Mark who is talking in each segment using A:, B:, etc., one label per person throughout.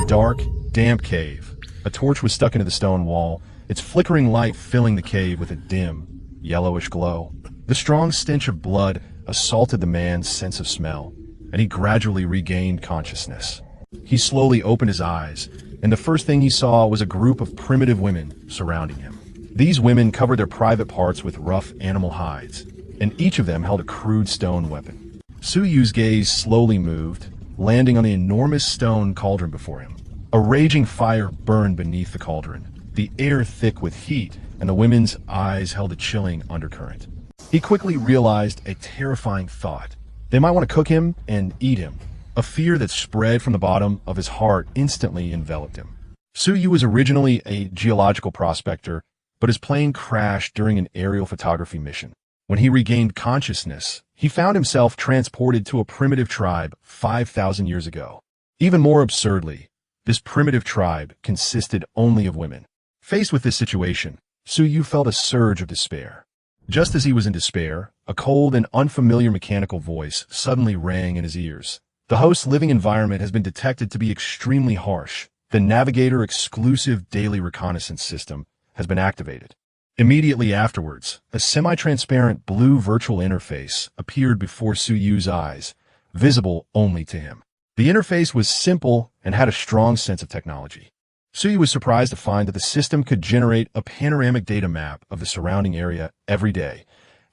A: a dark, damp cave. A torch was stuck into the stone wall, its flickering light filling the cave with a dim, yellowish glow. The strong stench of blood assaulted the man's sense of smell, and he gradually regained consciousness. He slowly opened his eyes, and the first thing he saw was a group of primitive women surrounding him. These women covered their private parts with rough animal hides, and each of them held a crude stone weapon. Su Yu's gaze slowly moved, landing on the enormous stone cauldron before him. A raging fire burned beneath the cauldron, the air thick with heat, and the women's eyes held a chilling undercurrent. He quickly realized a terrifying thought. They might want to cook him and eat him. A fear that spread from the bottom of his heart instantly enveloped him. Su Yu was originally a geological prospector, but his plane crashed during an aerial photography mission. When he regained consciousness, he found himself transported to a primitive tribe 5,000 years ago. Even more absurdly, this primitive tribe consisted only of women. Faced with this situation, Su Yu felt a surge of despair. Just as he was in despair, a cold and unfamiliar mechanical voice suddenly rang in his ears. The host's living environment has been detected to be extremely harsh. The Navigator exclusive daily reconnaissance system has been activated. Immediately afterwards, a semi-transparent blue virtual interface appeared before Su Yu's eyes, visible only to him. The interface was simple and had a strong sense of technology. Su Yu was surprised to find that the system could generate a panoramic data map of the surrounding area every day,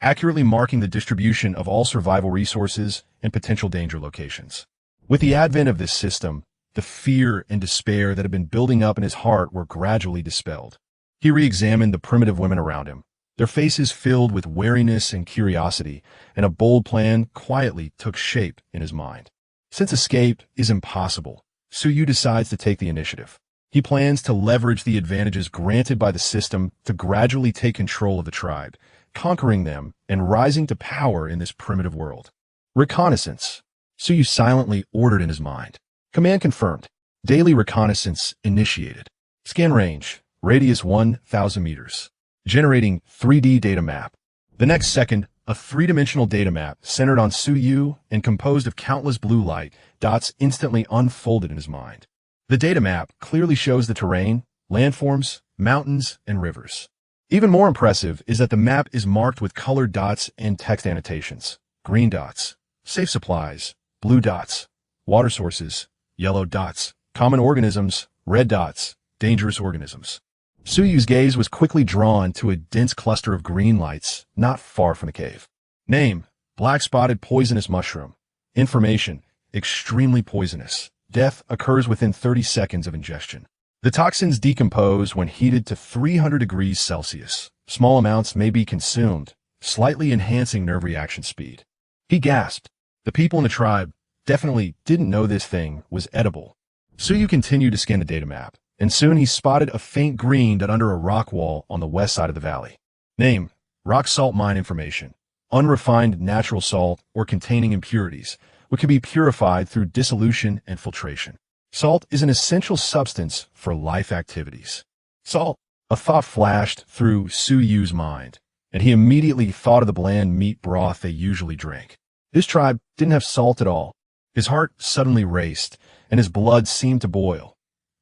A: accurately marking the distribution of all survival resources and potential danger locations. With the advent of this system, the fear and despair that had been building up in his heart were gradually dispelled. He re-examined the primitive women around him, their faces filled with wariness and curiosity, and a bold plan quietly took shape in his mind. Since escape is impossible, Su Yu decides to take the initiative. He plans to leverage the advantages granted by the system to gradually take control of the tribe, conquering them and rising to power in this primitive world. Reconnaissance. Su Yu silently ordered in his mind. Command confirmed. Daily reconnaissance initiated. Scan range. Radius 1,000 meters. Generating 3D data map. The next second, a three-dimensional data map centered on Su Yu and composed of countless blue light dots instantly unfolded in his mind. The data map clearly shows the terrain, landforms, mountains, and rivers. Even more impressive is that the map is marked with colored dots and text annotations. Green dots, safe supplies; blue dots, water sources; yellow dots, common organisms; red dots, dangerous organisms. Su Yu's gaze was quickly drawn to a dense cluster of green lights not far from the cave. Name: black-spotted poisonous mushroom. Information: extremely poisonous. Death occurs within 30 seconds of ingestion. The toxins decompose when heated to 300 degrees Celsius. Small amounts may be consumed, slightly enhancing nerve reaction speed. He gasped. The people in the tribe definitely didn't know this thing was edible. Su Yu continued to scan the data map, and soon he spotted a faint green dot under a rock wall on the west side of the valley. Name: rock salt mine information. Unrefined natural salt or containing impurities, which can be purified through dissolution and filtration. Salt is an essential substance for life activities. Salt. A thought flashed through Su Yu's mind, and he immediately thought of the bland meat broth they usually drank. This tribe didn't have salt at all. His heart suddenly raced, and his blood seemed to boil.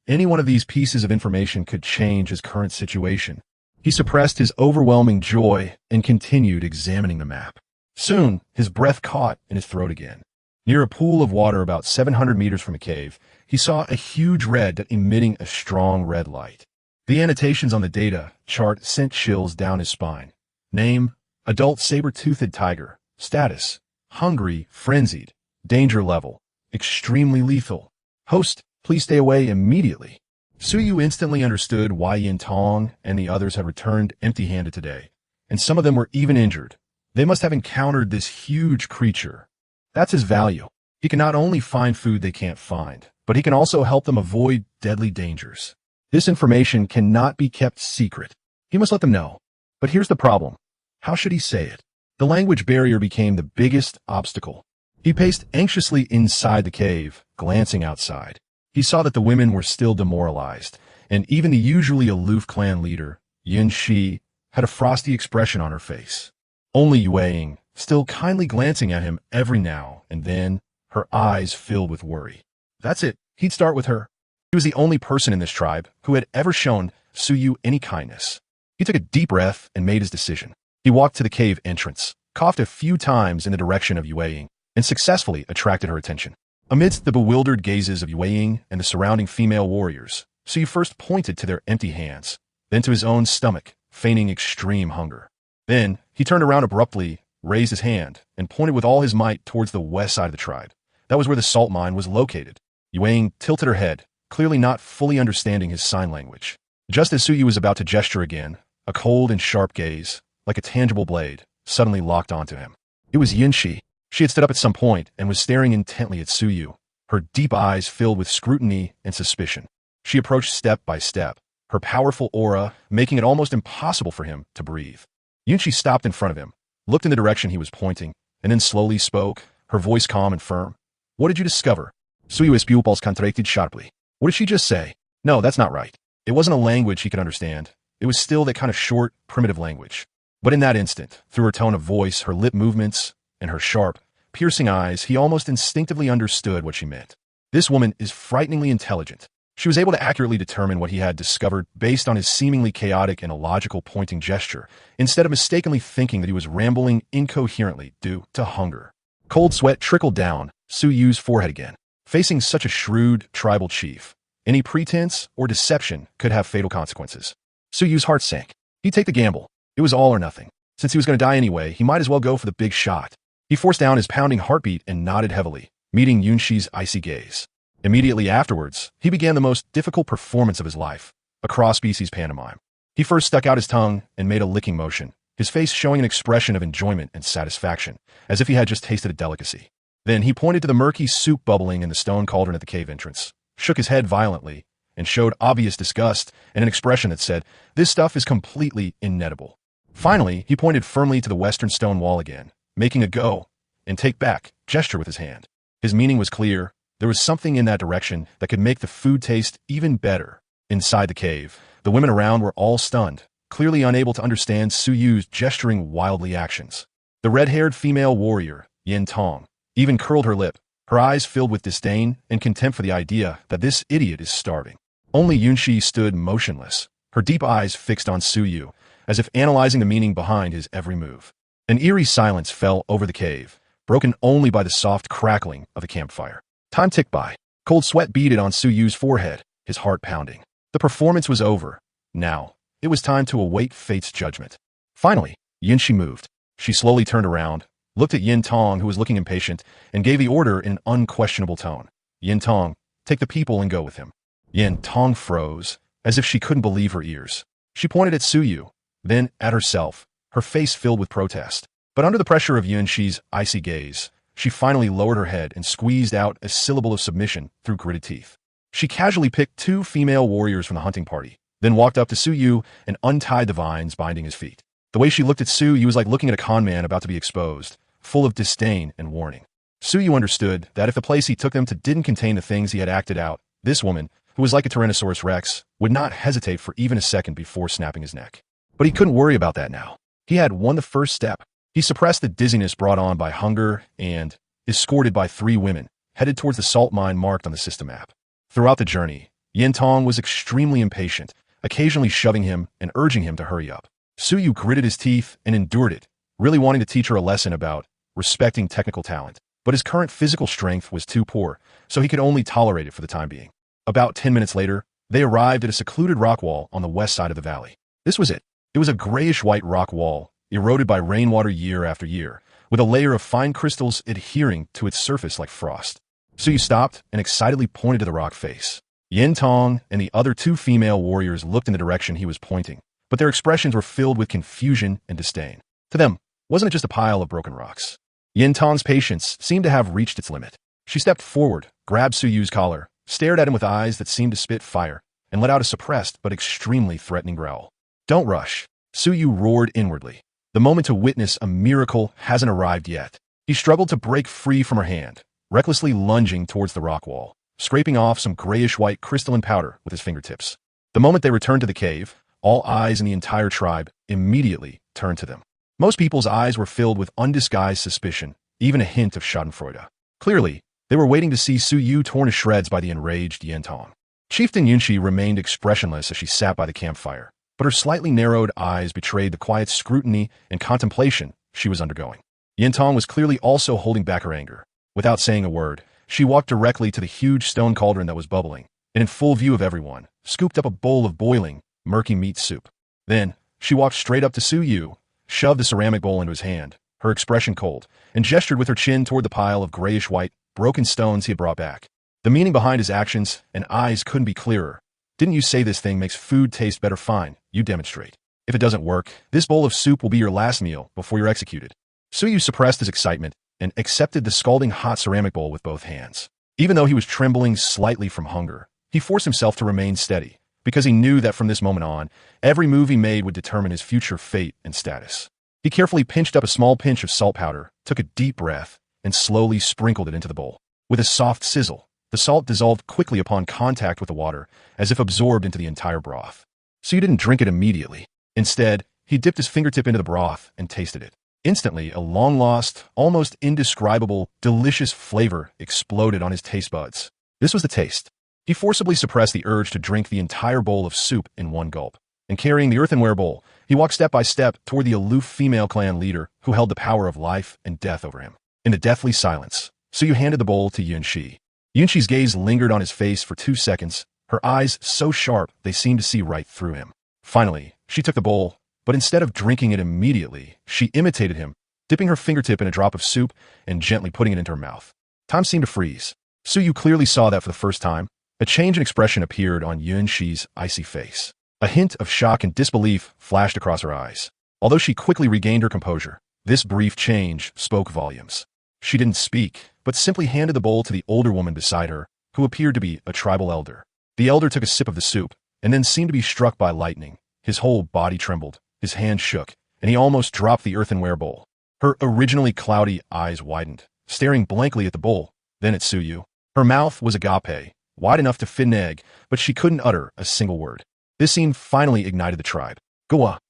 A: Any one of these pieces of information could change his current situation. He suppressed his overwhelming joy and continued examining the map. Soon, his breath caught in his throat again. Near a pool of water about 700 meters from a cave, he saw a huge red dot emitting a strong red light. The annotations on the data chart sent chills down his spine. Name: adult saber-toothed tiger. Status: hungry, frenzied. Danger level: extremely lethal. Host: please stay away immediately. Su Yu instantly understood why Yin Tong and the others had returned empty-handed today, and some of them were even injured. They must have encountered this huge creature. That's his value. He can not only find food they can't find, but he can also help them avoid deadly dangers. This information cannot be kept secret. He must let them know. But here's the problem. How should he say it? The language barrier became the biggest obstacle. He paced anxiously inside the cave, glancing outside. He saw that the women were still demoralized, and even the usually aloof clan leader, Yin Shi, had a frosty expression on her face. Only Yueying, still kindly glancing at him every now and then, her eyes filled with worry. That's it. He'd start with her. He was the only person in this tribe who had ever shown Su Yu any kindness. He took a deep breath and made his decision. He walked to the cave entrance, coughed a few times in the direction of Yue, and successfully attracted her attention. Amidst the bewildered gazes of Yue and the surrounding female warriors, Su Yu first pointed to their empty hands, then to his own stomach, feigning extreme hunger. Then, he turned around abruptly, raised his hand, and pointed with all his might towards the west side of the tribe. That was where the salt mine was located. Yue tilted her head, clearly not fully understanding his sign language. Just as Su Yu was about to gesture again, a cold and sharp gaze, like a tangible blade, suddenly locked onto him. It was Yinshi. She had stood up at some point and was staring intently at Su Yu, her deep eyes filled with scrutiny and suspicion. She approached step by step, her powerful aura making it almost impossible for him to breathe. Yinshi stopped in front of him, looked in the direction he was pointing, and then slowly spoke, her voice calm and firm. "What did you discover?" Su Yu's pupils contracted sharply. What did she just say? No, that's not right. It wasn't a language he could understand. It was still that kind of short, primitive language. But in that instant, through her tone of voice, her lip movements, and her sharp, piercing eyes, he almost instinctively understood what she meant. This woman is frighteningly intelligent. She was able to accurately determine what he had discovered based on his seemingly chaotic and illogical pointing gesture, instead of mistakenly thinking that he was rambling incoherently due to hunger. Cold sweat trickled down Su Yu's forehead again. Facing such a shrewd tribal chief, any pretense or deception could have fatal consequences. Su Yu's heart sank. He'd take the gamble. It was all or nothing. Since he was going to die anyway, he might as well go for the big shot. He forced down his pounding heartbeat and nodded heavily, meeting Yunshi's icy gaze. Immediately afterwards, he began the most difficult performance of his life, a cross-species pantomime. He first stuck out his tongue and made a licking motion, his face showing an expression of enjoyment and satisfaction, as if he had just tasted a delicacy. Then he pointed to the murky soup bubbling in the stone cauldron at the cave entrance, shook his head violently, and showed obvious disgust and an expression that said, "This stuff is completely inedible." Finally, he pointed firmly to the western stone wall again, making a go and take back gesture with his hand. His meaning was clear. There was something in that direction that could make the food taste even better. Inside the cave, the women around were all stunned, clearly unable to understand Su Yu's gesturing wildly actions. The red-haired female warrior, Yin Tong, even curled her lip, her eyes filled with disdain and contempt for the idea that this idiot is starving. Only Yunshi stood motionless, her deep eyes fixed on Su Yu, as if analyzing the meaning behind his every move. An eerie silence fell over the cave, broken only by the soft crackling of the campfire. Time ticked by. Cold sweat beaded on Su Yu's forehead, his heart pounding. The performance was over. Now, it was time to await fate's judgment. Finally, Yinshi moved. She slowly turned around, looked at Yin Tong, who was looking impatient, and gave the order in an unquestionable tone. "Yin Tong, take the people and go with him." Yin Tong froze, as if she couldn't believe her ears. She pointed at Su Yu, then at herself, her face filled with protest. But under the pressure of Yunshi's icy gaze, she finally lowered her head and squeezed out a syllable of submission through gritted teeth. She casually picked 2 female warriors from the hunting party, then walked up to Su Yu and untied the vines binding his feet. The way she looked at Su Yu was like looking at a con man about to be exposed, full of disdain and warning. Su Yu understood that if the place he took them to didn't contain the things he had acted out, this woman, who was like a Tyrannosaurus Rex, would not hesitate for even a second before snapping his neck. But he couldn't worry about that now. He had won the first step. He suppressed the dizziness brought on by hunger and, escorted by 3 women, headed towards the salt mine marked on the system map. Throughout the journey, Yin Tong was extremely impatient, occasionally shoving him and urging him to hurry up. Su Yu gritted his teeth and endured it, really wanting to teach her a lesson about respecting technical talent. But his current physical strength was too poor, so he could only tolerate it for the time being. About 10 minutes later, they arrived at a secluded rock wall on the west side of the valley. This was it. It was a grayish-white rock wall, eroded by rainwater year after year, with a layer of fine crystals adhering to its surface like frost. Su Yu stopped and excitedly pointed to the rock face. Yin Tong and the other 2 female warriors looked in the direction he was pointing, but their expressions were filled with confusion and disdain. To them, wasn't it just a pile of broken rocks? Yin Tong's patience seemed to have reached its limit. She stepped forward, grabbed Su Yu's collar, stared at him with eyes that seemed to spit fire, and let out a suppressed but extremely threatening growl. "Don't rush." Su Yu roared inwardly. The moment to witness a miracle hasn't arrived yet. He struggled to break free from her hand, recklessly lunging towards the rock wall, scraping off some grayish-white crystalline powder with his fingertips. The moment they returned to the cave, all eyes in the entire tribe immediately turned to them. Most people's eyes were filled with undisguised suspicion, even a hint of schadenfreude. Clearly, they were waiting to see Su Yu torn to shreds by the enraged Yin Tong. Chieftain Yunshi remained expressionless as she sat by the campfire, but her slightly narrowed eyes betrayed the quiet scrutiny and contemplation she was undergoing. Yintong was clearly also holding back her anger. Without saying a word, she walked directly to the huge stone cauldron that was bubbling, and in full view of everyone, scooped up a bowl of boiling, murky meat soup. Then, she walked straight up to Su Yu, shoved the ceramic bowl into his hand, her expression cold, and gestured with her chin toward the pile of grayish-white, broken stones he had brought back. The meaning behind his actions and eyes couldn't be clearer. Didn't you say this thing makes food taste better? Fine, you demonstrate. If it doesn't work, this bowl of soup will be your last meal before you're executed. Su Yu suppressed his excitement and accepted the scalding hot ceramic bowl with both hands. Even though he was trembling slightly from hunger, he forced himself to remain steady, because he knew that from this moment on, every move he made would determine his future fate and status. He carefully pinched up a small pinch of salt powder, took a deep breath, and slowly sprinkled it into the bowl. With a soft sizzle, the salt dissolved quickly upon contact with the water, as if absorbed into the entire broth. So you didn't drink it immediately. Instead, he dipped his fingertip into the broth and tasted it. Instantly, a long-lost, almost indescribable, delicious flavor exploded on his taste buds. This was the taste. He forcibly suppressed the urge to drink the entire bowl of soup in one gulp. And carrying the earthenware bowl, he walked step by step toward the aloof female clan leader who held the power of life and death over him. In the deathly silence, Su Yu handed the bowl to Yunshi. Yunshi's gaze lingered on his face for 2 seconds, her eyes so sharp they seemed to see right through him. Finally, she took the bowl, but instead of drinking it immediately, she imitated him, dipping her fingertip in a drop of soup and gently putting it into her mouth. Time seemed to freeze. Su Yu clearly saw that for the first time. A change in expression appeared on Yunshi's icy face. A hint of shock and disbelief flashed across her eyes. Although she quickly regained her composure, this brief change spoke volumes. She didn't speak, but simply handed the bowl to the older woman beside her, who appeared to be a tribal elder. The elder took a sip of the soup, and then seemed to be struck by lightning. His whole body trembled, his hand shook, and he almost dropped the earthenware bowl. Her originally cloudy eyes widened, staring blankly at the bowl, then at Su Yu. Her mouth was agape, wide enough to fit an egg, but she couldn't utter a single word. This scene finally ignited the tribe. Gua!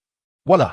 A: Voila!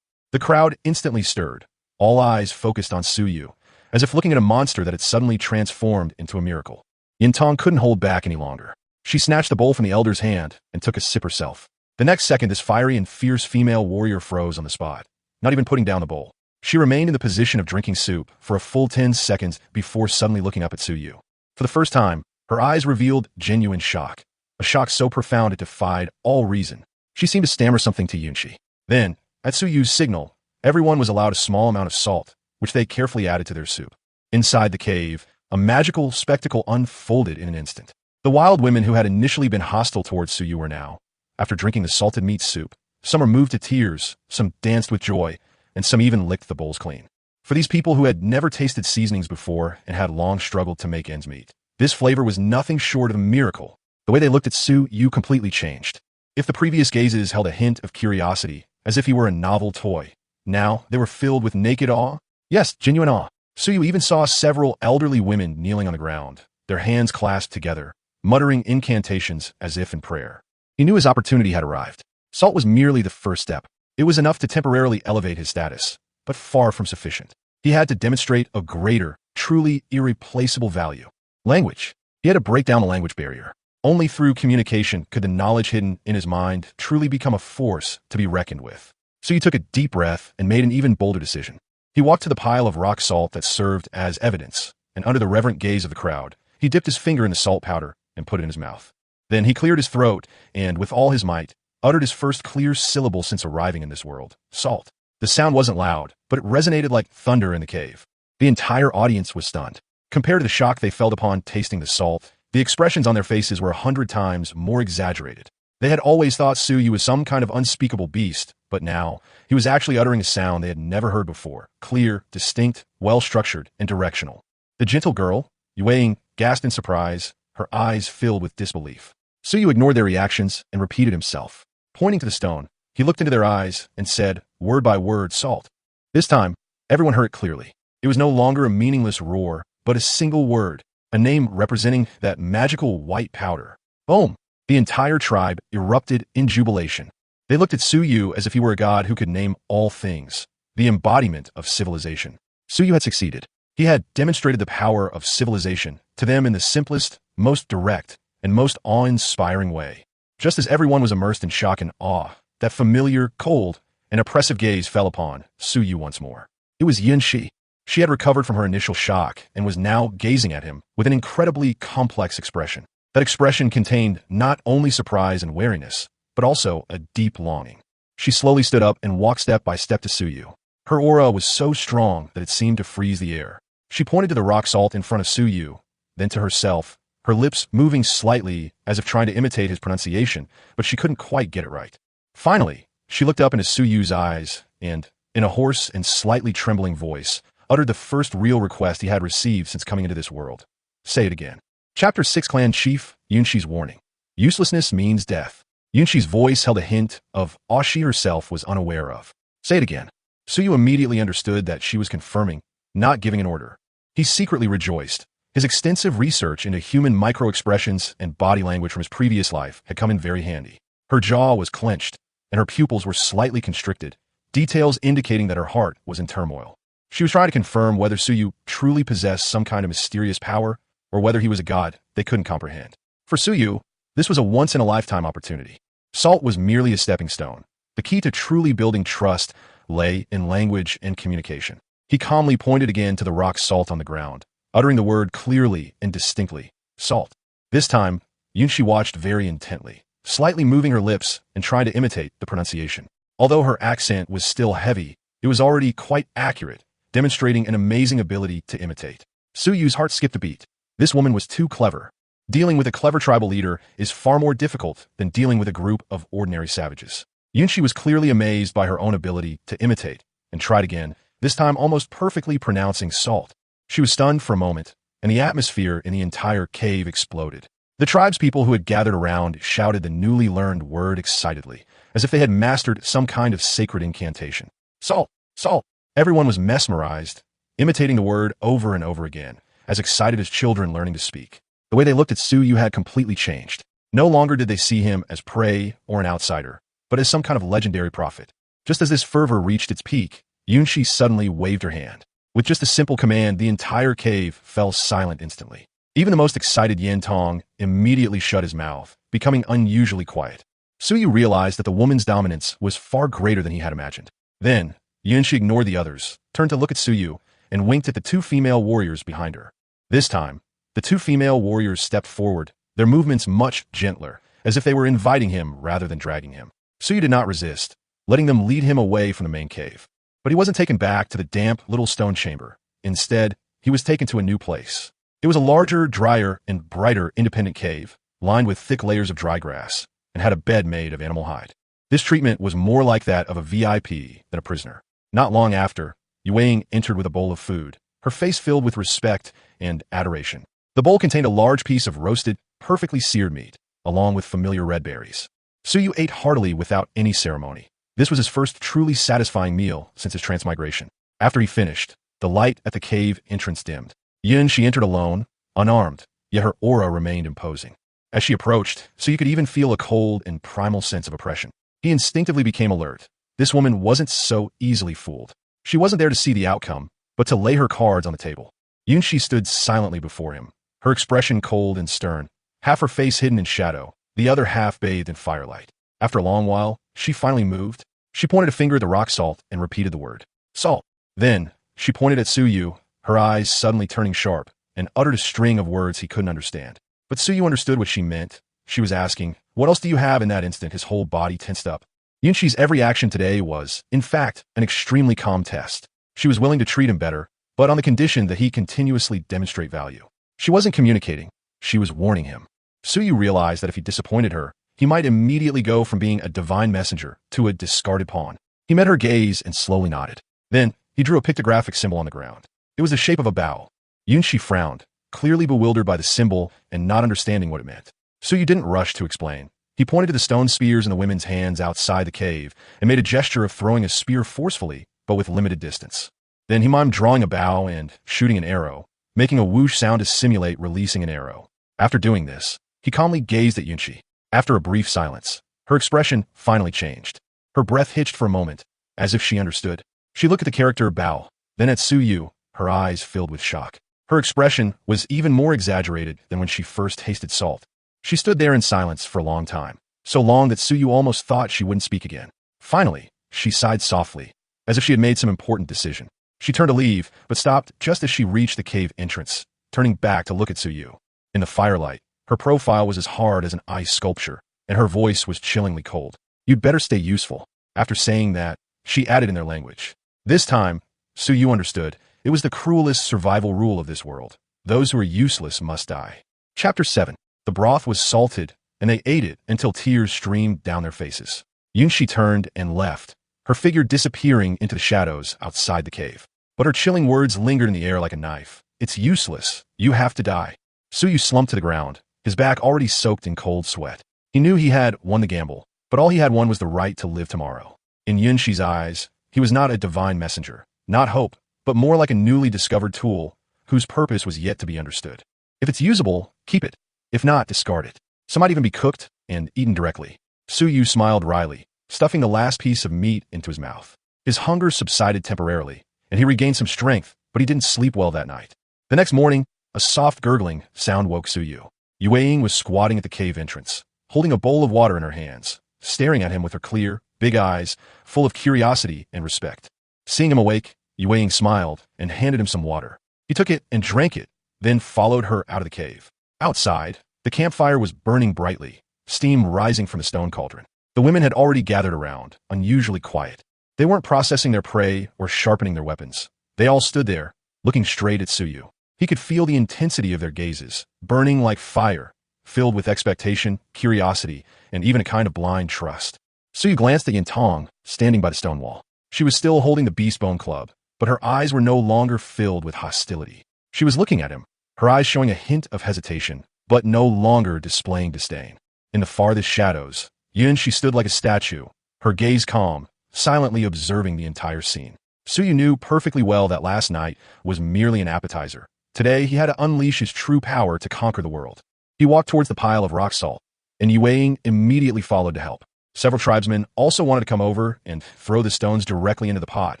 A: The crowd instantly stirred, all eyes focused on Su Yu, as if looking at a monster that had suddenly transformed into a miracle. Yintong couldn't hold back any longer. She snatched the bowl from the elder's hand and took a sip herself. The next second, this fiery and fierce female warrior froze on the spot, not even putting down the bowl. She remained in the position of drinking soup for a full 10 seconds before suddenly looking up at Su Yu. For the first time, her eyes revealed genuine shock, a shock so profound it defied all reason. She seemed to stammer something to Yunshi. Then, at Su Yu's signal, everyone was allowed a small amount of salt, which they carefully added to their soup. Inside the cave, a magical spectacle unfolded in an instant. The wild women who had initially been hostile towards Su Yu were now, after drinking the salted meat soup, some were moved to tears, some danced with joy, and some even licked the bowls clean. For these people who had never tasted seasonings before and had long struggled to make ends meet, this flavor was nothing short of a miracle. The way they looked at Su Yu completely changed. If the previous gazes held a hint of curiosity, as if he were a novel toy, now they were filled with naked awe. Yes, genuine awe. Su Yu even saw several elderly women kneeling on the ground, their hands clasped together, muttering incantations as if in prayer. He knew his opportunity had arrived. Salt was merely the first step. It was enough to temporarily elevate his status, but far from sufficient. He had to demonstrate a greater, truly irreplaceable value. Language. He had to break down the language barrier. Only through communication could the knowledge hidden in his mind truly become a force to be reckoned with. So he took a deep breath and made an even bolder decision. He walked to the pile of rock salt that served as evidence, and under the reverent gaze of the crowd, he dipped his finger in the salt powder and put it in his mouth. Then he cleared his throat and, with all his might, uttered his first clear syllable since arriving in this world. Salt. The sound wasn't loud, but it resonated like thunder in the cave. The entire audience was stunned. Compared to the shock they felt upon tasting the salt, the expressions on their faces were 100 times more exaggerated. They had always thought Su Yu was some kind of unspeakable beast, but now, he was actually uttering a sound they had never heard before. Clear, distinct, well-structured, and directional. The gentle girl, Yue, gasped in surprise, her eyes filled with disbelief. Su Yu ignored their reactions and repeated himself. Pointing to the stone, he looked into their eyes and said, word by word, salt. This time, everyone heard it clearly. It was no longer a meaningless roar, but a single word, a name representing that magical white powder. Boom! The entire tribe erupted in jubilation. They looked at Su Yu as if he were a god who could name all things, the embodiment of civilization. Su Yu had succeeded. He had demonstrated the power of civilization to them in the simplest, most direct, and most awe-inspiring way. Just as everyone was immersed in shock and awe, that familiar, cold, and oppressive gaze fell upon Suyu once more. It was Yunshi. She had recovered from her initial shock and was now gazing at him with an incredibly complex expression. That expression contained not only surprise and wariness, but also a deep longing. She slowly stood up and walked step by step to Suyu. Her aura was so strong that it seemed to freeze the air. She pointed to the rock salt in front of Suyu, then to herself, her lips moving slightly as if trying to imitate his pronunciation, but she couldn't quite get it right. Finally, she looked up into Suyu's eyes and, in a hoarse and slightly trembling voice, uttered the first real request he had received since coming into this world. Say it again. Chapter 6 Clan Chief, Yunshi's Warning. Uselessness means death. Yunshi's voice held a hint of awe she herself was unaware of. Say it again. Suyu immediately understood that she was confirming, not giving an order. He secretly rejoiced. His extensive research into human micro-expressions and body language from his previous life had come in very handy. Her jaw was clenched, and her pupils were slightly constricted, details indicating that her heart was in turmoil. She was trying to confirm whether Suyu truly possessed some kind of mysterious power, or whether he was a god they couldn't comprehend. For Suyu, this was a once-in-a-lifetime opportunity. Salt was merely a stepping stone. The key to truly building trust lay in language and communication. He calmly pointed again to the rock salt on the ground, uttering the word clearly and distinctly, salt. This time, Yunshi watched very intently, slightly moving her lips and trying to imitate the pronunciation. Although her accent was still heavy, it was already quite accurate, demonstrating an amazing ability to imitate. Suyu's heart skipped a beat. This woman was too clever. Dealing with a clever tribal leader is far more difficult than dealing with a group of ordinary savages. Yunshi was clearly amazed by her own ability to imitate, and tried again, this time almost perfectly pronouncing salt. She was stunned for a moment, and the atmosphere in the entire cave exploded. The tribespeople who had gathered around shouted the newly learned word excitedly, as if they had mastered some kind of sacred incantation. Salt! Salt! Everyone was mesmerized, imitating the word over and over again, as excited as children learning to speak. The way they looked at Suyu had completely changed. No longer did they see him as prey or an outsider, but as some kind of legendary prophet. Just as this fervor reached its peak, Yunshi suddenly waved her hand. With just a simple command, the entire cave fell silent instantly. Even the most excited Yen Tong immediately shut his mouth, becoming unusually quiet. Suyu realized that the woman's dominance was far greater than he had imagined. Then, Yunshi ignored the others, turned to look at Suyu, and winked at the two female warriors behind her. This time, the two female warriors stepped forward, their movements much gentler, as if they were inviting him rather than dragging him. Suyu did not resist, letting them lead him away from the main cave. But he wasn't taken back to the damp little stone chamber. Instead, he was taken to a new place. It was a larger, drier, and brighter independent cave, lined with thick layers of dry grass, and had a bed made of animal hide. This treatment was more like that of a VIP than a prisoner. Not long after, Yuang entered with a bowl of food, her face filled with respect and adoration. The bowl contained a large piece of roasted, perfectly seared meat, along with familiar red berries. Suyu ate heartily without any ceremony. This was his first truly satisfying meal since his transmigration. After he finished, the light at the cave entrance dimmed. She entered alone, unarmed, yet her aura remained imposing. As she approached, Suyu could even feel a cold and primal sense of oppression. He instinctively became alert. This woman wasn't so easily fooled. She wasn't there to see the outcome, but to lay her cards on the table. Yunshi stood silently before him, her expression cold and stern, half her face hidden in shadow, the other half bathed in firelight. After a long while, she finally moved. She pointed a finger at the rock salt and repeated the word, salt. Then, she pointed at Suyu, her eyes suddenly turning sharp, and uttered a string of words he couldn't understand. But Suyu understood what she meant. She was asking, what else do you have? In that instant, his whole body tensed up. Yunshi's every action today was, in fact, an extremely calm test. She was willing to treat him better, but on the condition that he continuously demonstrate value. She wasn't communicating. She was warning him. Suyu realized that if he disappointed her, he might immediately go from being a divine messenger to a discarded pawn. He met her gaze and slowly nodded. Then, he drew a pictographic symbol on the ground. It was the shape of a bow. Yunshi frowned, clearly bewildered by the symbol and not understanding what it meant. Suyu didn't rush to explain. He pointed to the stone spears in the women's hands outside the cave and made a gesture of throwing a spear forcefully, but with limited distance. Then he mimed drawing a bow and shooting an arrow, making a whoosh sound to simulate releasing an arrow. After doing this, he calmly gazed at Yunshi. After a brief silence, her expression finally changed. Her breath hitched for a moment, as if she understood. She looked at the character Bao, then at Suyu, her eyes filled with shock. Her expression was even more exaggerated than when she first tasted salt. She stood there in silence for a long time, so long that Suyu almost thought she wouldn't speak again. Finally, she sighed softly, as if she had made some important decision. She turned to leave, but stopped just as she reached the cave entrance, turning back to look at Suyu. In the firelight, her profile was as hard as an ice sculpture, and her voice was chillingly cold. "You'd better stay useful." After saying that, she added in their language. This time, Suyu understood. It was the cruelest survival rule of this world. Those who are useless must die. Chapter 7. The broth was salted, and they ate it until tears streamed down their faces. Yunshi turned and left, her figure disappearing into the shadows outside the cave. But her chilling words lingered in the air like a knife. "It's useless. You have to die." Suyu slumped to the ground, his back already soaked in cold sweat. He knew he had won the gamble, but all he had won was the right to live tomorrow. In Yunshi's eyes, he was not a divine messenger, not hope, but more like a newly discovered tool whose purpose was yet to be understood. If it's usable, keep it. If not, discard it. Some might even be cooked and eaten directly. Suyu smiled wryly, stuffing the last piece of meat into his mouth. His hunger subsided temporarily, and he regained some strength, but he didn't sleep well that night. The next morning, a soft gurgling sound woke Suyu. Yue was squatting at the cave entrance, holding a bowl of water in her hands, staring at him with her clear, big eyes, full of curiosity and respect. Seeing him awake, Yue smiled and handed him some water. He took it and drank it, then followed her out of the cave. Outside, the campfire was burning brightly, steam rising from the stone cauldron. The women had already gathered around, unusually quiet. They weren't processing their prey or sharpening their weapons. They all stood there, looking straight at Suyu. He could feel the intensity of their gazes, burning like fire, filled with expectation, curiosity, and even a kind of blind trust. Suyu glanced at Yintong, standing by the stone wall. She was still holding the beastbone club, but her eyes were no longer filled with hostility. She was looking at him, her eyes showing a hint of hesitation, but no longer displaying disdain. In the farthest shadows, she stood like a statue, her gaze calm, silently observing the entire scene. Suyu knew perfectly well that last night was merely an appetizer. Today, he had to unleash his true power to conquer the world. He walked towards the pile of rock salt, and Yue immediately followed to help. Several tribesmen also wanted to come over and throw the stones directly into the pot,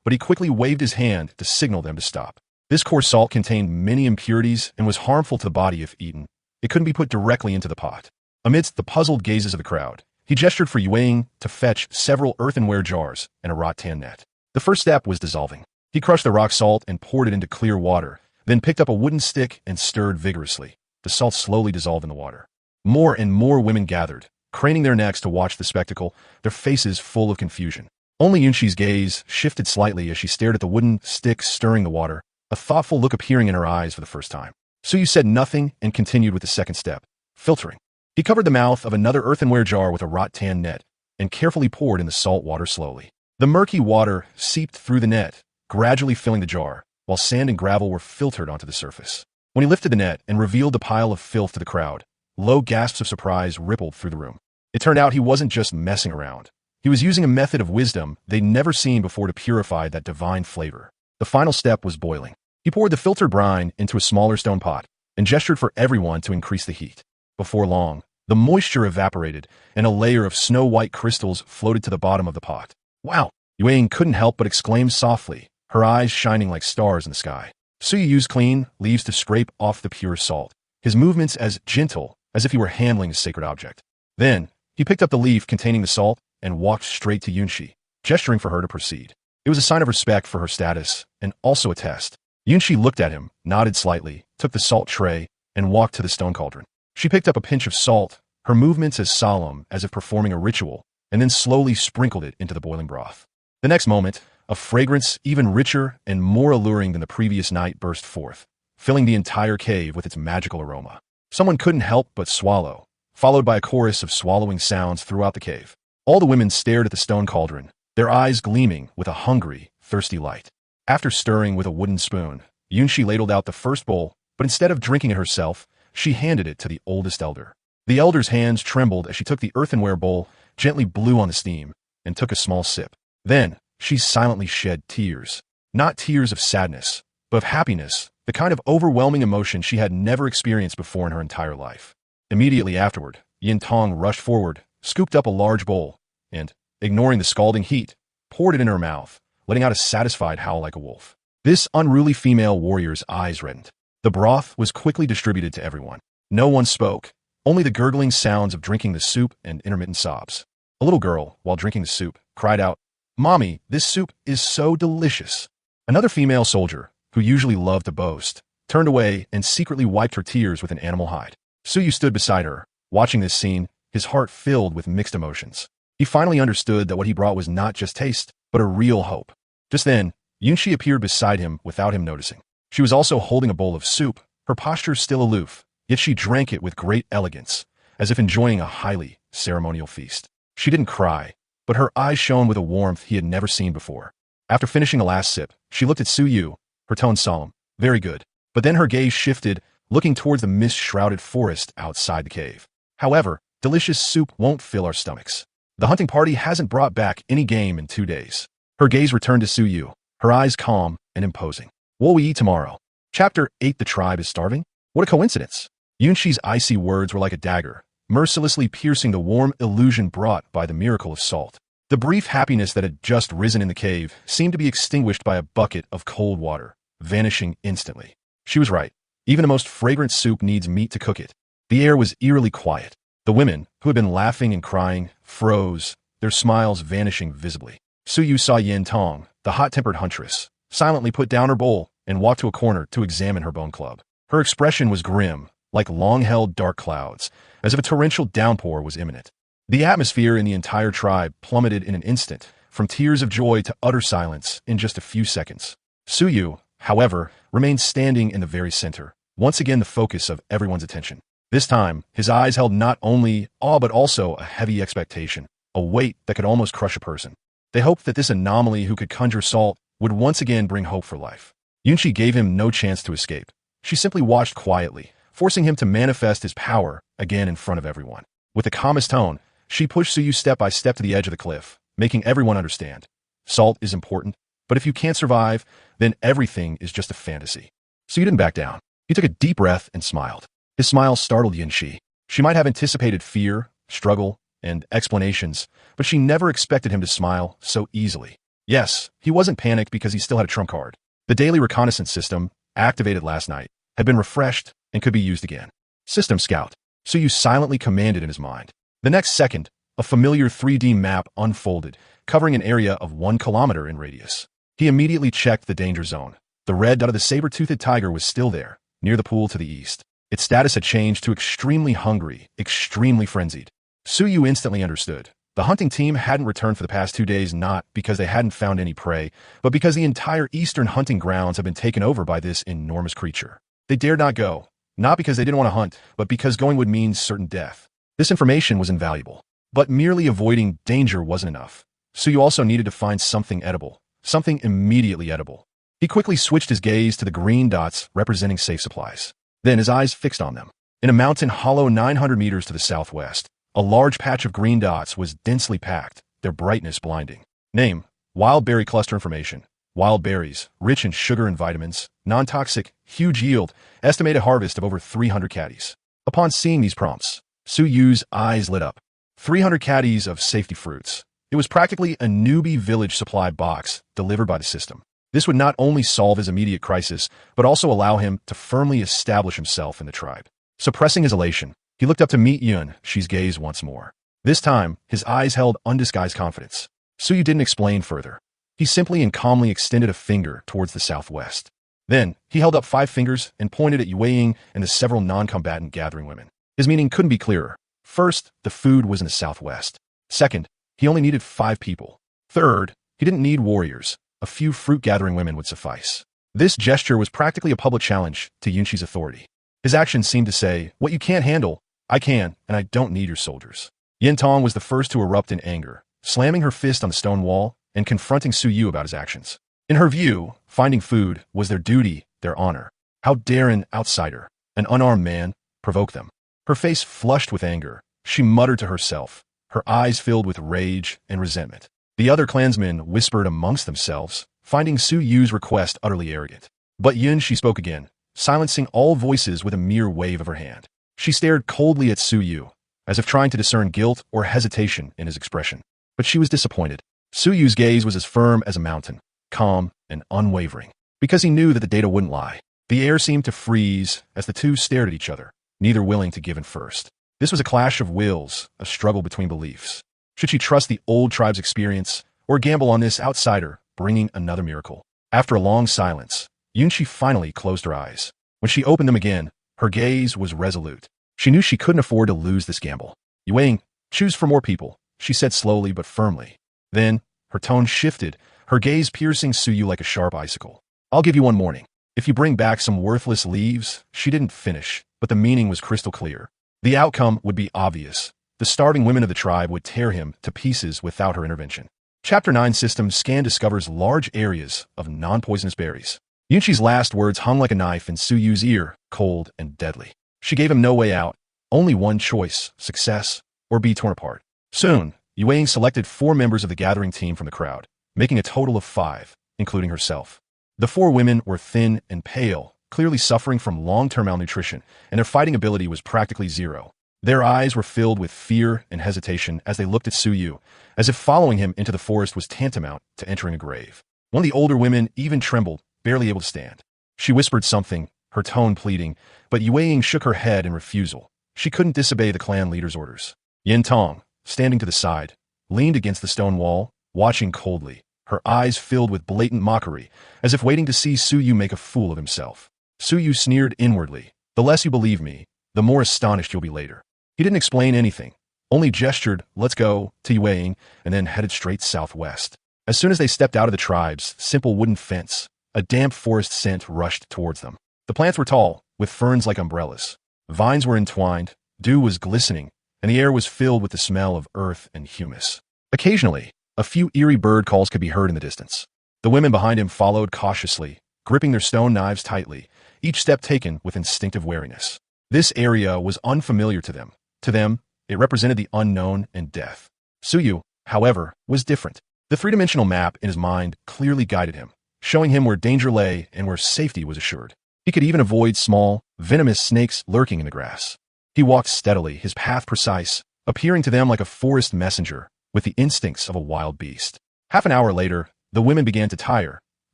A: but he quickly waved his hand to signal them to stop. This coarse salt contained many impurities and was harmful to the body if eaten. It couldn't be put directly into the pot. Amidst the puzzled gazes of the crowd, he gestured for Yue to fetch several earthenware jars and a rattan net. The first step was dissolving. He crushed the rock salt and poured it into clear water, then picked up a wooden stick and stirred vigorously. The salt slowly dissolved in the water. More and more women gathered, craning their necks to watch the spectacle, their faces full of confusion. Only Yunshi's gaze shifted slightly as she stared at the wooden stick stirring the water, a thoughtful look appearing in her eyes for the first time. Suyu said nothing and continued with the second step, filtering. He covered the mouth of another earthenware jar with a rattan net and carefully poured in the salt water slowly. The murky water seeped through the net, gradually filling the jar, while sand and gravel were filtered onto the surface. When he lifted the net and revealed the pile of filth to the crowd, low gasps of surprise rippled through the room. It turned out he wasn't just messing around. He was using a method of wisdom they'd never seen before to purify that divine flavor. The final step was boiling. He poured the filtered brine into a smaller stone pot and gestured for everyone to increase the heat. Before long, the moisture evaporated and a layer of snow-white crystals floated to the bottom of the pot. "Wow!" Yue couldn't help but exclaim softly, her eyes shining like stars in the sky. Suyu used clean leaves to scrape off the pure salt, his movements as gentle as if he were handling a sacred object. Then, he picked up the leaf containing the salt and walked straight to Yunshi, gesturing for her to proceed. It was a sign of respect for her status, and also a test. Yunshi looked at him, nodded slightly, took the salt tray, and walked to the stone cauldron. She picked up a pinch of salt, her movements as solemn as if performing a ritual, and then slowly sprinkled it into the boiling broth. The next moment, a fragrance even richer and more alluring than the previous night burst forth, filling the entire cave with its magical aroma. Someone couldn't help but swallow, followed by a chorus of swallowing sounds throughout the cave. All the women stared at the stone cauldron, their eyes gleaming with a hungry, thirsty light. After stirring with a wooden spoon, Yunshi ladled out the first bowl, but instead of drinking it herself, she handed it to the oldest elder. The elder's hands trembled as she took the earthenware bowl, gently blew on the steam, and took a small sip. Then, she silently shed tears. Not tears of sadness, but of happiness, the kind of overwhelming emotion she had never experienced before in her entire life. Immediately afterward, Yintong rushed forward, scooped up a large bowl, and, ignoring the scalding heat, poured it in her mouth, letting out a satisfied howl like a wolf. This unruly female warrior's eyes reddened. The broth was quickly distributed to everyone. No one spoke, only the gurgling sounds of drinking the soup and intermittent sobs. A little girl, while drinking the soup, cried out, "Mommy, this soup is so delicious." Another female soldier, who usually loved to boast, turned away and secretly wiped her tears with an animal hide. Suyu stood beside her, watching this scene, his heart filled with mixed emotions. He finally understood that what he brought was not just taste, but a real hope. Just then, Yunshi appeared beside him without him noticing. She was also holding a bowl of soup, her posture still aloof, yet she drank it with great elegance, as if enjoying a highly ceremonial feast. She didn't cry, but her eyes shone with a warmth he had never seen before. After finishing the last sip, she looked at Suyu, her tone solemn. "Very good." But then her gaze shifted, looking towards the mist-shrouded forest outside the cave. "However, delicious soup won't fill our stomachs. The hunting party hasn't brought back any game in 2 days." Her gaze returned to Suyu, her eyes calm and imposing. "What'll we eat tomorrow?" Chapter 8. The tribe is starving? What a coincidence. Yunshi's icy words were like a dagger, mercilessly piercing the warm illusion brought by the miracle of salt. The brief happiness that had just risen in the cave seemed to be extinguished by a bucket of cold water, vanishing instantly. She was right. Even the most fragrant soup needs meat to cook it. The air was eerily quiet. The women, who had been laughing and crying, froze, their smiles vanishing visibly. Suyu saw Yin Tong, the hot-tempered huntress, silently put down her bowl and walked to a corner to examine her bone club. Her expression was grim, like long-held dark clouds, as if a torrential downpour was imminent. The atmosphere in the entire tribe plummeted in an instant, from tears of joy to utter silence in just a few seconds. Suyu, however, remained standing in the very center, once again the focus of everyone's attention. This time, his eyes held not only awe but also a heavy expectation, a weight that could almost crush a person. They hoped that this anomaly who could conjure salt would once again bring hope for life. Yunshi gave him no chance to escape. She simply watched quietly, forcing him to manifest his power again in front of everyone. With the calmest tone, she pushed Suyu step by step to the edge of the cliff, making everyone understand. Salt is important, but if you can't survive, then everything is just a fantasy. Suyu didn't back down. He took a deep breath and smiled. His smile startled Yunshi. She might have anticipated fear, struggle, and explanations, but she never expected him to smile so easily. Yes, he wasn't panicked because he still had a trump card. The daily reconnaissance system, activated last night, had been refreshed and could be used again. System Scout. Suyu silently commanded in his mind. The next second, a familiar 3D map unfolded, covering an area of 1 kilometer in radius. He immediately checked the danger zone. The red dot of the saber-toothed tiger was still there, near the pool to the east. Its status had changed to extremely hungry, extremely frenzied. Suyu instantly understood. The hunting team hadn't returned for the past 2 days not because they hadn't found any prey, but because the entire eastern hunting grounds had been taken over by this enormous creature. They dared not go, not because they didn't want to hunt, but because going would mean certain death. This information was invaluable. But merely avoiding danger wasn't enough. Suyu also needed to find something edible, something immediately edible. He quickly switched his gaze to the green dots representing safe supplies. Then his eyes fixed on them. In a mountain hollow 900 meters to the southwest, a large patch of green dots was densely packed, their brightness blinding. Name: wild berry cluster information. Wild berries, rich in sugar and vitamins, non-toxic, huge yield, estimated harvest of over 300 caddies. Upon seeing these prompts, Suyu's eyes lit up. 300 caddies of safety fruits. It was practically a newbie village supply box delivered by the system. This would not only solve his immediate crisis, but also allow him to firmly establish himself in the tribe. Suppressing his elation, he looked up to meet Yunxi's gaze once more. This time, his eyes held undisguised confidence. Suyu didn't explain further. He simply and calmly extended a finger towards the southwest. Then, he held up 5 fingers and pointed at Yue and the several non-combatant gathering women. His meaning couldn't be clearer. First, the food was in the southwest. Second, he only needed 5 people. Third, he didn't need warriors. A few fruit-gathering women would suffice. This gesture was practically a public challenge to Yunxi's authority. His actions seemed to say, what you can't handle, I can, and I don't need your soldiers. Yin Tong was the first to erupt in anger, slamming her fist on the stone wall and confronting Suyu about his actions. In her view, finding food was their duty, their honor. How dare an outsider, an unarmed man, provoke them? Her face flushed with anger. She muttered to herself, her eyes filled with rage and resentment. The other clansmen whispered amongst themselves, finding Suyu's request utterly arrogant. But she spoke again, silencing all voices with a mere wave of her hand. She stared coldly at Suyu, as if trying to discern guilt or hesitation in his expression. But she was disappointed. Suyu's gaze was as firm as a mountain, calm and unwavering, because he knew that the data wouldn't lie. The air seemed to freeze as the two stared at each other, neither willing to give in first. This was a clash of wills, a struggle between beliefs. Should she trust the old tribe's experience or gamble on this outsider bringing another miracle? After a long silence, Yunchi finally closed her eyes. When she opened them again, her gaze was resolute. She knew she couldn't afford to lose this gamble. Yueying, choose for more people, she said slowly but firmly. Then, her tone shifted, her gaze piercing Suyu like a sharp icicle. I'll give you one warning. If you bring back some worthless leaves, she didn't finish, but the meaning was crystal clear. The outcome would be obvious. The starving women of the tribe would tear him to pieces without her intervention. Chapter 9 System Scan discovers large areas of non-poisonous berries. Yunchi's last words hung like a knife in Suyu's ear, cold and deadly. She gave him no way out, only one choice, success or be torn apart. Soon, Yueying selected 4 members of the gathering team from the crowd, making a total of 5, including herself. The 4 women were thin and pale, clearly suffering from long-term malnutrition, and their fighting ability was practically zero. Their eyes were filled with fear and hesitation as they looked at Suyu, as if following him into the forest was tantamount to entering a grave. One of the older women even trembled, barely able to stand. She whispered something, her tone pleading, but Yueying shook her head in refusal. She couldn't disobey the clan leader's orders. Yin Tong, standing to the side, leaned against the stone wall, watching coldly, her eyes filled with blatant mockery, as if waiting to see Suyu make a fool of himself. Suyu sneered inwardly. The less you believe me, the more astonished you'll be later. He didn't explain anything, only gestured, let's go, to Yueying, and then headed straight southwest. As soon as they stepped out of the tribe's simple wooden fence, a damp forest scent rushed towards them. The plants were tall, with ferns like umbrellas. Vines were entwined, dew was glistening, and the air was filled with the smell of earth and humus. Occasionally, a few eerie bird calls could be heard in the distance. The women behind him followed cautiously, gripping their stone knives tightly, each step taken with instinctive wariness. This area was unfamiliar to them. To them, it represented the unknown and death. Suyu, however, was different. The three-dimensional map in his mind clearly guided him, showing him where danger lay and where safety was assured. He could even avoid small, venomous snakes lurking in the grass. He walked steadily, his path precise, appearing to them like a forest messenger, with the instincts of a wild beast. Half an hour later, the women began to tire,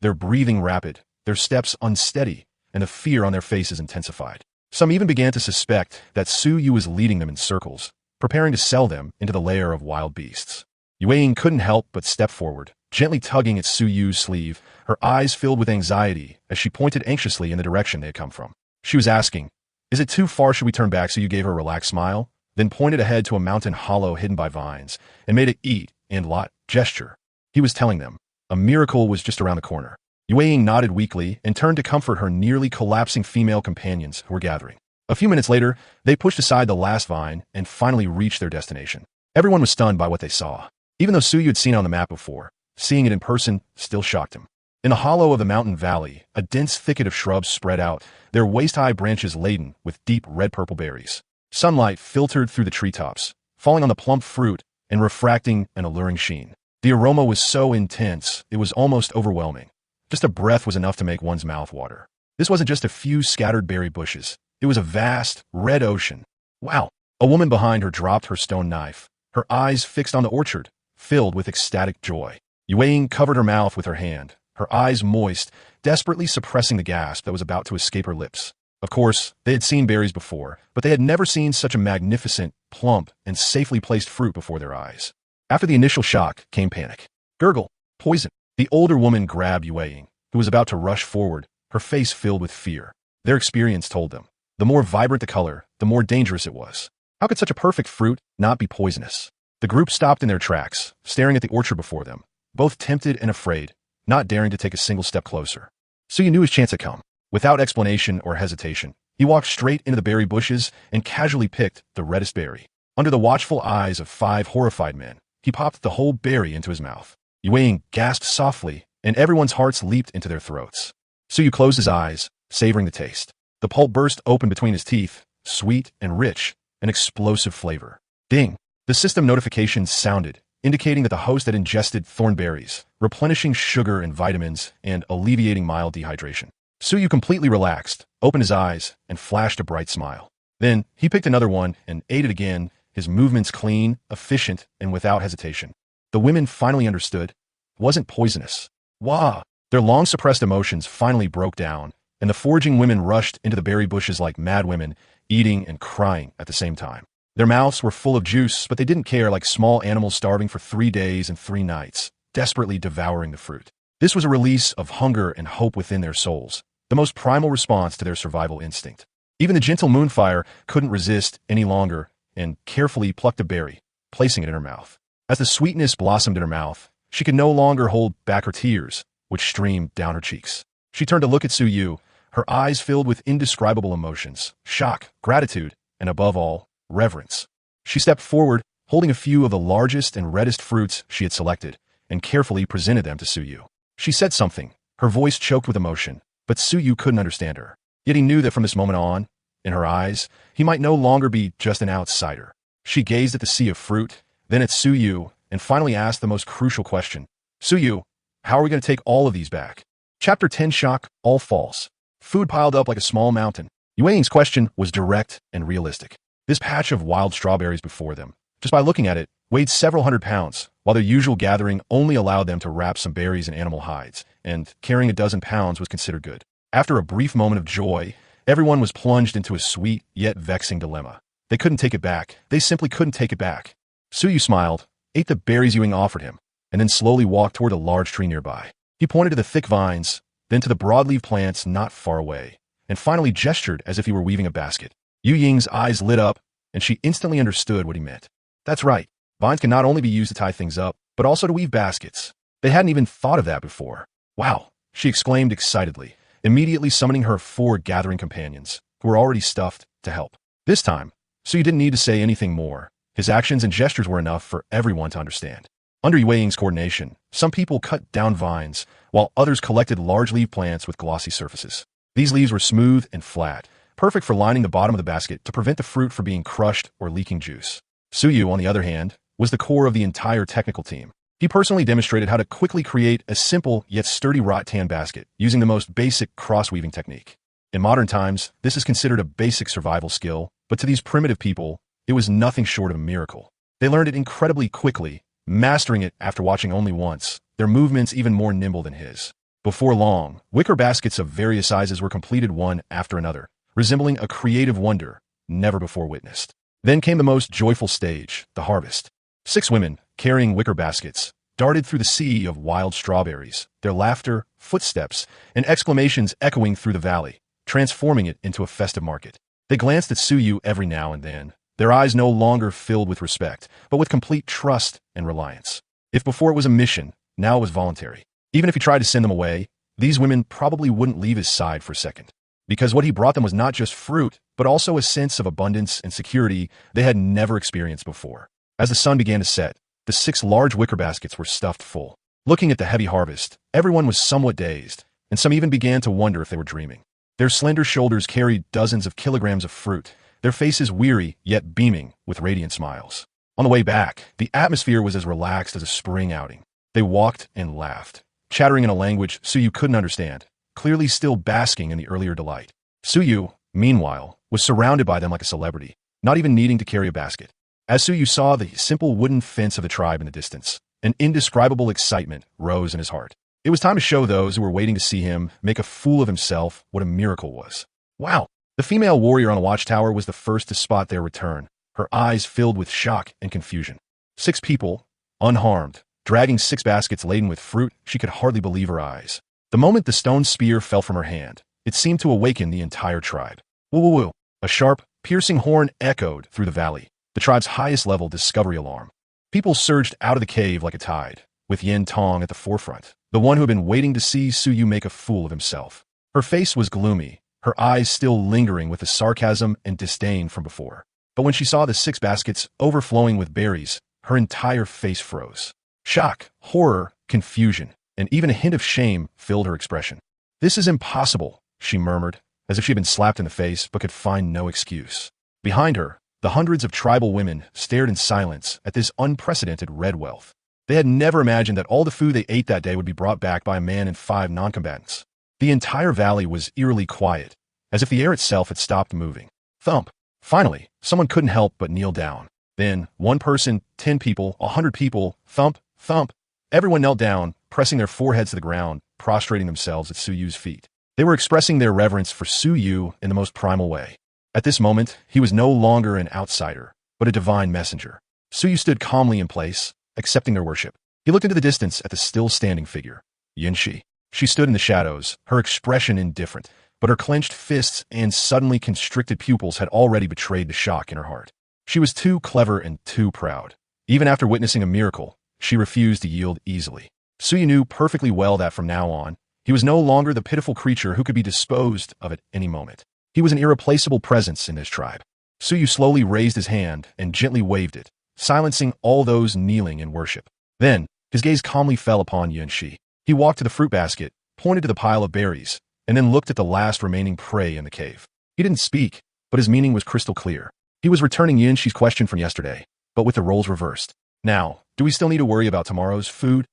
A: their breathing rapid, their steps unsteady, and the fear on their faces intensified. Some even began to suspect that Suyu was leading them in circles, preparing to sell them into the lair of wild beasts. Yueying couldn't help but step forward, gently tugging at Suyu's sleeve, her eyes filled with anxiety as she pointed anxiously in the direction they had come from. She was asking, is it too far, should we turn back? Suyu gave her a relaxed smile, then pointed ahead to a mountain hollow hidden by vines, and made an eat and lot gesture. He was telling them, a miracle was just around the corner. Yueying nodded weakly and turned to comfort her nearly collapsing female companions who were gathering. A few minutes later, they pushed aside the last vine and finally reached their destination. Everyone was stunned by what they saw. Even though Suyu had seen it on the map before, seeing it in person still shocked him. In the hollow of the mountain valley, a dense thicket of shrubs spread out, their waist-high branches laden with deep red-purple berries. Sunlight filtered through the treetops, falling on the plump fruit and refracting an alluring sheen. The aroma was so intense, it was almost overwhelming. Just a breath was enough to make one's mouth water. This wasn't just a few scattered berry bushes. It was a vast, red ocean. Wow! A woman behind her dropped her stone knife, her eyes fixed on the orchard, filled with ecstatic joy. Yueying covered her mouth with her hand, her eyes moist, desperately suppressing the gasp that was about to escape her lips. Of course, they had seen berries before, but they had never seen such a magnificent, plump, and safely placed fruit before their eyes. After the initial shock came panic. Gurgle, poison. The older woman grabbed Yueying, who was about to rush forward, her face filled with fear. Their experience told them, the more vibrant the color, the more dangerous it was. How could such a perfect fruit not be poisonous? The group stopped in their tracks, staring at the orchard before them, both tempted and afraid, not daring to take a single step closer. Suyu knew his chance had come. Without explanation or hesitation, he walked straight into the berry bushes and casually picked the reddest berry. Under the watchful eyes of 5 horrified men, he popped the whole berry into his mouth. Yueying gasped softly, and everyone's hearts leaped into their throats. Suyu closed his eyes, savoring the taste. The pulp burst open between his teeth, sweet and rich, an explosive flavor. Ding! The system notification sounded, indicating that the host had ingested thornberries, replenishing sugar and vitamins, and alleviating mild dehydration. Suyu completely relaxed, opened his eyes, and flashed a bright smile. Then, he picked another one and ate it again, his movements clean, efficient, and without hesitation. The women finally understood. It wasn't poisonous. Wah! Their long-suppressed emotions finally broke down, and the foraging women rushed into the berry bushes like mad women, eating and crying at the same time. Their mouths were full of juice, but they didn't care, like small animals starving for 3 days and 3 nights, desperately devouring the fruit. This was a release of hunger and hope within their souls, the most primal response to their survival instinct. Even the gentle Moonfire couldn't resist any longer and carefully plucked a berry, placing it in her mouth. As the sweetness blossomed in her mouth, she could no longer hold back her tears, which streamed down her cheeks. She turned to look at Suyu, her eyes filled with indescribable emotions, shock, gratitude, and above all, reverence. She stepped forward, holding a few of the largest and reddest fruits she had selected, and carefully presented them to Suyu. She said something, her voice choked with emotion, but Suyu couldn't understand her. Yet he knew that from this moment on, in her eyes, he might no longer be just an outsider. She gazed at the sea of fruit, then at Suyu, and finally asked the most crucial question. Suyu, how are we going to take all of these back? Chapter 10 Shock, all false. Food piled up like a small mountain. Yue Ying's question was direct and realistic. This patch of wild strawberries before them, just by looking at it, weighed several hundred pounds, while their usual gathering only allowed them to wrap some berries in animal hides, and carrying a dozen pounds was considered good. After a brief moment of joy, everyone was plunged into a sweet yet vexing dilemma. They couldn't take it back. They simply couldn't take it back. Suyu smiled, ate the berries Yue Ying offered him, and then slowly walked toward a large tree nearby. He pointed to the thick vines, then to the broadleaf plants not far away, and finally gestured as if he were weaving a basket. Yue Ying's eyes lit up, and she instantly understood what he meant. That's right. Vines can not only be used to tie things up, but also to weave baskets. They hadn't even thought of that before. Wow, she exclaimed excitedly, immediately summoning her 4 gathering companions, who were already stuffed, to help. This time, Suyu didn't need to say anything more. His actions and gestures were enough for everyone to understand. Under Yue Ying's coordination, some people cut down vines, while others collected large leaf plants with glossy surfaces. These leaves were smooth and flat, perfect for lining the bottom of the basket to prevent the fruit from being crushed or leaking juice. Suyu, on the other hand, was the core of the entire technical team. He personally demonstrated how to quickly create a simple yet sturdy rattan basket using the most basic cross-weaving technique. In modern times, this is considered a basic survival skill, but to these primitive people, it was nothing short of a miracle. They learned it incredibly quickly, mastering it after watching only once, their movements even more nimble than his. Before long, wicker baskets of various sizes were completed one after another, resembling a creative wonder never before witnessed. Then came the most joyful stage, the harvest. 6 women, carrying wicker baskets, darted through the sea of wild strawberries, their laughter, footsteps, and exclamations echoing through the valley, transforming it into a festive market. They glanced at Suyu every now and then, their eyes no longer filled with respect, but with complete trust and reliance. If before it was a mission, now it was voluntary. Even if he tried to send them away, these women probably wouldn't leave his side for a second. Because what he brought them was not just fruit, but also a sense of abundance and security they had never experienced before. As the sun began to set, the 6 large wicker baskets were stuffed full. Looking at the heavy harvest, everyone was somewhat dazed, and some even began to wonder if they were dreaming. Their slender shoulders carried dozens of kilograms of fruit, their faces weary yet beaming with radiant smiles. On the way back, the atmosphere was as relaxed as a spring outing. They walked and laughed, chattering in a language Suyu couldn't understand, clearly still basking in the earlier delight. Suyu, meanwhile, was surrounded by them like a celebrity, not even needing to carry a basket. As Suyu saw the simple wooden fence of the tribe in the distance, an indescribable excitement rose in his heart. It was time to show those who were waiting to see him make a fool of himself what a miracle was. Wow! The female warrior on the watchtower was the first to spot their return, her eyes filled with shock and confusion. 6 people, unharmed, dragging 6 baskets laden with fruit, she could hardly believe her eyes. The moment the stone spear fell from her hand, it seemed to awaken the entire tribe. Woo-woo-woo! A sharp, piercing horn echoed through the valley, the tribe's highest-level discovery alarm. People surged out of the cave like a tide, with Yin Tong at the forefront, the one who had been waiting to see Suyu make a fool of himself. Her face was gloomy, her eyes still lingering with the sarcasm and disdain from before. But when she saw the 6 baskets overflowing with berries, her entire face froze. Shock, horror, confusion, and even a hint of shame filled her expression. "This is impossible," she murmured, as if she had been slapped in the face but could find no excuse. Behind her, the hundreds of tribal women stared in silence at this unprecedented red wealth. They had never imagined that all the food they ate that day would be brought back by a man and 5 non-combatants. The entire valley was eerily quiet, as if the air itself had stopped moving. Thump! Finally, someone couldn't help but kneel down. Then, 1 person, 10 people, 100 people, thump, thump. Everyone knelt down, pressing their foreheads to the ground, prostrating themselves at Suyu's feet. They were expressing their reverence for Suyu in the most primal way. At this moment, he was no longer an outsider. but a divine messenger. Suyu stood calmly in place, accepting their worship. He looked into the distance at the still-standing figure, Yunxi. She stood in the shadows, her expression indifferent, but her clenched fists and suddenly constricted pupils had already betrayed the shock in her heart. She was too clever and too proud. Even after witnessing a miracle, she refused to yield easily. Suyu knew perfectly well that from now on, he was no longer the pitiful creature who could be disposed of at any moment. He was an irreplaceable presence in this tribe. Suyu slowly raised his hand and gently waved it, silencing all those kneeling in worship. Then, his gaze calmly fell upon Yunxi. He walked to the fruit basket, pointed to the pile of berries, and then looked at the last remaining prey in the cave. He didn't speak, but his meaning was crystal clear. He was returning Yunxi's question from yesterday, but with the roles reversed. Now, do we still need to worry about tomorrow's food?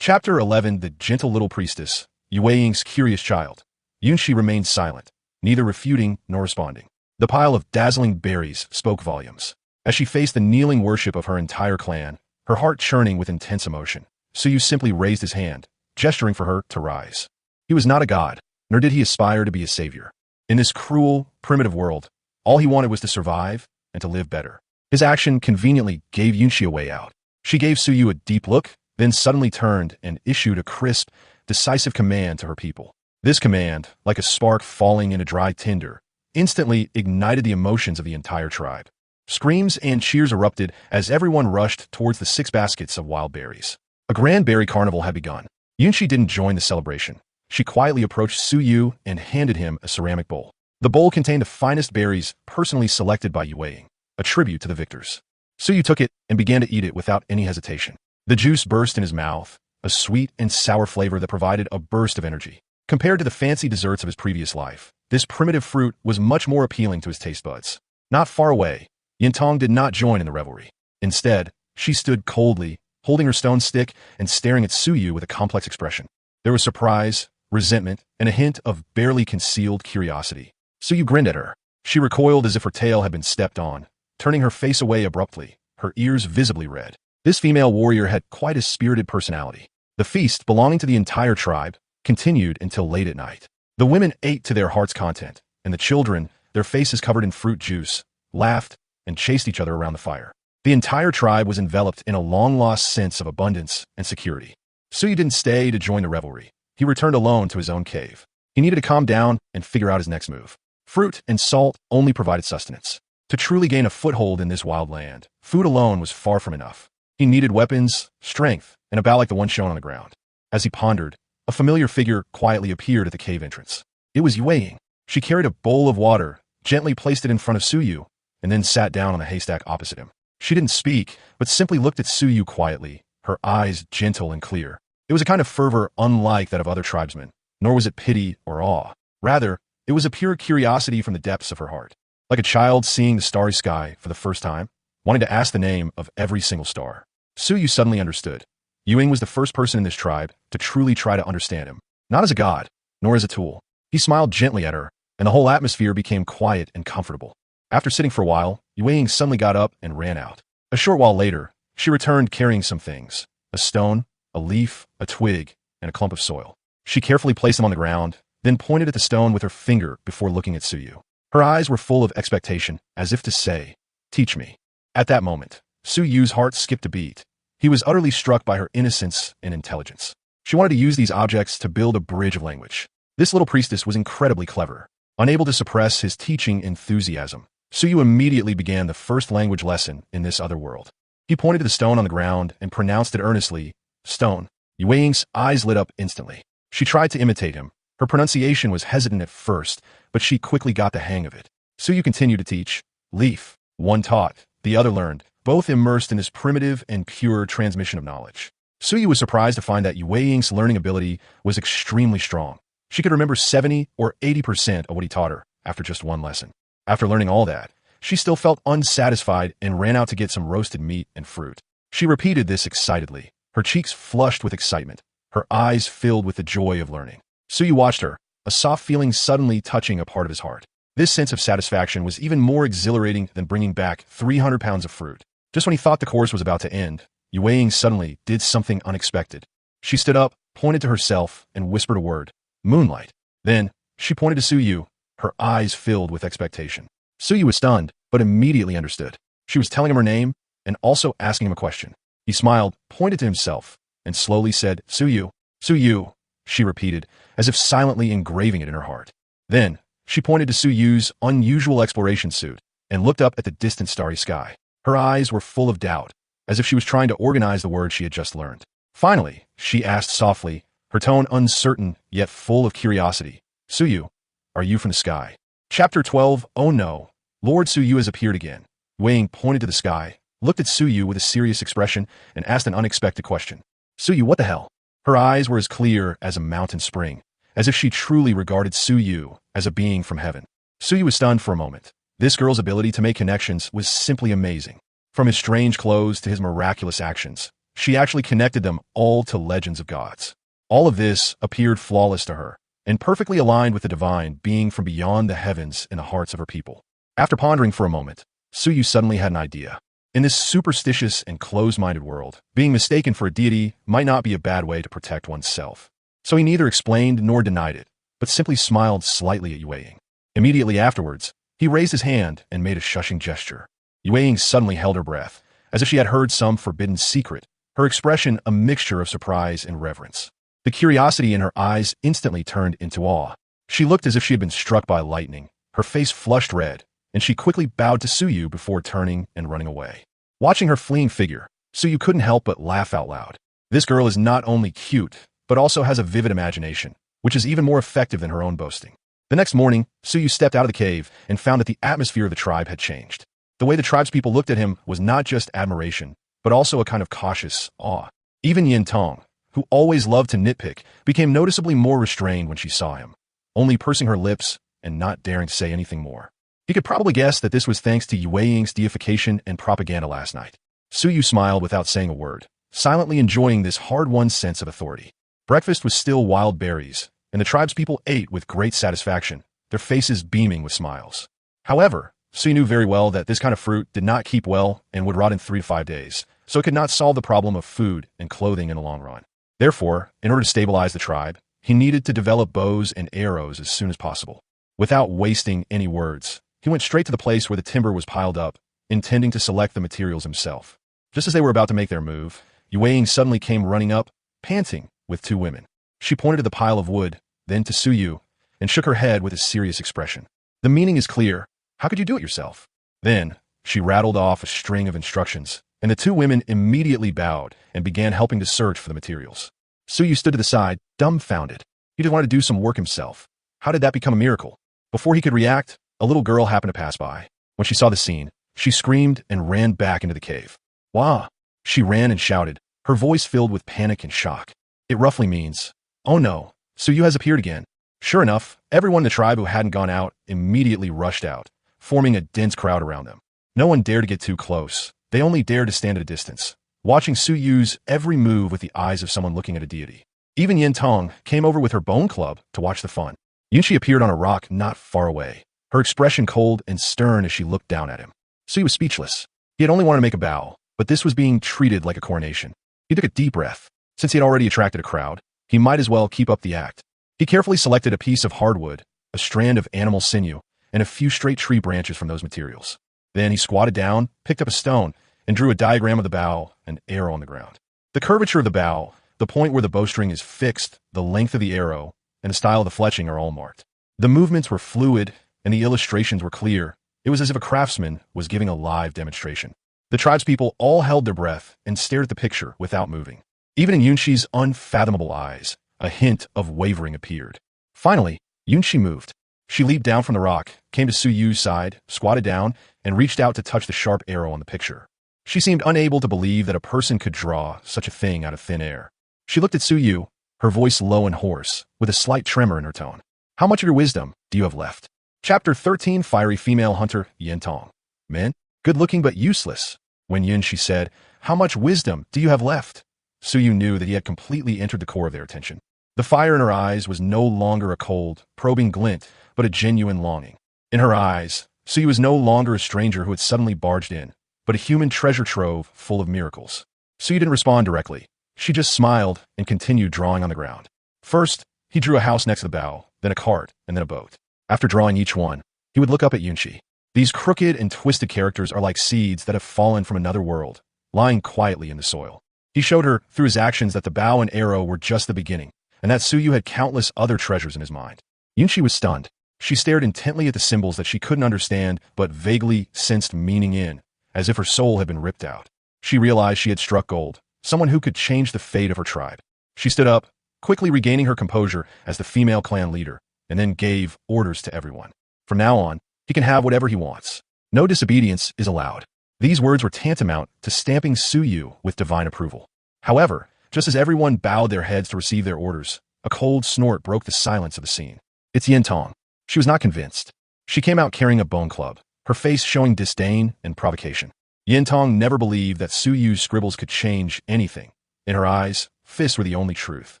A: Chapter 11. The Gentle Little Priestess, Yue Ying's Curious Child. Yunxi remained silent, neither refuting nor responding. The pile of dazzling berries spoke volumes. As she faced the kneeling worship of her entire clan, her heart churning with intense emotion, Suyu simply raised his hand, gesturing for her to rise. He was not a god, nor did he aspire to be a savior. In this cruel, primitive world, all he wanted was to survive and to live better. His action conveniently gave Yunxi a way out. She gave Suyu a deep look, then suddenly turned and issued a crisp, decisive command to her people. This command, like a spark falling in a dry tinder, instantly ignited the emotions of the entire tribe. Screams and cheers erupted as everyone rushed towards the 6 baskets of wild berries. A grand berry carnival had begun. Yunxi didn't join the celebration. She quietly approached Suyu and handed him a ceramic bowl. The bowl contained the finest berries personally selected by Yue Ying, a tribute to the victors. Suyu took it and began to eat it without any hesitation. The juice burst in his mouth, a sweet and sour flavor that provided a burst of energy. Compared to the fancy desserts of his previous life, this primitive fruit was much more appealing to his taste buds. Not far away, Yintong did not join in the revelry. Instead, she stood coldly, holding her stone stick and staring at Suyu with a complex expression. There was surprise, resentment, and a hint of barely concealed curiosity. Suyu grinned at her. She recoiled as if her tail had been stepped on, turning her face away abruptly, her ears visibly red. This female warrior had quite a spirited personality. The feast, belonging to the entire tribe, continued until late at night. The women ate to their heart's content, and the children, their faces covered in fruit juice, laughed and chased each other around the fire. The entire tribe was enveloped in a long-lost sense of abundance and security. Suyu didn't stay to join the revelry. He returned alone to his own cave. He needed to calm down and figure out his next move. Fruit and salt only provided sustenance. To truly gain a foothold in this wild land, food alone was far from enough. He needed weapons, strength, and a bow like the one shown on the ground. As he pondered, a familiar figure quietly appeared at the cave entrance. It was Yue Ying. She carried a bowl of water, gently placed it in front of Suyu, and then sat down on the haystack opposite him. She didn't speak, but simply looked at Suyu quietly, her eyes gentle and clear. It was a kind of fervor unlike that of other tribesmen, nor was it pity or awe. Rather, it was a pure curiosity from the depths of her heart. Like a child seeing the starry sky for the first time, wanting to ask the name of every single star. Suyu suddenly understood. Yue Ying was the first person in this tribe to truly try to understand him, not as a god, nor as a tool. He smiled gently at her, and the whole atmosphere became quiet and comfortable. After sitting for a while, Yue Ying suddenly got up and ran out. A short while later, she returned carrying some things: a stone, a leaf, a twig, and a clump of soil. She carefully placed them on the ground, then pointed at the stone with her finger before looking at Suyu. Her eyes were full of expectation, as if to say, "Teach me." At that moment, Suyu's heart skipped a beat. He was utterly struck by her innocence and intelligence. She wanted to use these objects to build a bridge of language. This little priestess was incredibly clever. Unable to suppress his teaching enthusiasm, Suyu immediately began the first language lesson in this other world. He pointed to the stone on the ground and pronounced it earnestly, "Stone." Yue Ying's eyes lit up instantly. She tried to imitate him. Her pronunciation was hesitant at first, but she quickly got the hang of it. Suyu continued to teach. Leaf. One taught, the other learned, both immersed in this primitive and pure transmission of knowledge. Suyu was surprised to find that Yue Ying's learning ability was extremely strong. She could remember 70 or 80% of what he taught her after just one lesson. After learning all that, she still felt unsatisfied and ran out to get some roasted meat and fruit. She repeated this excitedly, her cheeks flushed with excitement, her eyes filled with the joy of learning. Suyu watched her, a soft feeling suddenly touching a part of his heart. This sense of satisfaction was even more exhilarating than bringing back 300 pounds of fruit. Just when he thought the course was about to end, Yue Ying suddenly did something unexpected. She stood up, pointed to herself, and whispered a word, "Moonlight." Then, she pointed to Suyu, her eyes filled with expectation. Suyu was stunned, but immediately understood. She was telling him her name and also asking him a question. He smiled, pointed to himself, and slowly said, Suyu, Suyu, she repeated, as if silently engraving it in her heart. Then, she pointed to Suyu's unusual exploration suit and looked up at the distant starry sky. Her eyes were full of doubt, as if she was trying to organize the words she had just learned. Finally, she asked softly, her tone uncertain yet full of curiosity, Suyu, are you from the sky? Chapter 12. Oh no, Lord Suyu has appeared again. Wang pointed to the sky, looked at Suyu with a serious expression, and asked an unexpected question. Suyu, what the hell? Her eyes were as clear as a mountain spring, as if she truly regarded Suyu as a being from heaven. Suyu was stunned for a moment. This girl's ability to make connections was simply amazing. From his strange clothes to his miraculous actions, she actually connected them all to legends of gods. All of this appeared flawless to her, and perfectly aligned with the divine being from beyond the heavens in the hearts of her people. After pondering for a moment, Suyu suddenly had an idea. In this superstitious and closed-minded world, being mistaken for a deity might not be a bad way to protect oneself. So he neither explained nor denied it, but simply smiled slightly at Yue. Immediately afterwards, he raised his hand and made a shushing gesture. Yue suddenly held her breath, as if she had heard some forbidden secret, her expression a mixture of surprise and reverence. The curiosity in her eyes instantly turned into awe. She looked as if she had been struck by lightning, her face flushed red, and she quickly bowed to Suyu before turning and running away. Watching her fleeing figure, Suyu couldn't help but laugh out loud. This girl is not only cute, but also has a vivid imagination, which is even more effective than her own boasting. The next morning, Suyu stepped out of the cave and found that the atmosphere of the tribe had changed. The way the tribespeople looked at him was not just admiration, but also a kind of cautious awe. Even Yin Tong, who always loved to nitpick, became noticeably more restrained when she saw him, only pursing her lips and not daring to say anything more. He could probably guess that this was thanks to Yue Ying's deification and propaganda last night. Suyu smiled without saying a word, silently enjoying this hard-won sense of authority. Breakfast was still wild berries, and the tribespeople ate with great satisfaction, their faces beaming with smiles. However, Suyu knew very well that this kind of fruit did not keep well and would rot in 3 to 5 days, so it could not solve the problem of food and clothing in the long run. Therefore, in order to stabilize the tribe, he needed to develop bows and arrows as soon as possible. Without wasting any words, he went straight to the place where the timber was piled up, intending to select the materials himself. Just as they were about to make their move, Yue Ying suddenly came running up, panting, with 2 women. She pointed to the pile of wood, then to Suyu, and shook her head with a serious expression. The meaning is clear. How could you do it yourself? Then, she rattled off a string of instructions, and the 2 women immediately bowed and began helping to search for the materials. Suyu stood to the side, dumbfounded. He just wanted to do some work himself. How did that become a miracle? Before he could react, a little girl happened to pass by. When she saw the scene, she screamed and ran back into the cave. Wah! She ran and shouted, her voice filled with panic and shock. It roughly means, oh no, Suyu has appeared again. Sure enough, everyone in the tribe who hadn't gone out immediately rushed out, forming a dense crowd around them. No one dared to get too close. They only dared to stand at a distance, watching Suyu's every move with the eyes of someone looking at a deity. Even Yin Tong came over with her bone club to watch the fun. Yunqi appeared on a rock not far away, her expression cold and stern as she looked down at him. Suyu was speechless. He had only wanted to make a bow, but this was being treated like a coronation. He took a deep breath. Since he had already attracted a crowd, he might as well keep up the act. He carefully selected a piece of hardwood, a strand of animal sinew, and a few straight tree branches from those materials. Then he squatted down, picked up a stone, and drew a diagram of the bow and arrow on the ground. The curvature of the bow, the point where the bowstring is fixed, the length of the arrow, and the style of the fletching are all marked. The movements were fluid, and the illustrations were clear. It was as if a craftsman was giving a live demonstration. The tribespeople all held their breath and stared at the picture without moving. Even in Yunqi's unfathomable eyes, a hint of wavering appeared. Finally, Yunqi moved. She leaped down from the rock, came to Suyu's side, squatted down, and reached out to touch the sharp arrow on the picture. She seemed unable to believe that a person could draw such a thing out of thin air. She looked at Suyu, her voice low and hoarse, with a slight tremor in her tone. How much of your wisdom do you have left? Chapter 13. Fiery Female Hunter, Yin Tong. Men, good-looking but useless. When Yunqi said, how much wisdom do you have left? Suyu knew that he had completely entered the core of their attention. The fire in her eyes was no longer a cold, probing glint, but a genuine longing. In her eyes, Suyu was no longer a stranger who had suddenly barged in, but a human treasure trove full of miracles. Suyu didn't respond directly. She just smiled and continued drawing on the ground. First, he drew a house next to the bow, then a cart, and then a boat. After drawing each one, he would look up at Yunqi. These crooked and twisted characters are like seeds that have fallen from another world, lying quietly in the soil. He showed her, through his actions, that the bow and arrow were just the beginning, and that Suyu had countless other treasures in his mind. Yunchi was stunned. She stared intently at the symbols that she couldn't understand but vaguely sensed meaning in, as if her soul had been ripped out. She realized she had struck gold, someone who could change the fate of her tribe. She stood up, quickly regaining her composure as the female clan leader, and then gave orders to everyone. From now on, he can have whatever he wants. No disobedience is allowed. These words were tantamount to stamping Suyu with divine approval. However, just as everyone bowed their heads to receive their orders, a cold snort broke the silence of the scene. It's Yin Tong. She was not convinced. She came out carrying a bone club, her face showing disdain and provocation. Yin Tong never believed that Suyu's scribbles could change anything. In her eyes, fists were the only truth.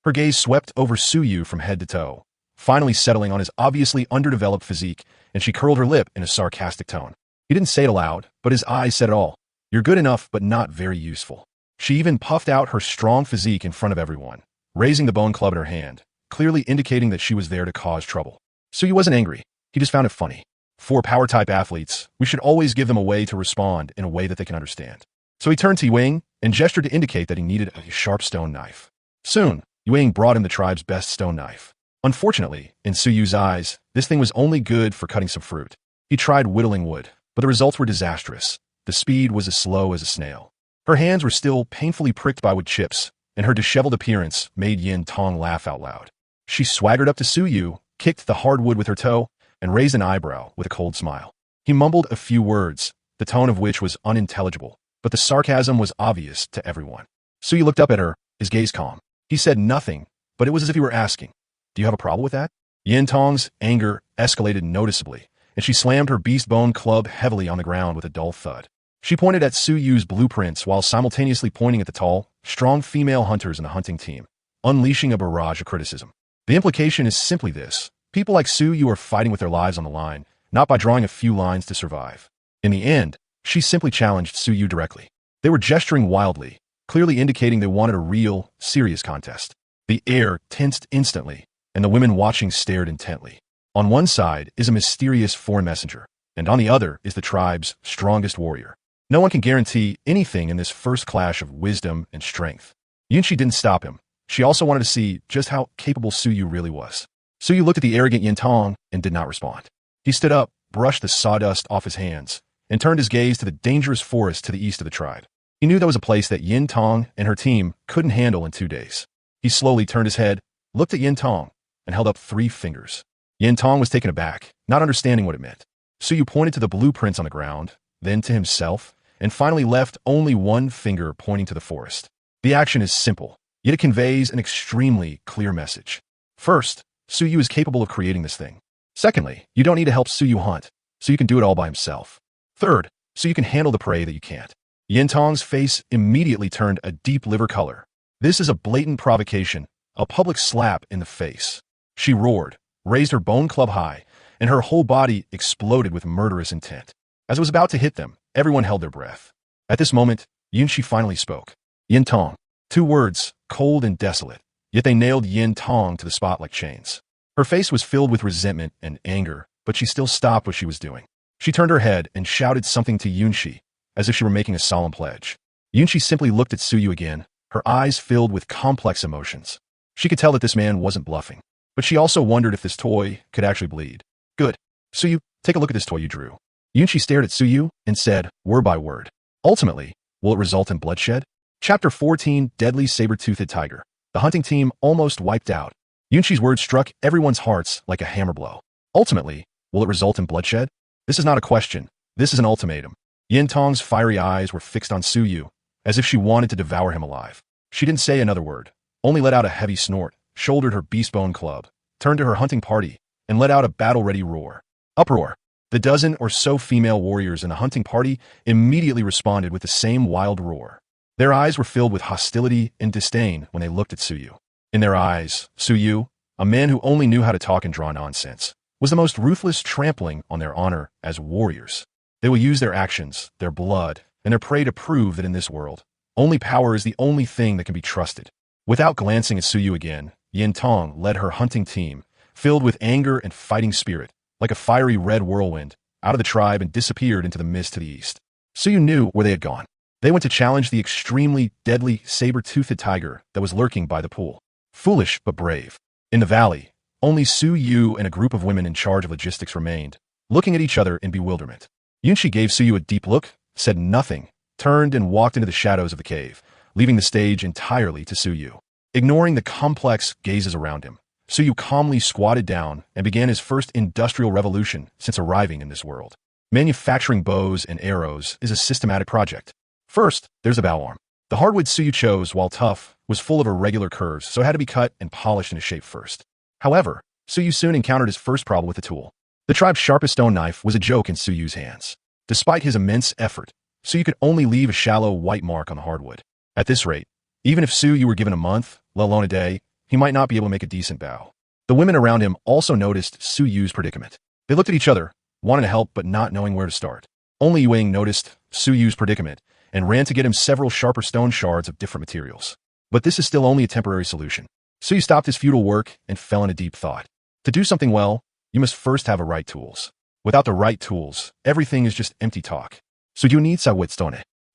A: Her gaze swept over Suyu from head to toe, finally settling on his obviously underdeveloped physique, and she curled her lip in a sarcastic tone. He didn't say it aloud, but his eyes said it all. You're good enough, but not very useful. She even puffed out her strong physique in front of everyone, raising the bone club in her hand, clearly indicating that she was there to cause trouble. Suyu wasn't angry. He just found it funny. For power-type athletes, we should always give them a way to respond in a way that they can understand. So he turned to Yuing and gestured to indicate that he needed a sharp stone knife. Soon, Yuing brought him the tribe's best stone knife. Unfortunately, in Suyu's eyes, this thing was only good for cutting some fruit. He tried whittling wood, but the results were disastrous. The speed was as slow as a snail. Her hands were still painfully pricked by wood chips, and her disheveled appearance made Yin Tong laugh out loud. She swaggered up to Suyu, kicked the hardwood with her toe, and raised an eyebrow with a cold smile. He mumbled a few words, the tone of which was unintelligible, but the sarcasm was obvious to everyone. Suyu looked up at her, his gaze calm. He said nothing, but it was as if he were asking, "Do you have a problem with that?" Yin Tong's anger escalated noticeably, and she slammed her beast bone club heavily on the ground with a dull thud. She pointed at Suyu's blueprints while simultaneously pointing at the tall, strong female hunters in the hunting team, unleashing a barrage of criticism. The implication is simply this: people like Suyu are fighting with their lives on the line, not by drawing a few lines to survive. In the end, she simply challenged Suyu directly. They were gesturing wildly, clearly indicating they wanted a real, serious contest. The air tensed instantly, and the women watching stared intently. On one side is a mysterious foreign messenger, and on the other is the tribe's strongest warrior. No one can guarantee anything in this first clash of wisdom and strength. Yunchi didn't stop him. She also wanted to see just how capable Suyu really was. Suyu looked at the arrogant Yin Tong and did not respond. He stood up, brushed the sawdust off his hands, and turned his gaze to the dangerous forest to the east of the tribe. He knew that was a place that Yin Tong and her team couldn't handle in 2 days. He slowly turned his head, looked at Yin Tong, and held up 3 fingers. Yin Tong was taken aback, not understanding what it meant. Suyu pointed to the blueprints on the ground, then to himself, and finally left only 1 finger pointing to the forest. The action is simple, yet it conveys an extremely clear message. First, Suyu is capable of creating this thing. Secondly, you don't need to help Suyu hunt, so you can do it all by himself. Third, so you can handle the prey that you can't. Yin Tong's face immediately turned a deep liver color. This is a blatant provocation, a public slap in the face. She roared, raised her bone club high, and her whole body exploded with murderous intent. As it was about to hit them, everyone held their breath. At this moment, Yunchi finally spoke. Yin Tong. 2 words, cold and desolate, yet they nailed Yin Tong to the spot like chains. Her face was filled with resentment and anger, but she still stopped what she was doing. She turned her head and shouted something to Yunchi, as if she were making a solemn pledge. Yunchi simply looked at Suyu again, her eyes filled with complex emotions. She could tell that this man wasn't bluffing, but she also wondered if this toy could actually bleed. Good. Suyu, take a look at this toy you drew. Yunchi stared at Suyu and said, word by word, ultimately, will it result in bloodshed? Chapter 14, Deadly Saber-Toothed Tiger. The hunting team almost wiped out. Yunchi's words struck everyone's hearts like a hammer blow. Ultimately, will it result in bloodshed? This is not a question. This is an ultimatum. Yin Tong's fiery eyes were fixed on Suyu, as if she wanted to devour him alive. She didn't say another word, only let out a heavy snort, shouldered her beast-bone club, turned to her hunting party, and let out a battle-ready roar. Uproar. The dozen or so female warriors in the hunting party immediately responded with the same wild roar. Their eyes were filled with hostility and disdain when they looked at Suyu. In their eyes, Suyu, a man who only knew how to talk and draw nonsense, was the most ruthless trampling on their honor as warriors. They will use their actions, their blood, and their prey to prove that in this world, only power is the only thing that can be trusted. Without glancing at Suyu again, Yin Tong led her hunting team, filled with anger and fighting spirit, like a fiery red whirlwind, out of the tribe and disappeared into the mist to the east. Suyu knew where they had gone. They went to challenge the extremely deadly saber-toothed tiger that was lurking by the pool. Foolish but brave. In the valley, only Suyu and a group of women in charge of logistics remained, looking at each other in bewilderment. Yunshi gave Suyu a deep look, said nothing, turned and walked into the shadows of the cave, leaving the stage entirely to Suyu. Ignoring the complex gazes around him, Suyu calmly squatted down and began his first industrial revolution since arriving in this world. Manufacturing bows and arrows is a systematic project. First, there's the bow arm. The hardwood Suyu chose, while tough, was full of irregular curves, so it had to be cut and polished into shape first. However, Suyu soon encountered his first problem with the tool. The tribe's sharpest stone knife was a joke in Suyu's hands. Despite his immense effort, Suyu could only leave a shallow white mark on the hardwood. At this rate, even if Suyu were given a month, let alone a day, he might not be able to make a decent bow. The women around him also noticed Suyu's predicament. They looked at each other, wanting to help but not knowing where to start. Only Yuing noticed Suyu's predicament and ran to get him several sharper stone shards of different materials. But this is still only a temporary solution. Suyu stopped his futile work and fell into deep thought. To do something well, you must first have the right tools. Without the right tools, everything is just empty talk. So you need stone.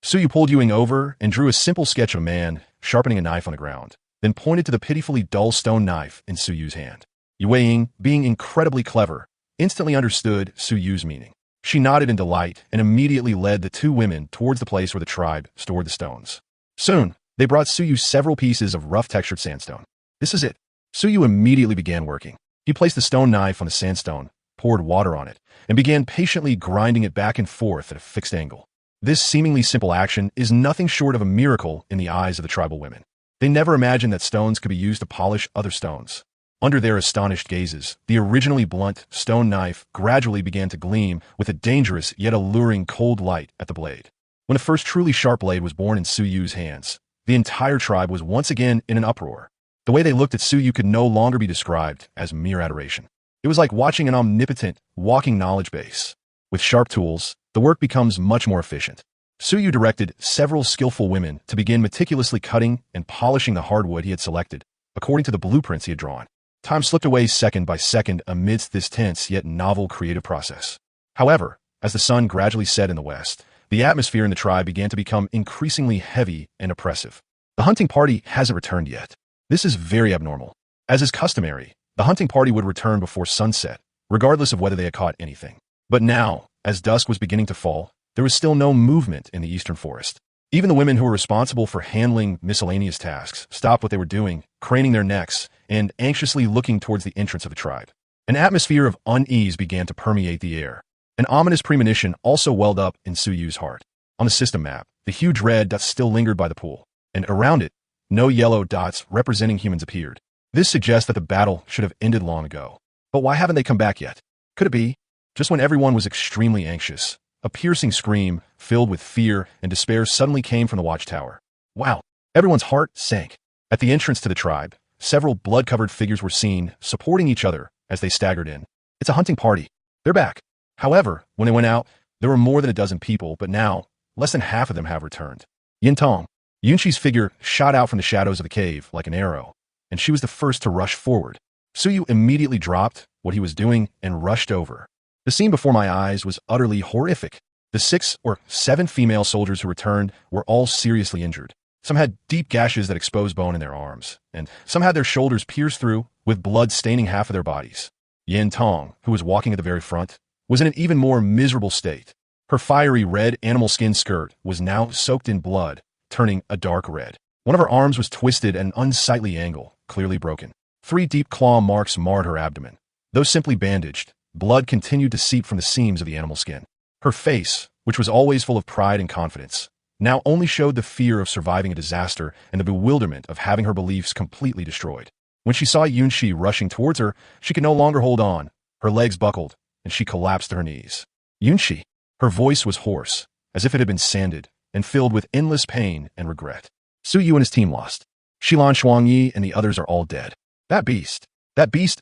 A: Suyu pulled Yuing over and drew a simple sketch of a man sharpening a knife on the ground, then pointed to the pitifully dull stone knife in Suyu's hand. Yuing, being incredibly clever, instantly understood Suyu's meaning. She nodded in delight and immediately led the two women towards the place where the tribe stored the stones. Soon, they brought Suyu several pieces of rough-textured sandstone. This is it. Suyu immediately began working. He placed the stone knife on the sandstone, poured water on it, and began patiently grinding it back and forth at a fixed angle. This seemingly simple action is nothing short of a miracle in the eyes of the tribal women. They never imagined that stones could be used to polish other stones. Under their astonished gazes, the originally blunt stone knife gradually began to gleam with a dangerous yet alluring cold light at the blade. When the first truly sharp blade was born in Suyu's hands, the entire tribe was once again in an uproar. The way they looked at Suyu could no longer be described as mere adoration. It was like watching an omnipotent, walking knowledge base. With sharp tools, the work becomes much more efficient. Suyu directed several skillful women to begin meticulously cutting and polishing the hardwood he had selected, according to the blueprints he had drawn. Time slipped away second by second amidst this tense yet novel creative process. However, as the sun gradually set in the west, the atmosphere in the tribe began to become increasingly heavy and oppressive. The hunting party hasn't returned yet. This is very abnormal. As is customary, the hunting party would return before sunset, regardless of whether they had caught anything. But now, as dusk was beginning to fall, there was still no movement in the eastern forest. Even the women who were responsible for handling miscellaneous tasks stopped what they were doing, craning their necks, and anxiously looking towards the entrance of the tribe. An atmosphere of unease began to permeate the air. An ominous premonition also welled up in Suyu's heart. On the system map, the huge red dot still lingered by the pool, and around it, no yellow dots representing humans appeared. This suggests that the battle should have ended long ago. But why haven't they come back yet? Could it be? Just when everyone was extremely anxious, a piercing scream, filled with fear and despair, suddenly came from the watchtower. Wow! Everyone's heart sank. At the entrance to the tribe, several blood-covered figures were seen, supporting each other as they staggered in. It's a hunting party. They're back. However, when they went out, there were more than a dozen people, but now, less than half of them have returned. Yintong, Yunshi's figure, shot out from the shadows of the cave like an arrow, and she was the first to rush forward. Suyu immediately dropped what he was doing and rushed over. The scene before my eyes was utterly horrific. The 6 or 7 female soldiers who returned were all seriously injured. Some had deep gashes that exposed bone in their arms, and some had their shoulders pierced through, with blood staining half of their bodies. Yin Tong, who was walking at the very front, was in an even more miserable state. Her fiery red animal skin skirt was now soaked in blood, turning a dark red. One of her arms was twisted at an unsightly angle, clearly broken. 3 deep claw marks marred her abdomen. Though simply bandaged, blood continued to seep from the seams of the animal skin. Her face, which was always full of pride and confidence, now only showed the fear of surviving a disaster and the bewilderment of having her beliefs completely destroyed. When she saw Yunshi rushing towards her, she could no longer hold on. Her legs buckled, and she collapsed to her knees. Yunshi! Her voice was hoarse, as if it had been sanded, and filled with endless pain and regret. Suyu and his team lost. Shilan Shuangyi and the others are all dead. That beast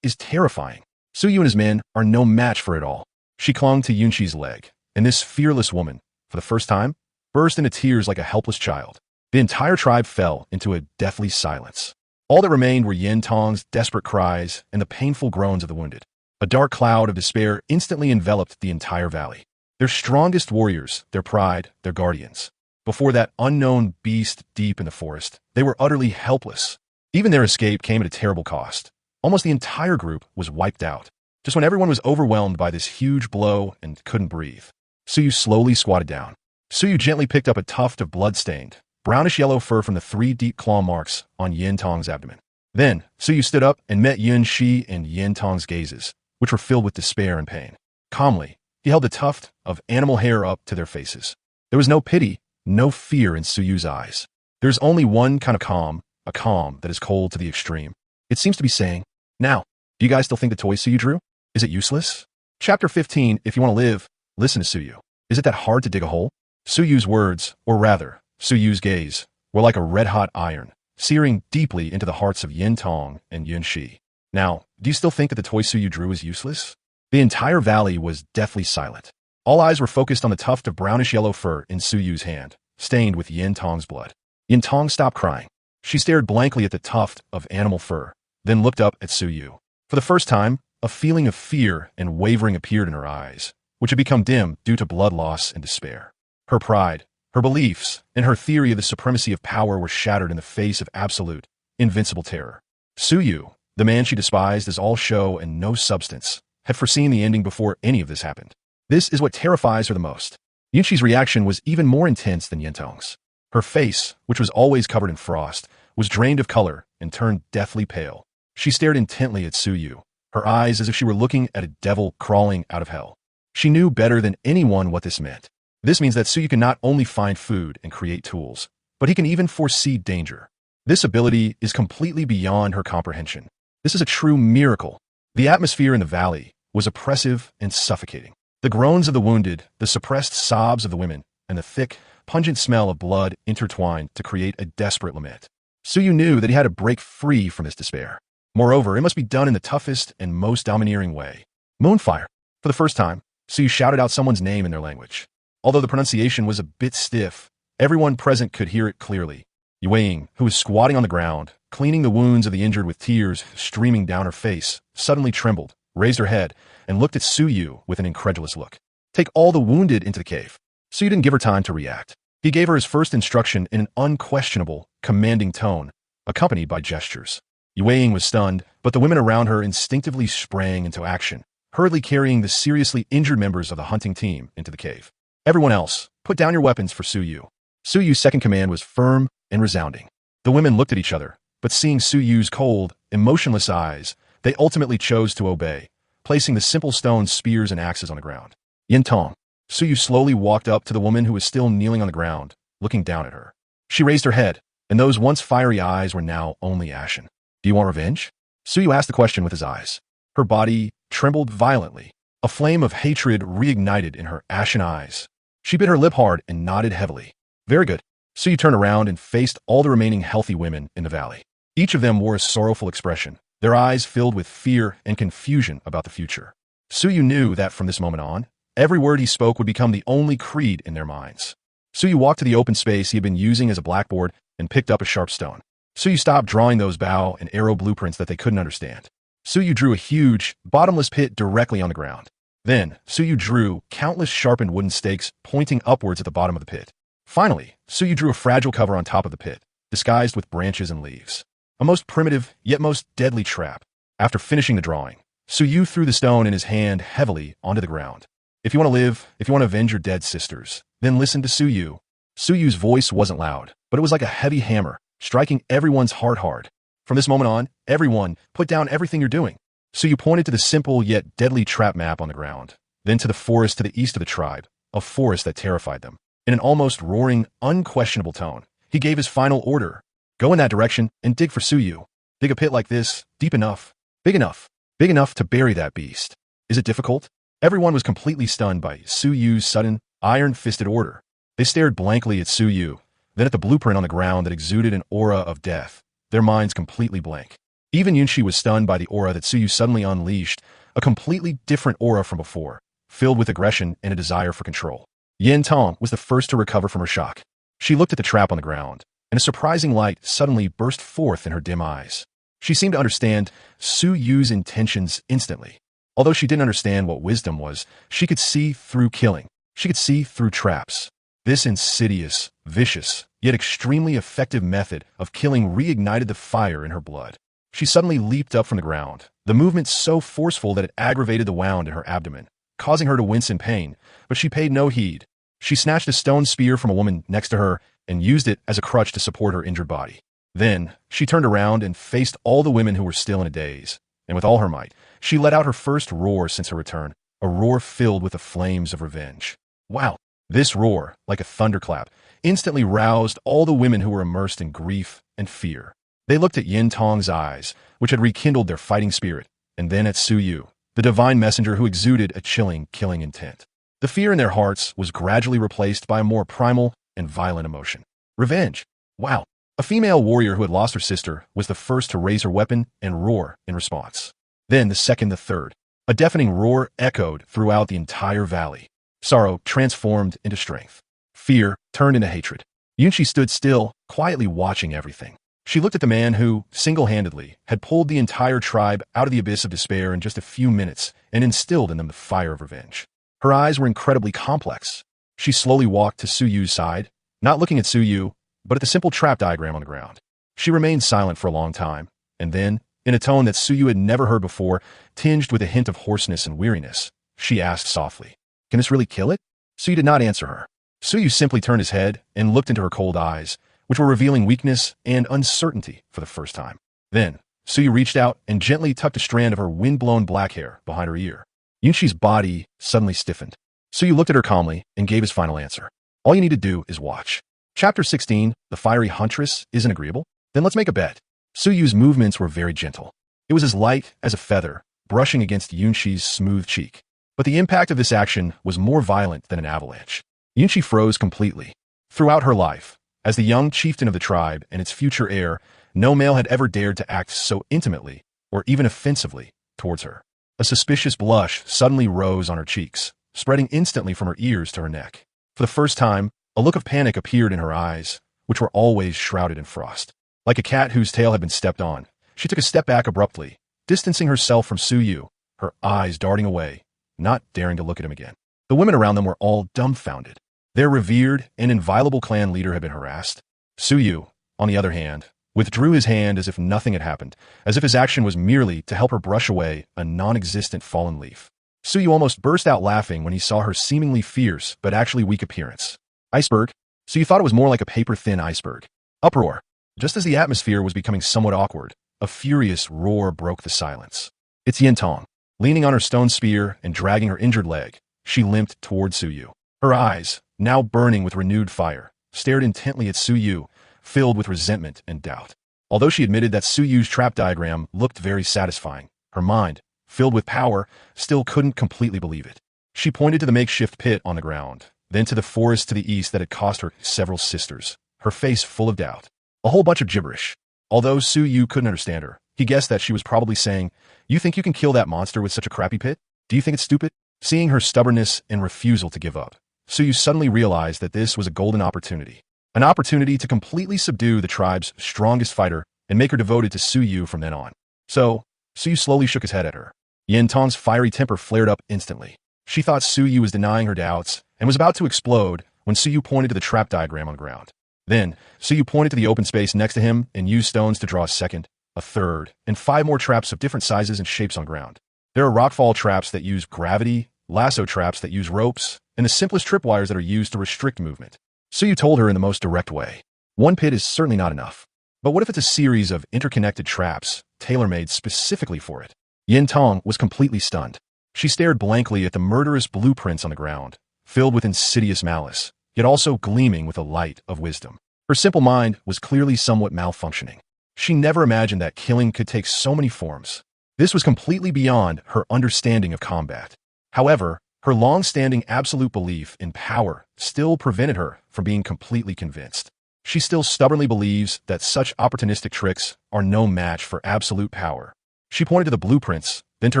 A: is terrifying. Suyu and his men are no match for it all. She clung to Yunshi's leg, and this fearless woman, for the first time, burst into tears like a helpless child. The entire tribe fell into a deathly silence. All that remained were Yin Tong's desperate cries and the painful groans of the wounded. A dark cloud of despair instantly enveloped the entire valley. Their strongest warriors, their pride, their guardians. Before that unknown beast deep in the forest, they were utterly helpless. Even their escape came at a terrible cost. Almost the entire group was wiped out, just when everyone was overwhelmed by this huge blow and couldn't breathe. Suyu slowly squatted down. Suyu gently picked up a tuft of blood-stained, brownish-yellow fur from the 3 deep claw marks on Yin Tong's abdomen. Then, Suyu stood up and met Yun Shi and Yin Tong's gazes, which were filled with despair and pain. Calmly, he held the tuft of animal hair up to their faces. There was no pity, no fear in Suyu's eyes. There's only one kind of calm, a calm that is cold to the extreme. It seems to be saying, "Now, do you guys still think the toy Suyu drew? Is it useless?" Chapter 15, If you want to live, listen to Suyu. Is it that hard to dig a hole? Suyu's words, or rather, Suyu's gaze, were like a red-hot iron, searing deeply into the hearts of Yin Tong and Yun Shi. Now, do you still think that the toy Suyu drew is useless? The entire valley was deathly silent. All eyes were focused on the tuft of brownish-yellow fur in Suyu's hand, stained with Yin Tong's blood. Yin Tong stopped crying. She stared blankly at the tuft of animal fur, then looked up at Suyu. For the first time, a feeling of fear and wavering appeared in her eyes, which had become dim due to blood loss and despair. Her pride, her beliefs, and her theory of the supremacy of power were shattered in the face of absolute, invincible terror. Suyu, the man she despised as all show and no substance, had foreseen the ending before any of this happened. This is what terrifies her the most. Yunshi's reaction was even more intense than Yintong's. Her face, which was always covered in frost, was drained of color and turned deathly pale. She stared intently at Suyu, her eyes as if she were looking at a devil crawling out of hell. She knew better than anyone what this meant. This means that Suyu can not only find food and create tools, but he can even foresee danger. This ability is completely beyond her comprehension. This is a true miracle. The atmosphere in the valley was oppressive and suffocating. The groans of the wounded, the suppressed sobs of the women, and the thick, pungent smell of blood intertwined to create a desperate lament. Suyu knew that he had to break free from this despair. Moreover, it must be done in the toughest and most domineering way. Moonfire. For the first time, Suyu shouted out someone's name in their language. Although the pronunciation was a bit stiff, everyone present could hear it clearly. Yueying, who was squatting on the ground, cleaning the wounds of the injured with tears streaming down her face, suddenly trembled, raised her head, and looked at Suyu with an incredulous look. Take all the wounded into the cave. Suyu didn't give her time to react. He gave her his first instruction in an unquestionable, commanding tone, accompanied by gestures. Yueying was stunned, but the women around her instinctively sprang into action, hurriedly carrying the seriously injured members of the hunting team into the cave. Everyone else, put down your weapons for Suyu. Suyu's second command was firm and resounding. The women looked at each other, but seeing Suyu's cold, emotionless eyes, they ultimately chose to obey, placing the simple stone spears and axes on the ground. Yin Tong. Suyu slowly walked up to the woman who was still kneeling on the ground, looking down at her. She raised her head, and those once fiery eyes were now only ashen. Do you want revenge? Suyu asked the question with his eyes. Her body trembled violently. A flame of hatred reignited in her ashen eyes. She bit her lip hard and nodded heavily. Very good. Suyu turned around and faced all the remaining healthy women in the valley. Each of them wore a sorrowful expression, their eyes filled with fear and confusion about the future. Suyu knew that from this moment on, every word he spoke would become the only creed in their minds. Suyu walked to the open space he had been using as a blackboard and picked up a sharp stone. Suyu stopped drawing those bow and arrow blueprints that they couldn't understand. Suyu drew a huge, bottomless pit directly on the ground. Then, Suyu drew countless sharpened wooden stakes pointing upwards at the bottom of the pit. Finally, Suyu drew a fragile cover on top of the pit, disguised with branches and leaves. A most primitive, yet most deadly trap. After finishing the drawing, Suyu threw the stone in his hand heavily onto the ground. If you want to live, if you want to avenge your dead sisters, then listen to Suyu. Suyu's voice wasn't loud, but it was like a heavy hammer, striking everyone's heart hard. From this moment on, everyone, put down everything you're doing. Suyu pointed to the simple yet deadly trap map on the ground, then to the forest to the east of the tribe, a forest that terrified them. In an almost roaring, unquestionable tone, he gave his final order. Go in that direction and dig for Suyu. Dig a pit like this, deep enough, big enough to bury that beast. Is it difficult? Everyone was completely stunned by Suyu's sudden, iron-fisted order. They stared blankly at Suyu, then at the blueprint on the ground that exuded an aura of death, their minds completely blank. Even Yunshi was stunned by the aura that Suyu suddenly unleashed, a completely different aura from before, filled with aggression and a desire for control. Yin Tong was the first to recover from her shock. She looked at the trap on the ground, and a surprising light suddenly burst forth in her dim eyes. She seemed to understand Suyu's intentions instantly. Although she didn't understand what wisdom was, she could see through killing. She could see through traps. This insidious, vicious, yet extremely effective method of killing reignited the fire in her blood. She suddenly leaped up from the ground, the movement so forceful that it aggravated the wound in her abdomen, causing her to wince in pain, but she paid no heed. She snatched a stone spear from a woman next to her and used it as a crutch to support her injured body. Then, she turned around and faced all the women who were still in a daze, and with all her might, she let out her first roar since her return, a roar filled with the flames of revenge. Wow! This roar, like a thunderclap, instantly roused all the women who were immersed in grief and fear. They looked at Yin Tong's eyes, which had rekindled their fighting spirit, and then at Su Yu, the divine messenger who exuded a chilling, killing intent. The fear in their hearts was gradually replaced by a more primal and violent emotion. Revenge. Wow. A female warrior who had lost her sister was the first to raise her weapon and roar in response. Then the second, the third. A deafening roar echoed throughout the entire valley. Sorrow transformed into strength. Fear turned into hatred. Yunqi stood still, quietly watching everything. She looked at the man who, single-handedly, had pulled the entire tribe out of the abyss of despair in just a few minutes and instilled in them the fire of revenge. Her eyes were incredibly complex. She slowly walked to Su Yu's side, not looking at Su Yu, but at the simple trap diagram on the ground. She remained silent for a long time, and then, in a tone that Su Yu had never heard before, tinged with a hint of hoarseness and weariness, she asked softly, "Can this really kill it?" Su Yu did not answer her. Su Yu simply turned his head and looked into her cold eyes, which were revealing weakness and uncertainty for the first time. Then, Su Yu reached out and gently tucked a strand of her wind-blown black hair behind her ear. Yunqi's body suddenly stiffened. Su Yu looked at her calmly and gave his final answer. "All you need to do is watch." Chapter 16, The Fiery Huntress Isn't Agreeable? Then let's make a bet. Su Yu's movements were very gentle. It was as light as a feather, brushing against Yunqi's smooth cheek. But the impact of this action was more violent than an avalanche. Yunqi froze completely. Throughout her life, as the young chieftain of the tribe and its future heir, no male had ever dared to act so intimately, or even offensively, towards her. A suspicious blush suddenly rose on her cheeks, spreading instantly from her ears to her neck. For the first time, a look of panic appeared in her eyes, which were always shrouded in frost. Like a cat whose tail had been stepped on, she took a step back abruptly, distancing herself from Su Yu, her eyes darting away, not daring to look at him again. The women around them were all dumbfounded. Their revered and inviolable clan leader had been harassed. Su Yu, on the other hand, withdrew his hand as if nothing had happened, as if his action was merely to help her brush away a non-existent fallen leaf. Su Yu almost burst out laughing when he saw her seemingly fierce but actually weak appearance. Iceberg? So you thought it was more like a paper-thin iceberg. Uproar. Just as the atmosphere was becoming somewhat awkward, a furious roar broke the silence. It's Yin Tong. Leaning on her stone spear and dragging her injured leg, she limped toward Su Yu. Her eyes, now burning with renewed fire, stared intently at Su Yu, filled with resentment and doubt. Although she admitted that Su Yu's trap diagram looked very satisfying, her mind, filled with power, still couldn't completely believe it. She pointed to the makeshift pit on the ground, then to the forest to the east that had cost her several sisters, her face full of doubt. A whole bunch of gibberish. Although Su Yu couldn't understand her, he guessed that she was probably saying, "You think you can kill that monster with such a crappy pit? Do you think it's stupid?" Seeing her stubbornness and refusal to give up, Su Yu suddenly realized that this was a golden opportunity. An opportunity to completely subdue the tribe's strongest fighter and make her devoted to Su Yu from then on. So, Su Yu slowly shook his head at her. Yin Tong's fiery temper flared up instantly. She thought Su Yu was denying her doubts and was about to explode when Su Yu pointed to the trap diagram on the ground. Then, Su Yu pointed to the open space next to him and used stones to draw a second, a third, and 5 more traps of different sizes and shapes on ground. There are rockfall traps that use gravity, lasso traps that use ropes, and the simplest tripwires that are used to restrict movement. Su Yu told her in the most direct way. One pit is certainly not enough. But what if it's a series of interconnected traps, tailor-made specifically for it? Yin Tong was completely stunned. She stared blankly at the murderous blueprints on the ground, filled with insidious malice, yet also gleaming with a light of wisdom. Her simple mind was clearly somewhat malfunctioning. She never imagined that killing could take so many forms. This was completely beyond her understanding of combat. However, her long-standing absolute belief in power still prevented her from being completely convinced. She still stubbornly believes that such opportunistic tricks are no match for absolute power. She pointed to the blueprints, then to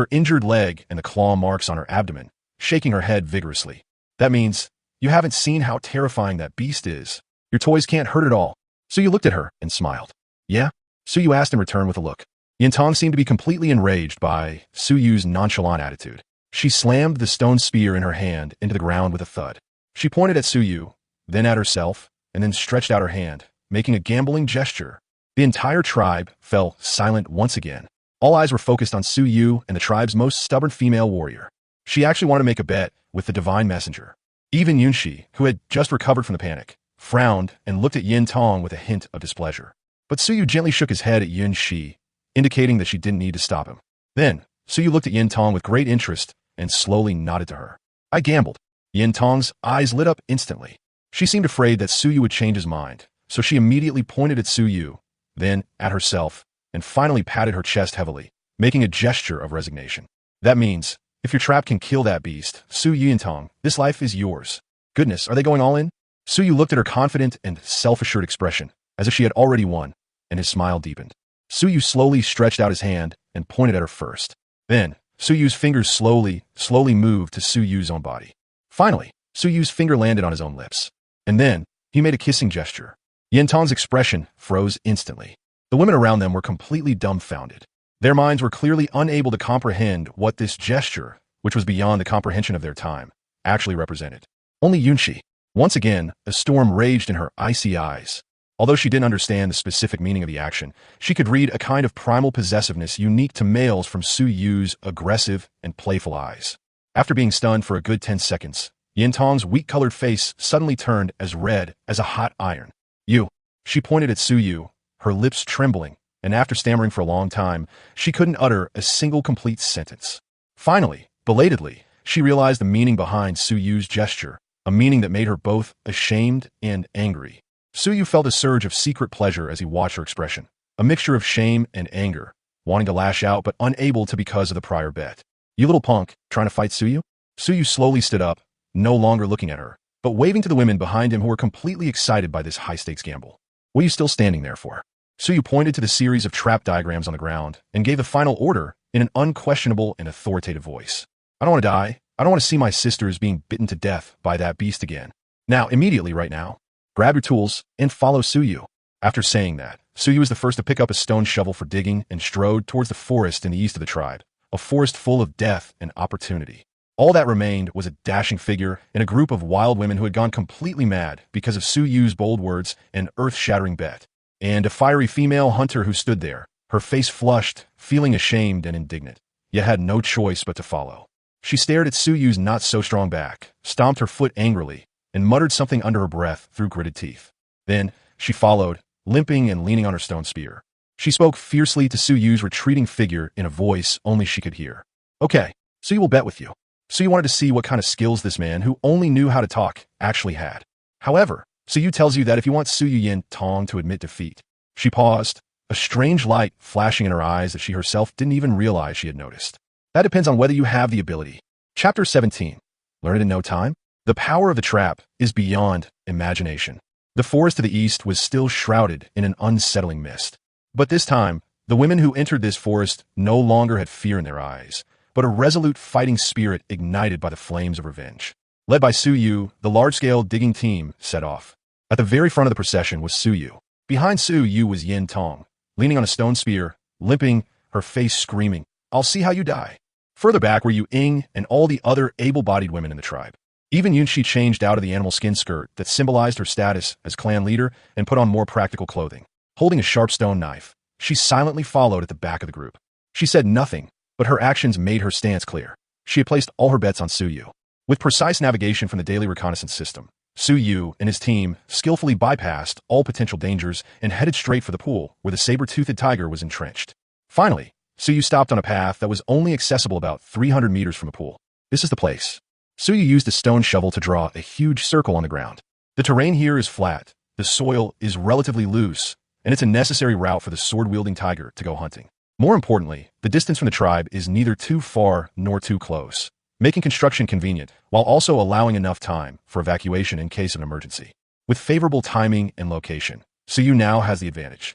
A: her injured leg and the claw marks on her abdomen, shaking her head vigorously. "That means you haven't seen how terrifying that beast is. Your toys can't hurt it all." Su Yu looked at her and smiled. "Yeah?" Su Yu asked in return with a look. Yintong seemed to be completely enraged by Su Yu's nonchalant attitude. She slammed the stone spear in her hand into the ground with a thud. She pointed at Su Yu, then at herself, and then stretched out her hand, making a gambling gesture. The entire tribe fell silent once again. All eyes were focused on Su Yu and the tribe's most stubborn female warrior. She actually wanted to make a bet with the divine messenger. Even Yunshi, who had just recovered from the panic, frowned and looked at Yintong with a hint of displeasure. But Su Yu gently shook his head at Yunshi, indicating that she didn't need to stop him. Then, Su Yu looked at Yintong with great interest and slowly nodded to her. I gambled. Yintong's eyes lit up instantly. She seemed afraid that Su Yu would change his mind, so she immediately pointed at Su Yu, then at herself, and finally patted her chest heavily, making a gesture of resignation. That means, if your trap can kill that beast, Su Yintong, this life is yours. Goodness, are they going all in? Su Yu looked at her confident and self-assured expression, as if she had already won, and his smile deepened. Su Yu slowly stretched out his hand and pointed at her first. Then, Su Yu's fingers slowly moved to Su Yu's own body. Finally, Su Yu's finger landed on his own lips. And then, he made a kissing gesture. Yintong's expression froze instantly. The women around them were completely dumbfounded. Their minds were clearly unable to comprehend what this gesture, which was beyond the comprehension of their time, actually represented. Only Yunshi. Once again, a storm raged in her icy eyes. Although she didn't understand the specific meaning of the action, she could read a kind of primal possessiveness unique to males from Su Yu's aggressive and playful eyes. After being stunned for a good 10 seconds, Yintong's wheat-colored face suddenly turned as red as a hot iron. You. She pointed at Su Yu, her lips trembling, and after stammering for a long time, she couldn't utter a single complete sentence. Finally, belatedly, she realized the meaning behind Su Yu's gesture, a meaning that made her both ashamed and angry. Su Yu felt a surge of secret pleasure as he watched her expression, a mixture of shame and anger, wanting to lash out but unable to because of the prior bet. You little punk, trying to fight Su Yu? Su Yu slowly stood up, no longer looking at her, but waving to the women behind him who were completely excited by this high-stakes gamble. What are you still standing there for? Su Yu pointed to the series of trap diagrams on the ground and gave the final order in an unquestionable and authoritative voice. I don't want to die. I don't want to see my sisters being bitten to death by that beast again. Now, immediately right now, grab your tools and follow Su Yu. After saying that, Su Yu was the first to pick up a stone shovel for digging and strode towards the forest in the east of the tribe, a forest full of death and opportunity. All that remained was a dashing figure and a group of wild women who had gone completely mad because of Su Yu's bold words and earth-shattering bet, and a fiery female hunter who stood there, her face flushed, feeling ashamed and indignant, yet had no choice but to follow. She stared at Su Yu's not-so-strong back, stomped her foot angrily, and muttered something under her breath through gritted teeth. Then, she followed, limping and leaning on her stone spear. She spoke fiercely to Su Yu's retreating figure in a voice only she could hear. Okay, Su Yu will bet with you. Su Yu wanted to see what kind of skills this man, who only knew how to talk, actually had. However, Su Yu tells you that if you want Su Yintong to admit defeat. She paused, a strange light flashing in her eyes that she herself didn't even realize she had noticed. That depends on whether you have the ability. Chapter 17. Learn it in no time? The power of the trap is beyond imagination. The forest to the east was still shrouded in an unsettling mist. But this time, the women who entered this forest no longer had fear in their eyes, but a resolute fighting spirit ignited by the flames of revenge. Led by Su Yu, the large-scale digging team set off. At the very front of the procession was Su Yu. Behind Su Yu was Yintong, leaning on a stone spear, limping, her face screaming, I'll see how you die. Further back were Yu Ying and all the other able-bodied women in the tribe. Even Yunshi changed out of the animal skin skirt that symbolized her status as clan leader and put on more practical clothing. Holding a sharp stone knife, she silently followed at the back of the group. She said nothing, but her actions made her stance clear. She had placed all her bets on Su Yu. With precise navigation from the daily reconnaissance system, Su Yu and his team skillfully bypassed all potential dangers and headed straight for the pool where the saber-toothed tiger was entrenched. Finally, Su Yu stopped on a path that was only accessible about 300 meters from the pool. This is the place. Su Yu used a stone shovel to draw a huge circle on the ground. The terrain here is flat, the soil is relatively loose, and it's a necessary route for the sword-wielding tiger to go hunting. More importantly, the distance from the tribe is neither too far nor too close, making construction convenient while also allowing enough time for evacuation in case of an emergency. With favorable timing and location, Su Yu now has the advantage.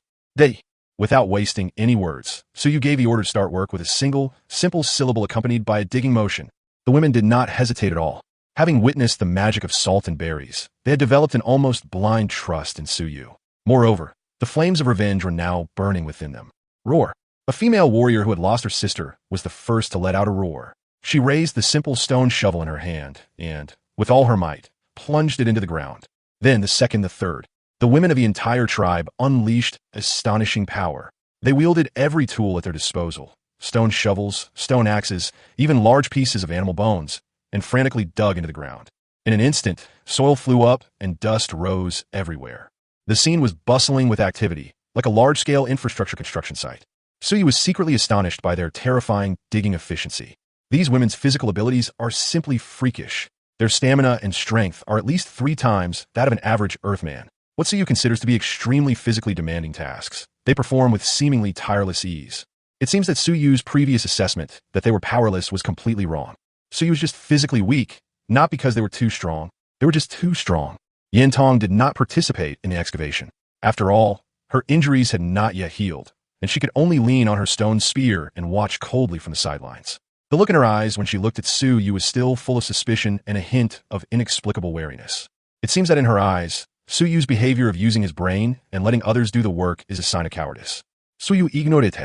A: Without wasting any words, Su Yu gave the order to start work with a single, simple syllable accompanied by a digging motion. The women did not hesitate at all. Having witnessed the magic of salt and berries, they had developed an almost blind trust in Su Yu. Moreover, the flames of revenge were now burning within them. Roar! A female warrior who had lost her sister was the first to let out a roar. She raised the simple stone shovel in her hand and, with all her might, plunged it into the ground. Then the second, the third. The women of the entire tribe unleashed astonishing power. They wielded every tool at their disposal: stone shovels, stone axes, even large pieces of animal bones, and frantically dug into the ground. In an instant, soil flew up and dust rose everywhere. The scene was bustling with activity, like a large-scale infrastructure construction site. Suyu was secretly astonished by their terrifying digging efficiency. These women's physical abilities are simply freakish. Their stamina and strength are at least 3 times that of an average Earthman. What Suyu considers to be extremely physically demanding tasks, they perform with seemingly tireless ease. It seems that Suyu's previous assessment that they were powerless was completely wrong. Suyu was just physically weak, not because they were too strong. They were just too strong. Yintong did not participate in the excavation. After all, her injuries had not yet healed, and she could only lean on her stone spear and watch coldly from the sidelines. The look in her eyes when she looked at Suyu was still full of suspicion and a hint of inexplicable wariness. It seems that in her eyes, Suyu's behavior of using his brain and letting others do the work is a sign of cowardice. Suyu ignored it.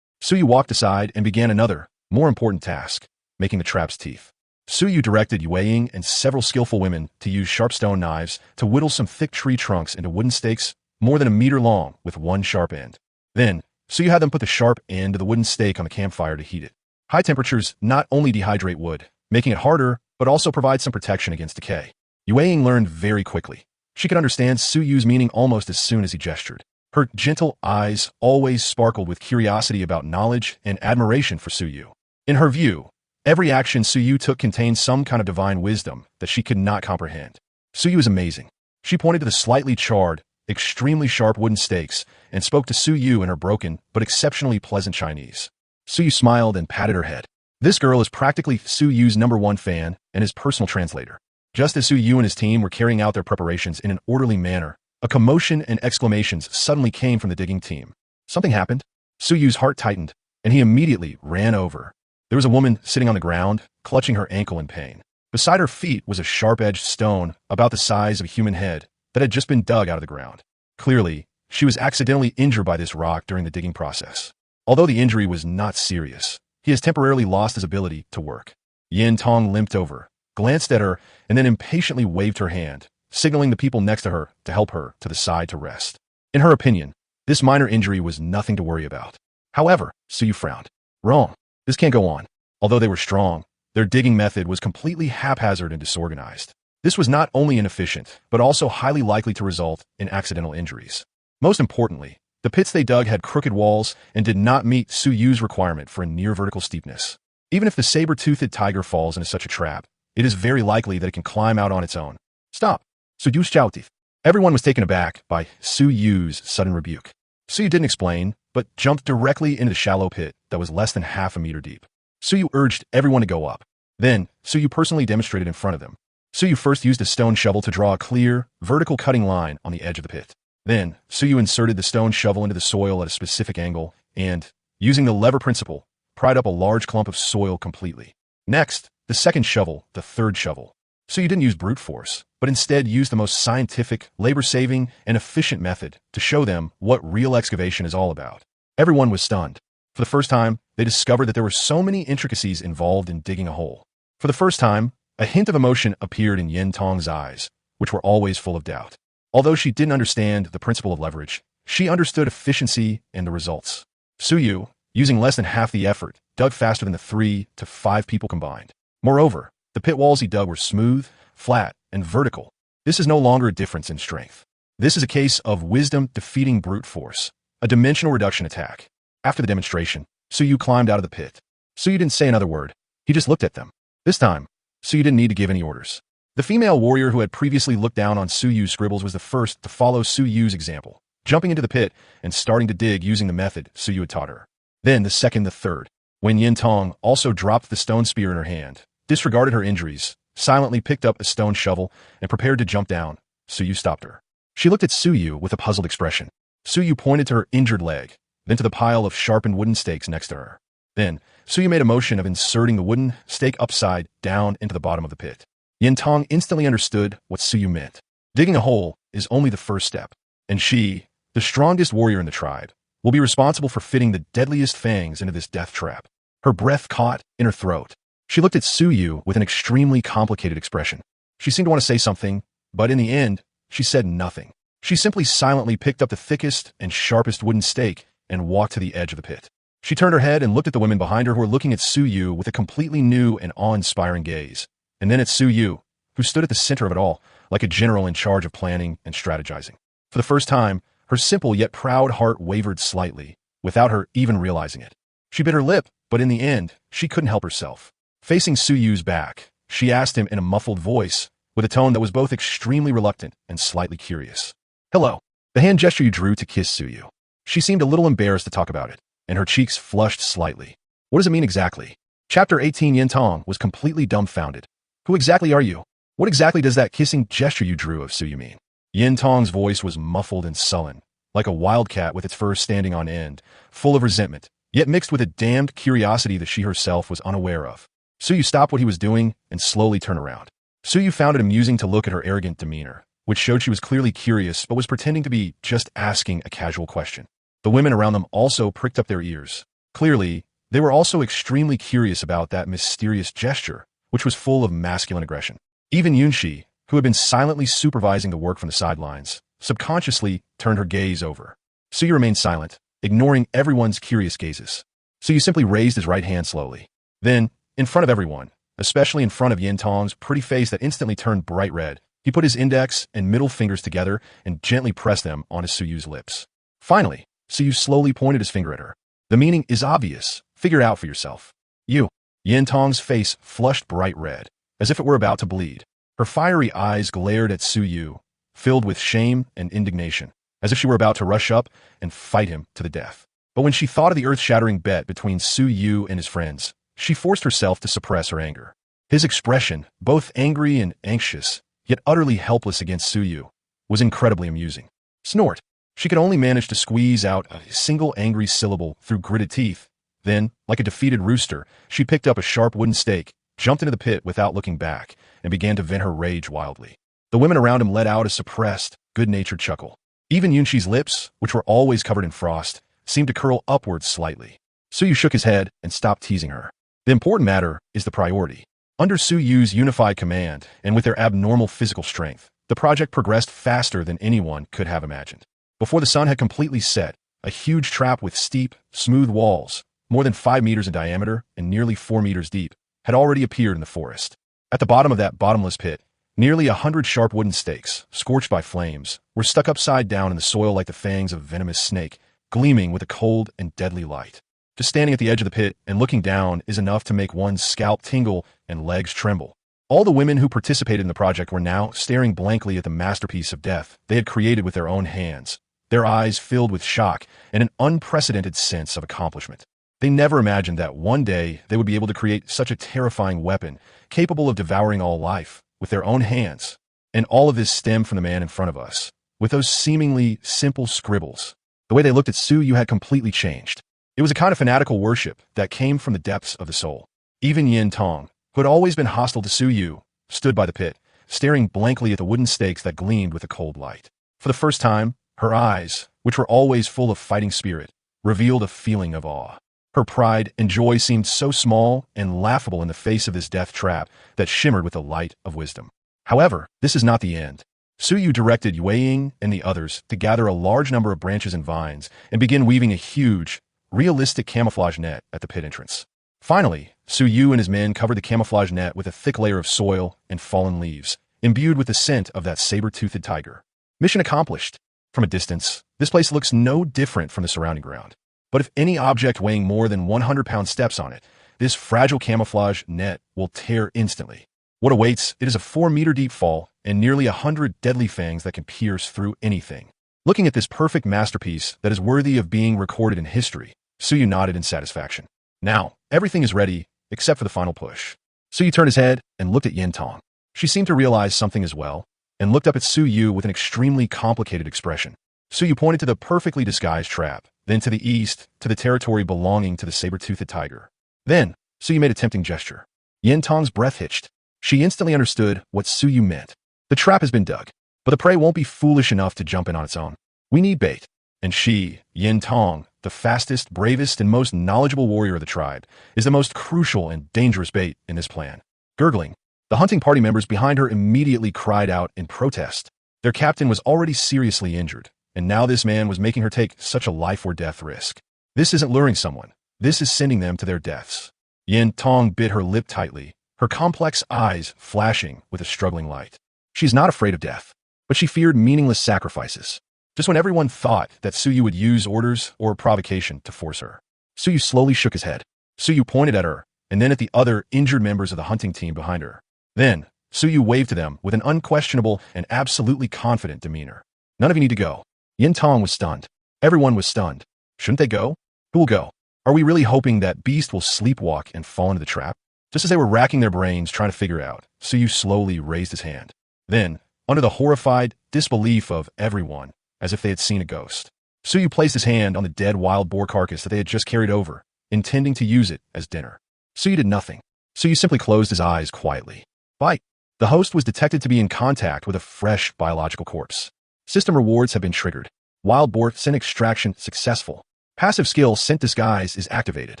A: Suyu walked aside and began another, more important task: making the trap's teeth. Suyu directed Yueying and several skillful women to use sharp stone knives to whittle some thick tree trunks into wooden stakes more than a meter long with one sharp end. Then, Suyu had them put the sharp end of the wooden stake on the campfire to heat it. High temperatures not only dehydrate wood, making it harder, but also provide some protection against decay. Yueying learned very quickly. She could understand Suyu's meaning almost as soon as he gestured. Her gentle eyes always sparkled with curiosity about knowledge and admiration for Suyu. In her view, every action Suyu took contained some kind of divine wisdom that she could not comprehend. Suyu is amazing. She pointed to the slightly charred, extremely sharp wooden stakes and spoke to Suyu in her broken but exceptionally pleasant Chinese. Suyu smiled and patted her head. This girl is practically Suyu's #1 fan and his personal translator. Just as Suyu and his team were carrying out their preparations in an orderly manner, a commotion and exclamations suddenly came from the digging team. Something happened. Suyu's heart tightened, and he immediately ran over. There was a woman sitting on the ground, clutching her ankle in pain. Beside her feet was a sharp-edged stone about the size of a human head that had just been dug out of the ground. Clearly, she was accidentally injured by this rock during the digging process. Although the injury was not serious, he has temporarily lost his ability to work. Yintong limped over, glanced at her, and then impatiently waved her hand, signaling the people next to her to help her to the side to rest. In her opinion, this minor injury was nothing to worry about. However, Suyu frowned. Wrong. This can't go on. Although they were strong, their digging method was completely haphazard and disorganized. This was not only inefficient, but also highly likely to result in accidental injuries. Most importantly, the pits they dug had crooked walls and did not meet Suyu's requirement for a near-vertical steepness. Even if the saber-toothed tiger falls into such a trap, it is very likely that it can climb out on its own. Stop! Suyu's shouted. Everyone was taken aback by Suyu's sudden rebuke. Suyu didn't explain, but jumped directly into the shallow pit that was less than half a meter deep. Suyu urged everyone to go up. Then, Suyu personally demonstrated in front of them. Suyu first used a stone shovel to draw a clear, vertical cutting line on the edge of the pit. Then, Suyu inserted the stone shovel into the soil at a specific angle and, using the lever principle, pried up a large clump of soil completely. Next, the second shovel, the third shovel. Suyu didn't use brute force, but instead used the most scientific, labor-saving, and efficient method to show them what real excavation is all about. Everyone was stunned. For the first time, they discovered that there were so many intricacies involved in digging a hole. For the first time, a hint of emotion appeared in Yintong's eyes, which were always full of doubt. Although she didn't understand the principle of leverage, she understood efficiency and the results. Suyu, using less than half the effort, dug faster than the 3 to 5 people combined. Moreover, the pit walls he dug were smooth, flat, and vertical. This is no longer a difference in strength. This is a case of wisdom defeating brute force, a dimensional reduction attack. After the demonstration, Suyu climbed out of the pit. Suyu didn't say another word. He just looked at them. This time, Suyu didn't need to give any orders. The female warrior who had previously looked down on Suyu's scribbles was the first to follow Suyu's example, jumping into the pit and starting to dig using the method Suyu had taught her. Then the second, the third. When Yintong also dropped the stone spear in her hand, disregarded her injuries, silently picked up a stone shovel, and prepared to jump down, Suyu stopped her. She looked at Suyu with a puzzled expression. Suyu pointed to her injured leg, then to the pile of sharpened wooden stakes next to her. Then, Suyu made a motion of inserting the wooden stake upside down into the bottom of the pit. Yintong instantly understood what Suyu meant. Digging a hole is only the first step, and she, the strongest warrior in the tribe, will be responsible for fitting the deadliest fangs into this death trap. Her breath caught in her throat. She looked at Suyu with an extremely complicated expression. She seemed to want to say something, but in the end, she said nothing. She simply silently picked up the thickest and sharpest wooden stake and walked to the edge of the pit. She turned her head and looked at the women behind her who were looking at Suyu with a completely new and awe-inspiring gaze. And then at Suyu, who stood at the center of it all, like a general in charge of planning and strategizing. For the first time, her simple yet proud heart wavered slightly, without her even realizing it. She bit her lip, but in the end, she couldn't help herself. Facing Suyu's back, she asked him in a muffled voice, with a tone that was both extremely reluctant and slightly curious. "Hello." The hand gesture you drew to kiss Suyu. She seemed a little embarrassed to talk about it, and her cheeks flushed slightly. What does it mean exactly? Chapter 18 Yin Tong was completely dumbfounded. Who exactly are you? What exactly does that kissing gesture you drew of Suyu mean? Yin Tong's voice was muffled and sullen, like a wildcat with its fur standing on end, full of resentment, yet mixed with a damned curiosity that she herself was unaware of. Suyu stopped what he was doing and slowly turned around. Suyu found it amusing to look at her arrogant demeanor, which showed she was clearly curious but was pretending to be just asking a casual question. The women around them also pricked up their ears. Clearly, they were also extremely curious about that mysterious gesture, which was full of masculine aggression. Even Yunshi, who had been silently supervising the work from the sidelines, subconsciously turned her gaze over. Suyu remained silent, ignoring everyone's curious gazes. Suyu simply raised his right hand slowly. Then, in front of everyone, especially in front of Yin Tong's pretty face that instantly turned bright red, he put his index and middle fingers together and gently pressed them onto Suyu's lips. Finally, Suyu slowly pointed his finger at her. The meaning is obvious. Figure it out for yourself. You. Yin Tong's face flushed bright red, as if it were about to bleed. Her fiery eyes glared at Suyu, filled with shame and indignation, as if she were about to rush up and fight him to the death. But when she thought of the earth-shattering bet between Suyu and his friends, she forced herself to suppress her anger. His expression, both angry and anxious, yet utterly helpless against Suyu, was incredibly amusing. Snort. She could only manage to squeeze out a single angry syllable through gritted teeth. Then, like a defeated rooster, she picked up a sharp wooden stake, jumped into the pit without looking back, and began to vent her rage wildly. The women around him let out a suppressed, good-natured chuckle. Even Yunshi's lips, which were always covered in frost, seemed to curl upwards slightly. Suyu shook his head and stopped teasing her. The important matter is the priority. Under Suyu's unified command, and with their abnormal physical strength, the project progressed faster than anyone could have imagined. Before the sun had completely set, a huge trap with steep, smooth walls, more than 5 meters in diameter and nearly 4 meters deep, had already appeared in the forest. At the bottom of that bottomless pit, nearly 100 sharp wooden stakes, scorched by flames, were stuck upside down in the soil like the fangs of a venomous snake, gleaming with a cold and deadly light. Just standing at the edge of the pit and looking down is enough to make one's scalp tingle and legs tremble. All the women who participated in the project were now staring blankly at the masterpiece of death they had created with their own hands, their eyes filled with shock and an unprecedented sense of accomplishment. They never imagined that one day they would be able to create such a terrifying weapon, capable of devouring all life, with their own hands. And all of this stemmed from the man in front of us, with those seemingly simple scribbles. The way they looked at Suyu had completely changed. It was a kind of fanatical worship that came from the depths of the soul. Even Yin Tong, who had always been hostile to Suyu, stood by the pit, staring blankly at the wooden stakes that gleamed with a cold light. For the first time, her eyes, which were always full of fighting spirit, revealed a feeling of awe. Her pride and joy seemed so small and laughable in the face of this death trap that shimmered with the light of wisdom. However, this is not the end. Suyu directed Yueying and the others to gather a large number of branches and vines and begin weaving a huge, realistic camouflage net at the pit entrance. Finally, Suyu and his men covered the camouflage net with a thick layer of soil and fallen leaves, imbued with the scent of that saber-toothed tiger. Mission accomplished. From a distance, this place looks no different from the surrounding ground. But if any object weighing more than 100-pound steps on it, this fragile camouflage net will tear instantly. What awaits it is a 4-meter-deep fall and nearly 100 deadly fangs that can pierce through anything. Looking at this perfect masterpiece that is worthy of being recorded in history, Suyu nodded in satisfaction. Now, everything is ready, except for the final push. Suyu turned his head and looked at Yin Tong. She seemed to realize something as well, and looked up at Suyu with an extremely complicated expression. Suyu pointed to the perfectly disguised trap, then to the east, to the territory belonging to the saber-toothed tiger. Then, Suyu made a tempting gesture. Yin Tong's breath hitched. She instantly understood what Suyu meant. The trap has been dug, but the prey won't be foolish enough to jump in on its own. We need bait. And she, Yin Tong, the fastest, bravest, and most knowledgeable warrior of the tribe, is the most crucial and dangerous bait in this plan. Gurgling, the hunting party members behind her immediately cried out in protest. Their captain was already seriously injured, and now this man was making her take such a life-or-death risk. This isn't luring someone. This is sending them to their deaths. Yin Tong bit her lip tightly, her complex eyes flashing with a struggling light. She's not afraid of death, but she feared meaningless sacrifices. Just when everyone thought that Suyu would use orders or provocation to force her. Suyu slowly shook his head. Suyu pointed at her, and then at the other injured members of the hunting team behind her. Then, Suyu waved to them with an unquestionable and absolutely confident demeanor. None of you need to go. Yin Tong was stunned. Everyone was stunned. Shouldn't they go? Who will go? Are we really hoping that beast will sleepwalk and fall into the trap? Just as they were racking their brains trying to figure out, Suyu slowly raised his hand. Then, under the horrified disbelief of everyone, as if they had seen a ghost, Suyu placed his hand on the dead wild boar carcass that they had just carried over, intending to use it as dinner. Suyu did nothing. Suyu simply closed his eyes quietly. Bite. The host was detected to be in contact with a fresh biological corpse. System rewards have been triggered. Wild boar scent extraction successful. Passive skill scent disguise is activated.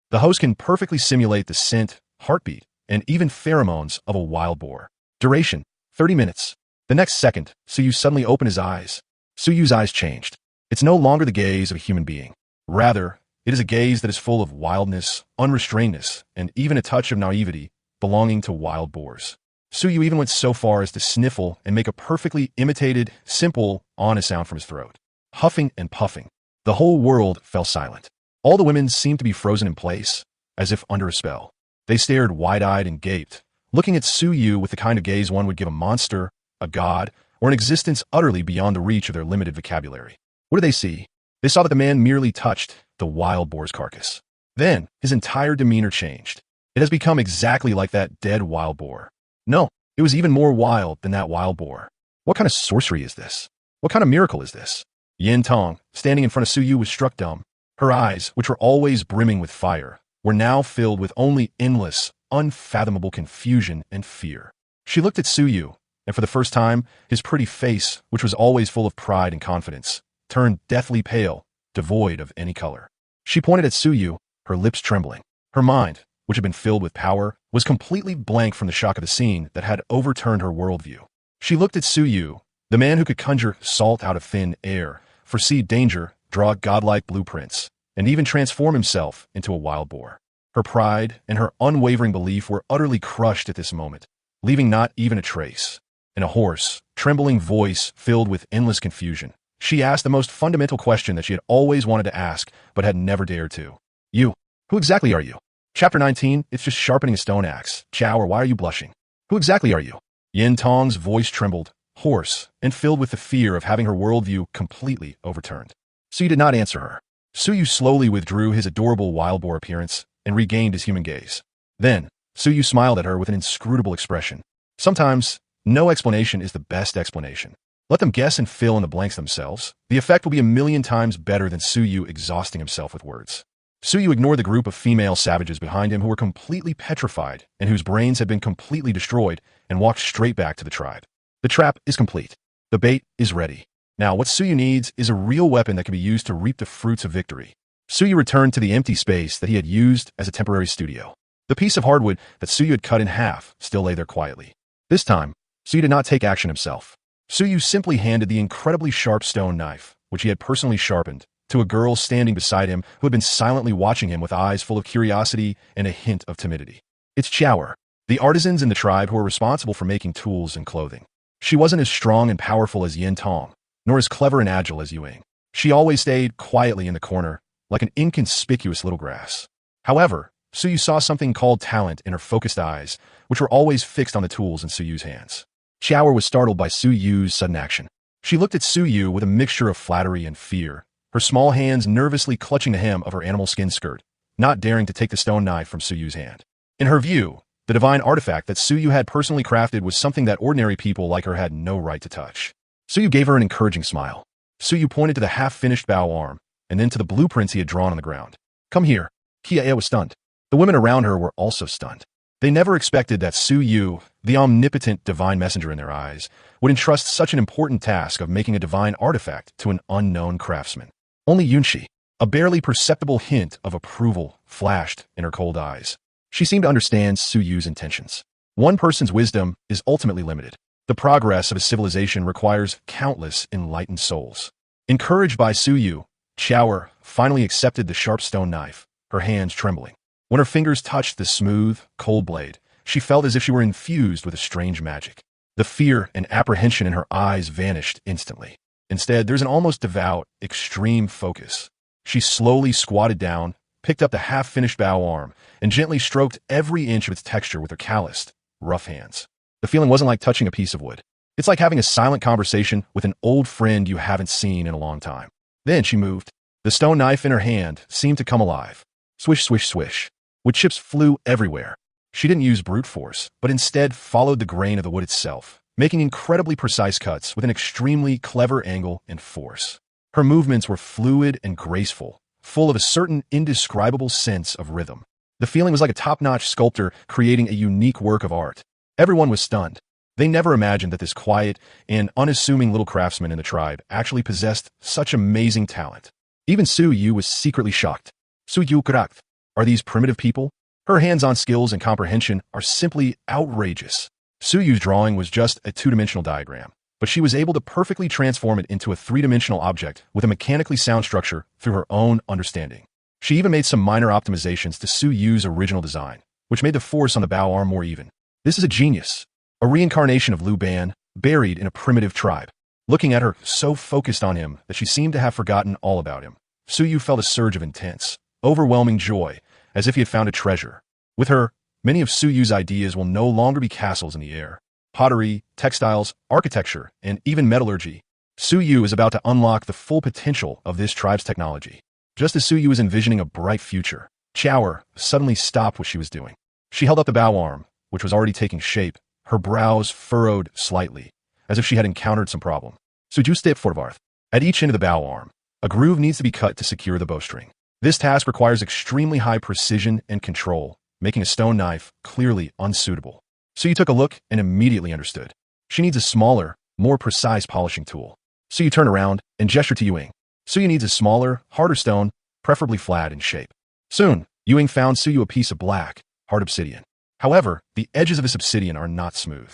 A: The host can perfectly simulate the scent, heartbeat, and even pheromones of a wild boar. Duration, 30 minutes. The next second, Suyu suddenly opened his eyes. Suyu's eyes changed. It's no longer the gaze of a human being. Rather, it is a gaze that is full of wildness, unrestrainedness, and even a touch of naivety belonging to wild boars. Suyu even went so far as to sniffle and make a perfectly imitated, simple, honest sound from his throat. Huffing and puffing. The whole world fell silent. All the women seemed to be frozen in place, as if under a spell. They stared wide-eyed and gaped, looking at Suyu with the kind of gaze one would give a monster, a god, or an existence utterly beyond the reach of their limited vocabulary. What did they see? They saw that the man merely touched the wild boar's carcass. Then, his entire demeanor changed. It has become exactly like that dead wild boar. No, it was even more wild than that wild boar. What kind of sorcery is this? What kind of miracle is this? Yin Tong, standing in front of Suyu, was struck dumb. Her eyes, which were always brimming with fire, were now filled with only endless, unfathomable confusion and fear. She looked at Suyu, and for the first time, his pretty face, which was always full of pride and confidence, turned deathly pale, devoid of any color. She pointed at Suyu, her lips trembling. Her mind, which had been filled with power, was completely blank from the shock of the scene that had overturned her worldview. She looked at Suyu, the man who could conjure salt out of thin air, foresee danger, draw godlike blueprints, and even transform himself into a wild boar. Her pride and her unwavering belief were utterly crushed at this moment, leaving not even a trace. In a hoarse, trembling voice filled with endless confusion, she asked the most fundamental question that she had always wanted to ask, but had never dared to. You, who exactly are you? Chapter 19, it's just sharpening a stone axe. Chow, or why are you blushing? Who exactly are you? Yin Tong's voice trembled, hoarse, and filled with the fear of having her worldview completely overturned. Suyu did not answer her. Suyu slowly withdrew his adorable wild boar appearance and regained his human gaze. Then, Suyu smiled at her with an inscrutable expression. Sometimes, no explanation is the best explanation. Let them guess and fill in the blanks themselves. The effect will be 1,000,000 times better than Suyu exhausting himself with words. Suyu ignored the group of female savages behind him who were completely petrified and whose brains had been completely destroyed, and walked straight back to the tribe. The trap is complete. The bait is ready. Now what Suyu needs is a real weapon that can be used to reap the fruits of victory. Suyu returned to the empty space that he had used as a temporary studio. The piece of hardwood that Suyu had cut in half still lay there quietly. This time, Suyu did not take action himself. Suyu simply handed the incredibly sharp stone knife, which he had personally sharpened, to a girl standing beside him who had been silently watching him with eyes full of curiosity and a hint of timidity. It's Chower, the artisans in the tribe who were responsible for making tools and clothing. She wasn't as strong and powerful as Yin Tong, nor as clever and agile as Yuing. She always stayed quietly in the corner, like an inconspicuous little grass. However, Suyu saw something called talent in her focused eyes, which were always fixed on the tools in Suyu's hands. Chower was startled by Suyu's sudden action. She looked at Suyu with a mixture of flattery and fear, her small hands nervously clutching the hem of her animal skin skirt, not daring to take the stone knife from Suyu's hand. In her view, the divine artifact that Suyu had personally crafted was something that ordinary people like her had no right to touch. Suyu gave her an encouraging smile. Suyu pointed to the half-finished bow arm, and then to the blueprints he had drawn on the ground. Come here. Kiae was stunned. The women around her were also stunned. They never expected that Suyu, the omnipotent divine messenger in their eyes, would entrust such an important task of making a divine artifact to an unknown craftsman. Only Yunshi, a barely perceptible hint of approval, flashed in her cold eyes. She seemed to understand Su Yu's intentions. One person's wisdom is ultimately limited. The progress of a civilization requires countless enlightened souls. Encouraged by Su Yu, Chower finally accepted the sharp stone knife, her hands trembling. When her fingers touched the smooth, cold blade, she felt as if she were infused with a strange magic. The fear and apprehension in her eyes vanished instantly. Instead, there's an almost devout, extreme focus. She slowly squatted down, picked up the half-finished bow arm, and gently stroked every inch of its texture with her calloused, rough hands. The feeling wasn't like touching a piece of wood. It's like having a silent conversation with an old friend you haven't seen in a long time. Then she moved. The stone knife in her hand seemed to come alive. Swish, swish, swish. Wood chips flew everywhere. She didn't use brute force, but instead followed the grain of the wood itself, making incredibly precise cuts with an extremely clever angle and force. Her movements were fluid and graceful, full of a certain indescribable sense of rhythm. The feeling was like a top-notch sculptor creating a unique work of art. Everyone was stunned. They never imagined that this quiet and unassuming little craftsman in the tribe actually possessed such amazing talent. Even Su Yu was secretly shocked. Su Yu Kurak. Are these primitive people? Her hands-on skills and comprehension are simply outrageous. Su Yu's drawing was just a two-dimensional diagram, but she was able to perfectly transform it into a three-dimensional object with a mechanically sound structure through her own understanding. She even made some minor optimizations to Su Yu's original design, which made the force on the bow arm more even. This is a genius. A reincarnation of Liu Ban, buried in a primitive tribe. Looking at her, so focused on him that she seemed to have forgotten all about him, Su Yu felt a surge of intense, overwhelming joy, as if he had found a treasure. With her, many of Su Yu's ideas will no longer be castles in the air. Pottery, textiles, architecture, and even metallurgy. Su Yu is about to unlock the full potential of this tribe's technology. Just as Su Yu was envisioning a bright future, Chower suddenly stopped what she was doing. She held up the bow arm, which was already taking shape, her brows furrowed slightly, as if she had encountered some problem. Su Yu stepped forward. At each end of the bow arm, a groove needs to be cut to secure the bowstring. This task requires extremely high precision and control, making a stone knife clearly unsuitable. Su Yu took a look and immediately understood. She needs a smaller, more precise polishing tool. Su Yu turned around and gestured to Yuing. Su Yu needs a smaller, harder stone, preferably flat in shape. Soon, Yuing found Su Yu a piece of black, hard obsidian. However, the edges of this obsidian are not smooth.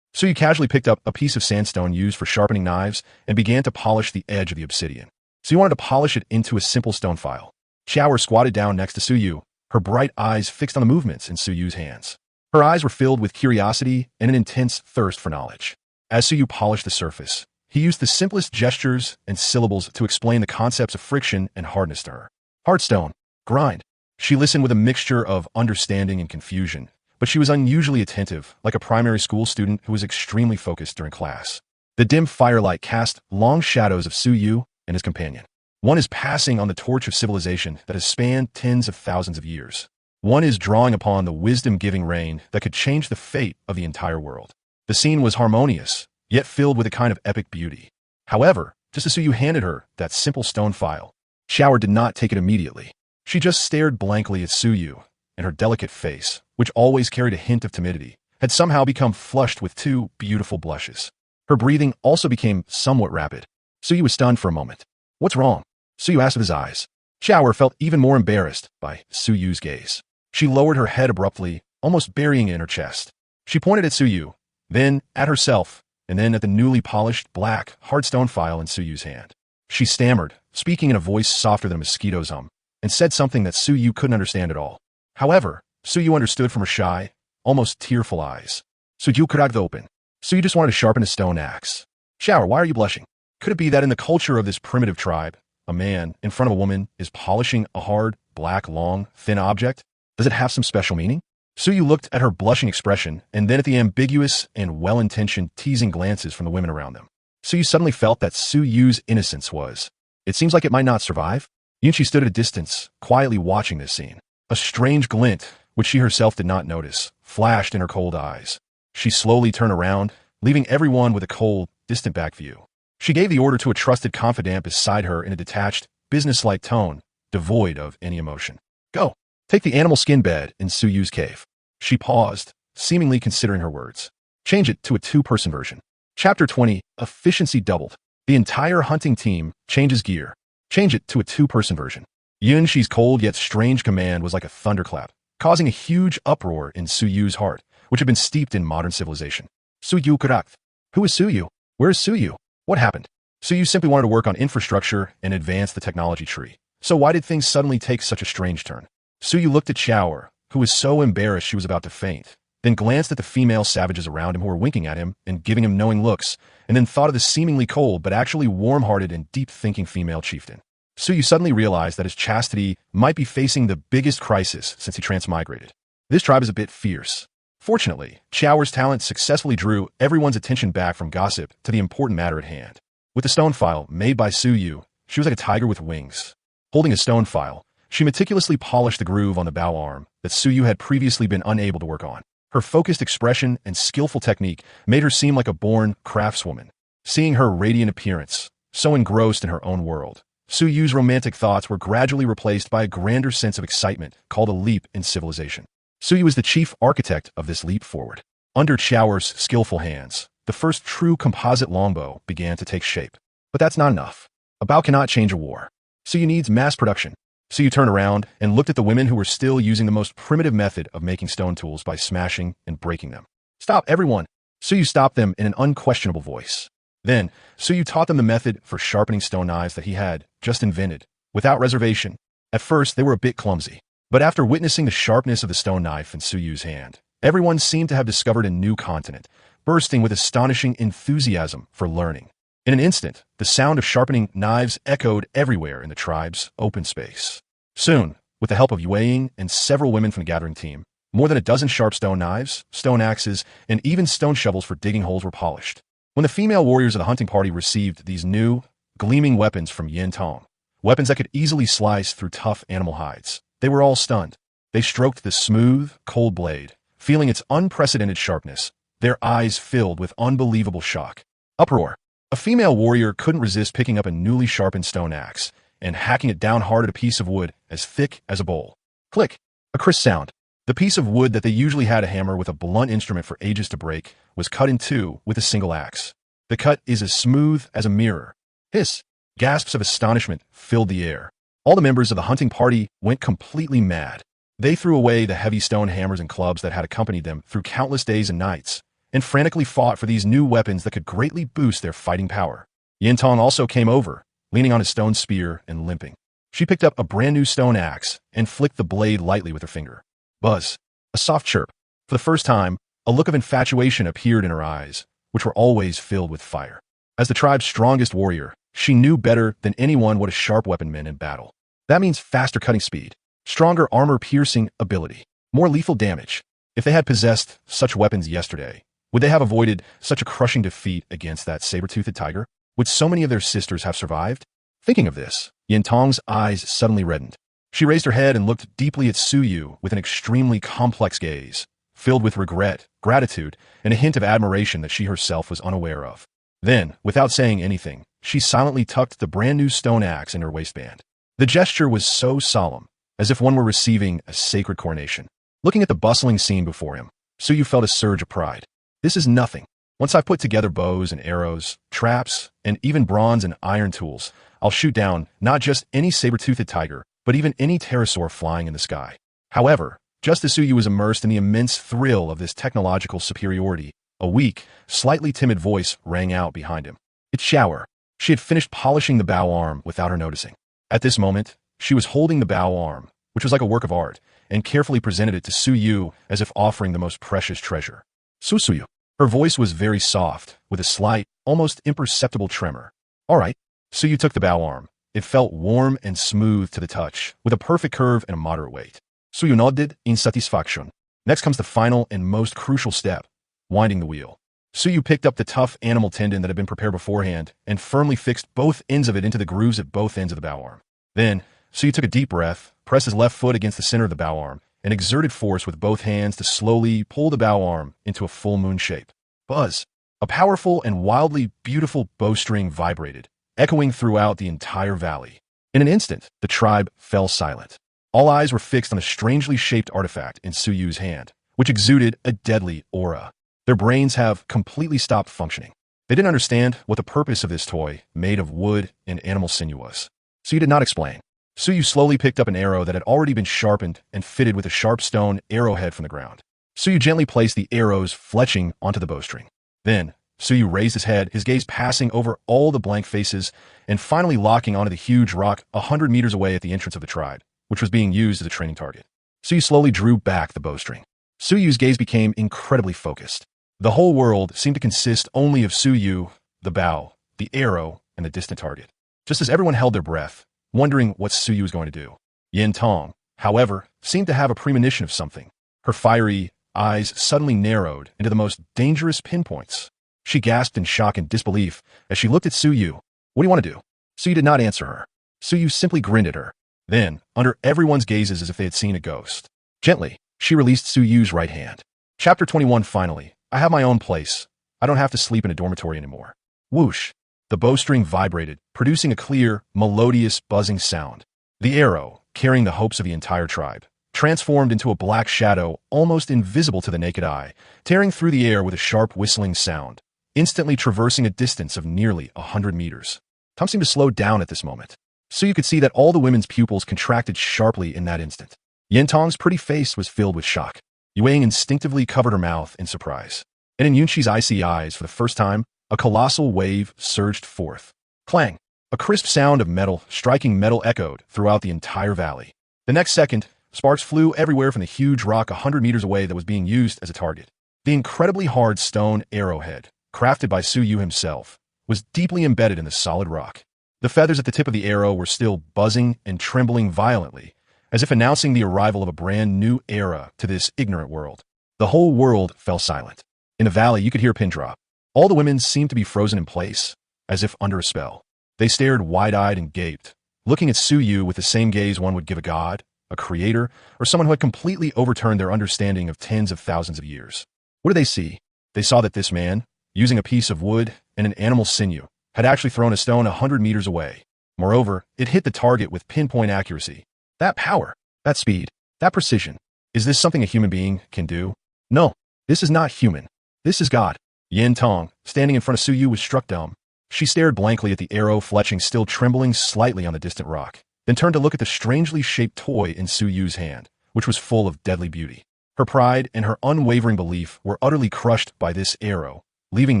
A: Su Yu casually picked up a piece of sandstone used for sharpening knives and began to polish the edge of the obsidian. Su Yu wanted to polish it into a simple stone file. Chower squatted down next to Su Yu, her bright eyes fixed on the movements in Su Yu's hands. Her eyes were filled with curiosity and an intense thirst for knowledge. As Su Yu polished the surface, he used the simplest gestures and syllables to explain the concepts of friction and hardness to her. Hard stone, grind. She listened with a mixture of understanding and confusion, but she was unusually attentive, like a primary school student who was extremely focused during class. The dim firelight cast long shadows of Su Yu and his companion. One is passing on the torch of civilization that has spanned tens of thousands of years. One is drawing upon the wisdom-giving rain that could change the fate of the entire world. The scene was harmonious, yet filled with a kind of epic beauty. However, just as Su Yu handed her that simple stone file, Chower did not take it immediately. She just stared blankly at Su Yu, and her delicate face, which always carried a hint of timidity, had somehow become flushed with two beautiful blushes. Her breathing also became somewhat rapid. Su Yu was stunned for a moment. What's wrong? Su Yu asked with his eyes. Chower felt even more embarrassed by Su Yu's gaze. She lowered her head abruptly, almost burying it in her chest. She pointed at Su Yu, then at herself, and then at the newly polished, black, hard stone file in Su Yu's hand. She stammered, speaking in a voice softer than a mosquito's hum, and said something that Su Yu couldn't understand at all. However, Su Yu understood from her shy, almost tearful eyes. Su Yu cracked open. Su Yu just wanted to sharpen a stone axe. Chower, why are you blushing? Could it be that in the culture of this primitive tribe, a man in front of a woman is polishing a hard, black, long, thin object? Does it have some special meaning? Su Yu looked at her blushing expression and then at the ambiguous and well-intentioned teasing glances from the women around them. Su Yu suddenly felt that Su Yu's innocence was. It seems like it might not survive. Yunchi stood at a distance, quietly watching this scene. A strange glint, which she herself did not notice, flashed in her cold eyes. She slowly turned around, leaving everyone with a cold, distant back view. She gave the order to a trusted confidant beside her in a detached, businesslike tone, devoid of any emotion. Go. Take the animal skin bed in Su Yu's cave. She paused, seemingly considering her words. Change it to a two-person version. Chapter 20, Efficiency Doubled. The entire hunting team changes gear. Change it to a two-person version. Yunshi's cold yet strange command was like a thunderclap, causing a huge uproar in Suyu's heart, which had been steeped in modern civilization. Suyu Kurakth. Who is Suyu? Where is Suyu? What happened? Suyu simply wanted to work on infrastructure and advance the technology tree. So why did things suddenly take such a strange turn? Suyu looked at Shower, who was so embarrassed she was about to faint, then glanced at the female savages around him who were winking at him and giving him knowing looks, and then thought of the seemingly cold but actually warm-hearted and deep-thinking female chieftain. Suyu suddenly realized that his chastity might be facing the biggest crisis since he transmigrated. This tribe is a bit fierce. Fortunately, Shower's talent successfully drew everyone's attention back from gossip to the important matter at hand. With the stone file made by Suyu, she was like a tiger with wings. Holding a stone file, she meticulously polished the groove on the bow arm that Suyu had previously been unable to work on. Her focused expression and skillful technique made her seem like a born craftswoman. Seeing her radiant appearance, so engrossed in her own world, Suyu's romantic thoughts were gradually replaced by a grander sense of excitement called a leap in civilization. Suyu was the chief architect of this leap forward. Under Shower's skillful hands, the first true composite longbow began to take shape. But that's not enough. A bow cannot change a war. Suyu needs mass production. Suyu turned around and looked at the women who were still using the most primitive method of making stone tools by smashing and breaking them. Stop, everyone! Suyu stopped them in an unquestionable voice. Then, Suyu taught them the method for sharpening stone knives that he had just invented, without reservation. At first, they were a bit clumsy. But after witnessing the sharpness of the stone knife in Suyu's hand, everyone seemed to have discovered a new continent, bursting with astonishing enthusiasm for learning. In an instant, the sound of sharpening knives echoed everywhere in the tribe's open space. Soon, with the help of Yueying and several women from the gathering team, more than a dozen sharp stone knives, stone axes, and even stone shovels for digging holes were polished. When the female warriors of the hunting party received these new, gleaming weapons from Yin Tong, weapons that could easily slice through tough animal hides, they were all stunned. They stroked the smooth, cold blade, feeling its unprecedented sharpness, their eyes filled with unbelievable shock. Uproar. A female warrior couldn't resist picking up a newly sharpened stone axe and hacking it down hard at a piece of wood as thick as a bowl. Click. A crisp sound. The piece of wood that they usually had a hammer with a blunt instrument for ages to break was cut in two with a single axe. The cut is as smooth as a mirror. Hiss. Gasps of astonishment filled the air. All the members of the hunting party went completely mad. They threw away the heavy stone hammers and clubs that had accompanied them through countless days and nights, and frantically fought for these new weapons that could greatly boost their fighting power. Yin Tong also came over, leaning on his stone spear and limping. She picked up a brand new stone axe and flicked the blade lightly with her finger. Buzz. A soft chirp. For the first time, a look of infatuation appeared in her eyes, which were always filled with fire. As the tribe's strongest warrior, she knew better than anyone what a sharp weapon meant in battle. That means faster cutting speed, stronger armor-piercing ability, more lethal damage. If they had possessed such weapons yesterday, would they have avoided such a crushing defeat against that saber-toothed tiger? Would so many of their sisters have survived? Thinking of this, Yin Tong's eyes suddenly reddened. She raised her head and looked deeply at Suyu with an extremely complex gaze, filled with regret, gratitude, and a hint of admiration that she herself was unaware of. Then, without saying anything, she silently tucked the brand-new stone axe in her waistband. The gesture was so solemn, as if one were receiving a sacred coronation. Looking at the bustling scene before him, Suyu felt a surge of pride. This is nothing. Once I've put together bows and arrows, traps, and even bronze and iron tools, I'll shoot down not just any saber-toothed tiger, but even any pterosaur flying in the sky. However, just as Suyu was immersed in the immense thrill of this technological superiority, a weak, slightly timid voice rang out behind him. It's Shower. She had finished polishing the bow arm without her noticing. At this moment, she was holding the bow arm, which was like a work of art, and carefully presented it to Suyu as if offering the most precious treasure. Suyu. Her voice was very soft, with a slight, almost imperceptible tremor. All right. Suyu took the bow arm. It felt warm and smooth to the touch, with a perfect curve and a moderate weight. Suyu nodded in satisfaction. Next comes the final and most crucial step, winding the wheel. Suyu picked up the tough animal tendon that had been prepared beforehand and firmly fixed both ends of it into the grooves at both ends of the bow arm. Then, Suyu took a deep breath, pressed his left foot against the center of the bow arm, and exerted force with both hands to slowly pull the bow arm into a full moon shape. Buzz! A powerful and wildly beautiful bowstring vibrated, echoing throughout the entire valley. In an instant, the tribe fell silent. All eyes were fixed on the strangely shaped artifact in Suyu's hand, which exuded a deadly aura. Their brains have completely stopped functioning. They didn't understand what the purpose of this toy, made of wood and animal sinew was. Suyu did not explain. Suyu slowly picked up an arrow that had already been sharpened and fitted with a sharp stone arrowhead from the ground. Suyu gently placed the arrows fletching onto the bowstring. Then, Suyu raised his head, his gaze passing over all the blank faces and finally locking onto the huge rock 100 meters away at the entrance of the tribe, which was being used as a training target. Suyu slowly drew back the bowstring. Suyu's gaze became incredibly focused. The whole world seemed to consist only of Suyu, the bow, the arrow, and the distant target. Just as everyone held their breath, wondering what Suyu was going to do. Yin Tong, however, seemed to have a premonition of something. Her fiery eyes suddenly narrowed into the most dangerous pinpoints. She gasped in shock and disbelief as she looked at Suyu. What do you want to do? Suyu did not answer her. Suyu simply grinned at her. Then, under everyone's gazes as if they had seen a ghost, gently, she released Suyu's right hand. Chapter 21 Finally, I have my own place. I don't have to sleep in a dormitory anymore. Whoosh. The bowstring vibrated, producing a clear, melodious, buzzing sound. The arrow, carrying the hopes of the entire tribe, transformed into a black shadow almost invisible to the naked eye, tearing through the air with a sharp whistling sound, instantly traversing a distance of nearly 100 meters. Time seemed to slow down at this moment. So you could see that all the women's pupils contracted sharply in that instant. Yin Tong's pretty face was filled with shock. Yuang instinctively covered her mouth in surprise. And in Yunqi's icy eyes, for the first time, a colossal wave surged forth. Clang! A crisp sound of metal striking metal echoed throughout the entire valley. The next second, sparks flew everywhere from the huge rock 100 meters away that was being used as a target. The incredibly hard stone arrowhead, crafted by Suyu himself, was deeply embedded in the solid rock. The feathers at the tip of the arrow were still buzzing and trembling violently, as if announcing the arrival of a brand new era to this ignorant world. The whole world fell silent. In the valley, you could hear a pin drop. All the women seemed to be frozen in place, as if under a spell. They stared wide-eyed and gaped, looking at Suyu with the same gaze one would give a god, a creator, or someone who had completely overturned their understanding of tens of thousands of years. What did they see? They saw that this man, using a piece of wood and an animal's sinew, had actually thrown a stone 100 meters away. Moreover, it hit the target with pinpoint accuracy. That power, that speed, that precision. Is this something a human being can do? No, this is not human. This is God. Yin Tong, standing in front of Suyu, was struck dumb. She stared blankly at the arrow fletching still trembling slightly on the distant rock, then turned to look at the strangely shaped toy in Suyu's hand, which was full of deadly beauty. Her pride and her unwavering belief were utterly crushed by this arrow, leaving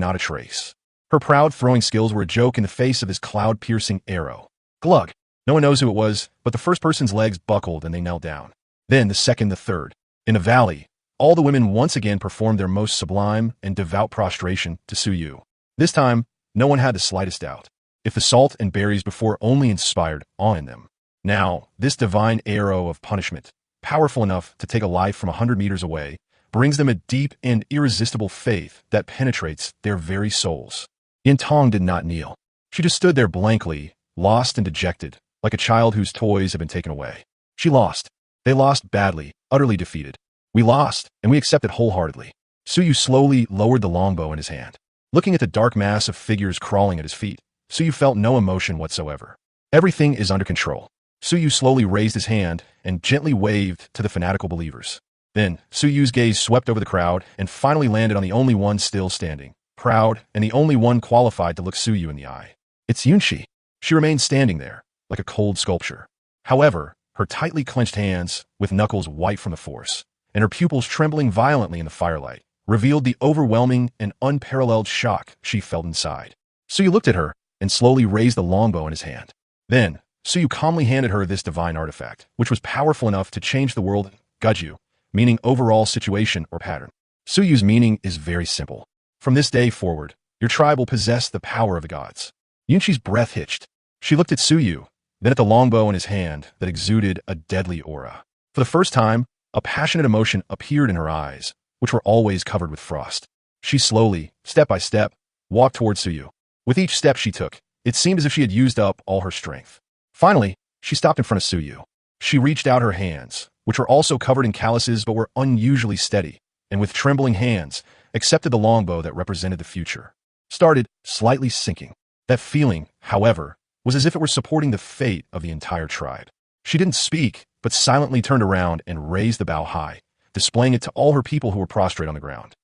A: not a trace. Her proud throwing skills were a joke in the face of this cloud-piercing arrow. Glug! No one knows who it was, but the first person's legs buckled and they knelt down. Then the second, the third. In the valley, all the women once again performed their most sublime and devout prostration to Suyu. This time, no one had the slightest doubt. If the salt and berries before only inspired awe in them, now, this divine arrow of punishment, powerful enough to take a life from 100 meters away, brings them a deep and irresistible faith that penetrates their very souls. Yin Tong did not kneel. She just stood there blankly, lost and dejected, like a child whose toys have been taken away. She lost. They lost badly, utterly defeated. We lost, and we accept it wholeheartedly. Suyu slowly lowered the longbow in his hand. Looking at the dark mass of figures crawling at his feet, Suyu felt no emotion whatsoever. Everything is under control. Suyu slowly raised his hand and gently waved to the fanatical believers. Then, Suyu's gaze swept over the crowd and finally landed on the only one still standing, proud, and the only one qualified to look Suyu in the eye. It's Yunqi. She remained standing there, like a cold sculpture. However, her tightly clenched hands, with knuckles white from the force, and her pupils trembling violently in the firelight, revealed the overwhelming and unparalleled shock she felt inside. Suyu looked at her and slowly raised the longbow in his hand. Then, Suyu calmly handed her this divine artifact, which was powerful enough to change the world, Gaju, meaning overall situation or pattern. Suyu's meaning is very simple. From this day forward, your tribe will possess the power of the gods. Yunqi's breath hitched. She looked at Suyu, then at the longbow in his hand that exuded a deadly aura. For the first time, a passionate emotion appeared in her eyes, which were always covered with frost. She slowly, step by step, walked towards Suyu. With each step she took, it seemed as if she had used up all her strength. Finally, she stopped in front of Suyu. She reached out her hands, which were also covered in calluses but were unusually steady, and with trembling hands, accepted the longbow that represented the future. Started slightly sinking. That feeling, however, was as if it were supporting the fate of the entire tribe. She didn't speak, but silently turned around and raised the bow high, displaying it to all her people who were prostrate on the ground.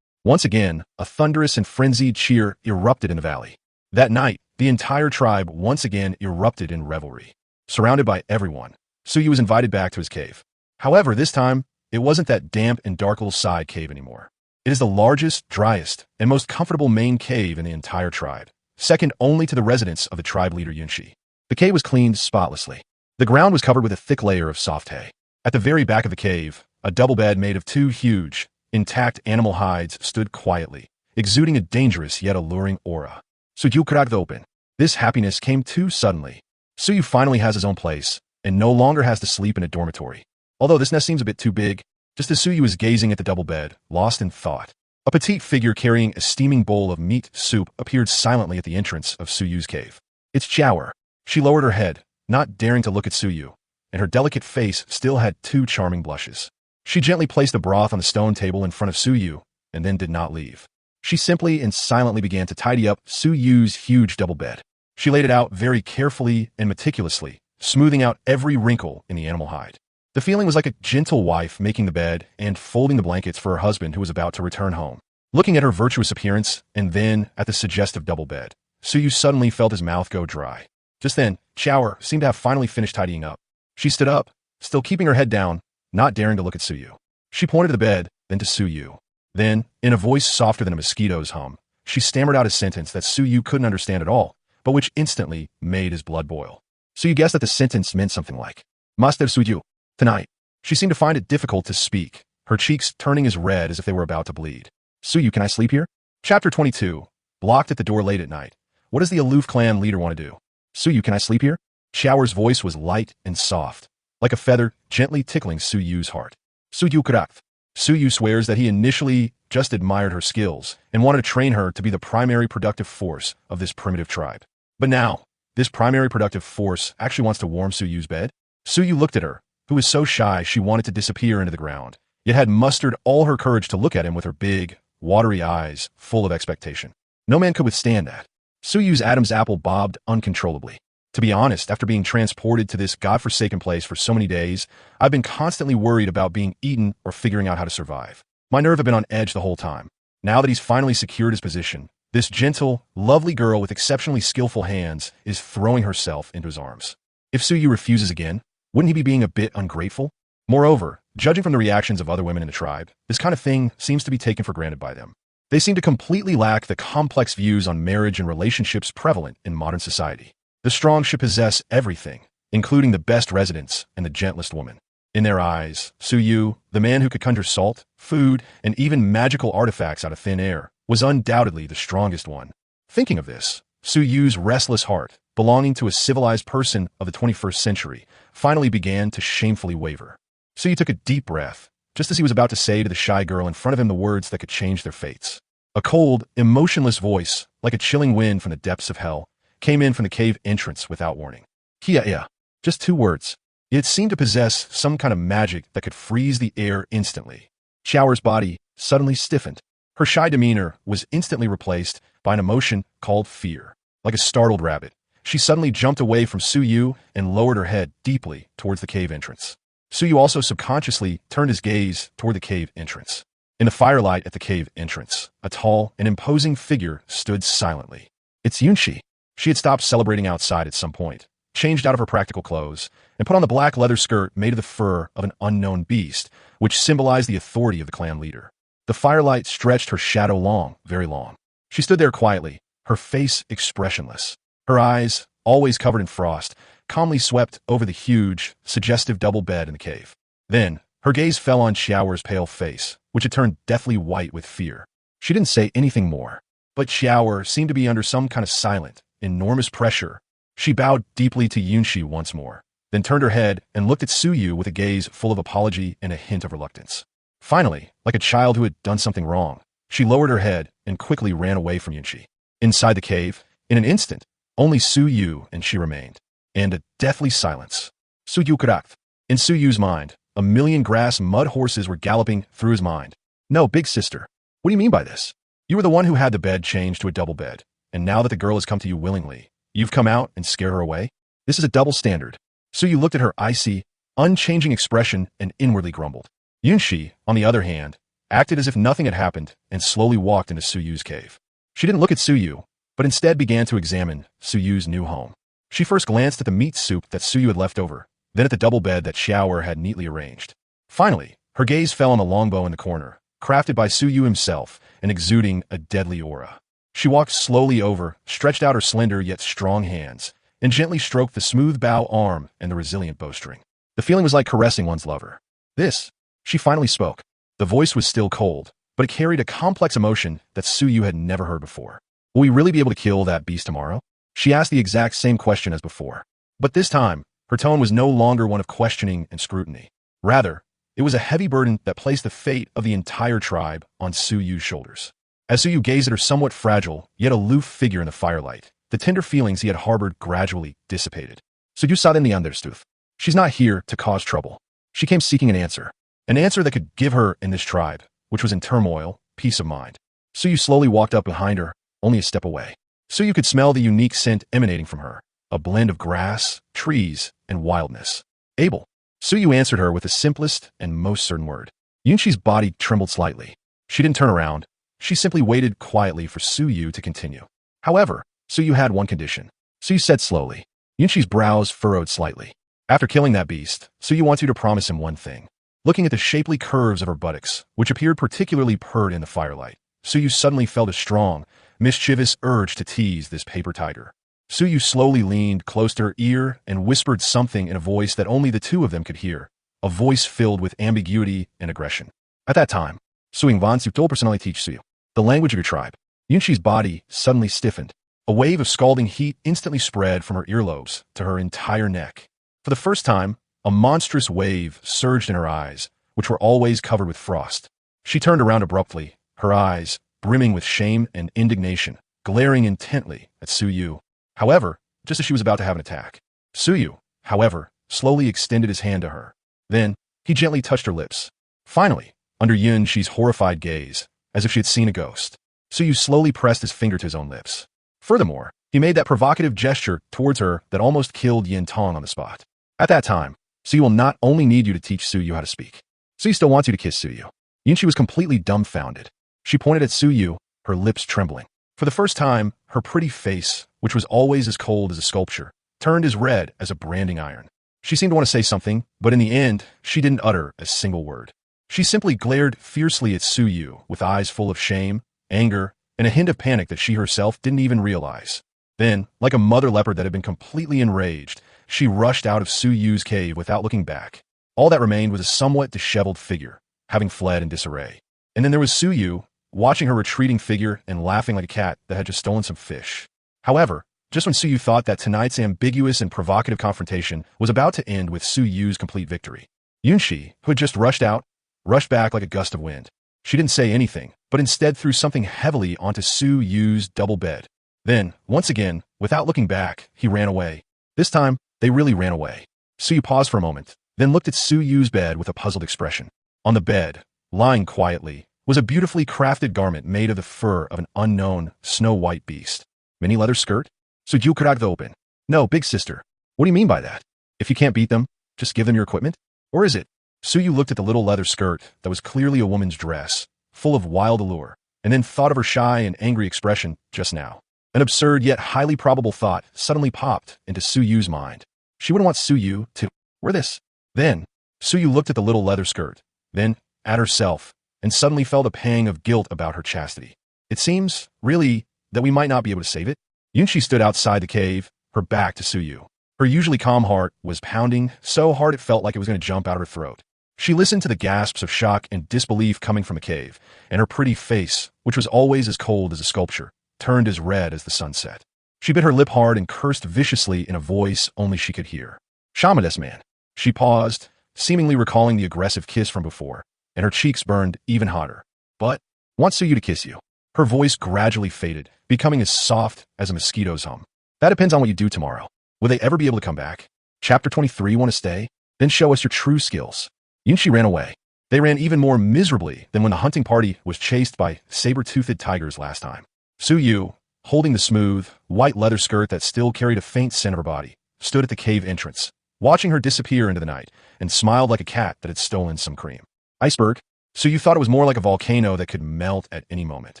A: Once again, a thunderous and frenzied cheer erupted in the valley. That night, the entire tribe once again erupted in revelry. Surrounded by everyone, Suyu was invited back to his cave. However, this time, it wasn't that damp and dark little side cave anymore. It is the largest, driest, and most comfortable main cave in the entire tribe, second only to the residence of the tribe leader Yunshi. The cave was cleaned spotlessly. The ground was covered with a thick layer of soft hay. At the very back of the cave, a double bed made of two huge, intact animal hides stood quietly, exuding a dangerous yet alluring aura. Suyu cracked open. This happiness came too suddenly. Suyu finally has his own place, and no longer has to sleep in a dormitory. Although this nest seems a bit too big, just as Suyu is gazing at the double bed, lost in thought, a petite figure carrying a steaming bowl of meat soup appeared silently at the entrance of Suyu's cave. It's Chower. She lowered her head, not daring to look at Suyu, and her delicate face still had two charming blushes. She gently placed the broth on the stone table in front of Suyu, and then did not leave. She simply and silently began to tidy up Suyu's huge double bed. She laid it out very carefully and meticulously, smoothing out every wrinkle in the animal hide. The feeling was like a gentle wife making the bed and folding the blankets for her husband who was about to return home. Looking at her virtuous appearance and then at the suggestive double bed, Suyu suddenly felt his mouth go dry. Just then, Chower seemed to have finally finished tidying up. She stood up, still keeping her head down, not daring to look at Suyu. She pointed to the bed, then to Suyu. Then, in a voice softer than a mosquito's hum, she stammered out a sentence that Suyu couldn't understand at all, but which instantly made his blood boil. Suyu guessed that the sentence meant something like, Master Suyu, tonight. She seemed to find it difficult to speak, her cheeks turning as red as if they were about to bleed. Suyu, can I sleep here? Chapter 22. Blocked at the door late at night. What does the aloof clan leader want to do? Suyu, can I sleep here? Chower's voice was light and soft, like a feather gently tickling Suyu's heart. Suyu Kurakth. Suyu swears that he initially just admired her skills and wanted to train her to be the primary productive force of this primitive tribe. But now, this primary productive force actually wants to warm Suyu's bed? Suyu looked at her, who was so shy she wanted to disappear into the ground, yet had mustered all her courage to look at him with her big, watery eyes full of expectation. No man could withstand that. Suyu's Adam's apple bobbed uncontrollably. To be honest, after being transported to this godforsaken place for so many days, I've been constantly worried about being eaten or figuring out how to survive. My nerve had been on edge the whole time. Now that he's finally secured his position, this gentle, lovely girl with exceptionally skillful hands is throwing herself into his arms. If Suyu refuses again, wouldn't he be being a bit ungrateful? Moreover, judging from the reactions of other women in the tribe, this kind of thing seems to be taken for granted by them. They seem to completely lack the complex views on marriage and relationships prevalent in modern society. The strong should possess everything, including the best residence and the gentlest woman. In their eyes, Suyu, the man who could conjure salt, food, and even magical artifacts out of thin air, was undoubtedly the strongest one. Thinking of this, Suyu's restless heart, belonging to a civilized person of the 21st century, finally began to shamefully waver. Suyu took a deep breath, just as he was about to say to the shy girl in front of him the words that could change their fates. A cold, emotionless voice, like a chilling wind from the depths of hell, came in from the cave entrance without warning. Kia. Just 2 words. It seemed to possess some kind of magic that could freeze the air instantly. Chower's body suddenly stiffened. Her shy demeanor was instantly replaced by an emotion called fear. Like a startled rabbit, she suddenly jumped away from Suyu and lowered her head deeply towards the cave entrance. Suyu also subconsciously turned his gaze toward the cave entrance. In the firelight at the cave entrance, a tall and imposing figure stood silently. It's Yunshi. She had stopped celebrating outside at some point, changed out of her practical clothes, and put on the black leather skirt made of the fur of an unknown beast, which symbolized the authority of the clan leader. The firelight stretched her shadow long, very long. She stood there quietly, her face expressionless. Her eyes, always covered in frost, calmly swept over the huge, suggestive double bed in the cave. Then, her gaze fell on Xiaoer's pale face, which had turned deathly white with fear. She didn't say anything more, but Xiaoer seemed to be under some kind of silent, enormous pressure. She bowed deeply to Yunshi once more, then turned her head and looked at Suyu with a gaze full of apology and a hint of reluctance. Finally, like a child who had done something wrong, she lowered her head and quickly ran away from Yunshi. Inside the cave, in an instant, only Suyu and she remained, and a deathly silence. Suyu Kurakth. In Suyu's mind, a million grass mud horses were galloping through his mind. No, big sister. What do you mean by this? You were the one who had the bed changed to a double bed, and now that the girl has come to you willingly, you've come out and scare her away? This is a double standard. Suyu looked at her icy, unchanging expression and inwardly grumbled. Yunshi, on the other hand, acted as if nothing had happened and slowly walked into Suyu's cave. She didn't look at Suyu, but instead began to examine Suyu's new home. She first glanced at the meat soup that Suyu had left over, then at the double bed that Xiaoer had neatly arranged. Finally, her gaze fell on the longbow in the corner, crafted by Suyu himself and exuding a deadly aura. She walked slowly over, stretched out her slender yet strong hands, and gently stroked the smooth bow arm and the resilient bowstring. The feeling was like caressing one's lover. This, she finally spoke. The voice was still cold, but it carried a complex emotion that Suyu had never heard before. Will we really be able to kill that beast tomorrow? She asked the exact same question as before. But this time, her tone was no longer one of questioning and scrutiny. Rather, it was a heavy burden that placed the fate of the entire tribe on Suyu's shoulders. As Suyu gazed at her somewhat fragile, yet aloof figure in the firelight, the tender feelings he had harbored gradually dissipated. Suyu saw in the understooth. She's not here to cause trouble. She came seeking an answer that could give her, in this tribe, which was in turmoil, peace of mind. Suyu slowly walked up behind her, only a step away. Suyu could smell the unique scent emanating from her, a blend of grass, trees, and wildness. Able. Suyu answered her with the simplest and most certain word. Yunqi's body trembled slightly. She didn't turn around. She simply waited quietly for Suyu to continue. However, Suyu had one condition. Suyu said slowly. Yunqi's brows furrowed slightly. After killing that beast, Suyu wants you to promise him one thing. Looking at the shapely curves of her buttocks, which appeared particularly purred in the firelight, Suyu suddenly felt a strong, mischievous urge to tease this paper tiger. Suyu slowly leaned close to her ear and whispered something in a voice that only the two of them could hear, a voice filled with ambiguity and aggression. At that time, Suing Van Su personally teach Suyu the language of your tribe. Yunqi's body suddenly stiffened. A wave of scalding heat instantly spread from her earlobes to her entire neck. For the first time, a monstrous wave surged in her eyes, which were always covered with frost. She turned around abruptly, her eyes, brimming with shame and indignation, glaring intently at Suyu. However, just as she was about to have an attack, Suyu, however, slowly extended his hand to her. Then, he gently touched her lips. Finally, under Yunqi's horrified gaze, as if she had seen a ghost, Suyu slowly pressed his finger to his own lips. Furthermore, he made that provocative gesture towards her that almost killed Yin Tong on the spot. At that time, Suyu will not only need you to teach Suyu how to speak. Suyu still wants you to kiss Suyu. Yunqi was completely dumbfounded. She pointed at Suyu, her lips trembling. For the first time, her pretty face, which was always as cold as a sculpture, turned as red as a branding iron. She seemed to want to say something, but in the end, she didn't utter a single word. She simply glared fiercely at Suyu with eyes full of shame, anger, and a hint of panic that she herself didn't even realize. Then, like a mother leopard that had been completely enraged, she rushed out of Suyu's cave without looking back. All that remained was a somewhat disheveled figure, having fled in disarray. And then there was Suyu, watching her retreating figure and laughing like a cat that had just stolen some fish. However, just when Suyu thought that tonight's ambiguous and provocative confrontation was about to end with Suyu's complete victory, Yunqi, who had just rushed back like a gust of wind. She didn't say anything, but instead threw something heavily onto Suyu's double bed. Then, once again, without looking back, he ran away. This time, they really ran away. Suyu paused for a moment, then looked at Suyu's bed with a puzzled expression. On the bed, lying quietly, was a beautifully crafted garment made of the fur of an unknown, snow-white beast. Mini leather skirt? Suyu cracked open. No, big sister. What do you mean by that? If you can't beat them, just give them your equipment? Or is it? Suyu looked at the little leather skirt that was clearly a woman's dress, full of wild allure, and then thought of her shy and angry expression just now. An absurd yet highly probable thought suddenly popped into Suyu's mind. She wouldn't want Suyu to wear this. Then, Suyu looked at the little leather skirt, then at herself, and suddenly felt a pang of guilt about her chastity. It seems, really, that we might not be able to save it. Yunqi stood outside the cave, her back to Suyu. Her usually calm heart was pounding so hard it felt like it was going to jump out of her throat. She listened to the gasps of shock and disbelief coming from the cave, and her pretty face, which was always as cold as a sculpture, turned as red as the sunset. She bit her lip hard and cursed viciously in a voice only she could hear. Shaman man. She paused, seemingly recalling the aggressive kiss from before, and her cheeks burned even hotter. But, want Suyu to kiss you. Her voice gradually faded, becoming as soft as a mosquito's hum. That depends on what you do tomorrow. Will they ever be able to come back? Chapter 23, want to stay? Then show us your true skills. Yunqi ran away. They ran even more miserably than when the hunting party was chased by saber-toothed tigers last time. Suyu, holding the smooth, white leather skirt that still carried a faint scent of her body, stood at the cave entrance, watching her disappear into the night, and smiled like a cat that had stolen some cream. Iceberg? Suyu thought it was more like a volcano that could melt at any moment.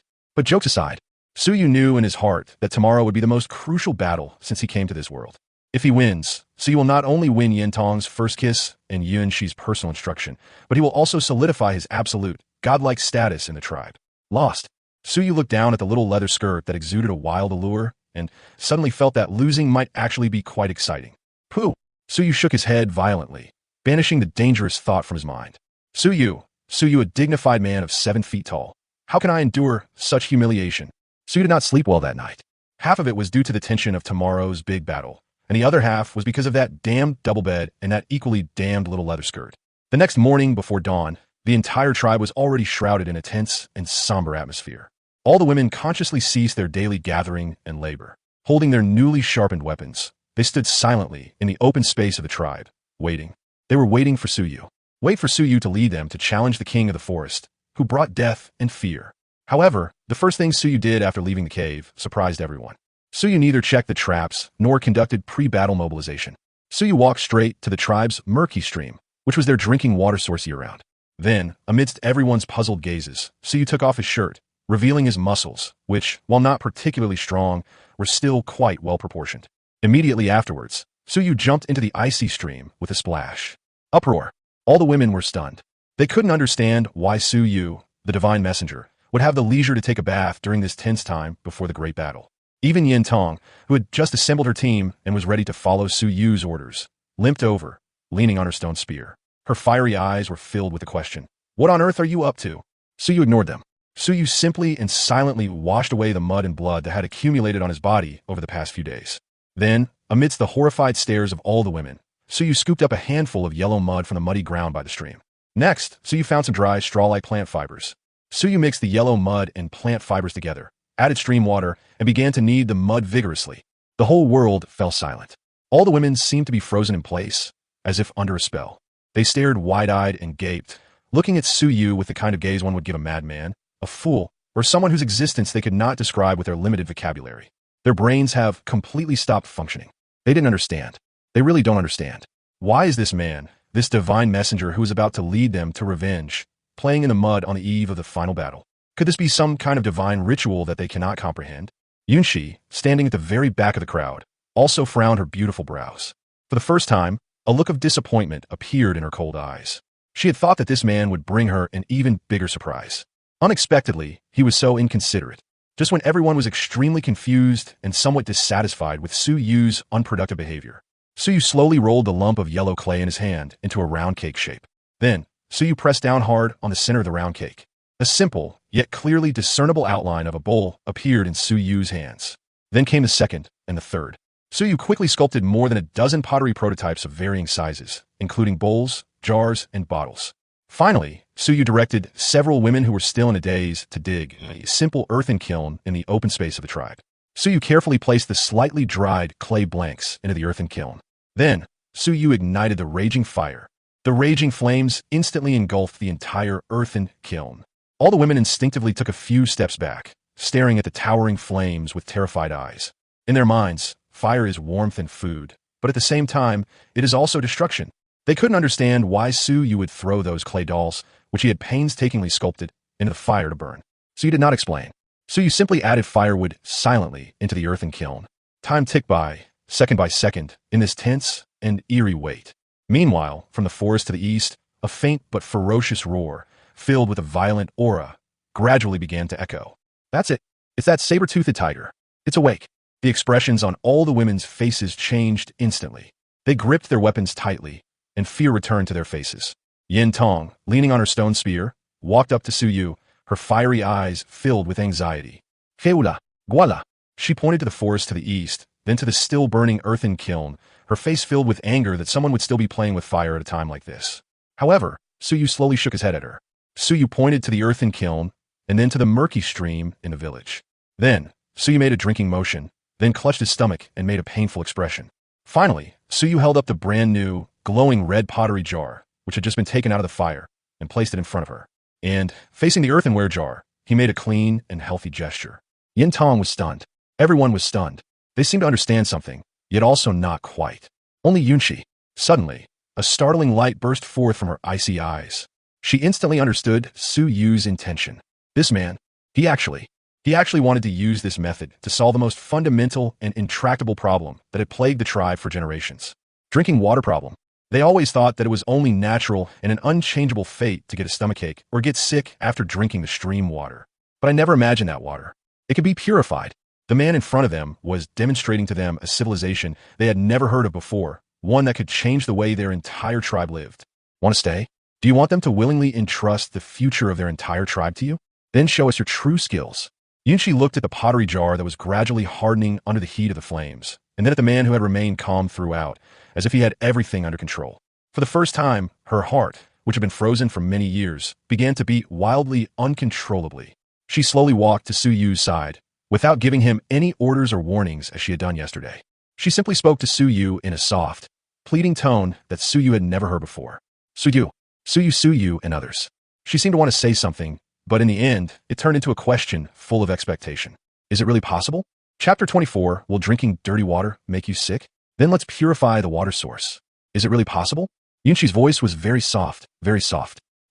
A: But jokes aside, Suyu knew in his heart that tomorrow would be the most crucial battle since he came to this world. If he wins, Suyu will not only win Yintong's first kiss and Yunshi's personal instruction, but he will also solidify his absolute, godlike status in the tribe. Lost, Suyu looked down at the little leather skirt that exuded a wild allure, and suddenly felt that losing might actually be quite exciting. Pooh! Suyu shook his head violently, banishing the dangerous thought from his mind. Suyu, a dignified man of 7 feet tall. How can I endure such humiliation? Suyu did not sleep well that night. Half of it was due to the tension of tomorrow's big battle, and the other half was because of that damned double bed and that equally damned little leather skirt. The next morning before dawn, the entire tribe was already shrouded in a tense and somber atmosphere. All the women consciously ceased their daily gathering and labor. Holding their newly sharpened weapons, they stood silently in the open space of the tribe, waiting. They were waiting for Suyu. Wait for Suyu to lead them to challenge the king of the forest, who brought death and fear. However, the first thing Suyu did after leaving the cave surprised everyone. Suyu neither checked the traps nor conducted pre-battle mobilization. Suyu walked straight to the tribe's murky stream, which was their drinking water source year-round. Then, amidst everyone's puzzled gazes, Suyu took off his shirt, revealing his muscles, which, while not particularly strong, were still quite well-proportioned. Immediately afterwards, Suyu jumped into the icy stream with a splash. Uproar. All the women were stunned. They couldn't understand why Suyu, the divine messenger, would have the leisure to take a bath during this tense time before the great battle. Even Yintong, who had just assembled her team and was ready to follow Suyu's orders, limped over, leaning on her stone spear. Her fiery eyes were filled with the question, "What on earth are you up to?" Suyu ignored them. Suyu simply and silently washed away the mud and blood that had accumulated on his body over the past few days. Then, amidst the horrified stares of all the women, Suyu scooped up a handful of yellow mud from the muddy ground by the stream. Next, Suyu found some dry, straw-like plant fibers. Suyu mixed the yellow mud and plant fibers together, added stream water, and began to knead the mud vigorously. The whole world fell silent. All the women seemed to be frozen in place, as if under a spell. They stared wide-eyed and gaped, looking at Suyu with the kind of gaze one would give a madman, a fool, or someone whose existence they could not describe with their limited vocabulary. Their brains have completely stopped functioning. They didn't understand. They really don't understand. Why is this man, this divine messenger who is about to lead them to revenge, playing in the mud on the eve of the final battle? Could this be some kind of divine ritual that they cannot comprehend? Yunshi, standing at the very back of the crowd, also frowned her beautiful brows. For the first time, a look of disappointment appeared in her cold eyes. She had thought that this man would bring her an even bigger surprise. Unexpectedly, he was so inconsiderate. Just when everyone was extremely confused and somewhat dissatisfied with Suyu's unproductive behavior, Suyu slowly rolled the lump of yellow clay in his hand into a round cake shape. Then, Suyu pressed down hard on the center of the round cake. A simple, yet clearly discernible outline of a bowl appeared in Suyu's hands. Then came the second and the third. Suyu quickly sculpted more than a dozen pottery prototypes of varying sizes, including bowls, jars, and bottles. Finally, Suyu directed several women who were still in a daze to dig a simple earthen kiln in the open space of the tribe. Suyu carefully placed the slightly dried clay blanks into the earthen kiln. Then, Suyu ignited the raging fire. The raging flames instantly engulfed the entire earthen kiln. All the women instinctively took a few steps back, staring at the towering flames with terrified eyes. In their minds, fire is warmth and food, but at the same time, it is also destruction. They couldn't understand why Suyu would throw those clay dolls, which he had painstakingly sculpted, into the fire to burn. Suyu did not explain. Suyu simply added firewood silently into the earthen kiln. Time ticked by second, in this tense and eerie wait. Meanwhile, from the forest to the east, a faint but ferocious roar, filled with a violent aura, gradually began to echo. That's it. It's that saber-toothed tiger. It's awake. The expressions on all the women's faces changed instantly. They gripped their weapons tightly, and fear returned to their faces. Yintong, leaning on her stone spear, walked up to Suyu, her fiery eyes filled with anxiety. Feula, Guala. She pointed to the forest to the east, then to the still-burning earthen kiln, her face filled with anger that someone would still be playing with fire at a time like this. However, Suyu slowly shook his head at her. Suyu pointed to the earthen kiln, and then to the murky stream in the village. Then, Suyu made a drinking motion, then clutched his stomach and made a painful expression. Finally, Suyu held up the brand-new, glowing red pottery jar, which had just been taken out of the fire, and placed it in front of her. And, facing the earthenware jar, he made a clean and healthy gesture. Yintong was stunned. Everyone was stunned. They seemed to understand something, yet also not quite. Only Yunshi. Suddenly, a startling light burst forth from her icy eyes. She instantly understood Suyu's intention. This man, he actually He actually wanted to use this method to solve the most fundamental and intractable problem that had plagued the tribe for generations. Drinking water problem. They always thought that it was only natural and an unchangeable fate to get a stomachache or get sick after drinking the stream water. But I never imagined that water. It could be purified. The man in front of them was demonstrating to them a civilization they had never heard of before, one that could change the way their entire tribe lived. Want to stay? Do you want them to willingly entrust the future of their entire tribe to you? Then show us your true skills. Yunshi looked at the pottery jar that was gradually hardening under the heat of the flames, and then at the man who had remained calm throughout, as if he had everything under control. For the first time, her heart, which had been frozen for many years, began to beat wildly, uncontrollably. She slowly walked to Su Yu's side, without giving him any orders or warnings as she had done yesterday. She simply spoke to Su Yu in a soft, pleading tone that Su Yu had never heard before. Su Yu, and others. She seemed to want to say something, but in the end, it turned into a question full of expectation. Is it really possible? Chapter 24, will drinking dirty water make you sick? Then let's purify the water source. Is it really possible? Yunshi's voice was very soft,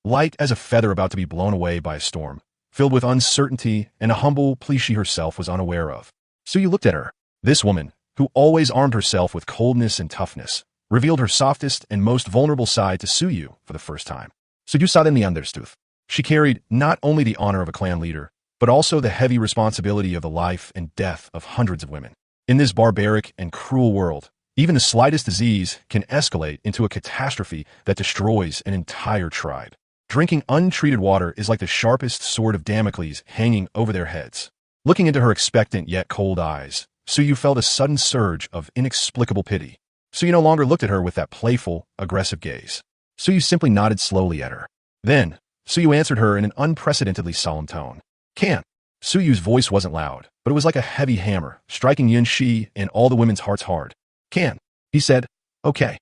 A: light as a feather about to be blown away by a storm, filled with uncertainty and a humble plea she herself was unaware of. Su Yu looked at her. This woman, who always armed herself with coldness and toughness, revealed her softest and most vulnerable side to Su Yu for the first time. Su Yu saw then the understooth. She carried not only the honor of a clan leader, but also the heavy responsibility of the life and death of hundreds of women. In this barbaric and cruel world, even the slightest disease can escalate into a catastrophe that destroys an entire tribe. Drinking untreated water is like the sharpest sword of Damocles hanging over their heads. Looking into her expectant yet cold eyes, Su Yu felt a sudden surge of inexplicable pity. Su Yu no longer looked at her with that playful, aggressive gaze. Su Yu simply nodded slowly at her. Then, Su Yu answered her in an unprecedentedly solemn tone. Can. Su Yu's voice wasn't loud, but it was like a heavy hammer, striking Yunshi and all the women's hearts hard. Can. He said, okay.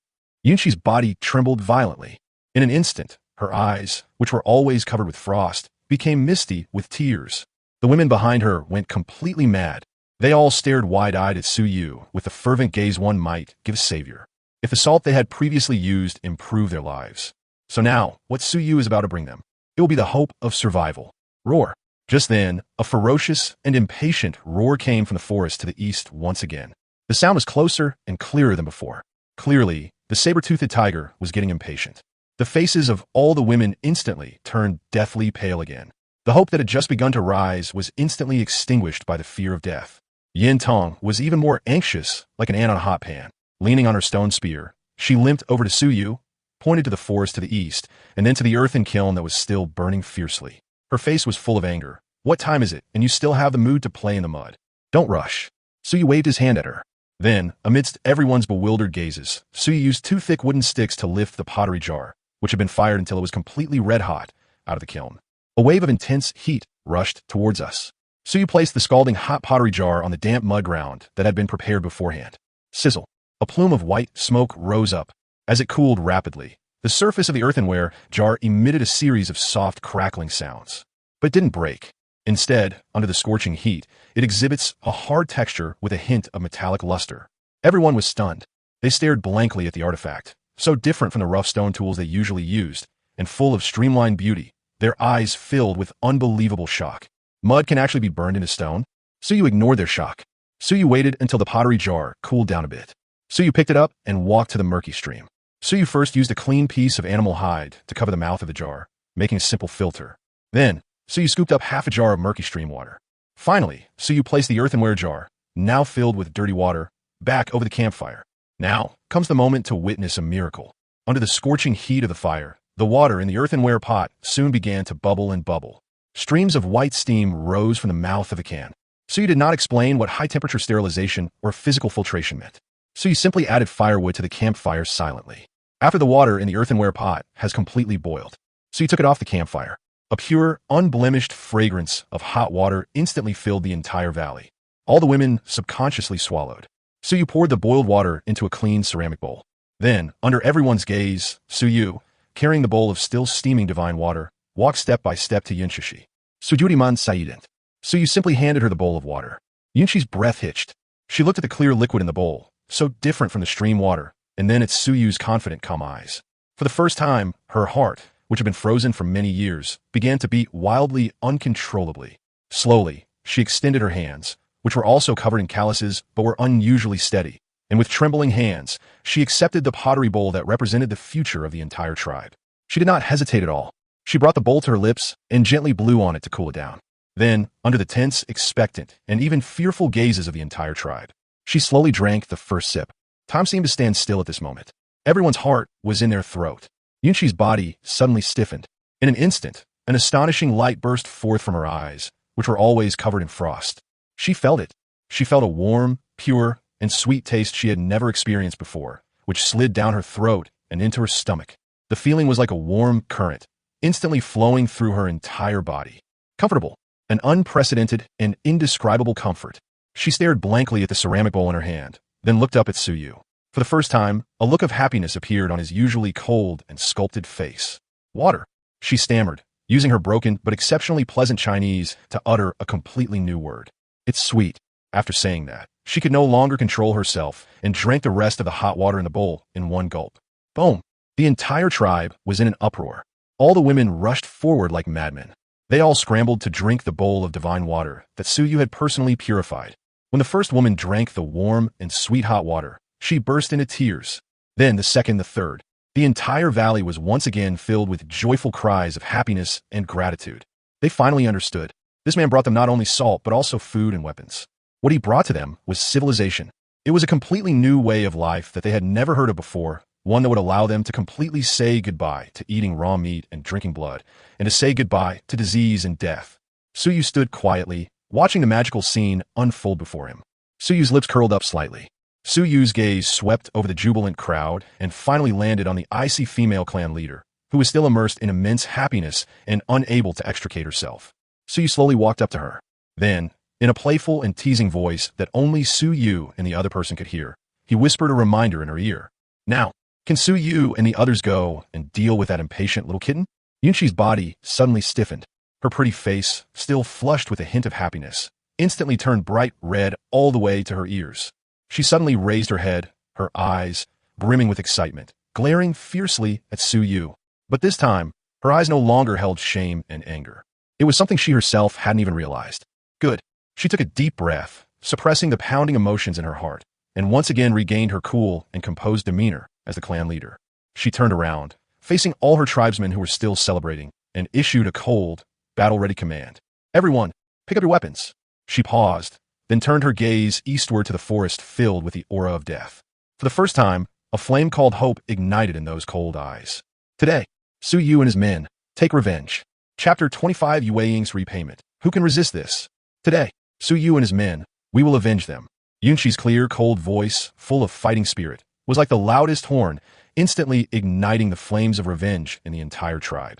A: Yunshi's body trembled violently. In an instant, her eyes, which were always covered with frost, became misty with tears. The women behind her went completely mad. They all stared wide-eyed at Su Yu with the fervent gaze one might give a savior, if the salt they had previously used improved their lives. So now, what Su Yu is about to bring them, it will be the hope of survival. Roar. Just then, a ferocious and impatient roar came from the forest to the east once again. The sound was closer and clearer than before. Clearly, the saber-toothed tiger was getting impatient. The faces of all the women instantly turned deathly pale again. The hope that had just begun to rise was instantly extinguished by the fear of death. Yin Tong was even more anxious, like an ant on a hot pan. Leaning on her stone spear, she limped over to Su Yu, pointed to the forest to the east, and then to the earthen kiln that was still burning fiercely. Her face was full of anger. What time is it, and you still have the mood to play in the mud? Don't rush. Su Yu waved his hand at her. Then, amidst everyone's bewildered gazes, Su Yu used 2 thick wooden sticks to lift the pottery jar, which had been fired until it was completely red-hot, out of the kiln. A wave of intense heat rushed towards us. Su Yu placed the scalding hot pottery jar on the damp mud ground that had been prepared beforehand. Sizzle. A plume of white smoke rose up. As it cooled rapidly, the surface of the earthenware jar emitted a series of soft crackling sounds. But it didn't break. Instead, under the scorching heat, it exhibits a hard texture with a hint of metallic luster. Everyone was stunned. They stared blankly at the artifact, so different from the rough stone tools they usually used, and full of streamlined beauty, their eyes filled with unbelievable shock. Mud can actually be burned into stone? Su Yu ignored their shock. Su Yu waited until the pottery jar cooled down a bit. Su Yu picked it up and walked to the murky stream. Su Yu first used a clean piece of animal hide to cover the mouth of the jar, making a simple filter. Then, Su Yu scooped up half a jar of murky stream water. Finally, Su Yu placed the earthenware jar, now filled with dirty water, back over the campfire. Now comes the moment to witness a miracle. Under the scorching heat of the fire, the water in the earthenware pot soon began to bubble and bubble. Streams of white steam rose from the mouth of the can. Su Yu did not explain what high-temperature sterilization or physical filtration meant. Su Yu simply added firewood to the campfire silently. After the water in the earthenware pot has completely boiled, Su Yu took it off the campfire. A pure, unblemished fragrance of hot water instantly filled the entire valley. All the women subconsciously swallowed. Su Yu poured the boiled water into a clean ceramic bowl. Then, under everyone's gaze, Su Yu, carrying the bowl of still steaming divine water, walked step by step to Yunshishi. Sujuriman Saident. Su Yu simply handed her the bowl of water. Yunshi's breath hitched. She looked at the clear liquid in the bowl, so different from the stream water, and then at Su Yu's confident, calm eyes. For the first time, her heart, which had been frozen for many years, began to beat wildly, uncontrollably. Slowly, she extended her hands, which were also covered in calluses but were unusually steady, and with trembling hands, she accepted the pottery bowl that represented the future of the entire tribe. She did not hesitate at all. She brought the bowl to her lips and gently blew on it to cool it down. Then, under the tense, expectant, and even fearful gazes of the entire tribe, she slowly drank the first sip. Time seemed to stand still at this moment. Everyone's heart was in their throat. Yunqi's body suddenly stiffened. In an instant, an astonishing light burst forth from her eyes, which were always covered in frost. She felt it. She felt a warm, pure, and sweet taste she had never experienced before, which slid down her throat and into her stomach. The feeling was like a warm current, instantly flowing through her entire body. Comfortable, an unprecedented and indescribable comfort. She stared blankly at the ceramic bowl in her hand, then looked up at Su Yu. For the first time, a look of happiness appeared on his usually cold and sculpted face. Water, she stammered, using her broken but exceptionally pleasant Chinese to utter a completely new word. It's sweet. After saying that, she could no longer control herself and drank the rest of the hot water in the bowl in one gulp. Boom! The entire tribe was in an uproar. All the women rushed forward like madmen. They all scrambled to drink the bowl of divine water that Su Yu had personally purified. When the first woman drank the warm and sweet hot water, she burst into tears. Then the second, the third. The entire valley was once again filled with joyful cries of happiness and gratitude. They finally understood. This man brought them not only salt, but also food and weapons. What he brought to them was civilization. It was a completely new way of life that they had never heard of before, one that would allow them to completely say goodbye to eating raw meat and drinking blood, and to say goodbye to disease and death. Su Yu stood quietly, watching the magical scene unfold before him. Su Yu's lips curled up slightly. Su Yu's gaze swept over the jubilant crowd and finally landed on the icy female clan leader, who was still immersed in immense happiness and unable to extricate herself. Su Yu slowly walked up to her. Then, in a playful and teasing voice that only Su Yu and the other person could hear, he whispered a reminder in her ear. Now, can Su Yu and the others go and deal with that impatient little kitten? Yunqi's body suddenly stiffened. Her pretty face, still flushed with a hint of happiness, instantly turned bright red all the way to her ears. She suddenly raised her head, her eyes brimming with excitement, glaring fiercely at Su Yu. But this time, her eyes no longer held shame and anger. It was something she herself hadn't even realized. Good. She took a deep breath, suppressing the pounding emotions in her heart, and once again regained her cool and composed demeanor as the clan leader. She turned around, facing all her tribesmen who were still celebrating, and issued a cold, battle-ready command. Everyone, pick up your weapons. She paused, then turned her gaze eastward to the forest filled with the aura of death. For the first time, a flame called hope ignited in those cold eyes. Today, Su Yu and his men take revenge. Chapter 25 Yue Ying's Repayment. Who can resist this? Today, Su Yu and his men, we will avenge them. Yunqi's clear, cold voice, full of fighting spirit, was like the loudest horn, instantly igniting the flames of revenge in the entire tribe.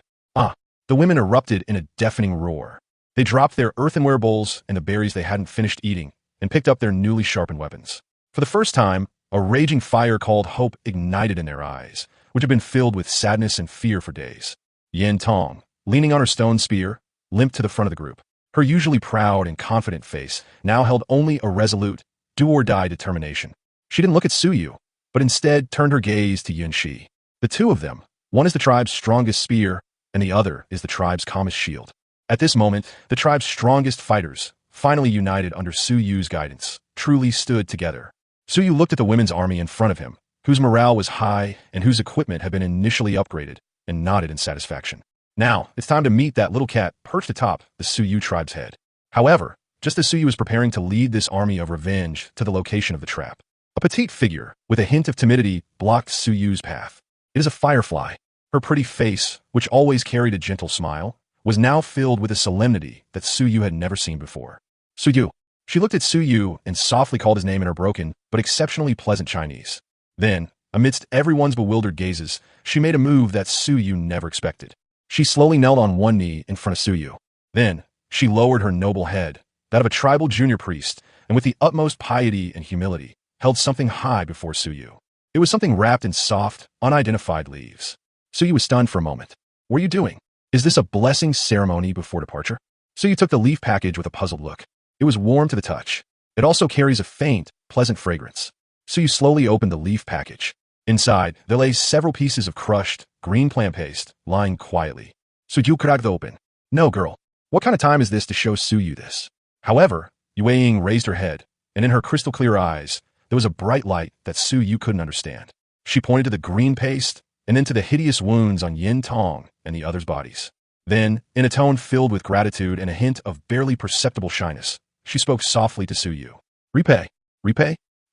A: The women erupted in a deafening roar. They dropped their earthenware bowls and the berries they hadn't finished eating, and picked up their newly sharpened weapons. For the first time, a raging fire called hope ignited in their eyes, which had been filled with sadness and fear for days. Yan Tong, leaning on her stone spear, limped to the front of the group. Her usually proud and confident face now held only a resolute, do-or-die determination. She didn't look at Su Yu, but instead turned her gaze to Yunqi. The two of them, one is the tribe's strongest spear, and the other is the tribe's calmest shield. At this moment, the tribe's strongest fighters, finally united under Su Yu's guidance, truly stood together. Su Yu looked at the women's army in front of him, whose morale was high and whose equipment had been initially upgraded, and nodded in satisfaction. Now, it's time to meet that little cat perched atop the Su Yu tribe's head. However, just as Su Yu was preparing to lead this army of revenge to the location of the trap, a petite figure, with a hint of timidity, blocked Su Yu's path. It is a firefly. Her pretty face, which always carried a gentle smile, was now filled with a solemnity that Su Yu had never seen before. Su Yu. She looked at Su Yu and softly called his name in her broken, but exceptionally pleasant Chinese. Then, amidst everyone's bewildered gazes, she made a move that Su Yu never expected. She slowly knelt on one knee in front of Su Yu. Then, she lowered her noble head, that of a tribal junior priest, and with the utmost piety and humility, held something high before Su Yu. It was something wrapped in soft, unidentified leaves. Su Yu was stunned for a moment. What are you doing? Is this a blessing ceremony before departure? Su Yu took the leaf package with a puzzled look. It was warm to the touch. It also carries a faint, pleasant fragrance. Su Yu slowly opened the leaf package. Inside, there lay several pieces of crushed, green plant paste, lying quietly. Su Yu cracked open. No, girl. What kind of time is this to show Su Yu this? However, Yue Ying raised her head, and in her crystal-clear eyes, there was a bright light that Su Yu couldn't understand. She pointed to the green paste, and then to the hideous wounds on Yin Tong and the others' bodies. Then, in a tone filled with gratitude and a hint of barely perceptible shyness, she spoke softly to Su Yu. Repay.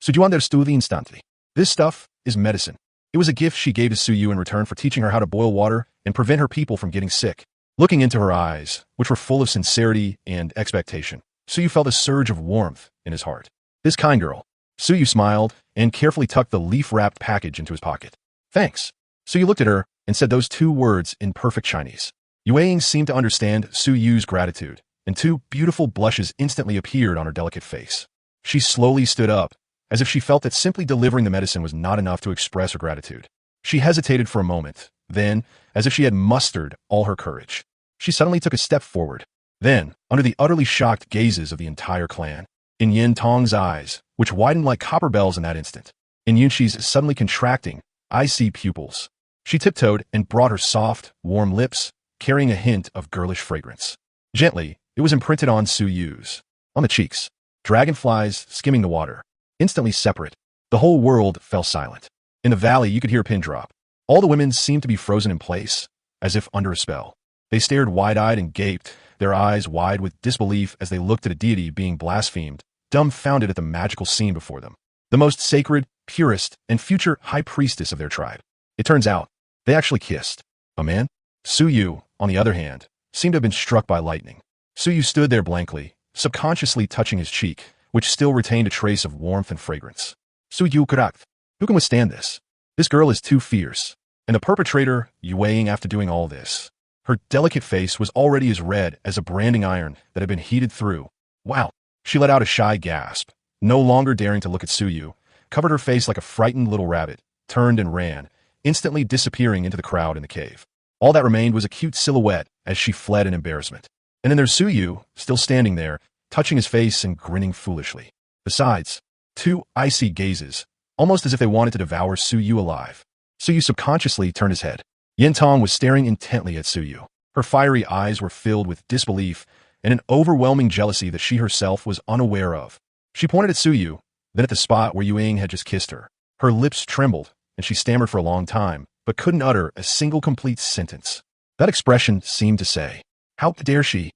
A: So you understood instantly. This stuff is medicine. It was a gift she gave to Su Yu in return for teaching her how to boil water and prevent her people from getting sick. Looking into her eyes, which were full of sincerity and expectation, Su Yu felt a surge of warmth in his heart. This kind girl. Su Yu smiled and carefully tucked the leaf-wrapped package into his pocket. Thanks. Su Yu looked at her and said those two words in perfect Chinese. Yue Ying seemed to understand Su Yu's gratitude, and two beautiful blushes instantly appeared on her delicate face. She slowly stood up, as if she felt that simply delivering the medicine was not enough to express her gratitude. She hesitated for a moment, then, as if she had mustered all her courage, she suddenly took a step forward. Then, under the utterly shocked gazes of the entire clan, in Yin Tong's eyes, which widened like copper bells in that instant, in Yunshi's suddenly contracting, icy pupils, she tiptoed and brought her soft, warm lips, carrying a hint of girlish fragrance. Gently, it was imprinted on Su Yu's, on the cheeks. Dragonflies skimming the water. Instantly separate, the whole world fell silent. In the valley, you could hear a pin drop. All the women seemed to be frozen in place, as if under a spell. They stared wide-eyed and gaped, their eyes wide with disbelief as they looked at a deity being blasphemed, dumbfounded at the magical scene before them. The most sacred, purest, and future high priestess of their tribe. It turns out, they actually kissed. A man? Su Yu, on the other hand, seemed to have been struck by lightning. Su Yu stood there blankly, subconsciously touching his cheek, which still retained a trace of warmth and fragrance. Su Yu Kurakt. Who can withstand this? This girl is too fierce. And the perpetrator, Yue Ying, after doing all this. Her delicate face was already as red as a branding iron that had been heated through. Wow. She let out a shy gasp, no longer daring to look at Su Yu, covered her face like a frightened little rabbit, turned and ran, instantly disappearing into the crowd in the cave. All that remained was a cute silhouette as she fled in embarrassment. And then there's Su Yu, still standing there, touching his face and grinning foolishly. Besides, two icy gazes, almost as if they wanted to devour Su Yu alive. Su Yu subconsciously turned his head. Yin Tong was staring intently at Su Yu. Her fiery eyes were filled with disbelief and an overwhelming jealousy that she herself was unaware of. She pointed at Su Yu, then at the spot where Yue Ying had just kissed her. Her lips trembled, and she stammered for a long time, but couldn't utter a single complete sentence. That expression seemed to say, How dare she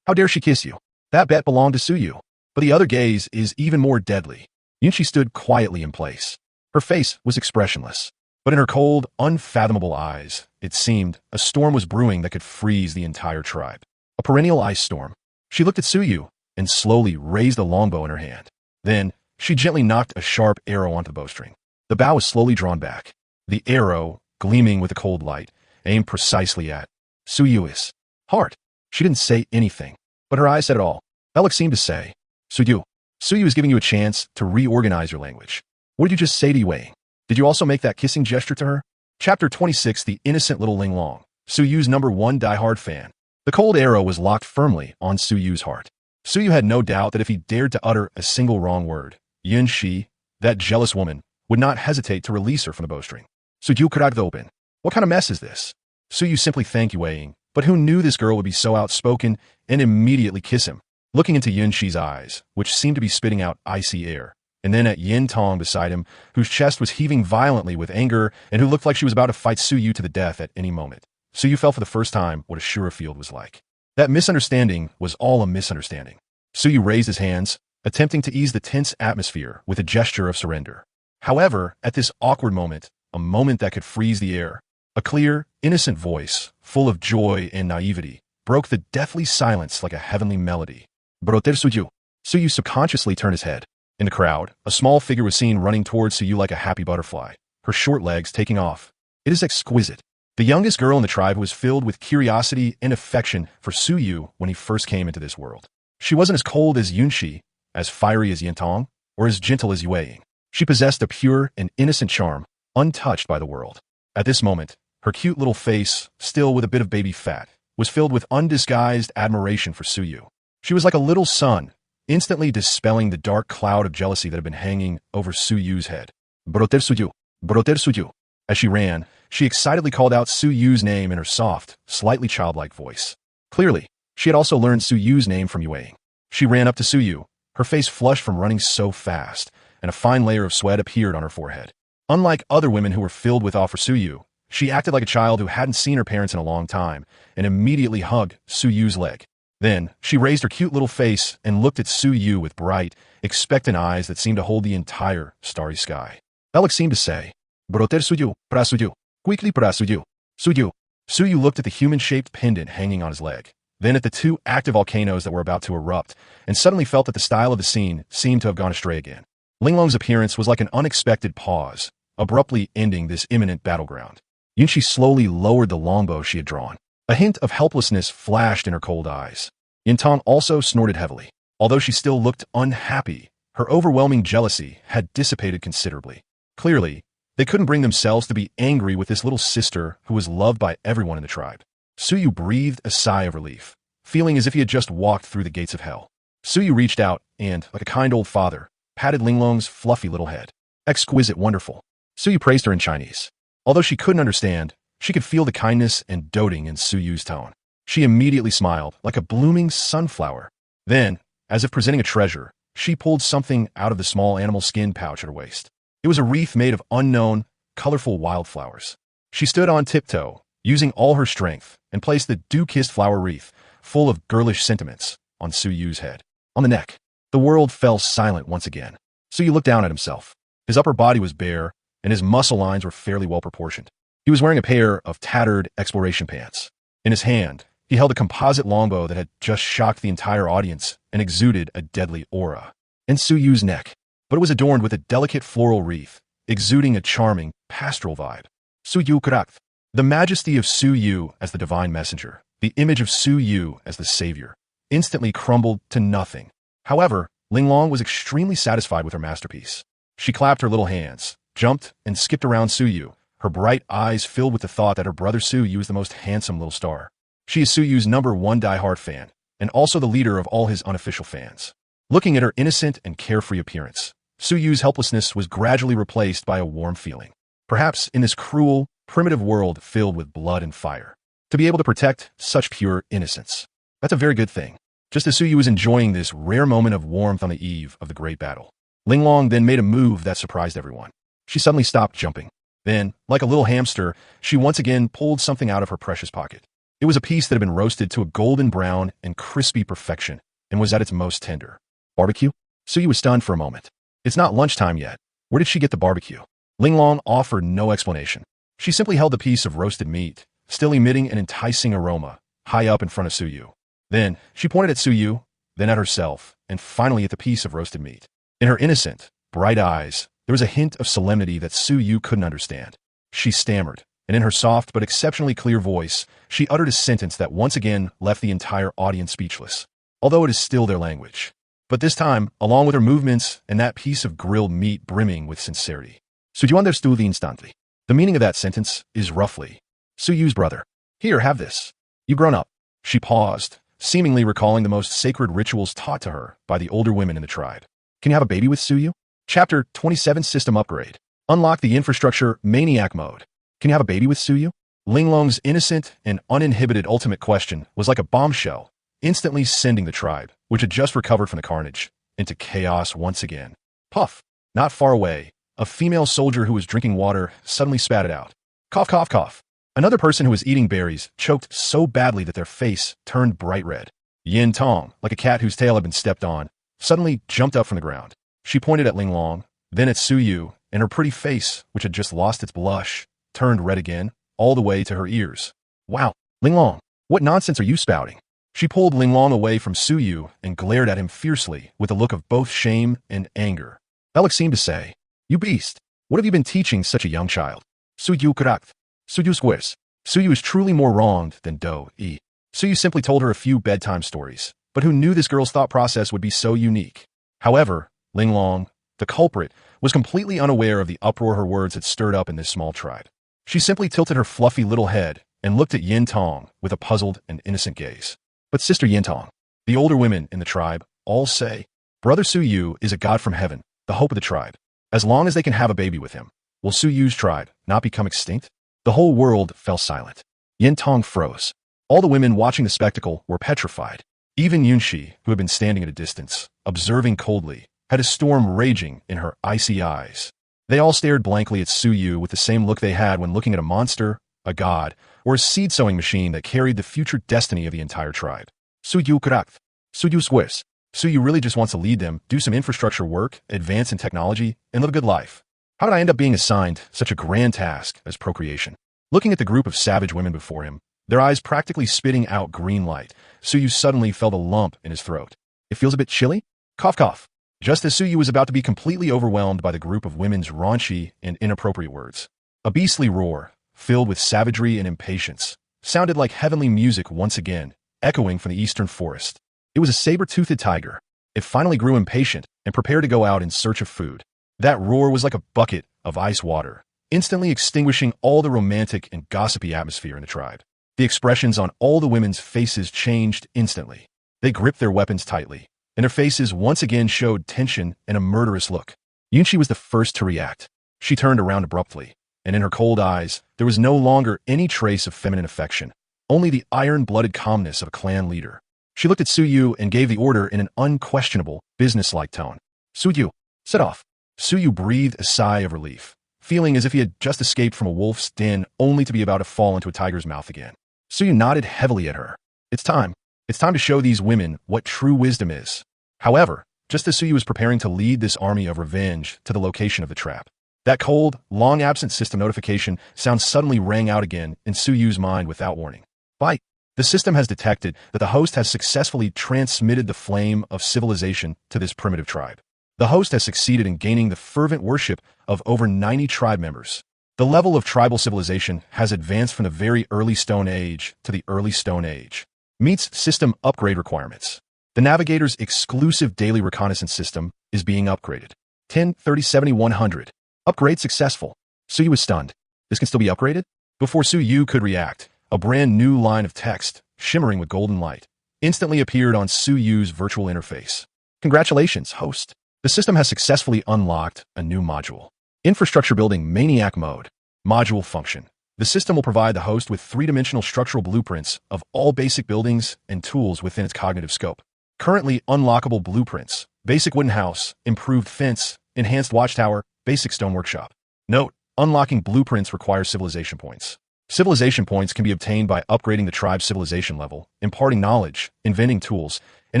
A: kiss you? That bet belonged to Su Yu. But the other gaze is even more deadly. Yunshi stood quietly in place. Her face was expressionless, but in her cold, unfathomable eyes, it seemed a storm was brewing that could freeze the entire tribe. A perennial ice storm. She looked at Su Yu and slowly raised the longbow in her hand. Then, she gently knocked a sharp arrow onto the bowstring. The bow was slowly drawn back. The arrow, gleaming with a cold light, aimed precisely at Su Yu's heart. She didn't say anything, but her eyes said it all. That look seemed to say, Su Yu is giving you a chance to reorganize your language. What did you just say to Yue Ying? Did you also make that kissing gesture to her? Chapter 26, The Innocent Little Ling Long. Su Yu's #1 diehard fan. The cold arrow was locked firmly on Su Yu's heart. Su Yu had no doubt that if he dared to utter a single wrong word, Yun Shi, that jealous woman, would not hesitate to release her from the bowstring. Su Yu could open. What kind of mess is this? Su Yu simply thanked Yue Ying, but who knew this girl would be so outspoken and immediately kiss him? Looking into Yun Shi's eyes, which seemed to be spitting out icy air, and then at Yin Tong beside him, whose chest was heaving violently with anger and who looked like she was about to fight Su Yu to the death at any moment. Su Yu felt for the first time what a surer field was like. That misunderstanding was all a misunderstanding. Su Yu raised his hands, attempting to ease the tense atmosphere with a gesture of surrender. However, at this awkward moment, a moment that could freeze the air, a clear, innocent voice, full of joy and naivety, broke the deathly silence like a heavenly melody. Broter Su Yu. Su Yu subconsciously turned his head. In the crowd, a small figure was seen running towards Su Yu like a happy butterfly, her short legs taking off. It is exquisite. The youngest girl in the tribe was filled with curiosity and affection for Su Yu when he first came into this world. She wasn't as cold as Yun Shi, as fiery as Yin Tong, or as gentle as Yue Ying. She possessed a pure and innocent charm, untouched by the world. At this moment, her cute little face, still with a bit of baby fat, was filled with undisguised admiration for Su Yu. She was like a little sun, instantly dispelling the dark cloud of jealousy that had been hanging over Su Yu's head. Broter Su Yu. Broter Su Yu. As she ran, she excitedly called out Su Yu's name in her soft, slightly childlike voice. Clearly, she had also learned Su Yu's name from Yue Ying. She ran up to Suyu, her face flushed from running so fast, and a fine layer of sweat appeared on her forehead. Unlike other women who were filled with awe for Suyu, she acted like a child who hadn't seen her parents in a long time, and immediately hugged Suyu's leg. Then, she raised her cute little face and looked at Suyu with bright, expectant eyes that seemed to hold the entire starry sky. Alex seemed to say, "Broter Suyu, pra Suyu, quickly pra Suyu, Suyu." Suyu looked at the human-shaped pendant hanging on his leg, then at the two active volcanoes that were about to erupt, and suddenly felt that the style of the scene seemed to have gone astray again. Linglong's appearance was like an unexpected pause, abruptly ending this imminent battleground. Yunqi slowly lowered the longbow she had drawn. A hint of helplessness flashed in her cold eyes. Yintong also snorted heavily. Although she still looked unhappy, her overwhelming jealousy had dissipated considerably. Clearly, they couldn't bring themselves to be angry with this little sister who was loved by everyone in the tribe. Suyu breathed a sigh of relief, feeling as if he had just walked through the gates of hell. Suyu reached out and, like a kind old father, patted Linglong's fluffy little head. "Exquisite, wonderful." Suyu praised her in Chinese. Although she couldn't understand, she could feel the kindness and doting in Suyu's tone. She immediately smiled, like a blooming sunflower. Then, as if presenting a treasure, she pulled something out of the small animal skin pouch at her waist. It was a wreath made of unknown, colorful wildflowers. She stood on tiptoe, using all her strength, and placed the dew-kissed flower wreath, full of girlish sentiments, on Suyu's head. On the neck, the world fell silent once again. Suyu looked down at himself. His upper body was bare, and his muscle lines were fairly well proportioned. He was wearing a pair of tattered exploration pants. In his hand, he held a composite longbow that had just shocked the entire audience and exuded a deadly aura. And Suyu's neck, but it was adorned with a delicate floral wreath, exuding a charming, pastoral vibe. Suyu Kurakth. The majesty of Suyu as the divine messenger, the image of Suyu as the savior, instantly crumbled to nothing. However, Linglong was extremely satisfied with her masterpiece. She clapped her little hands, jumped, and skipped around Suyu, her bright eyes filled with the thought that her brother Suyu is the most handsome little star. She is Suyu's #1 die-hard fan, and also the leader of all his unofficial fans. Looking at her innocent and carefree appearance, Suyu's helplessness was gradually replaced by a warm feeling. Perhaps in this cruel, primitive world filled with blood and fire, to be able to protect such pure innocence. That's a very good thing. Just as Suyu was enjoying this rare moment of warmth on the eve of the great battle, Linglong then made a move that surprised everyone. She suddenly stopped jumping. Then, like a little hamster, she once again pulled something out of her precious pocket. It was a piece that had been roasted to a golden brown and crispy perfection and was at its most tender. Barbecue? Suyu was stunned for a moment. It's not lunchtime yet. Where did she get the barbecue? Linglong offered no explanation. She simply held the piece of roasted meat, still emitting an enticing aroma, high up in front of Suyu. Then, she pointed at Suyu, then at herself, and finally at the piece of roasted meat. In her innocent, bright eyes, there was a hint of solemnity that Suyu couldn't understand. She stammered, and in her soft but exceptionally clear voice, she uttered a sentence that once again left the entire audience speechless, although it is still their language. But this time, along with her movements and that piece of grilled meat brimming with sincerity. Suyu understood instantly. The meaning of that sentence is roughly, Suyu's brother. Here, have this. You've grown up. She paused, seemingly recalling the most sacred rituals taught to her by the older women in the tribe. Can you have a baby with Suyu? Chapter 27 System Upgrade. Unlock the infrastructure maniac mode. Can you have a baby with Suyu? Linglong's innocent and uninhibited ultimate question was like a bombshell, instantly sending the tribe, which had just recovered from the carnage, into chaos once again. Puff! Not far away, a female soldier who was drinking water suddenly spat it out. Cough, cough, cough. Another person who was eating berries choked so badly that their face turned bright red. Yin Tong, like a cat whose tail had been stepped on, suddenly jumped up from the ground. She pointed at Linglong, then at Suyu, and her pretty face, which had just lost its blush, turned red again, all the way to her ears. Wow, Linglong, what nonsense are you spouting? She pulled Linglong away from Suyu and glared at him fiercely with a look of both shame and anger. Alex seemed to say, You beast, what have you been teaching such a young child? Suyu Kurakth. Suyu squares. Suyu is truly more wronged than Do-e. Suyu simply told her a few bedtime stories, but who knew this girl's thought process would be so unique? However, Linglong, the culprit, was completely unaware of the uproar her words had stirred up in this small tribe. She simply tilted her fluffy little head and looked at Yin Tong with a puzzled and innocent gaze. But Sister Yin Tong, the older women in the tribe, all say, Brother Suyu is a god from heaven, the hope of the tribe. As long as they can have a baby with him, will Suyu's tribe not become extinct? The whole world fell silent. Yin Tong froze. All the women watching the spectacle were petrified. Even Yunshi, who had been standing at a distance, observing coldly, had a storm raging in her icy eyes. They all stared blankly at Su Yu with the same look they had when looking at a monster, a god, or a seed-sowing machine that carried the future destiny of the entire tribe. Su Yu Kurak. Su Yu swears. Su Yu really just wants to lead them, do some infrastructure work, advance in technology, and live a good life. How did I end up being assigned such a grand task as procreation? Looking at the group of savage women before him, their eyes practically spitting out green light, Su Yu suddenly felt a lump in his throat. It feels a bit chilly? Cough cough. Just as Su Yu was about to be completely overwhelmed by the group of women's raunchy and inappropriate words, a beastly roar, filled with savagery and impatience, sounded like heavenly music once again, echoing from the eastern forest. It was a saber-toothed tiger. It finally grew impatient and prepared to go out in search of food. That roar was like a bucket of ice water, instantly extinguishing all the romantic and gossipy atmosphere in the tribe. The expressions on all the women's faces changed instantly. They gripped their weapons tightly, and their faces once again showed tension and a murderous look. Yunshi was the first to react. She turned around abruptly, and in her cold eyes, there was no longer any trace of feminine affection, only the iron-blooded calmness of a clan leader. She looked at Su Yu and gave the order in an unquestionable, businesslike tone. Su Yu, set off. Su Yu breathed a sigh of relief, feeling as if he had just escaped from a wolf's den only to be about to fall into a tiger's mouth again. Su Yu nodded heavily at her. It's time. It's time to show these women what true wisdom is. However, just as Su Yu was preparing to lead this army of revenge to the location of the trap, that cold, long-absent system notification sound suddenly rang out again in Su Yu's mind without warning. Bite. The system has detected that the host has successfully transmitted the flame of civilization to this primitive tribe. The host has succeeded in gaining the fervent worship of over 90 tribe members. The level of tribal civilization has advanced from the very early Stone Age to the early Stone Age. Meets system upgrade requirements. The Navigator's exclusive daily reconnaissance system is being upgraded. 10-30-70-100. Upgrade successful. Su Yu was stunned. This can still be upgraded? Before Su Yu could react, a brand new line of text, shimmering with golden light, instantly appeared on Su Yu's virtual interface. Congratulations, host. The system has successfully unlocked a new module. Infrastructure Building Maniac Mode. Module Function. The system will provide the host with three-dimensional structural blueprints of all basic buildings and tools within its cognitive scope. Currently unlockable blueprints: basic wooden house, improved fence, enhanced watchtower, basic stone workshop. Note: unlocking blueprints requires civilization points. Civilization points can be obtained by upgrading the tribe's civilization level, imparting knowledge, inventing tools, and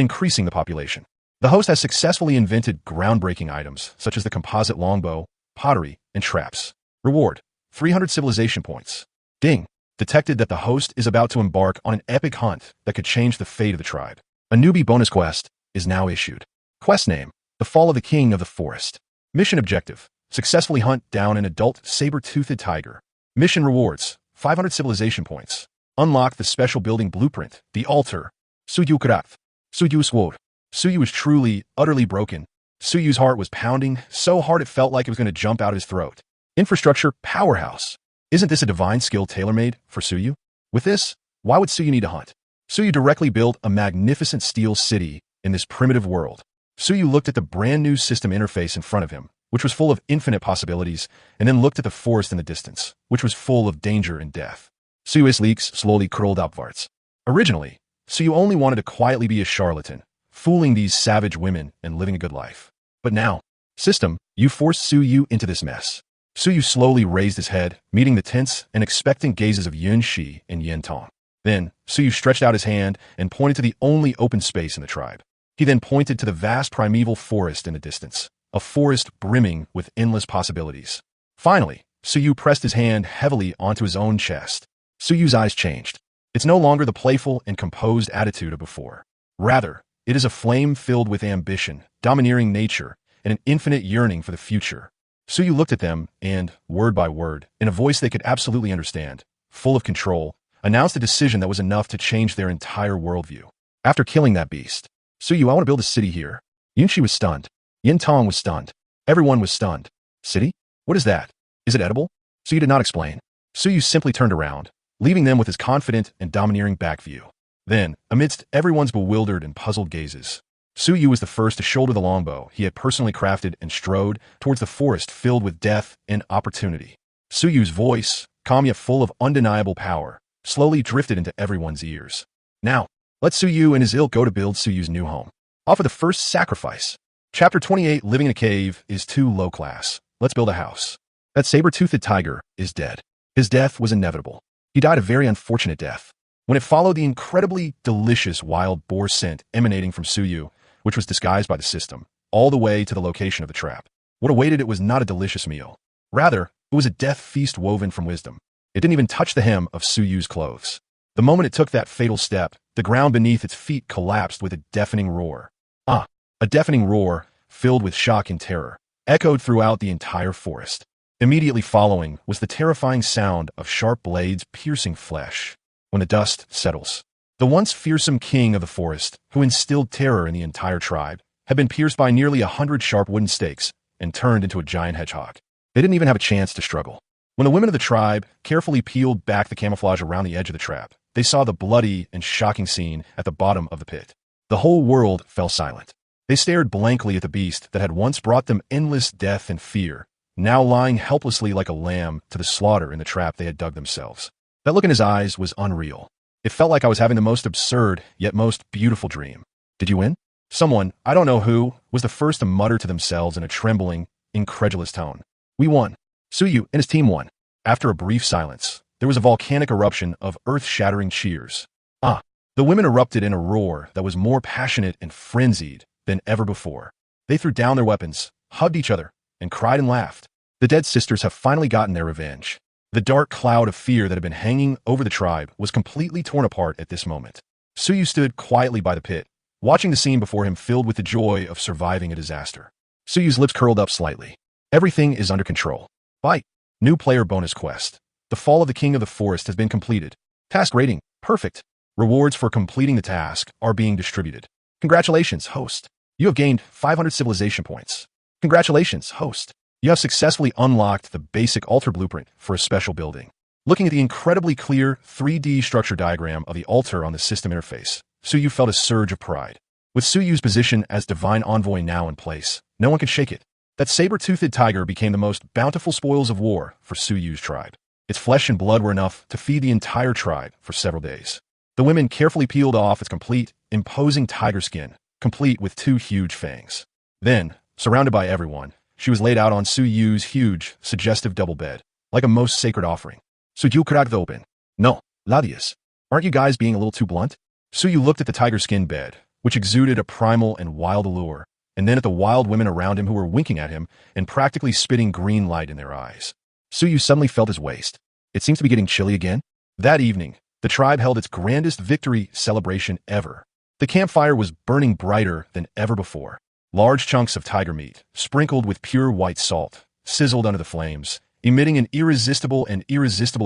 A: increasing the population. The host has successfully invented groundbreaking items such as the composite longbow, pottery, and traps. Reward: 300 civilization points. Ding. Detected that the host is about to embark on an epic hunt that could change the fate of the tribe. A newbie bonus quest is now issued. Quest name: The Fall of the King of the Forest. Mission objective: successfully hunt down an adult saber-toothed tiger. Mission rewards: 500 civilization points. Unlock the special building blueprint, the altar. Su Yu Kurak. Su Yu swore. Su Yu was truly, utterly broken. Su Yu's heart was pounding so hard it felt like it was going to jump out of his throat. Infrastructure powerhouse. Isn't this a divine skill tailor-made for Su Yu? With this, why would Su Yu need to hunt? Su Yu directly built a magnificent steel city in this primitive world. Su Yu looked at the brand new system interface in front of him, which was full of infinite possibilities, and then looked at the forest in the distance, which was full of danger and death. Su Yu's leaks slowly curled upwards. Originally, Su Yu only wanted to quietly be a charlatan, fooling these savage women and living a good life. But now, system, you forced Su Yu into this mess. Su Yu slowly raised his head, meeting the tense and expectant gazes of Yun Shi and Yen Tong. Then, Su Yu stretched out his hand and pointed to the only open space in the tribe. He then pointed to the vast primeval forest in the distance, a forest brimming with endless possibilities. Finally, Su Yu pressed his hand heavily onto his own chest. Su Yu's eyes changed. It's no longer the playful and composed attitude of before. Rather, it is a flame filled with ambition, domineering nature, and an infinite yearning for the future. Su Yu looked at them and, word by word, in a voice they could absolutely understand, full of control, announced a decision that was enough to change their entire worldview. After killing that beast, Su Yu, I want to build a city here. Yunshi was stunned. Yin Tong was stunned. Everyone was stunned. City? What is that? Is it edible? Su Yu did not explain. Su Yu simply turned around, leaving them with his confident and domineering back view. Then, amidst everyone's bewildered and puzzled gazes, Su Yu was the first to shoulder the longbow he had personally crafted and strode towards the forest filled with death and opportunity. Su Yu's voice, calm yet full of undeniable power, slowly drifted into everyone's ears. Now, Let Suyu and his ilk go to build Suyu's new home. Offer the first sacrifice. Chapter 28, Living in a Cave, is too low class. Let's build a house. That saber-toothed tiger is dead. His death was inevitable. He died a very unfortunate death. When it followed the incredibly delicious wild boar scent emanating from Suyu, which was disguised by the system, all the way to the location of the trap. What awaited it was not a delicious meal. Rather, it was a death feast woven from wisdom. It didn't even touch the hem of Suyu's clothes. The moment it took that fatal step, the ground beneath its feet collapsed with a deafening roar. A deafening roar, filled with shock and terror, echoed throughout the entire forest. Immediately following was the terrifying sound of sharp blades piercing flesh. When the dust settles, the once fearsome king of the forest, who instilled terror in the entire tribe, had been pierced by nearly 100 sharp wooden stakes and turned into a giant hedgehog. They didn't even have a chance to struggle. When the women of the tribe carefully peeled back the camouflage around the edge of the trap, they saw the bloody and shocking scene at the bottom of the pit. The whole world fell silent. They stared blankly at the beast that had once brought them endless death and fear, now lying helplessly like a lamb to the slaughter in the trap they had dug themselves. That look in his eyes was unreal. It felt like I was having the most absurd, yet most beautiful dream. Did you win? Someone, I don't know who, was the first to mutter to themselves in a trembling, incredulous tone. We won. Suyu and his team won. After a brief silence, there was a volcanic eruption of earth-shattering cheers. The women erupted in a roar that was more passionate and frenzied than ever before. They threw down their weapons, hugged each other, and cried and laughed. The dead sisters have finally gotten their revenge. The dark cloud of fear that had been hanging over the tribe was completely torn apart at this moment. Suyu stood quietly by the pit, watching the scene before him filled with the joy of surviving a disaster. Suyu's lips curled up slightly. Everything is under control. Bite. New player bonus quest. The Fall of the King of the Forest has been completed. Task rating, perfect. Rewards for completing the task are being distributed. Congratulations, host. You have gained 500 civilization points. Congratulations, host. You have successfully unlocked the basic altar blueprint for a special building. Looking at the incredibly clear 3D structure diagram of the altar on the system interface, Suyu felt a surge of pride. With Suyu's position as divine envoy now in place, no one could shake it. That saber-toothed tiger became the most bountiful spoils of war for Suyu's tribe. Its flesh and blood were enough to feed the entire tribe for several days. The women carefully peeled off its complete, imposing tiger skin, complete with 2 huge fangs. Then, surrounded by everyone, she was laid out on Suyu's huge, suggestive double bed, like a most sacred offering. Suyu cracked open. No, Ladius, aren't you guys being a little too blunt? Suyu looked at the tiger skin bed, which exuded a primal and wild allure, and then at the wild women around him who were winking at him and practically spitting green light in their eyes. Suyu suddenly felt his waist. It seems to be getting chilly again. That evening, the tribe held its grandest victory celebration ever. The campfire was burning brighter than ever before. Large chunks of tiger meat, sprinkled with pure white salt, sizzled under the flames, emitting an irresistible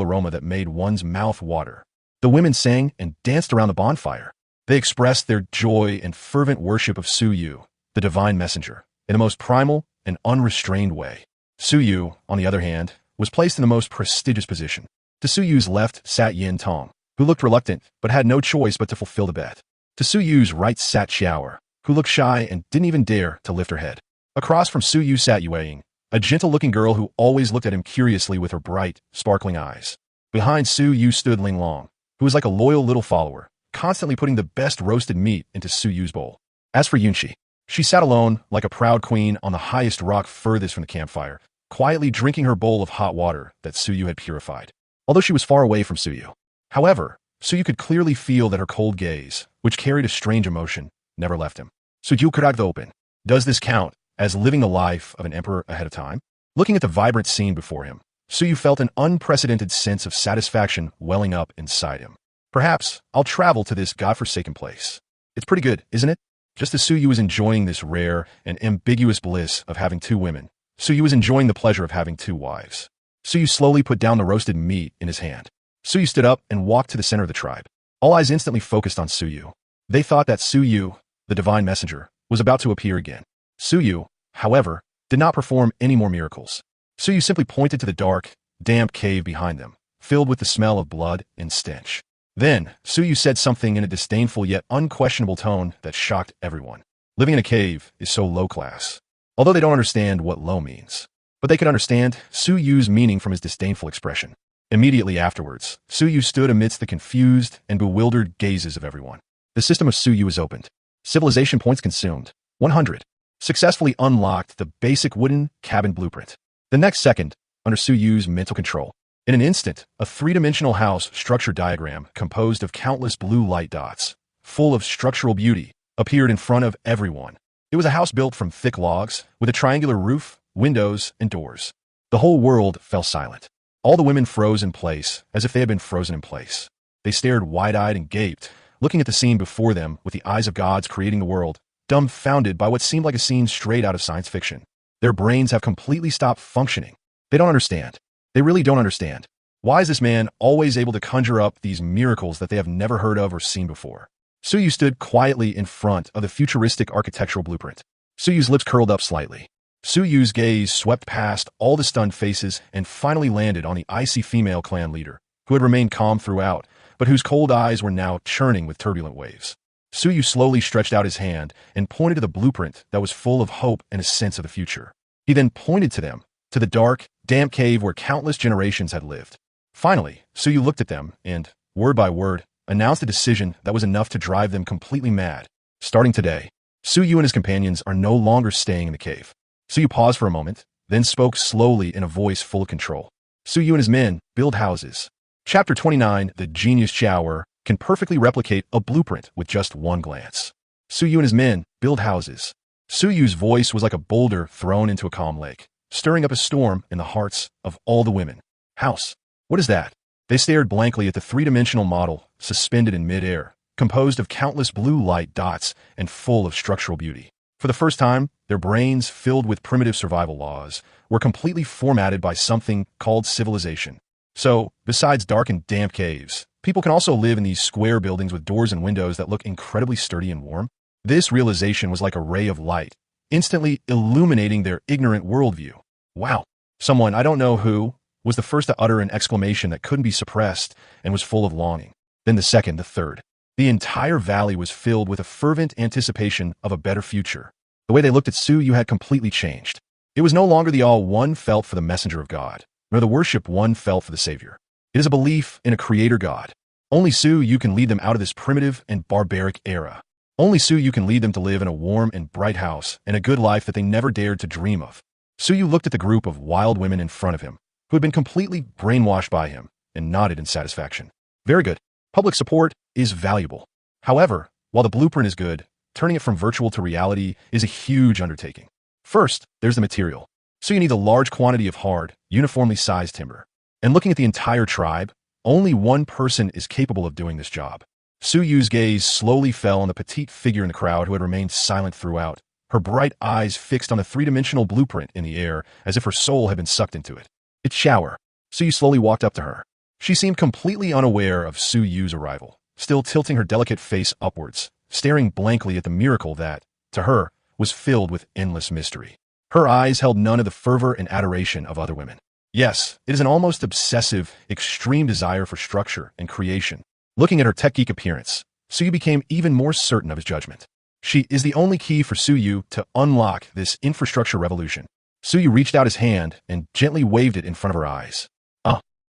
A: aroma that made one's mouth water. The women sang and danced around the bonfire. They expressed their joy and fervent worship of Suyu, the divine messenger, in the most primal and unrestrained way. Suyu, on the other hand, was placed in the most prestigious position. To Suyu's left sat Yin Tong, who looked reluctant but had no choice but to fulfill the bet. To Suyu's right sat Xiaoer, who looked shy and didn't even dare to lift her head. Across from Suyu sat Yueying, a gentle-looking girl who always looked at him curiously with her bright, sparkling eyes. Behind Suyu stood Linglong, who was like a loyal little follower, constantly putting the best roasted meat into Suyu's bowl. As for Yunqi, she sat alone, like a proud queen, on the highest rock furthest from the campfire, quietly drinking her bowl of hot water that Suyu had purified. Although she was far away from Suyu. However, Suyu could clearly feel that her cold gaze, which carried a strange emotion, never left him. Suyu cracked open. Does this count as living the life of an emperor ahead of time? Looking at the vibrant scene before him, Suyu felt an unprecedented sense of satisfaction welling up inside him. Perhaps I'll travel to this godforsaken place. It's pretty good, isn't it? Just as Suyu was enjoying this rare and ambiguous bliss of having 2 women, Suyu was enjoying the pleasure of having 2 wives. Suyu slowly put down the roasted meat in his hand. Suyu stood up and walked to the center of the tribe. All eyes instantly focused on Suyu. They thought that Suyu, the divine messenger, was about to appear again. Suyu, however, did not perform any more miracles. Suyu simply pointed to the dark, damp cave behind them, filled with the smell of blood and stench. Then, Suyu said something in a disdainful yet unquestionable tone that shocked everyone. Living in a cave is so low class. Although they don't understand what low means. But they could understand Suyu's meaning from his disdainful expression. Immediately afterwards, Suyu stood amidst the confused and bewildered gazes of everyone. The system of Suyu is opened. Civilization points consumed. 100. Successfully unlocked the basic wooden cabin blueprint. The next second, under Suyu's mental control. In an instant, a three-dimensional house structure diagram composed of countless blue light dots, full of structural beauty, appeared in front of everyone. It was a house built from thick logs, with a triangular roof, windows, and doors. The whole world fell silent. All the women froze in place, as if they had been frozen in place. They stared wide-eyed and gaped, looking at the scene before them with the eyes of gods creating the world, dumbfounded by what seemed like a scene straight out of science fiction. Their brains have completely stopped functioning. They don't understand. They really don't understand. Why is this man always able to conjure up these miracles that they have never heard of or seen before? Suyu stood quietly in front of the futuristic architectural blueprint. Suyu's lips curled up slightly. Suyu's gaze swept past all the stunned faces and finally landed on the icy female clan leader, who had remained calm throughout, but whose cold eyes were now churning with turbulent waves. Suyu slowly stretched out his hand and pointed to the blueprint that was full of hope and a sense of the future. He then pointed to them, to the dark, damp cave where countless generations had lived. Finally, Suyu looked at them and, word by word, announced a decision that was enough to drive them completely mad. Starting today, Suyu and his companions are no longer staying in the cave. Suyu paused for a moment, then spoke slowly in a voice full of control. Suyu and his men build houses. Chapter 29, The Genius Shower, can perfectly replicate a blueprint with just one glance. Suyu and his men build houses. Suyu's voice was like a boulder thrown into a calm lake, stirring up a storm in the hearts of all the women. House. What is that? They stared blankly at the three-dimensional model, suspended in mid-air, composed of countless blue light dots and full of structural beauty. For the first time, their brains, filled with primitive survival laws, were completely formatted by something called civilization. So, besides dark and damp caves, people can also live in these square buildings with doors and windows that look incredibly sturdy and warm. This realization was like a ray of light, instantly illuminating their ignorant worldview. Wow. Someone, I don't know who, was the first to utter an exclamation that couldn't be suppressed and was full of longing. Then the second, the third. The entire valley was filled with a fervent anticipation of a better future. The way they looked at Suyu had completely changed. It was no longer the awe one felt for the messenger of God, nor the worship one felt for the Savior. It is a belief in a creator God. Only Suyu can lead them out of this primitive and barbaric era. Only Suyu can lead them to live in a warm and bright house and a good life that they never dared to dream of. Suyu looked at the group of wild women in front of him, who had been completely brainwashed by him, and nodded in satisfaction. Very good. Public support is valuable. However, while the blueprint is good, turning it from virtual to reality is a huge undertaking. First, there's the material. So you need a large quantity of hard, uniformly sized timber. And looking at the entire tribe, only one person is capable of doing this job. Suyu's gaze slowly fell on the petite figure in the crowd who had remained silent throughout, her bright eyes fixed on the three-dimensional blueprint in the air as if her soul had been sucked into it. It's Shower. Suyu slowly walked up to her. She seemed completely unaware of Suyu's arrival, still tilting her delicate face upwards, staring blankly at the miracle that, to her, was filled with endless mystery. Her eyes held none of the fervor and adoration of other women. Yes, it is an almost obsessive, extreme desire for structure and creation. Looking at her tech geek appearance, Suyu became even more certain of his judgment. She is the only key for Suyu to unlock this infrastructure revolution. Suyu reached out his hand and gently waved it in front of her eyes.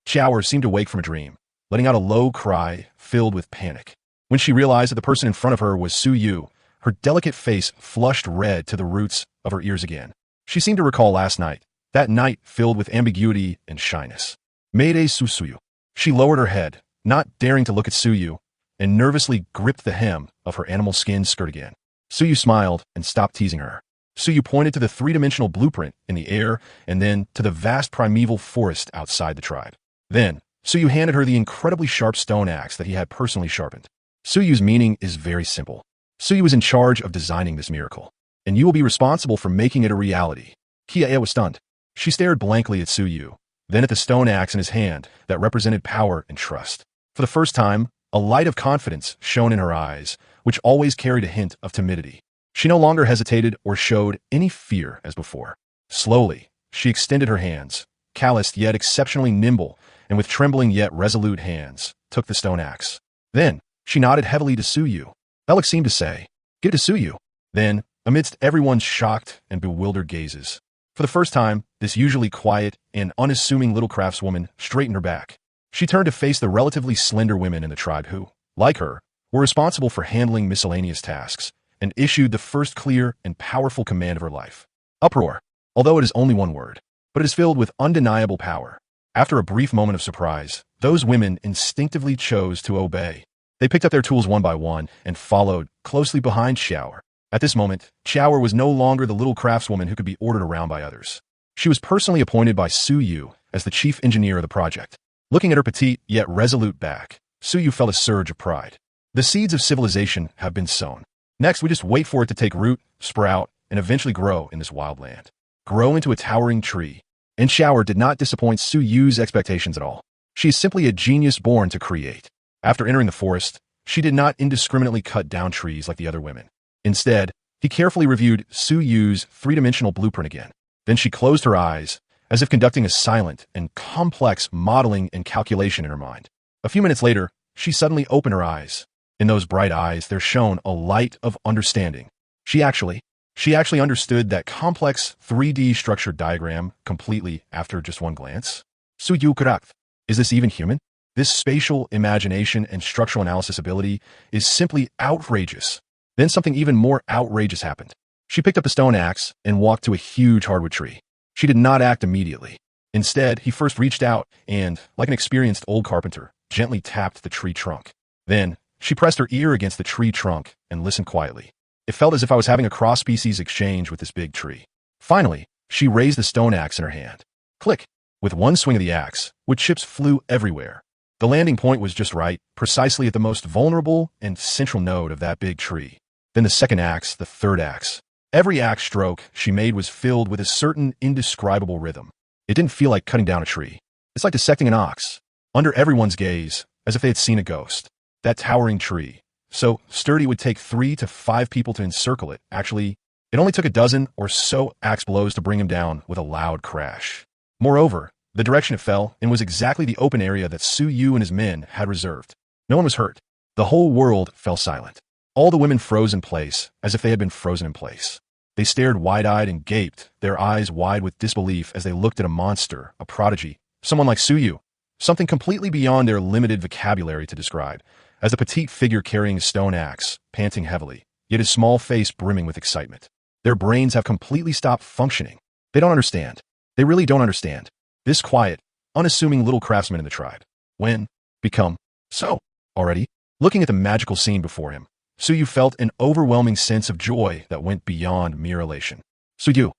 A: Shower seemed to wake from a dream, letting out a low cry filled with panic. When she realized that the person in front of her was Suyu, her delicate face flushed red to the roots of her ears again. She seemed to recall last night, that night filled with ambiguity and shyness. Mayday Susuyu. She lowered her head, not daring to look at Suyu, and nervously gripped the hem of her animal skin skirt again. Suyu smiled and stopped teasing her. Suyu pointed to the three-dimensional blueprint in the air and then to the vast primeval forest outside the tribe. Then, Suyu handed her the incredibly sharp stone axe that he had personally sharpened. Suyu's meaning is very simple. Suyu is in charge of designing this miracle, and you will be responsible for making it a reality. Kiae was stunned. She stared blankly at Suyu, then at the stone axe in his hand that represented power and trust. For the first time, a light of confidence shone in her eyes, which always carried a hint of timidity. She no longer hesitated or showed any fear as before. Slowly, she extended her hands, calloused yet exceptionally nimble, and with trembling yet resolute hands, took the stone axe. Then, she nodded heavily to Suyu. Bellick seemed to say, "Give it to Suyu." Then, amidst everyone's shocked and bewildered gazes, for the first time, this usually quiet and unassuming little craftswoman straightened her back. She turned to face the relatively slender women in the tribe who, like her, were responsible for handling miscellaneous tasks and issued the first clear and powerful command of her life. Uproar. Although it is only one word, but it is filled with undeniable power. After a brief moment of surprise, those women instinctively chose to obey. They picked up their tools one by one and followed closely behind Xiaoer. At this moment, Xiaoer was no longer the little craftswoman who could be ordered around by others. She was personally appointed by Su Yu as the chief engineer of the project. Looking at her petite yet resolute back, Su Yu felt a surge of pride. The seeds of civilization have been sown. Next, we just wait for it to take root, sprout, and eventually grow in this wild land. Grow into a towering tree. And Xiaoer did not disappoint Su Yu's expectations at all. She is simply a genius born to create. After entering the forest, she did not indiscriminately cut down trees like the other women. Instead, he carefully reviewed Su Yu's three-dimensional blueprint again. Then she closed her eyes, as if conducting a silent and complex modeling and calculation in her mind. A few minutes later, she suddenly opened her eyes. In those bright eyes, there shone a light of understanding. She actually understood that complex 3D structured diagram completely after just one glance. Su Yu Kurak. Is this even human? This spatial imagination and structural analysis ability is simply outrageous. Then something even more outrageous happened. She picked up a stone axe and walked to a huge hardwood tree. She did not act immediately. Instead, he first reached out and, like an experienced old carpenter, gently tapped the tree trunk. Then, she pressed her ear against the tree trunk and listened quietly. It felt as if I was having a cross-species exchange with this big tree. Finally, she raised the stone axe in her hand. Click! With one swing of the axe, wood chips flew everywhere. The landing point was just right, precisely at the most vulnerable and central node of that big tree. Then the second axe, the third axe. Every axe stroke she made was filled with a certain indescribable rhythm. It didn't feel like cutting down a tree. It's like dissecting an ox. Under everyone's gaze, as if they had seen a ghost. That towering tree, so sturdy, would take 3 to 5 people to encircle it. Actually, it only took a dozen or so axe blows to bring him down with a loud crash. Moreover, the direction it fell in was exactly the open area that Su Yu and his men had reserved. No one was hurt. The whole world fell silent. All the women froze in place, as if they had been frozen in place. They stared wide-eyed and gaped, their eyes wide with disbelief as they looked at a monster, a prodigy, someone like Su Yu, something completely beyond their limited vocabulary to describe, as a petite figure carrying a stone axe, panting heavily, yet his small face brimming with excitement. Their brains have completely stopped functioning. They don't understand. They really don't understand. This quiet, unassuming little craftsman in the tribe. When? Become. So. Already? Looking at the magical scene before him, Su Yu felt an overwhelming sense of joy that went beyond mere elation. Su Yu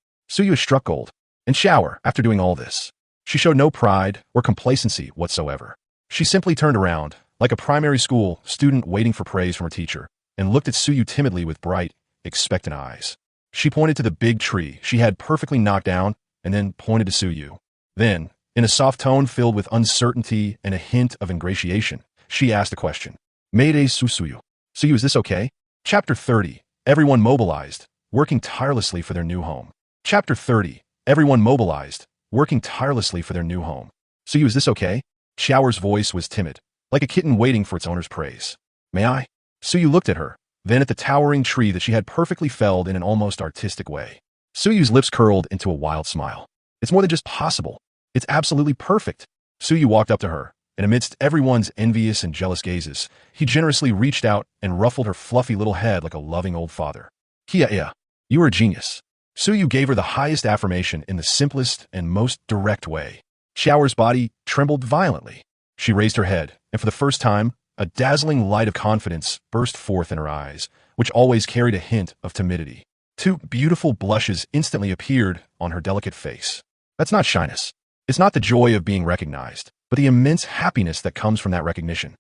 A: has struck gold. And Xiaoer, after doing all this, she showed no pride or complacency whatsoever. She simply turned around, like a primary school student waiting for praise from her teacher, and looked at Su Yu timidly with bright, expectant eyes. She pointed to the big tree she had perfectly knocked down, and then pointed to Su Yu. Then, in a soft tone filled with uncertainty and a hint of ingratiation, she asked a question. Mayday Su Yu. Su Yu, is this okay? Chapter 30. Everyone mobilized, working tirelessly for their new home. Chapter 30. Everyone mobilized, working tirelessly for their new home. Su Yu, is this okay? Xiaoer's voice was timid, like a kitten waiting for its owner's praise. May I? Su Yu looked at her, then at the towering tree that she had perfectly felled in an almost artistic way. Su Yu's lips curled into a wild smile. It's more than just possible. It's absolutely perfect. Su Yu walked up to her, and amidst everyone's envious and jealous gazes, he generously reached out and ruffled her fluffy little head like a loving old father. Kia, you are a genius. Su Yu gave her the highest affirmation in the simplest and most direct way. Xiaoer's body trembled violently. She raised her head, and for the first time, a dazzling light of confidence burst forth in her eyes, which always carried a hint of timidity. 2 beautiful blushes instantly appeared on her delicate face. That's not shyness. It's not the joy of being recognized, but the immense happiness that comes from that recognition.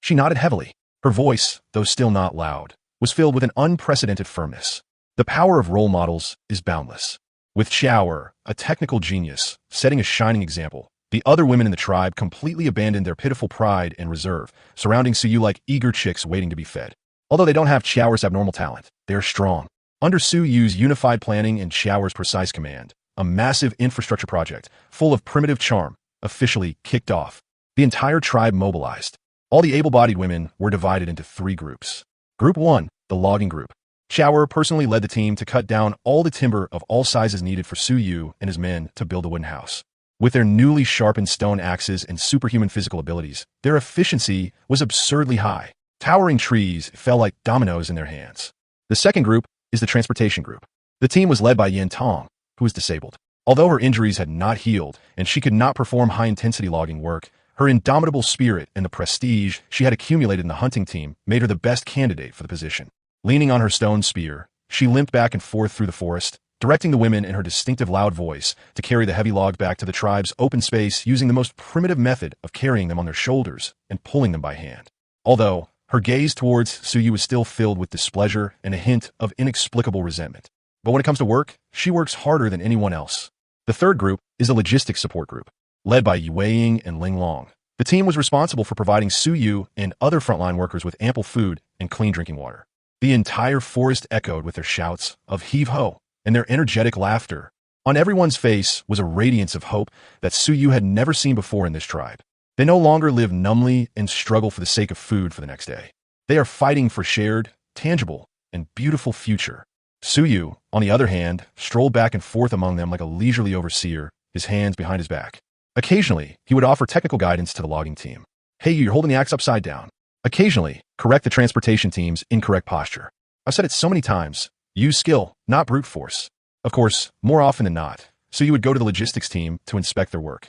A: She nodded heavily. Her voice, though still not loud, was filled with an unprecedented firmness. The power of role models is boundless. With Xiaoer, a technical genius, setting a shining example, the other women in the tribe completely abandoned their pitiful pride and reserve, surrounding Su Yu like eager chicks waiting to be fed. Although they don't have Xiaoer's abnormal talent, they are strong. Under Su Yu's unified planning and Xiaoer's precise command, a massive infrastructure project, full of primitive charm, officially kicked off. The entire tribe mobilized. All the able-bodied women were divided into 3 groups. Group 1, the logging group. Xiaoer personally led the team to cut down all the timber of all sizes needed for Su Yu and his men to build a wooden house. With their newly sharpened stone axes and superhuman physical abilities, their efficiency was absurdly high. Towering trees fell like dominoes in their hands. The second group is the transportation group. The team was led by Yin Tong, who was disabled. Although her injuries had not healed and she could not perform high-intensity logging work, her indomitable spirit and the prestige she had accumulated in the hunting team made her the best candidate for the position. Leaning on her stone spear, she limped back and forth through the forest, directing the women in her distinctive loud voice to carry the heavy logs back to the tribe's open space using the most primitive method of carrying them on their shoulders and pulling them by hand. Although her gaze towards Suyu was still filled with displeasure and a hint of inexplicable resentment. But when it comes to work, she works harder than anyone else. The third group is the logistics support group, led by Wei and Ling Long. The team was responsible for providing Suyu and other frontline workers with ample food and clean drinking water. The entire forest echoed with their shouts of heave-ho and their energetic laughter. On everyone's face was a radiance of hope that Suyu had never seen before in this tribe. They no longer live numbly and struggle for the sake of food for the next day. They are fighting for shared, tangible, and beautiful future. Suyu, on the other hand, strolled back and forth among them like a leisurely overseer, his hands behind his back. Occasionally, he would offer technical guidance to the logging team. Hey, you're holding the axe upside down. Occasionally, correct the transportation team's incorrect posture. I've said it so many times. Use skill, not brute force. Of course, more often than not, Suyu would go to the logistics team to inspect their work.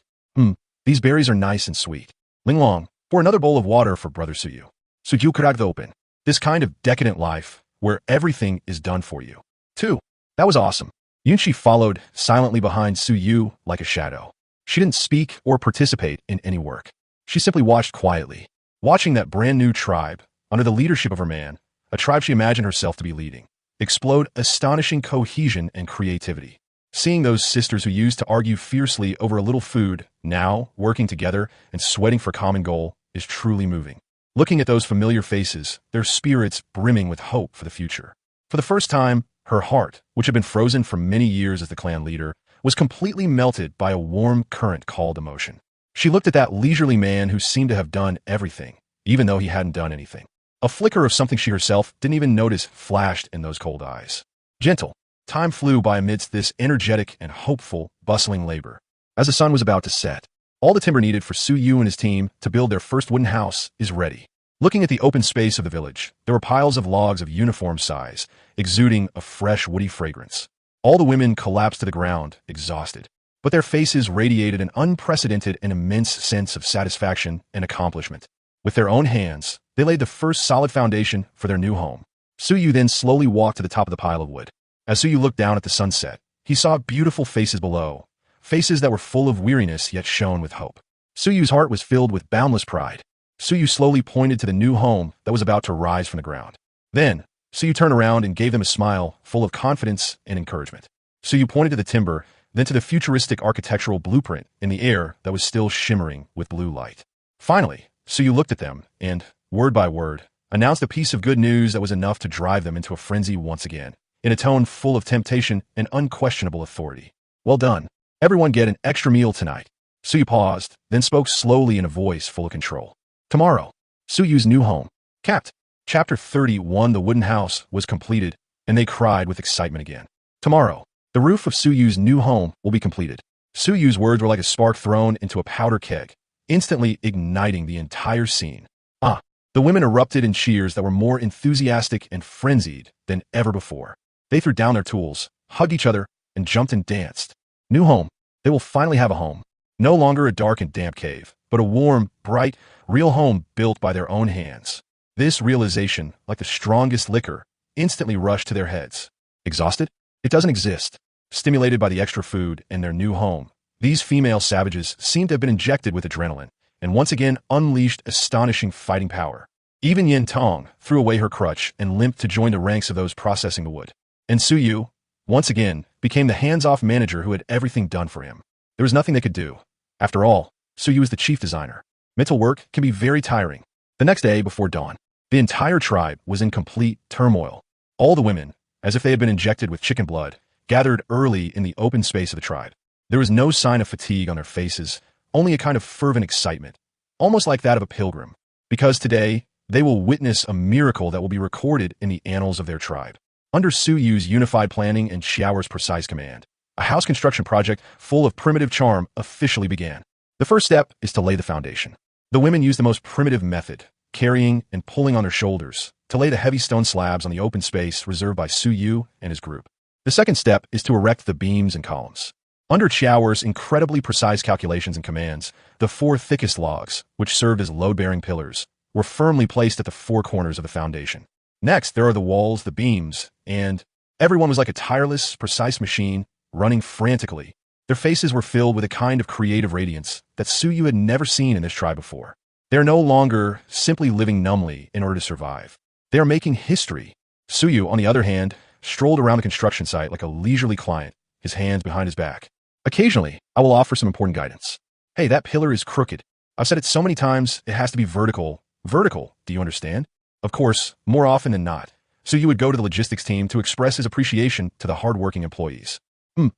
A: These berries are nice and sweet. Ling Long, pour another bowl of water for Brother Suyu. Suyu Karag open. This kind of decadent life, where everything is done for you. 2. That was awesome. Yunchi followed silently behind Suyu like a shadow. She didn't speak or participate in any work. She simply watched quietly, watching that brand new tribe, under the leadership of her man, a tribe she imagined herself to be leading, explode astonishing cohesion and creativity. Seeing those sisters who used to argue fiercely over a little food, now working together and sweating for common goal, is truly moving. Looking at those familiar faces, their spirits brimming with hope for the future. For the first time, her heart, which had been frozen for many years as the clan leader, was completely melted by a warm current called emotion. She looked at that leisurely man who seemed to have done everything, even though he hadn't done anything. A flicker of something she herself didn't even notice flashed in those cold eyes. Gentle. Time flew by amidst this energetic and hopeful, bustling labor. As the sun was about to set, all the timber needed for Suyu and his team to build their first wooden house is ready. Looking at the open space of the village, there were piles of logs of uniform size, exuding a fresh woody fragrance. All the women collapsed to the ground, exhausted, but their faces radiated an unprecedented and immense sense of satisfaction and accomplishment. With their own hands, they laid the first solid foundation for their new home. Suyu then slowly walked to the top of the pile of wood. As Suyu looked down at the sunset, he saw beautiful faces below, faces that were full of weariness yet shone with hope. Suyu's heart was filled with boundless pride. Suyu slowly pointed to the new home that was about to rise from the ground. Then, Suyu turned around and gave them a smile full of confidence and encouragement. Suyu pointed to the timber, then to the futuristic architectural blueprint in the air that was still shimmering with blue light. Finally, Suyu looked at them and, word by word, announced a piece of good news that was enough to drive them into a frenzy once again, in a tone full of temptation and unquestionable authority. Well done. Everyone get an extra meal tonight. Suyu paused, then spoke slowly in a voice full of control. Tomorrow, Suyu's new home. Capped. Chapter 31. The wooden house was completed, and they cried with excitement again. Tomorrow, the roof of Suyu's new home will be completed. Suyu's words were like a spark thrown into a powder keg, instantly igniting the entire scene. The women erupted in cheers that were more enthusiastic and frenzied than ever before. They threw down their tools, hugged each other, and jumped and danced. New home. They will finally have a home. No longer a dark and damp cave, but a warm, bright, real home built by their own hands. This realization, like the strongest liquor, instantly rushed to their heads. Exhausted? It doesn't exist. Stimulated by the extra food and their new home, these female savages seemed to have been injected with adrenaline, and once again unleashed astonishing fighting power. Even Yin Tong threw away her crutch and limped to join the ranks of those processing the wood. And Suyu, once again, became the hands-off manager who had everything done for him. There was nothing they could do. After all, Suyu was the chief designer. Mental work can be very tiring. The next day, before dawn, the entire tribe was in complete turmoil. All the women, as if they had been injected with chicken blood, gathered early in the open space of the tribe. There was no sign of fatigue on their faces, only a kind of fervent excitement, almost like that of a pilgrim, because today they will witness a miracle that will be recorded in the annals of their tribe. Under Suyu's unified planning and Xiao's precise command, a house construction project full of primitive charm officially began. The first step is to lay the foundation. The women used the most primitive method, carrying and pulling on their shoulders to lay the heavy stone slabs on the open space reserved by Su Yu and his group. The second step is to erect the beams and columns. Under Qiao's incredibly precise calculations and commands, the four thickest logs, which served as load-bearing pillars, were firmly placed at the four corners of the foundation. Next, there are the walls, the beams, and everyone was like a tireless, precise machine running frantically. Their faces were filled with a kind of creative radiance that Su Yu had never seen in this tribe before. They are no longer simply living numbly in order to survive. They are making history. Su Yu, on the other hand, strolled around the construction site like a leisurely client, his hands behind his back. Occasionally, I will offer some important guidance. Hey, that pillar is crooked. I've said it so many times, it has to be vertical. Vertical, do you understand? Of course, more often than not, Su Yu would go to the logistics team to express his appreciation to the hard-working employees.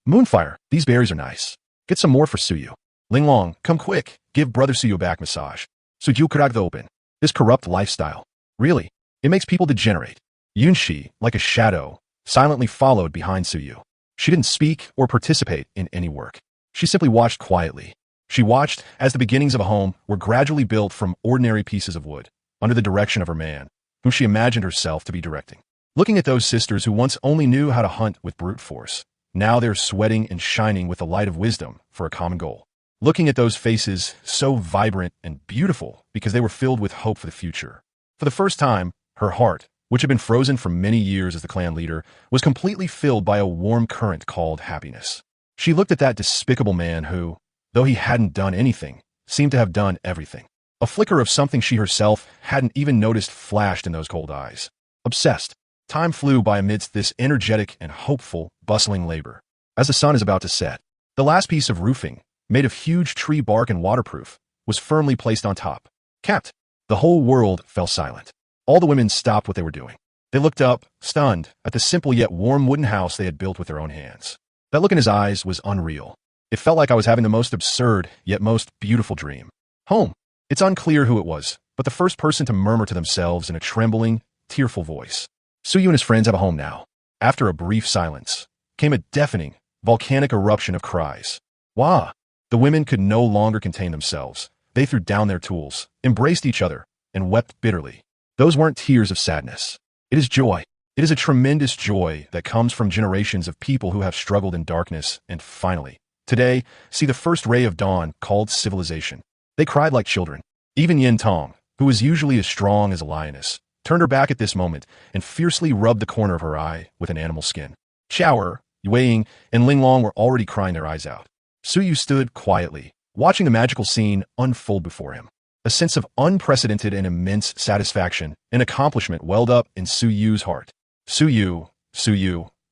A: Moonfire, these berries are nice. Get some more for Su Yu. Linglong, come quick, give brother Su Yu a back massage. Su Yu cracked open. This corrupt lifestyle. Really, it makes people degenerate. Yunxi, like a shadow, silently followed behind Su Yu. She didn't speak or participate in any work. She simply watched quietly. She watched as the beginnings of a home were gradually built from ordinary pieces of wood, under the direction of her man, whom she imagined herself to be directing. Looking at those sisters who once only knew how to hunt with brute force, now they're sweating and shining with the light of wisdom for a common goal. Looking at those faces so vibrant and beautiful because they were filled with hope for the future. For the first time, her heart, which had been frozen for many years as the clan leader, was completely filled by a warm current called happiness. She looked at that despicable man who, though he hadn't done anything, seemed to have done everything. A flicker of something she herself hadn't even noticed flashed in those cold eyes. Obsessed. Time flew by amidst this energetic and hopeful, bustling labor. As the sun is about to set, the last piece of roofing, made of huge tree bark and waterproof, was firmly placed on top. Capped. The whole world fell silent. All the women stopped what they were doing. They looked up, stunned, at the simple yet warm wooden house they had built with their own hands. That look in his eyes was unreal. It felt like I was having the most absurd, yet most beautiful dream. Home. It's unclear who it was, but the first person to murmur to themselves in a trembling, tearful voice. Su Yu and his friends have a home now. After a brief silence, came a deafening, volcanic eruption of cries. Wah! The women could no longer contain themselves. They threw down their tools, embraced each other, and wept bitterly. Those weren't tears of sadness. It is joy. It is a tremendous joy that comes from generations of people who have struggled in darkness and finally, today, see the first ray of dawn called civilization. They cried like children. Even Yin Tong, who was usually as strong as a lioness, turned her back at this moment and fiercely rubbed the corner of her eye with an animal skin. Qiao, Yueying, and Linglong were already crying their eyes out. Su Yu stood quietly, watching the magical scene unfold before him. A sense of unprecedented and immense satisfaction and accomplishment welled up in Su Yu's heart. Su Yu,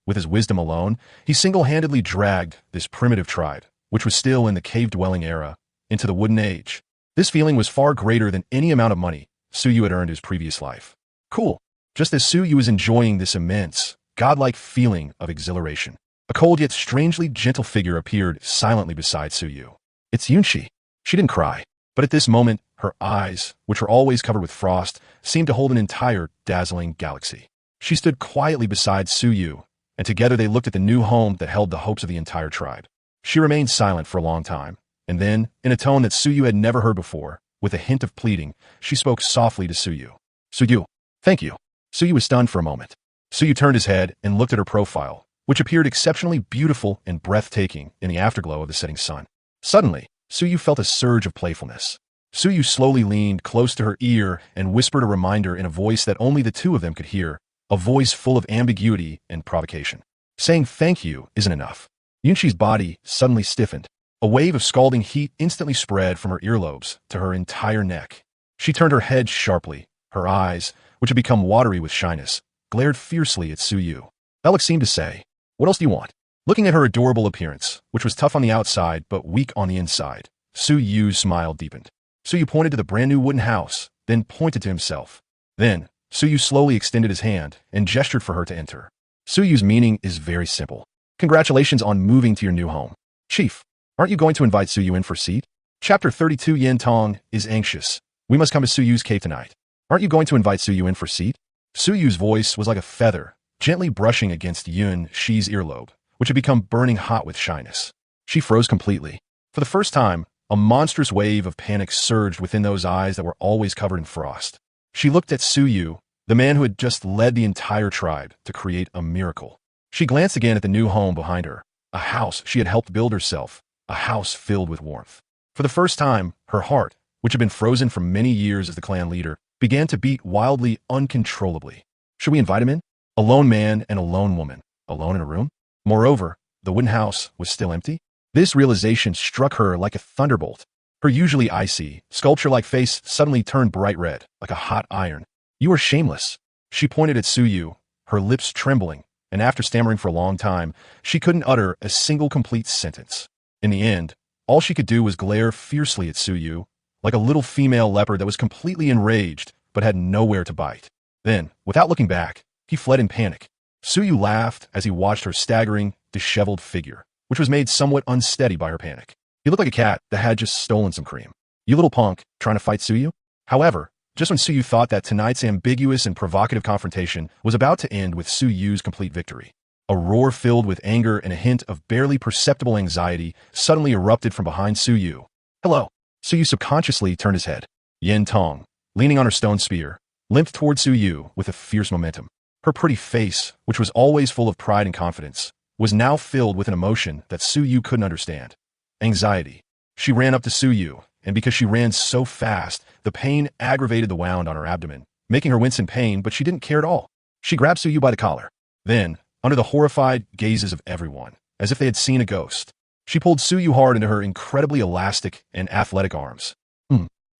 A: with his wisdom alone, he single-handedly dragged this primitive tribe, which was still in the cave-dwelling era, into the Wooden Age. This feeling was far greater than any amount of money Su Yu had earned his previous life. Cool. Just as Su Yu was enjoying this immense, godlike feeling of exhilaration, a cold yet strangely gentle figure appeared silently beside Su Yu. It's Yunxi. She didn't cry, but at this moment, her eyes, which were always covered with frost, seemed to hold an entire dazzling galaxy. She stood quietly beside Su Yu, and together they looked at the new home that held the hopes of the entire tribe. She remained silent for a long time, and then, in a tone that Su Yu had never heard before, with a hint of pleading, she spoke softly to Su Yu. Su Yu, thank you. Su Yu was stunned for a moment. Su Yu turned his head and looked at her profile, which appeared exceptionally beautiful and breathtaking in the afterglow of the setting sun. Suddenly, Su Yu felt a surge of playfulness. Su Yu slowly leaned close to her ear and whispered a reminder in a voice that only the two of them could hear, a voice full of ambiguity and provocation. Saying thank you isn't enough. Yunxi's body suddenly stiffened. A wave of scalding heat instantly spread from her earlobes to her entire neck. She turned her head sharply. Her eyes, which had become watery with shyness, glared fiercely at Su Yu. That look seemed to say, what else do you want? Looking at her adorable appearance, which was tough on the outside but weak on the inside, Su Yu's smile deepened. Su Yu pointed to the brand new wooden house, then pointed to himself. Then, Su Yu slowly extended his hand and gestured for her to enter. Su Yu's meaning is very simple. Congratulations on moving to your new home. Chief, aren't you going to invite Su Yu in for a seat? Chapter 32 Yin Tong is anxious. We must come to Su Yu's cave tonight. Aren't you going to invite Su Yu in for a seat? Su Yu's voice was like a feather, gently brushing against Yun Shi's earlobe, which had become burning hot with shyness. She froze completely. For the first time, a monstrous wave of panic surged within those eyes that were always covered in frost. She looked at Su Yu, the man who had just led the entire tribe to create a miracle. She glanced again at the new home behind her, a house she had helped build herself, a house filled with warmth. For the first time, her heart, which had been frozen for many years as the clan leader, began to beat wildly, uncontrollably. Should we invite him in? A lone man and a lone woman, alone in a room? Moreover, the wooden house was still empty. This realization struck her like a thunderbolt. Her usually icy, sculpture-like face suddenly turned bright red, like a hot iron. You are shameless. She pointed at Su Yu, her lips trembling, and after stammering for a long time, she couldn't utter a single complete sentence. In the end, all she could do was glare fiercely at Su Yu, like a little female leopard that was completely enraged but had nowhere to bite. Then, without looking back, he fled in panic. Su Yu laughed as he watched her staggering, disheveled figure, which was made somewhat unsteady by her panic. He looked like a cat that had just stolen some cream. You little punk, trying to fight Su Yu? However, just when Su Yu thought that tonight's ambiguous and provocative confrontation was about to end with Su Yu's complete victory, a roar filled with anger and a hint of barely perceptible anxiety suddenly erupted from behind Su Yu. Hello. Su Yu subconsciously turned his head. Yen Tong, leaning on her stone spear, limped toward Su Yu with a fierce momentum. Her pretty face, which was always full of pride and confidence, was now filled with an emotion that Su Yu couldn't understand. Anxiety. She ran up to Su Yu, and because she ran so fast, the pain aggravated the wound on her abdomen, making her wince in pain, but she didn't care at all. She grabbed Su Yu by the collar. Then, under the horrified gazes of everyone, as if they had seen a ghost, she pulled Su Yu hard into her incredibly elastic and athletic arms.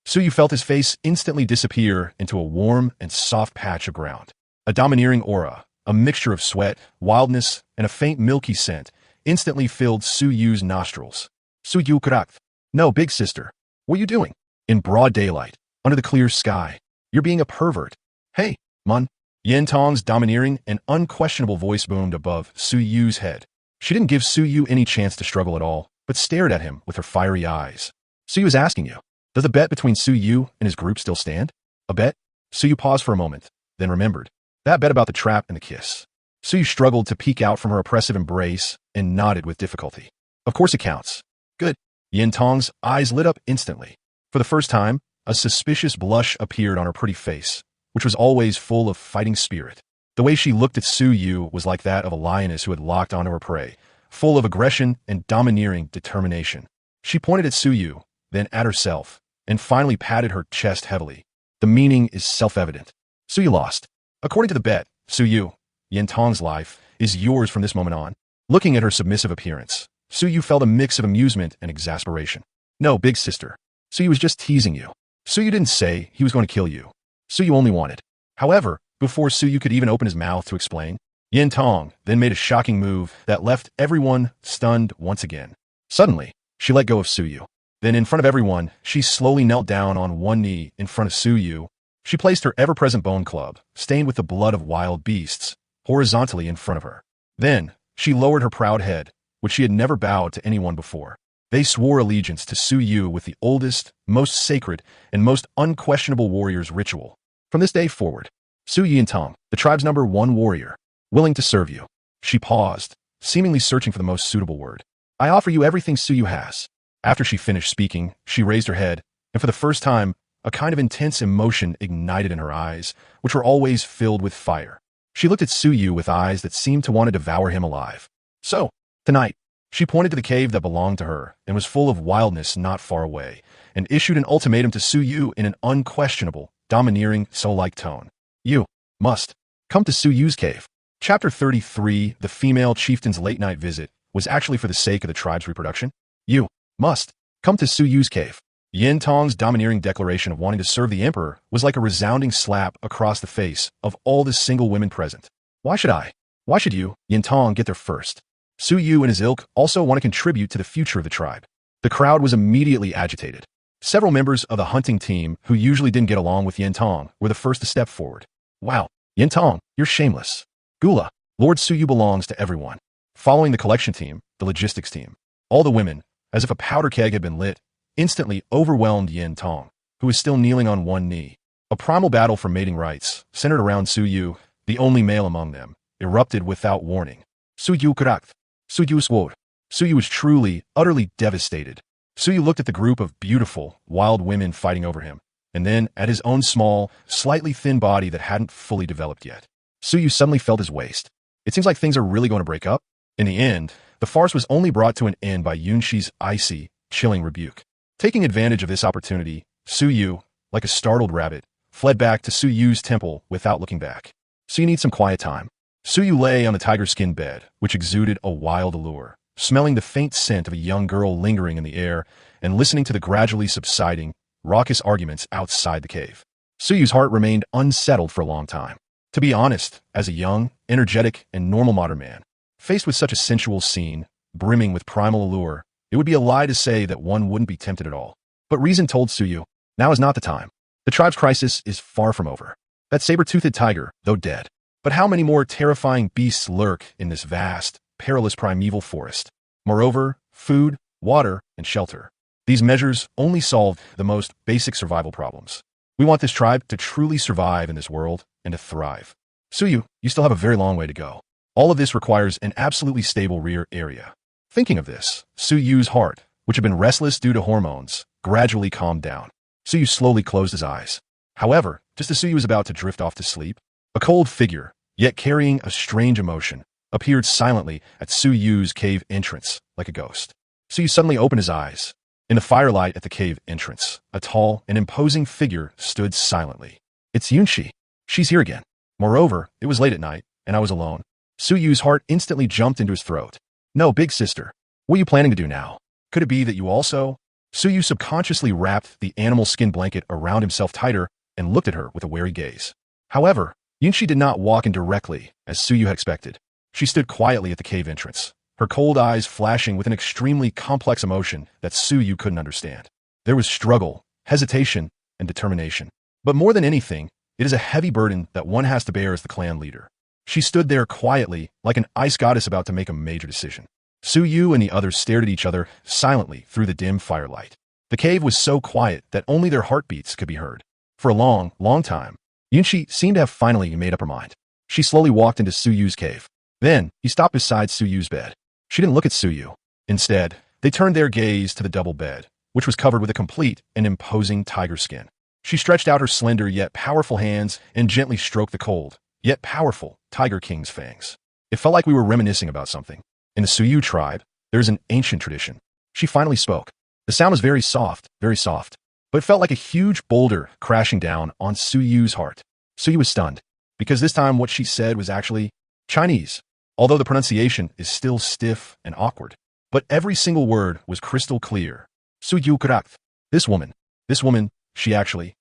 A: Su Yu felt his face instantly disappear into a warm and soft patch of ground. A domineering aura, a mixture of sweat, wildness, and a faint milky scent, instantly filled Su Yu's nostrils. Su Yu Kurak. No, big sister. What are you doing? In broad daylight, under the clear sky. You're being a pervert. Hey, Mun. Yen Tong's domineering and unquestionable voice boomed above Su Yu's head. She didn't give Su Yu any chance to struggle at all, but stared at him with her fiery eyes. Su Yu is asking you, does the bet between Su Yu and his group still stand? A bet? Su Yu paused for a moment, then remembered. That bet about the trap and the kiss. Su Yu struggled to peek out from her oppressive embrace and nodded with difficulty. Of course it counts. Good. Yen Tong's eyes lit up instantly. For the first time, a suspicious blush appeared on her pretty face, which was always full of fighting spirit. The way she looked at Su Yu was like that of a lioness who had locked onto her prey, full of aggression and domineering determination. She pointed at Su Yu, then at herself, and finally patted her chest heavily. The meaning is self-evident. Su Yu lost. According to the bet, Su Yu, Yen Tong's life, is yours from this moment on. Looking at her submissive appearance, Su Yu felt a mix of amusement and exasperation. No, big sister. Su Yu was just teasing you. Su Yu didn't say he was going to kill you. Su Yu only wanted. However, before Su Yu could even open his mouth to explain, Yen Tong then made a shocking move that left everyone stunned once again. Suddenly, she let go of Su Yu. Then in front of everyone, she slowly knelt down on one knee in front of Su Yu. She placed her ever-present bone club, stained with the blood of wild beasts, horizontally in front of her. Then, she lowered her proud head, which she had never bowed to anyone before. They swore allegiance to Su Yu with the oldest, most sacred, and most unquestionable warrior's ritual. From this day forward, Su Yen Tong, the tribe's #1 warrior, willing to serve you. She paused, seemingly searching for the most suitable word. I offer you everything Su Yu has. After she finished speaking, she raised her head, and for the first time, a kind of intense emotion ignited in her eyes, which were always filled with fire. She looked at Su Yu with eyes that seemed to want to devour him alive. So, tonight, she pointed to the cave that belonged to her and was full of wildness not far away, and issued an ultimatum to Su Yu in an unquestionable, domineering, soul-like tone. You must come to Su Yu's cave. Chapter 33, The Female Chieftain's Late-Night Visit, was actually for the sake of the tribe's reproduction. You must come to Su Yu's cave. Yen Tong's domineering declaration of wanting to serve the emperor was like a resounding slap across the face of all the single women present. Why should I? Why should you, Yen Tong, get there first? Su Yu and his ilk also want to contribute to the future of the tribe. The crowd was immediately agitated. Several members of the hunting team who usually didn't get along with Yen Tong were the first to step forward. Wow, Yen Tong, you're shameless. Gula, Lord Su Yu belongs to everyone. Following the collection team, the logistics team, all the women, as if a powder keg had been lit, instantly overwhelmed Yen Tong, who was still kneeling on one knee. A primal battle for mating rights, centered around Su Yu, the only male among them, erupted without warning. Su Yu Kurak. Su Yu swore. Su Yu was truly, utterly devastated. Su Yu looked at the group of beautiful, wild women fighting over him, and then at his own small, slightly thin body that hadn't fully developed yet. Suyu suddenly felt his waist. It seems like things are really going to break up. In the end, the farce was only brought to an end by Yunshi's icy, chilling rebuke. Taking advantage of this opportunity, Suyu, like a startled rabbit, fled back to Suyu's temple without looking back. So you need some quiet time. Suyu lay on the tiger-skin bed, which exuded a wild allure, smelling the faint scent of a young girl lingering in the air and listening to the gradually subsiding, raucous arguments outside the cave. Suyu's heart remained unsettled for a long time. To be honest, as a young, energetic, and normal modern man, faced with such a sensual scene, brimming with primal allure, it would be a lie to say that one wouldn't be tempted at all. But reason told Suyu, now is not the time. The tribe's crisis is far from over. That saber-toothed tiger, though dead. But how many more terrifying beasts lurk in this vast, perilous primeval forest? Moreover, food, water, and shelter. These measures only solve the most basic survival problems. We want this tribe to truly survive in this world and to thrive. Suyu, you still have a very long way to go. All of this requires an absolutely stable rear area. Thinking of this, Suyu's heart, which had been restless due to hormones, gradually calmed down. Suyu slowly closed his eyes. However, just as Suyu was about to drift off to sleep, a cold figure, yet carrying a strange emotion, appeared silently at Suyu's cave entrance, like a ghost. Suyu suddenly opened his eyes. In the firelight at the cave entrance, a tall and imposing figure stood silently. It's Yunshi. She's here again. Moreover, it was late at night, and I was alone. Suyu's heart instantly jumped into his throat. No, big sister. What are you planning to do now? Could it be that you also? Suyu subconsciously wrapped the animal skin blanket around himself tighter and looked at her with a wary gaze. However, Yunshi did not walk in directly, as Suyu had expected. She stood quietly at the cave entrance, her cold eyes flashing with an extremely complex emotion that Suyu couldn't understand. There was struggle, hesitation, and determination. But more than anything, it is a heavy burden that one has to bear as the clan leader. She stood there quietly, like an ice goddess about to make a major decision. Suyu and the others stared at each other silently through the dim firelight. The cave was so quiet that only their heartbeats could be heard. For a long, long time, Yunshi seemed to have finally made up her mind. She slowly walked into Suyu's cave. Then, he stopped beside Suyu's bed. She didn't look at Suyu. Instead, they turned their gaze to the double bed, which was covered with a complete and imposing tiger skin. She stretched out her slender yet powerful hands and gently stroked the cold, yet powerful, Tiger King's fangs. It felt like we were reminiscing about something. In the Suyu tribe, there is an ancient tradition. She finally spoke. The sound was very soft, but it felt like a huge boulder crashing down on Suyu's heart. Suyu was stunned, because this time what she said was actually Chinese, although the pronunciation is still stiff and awkward. But every single word was crystal clear. Suyu Kurak. This woman, she actually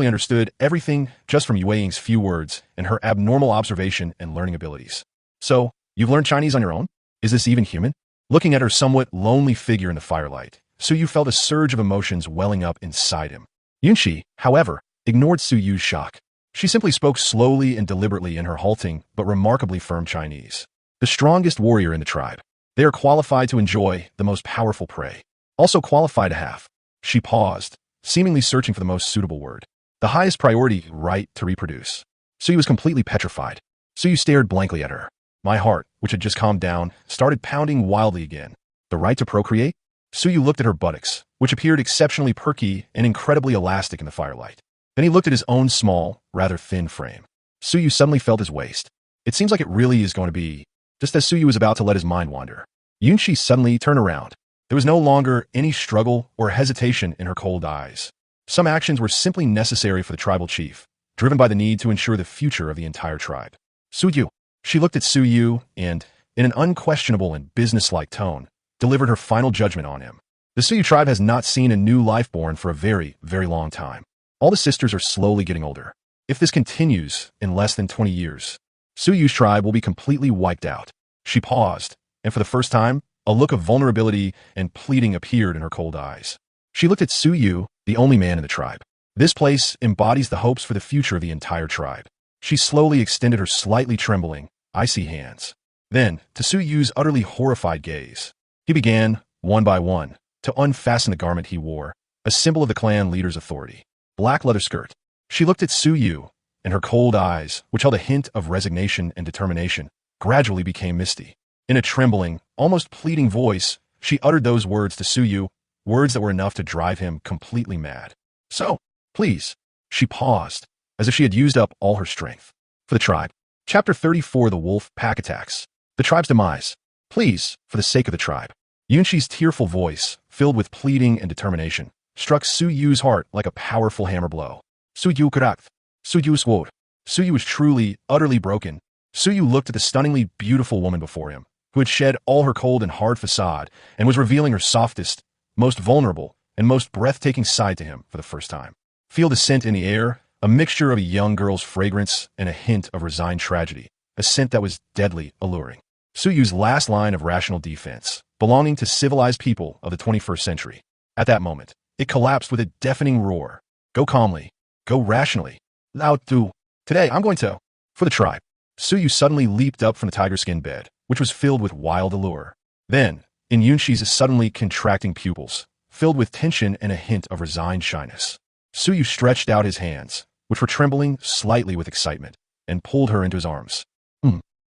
A: understood everything just from Yue Ying's few words and her abnormal observation and learning abilities. So, you've learned Chinese on your own? Is this even human? Looking at her somewhat lonely figure in the firelight, Suyu felt a surge of emotions welling up inside him. Yunshi, however, ignored Suyu's shock. She simply spoke slowly and deliberately in her halting but remarkably firm Chinese. The strongest warrior in the tribe. They are qualified to enjoy the most powerful prey. Also qualified to have. She paused, seemingly searching for the most suitable word. The highest priority, right to reproduce. Suyu was completely petrified. Suyu stared blankly at her. My heart, which had just calmed down, started pounding wildly again. The right to procreate? Suyu looked at her buttocks, which appeared exceptionally perky and incredibly elastic in the firelight. Then he looked at his own small, rather thin frame. Suyu suddenly felt his waist. It seems like it really is going to be. Just as Suyu was about to let his mind wander, Yunshi suddenly turned around. There was no longer any struggle or hesitation in her cold eyes. Some actions were simply necessary for the tribal chief, driven by the need to ensure the future of the entire tribe. Suyu. She looked at Suyu and, in an unquestionable and businesslike tone, delivered her final judgment on him. The Suyu tribe has not seen a new life born for a very, very long time. All the sisters are slowly getting older. If this continues in less than 20 years, Suyu's tribe will be completely wiped out. She paused, and for the first time, a look of vulnerability and pleading appeared in her cold eyes. She looked at Suyu, the only man in the tribe. This place embodies the hopes for the future of the entire tribe. She slowly extended her slightly trembling, icy hands. Then, to Suyu's utterly horrified gaze, he began, one by one, to unfasten the garment he wore, a symbol of the clan leader's authority. Black leather skirt. She looked at Suyu, and her cold eyes, which held a hint of resignation and determination, gradually became misty. In a trembling, almost pleading voice, she uttered those words to Suyu, words that were enough to drive him completely mad. So, Please. She paused, as if she had used up all her strength. For the tribe. Chapter 34 The Wolf Pack Attacks. The tribe's demise. Please, for the sake of the tribe. Yunqi's tearful voice, filled with pleading and determination, struck Su Yu's heart like a powerful hammer blow. Su Yu karakt. Su Yu sword. Su Yu was truly, utterly broken. Su Yu looked at the stunningly beautiful woman before him, who had shed all her cold and hard facade and was revealing her softest, most vulnerable, and most breathtaking side to him for the first time. Feel the scent in the air, a mixture of a young girl's fragrance and a hint of resigned tragedy, a scent that was deadly alluring. Su Yu's last line of rational defense, belonging to civilized people of the 21st century. At that moment, it collapsed with a deafening roar. Go calmly. Go rationally. Lao Tu. Today, I'm going to. For the tribe. Su Yu suddenly leaped up from the tiger skin bed, which was filled with wild allure. Then, in Yunqi's suddenly contracting pupils, filled with tension and a hint of resigned shyness, Su Yu stretched out his hands, which were trembling slightly with excitement, and pulled her into his arms.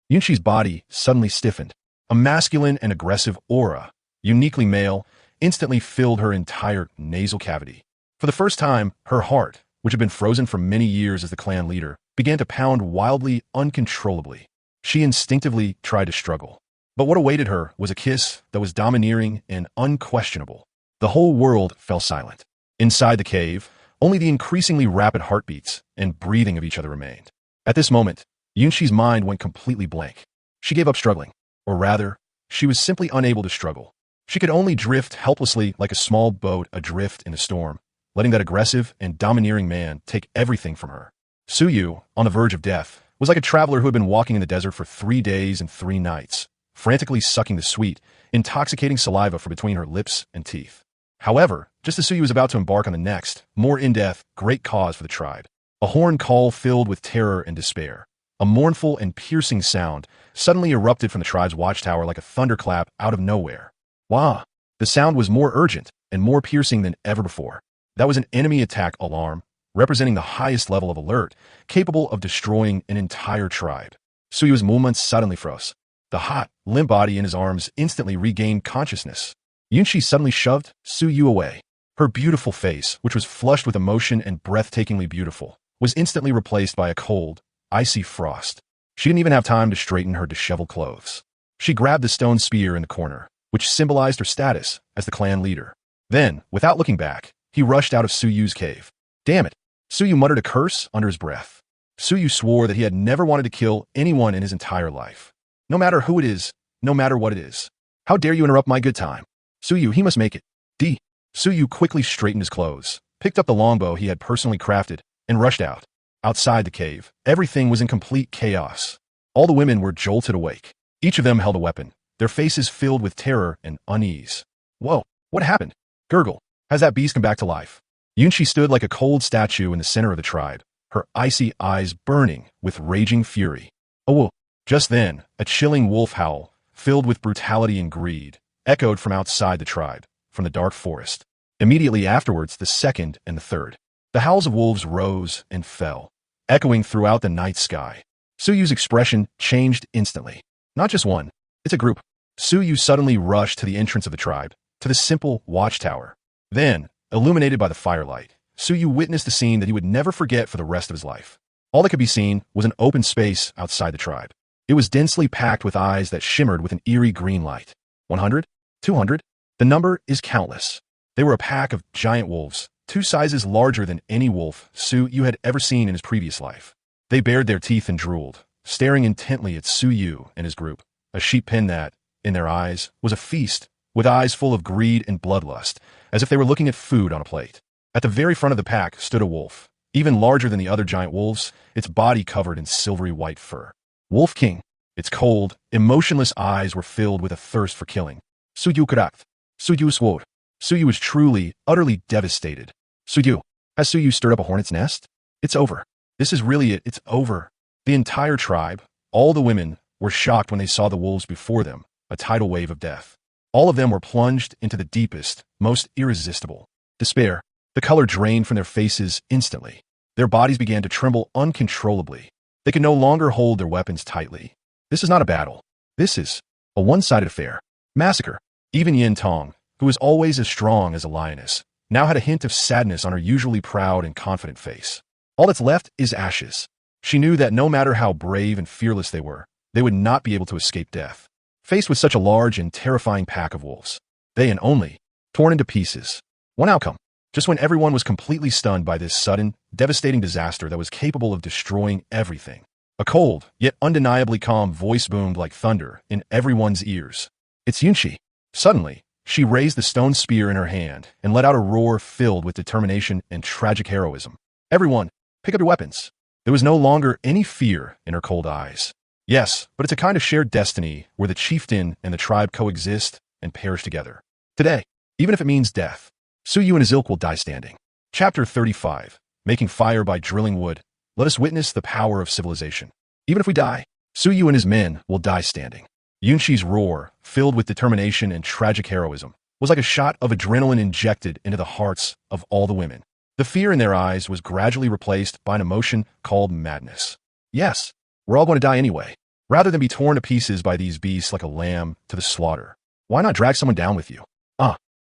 A: Yunqi's body suddenly stiffened. A masculine and aggressive aura, uniquely male, instantly filled her entire nasal cavity. For the first time, her heart, which had been frozen for many years as the clan leader, began to pound wildly, uncontrollably. She instinctively tried to struggle. But what awaited her was a kiss that was domineering and unquestionable. The whole world fell silent. Inside the cave, only the increasingly rapid heartbeats and breathing of each other remained. At this moment, Yunqi's mind went completely blank. She gave up struggling. Or rather, she was simply unable to struggle. She could only drift helplessly like a small boat adrift in a storm, letting that aggressive and domineering man take everything from her. Su Yu, on the verge of death, was like a traveler who had been walking in the desert for 3 days and 3 nights, frantically sucking the sweet, intoxicating saliva from between her lips and teeth. However, just as Su Yu was about to embark on the next, more in-depth, great cause for the tribe, a horn call filled with terror and despair. A mournful and piercing sound suddenly erupted from the tribe's watchtower like a thunderclap out of nowhere. Wah! The sound was more urgent and more piercing than ever before. That was an enemy attack alarm, representing the highest level of alert, capable of destroying an entire tribe. Su Yu's movements suddenly froze. The hot, limp body in his arms instantly regained consciousness. Yunqi suddenly shoved Su Yu away. Her beautiful face, which was flushed with emotion and breathtakingly beautiful, was instantly replaced by a cold, icy frost. She didn't even have time to straighten her disheveled clothes. She grabbed the stone spear in the corner, which symbolized her status as the clan leader. Then, without looking back, he rushed out of Su Yu's cave. Damn it! Su Yu muttered a curse under his breath. Su Yu swore that he had never wanted to kill anyone in his entire life. No matter who it is, no matter what it is. How dare you interrupt my good time? Su Yu, he must make it. Su Yu quickly straightened his clothes, picked up the longbow he had personally crafted, and rushed out. Outside the cave, everything was in complete chaos. All the women were jolted awake. Each of them held a weapon, their faces filled with terror and unease. Whoa, what happened? Gurgle, has that beast come back to life? Yunqi stood like a cold statue in the center of the tribe, her icy eyes burning with raging fury. Oh, just then, a chilling wolf howl, filled with brutality and greed, echoed from outside the tribe, from the dark forest. Immediately afterwards, the second and the third. The howls of wolves rose and fell, echoing throughout the night sky. Su Yu's expression changed instantly. Not just one, it's a group. Su Yu suddenly rushed to the entrance of the tribe, to the simple watchtower. Then, illuminated by the firelight, Su Yu witnessed a scene that he would never forget for the rest of his life. All that could be seen was an open space outside the tribe. It was densely packed with eyes that shimmered with an eerie green light. 100? 200? The number is countless. They were a pack of giant wolves, 2 sizes larger than any wolf Su Yu had ever seen in his previous life. They bared their teeth and drooled, staring intently at Su Yu and his group, a sheep pen that, in their eyes, was a feast, with eyes full of greed and bloodlust, as if they were looking at food on a plate. At the very front of the pack stood a wolf, even larger than the other giant wolves, its body covered in silvery white fur. Wolf King. Its cold, emotionless eyes were filled with a thirst for killing. Su Yu karakt. Su Yu swore. Su Yu was truly, utterly devastated. Su Yu. Has Su Yu stirred up a hornet's nest? It's over. This is really it. It's over. The entire tribe, all the women, were shocked when they saw the wolves before them, a tidal wave of death. All of them were plunged into the deepest, most irresistible despair. The color drained from their faces instantly. Their bodies began to tremble uncontrollably. They could no longer hold their weapons tightly. This is not a battle. This is a one-sided affair. Massacre. Even Yin Tong, who was always as strong as a lioness, now had a hint of sadness on her usually proud and confident face. All that's left is ashes. She knew that no matter how brave and fearless they were, they would not be able to escape death. Faced with such a large and terrifying pack of wolves, they and only torn into pieces. One outcome, just when everyone was completely stunned by this sudden, devastating disaster that was capable of destroying everything. A cold, yet undeniably calm voice boomed like thunder in everyone's ears. It's Yunshi. Suddenly, she raised the stone spear in her hand and let out a roar filled with determination and tragic heroism. Everyone, pick up your weapons. There was no longer any fear in her cold eyes. Yes, but it's a kind of shared destiny where the chieftain and the tribe coexist and perish together. Today, even if it means death, Suyu and his ilk will die standing. Chapter 35. Making fire by drilling wood. Let us witness the power of civilization. Even if we die, Suyu and his men will die standing. Yunshi's roar, filled with determination and tragic heroism, was like a shot of adrenaline injected into the hearts of all the women. The fear in their eyes was gradually replaced by an emotion called madness. Yes, we're all going to die anyway. Rather than be torn to pieces by these beasts like a lamb to the slaughter, why not drag someone down with you?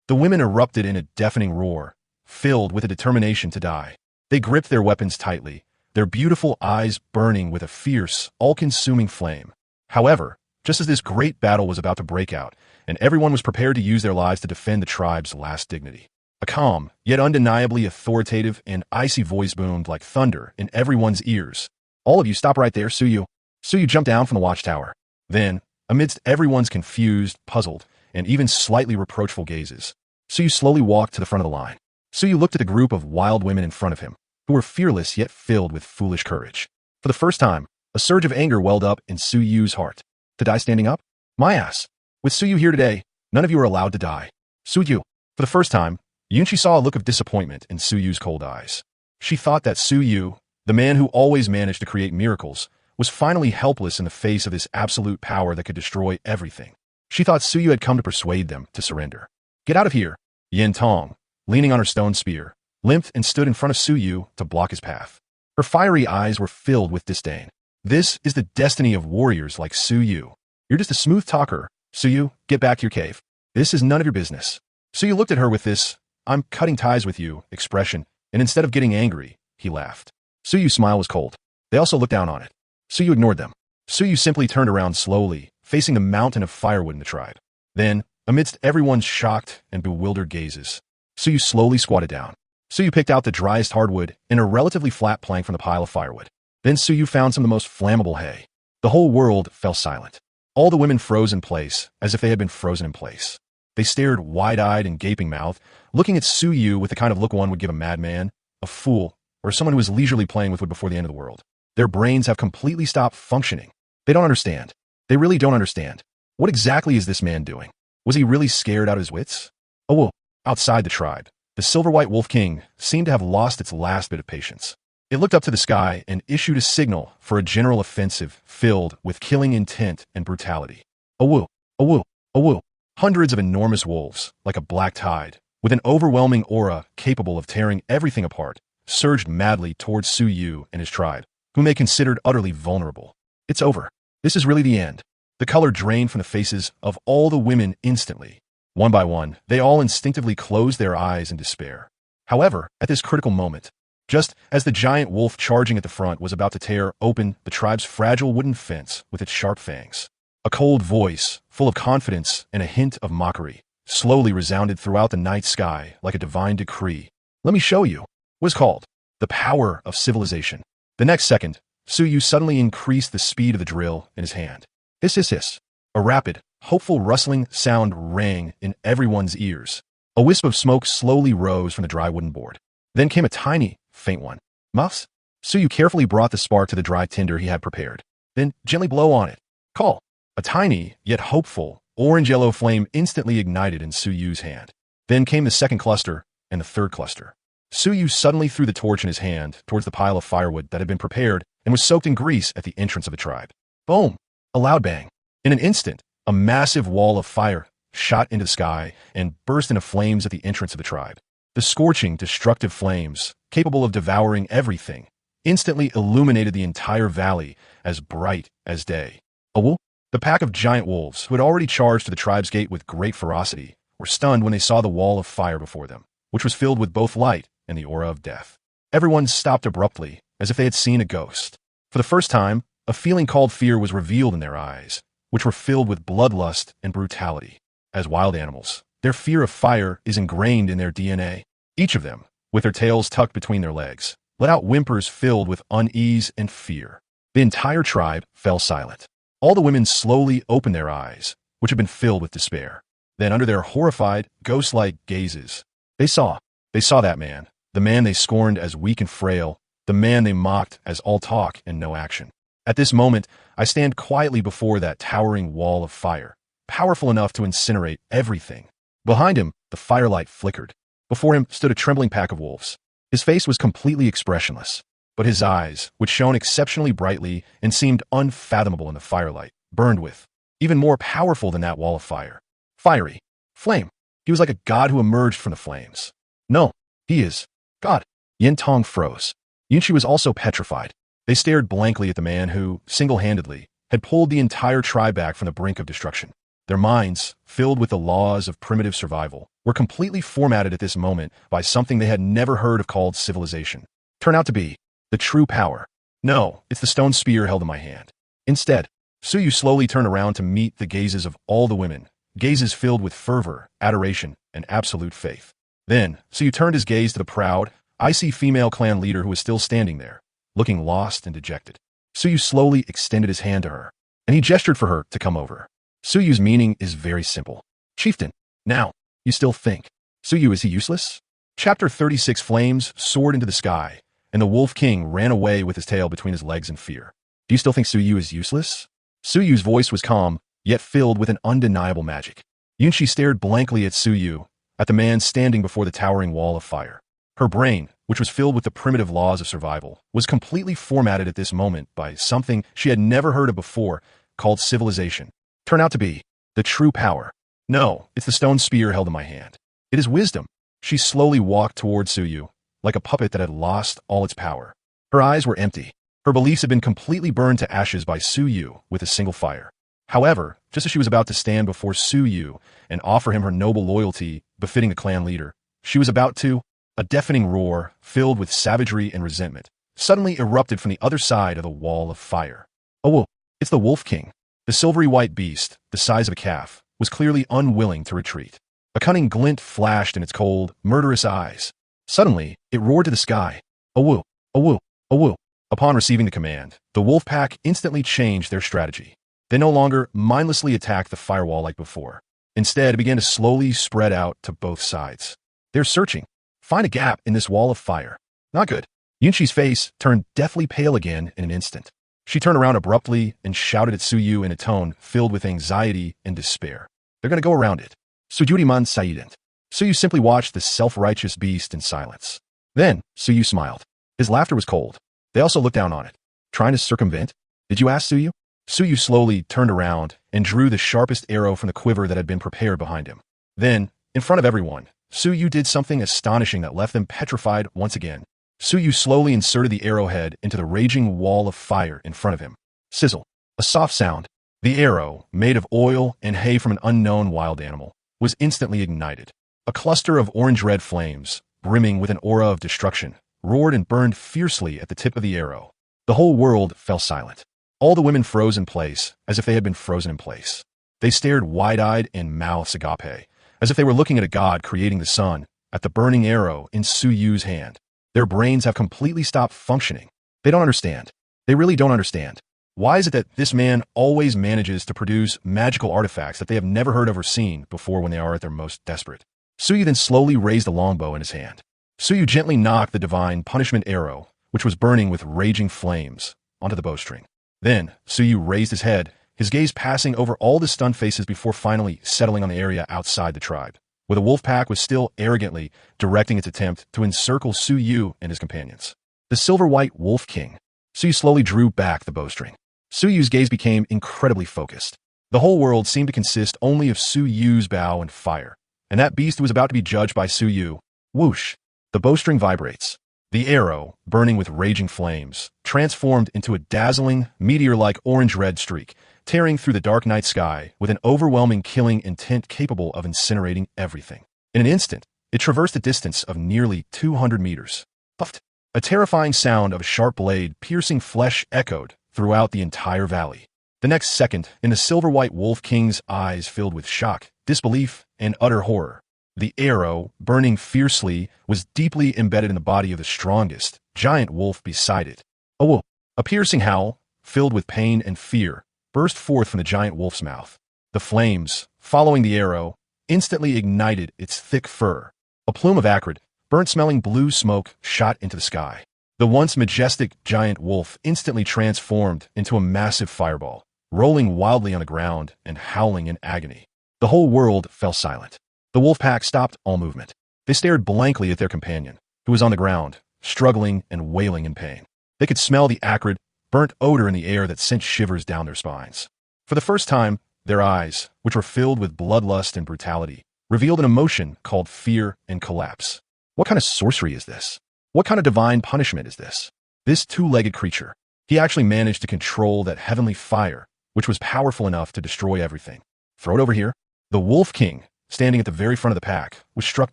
A: The women erupted in a deafening roar, filled with a determination to die. They gripped their weapons tightly, their beautiful eyes burning with a fierce, all-consuming flame. However, just as this great battle was about to break out, and everyone was prepared to use their lives to defend the tribe's last dignity, a calm, yet undeniably authoritative and icy voice boomed like thunder in everyone's ears. All of you stop right there, Suyu. Suyu jumped down from the watchtower. Then, amidst everyone's confused, puzzled, and even slightly reproachful gazes, Suyu slowly walked to the front of the line. Suyu looked at the group of wild women in front of him, who were fearless yet filled with foolish courage. For the first time, a surge of anger welled up in Suyu's heart. To die standing up? My ass. With Suyu here today, none of you are allowed to die. Suyu. For the first time, Yunshi saw a look of disappointment in Suyu's cold eyes. She thought that Suyu, the man who always managed to create miracles, was finally helpless in the face of this absolute power that could destroy everything. She thought Suyu had come to persuade them to surrender. Get out of here. Yin Tong, leaning on her stone spear, limped and stood in front of Suyu to block his path. Her fiery eyes were filled with disdain. This is the destiny of warriors like Suyu. You're just a smooth talker. Suyu, get back to your cave. This is none of your business. Suyu looked at her with this, I'm cutting ties with you, expression, and instead of getting angry, he laughed. Suyu's smile was cold. They also looked down on it. Suyu ignored them. Suyu simply turned around slowly, facing the mountain of firewood in the tribe. Then, amidst everyone's shocked and bewildered gazes, Suyu slowly squatted down. Suyu picked out the driest hardwood and a relatively flat plank from the pile of firewood. Then Suyu found some of the most flammable hay. The whole world fell silent. All the women froze in place, as if they had been frozen in place. They stared wide-eyed and gaping-mouthed, looking at Suyu with the kind of look one would give a madman, a fool, or someone who is leisurely playing with wood before the end of the world. Their brains have completely stopped functioning. They don't understand. They really don't understand. What exactly is this man doing? Was he really scared out of his wits? Oh, well, outside the tribe, the silver-white wolf king seemed to have lost its last bit of patience. It looked up to the sky and issued a signal for a general offensive filled with killing intent and brutality. Awoo, awoo, awoo. Hundreds of enormous wolves, like a black tide, with an overwhelming aura capable of tearing everything apart, surged madly towards Suyu and his tribe, whom they considered utterly vulnerable. It's over. This is really the end. The color drained from the faces of all the women instantly. One by one, they all instinctively closed their eyes in despair. However, at this critical moment, just as the giant wolf charging at the front was about to tear open the tribe's fragile wooden fence with its sharp fangs, a cold voice, full of confidence and a hint of mockery, slowly resounded throughout the night sky like a divine decree. Let me show you, was called the power of civilization. The next second, Suyu suddenly increased the speed of the drill in his hand. Hiss, hiss, hiss. A rapid, hopeful rustling sound rang in everyone's ears. A wisp of smoke slowly rose from the dry wooden board. Then came a tiny, faint one. Muffs? Suyu carefully brought the spark to the dry tinder he had prepared. Then gently blow on it. Call. A tiny, yet hopeful, orange-yellow flame instantly ignited in Suyu's hand. Then came the second cluster and the third cluster. Suyu suddenly threw the torch in his hand towards the pile of firewood that had been prepared and was soaked in grease at the entrance of the tribe. Boom! A loud bang. In an instant, a massive wall of fire shot into the sky and burst into flames at the entrance of the tribe. The scorching, destructive flames, capable of devouring everything, instantly illuminated the entire valley as bright as day. Awoo! The pack of giant wolves, who had already charged to the tribe's gate with great ferocity, were stunned when they saw the wall of fire before them. which was filled with both light and the aura of death. Everyone stopped abruptly, as if they had seen a ghost. For the first time, a feeling called fear was revealed in their eyes, which were filled with bloodlust and brutality. As wild animals, their fear of fire is ingrained in their DNA. Each of them, with their tails tucked between their legs, let out whimpers filled with unease and fear. The entire tribe fell silent. All the women slowly opened their eyes, which had been filled with despair. Then, under their horrified, ghost-like gazes, they saw that man, the man they scorned as weak and frail, the man they mocked as all talk and no action. At this moment, I stand quietly before that towering wall of fire, powerful enough to incinerate everything. Behind him, the firelight flickered. Before him stood a trembling pack of wolves. His face was completely expressionless, but his eyes, which shone exceptionally brightly and seemed unfathomable in the firelight, burned with, even more powerful than that wall of fire. Fiery. Flame. He was like a god who emerged from the flames. No, he is God. Yin Tong froze. Yunchi was also petrified. They stared blankly at the man who, single-handedly, had pulled the entire tribe back from the brink of destruction. Their minds, filled with the laws of primitive survival, were completely formatted at this moment by something they had never heard of called civilization. Turned out to be the true power. No, it's the stone spear held in my hand. Instead, Suyu slowly turned around to meet the gazes of all the women, gazes filled with fervor, adoration, and absolute faith. Then, Suyu turned his gaze to the proud, icy female clan leader who was still standing there, looking lost and dejected. Suyu slowly extended his hand to her, and he gestured for her to come over. Suyu's meaning is very simple. Chieftain, now, you still think. Suyu, is he useless? Chapter 36. Flames soared into the sky, and the Wolf King ran away with his tail between his legs in fear. Do you still think Suyu is useless? Suyu's voice was calm, yet filled with an undeniable magic. Yunchi stared blankly at Suyu, at the man standing before the towering wall of fire. Her brain, which was filled with the primitive laws of survival, was completely formatted at this moment by something she had never heard of before, called civilization. Turned out to be the true power. No, it's the stone spear held in my hand. It is wisdom. She slowly walked toward Suyu, like a puppet that had lost all its power. Her eyes were empty. Her beliefs had been completely burned to ashes by Suyu with a single fire. However, just as she was about to stand before Suyu and offer him her noble loyalty befitting the clan leader, she was about to. A deafening roar, filled with savagery and resentment, suddenly erupted from the other side of the wall of fire. Oh, it's the Wolf King. The silvery white beast, the size of a calf, was clearly unwilling to retreat. A cunning glint flashed in its cold, murderous eyes. Suddenly, it roared to the sky. Awoo, awoo, awoo. Upon receiving the command, the wolf pack instantly changed their strategy. They no longer mindlessly attacked the firewall like before. Instead, it began to slowly spread out to both sides. They're searching. Find a gap in this wall of fire. Not good. Yunchi's face turned deathly pale again in an instant. She turned around abruptly and shouted at Suyu in a tone filled with anxiety and despair. They're going to go around it. Sujuriman Saident. Suyu simply watched the self-righteous beast in silence. Then, Suyu smiled. His laughter was cold. They also looked down on it. Trying to circumvent? Did you ask Suyu? Suyu slowly turned around and drew the sharpest arrow from the quiver that had been prepared behind him. Then, in front of everyone, Suyu did something astonishing that left them petrified once again. Suyu slowly inserted the arrowhead into the raging wall of fire in front of him. Sizzle. A soft sound. The arrow, made of oil and hay from an unknown wild animal, was instantly ignited. A cluster of orange-red flames, brimming with an aura of destruction, roared and burned fiercely at the tip of the arrow. The whole world fell silent. All the women froze in place, as if they had been frozen in place. They stared wide-eyed and mouths agape, as if they were looking at a god creating the sun, at the burning arrow in Suyu's hand. Their brains have completely stopped functioning. They don't understand. They really don't understand. Why is it that this man always manages to produce magical artifacts that they have never heard of or seen before when they are at their most desperate? Suyu then slowly raised the longbow in his hand. Suyu gently knocked the divine punishment arrow, which was burning with raging flames, onto the bowstring. Then, Suyu raised his head, his gaze passing over all the stunned faces before finally settling on the area outside the tribe, where the wolf pack was still arrogantly directing its attempt to encircle Suyu and his companions. The silver-white Wolf King. Suyu slowly drew back the bowstring. Suyu's gaze became incredibly focused. The whole world seemed to consist only of Suyu's bow and fire, and that beast was about to be judged by Suyu. Whoosh! The bowstring vibrates. The arrow, burning with raging flames, transformed into a dazzling, meteor-like orange-red streak, tearing through the dark night sky with an overwhelming killing intent capable of incinerating everything. In an instant, It traversed a distance of nearly 200 meters. Puffed. A terrifying sound of a sharp blade piercing flesh echoed throughout the entire valley. The next second, in the silver-white wolf king's eyes filled with shock, disbelief, and utter horror. The arrow, burning fiercely, was deeply embedded in the body of the strongest, giant wolf beside it. A wolf. A piercing howl, filled with pain and fear, burst forth from the giant wolf's mouth. The flames, following the arrow, instantly ignited its thick fur. A plume of acrid, burnt-smelling blue smoke shot into the sky. The once majestic giant wolf instantly transformed into a massive fireball, rolling wildly on the ground and howling in agony. The whole world fell silent. The wolf pack stopped all movement. They stared blankly at their companion, who was on the ground, struggling and wailing in pain. They could smell the acrid, burnt odor in the air that sent shivers down their spines. For the first time, their eyes, which were filled with bloodlust and brutality, revealed an emotion called fear and collapse. What kind of sorcery is this? What kind of divine punishment is this? This two-legged creature, he actually managed to control that heavenly fire, which was powerful enough to destroy everything. Throw it over here. The Wolf King, standing at the very front of the pack, was struck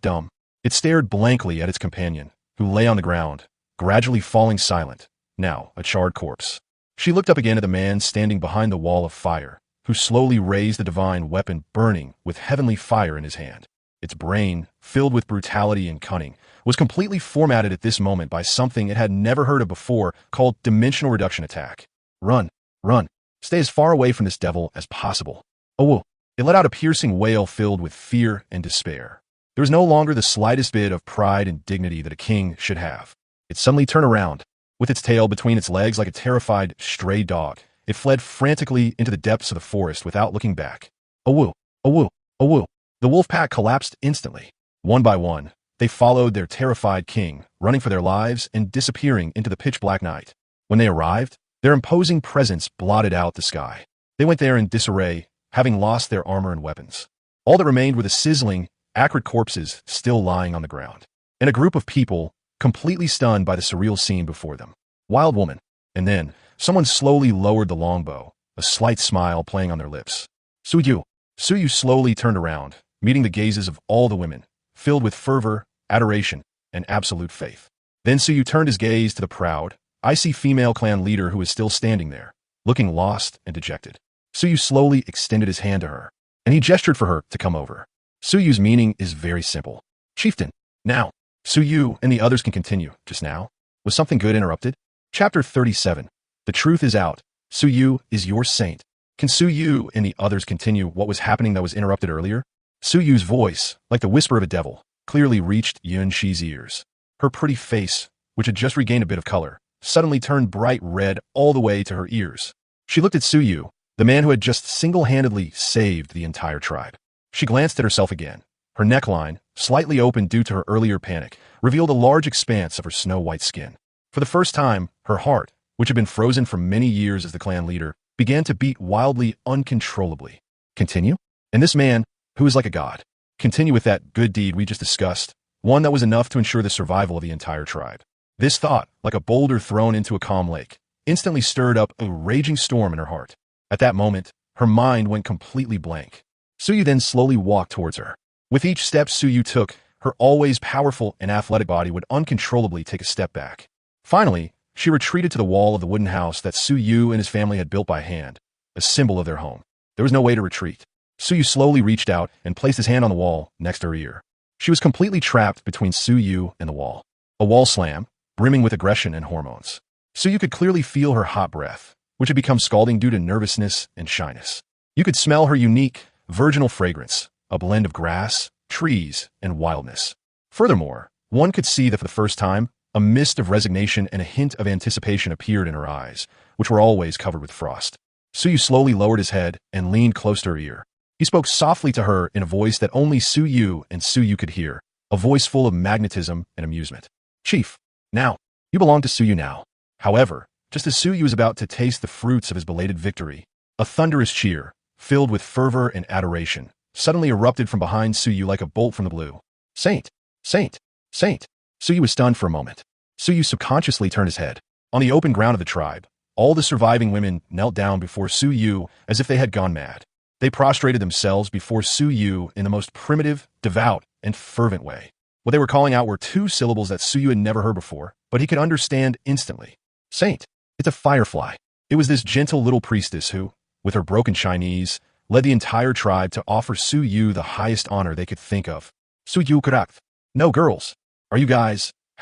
A: dumb. It stared blankly at its companion, who lay on the ground, gradually falling silent, now a charred corpse. She looked up again at the man standing behind the wall of fire, who slowly raised the divine weapon burning with heavenly fire in his hand. Its brain, filled with brutality and cunning, was completely formatted at this moment by something it had never heard of before called dimensional reduction attack. Run, run, stay as far away from this devil as possible. Oh, whoa. It let out a piercing wail filled with fear and despair. There was no longer the slightest bit of pride and dignity that a king should have. It suddenly turned around. With its tail between its legs like a terrified, stray dog, it fled frantically into the depths of the forest without looking back. Awoo, awoo, awoo. The wolf pack collapsed instantly. One by one, they followed their terrified king, running for their lives and disappearing into the pitch-black night. When they arrived, their imposing presence blotted out the sky. They went there in disarray, having lost their armor and weapons. All that remained were the sizzling, acrid corpses still lying on the ground, and a group of people, completely stunned by the surreal scene before them. Wild woman. And then, someone slowly lowered the longbow, a slight smile playing on their lips. Suyu. Suyu slowly turned around, meeting the gazes of all the women, filled with fervor, adoration, and absolute faith. Then Suyu turned his gaze to the proud, icy female clan leader who was still standing there, looking lost and dejected. Suyu slowly extended his hand to her, and he gestured for her to come over. Suyu's meaning is very simple. Chieftain, now. Suyu and the others can continue. Just now? Was something good interrupted? Chapter 37. The truth is out. Suyu is your saint. Can Suyu and the others continue what was happening that was interrupted earlier? Suyu's voice, like the whisper of a devil, clearly reached Yun Shi's ears. Her pretty face, which had just regained a bit of color, suddenly turned bright red all the way to her ears. She looked at Suyu, the man who had just single-handedly saved the entire tribe. She glanced at herself again. Her neckline, slightly open due to her earlier panic, revealed a large expanse of her snow-white skin. For the first time, her heart, which had been frozen for many years as the clan leader, began to beat wildly, uncontrollably. Continue? And this man, who is like a god, continue with that good deed we just discussed, one that was enough to ensure the survival of the entire tribe. This thought, like a boulder thrown into a calm lake, instantly stirred up a raging storm in her heart. At that moment, her mind went completely blank. Suyu then slowly walked towards her. With each step Suyu took, her always powerful and athletic body would uncontrollably take a step back. Finally, she retreated to the wall of the wooden house that Suyu and his family had built by hand, a symbol of their home. There was no way to retreat. Suyu slowly reached out and placed his hand on the wall next to her ear. She was completely trapped between Suyu and the wall. A wall slam, brimming with aggression and hormones. Suyu could clearly feel her hot breath, which had become scalding due to nervousness and shyness. You could smell her unique, virginal fragrance, a blend of grass, trees, and wildness. Furthermore, one could see that for the first time, a mist of resignation and a hint of anticipation appeared in her eyes, which were always covered with frost. Suyu slowly lowered his head and leaned close to her ear. He spoke softly to her in a voice that only Suyu and Suyu could hear, a voice full of magnetism and amusement. Chief, now, you belong to Suyu now. However, just as Suyu was about to taste the fruits of his belated victory, a thunderous cheer, filled with fervor and adoration, suddenly erupted from behind Suyu like a bolt from the blue. Saint! Saint! Saint! Suyu was stunned for a moment. Suyu subconsciously turned his head. On the open ground of the tribe, all the surviving women knelt down before Suyu as if they had gone mad. They prostrated themselves before Suyu in the most primitive, devout, and fervent way. What they were calling out were two syllables that Suyu had never heard before, but he could understand instantly. Saint. It's a firefly. It was this gentle little priestess who, with her broken Chinese, led the entire tribe to offer Suyu the highest honor they could think of. Suyu Kurak. No, girls. Have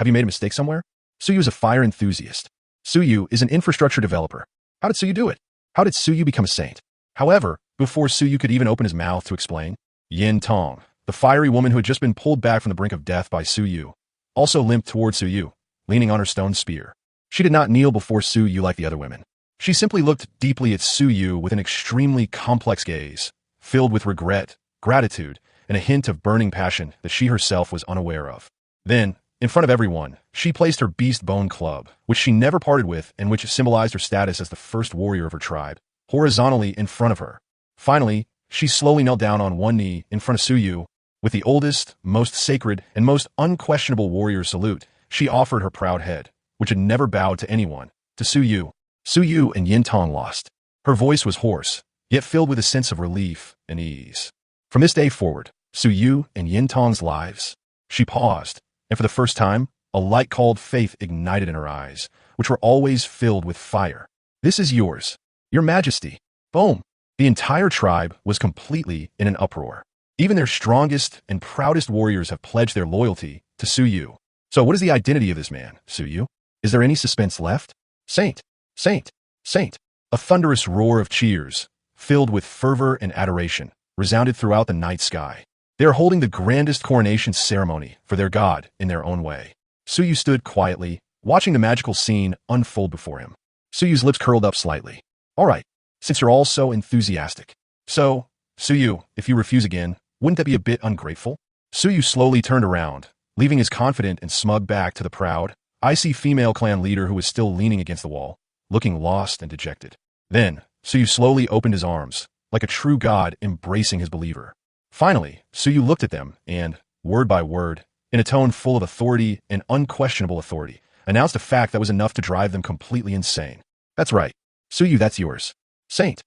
A: you made a mistake somewhere? Suyu is a fire enthusiast. Suyu is an infrastructure developer. How did Suyu do it? How did Suyu become a saint? However, before Suyu could even open his mouth to explain, Yin Tong, the fiery woman who had just been pulled back from the brink of death by Suyu, also limped toward Suyu, leaning on her stone spear. She did not kneel before Suyu like the other women. She simply looked deeply at Suyu with an extremely complex gaze, filled with regret, gratitude, and a hint of burning passion that she herself was unaware of. Then, in front of everyone, she placed her beast bone club, which she never parted with and which symbolized her status as the first warrior of her tribe, horizontally in front of her. Finally, she slowly knelt down on one knee in front of Suyu. With the oldest, most sacred, and most unquestionable warrior salute, she offered her proud head, which had never bowed to anyone, to Suyu. Suyu and Yin Tong lost. Her voice was hoarse, yet filled with a sense of relief and ease. From this day forward, Suyu and Yin Tong's lives. She paused, and for the first time, a light called faith ignited in her eyes, which were always filled with fire. This is yours, Your Majesty. Boom! The entire tribe was completely in an uproar. Even their strongest and proudest warriors have pledged their loyalty to Suyu. So what is the identity of this man, Suyu? Is there any suspense left? Saint! Saint! Saint! A thunderous roar of cheers, filled with fervor and adoration, resounded throughout the night sky. They are holding the grandest coronation ceremony for their god in their own way. Suyu stood quietly, watching the magical scene unfold before him. Suyu's lips curled up slightly. All right, since you're all so enthusiastic. So, Suyu, if you refuse again, wouldn't that be a bit ungrateful? Suyu slowly turned around, leaving his confident and smug back to the proud, icy female clan leader who was still leaning against the wall, looking lost and dejected. Then, Suyu slowly opened his arms, like a true god embracing his believer. Finally, Suyu looked at them and, word by word, in a tone full of authority and unquestionable authority, announced a fact that was enough to drive them completely insane. That's right. Suyu, that's yours. Saint.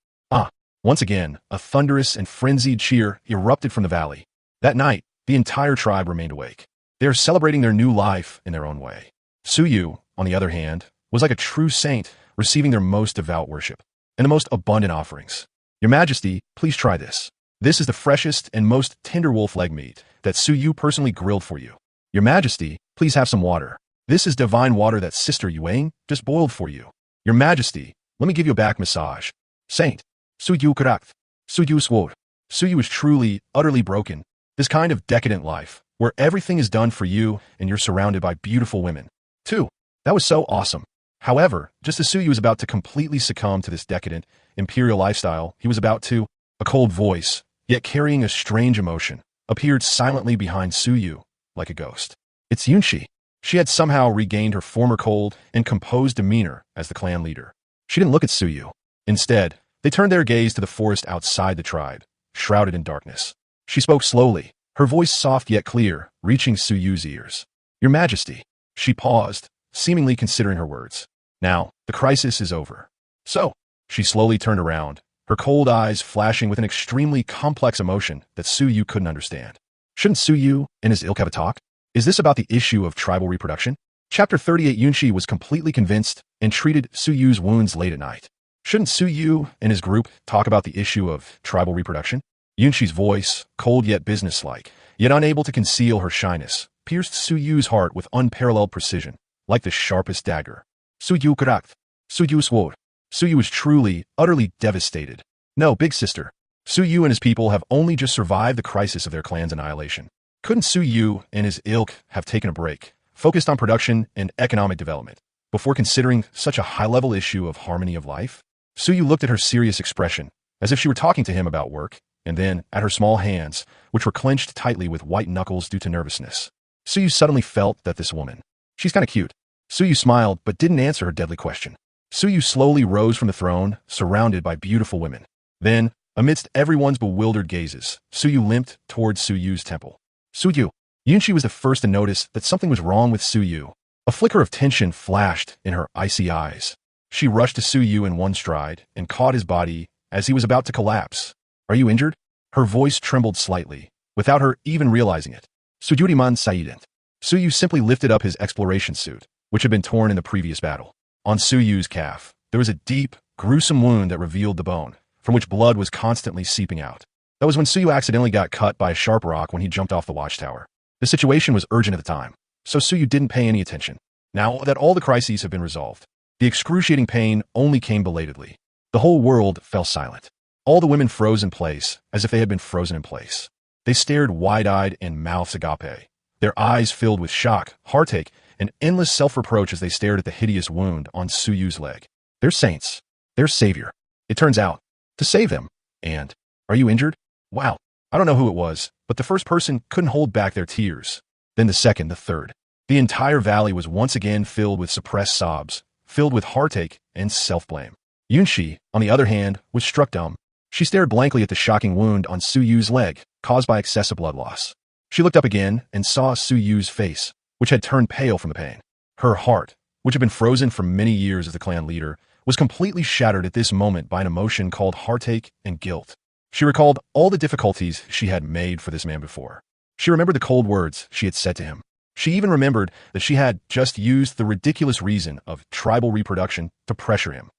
A: Once again, a thunderous and frenzied cheer erupted from the valley. That night, the entire tribe remained awake. They are celebrating their new life in their own way. Suyu, on the other hand, was like a true saint, receiving their most devout worship and the most abundant offerings. Your Majesty, please try this. This is the freshest and most tender wolf leg meat that Suyu personally grilled for you. Your Majesty, please have some water. This is divine water that Sister Yuang just boiled for you. Your Majesty, let me give you a back massage. Saint. Suyu Kurak. Suyu Sword. Suyu is truly, utterly broken. This kind of decadent life, where everything is done for you and you're surrounded by beautiful women. 2. That was so awesome. However, just as Suyu was about to completely succumb to this decadent, imperial lifestyle, he was about to, a cold voice, yet carrying a strange emotion, appeared silently behind Suyu, like a ghost. It's Yunshi. She had somehow regained her former cold and composed demeanor as the clan leader. She didn't look at Suyu. Instead, they turned their gaze to the forest outside the tribe, shrouded in darkness. She spoke slowly, her voice soft yet clear, reaching Suyu's ears. Your Majesty. She paused, seemingly considering her words. Now, the crisis is over. So, she slowly turned around, her cold eyes flashing with an extremely complex emotion that Suyu couldn't understand. Shouldn't Suyu and his ilk have a talk? Is this about the issue of tribal reproduction? Chapter 38. Yunshi was completely convinced and treated Suyu's wounds late at night. Shouldn't Suyu and his group talk about the issue of tribal reproduction? Yunshi's voice, cold yet businesslike, yet unable to conceal her shyness, pierced Suyu's heart with unparalleled precision, like the sharpest dagger. Suyu Kurak. Suyu Sword. Suyu is truly, utterly devastated. No, big sister. Suyu and his people have only just survived the crisis of their clan's annihilation. Couldn't Suyu and his ilk have taken a break, focused on production and economic development, before considering such a high-level issue of harmony of life? Suyu looked at her serious expression, as if she were talking to him about work, and then at her small hands, which were clenched tightly with white knuckles due to nervousness. Suyu suddenly felt that this woman, she's kind of cute. Suyu smiled, but didn't answer her deadly question. Suyu slowly rose from the throne, surrounded by beautiful women. Then, amidst everyone's bewildered gazes, Suyu limped towards Suyu's temple. Suyu. Yunshi was the first to notice that something was wrong with Suyu. A flicker of tension flashed in her icy eyes. She rushed to Suyu in one stride and caught his body as he was about to collapse. Are you injured? Her voice trembled slightly, without her even realizing it. Sujuriman Saident. Suyu simply lifted up his exploration suit, which had been torn in the previous battle. On Suyu's calf, there was a deep, gruesome wound that revealed the bone, from which blood was constantly seeping out. That was when Suyu accidentally got cut by a sharp rock when he jumped off the watchtower. The situation was urgent at the time, so Suyu didn't pay any attention. Now that all the crises have been resolved, the excruciating pain only came belatedly. The whole world fell silent. All the women froze in place, as if they had been frozen in place. They stared wide-eyed and mouths agape, their eyes filled with shock, heartache, and endless self-reproach as they stared at the hideous wound on Suyu's leg. They're saints. They're savior. It turns out, to save them. And, are you injured? Wow. I don't know who it was, but the first person couldn't hold back their tears. Then the second, the third. The entire valley was once again filled with suppressed sobs, filled with heartache and self-blame. Yunshi, on the other hand, was struck dumb. She stared blankly at the shocking wound on Suyu's leg, caused by excessive blood loss. She looked up again and saw Suyu's face, which had turned pale from the pain. Her heart, which had been frozen for many years as the clan leader, was completely shattered at this moment by an emotion called heartache and guilt. She recalled all the difficulties she had made for this man before. She remembered the cold words she had said to him. She even remembered that she had just used the ridiculous reason of tribal reproduction to pressure him.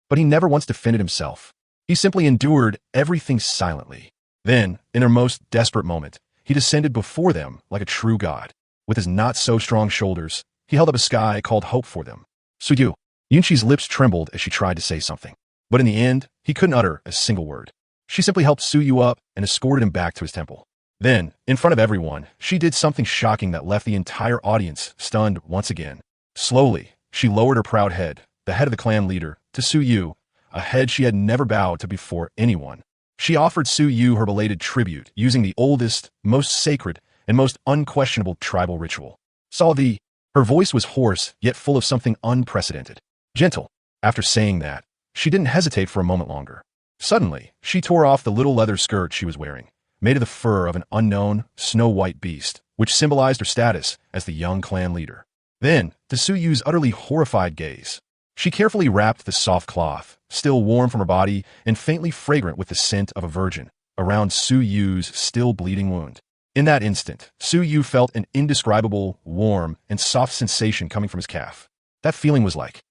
A: But he never once defended himself. He simply endured everything silently. Then, in their most desperate moment, he descended before them like a true god. With his not-so-strong shoulders, he held up a sky called hope for them. Suyu. Yunshi's lips trembled as she tried to say something. But in the end, he couldn't utter a single word. She simply helped Suyu up and escorted him back to his temple. Then, in front of everyone, she did something shocking that left the entire audience stunned once again. Slowly, she lowered her proud head, the head of the clan leader, to Suyu, a head she had never bowed to before anyone. She offered Suyu her belated tribute using the oldest, most sacred, and most unquestionable tribal ritual. Her voice was hoarse, yet full of something unprecedented. Gentle. After saying that, she didn't hesitate for a moment longer. Suddenly, she tore off the little leather skirt she was wearing, made of the fur of an unknown, snow-white beast, which symbolized her status as the young clan leader. Then, to Suyu's utterly horrified gaze, she carefully wrapped the soft cloth, still warm from her body and faintly fragrant with the scent of a virgin, around Suyu's still bleeding wound. In that instant, Suyu felt an indescribable, warm, and soft sensation coming from his calf. That feeling was like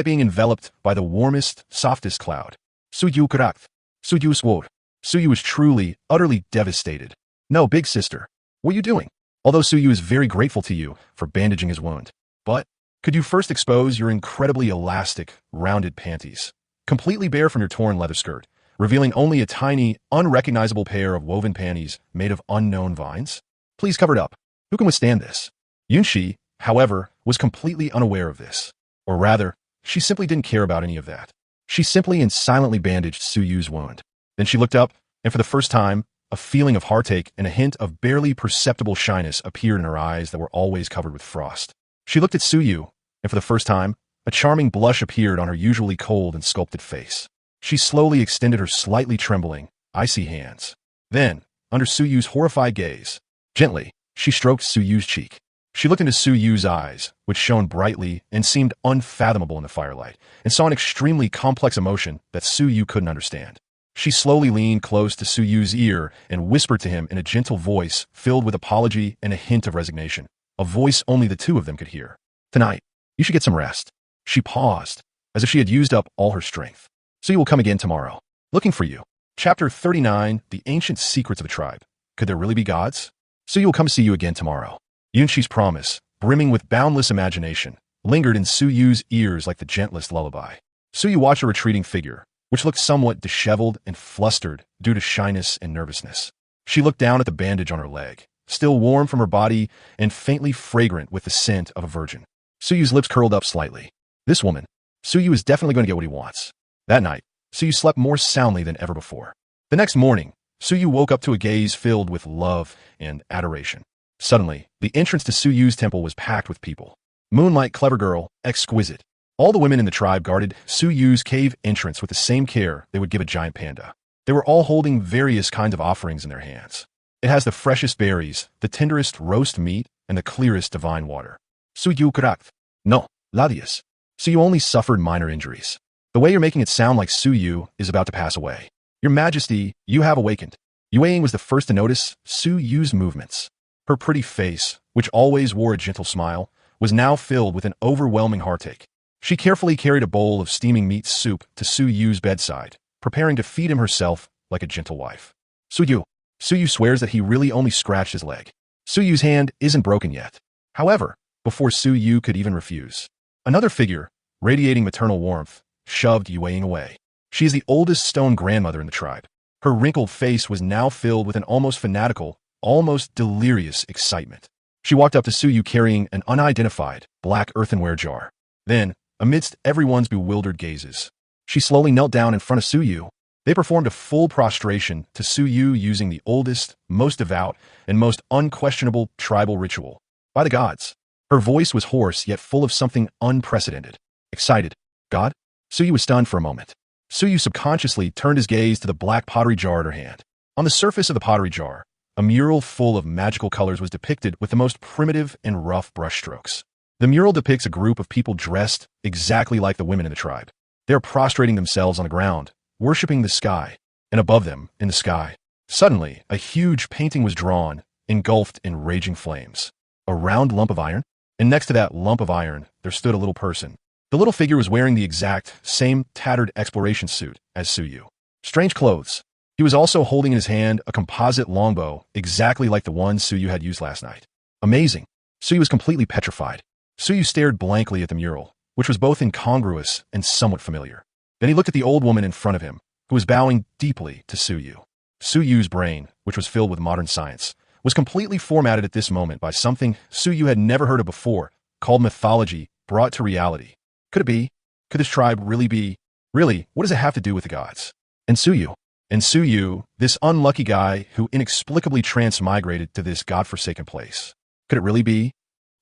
A: being enveloped by the warmest, softest cloud. Suyu karath. Suyu swore. Suyu was truly, utterly devastated. No, big sister. What are you doing? Although Suyu is very grateful to you for bandaging his wound. But, could you first expose your incredibly elastic, rounded panties, completely bare from your torn leather skirt, revealing only a tiny, unrecognizable pair of woven panties made of unknown vines? Please cover it up. Who can withstand this? Yunshi, however, was completely unaware of this. Or rather, she simply didn't care about any of that. She simply and silently bandaged Suyu's wound. Then she looked up, and for the first time, a feeling of heartache and a hint of barely perceptible shyness appeared in her eyes that were always covered with frost. She looked at Suyu, and for the first time, a charming blush appeared on her usually cold and sculpted face. She slowly extended her slightly trembling, icy hands. Then, under Suyu's horrified gaze, gently, she stroked Suyu's cheek. She looked into Suyu's eyes, which shone brightly and seemed unfathomable in the firelight, and saw an extremely complex emotion that Suyu couldn't understand. She slowly leaned close to Suyu's ear and whispered to him in a gentle voice filled with apology and a hint of resignation, a voice only the two of them could hear. Tonight, you should get some rest. She paused, as if she had used up all her strength. Suyu will come again tomorrow, looking for you. Chapter 39, The Ancient Secrets of a Tribe. Could there really be gods? Suyu will come see you again tomorrow. Yunshi's promise, brimming with boundless imagination, lingered in Suyu's ears like the gentlest lullaby. Suyu watched a retreating figure, which looked somewhat disheveled and flustered due to shyness and nervousness. She looked down at the bandage on her leg, still warm from her body and faintly fragrant with the scent of a virgin. Suyu's lips curled up slightly. This woman, Suyu is definitely going to get what he wants. That night, Suyu slept more soundly than ever before. The next morning, Suyu woke up to a gaze filled with love and adoration. Suddenly, the entrance to Suyu's temple was packed with people. Moonlight, clever girl, exquisite. All the women in the tribe guarded Suyu's cave entrance with the same care they would give a giant panda. They were all holding various kinds of offerings in their hands. It has the freshest berries, the tenderest roast meat, and the clearest divine water. Suyu karath. No, Ladius. Suyu only suffered minor injuries. The way you're making it sound like Suyu is about to pass away. Your Majesty, you have awakened. Yueying was the first to notice Suyu's movements. Her pretty face, which always wore a gentle smile, was now filled with an overwhelming heartache. She carefully carried a bowl of steaming meat soup to Su Yu's bedside, preparing to feed him herself like a gentle wife. Su Yu swears that he really only scratched his leg. Su Yu's hand isn't broken yet. However, before Su Yu could even refuse, another figure, radiating maternal warmth, shoved Yueying away. She is the oldest stone grandmother in the tribe. Her wrinkled face was now filled with an almost fanatical, almost delirious excitement. She walked up to Su Yu carrying an unidentified, black earthenware jar. Then, amidst everyone's bewildered gazes, she slowly knelt down in front of Su Yu. They performed a full prostration to Su Yu using the oldest, most devout, and most unquestionable tribal ritual. By the gods. Her voice was hoarse yet full of something unprecedented. Excited. God? Su Yu was stunned for a moment. Su Yu subconsciously turned his gaze to the black pottery jar at her hand. On the surface of the pottery jar, a mural full of magical colors was depicted with the most primitive and rough brushstrokes. The mural depicts a group of people dressed exactly like the women in the tribe. They are prostrating themselves on the ground, worshipping the sky, and above them, in the sky, suddenly, a huge painting was drawn, engulfed in raging flames. A round lump of iron? And next to that lump of iron, there stood a little person. The little figure was wearing the exact same tattered exploration suit as Su Yu. Strange clothes. He was also holding in his hand a composite longbow, exactly like the one Su Yu had used last night. Amazing. Su Yu was completely petrified. Su Yu stared blankly at the mural, which was both incongruous and somewhat familiar. Then he looked at the old woman in front of him, who was bowing deeply to Su Yu. Su Yu's brain, which was filled with modern science, was completely formatted at this moment by something Su Yu had never heard of before, called mythology brought to reality. Could it be? Could this tribe really be? Really, what does it have to do with the gods? And Su Yu, this unlucky guy who inexplicably transmigrated to this godforsaken place. Could it really be?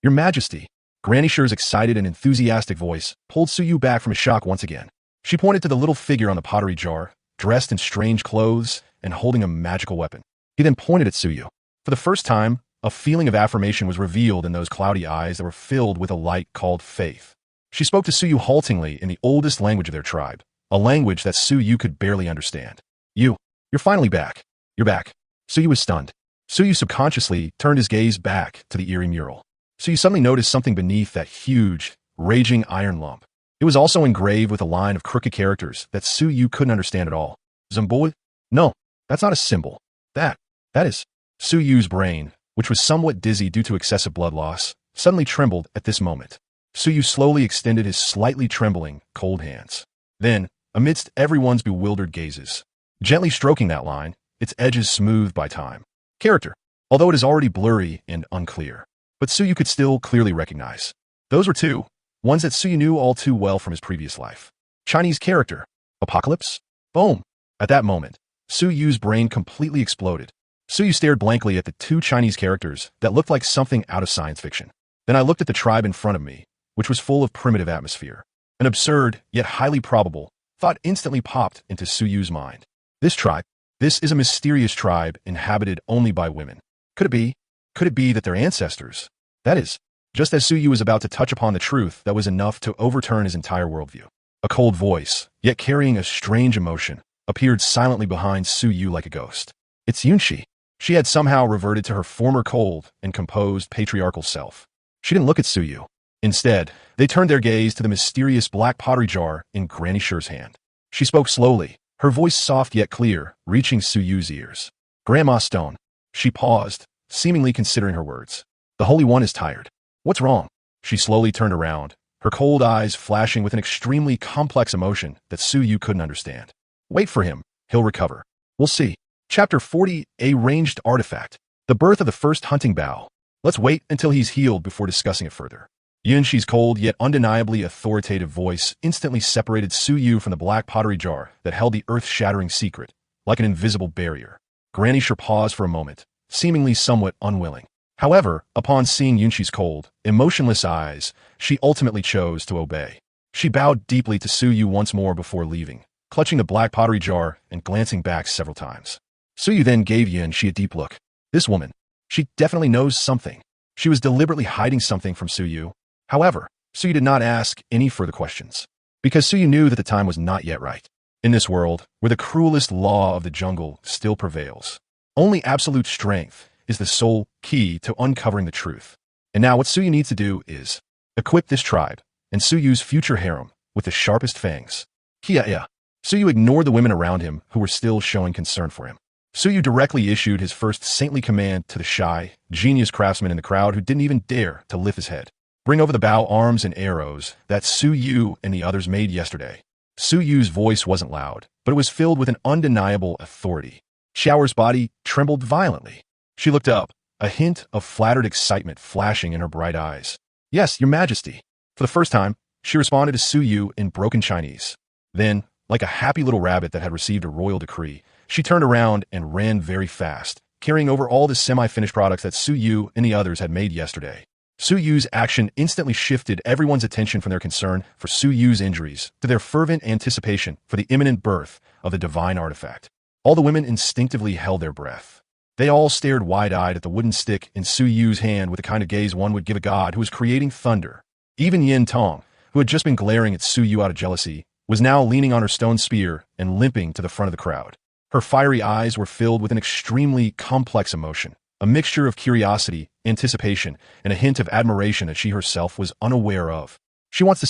A: Your Majesty. Granny Shi's excited and enthusiastic voice pulled Su Yu back from his shock once again. She pointed to the little figure on the pottery jar, dressed in strange clothes and holding a magical weapon. He then pointed at Su Yu. For the first time, a feeling of affirmation was revealed in those cloudy eyes that were filled with a light called faith. She spoke to Su Yu haltingly in the oldest language of their tribe, a language that Su Yu could barely understand. You're finally back. You're back. Su Yu was stunned. Su Yu subconsciously turned his gaze back to the eerie mural. Su Yu suddenly noticed something beneath that huge, raging iron lump. It was also engraved with a line of crooked characters that Su Yu couldn't understand at all. Zamboi? No, that's not a symbol. That is. Su Yu's brain, which was somewhat dizzy due to excessive blood loss, suddenly trembled at this moment. Su Yu slowly extended his slightly trembling, cold hands. Then, amidst everyone's bewildered gazes, gently stroking that line, its edges smoothed by time. Character, although it is already blurry and unclear, but Su Yu could still clearly recognize. Those were two, ones that Su Yu knew all too well from his previous life. Chinese character. Apocalypse? Boom. At that moment, Su Yu's brain completely exploded. Su Yu stared blankly at the two Chinese characters that looked like something out of science fiction. Then I looked at the tribe in front of me, which was full of primitive atmosphere. An absurd, yet highly probable, thought instantly popped into Su Yu's mind. This tribe, this is a mysterious tribe inhabited only by women. Could it be? Could it be that their ancestors? That is, just as Su Yu was about to touch upon the truth that was enough to overturn his entire worldview. A cold voice, yet carrying a strange emotion, appeared silently behind Su Yu like a ghost. It's Yunshi. She had somehow reverted to her former cold and composed patriarchal self. She didn't look at Su Yu. Instead, they turned their gaze to the mysterious black pottery jar in Granny Shi's hand. She spoke slowly, her voice soft yet clear, reaching Su Yu's ears. Grandma Stone. She paused, seemingly considering her words. The Holy One is tired. What's wrong? She slowly turned around, her cold eyes flashing with an extremely complex emotion that Su Yu couldn't understand. Wait for him. He'll recover. We'll see. Chapter 40, A Ranged Artifact. The birth of the first hunting bow. Let's wait until he's healed before discussing it further. Yunshi's cold yet undeniably authoritative voice instantly separated Su Yu from the black pottery jar that held the earth-shattering secret, like an invisible barrier. Granny Shi paused for a moment, seemingly somewhat unwilling. However, upon seeing Yunshi's cold, emotionless eyes, she ultimately chose to obey. She bowed deeply to Su Yu once more before leaving, clutching the black pottery jar and glancing back several times. Su Yu then gave Yunshi a deep look. This woman, she definitely knows something. She was deliberately hiding something from Su Yu. However, Su Yu did not ask any further questions, because Su Yu knew that the time was not yet right. In this world, where the cruelest law of the jungle still prevails, only absolute strength is the sole key to uncovering the truth. And now what Su Yu needs to do is equip this tribe and Su Yu's future harem with the sharpest fangs. Kia. Su Yu ignored the women around him who were still showing concern for him. Su Yu directly issued his first saintly command to the shy, genius craftsman in the crowd who didn't even dare to lift his head. Bring over the bow arms and arrows that Su Yu and the others made yesterday. Su Yu's voice wasn't loud, but it was filled with an undeniable authority. Xiaoer's body trembled violently. She looked up, a hint of flattered excitement flashing in her bright eyes. Yes, your majesty. For the first time, she responded to Su Yu in broken Chinese. Then, like a happy little rabbit that had received a royal decree, she turned around and ran very fast, carrying over all the semi-finished products that Su Yu and the others had made yesterday. Su Yu's action instantly shifted everyone's attention from their concern for Su Yu's injuries to their fervent anticipation for the imminent birth of the divine artifact. All the women instinctively held their breath. They all stared wide-eyed at the wooden stick in Su Yu's hand with the kind of gaze one would give a god who was creating thunder. Even Yin Tong, who had just been glaring at Su Yu out of jealousy, was now leaning on her stone spear and limping to the front of the crowd. Her fiery eyes were filled with an extremely complex emotion, a mixture of curiosity, anticipation, and a hint of admiration that she herself was unaware of. She wanted to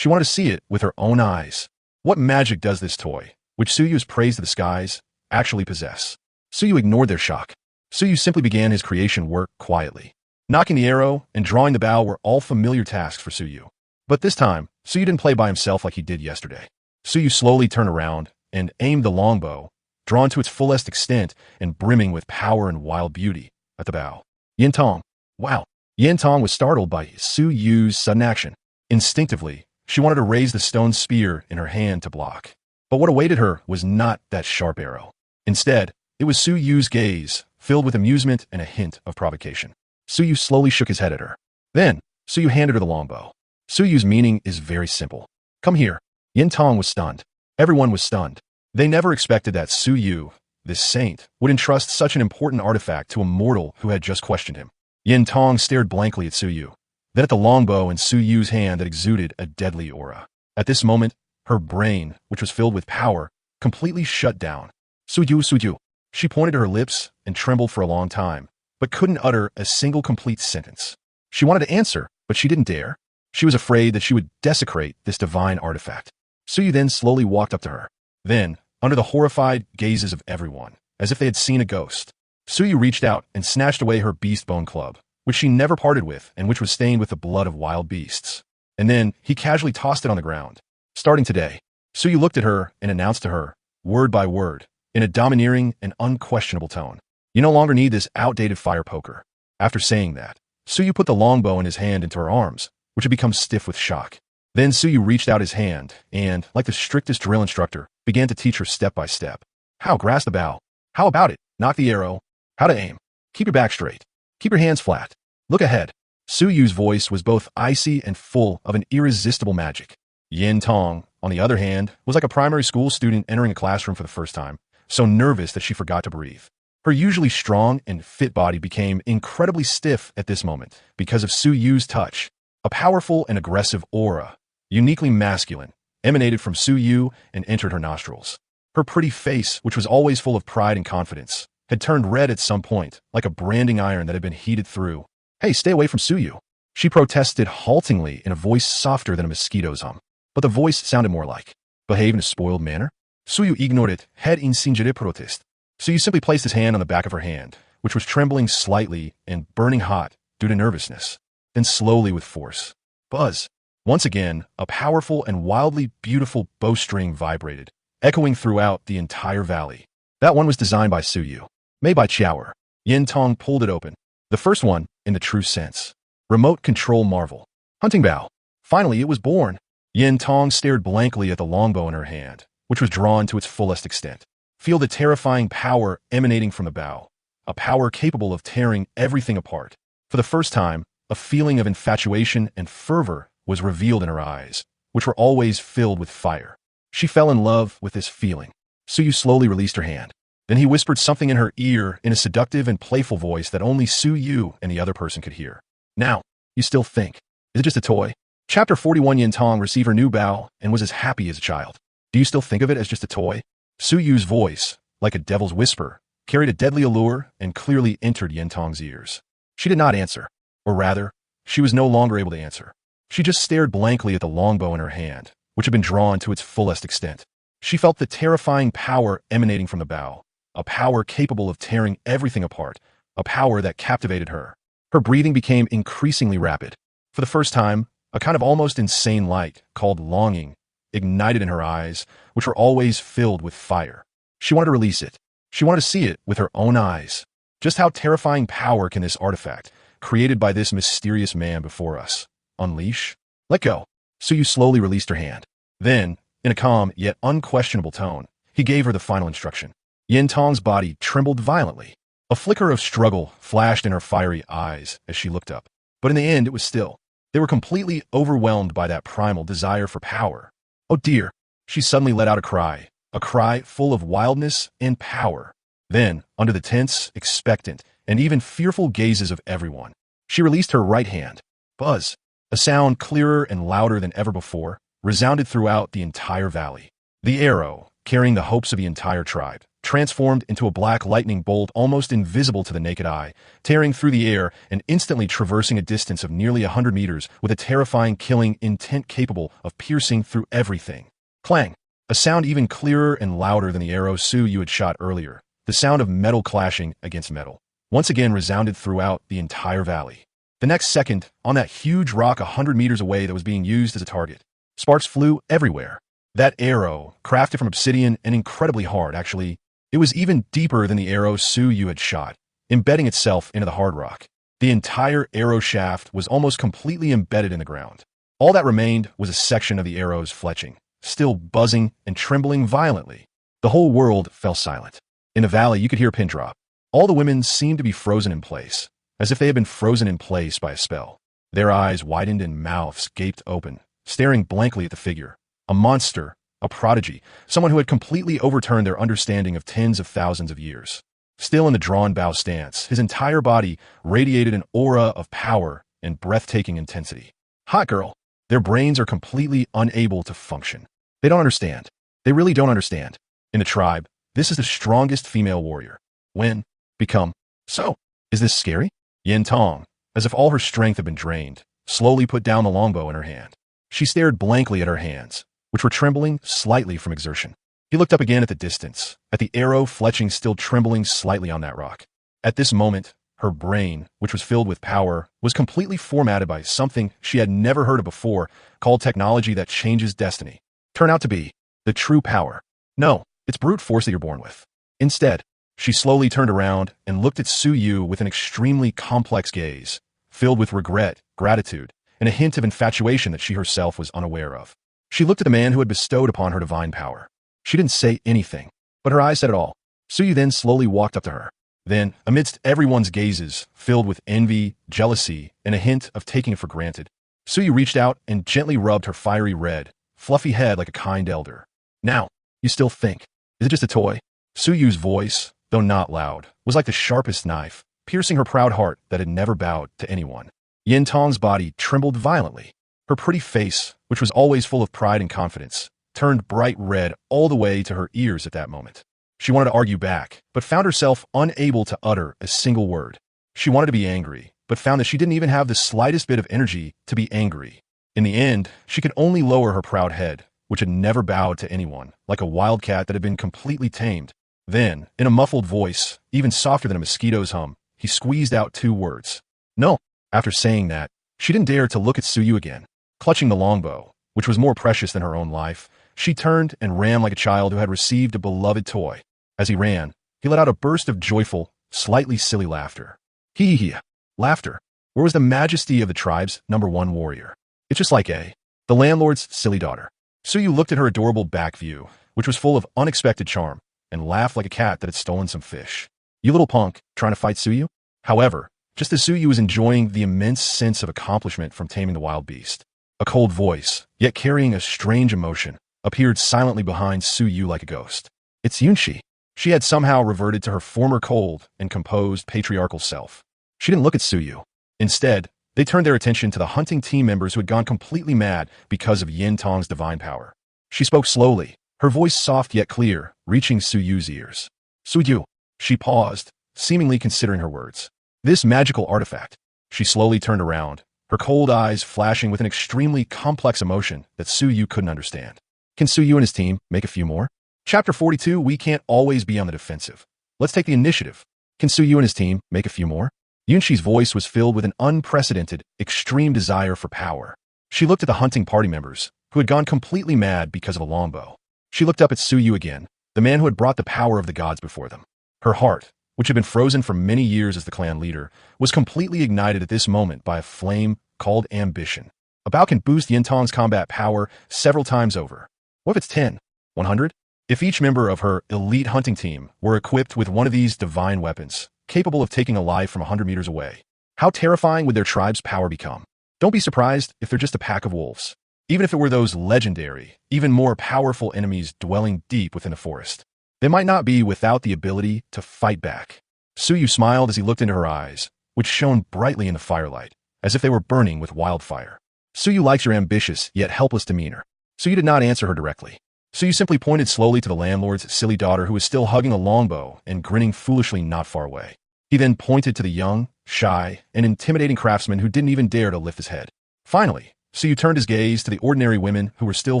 A: see it with her own eyes. What magic does this toy, which Su Yu's praised to the skies, actually possess? Su Yu ignored their shock. Su Yu simply began his creation work quietly. Knocking the arrow and drawing the bow were all familiar tasks for Su Yu. But this time, Su Yu didn't play by himself like he did yesterday. Su Yu slowly turned around and aimed the longbow, drawn to its fullest extent and brimming with power and wild beauty, at the bow. Yin Tong. Wow. Yin Tong was startled by Su Yu's sudden action. Instinctively, she wanted to raise the stone spear in her hand to block. But what awaited her was not that sharp arrow. Instead, it was Su Yu's gaze, filled with amusement and a hint of provocation. Su Yu slowly shook his head at her. Then, Su Yu handed her the longbow. Su Yu's meaning is very simple. Come here. Yin Tong was stunned. Everyone was stunned. They never expected that Su Yu, this saint, would entrust such an important artifact to a mortal who had just questioned him. Yin Tong stared blankly at Su Yu, then at the longbow in Su Yu's hand that exuded a deadly aura. At this moment, her brain, which was filled with power, completely shut down. Su Yu, Su Yu. She pointed to her lips and trembled for a long time, but couldn't utter a single complete sentence. She wanted to answer, but she didn't dare. She was afraid that she would desecrate this divine artifact. Su Yu then slowly walked up to her. Then, under the horrified gazes of everyone, as if they had seen a ghost, Su Yu reached out and snatched away her beast bone club, which she never parted with and which was stained with the blood of wild beasts. And then he casually tossed it on the ground. Starting today, Su Yu looked at her and announced to her, word by word, in a domineering and unquestionable tone, "You no longer need this outdated fire poker." After saying that, Su Yu put the longbow in his hand into her arms, which had become stiff with shock. Then Su Yu reached out his hand and, like the strictest drill instructor, began to teach her step by step. How grasp the bow. How about it? Knock the arrow. How to aim. Keep your back straight. Keep your hands flat. Look ahead. Su Yu's voice was both icy and full of an irresistible magic. Yin Tong, on the other hand, was like a primary school student entering a classroom for the first time, so nervous that she forgot to breathe. Her usually strong and fit body became incredibly stiff at this moment because of Su Yu's touch. A powerful and aggressive aura, uniquely masculine, emanated from Su Yu and entered her nostrils. Her pretty face, which was always full of pride and confidence, had turned red at some point, like a branding iron that had been heated through. "Hey, stay away from Su Yu," she protested haltingly in a voice softer than a mosquito's hum. But the voice sounded more like, "Behave in a spoiled manner." Su Yu ignored it, head in singere protest. Su Yu simply placed his hand on the back of her hand, which was trembling slightly and burning hot due to nervousness. Then slowly with force. Buzz. Once again, a powerful and wildly beautiful bowstring vibrated, echoing throughout the entire valley. That one was designed by Su Yu, made by Xiaoer. Yin Tong pulled it open. The first one, in the true sense. Remote control marvel. Hunting bow. Finally, it was born. Yin Tong stared blankly at the longbow in her hand, which was drawn to its fullest extent. Feel the terrifying power emanating from the bow, a power capable of tearing everything apart. For the first time, a feeling of infatuation and fervor was revealed in her eyes, which were always filled with fire. She fell in love with this feeling. Su Yu slowly released her hand. Then he whispered something in her ear in a seductive and playful voice that only Su Yu and the other person could hear. "Now, you still think. Is it just a toy?" Chapter 41. Yin Tong received her new bow and was as happy as a child. "Do you still think of it as just a toy?" Su Yu's voice, like a devil's whisper, carried a deadly allure and clearly entered Yin Tong's ears. She did not answer, or rather, she was no longer able to answer. She just stared blankly at the longbow in her hand, which had been drawn to its fullest extent. She felt the terrifying power emanating from the bow, a power capable of tearing everything apart, a power that captivated her. Her breathing became increasingly rapid. For the first time, a kind of almost insane light, called longing, ignited in her eyes, which were always filled with fire. She wanted to release it. She wanted to see it with her own eyes. Just how terrifying power can this artifact, created by this mysterious man before us, unleash? Let go. Suyu slowly released her hand. Then, in a calm yet unquestionable tone, he gave her the final instruction. Yin Tong's body trembled violently. A flicker of struggle flashed in her fiery eyes as she looked up. But in the end, it was still. They were completely overwhelmed by that primal desire for power. Oh dear! She suddenly let out a cry full of wildness and power. Then, under the tense, expectant, and even fearful gazes of everyone, she released her right hand. Buzz! A sound clearer and louder than ever before resounded throughout the entire valley. The arrow, carrying the hopes of the entire tribe, transformed into a black lightning bolt almost invisible to the naked eye, tearing through the air and instantly traversing a distance of nearly 100 meters with a terrifying killing intent capable of piercing through everything. Clang! A sound even clearer and louder than the arrow Suyu had shot earlier, the sound of metal clashing against metal, once again resounded throughout the entire valley. The next second, on that huge rock 100 meters away that was being used as a target, sparks flew everywhere. That arrow, crafted from obsidian and incredibly hard, actually, it was even deeper than the arrow Suyu had shot, embedding itself into the hard rock. The entire arrow shaft was almost completely embedded in the ground. All that remained was a section of the arrow's fletching, still buzzing and trembling violently. The whole world fell silent. In the valley, you could hear a pin drop. All the women seemed to be frozen in place, as if they had been frozen in place by a spell. Their eyes widened and mouths gaped open, staring blankly at the figure. A monster, a prodigy, someone who had completely overturned their understanding of tens of thousands of years. Still in the drawn bow stance, his entire body radiated an aura of power and breathtaking intensity. Hot girl! Their brains are completely unable to function. They don't understand. They really don't understand. In the tribe, this is the strongest female warrior. When? Become. So, is this scary? Yin Tong, as if all her strength had been drained, slowly put down the longbow in her hand. She stared blankly at her hands, which were trembling slightly from exertion. He looked up again at the distance, at the arrow fletching still trembling slightly on that rock. At this moment, her brain, which was filled with power, was completely formatted by something she had never heard of before, called technology that changes destiny. Turn out to be the true power. No, it's brute force that you're born with. Instead, she slowly turned around and looked at Suyu with an extremely complex gaze, filled with regret, gratitude, and a hint of infatuation that she herself was unaware of. She looked at the man who had bestowed upon her divine power. She didn't say anything, but her eyes said it all. Suyu then slowly walked up to her. Then, amidst everyone's gazes, filled with envy, jealousy, and a hint of taking it for granted, Suyu reached out and gently rubbed her fiery red, fluffy head like a kind elder. Now, you still think, is it just a toy? Suyu's voice, though not loud, was like the sharpest knife, piercing her proud heart that had never bowed to anyone. Yin Tong's body trembled violently. Her pretty face, which was always full of pride and confidence, turned bright red all the way to her ears at that moment. She wanted to argue back, but found herself unable to utter a single word. She wanted to be angry, but found that she didn't even have the slightest bit of energy to be angry. In the end, she could only lower her proud head, which had never bowed to anyone, like a wildcat that had been completely tamed. Then, in a muffled voice, even softer than a mosquito's hum, he squeezed out 2 words. No. After saying that, she didn't dare to look at Suyu again. Clutching the longbow, which was more precious than her own life, she turned and ran like a child who had received a beloved toy. As he ran, he let out a burst of joyful, slightly silly laughter. Hee hee hee. Laughter. Where was the majesty of the tribe's #1 warrior? It's just like the landlord's silly daughter. Suyu looked at her adorable back view, which was full of unexpected charm, and laughed like a cat that had stolen some fish. You little punk, trying to fight Suyu? However, just as Suyu was enjoying the immense sense of accomplishment from taming the wild beast, a cold voice, yet carrying a strange emotion, appeared silently behind Suyu like a ghost. It's Yunshi. She had somehow reverted to her former cold and composed patriarchal self. She didn't look at Suyu. Instead, they turned their attention to the hunting team members who had gone completely mad because of Yin Tong's divine power. She spoke slowly, her voice soft yet clear, reaching Suyu's ears. Suyu, She paused, seemingly considering her words. This magical artifact. She slowly turned around, her cold eyes flashing with an extremely complex emotion that Su Yu couldn't understand. Can Su Yu and his team make a few more? Chapter 42, we can't always be on the defensive. Let's take the initiative. Can Su Yu and his team make a few more? Yunxi's voice was filled with an unprecedented, extreme desire for power. She looked at the hunting party members, who had gone completely mad because of a longbow. She looked up at Su Yu again, the man who had brought the power of the gods before them. Her heart, which had been frozen for many years as the clan leader, was completely ignited at this moment by a flame called ambition. A bow can boost Yintong's combat power several times over. What if it's 10? 100? If each member of her elite hunting team were equipped with one of these divine weapons, capable of taking a life from 100 meters away, how terrifying would their tribe's power become? Don't be surprised if they're just a pack of wolves. Even if it were those legendary, even more powerful enemies dwelling deep within the forest, they might not be without the ability to fight back. Su Yu smiled as he looked into her eyes, which shone brightly in the firelight, as if they were burning with wildfire. Su Yu likes your ambitious yet helpless demeanor. Su Yu did not answer her directly. Su Yu simply pointed slowly to the landlord's silly daughter who was still hugging a longbow and grinning foolishly not far away. He then pointed to the young, shy, and intimidating craftsman who didn't even dare to lift his head. Finally, Su Yu turned his gaze to the ordinary women who were still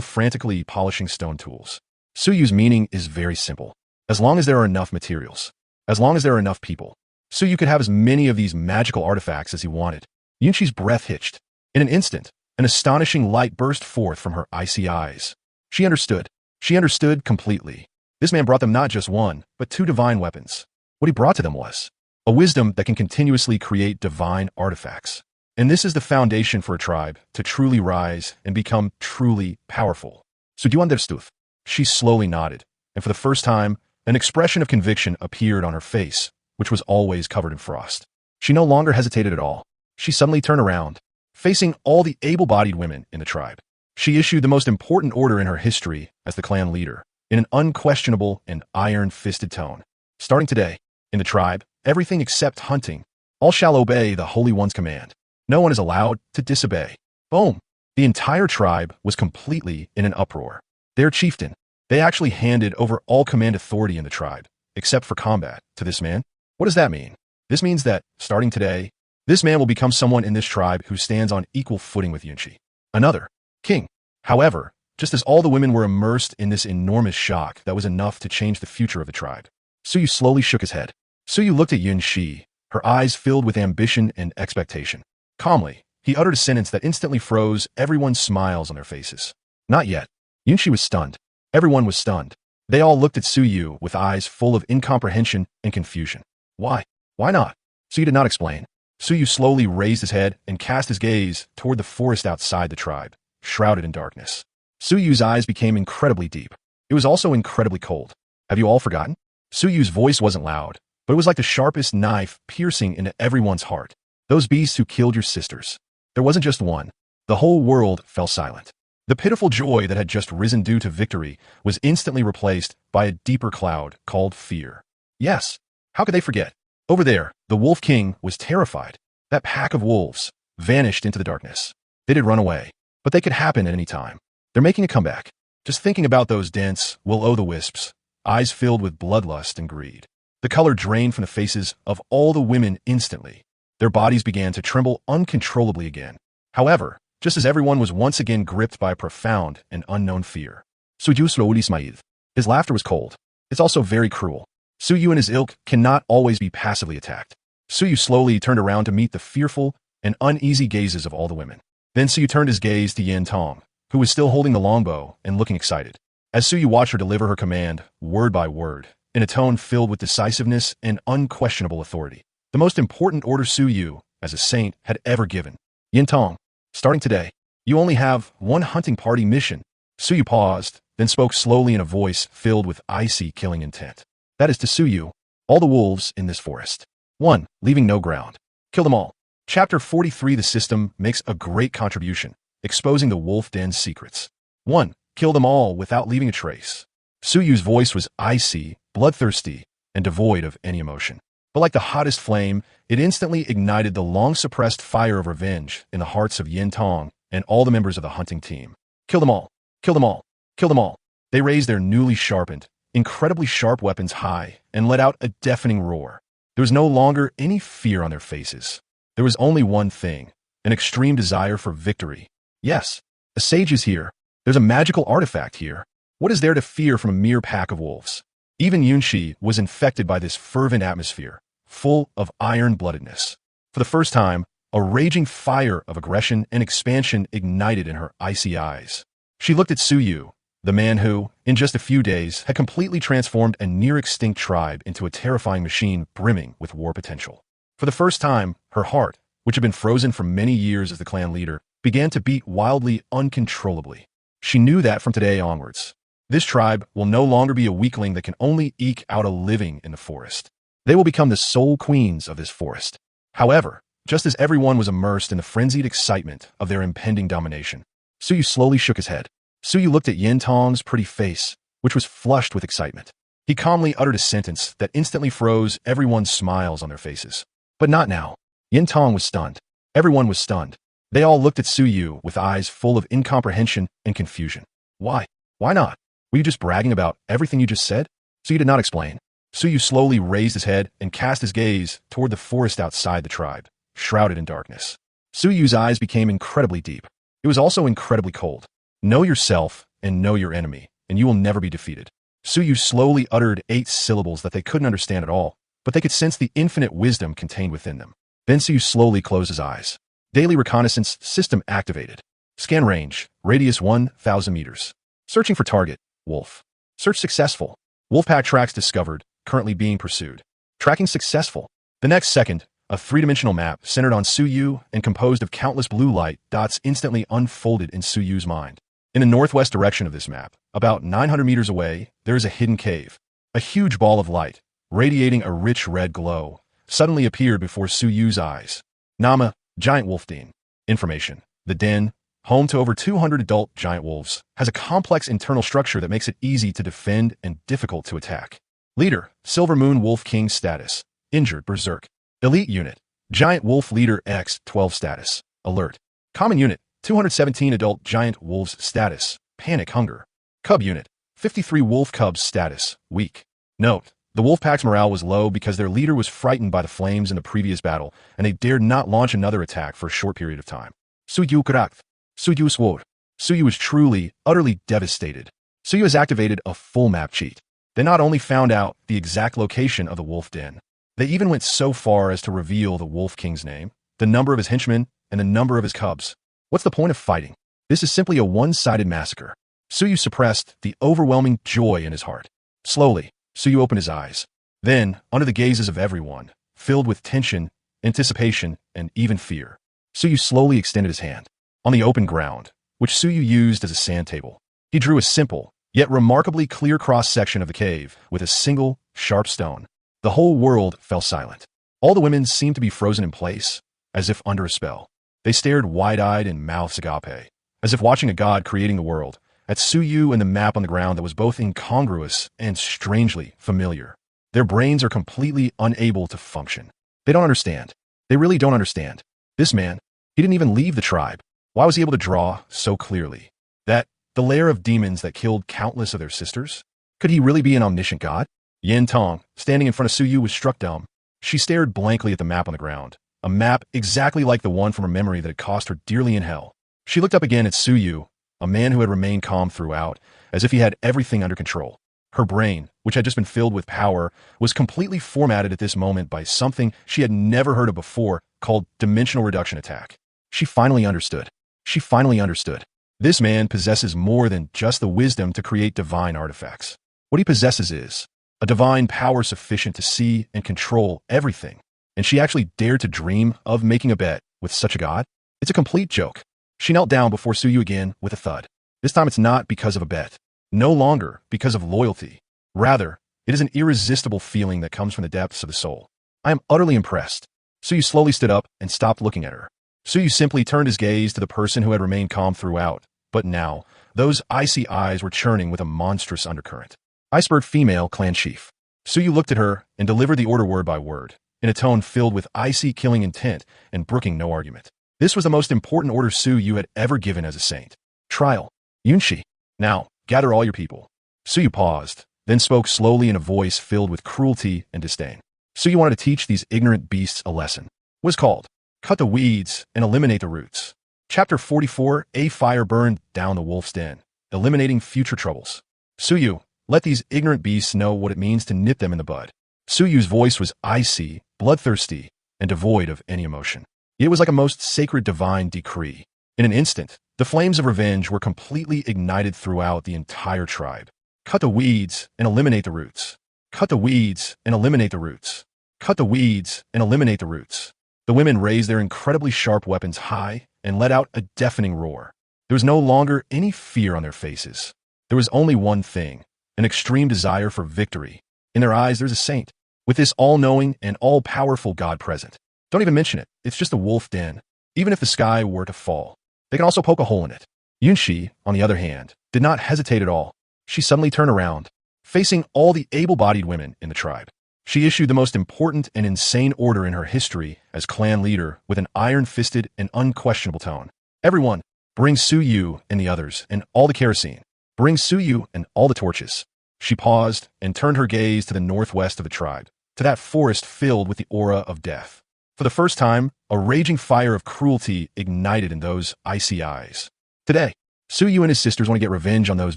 A: frantically polishing stone tools. Su Yu's meaning is very simple. As long as there are enough materials, as long as there are enough people, Su Yu could have as many of these magical artifacts as he wanted. Yunxi's breath hitched. In an instant, an astonishing light burst forth from her icy eyes. She understood. She understood completely. This man brought them not just one, but two divine weapons. What he brought to them was a wisdom that can continuously create divine artifacts. And this is the foundation for a tribe to truly rise and become truly powerful. So do you understand? She slowly nodded, and for the first time, an expression of conviction appeared on her face, which was always covered in frost. She no longer hesitated at all. She suddenly turned around, facing all the able-bodied women in the tribe. She issued the most important order in her history as the clan leader, in an unquestionable and iron-fisted tone. Starting today, in the tribe, everything except hunting, all shall obey the Holy One's command. No one is allowed to disobey. Boom! The entire tribe was completely in an uproar. Their chieftain, they actually handed over all command authority in the tribe, except for combat, to this man. What does that mean? This means that, starting today, this man will become someone in this tribe who stands on equal footing with Yunxi. Another king. However, just as all the women were immersed in this enormous shock that was enough to change the future of the tribe, Su Yu slowly shook his head. Su Yu looked at Yunxi, her eyes filled with ambition and expectation. Calmly, he uttered a sentence that instantly froze everyone's smiles on their faces. Not yet. Yunxi was stunned. Everyone was stunned. They all looked at Su Yu with eyes full of incomprehension and confusion. Why? Why not? Su Yu did not explain. Su Yu slowly raised his head and cast his gaze toward the forest outside the tribe, shrouded in darkness. Su Yu's eyes became incredibly deep. It was also incredibly cold. Have you all forgotten? Su Yu's voice wasn't loud, but it was like the sharpest knife piercing into everyone's heart. Those beasts who killed your sisters. There wasn't just one. The whole world fell silent. The pitiful joy that had just risen due to victory was instantly replaced by a deeper cloud called fear. Yes, how could they forget? Over there, the Wolf King was terrified. That pack of wolves vanished into the darkness. They did run away, but they could happen at any time. They're making a comeback. Just thinking about those dense, will-o'-the-wisps, eyes filled with bloodlust and greed. The color drained from the faces of all the women instantly. Their bodies began to tremble uncontrollably again. However, just as everyone was once again gripped by a profound and unknown fear. Su Yu slowly smiled. His laughter was cold. It's also very cruel. Su Yu and his ilk cannot always be passively attacked. Su Yu slowly turned around to meet the fearful and uneasy gazes of all the women. Then Su Yu turned his gaze to Yintong, who was still holding the longbow and looking excited. As Su Yu watched her deliver her command, word by word, in a tone filled with decisiveness and unquestionable authority. The most important order Su Yu, as a saint, had ever given. Yintong, starting today, you only have one hunting party mission. Su Yu paused, then spoke slowly in a voice filled with icy killing intent. That is to Su Yu, all the wolves in this forest. 1. Leaving no ground. Kill them all. Chapter 43. The system makes a great contribution, exposing the wolf den's secrets. 1. Kill them all without leaving a trace. Su Yu's voice was icy, bloodthirsty, and devoid of any emotion. But like the hottest flame, it instantly ignited the long-suppressed fire of revenge in the hearts of Yintong and all the members of the hunting team. Kill them all. Kill them all. Kill them all. They raised their newly sharpened, incredibly sharp weapons high, and let out a deafening roar. There was no longer any fear on their faces. There was only one thing, an extreme desire for victory. Yes, a sage is here. There's a magical artifact here. What is there to fear from a mere pack of wolves? Even Yunshi was infected by this fervent atmosphere, full of iron-bloodedness. For the first time, a raging fire of aggression and expansion ignited in her icy eyes. She looked at Suyu, the man who, in just a few days, had completely transformed a near-extinct tribe into a terrifying machine brimming with war potential. For the first time, her heart, which had been frozen for many years as the clan leader, began to beat wildly, uncontrollably. She knew that from today onwards, this tribe will no longer be a weakling that can only eke out a living in the forest. They will become the sole queens of this forest. However, just as everyone was immersed in the frenzied excitement of their impending domination, Suyu slowly shook his head. Suyu looked at Yin Tong's pretty face, which was flushed with excitement. He calmly uttered a sentence that instantly froze everyone's smiles on their faces. But not now. Yin Tong was stunned. Everyone was stunned. They all looked at Suyu with eyes full of incomprehension and confusion. Why? Why not? Were you just bragging about everything you just said? Suyu did not explain. Suyu slowly raised his head and cast his gaze toward the forest outside the tribe, shrouded in darkness. Suyu's eyes became incredibly deep. It was also incredibly cold. Know yourself and know your enemy, and you will never be defeated. Suyu slowly uttered 8 syllables that they couldn't understand at all, but they could sense the infinite wisdom contained within them. Then Suyu slowly closed his eyes. Daily reconnaissance system activated. Scan range, radius 1,000 meters. Searching for target, wolf. Search successful. Wolfpack tracks discovered, currently being pursued. Tracking successful. The next second, a 3-dimensional map centered on Suyu and composed of countless blue light dots instantly unfolded in Suyu's mind. In the northwest direction of this map, about 900 meters away, there is a hidden cave. A huge ball of light, radiating a rich red glow, suddenly appeared before Suyu's eyes. Nama, giant wolf den. Information. The den, home to over 200 adult giant wolves, has a complex internal structure that makes it easy to defend and difficult to attack. Leader, Silver Moon Wolf King status. Injured Berserk. Elite unit, Giant Wolf Leader X 12 status. Alert. Common unit, 217 adult giant wolves status. Panic Hunger. Cub unit, 53 wolf cubs status. Weak. Note, the wolf pack's morale was low because their leader was frightened by the flames in the previous battle, and they dared not launch another attack for a short period of time. Suyu Karak. Suyu Sword. Suyu was truly, utterly devastated. Suyu has activated a full map cheat. They not only found out the exact location of the wolf den, they even went so far as to reveal the Wolf King's name, the number of his henchmen, and the number of his cubs. What's the point of fighting? This is simply a one-sided massacre. Suyu suppressed the overwhelming joy in his heart. Slowly, Suyu opened his eyes. Then, under the gazes of everyone, filled with tension, anticipation, and even fear, Suyu slowly extended his hand. On the open ground, which Suyu used as a sand table, he drew a simple, yet remarkably clear cross-section of the cave with a single, sharp stone. The whole world fell silent. All the women seemed to be frozen in place, as if under a spell. They stared wide-eyed and mouths agape, as if watching a god creating the world, at Suyu and the map on the ground that was both incongruous and strangely familiar. Their brains are completely unable to function. They don't understand. They really don't understand. This man, he didn't even leave the tribe. Why was he able to draw so clearly? That, the lair of demons that killed countless of their sisters? Could he really be an omniscient god? Yin Tong, standing in front of Suyu, was struck dumb. She stared blankly at the map on the ground, a map exactly like the one from her memory that had cost her dearly in hell. She looked up again at Suyu, a man who had remained calm throughout, as if he had everything under control. Her brain, which had just been filled with power, was completely formatted at this moment by something she had never heard of before called dimensional reduction attack. She finally understood. She finally understood. This man possesses more than just the wisdom to create divine artifacts. What he possesses is a divine power sufficient to see and control everything. And she actually dared to dream of making a bet with such a god? It's a complete joke. She knelt down before Suyu again with a thud. This time it's not because of a bet. No longer because of loyalty. Rather, it is an irresistible feeling that comes from the depths of the soul. I am utterly impressed. Suyu slowly stood up and stopped looking at her. Suyu simply turned his gaze to the person who had remained calm throughout. But now, those icy eyes were churning with a monstrous undercurrent. Iceberg female clan chief. Suyu looked at her and delivered the order word by word, in a tone filled with icy killing intent and brooking no argument. This was the most important order Suyu had ever given as a saint. Trial. Yunshi. Now, gather all your people. Suyu paused, then spoke slowly in a voice filled with cruelty and disdain. So you wanted to teach these ignorant beasts a lesson. It was called, Cut the Weeds and Eliminate the Roots. Chapter 44, A Fire Burned Down the Wolf's Den, Eliminating Future Troubles. Suyu, let these ignorant beasts know what it means to nip them in the bud. Suyu's voice was icy, bloodthirsty, and devoid of any emotion. It was like a most sacred divine decree. In an instant, the flames of revenge were completely ignited throughout the entire tribe. Cut the weeds and eliminate the roots. Cut the weeds and eliminate the roots. Cut the weeds and eliminate the roots. The women raised their incredibly sharp weapons high and let out a deafening roar. There was no longer any fear on their faces. There was only one thing, an extreme desire for victory. In their eyes, there's a saint, with this all-knowing and all-powerful God present. Don't even mention it. It's just a wolf den. Even if the sky were to fall, they can also poke a hole in it. Yunshi, on the other hand, did not hesitate at all. She suddenly turned around, facing all the able-bodied women in the tribe. She issued the most important and insane order in her history as clan leader with an iron-fisted and unquestionable tone. Everyone, bring Suyu and the others and all the kerosene. Bring Suyu and all the torches. She paused and turned her gaze to the northwest of the tribe, to that forest filled with the aura of death. For the first time, a raging fire of cruelty ignited in those icy eyes. Today, Suyu and his sisters want to get revenge on those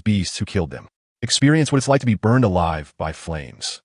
A: beasts who killed them. Experience what it's like to be burned alive by flames.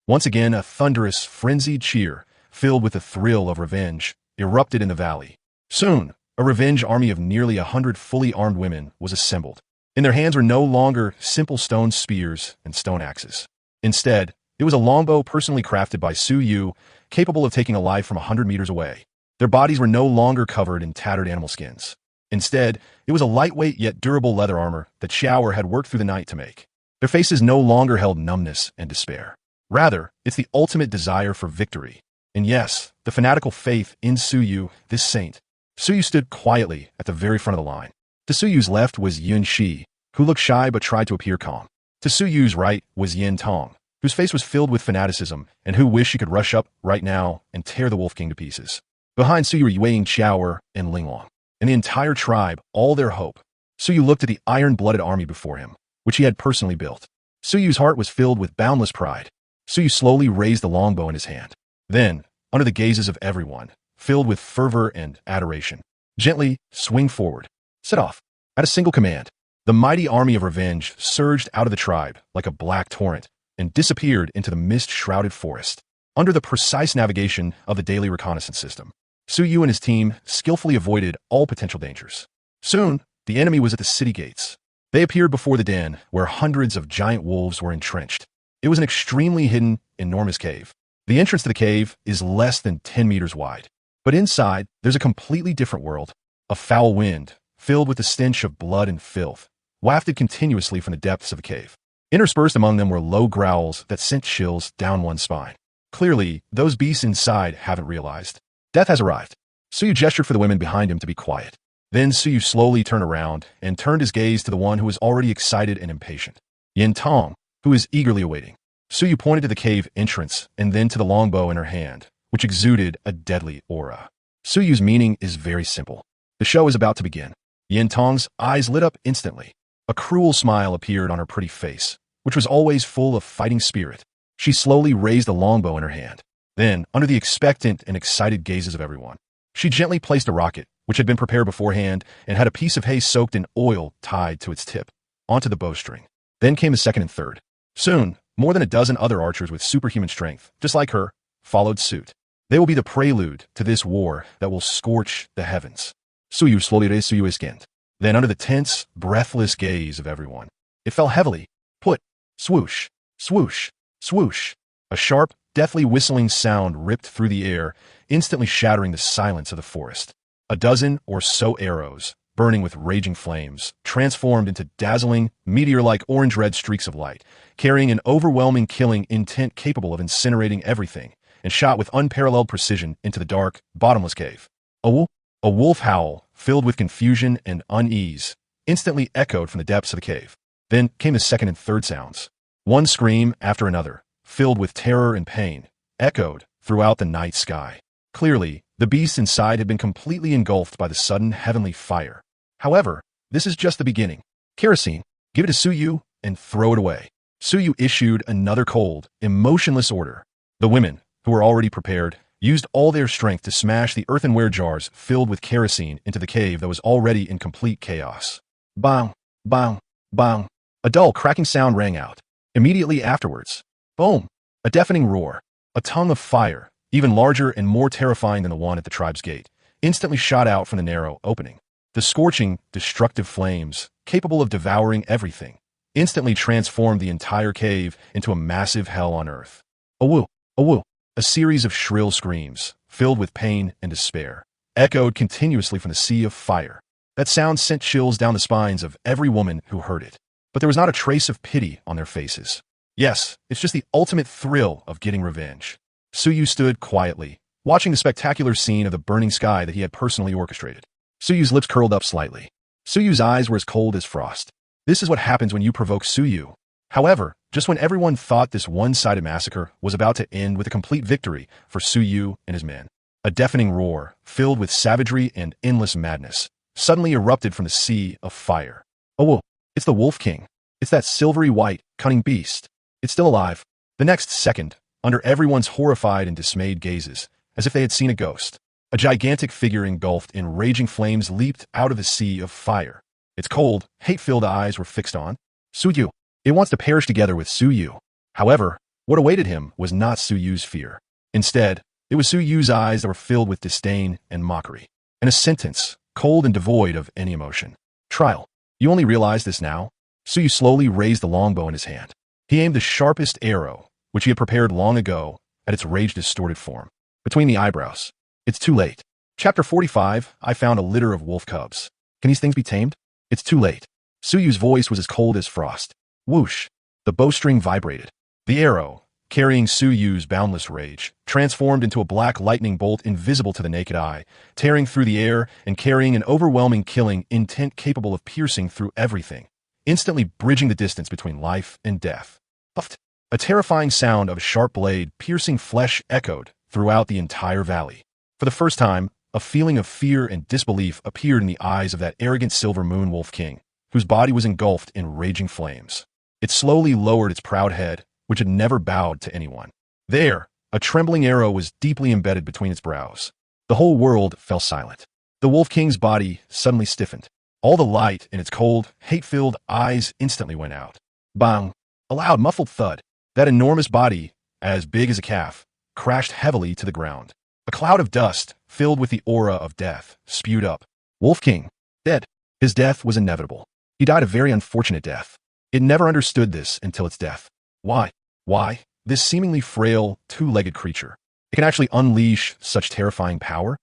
A: Once again, a thunderous, frenzied cheer, filled with the thrill of revenge, erupted in the valley. Soon, a revenge army of nearly 100 fully armed women was assembled. In their hands were no longer simple stone spears and stone axes. Instead, it was a longbow personally crafted by Suyu, capable of taking a life from 100 meters away. Their bodies were no longer covered in tattered animal skins. Instead, it was a lightweight yet durable leather armor that Xiaoer had worked through the night to make. Their faces no longer held numbness and despair. Rather, it's the ultimate desire for victory. And yes, the fanatical faith in Suyu, this saint. Suyu stood quietly at the very front of the line. To Suyu's left was Yun Shi, who looked shy but tried to appear calm. To Suyu's right was Yin Tong, whose face was filled with fanaticism and who wished she could rush up right now and tear the Wolf King to pieces. Behind Suyu were Yueying Xiaoer and Linglong, and the entire tribe, all their hope. Suyu looked at the iron-blooded army before him, which he had personally built. Suyu's heart was filled with boundless pride. Suyu slowly raised the longbow in his hand. Then, under the gazes of everyone, filled with fervor and adoration, gently swing forward. Set off. At a single command, the mighty army of revenge surged out of the tribe like a black torrent and disappeared into the mist-shrouded forest. Under the precise navigation of the daily reconnaissance system, Suyu and his team skillfully avoided all potential dangers. Soon, the enemy was at the city gates. They appeared before the den, where hundreds of giant wolves were entrenched. It was an extremely hidden, enormous cave. The entrance to the cave is less than 10 meters wide. But inside, there's a completely different world. A foul wind, filled with the stench of blood and filth, wafted continuously from the depths of the cave. Interspersed among them were low growls that sent chills down one's spine. Clearly, those beasts inside haven't realized. Death has arrived. Suyu gestured for the women behind him to be quiet. Then Suyu slowly turned around and turned his gaze to the one who was already excited and impatient. Yin Tong, who is eagerly awaiting. Suyu pointed to the cave entrance and then to the longbow in her hand, which exuded a deadly aura. Suyu's meaning is very simple. The show is about to begin. Yin Tong's eyes lit up instantly. A cruel smile appeared on her pretty face, which was always full of fighting spirit. She slowly raised the longbow in her hand. Then, under the expectant and excited gazes of everyone, she gently placed a rocket, which had been prepared beforehand and had a piece of hay soaked in oil tied to its tip, onto the bowstring. Then came the second and third. Soon, more than a dozen other archers with superhuman strength, just like her, followed suit. They will be the prelude to this war that will scorch the heavens. Suyu slowly raised Suyu's skin. Then, under the tense, breathless gaze of everyone, it fell heavily. Put, swoosh, swoosh, swoosh. A sharp, deathly whistling sound ripped through the air, instantly shattering the silence of the forest. A dozen or so arrows, burning with raging flames, transformed into dazzling, meteor-like orange-red streaks of light, carrying an overwhelming killing intent capable of incinerating everything, and shot with unparalleled precision into the dark, bottomless cave. A wolf howl, filled with confusion and unease, instantly echoed from the depths of the cave. Then came the second and third sounds. One scream after another, filled with terror and pain, echoed throughout the night sky. Clearly, the beasts inside had been completely engulfed by the sudden heavenly fire. However, this is just the beginning. Kerosene, give it to Suyu and throw it away. Suyu issued another cold, emotionless order. The women, who were already prepared, used all their strength to smash the earthenware jars filled with kerosene into the cave that was already in complete chaos. Bang, bang, bang. A dull cracking sound rang out. Immediately afterwards, boom, a deafening roar. A tongue of fire, even larger and more terrifying than the one at the tribe's gate, instantly shot out from the narrow opening. The scorching, destructive flames, capable of devouring everything, instantly transformed the entire cave into a massive hell on earth. Awoo, awoo. A series of shrill screams, filled with pain and despair, echoed continuously from the sea of fire. That sound sent chills down the spines of every woman who heard it. But there was not a trace of pity on their faces. Yes, it's just the ultimate thrill of getting revenge. Suyu stood quietly, watching the spectacular scene of the burning sky that he had personally orchestrated. Suyu's lips curled up slightly. Suyu's eyes were as cold as frost. This is what happens when you provoke Suyu. However, just when everyone thought this one-sided massacre was about to end with a complete victory for Suyu and his men, a deafening roar, filled with savagery and endless madness, suddenly erupted from the sea of fire. Oh, it's the Wolf King. It's that silvery white, cunning beast. It's still alive. The next second, under everyone's horrified and dismayed gazes, as if they had seen a ghost, a gigantic figure engulfed in raging flames leaped out of the sea of fire. Its cold, hate-filled eyes were fixed on Suyu. It wants to perish together with Suyu. However, what awaited him was not Suyu's fear. Instead, it was Suyu's eyes that were filled with disdain and mockery. And a sentence, cold and devoid of any emotion. Trial. You only realize this now? Suyu slowly raised the longbow in his hand. He aimed the sharpest arrow, which he had prepared long ago, at its rage-distorted form. Between the eyebrows. It's too late. Chapter 45, I found a litter of wolf cubs. Can these things be tamed? It's too late. Suyu's voice was as cold as frost. Whoosh! The bowstring vibrated. The arrow, carrying Suyu's boundless rage, transformed into a black lightning bolt invisible to the naked eye, tearing through the air and carrying an overwhelming killing intent capable of piercing through everything, instantly bridging the distance between life and death. Puffed! A terrifying sound of a sharp blade piercing flesh echoed throughout the entire valley. For the first time, a feeling of fear and disbelief appeared in the eyes of that arrogant silver moon wolf king, whose body was engulfed in raging flames. It slowly lowered its proud head, which had never bowed to anyone. There, a trembling arrow was deeply embedded between its brows. The whole world fell silent. The Wolf King's body suddenly stiffened. All the light in its cold, hate-filled eyes instantly went out. Bang! A loud, muffled thud. That enormous body, as big as a calf, crashed heavily to the ground. A cloud of dust, filled with the aura of death, spewed up. Wolf King, dead. His death was inevitable. He died a very unfortunate death. It never understood this until its death. Why? Why? This seemingly frail, two-legged creature. It can actually unleash such terrifying power?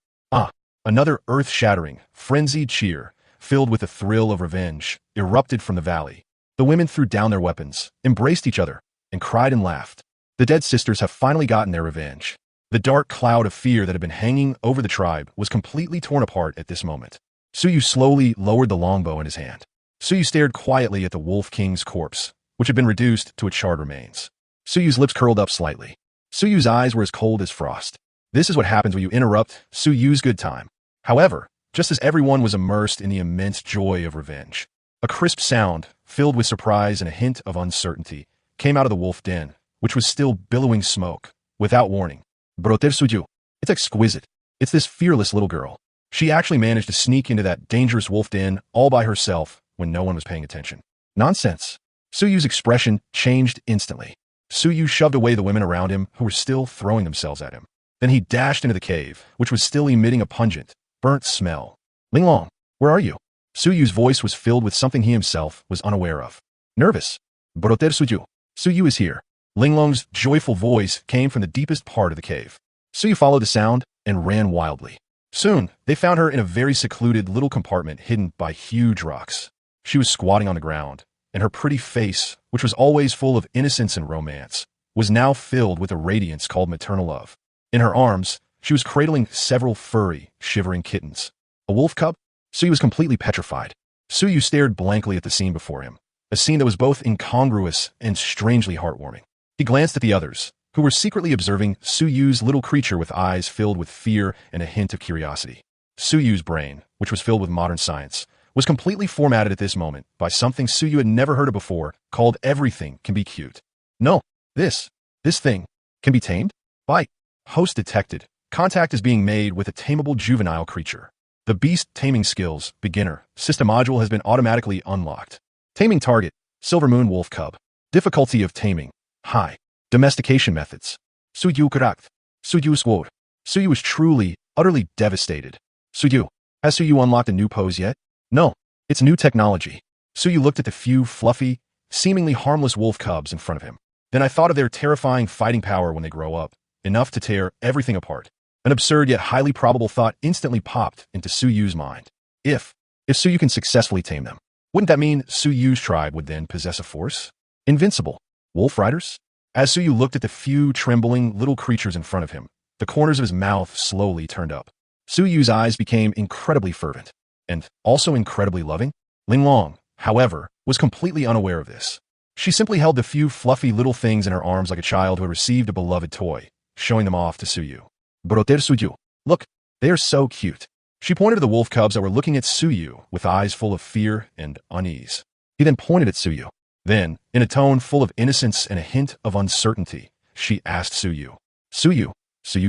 A: Another earth-shattering, frenzied cheer, filled with the thrill of revenge, erupted from the valley. The women threw down their weapons, embraced each other, and cried and laughed. The dead sisters have finally gotten their revenge. The dark cloud of fear that had been hanging over the tribe was completely torn apart at this moment. Suyu slowly lowered the longbow in his hand. Suyu stared quietly at the Wolf King's corpse, which had been reduced to its charred remains. Suyu's lips curled up slightly. Suyu's eyes were as cold as frost. This is what happens when you interrupt Suyu's good time. However, just as everyone was immersed in the immense joy of revenge, a crisp sound, filled with surprise and a hint of uncertainty, came out of the wolf den, which was still billowing smoke, without warning. Broter Suju. It's exquisite. It's this fearless little girl. She actually managed to sneak into that dangerous wolf den all by herself when no one was paying attention. Nonsense. Suyu's expression changed instantly. Suyu shoved away the women around him who were still throwing themselves at him. Then he dashed into the cave, which was still emitting a pungent, burnt smell. Linglong, where are you? Suyu's voice was filled with something he himself was unaware of. Nervous. Broter Suju. Suyu is here. Linglong's joyful voice came from the deepest part of the cave. Suyu followed the sound and ran wildly. Soon, they found her in a very secluded little compartment hidden by huge rocks. She was squatting on the ground, and her pretty face, which was always full of innocence and romance, was now filled with a radiance called maternal love. In her arms, she was cradling several furry, shivering kittens. A wolf cub? Suyu was completely petrified. Suyu stared blankly at the scene before him, a scene that was both incongruous and strangely heartwarming. He glanced at the others, who were secretly observing Suyu's little creature with eyes filled with fear and a hint of curiosity. Suyu's brain, which was filled with modern science, was completely formatted at this moment by something Suyu had never heard of before, called everything can be cute. No, this thing can be tamed? Bite. Host detected. Contact is being made with a tameable juvenile creature. The beast taming skills, beginner, system module has been automatically unlocked. Taming target, silver moon wolf cub. Difficulty of taming, high. Domestication methods. Suyu Karakth. Suyu Squad. Suyu is truly, utterly devastated. Suyu. Has Suyu unlocked a new pose yet? No. It's new technology. Suyu looked at the few fluffy, seemingly harmless wolf cubs in front of him. Then I thought of their terrifying fighting power when they grow up, enough to tear everything apart. An absurd yet highly probable thought instantly popped into Suyu's mind. If Suyu can successfully tame them, wouldn't that mean Suyu's tribe would then possess a force? Invincible. Wolf riders? As Suyu looked at the few trembling little creatures in front of him, the corners of his mouth slowly turned up. Suyu's eyes became incredibly fervent, and also incredibly loving. Linglong, however, was completely unaware of this. She simply held the few fluffy little things in her arms like a child who had received a beloved toy, showing them off to Suyu. Broter Suyu. Look, they are so cute. She pointed to the wolf cubs that were looking at Suyu with eyes full of fear and unease. He then pointed at Suyu. Then, in a tone full of innocence and a hint of uncertainty, she asked Suyu. Suyu,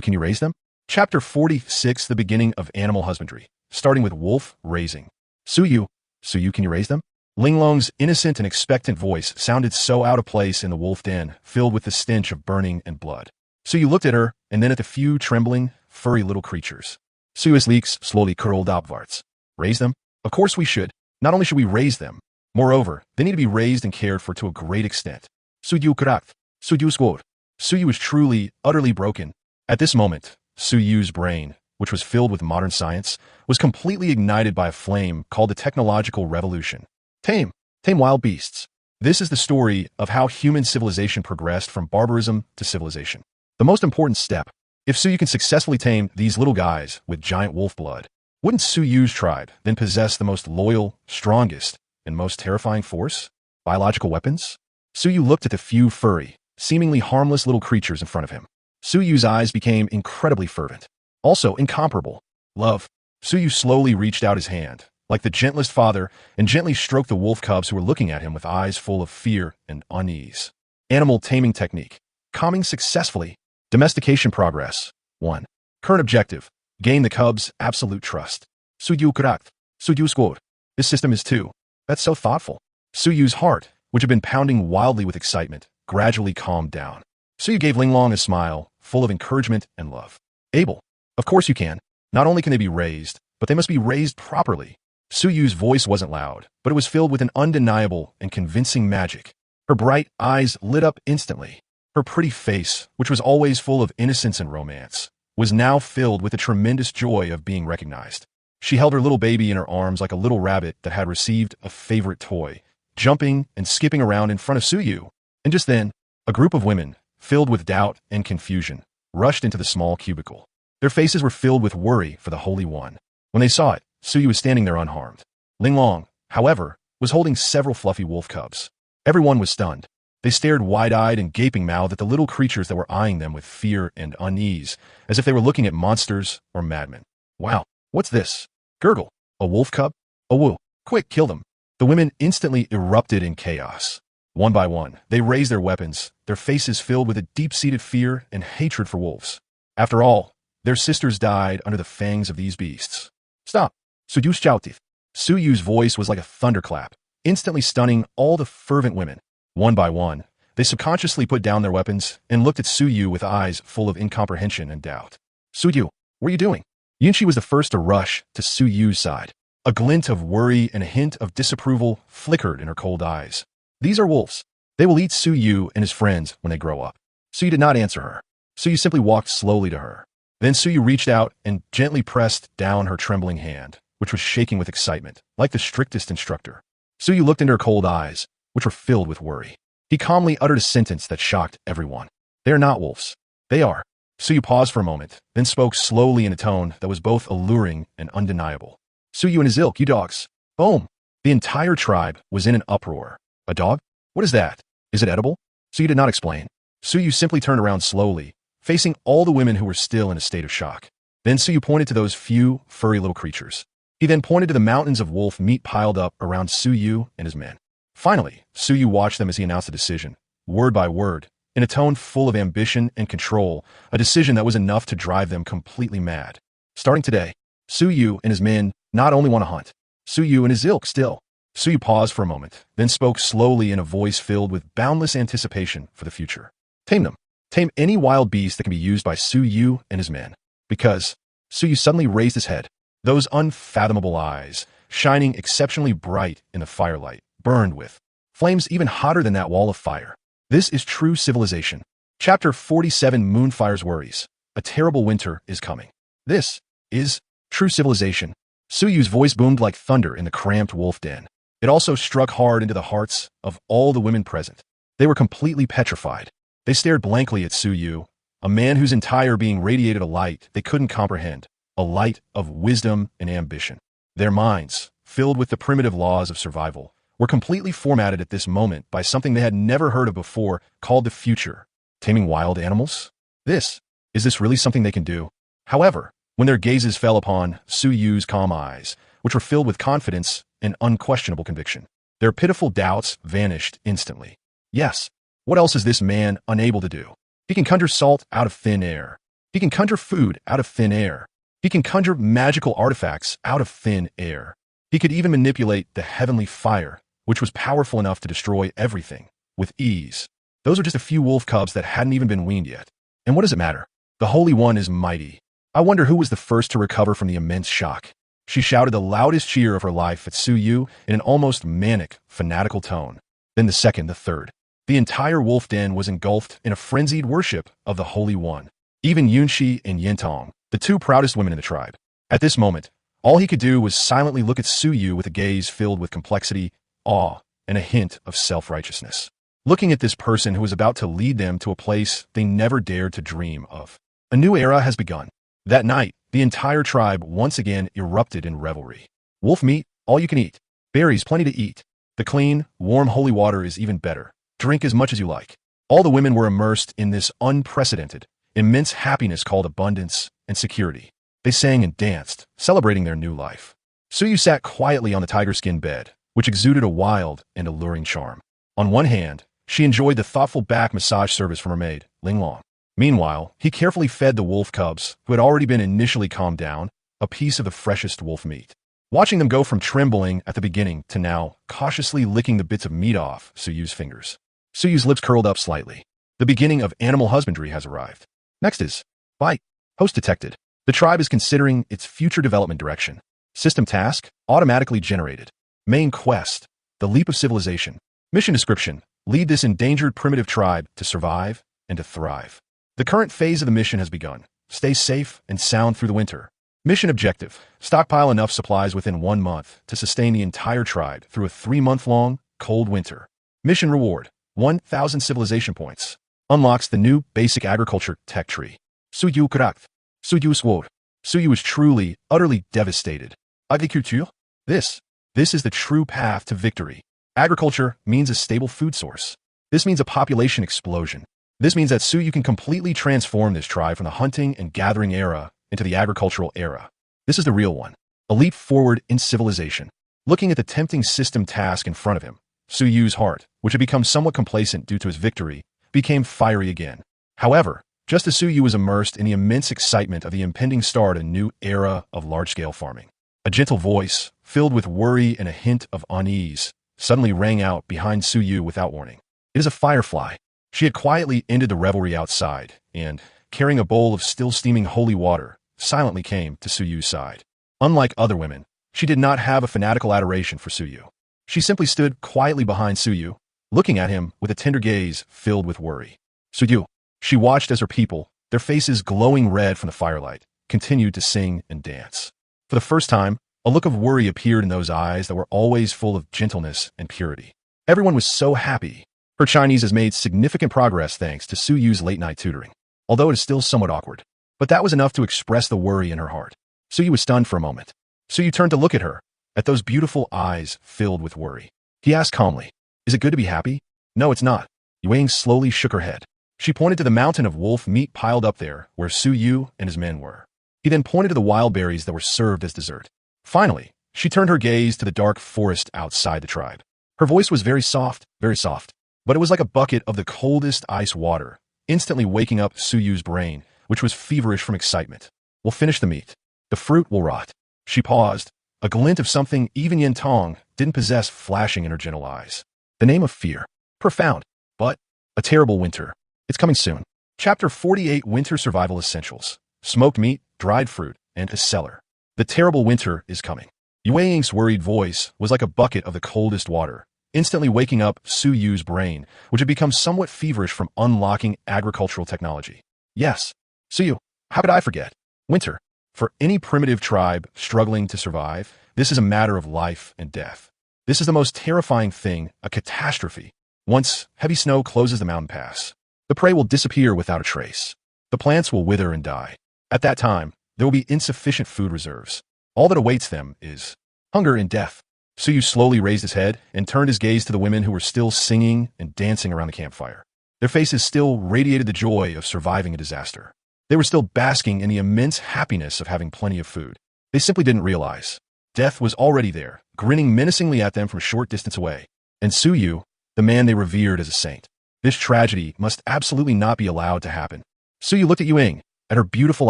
A: can you raise them? Chapter 46, the beginning of animal husbandry, starting with wolf raising. Suyu, can you raise them? Linglong's innocent and expectant voice sounded so out of place in the wolf den, filled with the stench of burning and blood. Suyu looked at her, and then at the few trembling, furry little creatures. Suyu's leaks slowly curled upwards. Raise them? Of course we should. Not only should we raise them, moreover, they need to be raised and cared for to a great extent. Suyu Karakth. Suyu Squad. Suyu was truly, utterly broken. At this moment, Suyu's brain, which was filled with modern science, was completely ignited by a flame called the technological revolution. Tame wild beasts. This is the story of how human civilization progressed from barbarism to civilization. The most important step. If Suyu can successfully tame these little guys with giant wolf blood, wouldn't Suyu's tribe then possess the most loyal, strongest, and most terrifying force? Biological weapons? Suyu looked at the few furry, seemingly harmless little creatures in front of him. Suyu's eyes became incredibly fervent. Also incomparable. Love. Suyu slowly reached out his hand, like the gentlest father, and gently stroked the wolf cubs who were looking at him with eyes full of fear and unease. Animal taming technique. Calming successfully. Domestication progress. 1. Current objective. Gain the cubs' absolute trust. Suyu Karakth. Suyu Squad. This system is 2. That's so thoughtful. Suyu's heart, which had been pounding wildly with excitement, gradually calmed down. Suyu gave Linglong a smile, full of encouragement and love. Able. Of course you can. Not only can they be raised, but they must be raised properly. Suyu's voice wasn't loud, but it was filled with an undeniable and convincing magic. Her bright eyes lit up instantly. Her pretty face, which was always full of innocence and romance, was now filled with the tremendous joy of being recognized. She held her little baby in her arms like a little rabbit that had received a favorite toy, jumping and skipping around in front of Suyu. And just then, a group of women, filled with doubt and confusion, rushed into the small cubicle. Their faces were filled with worry for the Holy One. When they saw it, Suyu was standing there unharmed. Linglong, however, was holding several fluffy wolf cubs. Everyone was stunned. They stared wide-eyed and gaping-mouthed at the little creatures that were eyeing them with fear and unease, as if they were looking at monsters or madmen. Wow, what's this? Gurgle. A wolf cub? A woo. Quick, kill them. The women instantly erupted in chaos. One by one, they raised their weapons, their faces filled with a deep-seated fear and hatred for wolves. After all, their sisters died under the fangs of these beasts. Stop. Suyu's Choutith. Suyu's voice was like a thunderclap, instantly stunning all the fervent women. One by one, they subconsciously put down their weapons and looked at Suyu with eyes full of incomprehension and doubt. Suyu, what are you doing? Yunchi was the first to rush to Suyu's side. A glint of worry and a hint of disapproval flickered in her cold eyes. These are wolves. They will eat Suyu and his friends when they grow up. Suyu did not answer her. Suyu simply walked slowly to her. Then Suyu reached out and gently pressed down her trembling hand, which was shaking with excitement, like the strictest instructor. Suyu looked into her cold eyes, which were filled with worry. He calmly uttered a sentence that shocked everyone. They are not wolves. They are. Suyu paused for a moment, then spoke slowly in a tone that was both alluring and undeniable. Suyu and his ilk, you dogs. Boom. The entire tribe was in an uproar. A dog? What is that? Is it edible? Suyu did not explain. Suyu simply turned around slowly, facing all the women who were still in a state of shock. Then Suyu pointed to those few, furry little creatures. He then pointed to the mountains of wolf meat piled up around Su Yu and his men. Finally, Su Yu watched them as he announced a decision, word by word, in a tone full of ambition and control, a decision that was enough to drive them completely mad. Starting today, Su Yu and his men not only want to hunt, Su Yu and his ilk still. Su Yu paused for a moment, then spoke slowly in a voice filled with boundless anticipation for the future. Tame them. Tame any wild beast that can be used by Su Yu and his men. Because Su Yu suddenly raised his head. Those unfathomable eyes, shining exceptionally bright in the firelight, burned with flames even hotter than that wall of fire. This is true civilization. Chapter 47 Moonfire's Worries. A terrible winter is coming. This is true civilization. Su Yu's voice boomed like thunder in the cramped wolf den. It also struck hard into the hearts of all the women present. They were completely petrified. They stared blankly at Su Yu, a man whose entire being radiated a light they couldn't comprehend, a light of wisdom and ambition. Their minds, filled with the primitive laws of survival, were completely formatted at this moment by something they had never heard of before, called the future. Taming wild animals? Is this really something they can do? However, when their gazes fell upon Su Yu's calm eyes, which were filled with confidence and unquestionable conviction, their pitiful doubts vanished instantly. Yes, what else is this man unable to do? He can conjure salt out of thin air. He can conjure food out of thin air. He can conjure magical artifacts out of thin air. He could even manipulate the heavenly fire, which was powerful enough to destroy everything, with ease. Those are just a few wolf cubs that hadn't even been weaned yet. And what does it matter? The Holy One is mighty. I wonder who was the first to recover from the immense shock. She shouted the loudest cheer of her life at Su Yu in an almost manic, fanatical tone. Then the second, the third. The entire wolf den was engulfed in a frenzied worship of the Holy One. Even Yunxi and Yintong, the two proudest women in the tribe. At this moment, all he could do was silently look at Su Yu with a gaze filled with complexity, awe, and a hint of self-righteousness. Looking at this person who was about to lead them to a place they never dared to dream of. A new era has begun. That night, the entire tribe once again erupted in revelry. Wolf meat, all you can eat. Berries, plenty to eat. The clean, warm holy water is even better. Drink as much as you like. All the women were immersed in this unprecedented, immense happiness called abundance and security. They sang and danced, celebrating their new life. Su Yu sat quietly on the tiger-skin bed, which exuded a wild and alluring charm. On one hand, she enjoyed the thoughtful back massage service from her maid, Ling Long. Meanwhile, he carefully fed the wolf cubs, who had already been initially calmed down, a piece of the freshest wolf meat. Watching them go from trembling at the beginning to now cautiously licking the bits of meat off Su Yu's fingers. Su Yu's lips curled up slightly. The beginning of animal husbandry has arrived. Next is bite. Host detected. The tribe is considering its future development direction. System task, automatically generated. Main quest, the leap of civilization. Mission description, lead this endangered primitive tribe to survive and to thrive. The current phase of the mission has begun. Stay safe and sound through the winter. Mission objective, stockpile enough supplies within 1 month to sustain the entire tribe through a 3-month-long, cold winter. Mission reward, 1,000 civilization points. Unlocks the new basic agriculture tech tree. Su Yu Krak. Su Yu Sword. Su Yu is truly, utterly devastated. Agriculture? This is the true path to victory. Agriculture means a stable food source. This means a population explosion. This means that Su Yu can completely transform this tribe from the hunting and gathering era into the agricultural era. This is the real one. A leap forward in civilization. Looking at the tempting system task in front of him, Su Yu's heart, which had become somewhat complacent due to his victory, became fiery again. However, just as Su Yu was immersed in the immense excitement of the impending start of a new era of large-scale farming, a gentle voice, filled with worry and a hint of unease, suddenly rang out behind Su Yu without warning. It is a firefly. She had quietly ended the revelry outside, and, carrying a bowl of still-steaming holy water, silently came to Su Yu's side. Unlike other women, she did not have a fanatical adoration for Su Yu. She simply stood quietly behind Su Yu, looking at him with a tender gaze filled with worry. Su Yu. She watched as her people, their faces glowing red from the firelight, continued to sing and dance. For the first time, a look of worry appeared in those eyes that were always full of gentleness and purity. Everyone was so happy. Her Chinese has made significant progress thanks to Su Yu's late-night tutoring, although it is still somewhat awkward. But that was enough to express the worry in her heart. Su Yu was stunned for a moment. Su Yu turned to look at her, at those beautiful eyes filled with worry. He asked calmly, "Is it good to be happy?" "No, it's not." Yuang slowly shook her head. She pointed to the mountain of wolf meat piled up there where Su Yu and his men were. He then pointed to the wild berries that were served as dessert. Finally, she turned her gaze to the dark forest outside the tribe. Her voice was very soft, but it was like a bucket of the coldest ice water, instantly waking up Suyu's brain, which was feverish from excitement. We'll finish the meat. The fruit will rot. She paused, a glint of something even Yentong didn't possess flashing in her gentle eyes. The name of fear. Profound, but a terrible winter. It's coming soon. Chapter 48 Winter Survival Essentials. Smoked meat, dried fruit, and a cellar. The terrible winter is coming. Yueying's worried voice was like a bucket of the coldest water, instantly waking up Suyu's brain, which had become somewhat feverish from unlocking agricultural technology. Yes, Suyu, how could I forget? Winter. For any primitive tribe struggling to survive, this is a matter of life and death. This is the most terrifying thing, a catastrophe. Once heavy snow closes the mountain pass, the prey will disappear without a trace. The plants will wither and die. At that time, there will be insufficient food reserves. All that awaits them is hunger and death. Suyu slowly raised his head and turned his gaze to the women who were still singing and dancing around the campfire. Their faces still radiated the joy of surviving a disaster. They were still basking in the immense happiness of having plenty of food. They simply didn't realize. Death was already there, grinning menacingly at them from a short distance away. And Suyu, the man they revered as a saint. This tragedy must absolutely not be allowed to happen. Suyu looked at Yueying, at her beautiful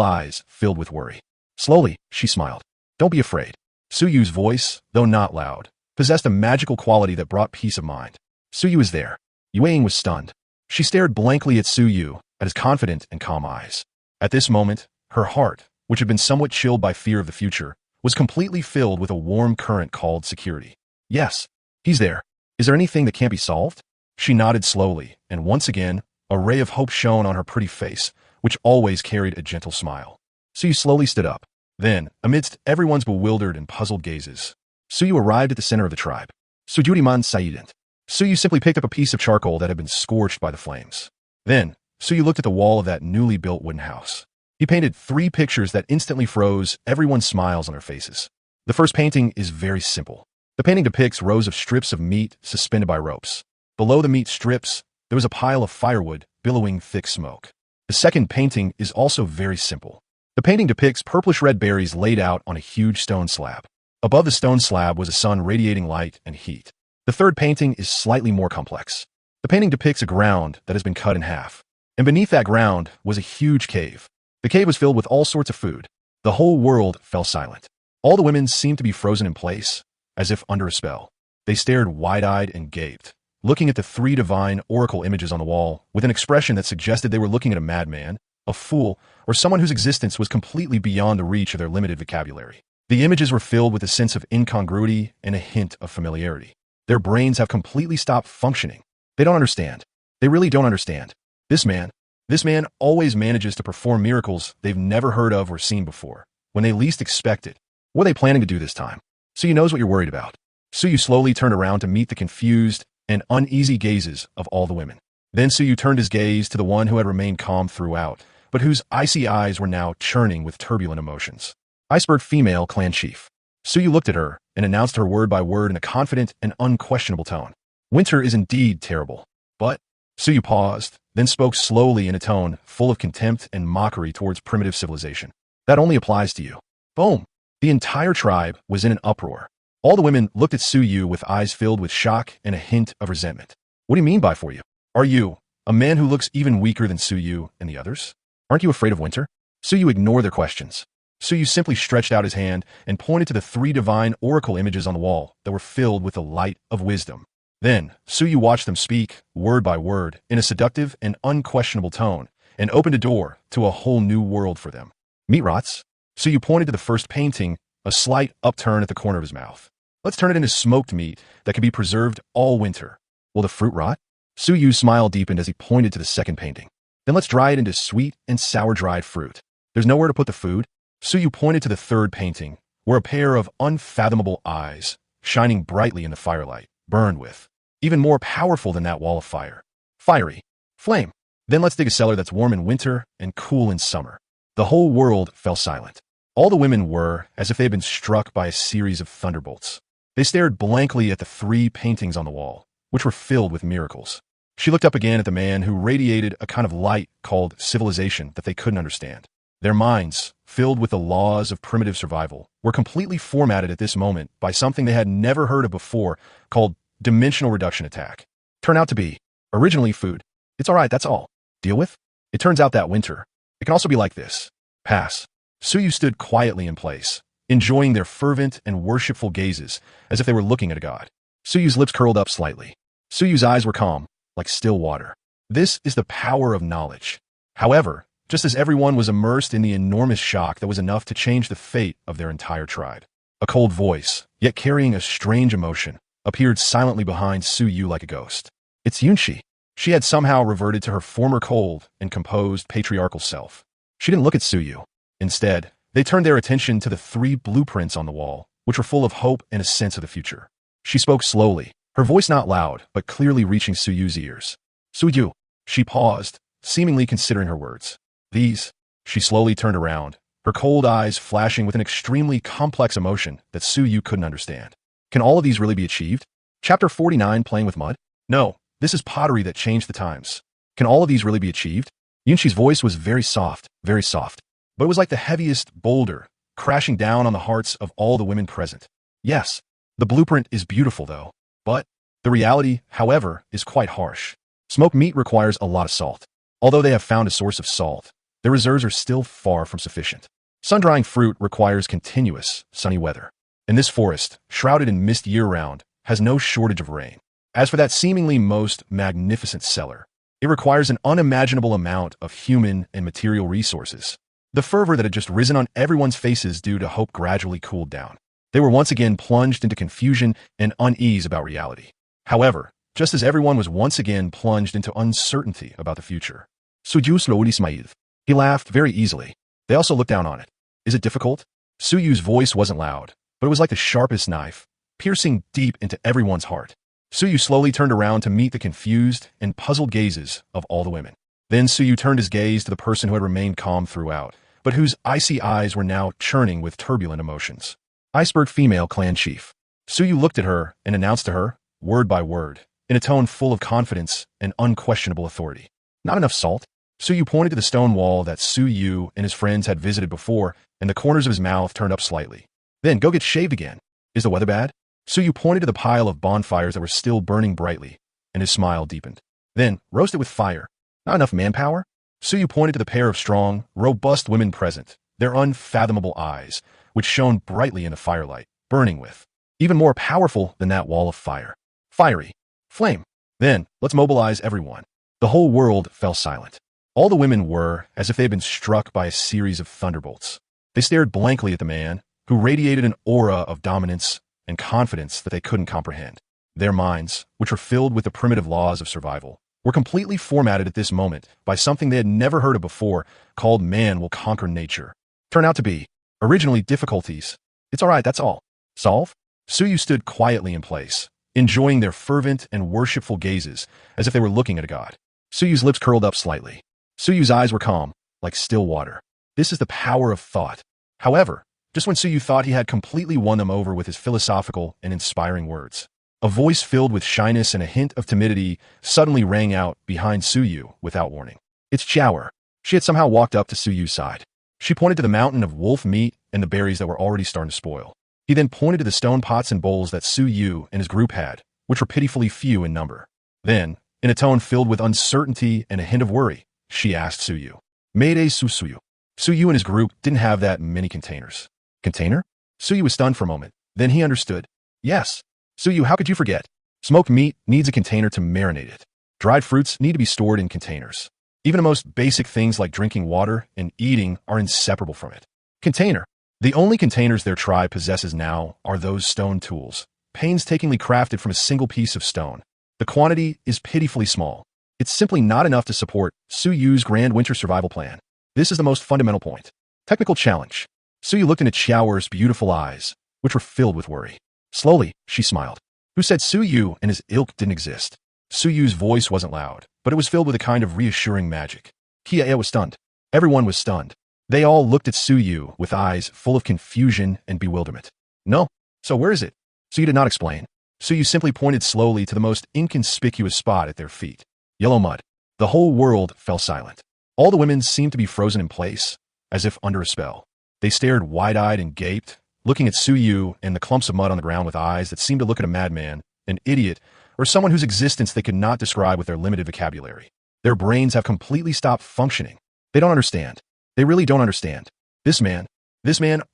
A: eyes filled with worry. Slowly, she smiled. Don't be afraid. Suyu's voice, though not loud, possessed a magical quality that brought peace of mind. Suyu is there. Yueying was stunned. She stared blankly at Suyu, at his confident and calm eyes. At this moment, her heart, which had been somewhat chilled by fear of the future, was completely filled with a warm current called security. Yes, he's there. Is there anything that can't be solved? She nodded slowly, and once again, a ray of hope shone on her pretty face, which always carried a gentle smile. Suyu slowly stood up. Then, amidst everyone's bewildered and puzzled gazes, Suyu arrived at the center of the tribe. Sujuriman Saident. Suyu simply picked up a piece of charcoal that had been scorched by the flames. Then, Suyu looked at the wall of that newly built wooden house. He painted 3 pictures that instantly froze everyone's smiles on their faces. The first painting is very simple. The painting depicts rows of strips of meat suspended by ropes. Below the meat strips, there was a pile of firewood billowing thick smoke. The second painting is also very simple. The painting depicts purplish-red berries laid out on a huge stone slab. Above the stone slab was a sun radiating light and heat. The third painting is slightly more complex. The painting depicts a ground that has been cut in half. And beneath that ground was a huge cave. The cave was filled with all sorts of food. The whole world fell silent. All the women seemed to be frozen in place, as if under a spell. They stared wide-eyed and gaped, looking at the 3 divine oracle images on the wall with an expression that suggested they were looking at a madman, a fool, or someone whose existence was completely beyond the reach of their limited vocabulary. The images were filled with a sense of incongruity and a hint of familiarity. Their brains have completely stopped functioning. They don't understand. They really don't understand. This man always manages to perform miracles they've never heard of or seen before, when they least expect it. What are they planning to do this time? Suyu knows what you're worried about. Suyu slowly turned around to meet the confused and uneasy gazes of all the women. Then Suyu turned his gaze to the one who had remained calm throughout, but whose icy eyes were now churning with turbulent emotions. Iceberg female clan chief. Suyu looked at her and announced her word by word in a confident and unquestionable tone. Winter is indeed terrible, but Suyu paused, then spoke slowly in a tone full of contempt and mockery towards primitive civilization. That only applies to you. Boom! The entire tribe was in an uproar. All the women looked at Suyu with eyes filled with shock and a hint of resentment. What do you mean by for you? Are you, a man who looks even weaker than Suyu and the others? Aren't you afraid of winter? Suyu ignored their questions. Suyu simply stretched out his hand and pointed to the 3 divine oracle images on the wall that were filled with the light of wisdom. Then, Suyu watched them speak, word by word, in a seductive and unquestionable tone, and opened a door to a whole new world for them. Meat rots. Suyu pointed to the first painting, a slight upturn at the corner of his mouth. Let's turn it into smoked meat that can be preserved all winter. Will the fruit rot? Suyu's smile deepened as he pointed to the second painting. Then let's dry it into sweet and sour dried fruit. There's nowhere to put the food. Suyu pointed to the third painting, where a pair of unfathomable eyes, shining brightly in the firelight, burned with, even more powerful than that wall of fire. Fiery. Flame. Then let's dig a cellar that's warm in winter and cool in summer. The whole world fell silent. All the women were as if they had been struck by a series of thunderbolts. They stared blankly at the 3 paintings on the wall, which were filled with miracles. She looked up again at the man who radiated a kind of light called civilization that they couldn't understand. Their minds, filled with the laws of primitive survival, were completely formatted at this moment by something they had never heard of before called dimensional reduction attack. Turned out to be, originally food. It's alright, that's all. Deal with? It turns out that winter, it can also be like this. Pass. Suyu stood quietly in place, enjoying their fervent and worshipful gazes as if they were looking at a god. Suyu's lips curled up slightly. Suyu's eyes were calm, like still water. This is the power of knowledge. However, just as everyone was immersed in the enormous shock that was enough to change the fate of their entire tribe, a cold voice, yet carrying a strange emotion, appeared silently behind Suyu like a ghost. It's Yunshi. She had somehow reverted to her former cold and composed patriarchal self. She didn't look at Suyu. Instead, they turned their attention to the 3 blueprints on the wall, which were full of hope and a sense of the future. She spoke slowly, her voice not loud, but clearly reaching Suyu's ears. Suyu. She paused, seemingly considering her words. These. She slowly turned around, her cold eyes flashing with an extremely complex emotion that Suyu couldn't understand. Can all of these really be achieved? Chapter 49, Playing with Mud? No, this is pottery that changed the times. Can all of these really be achieved? Yunshi's voice was very soft, but it was like the heaviest boulder, crashing down on the hearts of all the women present. Yes, the blueprint is beautiful though, but the reality, however, is quite harsh. Smoked meat requires a lot of salt. Although they have found a source of salt, their reserves are still far from sufficient. Sun-drying fruit requires continuous, sunny weather. And this forest, shrouded in mist year-round, has no shortage of rain. As for that seemingly most magnificent cellar, it requires an unimaginable amount of human and material resources. The fervor that had just risen on everyone's faces due to hope gradually cooled down. They were once again plunged into confusion and unease about reality. However, just as everyone was once again plunged into uncertainty about the future, Suyu slowly smiled. He laughed very easily. They also looked down on it. Is it difficult? Suyu's voice wasn't loud, but it was like the sharpest knife, piercing deep into everyone's heart. Suyu slowly turned around to meet the confused and puzzled gazes of all the women. Then Suyu turned his gaze to the person who had remained calm throughout, but whose icy eyes were now churning with turbulent emotions. Iceberg female clan chief. Suyu looked at her and announced to her, word by word, in a tone full of confidence and unquestionable authority. Not enough salt? Suyu pointed to the stone wall that Suyu and his friends had visited before, and the corners of his mouth turned up slightly. Then go get shaved again. Is the weather bad? Suyu pointed to the pile of bonfires that were still burning brightly, and his smile deepened. Then roast it with fire. Not enough manpower? Suyu pointed to the pair of strong, robust women present, their unfathomable eyes, which shone brightly in the firelight, burning with, even more powerful than that wall of fire. Fiery. Flame. Then, let's mobilize everyone. The whole world fell silent. All the women were as if they had been struck by a series of thunderbolts. They stared blankly at the man, who radiated an aura of dominance and confidence that they couldn't comprehend. Their minds, which were filled with the primitive laws of survival, were completely formatted at this moment by something they had never heard of before called man will conquer nature. Turned out to be, originally difficulties. It's alright, that's all. Solve? Suyu stood quietly in place, enjoying their fervent and worshipful gazes as if they were looking at a god. Suyu's lips curled up slightly. Suyu's eyes were calm, like still water. This is the power of thought. However, just when Suyu thought he had completely won them over with his philosophical and inspiring words, a voice filled with shyness and a hint of timidity suddenly rang out behind Suyu without warning. It's Chower. She had somehow walked up to Suyu's side. She pointed to the mountain of wolf meat and the berries that were already starting to spoil. He then pointed to the stone pots and bowls that Suyu and his group had, which were pitifully few in number. Then, in a tone filled with uncertainty and a hint of worry, she asked Suyu. Mayday Suyu. Suyu and his group didn't have that many containers. Container? Suyu was stunned for a moment. Then he understood. Yes. Suyu, how could you forget? Smoked meat needs a container to marinate it. Dried fruits need to be stored in containers. Even the most basic things like drinking water and eating are inseparable from it. Container. The only containers their tribe possesses now are those stone tools, painstakingly crafted from a single piece of stone. The quantity is pitifully small. It's simply not enough to support Suyu's grand winter survival plan. This is the most fundamental point. Technical challenge. Suyu looked into Chower's beautiful eyes, which were filled with worry. Slowly, she smiled. Who said Suyu and his ilk didn't exist? Suyu's voice wasn't loud, but it was filled with a kind of reassuring magic. Kiae was stunned. Everyone was stunned. They all looked at Suyu with eyes full of confusion and bewilderment. No. So where is it? Suyu did not explain. Suyu simply pointed slowly to the most inconspicuous spot at their feet. Yellow mud. The whole world fell silent. All the women seemed to be frozen in place, as if under a spell. They stared wide-eyed and gaped, looking at Suyu and the clumps of mud on the ground with eyes that seemed to look at a madman, an idiot, or someone whose existence they could not describe with their limited vocabulary. Their brains have completely stopped functioning. They don't understand. They really don't understand. This man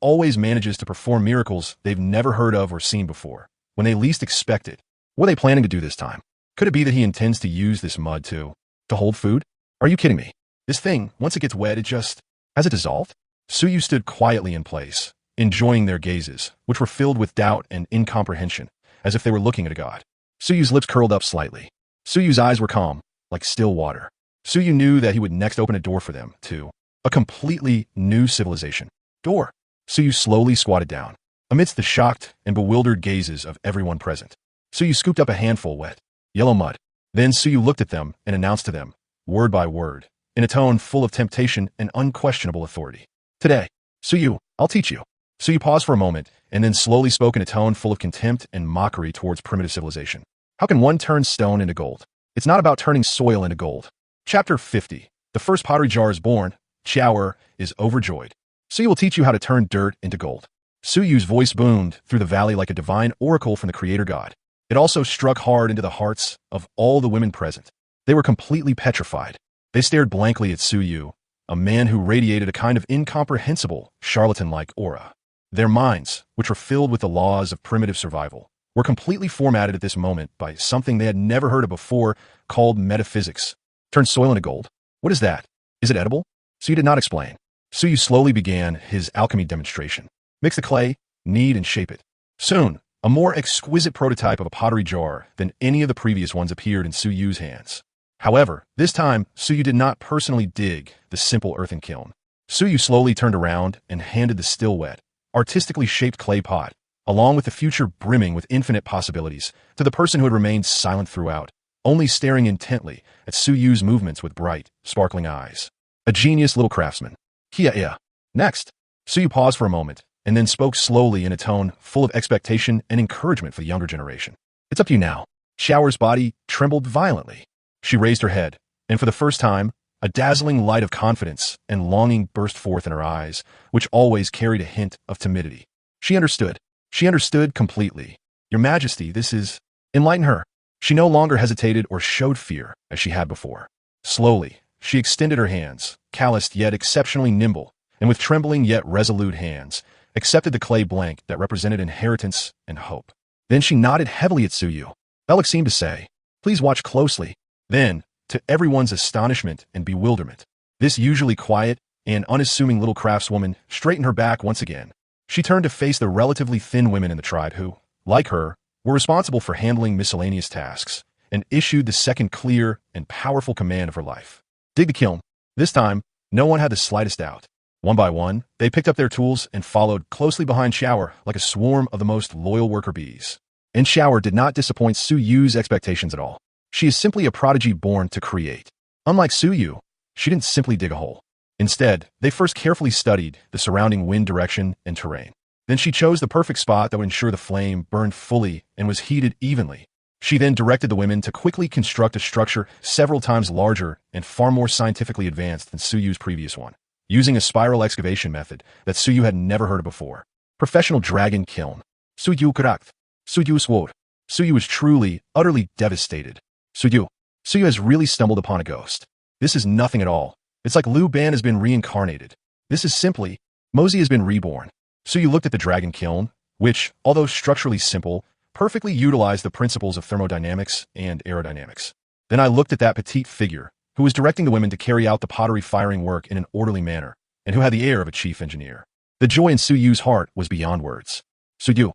A: always manages to perform miracles they've never heard of or seen before, when they least expect it. What are they planning to do this time? Could it be that he intends to use this mud to hold food? Are you kidding me? This thing, once it gets wet, has it dissolved? Suyu stood quietly in place, enjoying their gazes, which were filled with doubt and incomprehension, as if they were looking at a god. Suyu's lips curled up slightly. Suyu's eyes were calm, like still water. Suyu knew that he would next open a door for them, to a completely new civilization. Door. Suyu slowly squatted down, amidst the shocked and bewildered gazes of everyone present. Suyu scooped up a handful of wet, yellow mud. Then Suyu looked at them and announced to them, word by word, in a tone full of temptation and unquestionable authority. Today, Suyu, I'll teach you. Suyu paused for a moment, and then slowly spoke in a tone full of contempt and mockery towards primitive civilization. How can one turn stone into gold? It's not about turning soil into gold. Chapter 50. The first pottery jar is born. Chower is overjoyed. Suyu will teach you how to turn dirt into gold. Suyu's voice boomed through the valley like a divine oracle from the creator god. It also struck hard into the hearts of all the women present. They were completely petrified. They stared blankly at Suyu, a man who radiated a kind of incomprehensible, charlatan-like aura. Their minds, which were filled with the laws of primitive survival, were completely formatted at this moment by something they had never heard of before, called metaphysics. Turn soil into gold? What is that? Is it edible? Suyu did not explain. Suyu slowly began his alchemy demonstration. Mix the clay, knead and shape it. Soon, a more exquisite prototype of a pottery jar than any of the previous ones appeared in Suyu's hands. However, this time, Suyu did not personally dig the simple earthen kiln. Suyu slowly turned around and handed the still wet, artistically shaped clay pot, along with the future brimming with infinite possibilities, to the person who had remained silent throughout, only staring intently at Suyu's movements with bright, sparkling eyes. A genius little craftsman. Kia. Next, Suyu paused for a moment, and then spoke slowly in a tone full of expectation and encouragement for the younger generation. It's up to you now. Shower's body trembled violently. She raised her head, and for the first time, a dazzling light of confidence and longing burst forth in her eyes, which always carried a hint of timidity. She understood. She understood completely. Your Majesty, this is... Enlighten her. She no longer hesitated or showed fear, as she had before. Slowly, she extended her hands, calloused yet exceptionally nimble, and with trembling yet resolute hands, accepted the clay blank that represented inheritance and hope. Then she nodded heavily at Suyu. Bellick seemed to say, please watch closely. Then, to everyone's astonishment and bewilderment, this usually quiet and unassuming little craftswoman straightened her back once again. She turned to face the relatively thin women in the tribe who, like her, were responsible for handling miscellaneous tasks, and issued the second clear and powerful command of her life. Dig the kiln. This time, no one had the slightest doubt. One by one, they picked up their tools and followed closely behind Shower like a swarm of the most loyal worker bees. And Shower did not disappoint Suyu's expectations at all. She is simply a prodigy born to create. Unlike Suyu, she didn't simply dig a hole. Instead, they first carefully studied the surrounding wind direction and terrain. Then she chose the perfect spot that would ensure the flame burned fully and was heated evenly. She then directed the women to quickly construct a structure several times larger and far more scientifically advanced than Suyu's previous one, using a spiral excavation method that Suyu had never heard of before. Professional dragon kiln. Suyu correct. Suyu swore. Suyu was truly, utterly devastated. Suyu has really stumbled upon a ghost. This is nothing at all. It's like Liu Ban has been reincarnated. This is simply, Mozi has been reborn. Suyu looked at the dragon kiln, which, although structurally simple, perfectly utilized the principles of thermodynamics and aerodynamics. Then I looked at that petite figure, who was directing the women to carry out the pottery firing work in an orderly manner, and who had the air of a chief engineer. The joy in Suyu's heart was beyond words. Suyu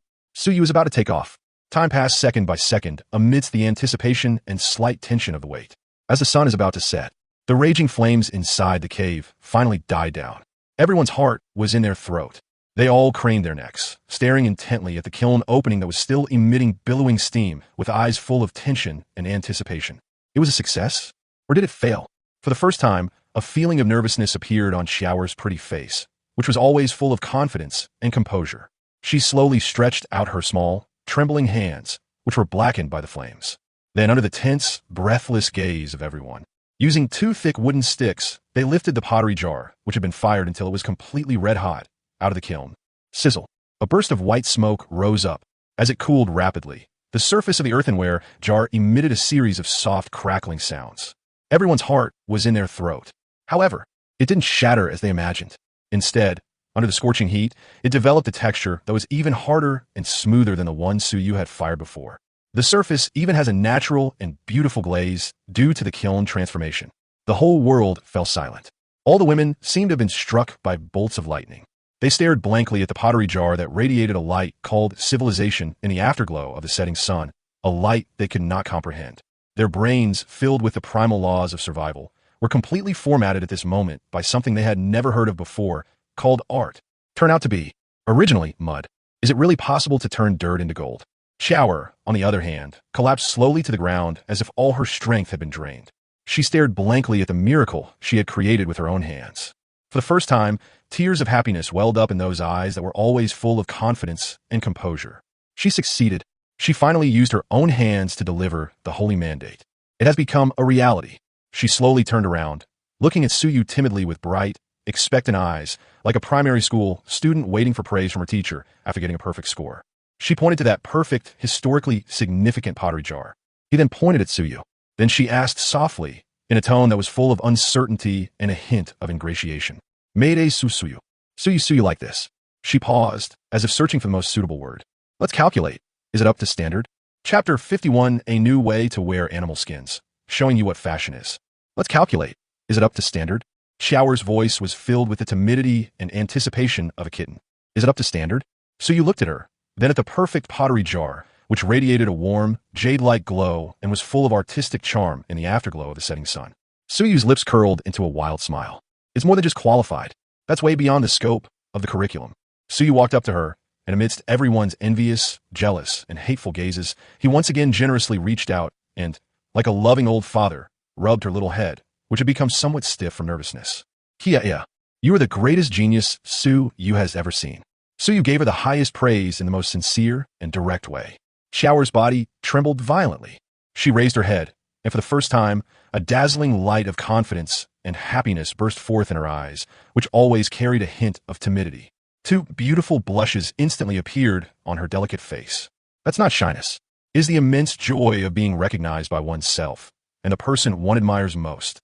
A: was about to take off. Time passed second by second amidst the anticipation and slight tension of the wait. As the sun is about to set, the raging flames inside the cave finally died down. Everyone's heart was in their throat. They all craned their necks, staring intently at the kiln opening that was still emitting billowing steam with eyes full of tension and anticipation. It was a success? Or did it fail? For the first time, a feeling of nervousness appeared on Shower's pretty face, which was always full of confidence and composure. She slowly stretched out her small, trembling hands, which were blackened by the flames. Then, under the tense, breathless gaze of everyone, Using two thick wooden sticks, they lifted the pottery jar, which had been fired until it was completely red-hot, out of the kiln. Sizzle. A burst of white smoke rose up. As it cooled rapidly, the surface of the earthenware jar emitted a series of soft crackling sounds. Everyone's heart was in their throat. However, it didn't shatter as they imagined. Instead, under the scorching heat, it developed a texture that was even harder and smoother than the one Suyu had fired before. The surface even has a natural and beautiful glaze due to the kiln transformation. The whole world fell silent. All the women seemed to have been struck by bolts of lightning. They stared blankly at the pottery jar that radiated a light called civilization in the afterglow of the setting sun, a light they could not comprehend. Their brains, filled with the primal laws of survival, were completely formatted at this moment by something they had never heard of before, called art. Turn out to be, originally, mud. Is it really possible to turn dirt into gold? Shower, on the other hand, collapsed slowly to the ground as if all her strength had been drained. She stared blankly at the miracle she had created with her own hands. For the first time, tears of happiness welled up in those eyes that were always full of confidence and composure. She succeeded. She finally used her own hands to deliver the holy mandate. It has become a reality. She slowly turned around, looking at Suyu timidly with bright, expectant eyes, like a primary school student waiting for praise from her teacher after getting a perfect score. She pointed to that perfect, historically significant pottery jar. He then pointed at Suyu. Then she asked softly, in a tone that was full of uncertainty and a hint of ingratiation. Mayday Susuyu. Suyu like this. She paused, as if searching for the most suitable word. Let's calculate. Is it up to standard? Chapter 51, A New Way to Wear Animal Skins, showing you what fashion is. Let's calculate. Is it up to standard? Shower's voice was filled with the timidity and anticipation of a kitten. Is it up to standard? Suyu looked at her, then at the perfect pottery jar, which radiated a warm, jade-like glow and was full of artistic charm in the afterglow of the setting sun. Suyu's lips curled into a wild smile. It's more than just qualified. That's way beyond the scope of the curriculum. Suyu walked up to her, and amidst everyone's envious, jealous, and hateful gazes, he once again generously reached out and, like a loving old father, rubbed her little head, which had become somewhat stiff from nervousness. Kia, you are the greatest genius Suyu has ever seen. Suyu gave her the highest praise in the most sincere and direct way. Shower's body trembled violently. She raised her head, and for the first time, a dazzling light of confidence and happiness burst forth in her eyes, which always carried a hint of timidity. Two beautiful blushes instantly appeared on her delicate face. That's not shyness. It is the immense joy of being recognized by oneself, and the person one admires most.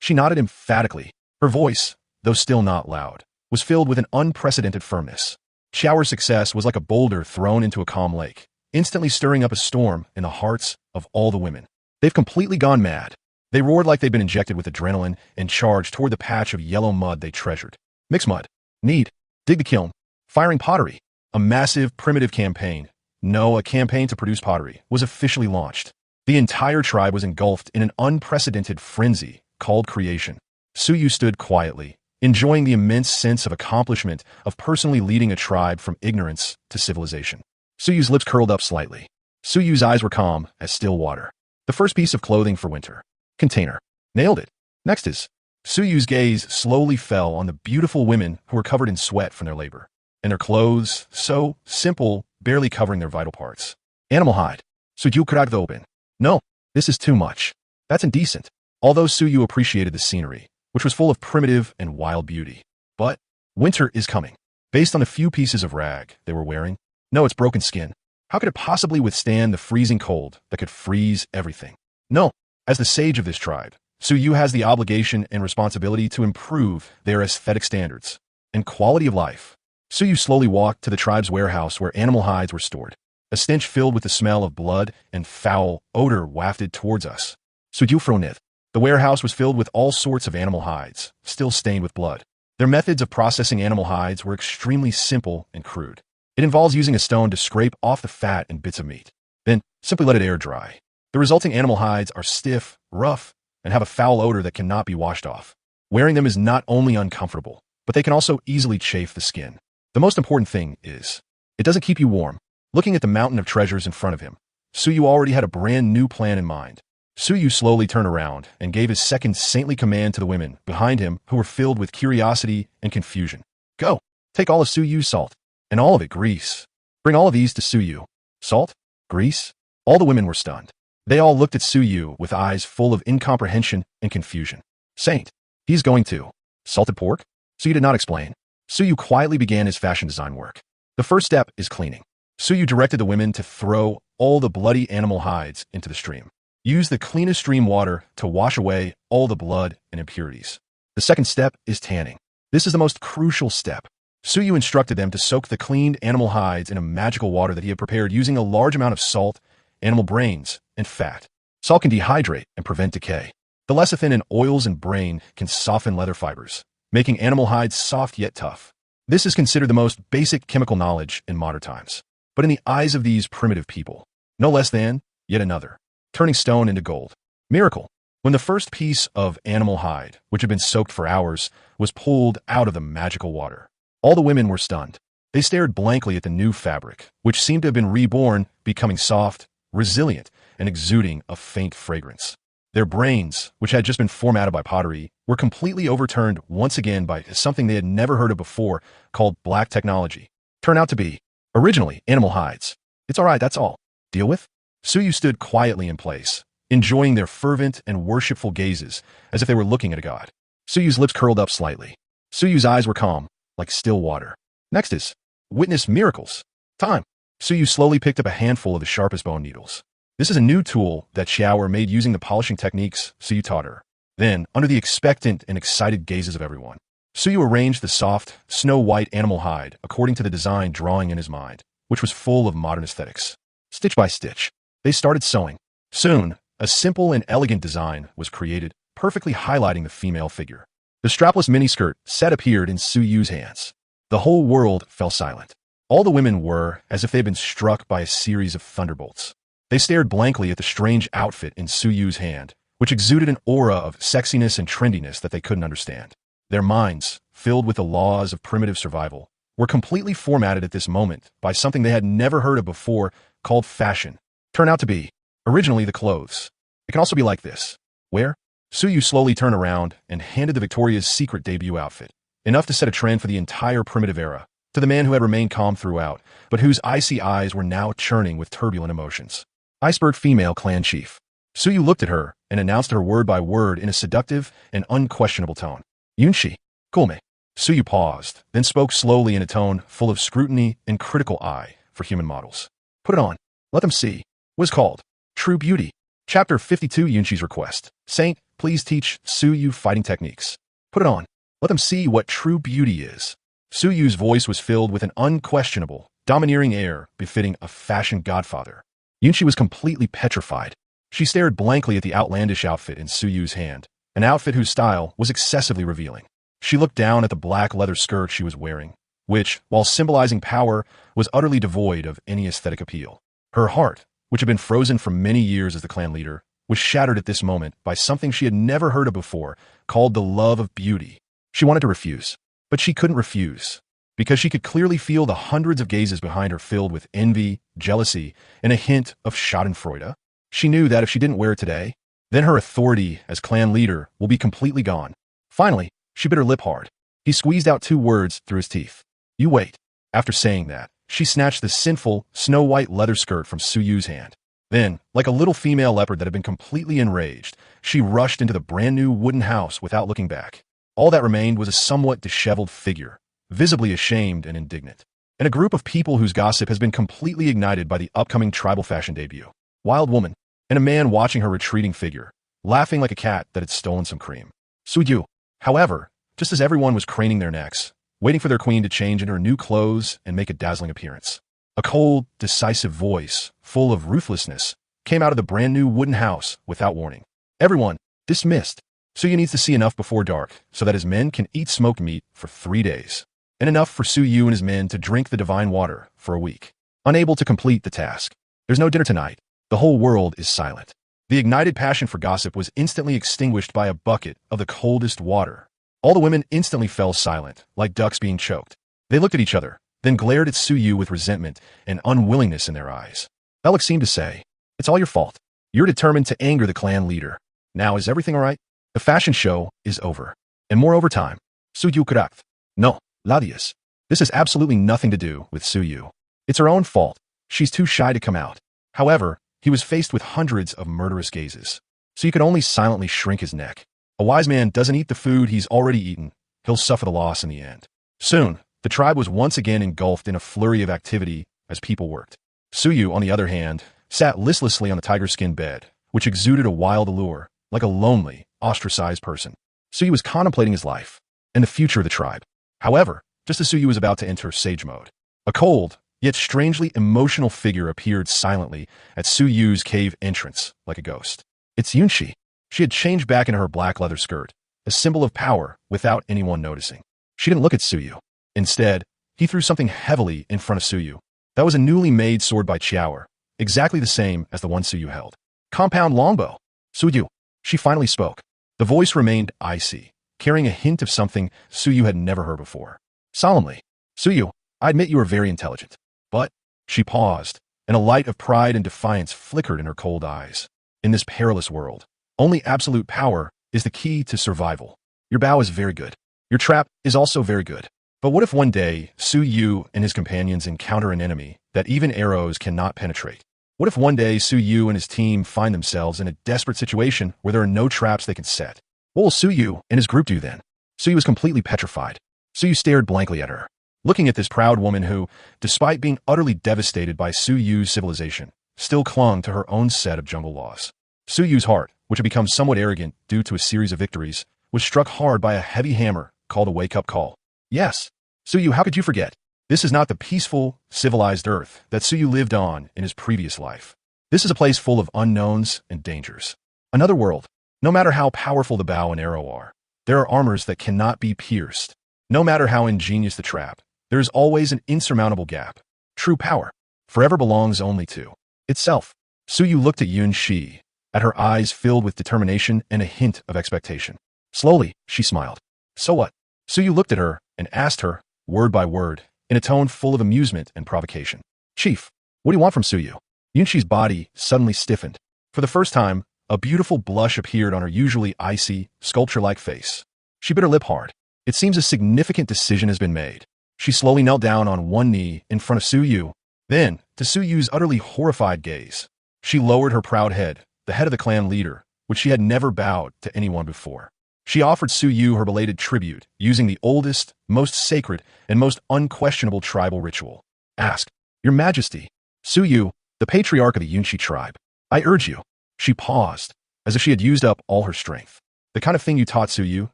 A: She nodded emphatically. Her voice, though still not loud, was filled with an unprecedented firmness. Shower's success was like a boulder thrown into a calm lake, instantly stirring up a storm in the hearts of all the women. They've completely gone mad. They roared like they'd been injected with adrenaline and charged toward the patch of yellow mud they treasured. Mix mud. Need. Dig the kiln. Firing pottery. A massive, primitive campaign. No, a campaign to produce pottery was officially launched. The entire tribe was engulfed in an unprecedented frenzy called creation. Suyu stood quietly, enjoying the immense sense of accomplishment of personally leading a tribe from ignorance to civilization. Suyu's lips curled up slightly. Suyu's eyes were calm as still water. The first piece of clothing for winter. Container. Nailed it. Next is. Suyu's gaze slowly fell on the beautiful women who were covered in sweat from their labor, and their clothes, so simple, barely covering their vital parts. Animal hide. Suyu could open. No, this is too much. That's indecent. Although Suyu appreciated the scenery, which was full of primitive and wild beauty. But winter is coming. Based on the few pieces of rag they were wearing, no, it's broken skin. How could it possibly withstand the freezing cold that could freeze everything? No, as the sage of this tribe, Suyu has the obligation and responsibility to improve their aesthetic standards and quality of life. Suyu slowly walked to the tribe's warehouse where animal hides were stored. A stench filled with the smell of blood and foul odor wafted towards us. Suyu fronith. The warehouse was filled with all sorts of animal hides, still stained with blood. Their methods of processing animal hides were extremely simple and crude. It involves using a stone to scrape off the fat and bits of meat. Then, simply let it air dry. The resulting animal hides are stiff, rough, and have a foul odor that cannot be washed off. Wearing them is not only uncomfortable, but they can also easily chafe the skin. The most important thing is, it doesn't keep you warm. Looking at the mountain of treasures in front of him, Suyu already had a brand new plan in mind. Suyu slowly turned around and gave his second saintly command to the women behind him who were filled with curiosity and confusion. Go, take all of Suyu's salt, and all of it grease. Bring all of these to Suyu. Salt? Grease? All the women were stunned. They all looked at Suyu with eyes full of incomprehension and confusion. Saint, he's going to. Salted pork? Suyu did not explain. Suyu quietly began his fashion design work. The first step is cleaning. Suyu directed the women to throw all the bloody animal hides into the stream. Use the cleanest stream water to wash away all the blood and impurities. The second step is tanning. This is the most crucial step. Suyu instructed them to soak the cleaned animal hides in a magical water that he had prepared using a large amount of salt, animal brains, and fat. Salt can dehydrate and prevent decay. The lecithin in oils and brain can soften leather fibers, making animal hides soft yet tough. This is considered the most basic chemical knowledge in modern times. But in the eyes of these primitive people, no less than yet another, turning stone into gold. Miracle. When the first piece of animal hide, which had been soaked for hours, was pulled out of the magical water, all the women were stunned. They stared blankly at the new fabric, which seemed to have been reborn, becoming soft, resilient, and exuding a faint fragrance. Their brains, which had just been formatted by pottery, were completely overturned once again by something they had never heard of before, called black technology. Turned out to be, originally, animal hides. It's all right, that's all. Deal with? Suyu stood quietly in place, enjoying their fervent and worshipful gazes, as if they were looking at a god. Suyu's lips curled up slightly. Suyu's eyes were calm, like still water. Next is, witness miracles. Time. Suyu slowly picked up a handful of the sharpest bone needles. This is a new tool that Xiaoer made using the polishing techniques Suyu taught her. Then, under the expectant and excited gazes of everyone, Suyu arranged the soft, snow-white animal hide according to the design drawing in his mind, which was full of modern aesthetics. Stitch by stitch, they started sewing. Soon, a simple and elegant design was created, perfectly highlighting the female figure. The strapless miniskirt set appeared in Suyu's hands. The whole world fell silent. All the women were as if they had been struck by a series of thunderbolts. They stared blankly at the strange outfit in Suyu's hand, which exuded an aura of sexiness and trendiness that they couldn't understand. Their minds, filled with the laws of primitive survival, were completely formatted at this moment by something they had never heard of before called fashion. Turned out to be, originally, the clothes. It can also be like this. Where? Suyu slowly turned around and handed the Victoria's Secret debut outfit, enough to set a trend for the entire primitive era, to the man who had remained calm throughout, but whose icy eyes were now churning with turbulent emotions. Iceberg female clan chief. Suyu looked at her and announced her word by word in a seductive and unquestionable tone. Yunshi, Kulme. Suyu paused, then spoke slowly in a tone full of scrutiny and critical eye for human models. Put it on. Let them see. Was called True Beauty. Chapter 52 Yunshi's request. Saint, please teach Suyu fighting techniques. Put it on. Let them see what true beauty is. Suyu's voice was filled with an unquestionable, domineering air befitting a fashion godfather. Yunshi was completely petrified. She stared blankly at the outlandish outfit in Suyu's hand, an outfit whose style was excessively revealing. She looked down at the black leather skirt she was wearing, which, while symbolizing power, was utterly devoid of any aesthetic appeal. Her heart, which had been frozen for many years as the clan leader, was shattered at this moment by something she had never heard of before, called the love of beauty. She wanted to refuse, but she couldn't refuse, because she could clearly feel the hundreds of gazes behind her filled with envy, jealousy, and a hint of schadenfreude. She knew that if she didn't wear it today, then her authority as clan leader will be completely gone. Finally, she bit her lip hard. He squeezed out 2 words through his teeth. You wait. After saying that, she snatched the sinful, snow-white leather skirt from Suyu's hand. Then, like a little female leopard that had been completely enraged, she rushed into the brand-new wooden house without looking back. All that remained was a somewhat disheveled figure, visibly ashamed and indignant, and a group of people whose gossip has been completely ignited by the upcoming tribal fashion debut. Wild woman, and a man watching her retreating figure, laughing like a cat that had stolen some cream. Suyu, however, just as everyone was craning their necks, waiting for their queen to change into her new clothes and make a dazzling appearance, a cold, decisive voice, full of ruthlessness, came out of the brand-new wooden house without warning. Everyone, dismissed. Suyu needs to see enough before dark so that his men can eat smoked meat for 3 days, and enough for Suyu and his men to drink the divine water for a week. Unable to complete the task. There's no dinner tonight. The whole world is silent. The ignited passion for gossip was instantly extinguished by a bucket of the coldest water. All the women instantly fell silent, like ducks being choked. They looked at each other, then glared at Suyu with resentment and unwillingness in their eyes. Bellick seemed to say, it's all your fault. You're determined to anger the clan leader. Now is everything all right? The fashion show is over. And more overtime. Suyu correct. No, Ladius. This has absolutely nothing to do with Suyu. It's her own fault. She's too shy to come out. However, he was faced with hundreds of murderous gazes. So you could only silently shrink his neck. A wise man doesn't eat the food he's already eaten. He'll suffer the loss in the end. Soon, the tribe was once again engulfed in a flurry of activity as people worked. Suyu, on the other hand, sat listlessly on the tiger-skin bed, which exuded a wild allure, like a lonely, ostracized person. Suyu was contemplating his life and the future of the tribe. However, just as Suyu was about to enter sage mode, a cold, yet strangely emotional figure appeared silently at Suyu's cave entrance, like a ghost. It's Yunshi. She had changed back into her black leather skirt, a symbol of power without anyone noticing. She didn't look at Suyu. Instead, he threw something heavily in front of Suyu. That was a newly made sword by Chiaoer, exactly the same as the one Suyu held. Compound longbow. Suyu. She finally spoke. The voice remained icy, carrying a hint of something Suyu had never heard before. Solemnly. Suyu, I admit you are very intelligent. But, she paused, and a light of pride and defiance flickered in her cold eyes. In this perilous world, only absolute power is the key to survival. Your bow is very good. Your trap is also very good. But what if one day, Suyu and his companions encounter an enemy that even arrows cannot penetrate? What if one day Suyu and his team find themselves in a desperate situation where there are no traps they can set? What will Suyu and his group do then? Suyu was completely petrified. Suyu stared blankly at her, looking at this proud woman who, despite being utterly devastated by Suyu's civilization, still clung to her own set of jungle laws. Suyu's heart, which had become somewhat arrogant due to a series of victories, was struck hard by a heavy hammer called a wake-up call. Yes, Suyu, how could you forget? This is not the peaceful, civilized Earth that Suyu lived on in his previous life. This is a place full of unknowns and dangers. Another world. No matter how powerful the bow and arrow are, there are armors that cannot be pierced. No matter how ingenious the trap, there is always an insurmountable gap. True power forever belongs only to itself. Suyu looked at Yunshi, at her eyes filled with determination and a hint of expectation. Slowly, she smiled. So what? Suyu looked at her and asked her, word by word, in a tone full of amusement and provocation. Chief, what do you want from Suyu? Yunshi's body suddenly stiffened. For the first time, a beautiful blush appeared on her usually icy, sculpture-like face. She bit her lip hard. It seems a significant decision has been made. She slowly knelt down on one knee in front of Suyu. Then, to Suyu's utterly horrified gaze, she lowered her proud head, the head of the clan leader, which she had never bowed to anyone before. She offered Suyu her belated tribute, using the oldest, most sacred, and most unquestionable tribal ritual. Ask, Your Majesty, Suyu, the patriarch of the Yunshi tribe, I urge you. She paused, as if she had used up all her strength. The kind of thing you taught Suyu,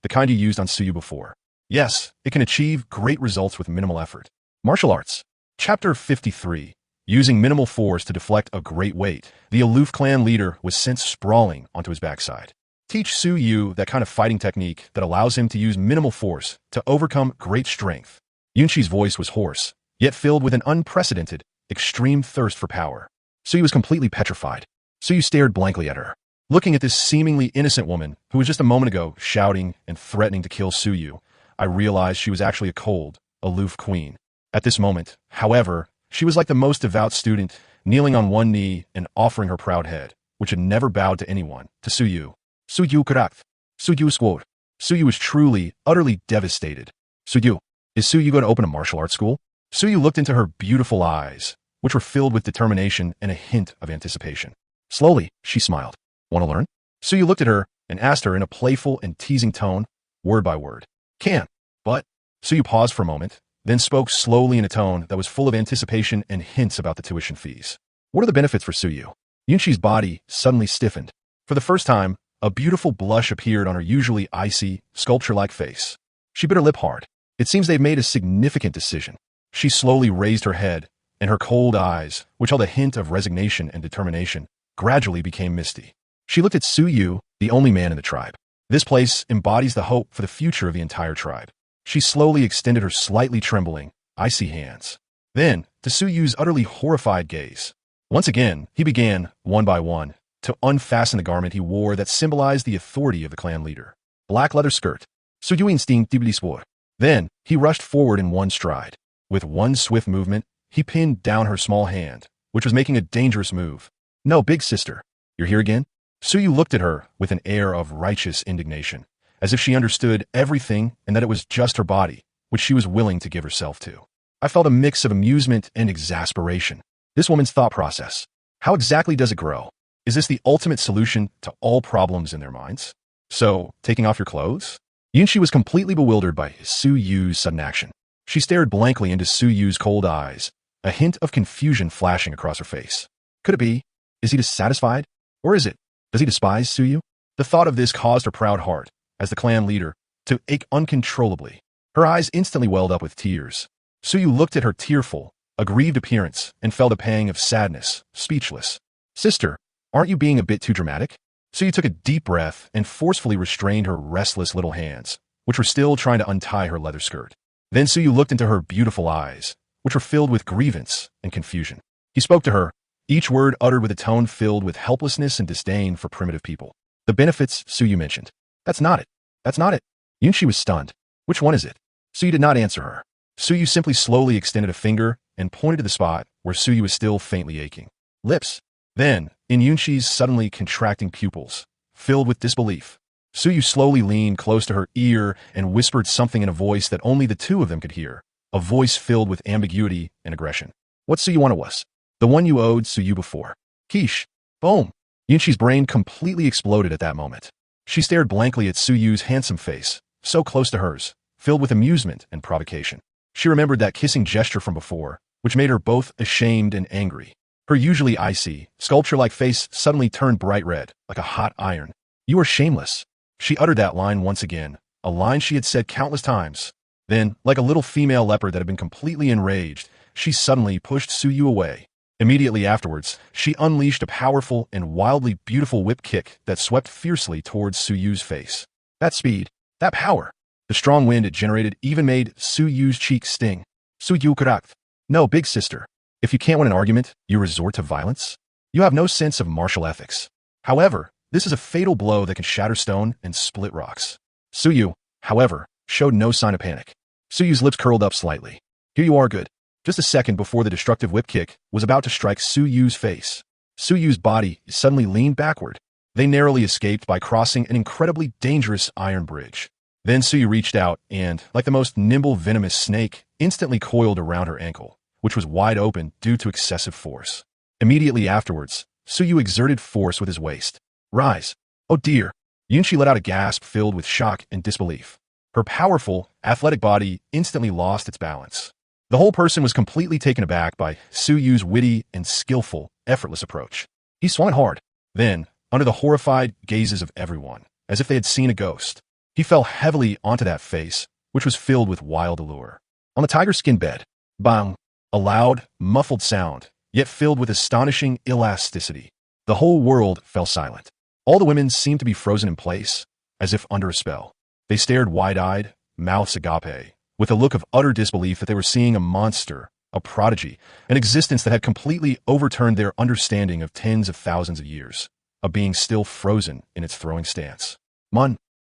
A: the kind you used on Suyu before. Yes, it can achieve great results with minimal effort. Martial Arts. Chapter 53. Using minimal force to deflect a great weight, the aloof clan leader was sent sprawling onto his backside. Teach Suyu that kind of fighting technique that allows him to use minimal force to overcome great strength. Yunshi's voice was hoarse, yet filled with an unprecedented, extreme thirst for power. Suyu was completely petrified. Suyu stared blankly at her, looking at this seemingly innocent woman who was just a moment ago shouting and threatening to kill Suyu. I realized she was actually a cold, aloof queen. At this moment, however, she was like the most devout student, kneeling on one knee and offering her proud head, which had never bowed to anyone, to Suyu. Suyu Karak. Suyu squad. Suyu was truly, utterly devastated. Suyu, is Suyu going to open a martial arts school? Suyu looked into her beautiful eyes, which were filled with determination and a hint of anticipation. Slowly, she smiled. Want to learn? Suyu looked at her and asked her in a playful and teasing tone, word by word. Can. But, Suyu paused for a moment, then spoke slowly in a tone that was full of anticipation and hints about the tuition fees. What are the benefits for Suyu? Yunshi's body suddenly stiffened. For the first time, a beautiful blush appeared on her usually icy, sculpture-like face. She bit her lip hard. It seems they've made a significant decision. She slowly raised her head, and her cold eyes, which held a hint of resignation and determination, gradually became misty. She looked at Suyu, the only man in the tribe. This place embodies the hope for the future of the entire tribe. She slowly extended her slightly trembling, icy hands. Then, to Suyu's utterly horrified gaze, once again, he began, one by one, to unfasten the garment he wore that symbolized the authority of the clan leader. Black leather skirt. Suyu instinct swore. Then, he rushed forward in one stride. With one swift movement, he pinned down her small hand, which was making a dangerous move. No, big sister. You're here again? Suyu looked at her with an air of righteous indignation, as if she understood everything and that it was just her body, which she was willing to give herself to. I felt a mix of amusement and exasperation. This woman's thought process. How exactly does it grow? Is this the ultimate solution to all problems in their minds? So, taking off your clothes? Yunshi was completely bewildered by Su Yu's sudden action. She stared blankly into Su Yu's cold eyes, a hint of confusion flashing across her face. Could it be? Is he dissatisfied? Or is it? Does he despise Su Yu? The thought of this caused her proud heart, as the clan leader, to ache uncontrollably. Her eyes instantly welled up with tears. Su Yu looked at her tearful, aggrieved appearance and felt a pang of sadness, speechless. Sister, aren't you being a bit too dramatic? Su Yu took a deep breath and forcefully restrained her restless little hands, which were still trying to untie her leather skirt. Then Su Yu looked into her beautiful eyes, which were filled with grievance and confusion. He spoke to her, each word uttered with a tone filled with helplessness and disdain for primitive people. The benefits Su Yu mentioned. That's not it. That's not it. Yunshi was stunned. Which one is it? Su Yu did not answer her. Su Yu simply slowly extended a finger and pointed to the spot where Su Yu was still faintly aching. Lips. Then, in Yunshi's suddenly contracting pupils, filled with disbelief, Su Yu slowly leaned close to her ear and whispered something in a voice that only the two of them could hear, a voice filled with ambiguity and aggression. What Su Yu wanted was the one you owed Su Yu before. Quiche. Boom. Yunshi's brain completely exploded at that moment. She stared blankly at Su Yu's handsome face, so close to hers, filled with amusement and provocation. She remembered that kissing gesture from before, which made her both ashamed and angry. Her usually icy, sculpture-like face suddenly turned bright red, like a hot iron. You are shameless. She uttered that line once again, a line she had said countless times. Then, like a little female leopard that had been completely enraged, she suddenly pushed Su Yu away. Immediately afterwards, she unleashed a powerful and wildly beautiful whip kick that swept fiercely towards Su Yu's face. That speed, that power, the strong wind it generated even made Su Yu's cheeks sting. Su Yu cracked. No, big sister. If you can't win an argument, you resort to violence? You have no sense of martial ethics. However, this is a fatal blow that can shatter stone and split rocks. Su Yu, however, showed no sign of panic. Su Yu's lips curled up slightly. Here you are, good. Just a second before the destructive whip kick was about to strike Su Yu's face. Su Yu's body suddenly leaned backward. They narrowly escaped by crossing an incredibly dangerous iron bridge. Then Su Yu reached out and, like the most nimble venomous snake, instantly coiled around her ankle, which was wide open due to excessive force. Immediately afterwards, Su Yu exerted force with his waist. Rise. Oh dear. Yunshi let out a gasp filled with shock and disbelief. Her powerful, athletic body instantly lost its balance. The whole person was completely taken aback by Su Yu's witty and skillful, effortless approach. He swung it hard. Then, under the horrified gazes of everyone, as if they had seen a ghost, he fell heavily onto that face, which was filled with wild allure. On the tiger skin bed, bang, a loud, muffled sound, yet filled with astonishing elasticity. The whole world fell silent. All the women seemed to be frozen in place, as if under a spell. They stared wide-eyed, mouths agape, with a look of utter disbelief that they were seeing a monster, a prodigy, an existence that had completely overturned their understanding of tens of thousands of years, a being still frozen in its throwing stance.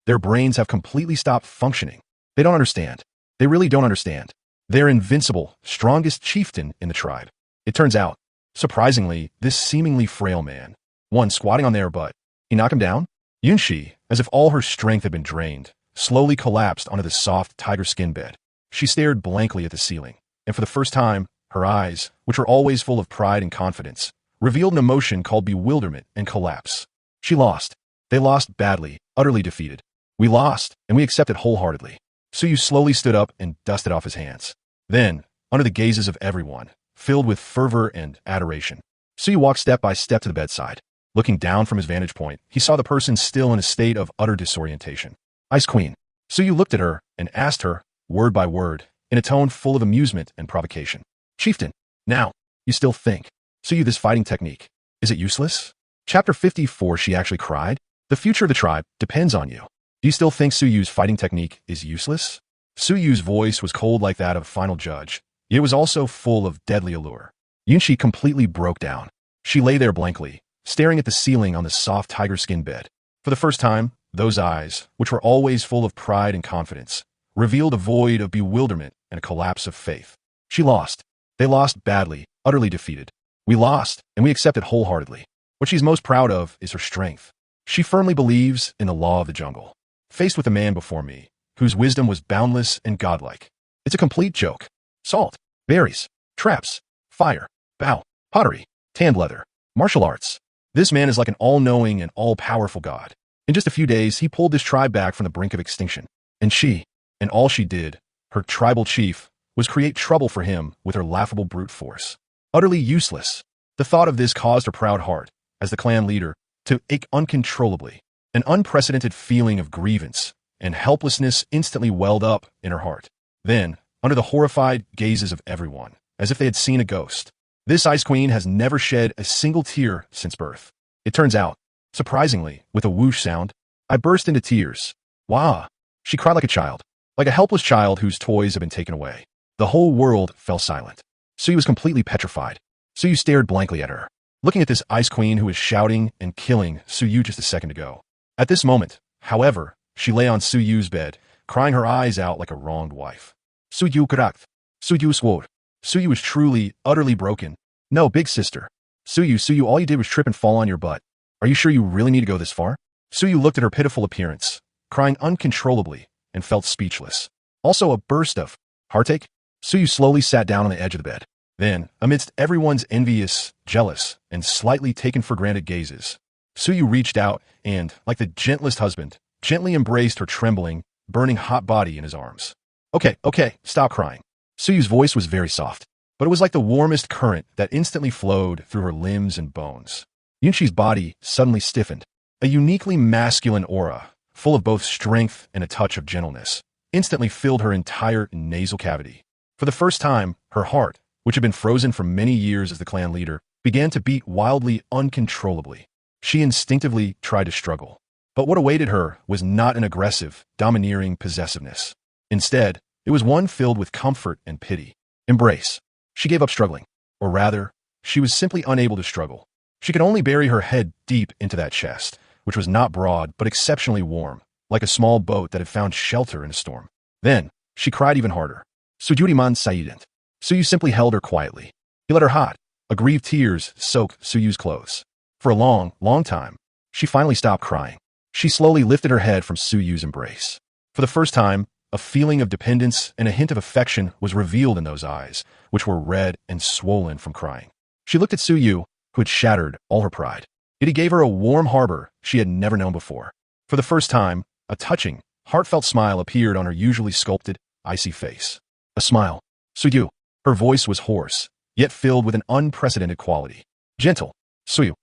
A: Their brains have completely stopped functioning. They don't understand. They really don't understand. They're invincible, strongest chieftain in the tribe. It turns out, surprisingly, this seemingly frail man, one squatting on their butt, he knocked him down? Yunshi, as if all her strength had been drained, slowly collapsed onto the soft tiger skin bed. She stared blankly at the ceiling, and for the first time, her eyes, which were always full of pride and confidence, revealed an emotion called bewilderment and collapse. She lost. They lost badly, utterly defeated. We lost, and we accept it wholeheartedly. Su Yu slowly stood up and dusted off his hands. Then, under the gazes of everyone, filled with fervor and adoration, Su Yu walked step by step to the bedside. Looking down from his vantage point, he saw the person still in a state of utter disorientation. Ice Queen. Su Yu looked at her and asked her, word by word, in a tone full of amusement and provocation. Chieftain, now, you still think, Su Yu, this fighting technique, is it useless? Chapter 54, she actually cried. The future of the tribe depends on you. Do you still think Su Yu's fighting technique is useless? Su Yu's voice was cold like that of a final judge, yet it was also full of deadly allure. Yunshi completely broke down. She lay there blankly, staring at the ceiling on the soft tiger skin bed. For the first time, those eyes, which were always full of pride and confidence, revealed a void of bewilderment and a collapse of faith. She lost. They lost badly, utterly defeated. We lost, and we accept it wholeheartedly. What she's most proud of is her strength. She firmly believes in the law of the jungle. Faced with a man before me, whose wisdom was boundless and godlike. It's a complete joke. Salt, berries, traps, fire, bow, pottery, tanned leather. Martial arts. This man is like an all-knowing and all-powerful god. In just a few days, he pulled this tribe back from the brink of extinction. And all she did, her tribal chief, was create trouble for him with her laughable brute force. Utterly useless. The thought of this caused her proud heart, as the clan leader, to ache uncontrollably. An unprecedented feeling of grievance and helplessness instantly welled up in her heart. Then, under the horrified gazes of everyone, as if they had seen a ghost, this Ice Queen has never shed a single tear since birth. It turns out, surprisingly, with a whoosh sound, I burst into tears. Wah! She cried like a child, like a helpless child whose toys have been taken away. The whole world fell silent. Suyu was completely petrified. Suyu stared blankly at her, looking at this Ice Queen who was shouting and killing Suyu just a second ago. At this moment, however, she lay on Suyu's bed, crying her eyes out like a wronged wife. Suyu karact. Suyu sword. Suyu was truly, utterly broken. No, big sister. Suyu, all you did was trip and fall on your butt. Are you sure you really need to go this far? Suyu looked at her pitiful appearance, crying uncontrollably, and felt speechless. Also a burst of heartache. Suyu slowly sat down on the edge of the bed. Then, amidst everyone's envious, jealous, and slightly taken-for-granted gazes, Suyu reached out and, like the gentlest husband, gently embraced her trembling, burning hot body in his arms. Okay, stop crying. Suyu's voice was very soft, but it was like the warmest current that instantly flowed through her limbs and bones. Yunshi's body suddenly stiffened. A uniquely masculine aura, full of both strength and a touch of gentleness, instantly filled her entire nasal cavity. For the first time, her heart, which had been frozen for many years as the clan leader, began to beat wildly, uncontrollably. She instinctively tried to struggle. But what awaited her was not an aggressive, domineering possessiveness. Instead, it was one filled with comfort and pity. Embrace. She gave up struggling. Or rather, she was simply unable to struggle. She could only bury her head deep into that chest, which was not broad but exceptionally warm, like a small boat that had found shelter in a storm. Then, she cried even harder. Sujuriman Saident. Suyu simply held her quietly. He let her hot, aggrieved tears soak Suyu's clothes. For a long, long time, she finally stopped crying. She slowly lifted her head from Suyu's embrace. For the first time, a feeling of dependence and a hint of affection was revealed in those eyes, which were red and swollen from crying. She looked at Suyu, who had shattered all her pride. Yet he gave her a warm harbor she had never known before. For the first time, a touching, heartfelt smile appeared on her usually sculpted, icy face. A smile. Suyu. Her voice was hoarse, yet filled with an unprecedented quality. Gentle. Suyu,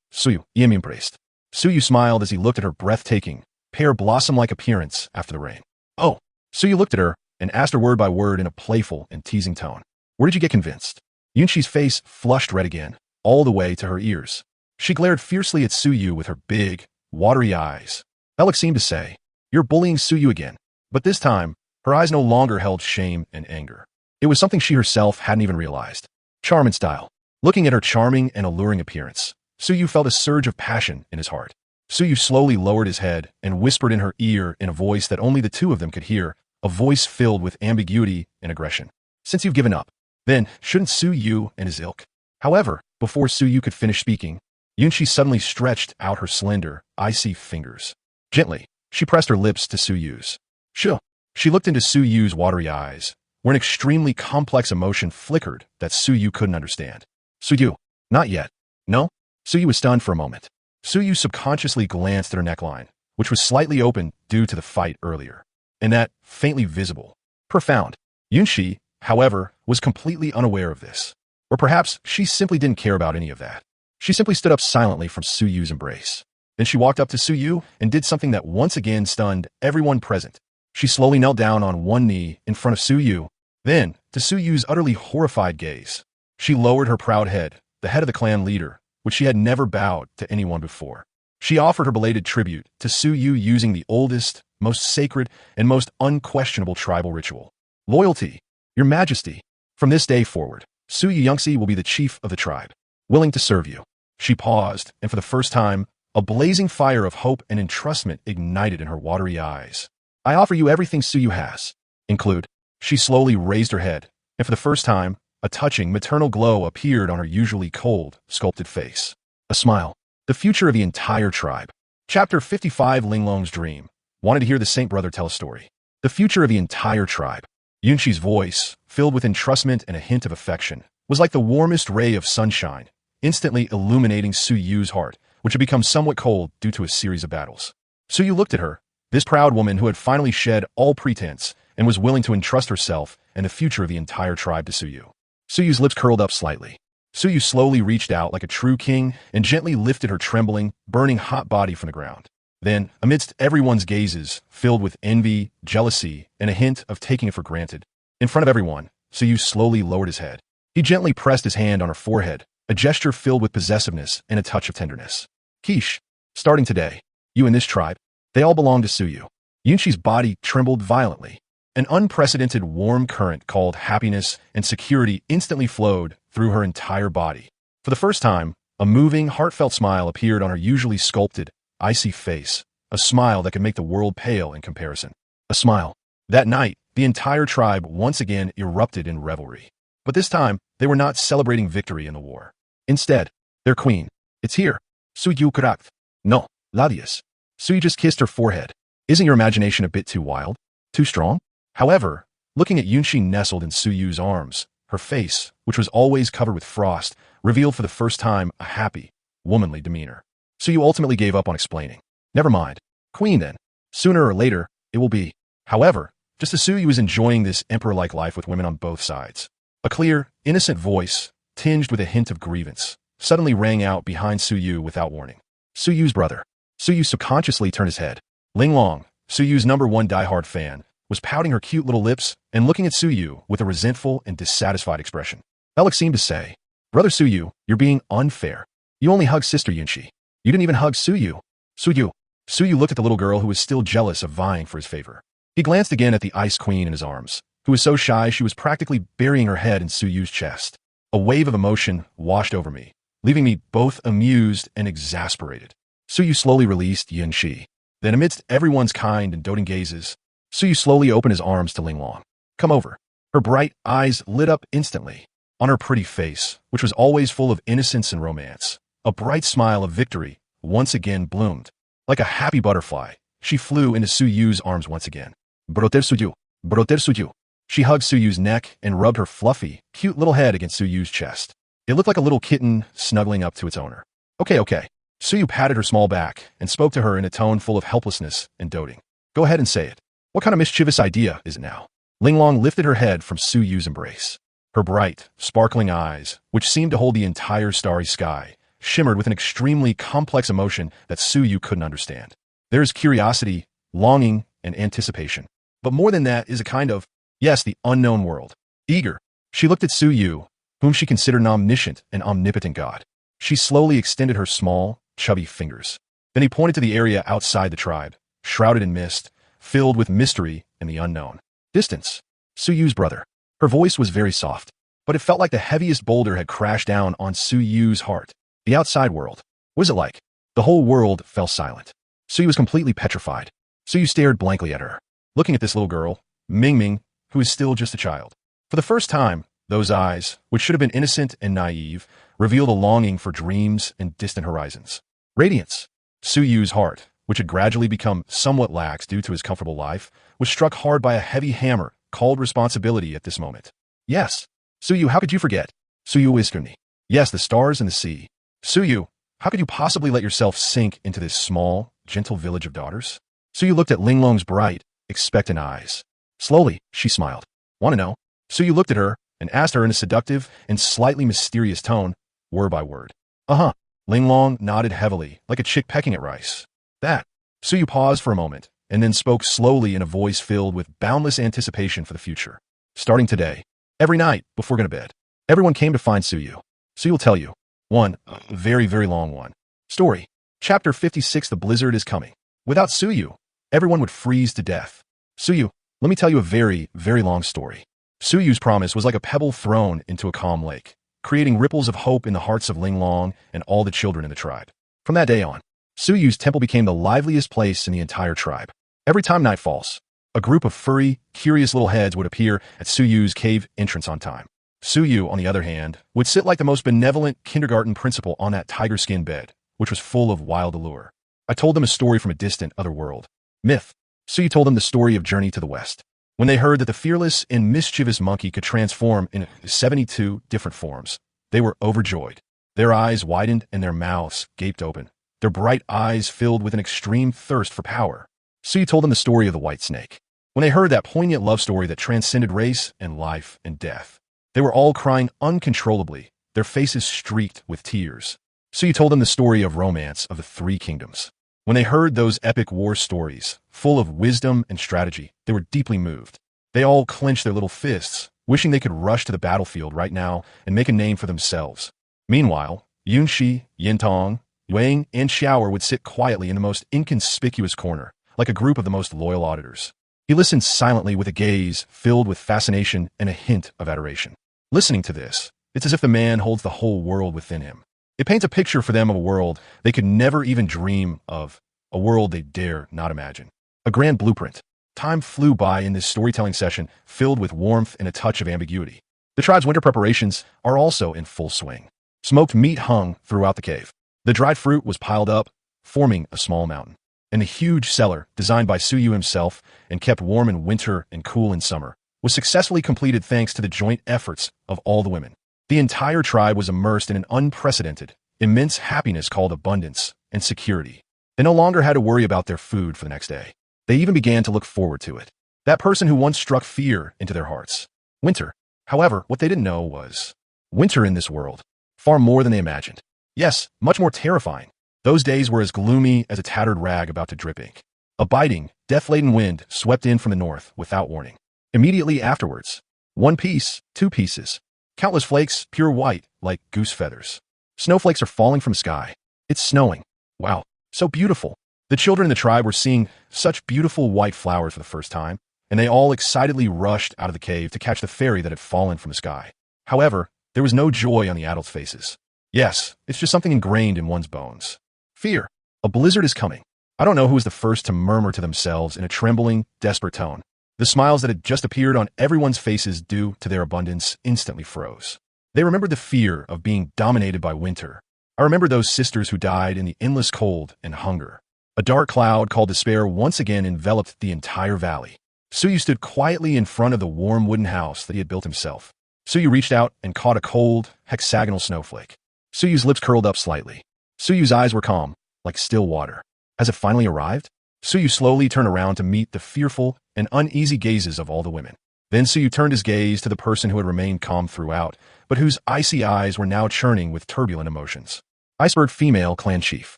A: Yemi embraced. Suyu smiled as he looked at her breathtaking, pear blossom-like appearance after the rain. Oh. Suyu looked at her and asked her word by word in a playful and teasing tone. Where did you get convinced? Yunshi's face flushed red again, all the way to her ears. She glared fiercely at Suyu with her big, watery eyes. Bellick seemed to say, "You're bullying Suyu again." But this time, her eyes no longer held shame and anger. It was something she herself hadn't even realized. Charm and style. Looking at her charming and alluring appearance, Suyu felt a surge of passion in his heart. Suyu slowly lowered his head and whispered in her ear in a voice that only the two of them could hear, a voice filled with ambiguity and aggression. Since you've given up, then shouldn't Suyu and his ilk? However, before Suyu could finish speaking, Yunshi suddenly stretched out her slender, icy fingers. Gently, she pressed her lips to Suyu's. Sure. She looked into Suyu's watery eyes, where an extremely complex emotion flickered that Suyu couldn't understand. Suyu, not yet. No? Suyu was stunned for a moment. Suyu subconsciously glanced at her neckline, which was slightly open due to the fight earlier, and that faintly visible. Profound. Yunshi, however, was completely unaware of this. Or perhaps she simply didn't care about any of that. She simply stood up silently from Suyu's embrace. Then she walked up to Suyu and did something that once again stunned everyone present. She slowly knelt down on one knee in front of Suyu. Then, to Suyu's utterly horrified gaze, she lowered her proud head, the head of the clan leader, which she had never bowed to anyone before. She offered her belated tribute to Suyu using the oldest, most sacred, and most unquestionable tribal ritual. Loyalty, Your Majesty. From this day forward, Suyu Yongxi will be the chief of the tribe, willing to serve you. She paused, and for the first time, a blazing fire of hope and entrustment ignited in her watery eyes. I offer you everything Suyu has. Include. She slowly raised her head, and for the first time, a touching maternal glow appeared on her usually cold, sculpted face. A smile. The future of the entire tribe. Chapter 55 Linglong's Dream. Wanted to hear the Saint Brother tell a story. The future of the entire tribe. Yunshi's voice, filled with entrustment and a hint of affection, was like the warmest ray of sunshine, instantly illuminating Su Yu's heart, which had become somewhat cold due to a series of battles. Su Yu looked at her, this proud woman who had finally shed all pretense and was willing to entrust herself and the future of the entire tribe to Su Yu. Su Yu's lips curled up slightly. Su Yu slowly reached out like a true king and gently lifted her trembling, burning hot body from the ground. Then, amidst everyone's gazes, filled with envy, jealousy, and a hint of taking it for granted, in front of everyone, Su Yu slowly lowered his head. He gently pressed his hand on her forehead, a gesture filled with possessiveness and a touch of tenderness. Quiche, starting today, you and this tribe, they all belong to Su Yu. Yunqi's body trembled violently. An unprecedented warm current called happiness and security instantly flowed through her entire body. For the first time, a moving, heartfelt smile appeared on her usually sculpted, icy face, a smile that could make the world pale in comparison. A smile. That night, the entire tribe once again erupted in revelry. But this time, they were not celebrating victory in the war. Instead, their queen, it's here, Su Yu Kurakt. No, Ladius. Su Yu just kissed her forehead. Isn't your imagination a bit too wild? Too strong? However, looking at Yunqi nestled in Su Yu's arms, her face, which was always covered with frost, revealed for the first time a happy, womanly demeanor. Su Yu ultimately gave up on explaining. Never mind. Queen then. Sooner or later, it will be. However, just as Su Yu was enjoying this emperor-like life with women on both sides, a clear, innocent voice, tinged with a hint of grievance, suddenly rang out behind Su Yu without warning. Su Yu's brother. Su Yu subconsciously turned his head. Ling Long, Su Yu's #1 diehard fan, was pouting her cute little lips and looking at Su Yu with a resentful and dissatisfied expression. Alex seemed to say, Brother Su Yu, you're being unfair. You only hugged Sister Yunqi. You didn't even hug Su Yu. Su Yu. Su Yu looked at the little girl who was still jealous of vying for his favor. He glanced again at the Ice Queen in his arms, who was so shy she was practically burying her head in Su Yu's chest. A wave of emotion washed over me, leaving me both amused and exasperated. Su Yu slowly released Yunqi. Then amidst everyone's kind and doting gazes, Su Yu slowly opened his arms to Ling Long. Come over. Her bright eyes lit up instantly. On her pretty face, which was always full of innocence and romance, a bright smile of victory once again bloomed. Like a happy butterfly, she flew into Su Yu's arms once again. Broter Su Yu. Broter Su Yu. She hugged Su Yu's neck and rubbed her fluffy, cute little head against Su Yu's chest. It looked like a little kitten snuggling up to its owner. Okay. Su Yu patted her small back and spoke to her in a tone full of helplessness and doting. Go ahead and say it. What kind of mischievous idea is it now? Ling Long lifted her head from Su Yu's embrace. Her bright, sparkling eyes, which seemed to hold the entire starry sky, shimmered with an extremely complex emotion that Su Yu couldn't understand. There is curiosity, longing, and anticipation. But more than that is a kind of, yes, the unknown world. Eager, she looked at Su Yu, whom she considered an omniscient and omnipotent god. She slowly extended her small, chubby fingers. Then he pointed to the area outside the tribe, shrouded in mist, filled with mystery and the unknown. Distance. Su Yu's brother. Her voice was very soft, but it felt like the heaviest boulder had crashed down on Su Yu's heart. The outside world. What was it like? The whole world fell silent. Su Yu was completely petrified. Su Yu stared blankly at her, looking at this little girl, Ming, who is still just a child. For the first time, those eyes, which should have been innocent and naive, revealed a longing for dreams and distant horizons. Radiance. Su Yu's heart, which had gradually become somewhat lax due to his comfortable life, was struck hard by a heavy hammer called responsibility at this moment. Yes. Su Yu, how could you forget? Su Yu whispered me. Yes, the stars and the sea. Su Yu, how could you possibly let yourself sink into this small, gentle village of daughters? Su Yu looked at Ling Long's bright, expectant eyes. Slowly, she smiled. Want to know? Su Yu looked at her and asked her in a seductive and slightly mysterious tone, word by word. Uh-huh. Ling Long nodded heavily, like a chick pecking at rice. That. Su Yu paused for a moment, and then spoke slowly in a voice filled with boundless anticipation for the future. Starting today, every night before going to bed, everyone came to find Su Yu. Su Yu will tell you. One, a very, very long one. Story. Chapter 56, The Blizzard is Coming. Without Su Yu, everyone would freeze to death. Su Yu, let me tell you a very, very long story. Su Yu's promise was like a pebble thrown into a calm lake, creating ripples of hope in the hearts of Ling Long and all the children in the tribe. From that day on, Su Yu's temple became the liveliest place in the entire tribe. Every time night falls, a group of furry, curious little heads would appear at Su Yu's cave entrance on time. Su Yu, on the other hand, would sit like the most benevolent kindergarten principal on that tiger skin bed, which was full of wild allure. I told them a story from a distant other world. Myth. Su Yu told them the story of Journey to the West. When they heard that the fearless and mischievous monkey could transform in 72 different forms, they were overjoyed. Their eyes widened and their mouths gaped open, their bright eyes filled with an extreme thirst for power. Suyu told them the story of the white snake. When they heard that poignant love story that transcended race and life and death, they were all crying uncontrollably, their faces streaked with tears. Suyu told them the story of romance of the three kingdoms. When they heard those epic war stories, full of wisdom and strategy, they were deeply moved. They all clenched their little fists, wishing they could rush to the battlefield right now and make a name for themselves. Meanwhile, Yunxi, Yintong, Wang, and Xiaoer would sit quietly in the most inconspicuous corner, like a group of the most loyal auditors. He listened silently with a gaze filled with fascination and a hint of adoration. Listening to this, it's as if the man holds the whole world within him. It paints a picture for them of a world they could never even dream of, a world they dare not imagine. A grand blueprint. Time flew by in this storytelling session, filled with warmth and a touch of ambiguity. The tribe's winter preparations are also in full swing. Smoked meat hung throughout the cave. The dried fruit was piled up, forming a small mountain. And the huge cellar, designed by Suyu himself and kept warm in winter and cool in summer, was successfully completed thanks to the joint efforts of all the women. The entire tribe was immersed in an unprecedented, immense happiness called abundance and security. They no longer had to worry about their food for the next day. They even began to look forward to it. That person who once struck fear into their hearts. Winter. However, what they didn't know was winter in this world. Far more than they imagined. Yes, much more terrifying. Those days were as gloomy as a tattered rag about to drip ink. A biting, death-laden wind swept in from the north without warning. Immediately afterwards, one piece, two pieces, countless flakes, pure white, like goose feathers. Snowflakes are falling from the sky. It's snowing. Wow, so beautiful. The children in the tribe were seeing such beautiful white flowers for the first time, and they all excitedly rushed out of the cave to catch the fairy that had fallen from the sky. However, there was no joy on the adults' faces. Yes, it's just something ingrained in one's bones. Fear. A blizzard is coming. I don't know who was the first to murmur to themselves in a trembling, desperate tone. The smiles that had just appeared on everyone's faces due to their abundance instantly froze. They remembered the fear of being dominated by winter. I remember those sisters who died in the endless cold and hunger. A dark cloud called despair once again enveloped the entire valley. Suyu stood quietly in front of the warm wooden house that he had built himself. Suyu reached out and caught a cold, hexagonal snowflake. Suyu's lips curled up slightly. Suyu's eyes were calm, like still water. Has it finally arrived? Suyu slowly turned around to meet the fearful and uneasy gazes of all the women. Then Suyu turned his gaze to the person who had remained calm throughout, but whose icy eyes were now churning with turbulent emotions. Iceberg female clan chief.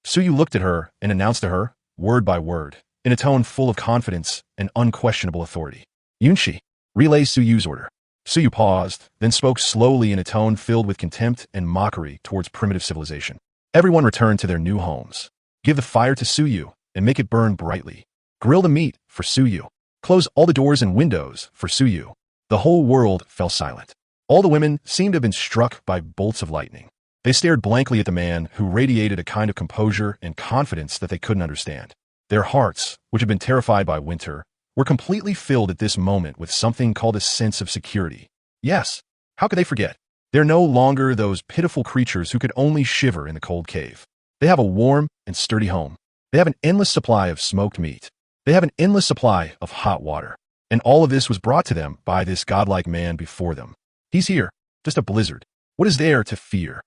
A: Suyu looked at her and announced to her, word by word, in a tone full of confidence and unquestionable authority. Yunxi, relay Suyu's order. Suyu paused, then spoke slowly in a tone filled with contempt and mockery towards primitive civilization. Everyone returned to their new homes. Give the fire to Suyu and make it burn brightly. Grill the meat for Suyu. Close all the doors and windows for Suyu. The whole world fell silent. All the women seemed to have been struck by bolts of lightning. They stared blankly at the man who radiated a kind of composure and confidence that they couldn't understand. Their hearts, which had been terrified by winter, were completely filled at this moment with something called a sense of security. Yes, how could they forget? They're no longer those pitiful creatures who could only shiver in the cold cave. They have a warm and sturdy home. They have an endless supply of smoked meat. They have an endless supply of hot water. And all of this was brought to them by this godlike man before them. He's here, just a blizzard. What is there to fear?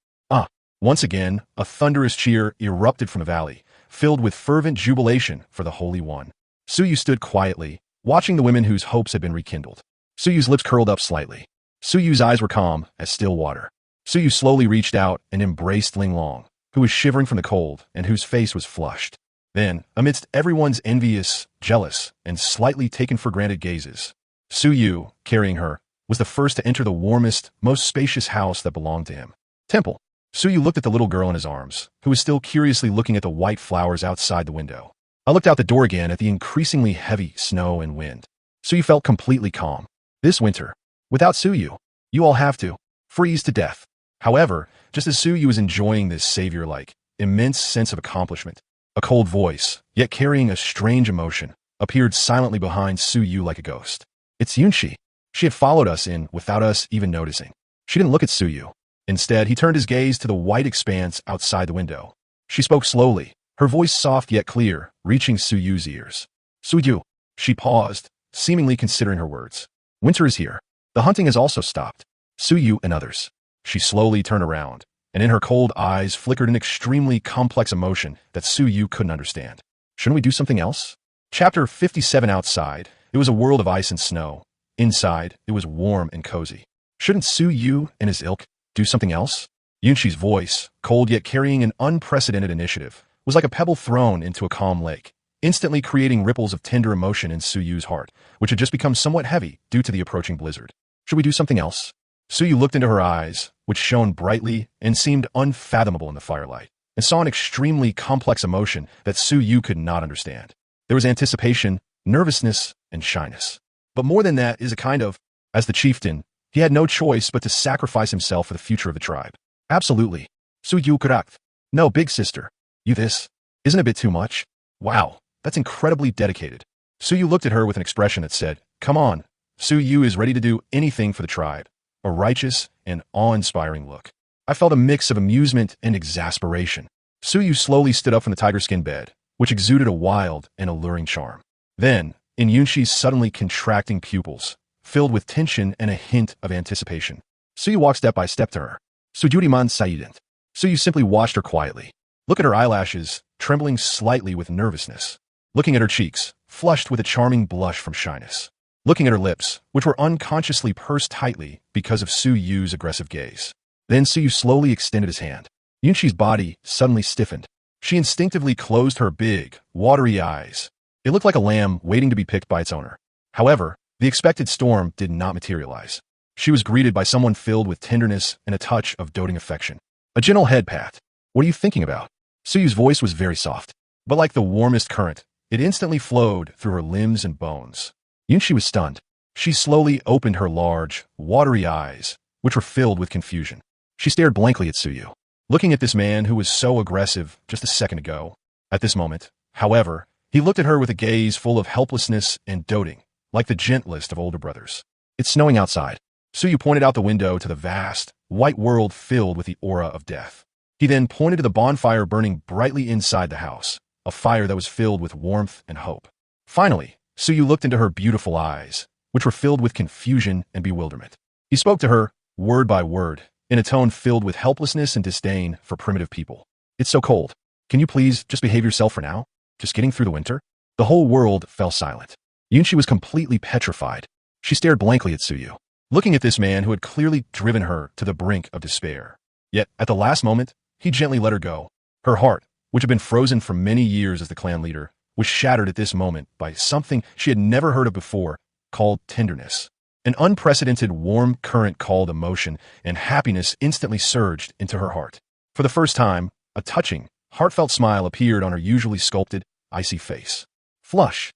A: Once again, a thunderous cheer erupted from the valley, filled with fervent jubilation for the Holy One. Suyu stood quietly, watching the women whose hopes had been rekindled. Suyu's lips curled up slightly. Suyu's eyes were calm as still water. Suyu slowly reached out and embraced Linglong, who was shivering from the cold and whose face was flushed. Then, amidst everyone's envious, jealous, and slightly taken-for-granted gazes, Suyu, carrying her, was the first to enter the warmest, most spacious house that belonged to him. Temple. Suyu looked at the little girl in his arms, who was still curiously looking at the white flowers outside the window. I looked out the door again at the increasingly heavy snow and wind. Suyu felt completely calm. This winter, without Suyu, you all have to freeze to death. However, just as Suyu was enjoying this savior-like, immense sense of accomplishment, a cold voice, yet carrying a strange emotion, appeared silently behind Suyu like a ghost. It's Yunxi. She had followed us in without us even noticing. She didn't look at Suyu. Instead, he turned his gaze to the white expanse outside the window. She spoke slowly, her voice soft yet clear, reaching Suyu's ears. Suyu. She paused, seemingly considering her words. Winter is here. The hunting has also stopped. Suyu and others. She slowly turned around, and in her cold eyes flickered an extremely complex emotion that Su-yu couldn't understand. Shouldn't we do something else? Chapter 57. Outside, it was a world of ice and snow. Inside, it was warm and cozy. Shouldn't Su-yu and his ilk do something else? Yunshi's voice, cold yet carrying an unprecedented initiative, was like a pebble thrown into a calm lake, instantly creating ripples of tender emotion in Su-yu's heart, which had just become somewhat heavy due to the approaching blizzard. Should we do something else? Su-yu looked into her eyes, which shone brightly and seemed unfathomable in the firelight, and saw an extremely complex emotion that Su-yu could not understand. There was anticipation, nervousness, and shyness. But more than that is a kind of, as the chieftain, he had no choice but to sacrifice himself for the future of the tribe. Absolutely. Su-yu correct. No, big sister. You this? Isn't a bit too much? Wow, that's incredibly dedicated. Su-yu looked at her with an expression that said, come on. Su-yu is ready to do anything for the tribe. A righteous and awe-inspiring look. I felt a mix of amusement and exasperation. Su-yu slowly stood up from the tiger skin bed, which exuded a wild and alluring charm. Then, in Yunshi's suddenly contracting pupils, filled with tension and a hint of anticipation, Su-yu walked step by step to her. Sujuriman Saident. Su-yu simply watched her quietly. Look at her eyelashes, trembling slightly with nervousness. Looking at her cheeks, flushed with a charming blush from shyness. Looking at her lips, which were unconsciously pursed tightly because of Su-yu's aggressive gaze. Then Su-yu slowly extended his hand. Yunshi's body suddenly stiffened. She instinctively closed her big, watery eyes. It looked like a lamb waiting to be picked by its owner. However, the expected storm did not materialize. She was greeted by someone filled with tenderness and a touch of doting affection. A gentle head pat. What are you thinking about? Su-yu's voice was very soft, but like the warmest current, it instantly flowed through her limbs and bones. Yunshi was stunned. She slowly opened her large, watery eyes, which were filled with confusion. She stared blankly at Su-yu, looking at this man who was so aggressive just a second ago. At this moment, however, he looked at her with a gaze full of helplessness and doting, like the gentlest of older brothers. It's snowing outside. Su-yu pointed out the window to the vast, white world filled with the aura of death. He then pointed to the bonfire burning brightly inside the house, a fire that was filled with warmth and hope. Finally, Su-yu looked into her beautiful eyes, which were filled with confusion and bewilderment. He spoke to her, word by word, in a tone filled with helplessness and disdain for primitive people. It's so cold. Can you please just behave yourself for now? Just getting through the winter? The whole world fell silent. Yunshi was completely petrified. She stared blankly at Su-yu, looking at this man who had clearly driven her to the brink of despair. Yet, at the last moment, he gently let her go. Her heart, which had been frozen for many years as the clan leader, was shattered at this moment by something she had never heard of before, called tenderness. An unprecedented warm current called emotion and happiness instantly surged into her heart. For the first time, a touching, heartfelt smile appeared on her usually sculpted, icy face. Flush.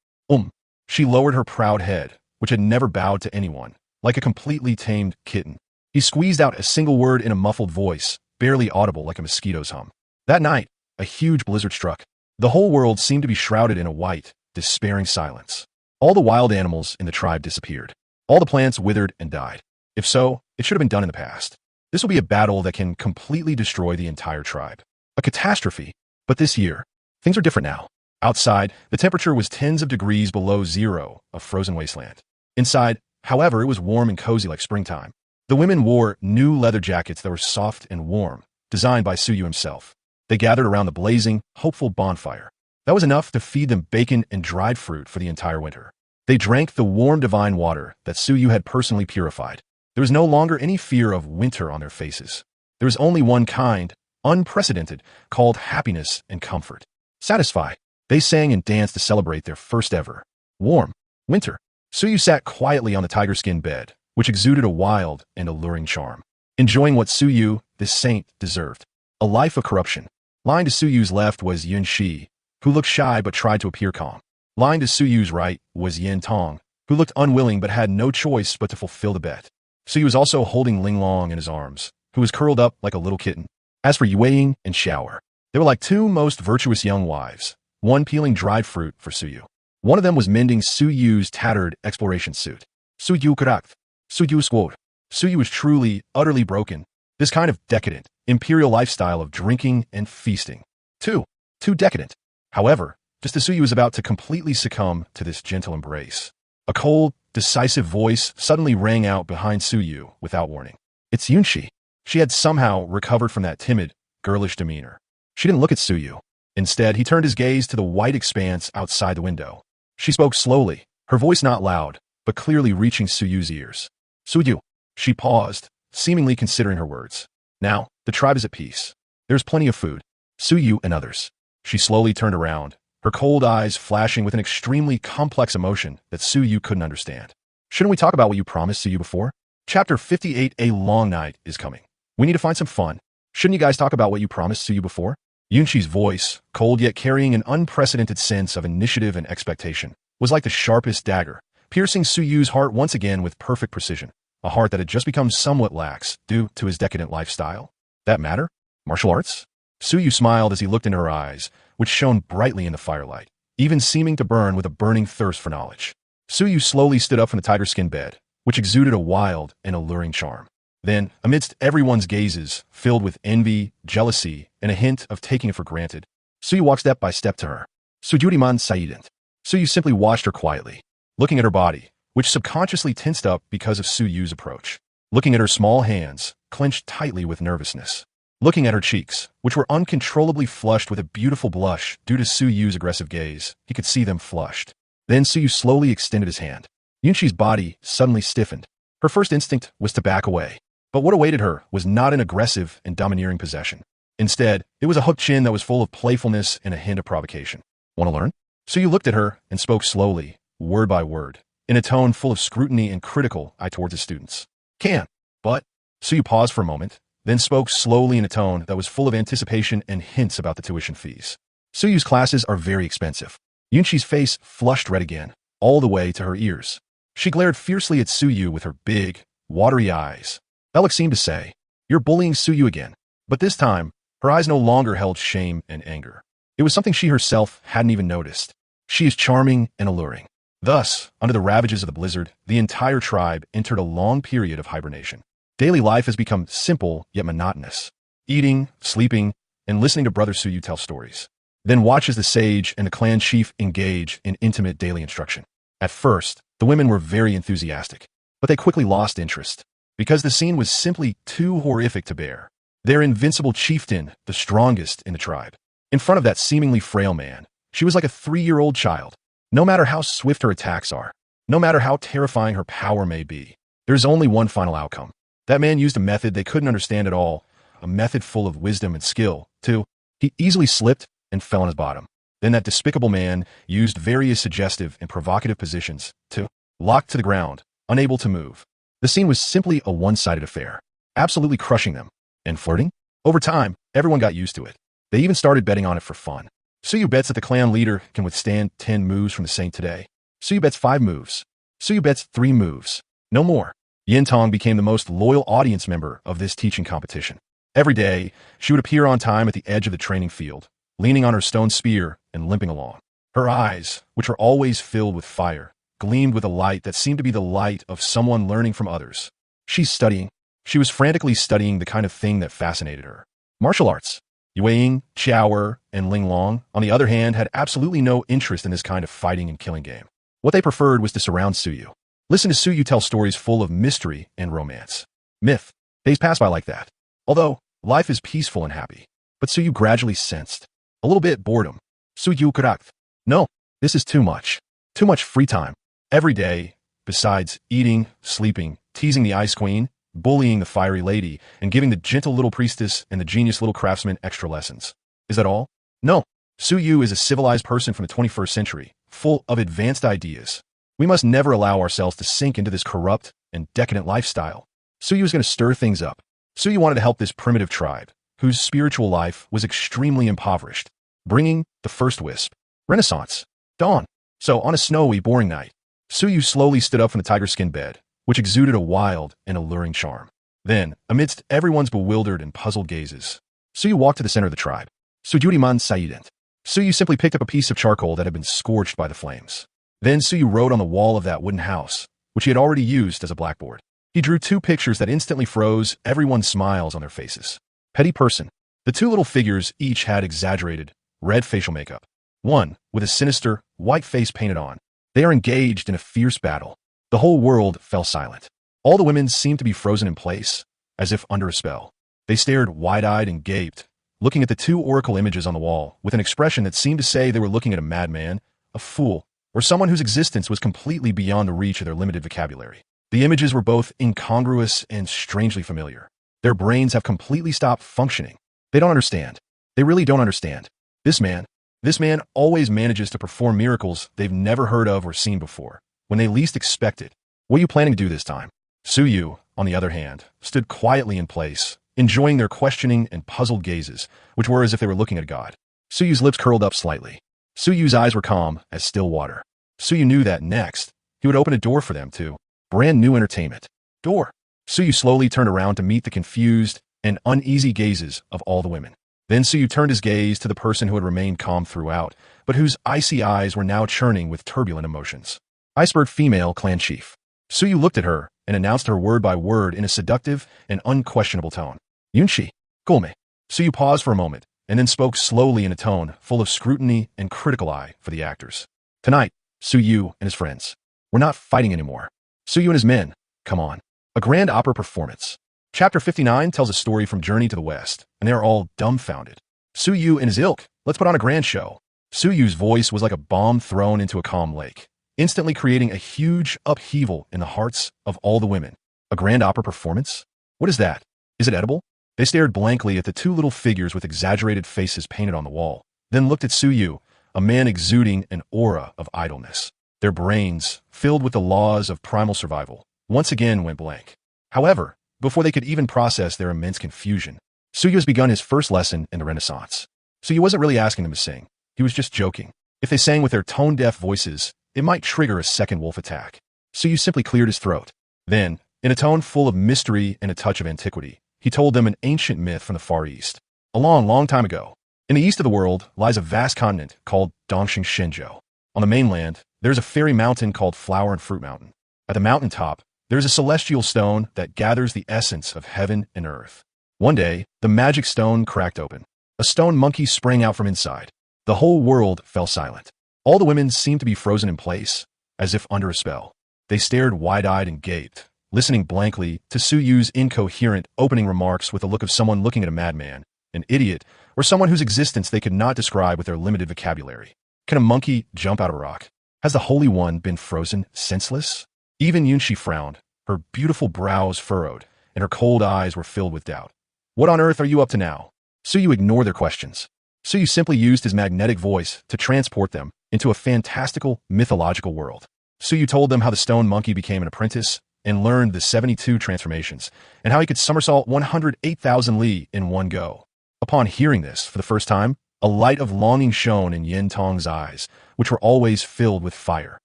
A: She lowered her proud head, which had never bowed to anyone, like a completely tamed kitten. He squeezed out a single word in a muffled voice, barely audible like a mosquito's hum. That night, a huge blizzard struck. The whole world seemed to be shrouded in a white, despairing silence. All the wild animals in the tribe disappeared. All the plants withered and died. If so, it should have been done in the past. This will be a battle that can completely destroy the entire tribe. A catastrophe. But this year, things are different now. Outside, the temperature was tens of degrees below zero, a frozen wasteland. Inside, however, it was warm and cozy like springtime. The women wore new leather jackets that were soft and warm, designed by Su-yu himself. They gathered around the blazing, hopeful bonfire. That was enough to feed them bacon and dried fruit for the entire winter. They drank the warm divine water that Su-yu had personally purified. There was no longer any fear of winter on their faces. There was only one kind, unprecedented, called happiness and comfort. Satisfied, they sang and danced to celebrate their first ever warm winter. Su-yu sat quietly on the tiger skin bed, which exuded a wild and alluring charm, enjoying what Su-yu, this saint, deserved. A life of corruption. Lying to Su-yu's left was Yunshi, who looked shy but tried to appear calm. Lying to Su-yu's right was Yin Tong, who looked unwilling but had no choice but to fulfill the bet. Su-yu was also holding Ling Long in his arms, who was curled up like a little kitten. As for Yueying and Shower, they were like two most virtuous young wives, one peeling dried fruit for Su-yu. One of them was mending Su-yu's tattered exploration suit. Su-yu correct. Su-yu squad. Su-yu was truly, utterly broken. This kind of decadent, imperial lifestyle of drinking and feasting. Too decadent. However, just as Su-yu was about to completely succumb to this gentle embrace, a cold, decisive voice suddenly rang out behind Su-yu without warning. It's Yunshi. She had somehow recovered from that timid, girlish demeanor. She didn't look at Suyu. Instead, he turned his gaze to the white expanse outside the window. She spoke slowly, her voice not loud, but clearly reaching Suyu's ears. Suyu. She paused, seemingly considering her words. Now, the tribe is at peace. There's plenty of food. Suyu and others. She slowly turned around, her cold eyes flashing with an extremely complex emotion that Suyu couldn't understand. Shouldn't we talk about what you promised Suyu before? Chapter 58. A long night is coming. We need to find some fun. Shouldn't you guys talk about what you promised Suyu before? Yunqi's voice, cold yet carrying an unprecedented sense of initiative and expectation, was like the sharpest dagger, piercing Suyu's heart once again with perfect precision, a heart that had just become somewhat lax due to his decadent lifestyle. That matter? Martial arts? Suyu smiled as he looked into her eyes, which shone brightly in the firelight, even seeming to burn with a burning thirst for knowledge. Suyu slowly stood up from the tiger-skin bed, which exuded a wild and alluring charm. Then, amidst everyone's gazes, filled with envy, jealousy, and a hint of taking it for granted, Suyu walked step by step to her. Sujuriman Saidant. Suyu simply watched her quietly, looking at her body, which subconsciously tensed up because of Suyu's approach. Looking at her small hands, clenched tightly with nervousness. Looking at her cheeks, which were uncontrollably flushed with a beautiful blush due to Suyu's aggressive gaze, he could see them flushed. Then Suyu slowly extended his hand. Yunqi's body suddenly stiffened. Her first instinct was to back away. But what awaited her was not an aggressive and domineering possession. Instead, it was a hooked chin that was full of playfulness and a hint of provocation. Want to learn? Suyu looked at her and spoke slowly, word by word, in a tone full of scrutiny and critical eye towards his students. Can, but... Suyu paused for a moment, then spoke slowly in a tone that was full of anticipation and hints about the tuition fees. Suyu's classes are very expensive. Yunqi's face flushed red again, all the way to her ears. She glared fiercely at Suyu with her big, watery eyes. Belek seemed to say, "You're bullying Suyu again." But this time, her eyes no longer held shame and anger. It was something she herself hadn't even noticed. She is charming and alluring. Thus, under the ravages of the blizzard, the entire tribe entered a long period of hibernation. Daily life has become simple yet monotonous. Eating, sleeping, and listening to Brother Suyu tell stories. Then watch as the sage and the clan chief engage in intimate daily instruction. At first, the women were very enthusiastic, but they quickly lost interest, because the scene was simply too horrific to bear. Their invincible chieftain, the strongest in the tribe. In front of that seemingly frail man, she was like a 3-year-old child. No matter how swift her attacks are, no matter how terrifying her power may be, there's only one final outcome. That man used a method they couldn't understand at all, a method full of wisdom and skill, too. He easily slipped and fell on his bottom. Then that despicable man used various suggestive and provocative positions to lock to the ground, unable to move. The scene was simply a one-sided affair, absolutely crushing them. And flirting? Over time, everyone got used to it. They even started betting on it for fun. Suyu bets that the clan leader can withstand 10 moves from the saint today. Suyu bets 5 moves. Suyu bets 3 moves. No more. Yintong became the most loyal audience member of this teaching competition. Every day, she would appear on time at the edge of the training field, leaning on her stone spear and limping along. Her eyes, which were always filled with fire, gleamed with a light that seemed to be the light of someone learning from others. She's studying. She was frantically studying the kind of thing that fascinated her. Martial arts. Yueying, Qiaoer, and Linglong, on the other hand, had absolutely no interest in this kind of fighting and killing game. What they preferred was to surround Suyu. Listen to Suyu tell stories full of mystery and romance. Myth. Days pass by like that. Although, life is peaceful and happy. But Suyu gradually sensed a little bit boredom. Suyu Kurak. No, this is too much. Too much free time. Every day, besides eating, sleeping, teasing the ice queen, bullying the fiery lady, and giving the gentle little priestess and the genius little craftsman extra lessons. Is that all? No. Suyu is a civilized person from the 21st century, full of advanced ideas. We must never allow ourselves to sink into this corrupt and decadent lifestyle. Suyu is going to stir things up. Suyu wanted to help this primitive tribe, whose spiritual life was extremely impoverished, bringing the first wisp. Renaissance. Dawn. So, on a snowy, boring night, Suyu slowly stood up from the tiger-skin bed, which exuded a wild and alluring charm. Then, amidst everyone's bewildered and puzzled gazes, Suyu walked to the center of the tribe. Sujuriman Saidant. Suyu simply picked up a piece of charcoal that had been scorched by the flames. Then Suyu wrote on the wall of that wooden house, which he had already used as a blackboard. He drew 2 pictures that instantly froze everyone's smiles on their faces. Petty person. The 2 little figures each had exaggerated, red facial makeup. One, with a sinister, white face painted on. They are engaged in a fierce battle. The whole world fell silent. All the women seemed to be frozen in place, as if under a spell. They stared wide-eyed and gaped, looking at the two oracle images on the wall, with an expression that seemed to say they were looking at a madman, a fool, or someone whose existence was completely beyond the reach of their limited vocabulary. The images were both incongruous and strangely familiar. Their brains have completely stopped functioning. They don't understand. They really don't understand. This man always manages to perform miracles they've never heard of or seen before, when they least expect it. What are you planning to do this time? Suyu, on the other hand, stood quietly in place, enjoying their questioning and puzzled gazes, which were as if they were looking at a god. Suyu's lips curled up slightly. Suyu's eyes were calm as still water. Suyu knew that next, he would open a door for them to brand new entertainment. Door. Suyu slowly turned around to meet the confused and uneasy gazes of all the women. Then Suyu turned his gaze to the person who had remained calm throughout, but whose icy eyes were now churning with turbulent emotions. Iceberg female clan chief. Suyu looked at her and announced her word by word in a seductive and unquestionable tone. Yunshi, Gulme. Suyu paused for a moment, and then spoke slowly in a tone full of scrutiny and critical eye for the actors. Tonight, Suyu and his friends. We're not fighting anymore. Suyu and his men. Come on. A grand opera performance. Chapter 59 tells a story from Journey to the West, and they are all dumbfounded. Suyu and his ilk. Let's put on a grand show. Suyu's voice was like a bomb thrown into a calm lake, instantly creating a huge upheaval in the hearts of all the women. A grand opera performance? What is that? Is it edible? They stared blankly at the two little figures with exaggerated faces painted on the wall, then looked at Suyu, a man exuding an aura of idleness. Their brains, filled with the laws of primal survival, once again went blank. However, before they could even process their immense confusion, Suyu has begun his first lesson in the Renaissance. Suyu wasn't really asking them to sing. He was just joking. If they sang with their tone-deaf voices, it might trigger a second wolf attack. Suyu simply cleared his throat. Then, in a tone full of mystery and a touch of antiquity, he told them an ancient myth from the Far East. A long, long time ago, in the east of the world lies a vast continent called Dongxing Shenzhou. On the mainland, there is a fairy mountain called Flower and Fruit Mountain. At the mountain top, there is a celestial stone that gathers the essence of heaven and earth. One day, the magic stone cracked open. A stone monkey sprang out from inside. The whole world fell silent. All the women seemed to be frozen in place, as if under a spell. They stared wide-eyed and gaped, listening blankly to Suyu's incoherent opening remarks with the look of someone looking at a madman, an idiot, or someone whose existence they could not describe with their limited vocabulary. Can a monkey jump out of a rock? Has the Holy One been frozen senseless? Even Yunshi frowned, her beautiful brows furrowed, and her cold eyes were filled with doubt. What on earth are you up to now? Suyu ignored their questions. Suyu simply used his magnetic voice to transport them into a fantastical, mythological world. Suyu told them how the stone monkey became an apprentice and learned the 72 transformations, and how he could somersault 108,000 li in one go. Upon hearing this for the first time, a light of longing shone in Yen Tong's eyes, which were always filled with fire.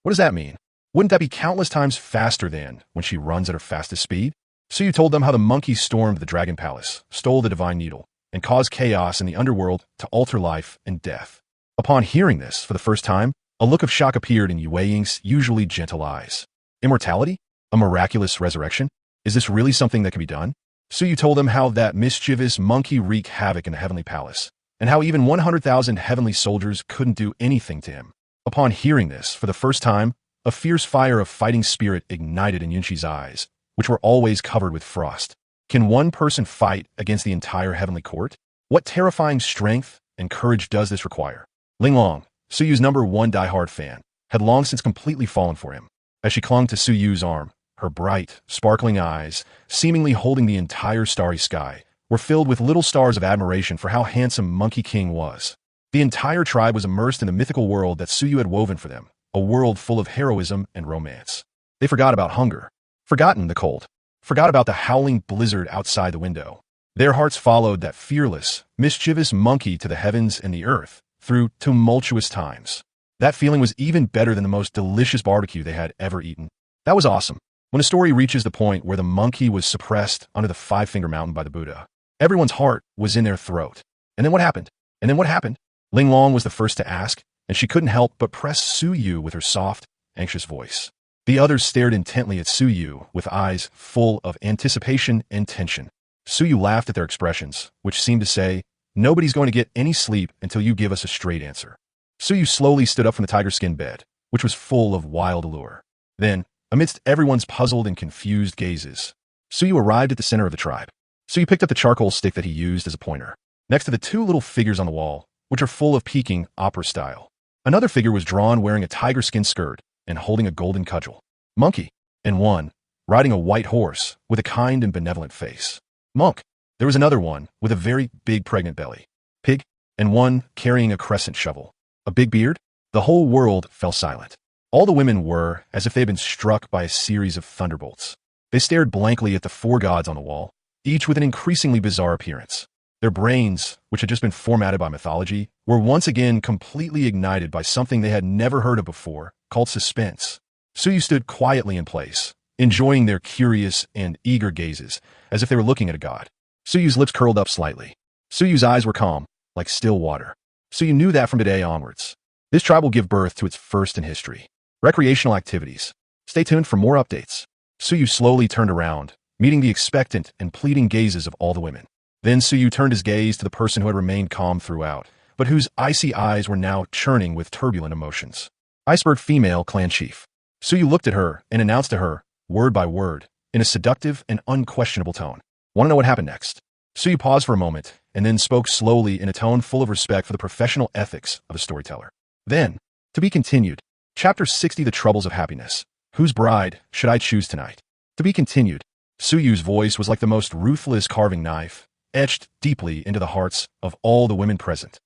A: What does that mean? Wouldn't that be countless times faster than when she runs at her fastest speed? Suyu told them how the monkey stormed the Dragon Palace, stole the Divine Needle, and caused chaos in the underworld to alter life and death. Upon hearing this for the first time, a look of shock appeared in Yue Ying's usually gentle eyes. Immortality? A miraculous resurrection? Is this really something that can be done? Suyu told them how that mischievous monkey wreaked havoc in the heavenly palace, and how even 100,000 heavenly soldiers couldn't do anything to him. Upon hearing this for the first time, a fierce fire of fighting spirit ignited in Yunshi's eyes, which were always covered with frost. Can one person fight against the entire heavenly court? What terrifying strength and courage does this require? Linglong, Suyu's #1 diehard fan, had long since completely fallen for him. As she clung to Suyu's arm, her bright, sparkling eyes, seemingly holding the entire starry sky, were filled with little stars of admiration for how handsome Monkey King was. The entire tribe was immersed in the mythical world that Suyu had woven for them, a world full of heroism and romance. They forgot about hunger, forgotten the cold, forgot about the howling blizzard outside the window. Their hearts followed that fearless, mischievous monkey to the heavens and the earth through tumultuous times. That feeling was even better than the most delicious barbecue they had ever eaten. That was awesome. When a story reaches the point where the monkey was suppressed under the Five-Finger Mountain by the Buddha, everyone's heart was in their throat. And then what happened? And then what happened? Linglong was the first to ask, and she couldn't help but press Suyu with her soft, anxious voice. The others stared intently at Suyu with eyes full of anticipation and tension. Suyu laughed at their expressions, which seemed to say, "Nobody's going to get any sleep until you give us a straight answer." Suyu slowly stood up from the tiger skin bed, which was full of wild allure. Then, amidst everyone's puzzled and confused gazes. Suyu arrived at the center of the tribe. Suyu picked up the charcoal stick that he used as a pointer, next to the two little figures on the wall, which are full of Peking opera style. Another figure was drawn wearing a tiger skin skirt and holding a golden cudgel. Monkey, and one, riding a white horse with a kind and benevolent face. Monk. There was another one with a very big pregnant belly. Pig, and one carrying a crescent shovel. A big beard? The whole world fell silent. All the women were as if they had been struck by a series of thunderbolts. They stared blankly at the four gods on the wall, each with an increasingly bizarre appearance. Their brains, which had just been formatted by mythology, were once again completely ignited by something they had never heard of before, called suspense. Suyu stood quietly in place, enjoying their curious and eager gazes, as if they were looking at a god. Suyu's lips curled up slightly. Suyu's eyes were calm, like still water. Suyu knew that from today onwards. This tribe will give birth to its first in history. Recreational activities. Stay tuned for more updates. Suyu slowly turned around, meeting the expectant and pleading gazes of all the women. Then Suyu turned his gaze to the person who had remained calm throughout, but whose icy eyes were now churning with turbulent emotions. Iceberg female clan chief. Suyu looked at her and announced to her, word by word, in a seductive and unquestionable tone. Want to know what happened next? Suyu paused for a moment and then spoke slowly in a tone full of respect for the professional ethics of a storyteller. Then, to be continued, Chapter 60, The Troubles of Happiness. Whose bride should I choose tonight? To be continued. Suyu's voice was like the most ruthless carving knife, etched deeply into the hearts of all the women present.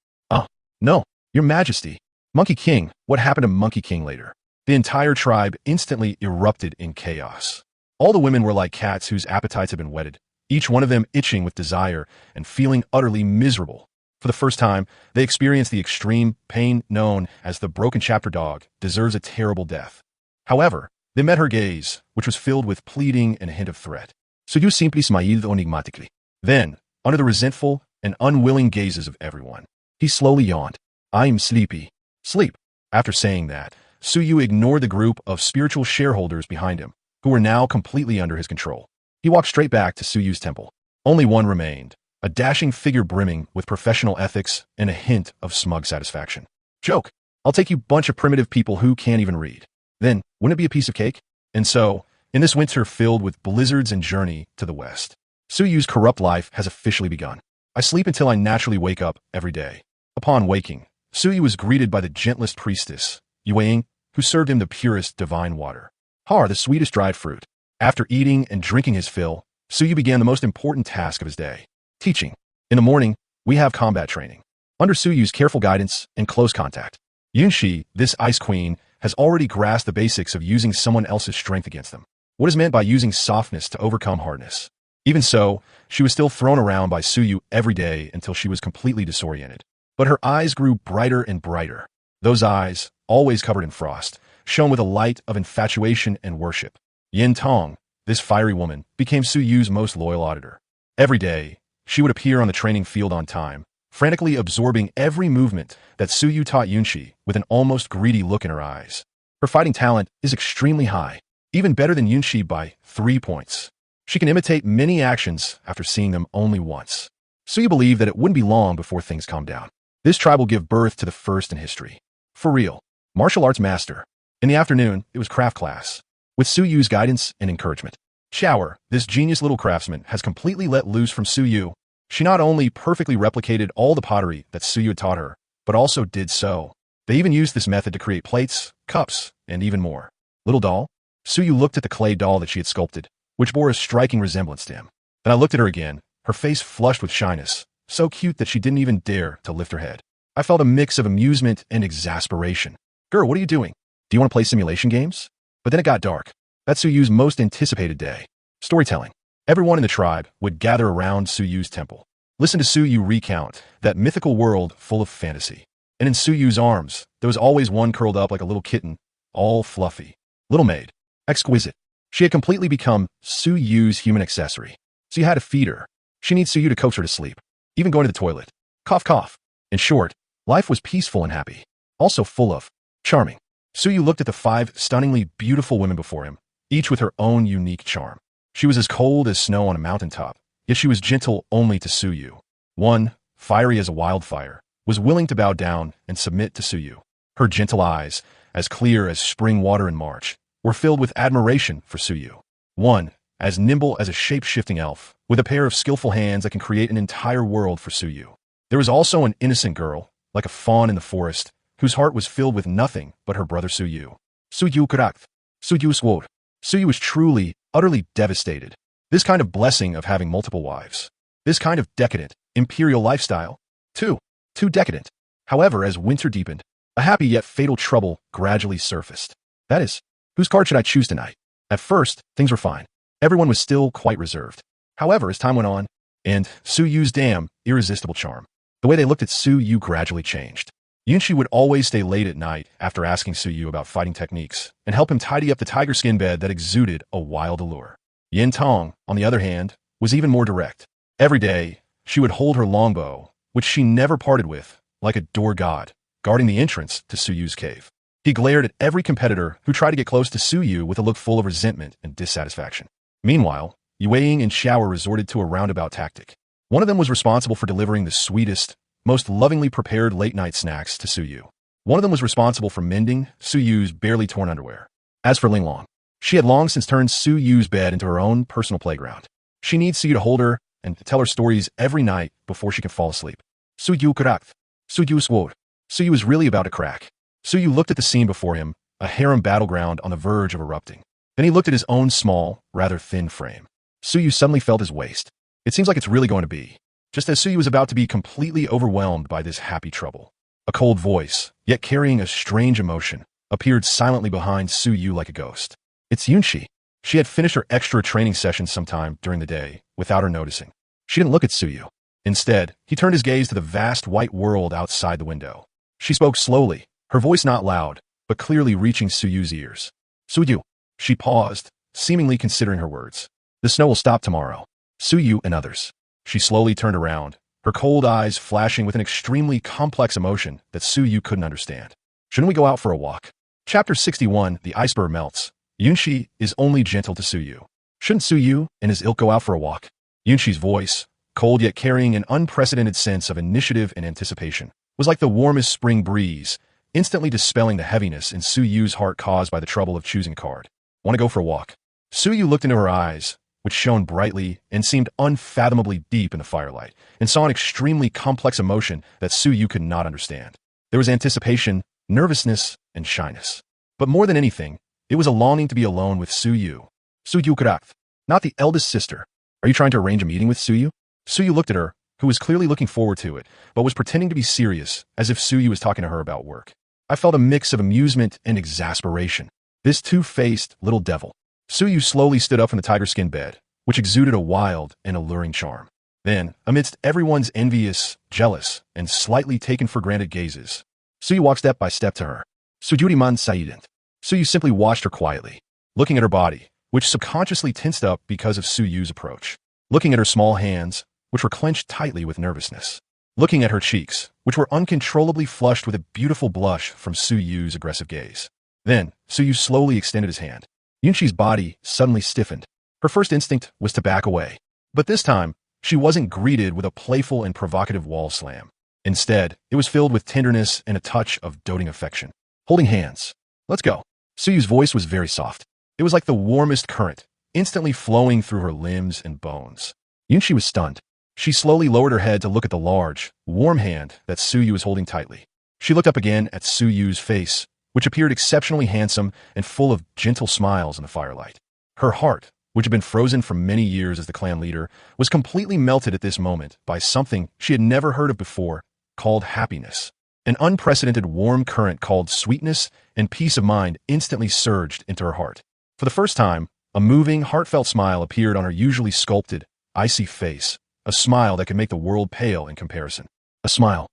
A: No, Your Majesty. Monkey King, what happened to Monkey King later? The entire tribe instantly erupted in chaos. All the women were like cats whose appetites had been whetted, each one of them itching with desire and feeling utterly miserable. For the first time, they experienced the extreme pain known as the broken chapter dog deserves a terrible death. However, they met her gaze, which was filled with pleading and a hint of threat. Suyu simply smiled enigmatically. Then, under the resentful and unwilling gazes of everyone, he slowly yawned. I'm sleepy. Sleep. After saying that, Suyu ignored the group of spiritual shareholders behind him, who were now completely under his control. He walked straight back to Suyu's temple. Only one remained, a dashing figure brimming with professional ethics and a hint of smug satisfaction. Joke. I'll take you bunch of primitive people who can't even read. Then, wouldn't it be a piece of cake? And so, in this winter filled with blizzards and journey to the west, Suyu's corrupt life has officially begun. I sleep until I naturally wake up every day. Upon waking, Suyu was greeted by the gentlest priestess, Yueying, who served him the purest divine water. Har, the sweetest dried fruit. After eating and drinking his fill, Suyu began the most important task of his day. Teaching. In the morning, we have combat training. Under Suyu's careful guidance and close contact, Yunshi, this ice queen, has already grasped the basics of using someone else's strength against them. What is meant by using softness to overcome hardness. Even so, she was still thrown around by Suyu every day until she was completely disoriented. But her eyes grew brighter and brighter. Those eyes, always covered in frost, shone with a light of infatuation and worship. Yin Tong, this fiery woman, became Suyu's most loyal auditor. Every day, she would appear on the training field on time, frantically absorbing every movement that Suyu taught Yunshi with an almost greedy look in her eyes. Her fighting talent is extremely high, even better than Yunshi by 3 points. She can imitate many actions after seeing them only once. Suyu believed that it wouldn't be long before things calmed down. This tribe will give birth to the first in history. For real. Martial arts master. In the afternoon, it was craft class. With Suyu's guidance and encouragement. Shower, this genius little craftsman, has completely let loose from Suyu. She not only perfectly replicated all the pottery that Suyu had taught her, but also did so. They even used this method to create plates, cups, and even more. Little doll? Suyu looked at the clay doll that she had sculpted, which bore a striking resemblance to him. Then I looked at her again, her face flushed with shyness, so cute that she didn't even dare to lift her head. I felt a mix of amusement and exasperation. Girl, what are you doing? Do you want to play simulation games? But then it got dark. That's Suyu's most anticipated day. Storytelling. Everyone in the tribe would gather around Suyu's temple. Listen to Suyu recount that mythical world full of fantasy. And in Suyu's arms, there was always one curled up like a little kitten, all fluffy. Little maid. Exquisite. She had completely become Suyu's human accessory. So you had to feed her. She needs Suyu to coax her to sleep. Even going to the toilet. Cough, cough. In short, life was peaceful and happy. Also full of charming. Suyu looked at the 5 stunningly beautiful women before him, each with her own unique charm. She was as cold as snow on a mountaintop, yet she was gentle only to Suyu. One, fiery as a wildfire, was willing to bow down and submit to Suyu. Her gentle eyes, as clear as spring water in March, were filled with admiration for Suyu. One, as nimble as a shape-shifting elf, with a pair of skillful hands that can create an entire world for Suyu. There was also an innocent girl, like a fawn in the forest, whose heart was filled with nothing but her brother Suyu. Suyu Kurak. Suyu Sword. Suyu was truly, utterly devastated. This kind of blessing of having multiple wives. This kind of decadent, imperial lifestyle. Too decadent. However, as winter deepened, a happy yet fatal trouble gradually surfaced. That is, whose card should I choose tonight? At first, things were fine. Everyone was still quite reserved. However, as time went on, and Suyu's damn irresistible charm, the way they looked at Suyu gradually changed. Yunshi would always stay late at night after asking Suyu about fighting techniques and help him tidy up the tiger skin bed that exuded a wild allure. Yin Tong, on the other hand, was even more direct. Every day, she would hold her longbow, which she never parted with, like a door god, guarding the entrance to Suyu's cave. He glared at every competitor who tried to get close to Suyu with a look full of resentment and dissatisfaction. Meanwhile, Yueying and Xiao resorted to a roundabout tactic. One of them was responsible for delivering the sweetest, most lovingly prepared late-night snacks to Suyu. One of them was responsible for mending Suyu's barely torn underwear. As for Linglong, she had long since turned Suyu's bed into her own personal playground. She needs Suyu to hold her and tell her stories every night before she can fall asleep. Suyu Kurak. Suyu Sword. Suyu was really about to crack. Suyu looked at the scene before him, a harem battleground on the verge of erupting. Then he looked at his own small, rather thin frame. Suyu suddenly felt his waist. It seems like it's really going to be. Just as Suyu was about to be completely overwhelmed by this happy trouble. A cold voice, yet carrying a strange emotion, appeared silently behind Suyu like a ghost. It's Yunshi. She had finished her extra training session sometime during the day, without her noticing. She didn't look at Suyu. Instead, he turned his gaze to the vast white world outside the window. She spoke slowly, her voice not loud, but clearly reaching Suyu's ears. Suyu. She paused, seemingly considering her words. The snow will stop tomorrow. Suyu and others. She slowly turned around, her cold eyes flashing with an extremely complex emotion that Suyu couldn't understand. Shouldn't we go out for a walk? Chapter 61, The Iceberg Melts. Yunshi is only gentle to Suyu. Shouldn't Suyu and his ilk go out for a walk? Yunshi's voice, cold yet carrying an unprecedented sense of initiative and anticipation, was like the warmest spring breeze, instantly dispelling the heaviness in Suyu's heart caused by the trouble of choosing a card. Want to go for a walk? Suyu looked into her eyes, which shone brightly and seemed unfathomably deep in the firelight, and saw an extremely complex emotion that Suyu could not understand. There was anticipation, nervousness, and shyness. But more than anything, it was a longing to be alone with Suyu. Suyu Kurak, not the eldest sister. Are you trying to arrange a meeting with Suyu? Suyu looked at her, who was clearly looking forward to it, but was pretending to be serious, as if Suyu was talking to her about work. I felt a mix of amusement and exasperation. This two-faced little devil. Suyu slowly stood up from the tiger skin bed, which exuded a wild and alluring charm. Then, amidst everyone's envious, jealous, and slightly taken-for-granted gazes, Suyu walked step by step to her. Sujuriman Saidant. Suyu simply watched her quietly, looking at her body, which subconsciously tensed up because of Suyu's approach. Looking at her small hands, which were clenched tightly with nervousness. Looking at her cheeks, which were uncontrollably flushed with a beautiful blush from Suyu's aggressive gaze. Then, Suyu slowly extended his hand. Yunshi's body suddenly stiffened. Her first instinct was to back away. But this time, she wasn't greeted with a playful and provocative wall slam. Instead, it was filled with tenderness and a touch of doting affection. Holding hands. Let's go. Suyu's voice was very soft. It was like the warmest current, instantly flowing through her limbs and bones. Yunshi was stunned. She slowly lowered her head to look at the large, warm hand that Suyu was holding tightly. She looked up again at Suyu's face, which appeared exceptionally handsome and full of gentle smiles in the firelight. Her heart, which had been frozen for many years as the clan leader, was completely melted at this moment by something she had never heard of before, called happiness. An unprecedented warm current called sweetness and peace of mind instantly surged into her heart. For the first time, a moving, heartfelt smile appeared on her usually sculpted, icy face, a smile that could make the world pale in comparison. A smile.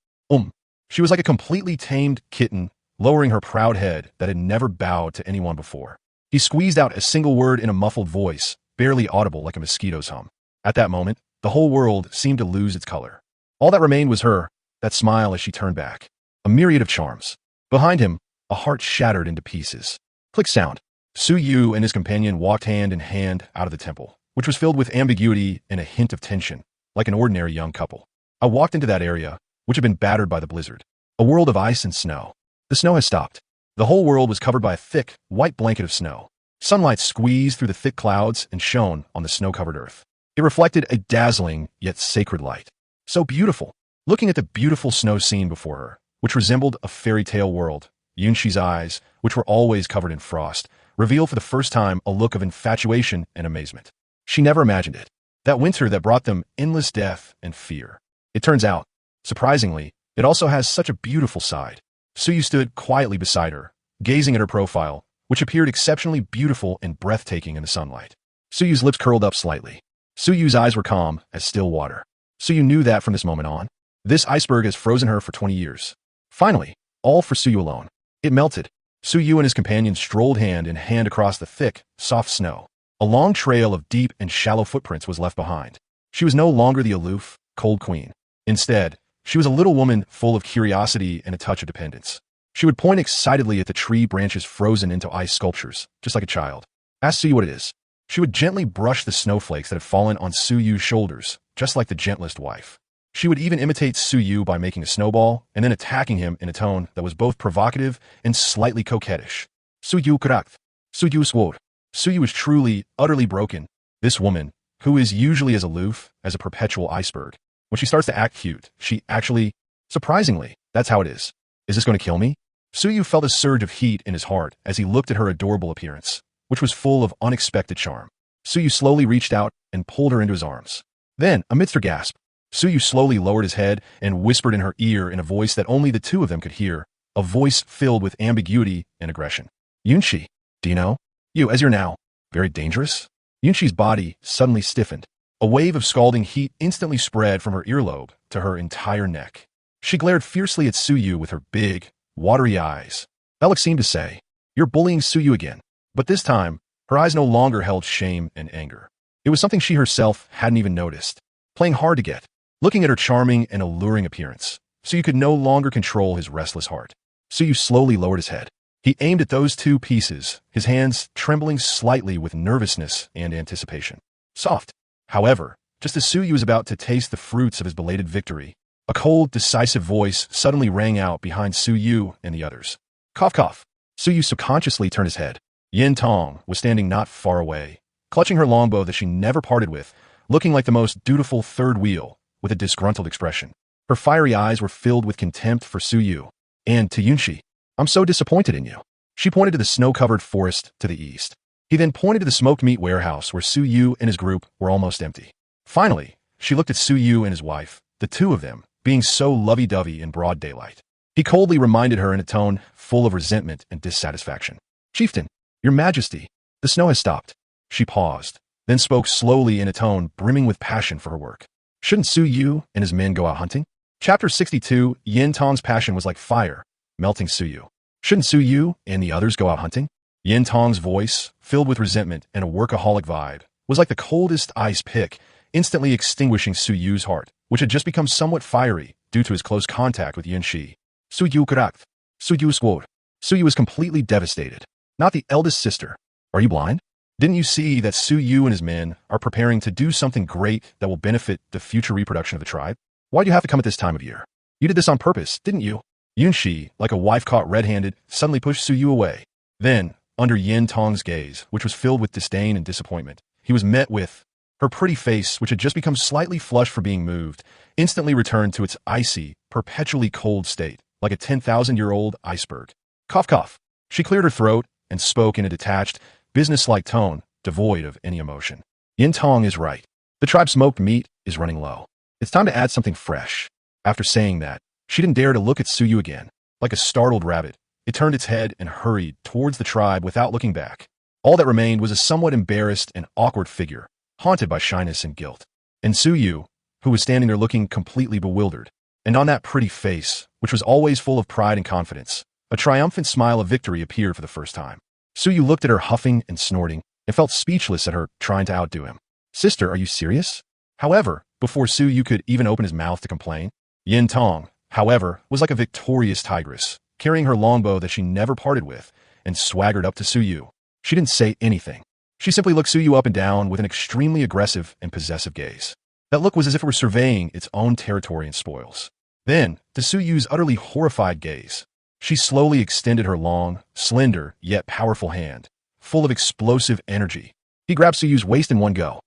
A: She was like a completely tamed kitten, lowering her proud head that had never bowed to anyone before. He squeezed out a single word in a muffled voice, barely audible like a mosquito's hum. At that moment, the whole world seemed to lose its color. All that remained was her, that smile as she turned back. A myriad of charms. Behind him, a heart shattered into pieces. Click sound. Suyu and his companion walked hand in hand out of the temple, which was filled with ambiguity and a hint of tension, like an ordinary young couple. I walked into that area, which had been battered by the blizzard. A world of ice and snow. The snow has stopped. The whole world was covered by a thick, white blanket of snow. Sunlight squeezed through the thick clouds and shone on the snow-covered earth. It reflected a dazzling yet sacred light. So beautiful. Looking at the beautiful snow scene before her, which resembled a fairy tale world, Yunshi's eyes, which were always covered in frost, revealed for the first time a look of infatuation and amazement. She never imagined it. That winter that brought them endless death and fear. It turns out, surprisingly, it also has such a beautiful side. Suyu stood quietly beside her, gazing at her profile, which appeared exceptionally beautiful and breathtaking in the sunlight. Suyu's lips curled up slightly. Suyu's eyes were calm as still water. Suyu knew that from this moment on. This iceberg has frozen her for 20 years. Finally, all for Suyu alone. It melted. Suyu and his companion strolled hand in hand across the thick, soft snow. A long trail of deep and shallow footprints was left behind. She was no longer the aloof, cold queen. Instead, she was a little woman full of curiosity and a touch of dependence. She would point excitedly at the tree branches frozen into ice sculptures, just like a child. Ask Suyu what it is. She would gently brush the snowflakes that had fallen on Suyu's shoulders, just like the gentlest wife. She would even imitate Suyu by making a snowball and then attacking him in a tone that was both provocative and slightly coquettish. Suyu krakt. Suyu sword. Suyu was truly, utterly broken. This woman, who is usually as aloof as a perpetual iceberg, when she starts to act cute, she actually, surprisingly, that's how it is. Is this going to kill me? Suyu felt a surge of heat in his heart as he looked at her adorable appearance, which was full of unexpected charm. Suyu slowly reached out and pulled her into his arms. Then, amidst her gasp, Suyu slowly lowered his head and whispered in her ear in a voice that only the two of them could hear, a voice filled with ambiguity and aggression. Yunshi, do you know? You, as you're now, very dangerous? Yunshi's body suddenly stiffened. A wave of scalding heat instantly spread from her earlobe to her entire neck. She glared fiercely at Suyu with her big, watery eyes. That look seemed to say, "You're bullying Suyu again." But this time, her eyes no longer held shame and anger. It was something she herself hadn't even noticed. Playing hard to get. Looking at her charming and alluring appearance, Suyu could no longer control his restless heart. Suyu slowly lowered his head. He aimed at those two pieces, his hands trembling slightly with nervousness and anticipation. Soft. However, just as Suyu was about to taste the fruits of his belated victory, a cold, decisive voice suddenly rang out behind Suyu and the others. Cough, cough. Suyu subconsciously turned his head. Yin Tong was standing not far away, clutching her longbow that she never parted with, looking like the most dutiful third wheel, with a disgruntled expression. Her fiery eyes were filled with contempt for Suyu. And to Yunshi, "I'm so disappointed in you." She pointed to the snow-covered forest to the east. He then pointed to the smoked meat warehouse where Suyu and his group were almost empty. Finally, she looked at Suyu and his wife, the two of them being so lovey-dovey in broad daylight. He coldly reminded her in a tone full of resentment and dissatisfaction. "Chieftain, your majesty, the snow has stopped." She paused, then spoke slowly in a tone brimming with passion for her work. Shouldn't Suyu and his men go out hunting? Chapter 62, Yin Tong's passion was like fire, melting Suyu. Shouldn't Suyu and the others go out hunting? Yin Tong's voice, filled with resentment and a workaholic vibe, was like the coldest ice pick, instantly extinguishing Suyu's heart, which had just become somewhat fiery due to his close contact with Yunshi. Suyu krakt. Suyu sword. Suyu was completely devastated. Not the eldest sister. Are you blind? Didn't you see that Suyu and his men are preparing to do something great that will benefit the future reproduction of the tribe? Why'd you have to come at this time of year? You did this on purpose, didn't you? Yunshi, like a wife caught red-handed, suddenly pushed Suyu away. Then, under Yin Tong's gaze, which was filled with disdain and disappointment, he was met with her pretty face, which had just become slightly flushed for being moved, instantly returned to its icy, perpetually cold state, like a 10,000-year-old iceberg. Cough, cough. She cleared her throat and spoke in a detached, business-like tone, devoid of any emotion. Yin Tong is right. The tribe's smoked meat is running low. It's time to add something fresh. After saying that, she didn't dare to look at Suyu again. Like a startled rabbit, it turned its head and hurried towards the tribe without looking back. All that remained was a somewhat embarrassed and awkward figure, haunted by shyness and guilt. And Suyu, who was standing there looking completely bewildered, and on that pretty face, which was always full of pride and confidence, a triumphant smile of victory appeared for the first time. Suyu looked at her huffing and snorting, and felt speechless at her trying to outdo him. "Sister, are you serious?" However, before Suyu could even open his mouth to complain, Yin Tong, however, was like a victorious tigress, carrying her longbow that she never parted with, and swaggered up to Suyu. She didn't say anything. She simply looked Suyu up and down with an extremely aggressive and possessive gaze. That look was as if it were surveying its own territory and spoils. Then, to Suyu's utterly horrified gaze, she slowly extended her long, slender, yet powerful hand, full of explosive energy. He grabbed Suyu's waist in one go.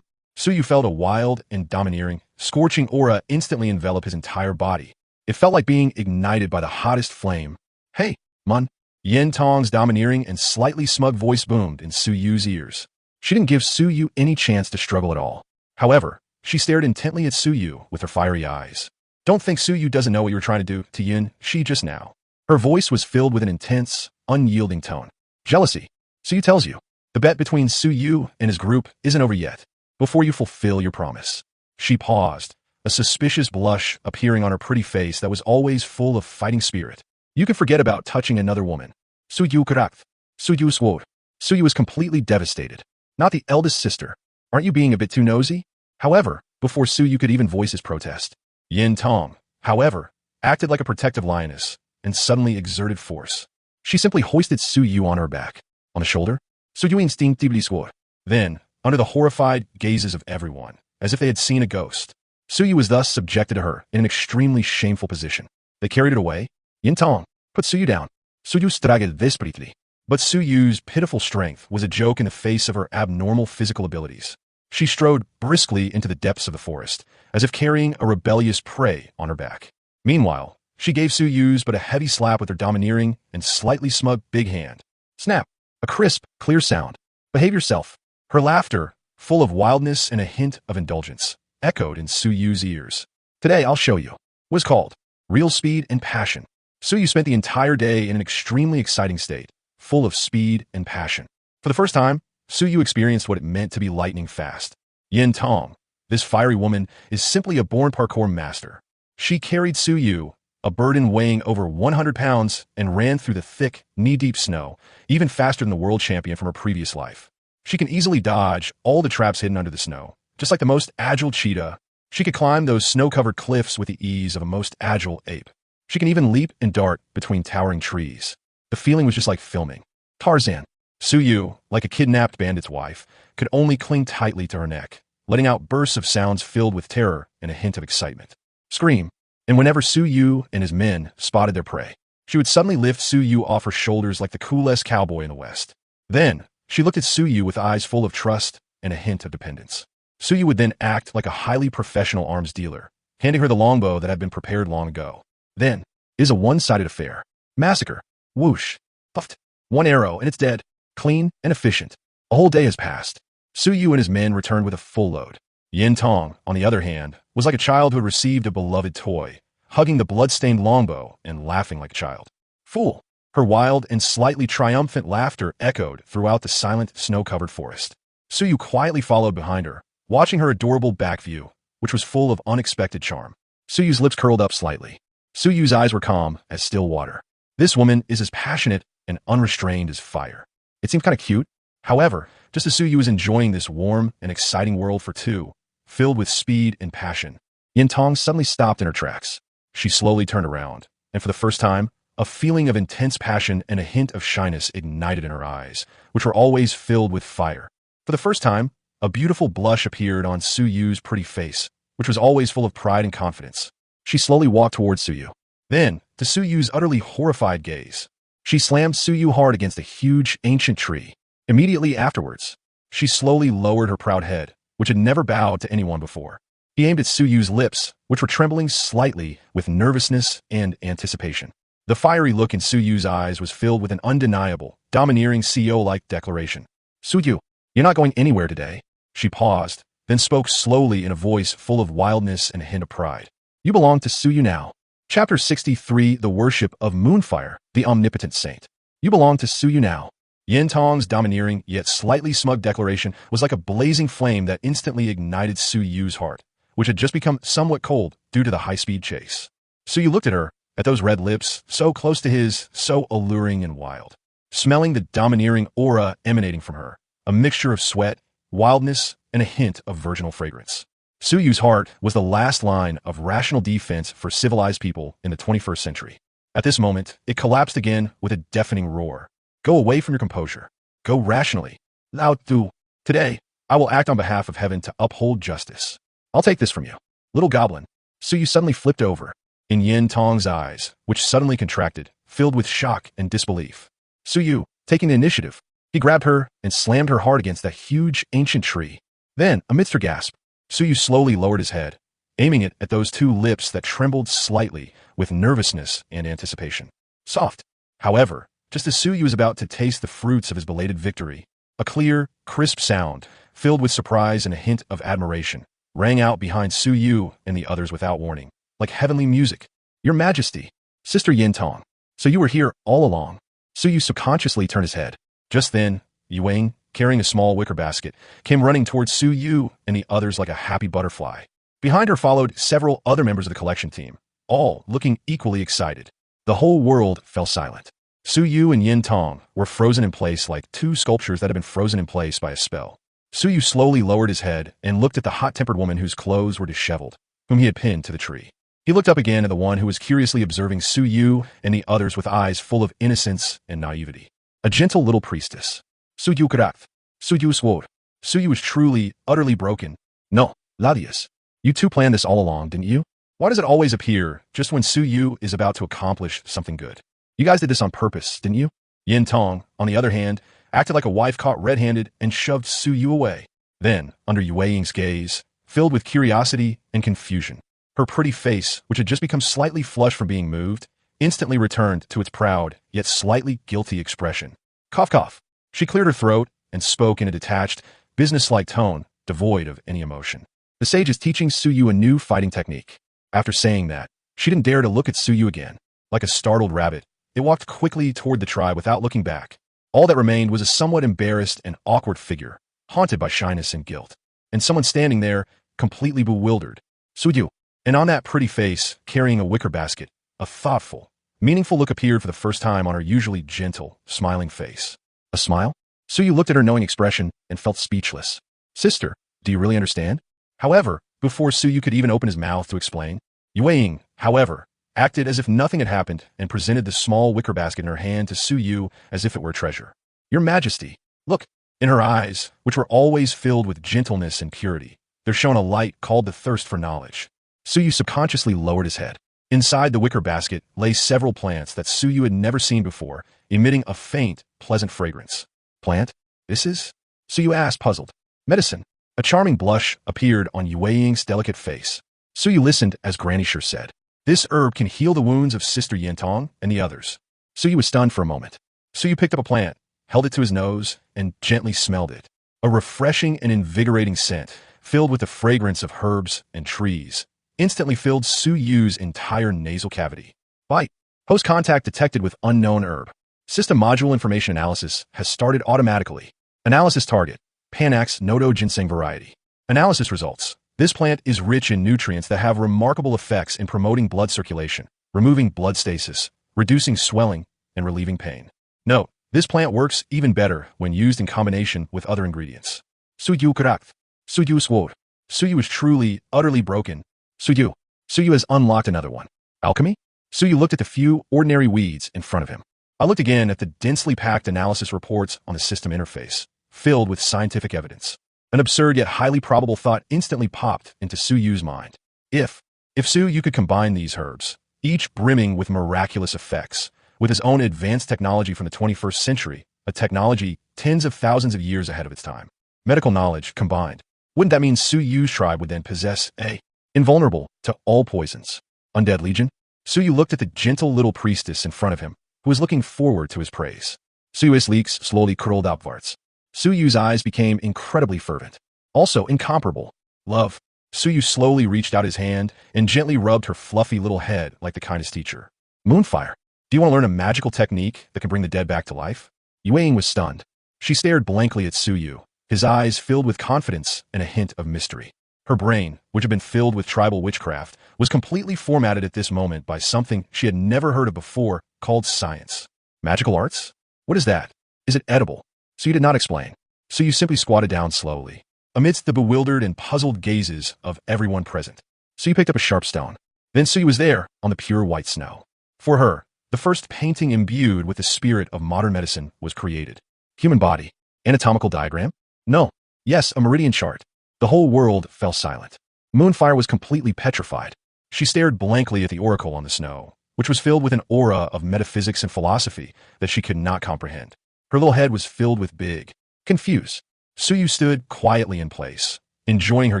A: Suyu felt a wild and domineering, scorching aura instantly envelop his entire body. It felt like being ignited by the hottest flame. "Hey, Mun." Yin Tong's domineering and slightly smug voice boomed in Suyu's ears. She didn't give Suyu any chance to struggle at all. However, she stared intently at Suyu with her fiery eyes. "Don't think Suyu doesn't know what you were trying to do to Yin, she just now." Her voice was filled with an intense, unyielding tone. "Jealousy. Suyu tells you. The bet between Suyu and his group isn't over yet. Before you fulfill your promise." She paused, a suspicious blush appearing on her pretty face that was always full of fighting spirit. "You can forget about touching another woman." Suyu karakt. Suyu swore. Suyu was completely devastated. "Not the eldest sister. Aren't you being a bit too nosy?" However, before Suyu could even voice his protest, Yin Tong, however, acted like a protective lioness and suddenly exerted force. She simply hoisted Suyu on her back. On the shoulder, Suyu instinctively swore. Then, under the horrified gazes of everyone, as if they had seen a ghost, Suyu was thus subjected to her in an extremely shameful position. They carried it away. Yin Tong put Suyu down. Suyu struggled desperately. But Suyu's pitiful strength was a joke in the face of her abnormal physical abilities. She strode briskly into the depths of the forest, as if carrying a rebellious prey on her back. Meanwhile, she gave Suyu's but a heavy slap with her domineering and slightly smug big hand. Snap! A crisp, clear sound. "Behave yourself." Her laughter, full of wildness and a hint of indulgence, echoed in Suyu's ears. "Today I'll show you," was called real speed and passion. Suyu spent the entire day in an extremely exciting state, full of speed and passion. For the first time, Suyu experienced what it meant to be lightning fast. Yin Tong, this fiery woman, is simply a born parkour master. She carried Suyu, a burden weighing over 100 pounds, and ran through the thick, knee-deep snow, even faster than the world champion from her previous life. She can easily dodge all the traps hidden under the snow. Just like the most agile cheetah, she could climb those snow-covered cliffs with the ease of a most agile ape. She can even leap and dart between towering trees. The feeling was just like filming. Tarzan. Suyu, like a kidnapped bandit's wife, could only cling tightly to her neck, letting out bursts of sounds filled with terror and a hint of excitement. Scream. And whenever Suyu and his men spotted their prey, she would suddenly lift Suyu off her shoulders like the coolest cowboy in the West. Then, she looked at Suyu with eyes full of trust and a hint of dependence. Suyu would then act like a highly professional arms dealer, handing her the longbow that had been prepared long ago. Then, it is a one-sided affair. Massacre. Whoosh. Puffed. One arrow, and it's dead. Clean and efficient. A whole day has passed. Suyu and his men returned with a full load. Yin Tong, on the other hand, was like a child who had received a beloved toy, hugging the blood-stained longbow and laughing like a child. Fool! Her wild and slightly triumphant laughter echoed throughout the silent, snow-covered forest. Suyu quietly followed behind her, watching her adorable back view, which was full of unexpected charm. Suyu's lips curled up slightly. Suyu's eyes were calm as still water. This woman is as passionate and unrestrained as fire. It seemed kind of cute. However, just as Suyu was enjoying this warm and exciting world for two, filled with speed and passion, Yin Tong suddenly stopped in her tracks. She slowly turned around, and for the first time, a feeling of intense passion and a hint of shyness ignited in her eyes, which were always filled with fire. For the first time, a beautiful blush appeared on Suyu's pretty face, which was always full of pride and confidence. She slowly walked towards Suyu. Then, to Suyu's utterly horrified gaze, she slammed Suyu hard against a huge, ancient tree. Immediately afterwards, she slowly lowered her proud head, which had never bowed to anyone before. He aimed at Suyu's lips, which were trembling slightly with nervousness and anticipation. The fiery look in Suyu's eyes was filled with an undeniable, domineering CEO-like declaration. "Suyu, you're not going anywhere today." She paused, then spoke slowly in a voice full of wildness and a hint of pride. "You belong to Suyu now." Chapter 63, The Worship of Moonfire, the Omnipotent Saint. "You belong to Suyu now." Yin Tong's domineering yet slightly smug declaration was like a blazing flame that instantly ignited Suyu's heart, which had just become somewhat cold due to the high-speed chase. Suyu looked at her, at those red lips, so close to his, so alluring and wild. Smelling the domineering aura emanating from her, a mixture of sweat, wildness, and a hint of virginal fragrance. Suyu's heart was the last line of rational defense for civilized people in the 21st century. At this moment, it collapsed again with a deafening roar. Go away from your composure. Go rationally. Lao Tu. Today, I will act on behalf of heaven to uphold justice. I'll take this from you. Little goblin. Suyu suddenly flipped over. In Yin Tong's eyes, which suddenly contracted, filled with shock and disbelief. Suyu, taking the initiative. He grabbed her and slammed her hard against that huge ancient tree. Then, amidst her gasp, Suyu slowly lowered his head, aiming it at those two lips that trembled slightly with nervousness and anticipation. Soft. However, just as Suyu was about to taste the fruits of his belated victory, a clear, crisp sound, filled with surprise and a hint of admiration, rang out behind Suyu and the others without warning, like heavenly music. Your Majesty, Sister Yintong, so you were here all along. Suyu subconsciously turned his head. Just then, Yuang, carrying a small wicker basket, came running towards Suyu and the others like a happy butterfly. Behind her followed several other members of the collection team, all looking equally excited. The whole world fell silent. Suyu and Yintong were frozen in place like two sculptures that had been frozen in place by a spell. Suyu slowly lowered his head and looked at the hot-tempered woman whose clothes were disheveled, whom he had pinned to the tree. He looked up again at the one who was curiously observing Suyu and the others with eyes full of innocence and naivety. A gentle little priestess. Suyu Karath. Suyu swore. Suyu was truly, utterly broken. No, Ladius. You two planned this all along, didn't you? Why does it always appear just when Suyu is about to accomplish something good? You guys did this on purpose, didn't you? Yintong, on the other hand, acted like a wife caught red-handed and shoved Suyu away. Then, under Yueying's gaze, filled with curiosity and confusion, her pretty face, which had just become slightly flushed from being moved, instantly returned to its proud, yet slightly guilty expression. Cough cough. She cleared her throat and spoke in a detached, businesslike tone, devoid of any emotion. The sage is teaching Suyu a new fighting technique. After saying that, she didn't dare to look at Suyu again. Like a startled rabbit, it walked quickly toward the tribe without looking back. All that remained was a somewhat embarrassed and awkward figure, haunted by shyness and guilt, and someone standing there, completely bewildered. Suyu. And on that pretty face, carrying a wicker basket, a thoughtful, meaningful look appeared for the first time on her usually gentle, smiling face. A smile? Suyu looked at her knowing expression and felt speechless. Sister, do you really understand? However, before Suyu could even open his mouth to explain, Yueying, however, acted as if nothing had happened and presented the small wicker basket in her hand to Suyu as if it were a treasure. Your Majesty, look. In her eyes, which were always filled with gentleness and purity, there shone a light called the thirst for knowledge. Suyu subconsciously lowered his head. Inside the wicker basket lay several plants that Suyu had never seen before, emitting a faint, pleasant fragrance. Plant? This is? Suyu asked, puzzled. Medicine. A charming blush appeared on Yueying's delicate face. Suyu listened as Granny Sure said. This herb can heal the wounds of Sister Yintong and the others. Suyu was stunned for a moment. Suyu picked up a plant, held it to his nose, and gently smelled it. A refreshing and invigorating scent, filled with the fragrance of herbs and trees, instantly filled Suyu's entire nasal cavity. Bite. Host contact detected with unknown herb. System module information analysis has started automatically. Analysis target. Panax Nodo ginseng variety. Analysis results. This plant is rich in nutrients that have remarkable effects in promoting blood circulation, removing blood stasis, reducing swelling, and relieving pain. Note, this plant works even better when used in combination with other ingredients. Suyu Karakth. Suyu swore. Suyu is truly, utterly broken. Suyu. Suyu has unlocked another one. Alchemy? Suyu looked at the few ordinary weeds in front of him. I looked again at the densely packed analysis reports on the system interface, filled with scientific evidence. An absurd yet highly probable thought instantly popped into Suyu's mind. If Suyu could combine these herbs, each brimming with miraculous effects, with his own advanced technology from the 21st century, a technology tens of thousands of years ahead of its time, medical knowledge combined, wouldn't that mean Suyu's tribe would then possess a invulnerable to all poisons undead legion? Suyu looked at the gentle little priestess in front of him, who was looking forward to his praise. Suyu's leaks slowly curled upwards. Suyu's eyes became incredibly fervent, also incomparable. Love. Suyu slowly reached out his hand and gently rubbed her fluffy little head like the kindest teacher. Moonfire. Do you want to learn a magical technique that can bring the dead back to life? Yueying was stunned. She stared blankly at Suyu, his eyes filled with confidence and a hint of mystery. Her brain, which had been filled with tribal witchcraft, was completely formatted at this moment by something she had never heard of before called science. Magical arts? What is that? Is it edible? Suyu did not explain. Suyu simply squatted down slowly, amidst the bewildered and puzzled gazes of everyone present. Suyu picked up a sharp stone. Then Suyu was there on the pure white snow. For her, the first painting imbued with the spirit of modern medicine was created. Human body. Anatomical diagram? No. Yes, a meridian chart. The whole world fell silent. Moonfire was completely petrified. She stared blankly at the oracle on the snow, which was filled with an aura of metaphysics and philosophy that she could not comprehend. Her little head was filled with big, confused. Suyu stood quietly in place, enjoying her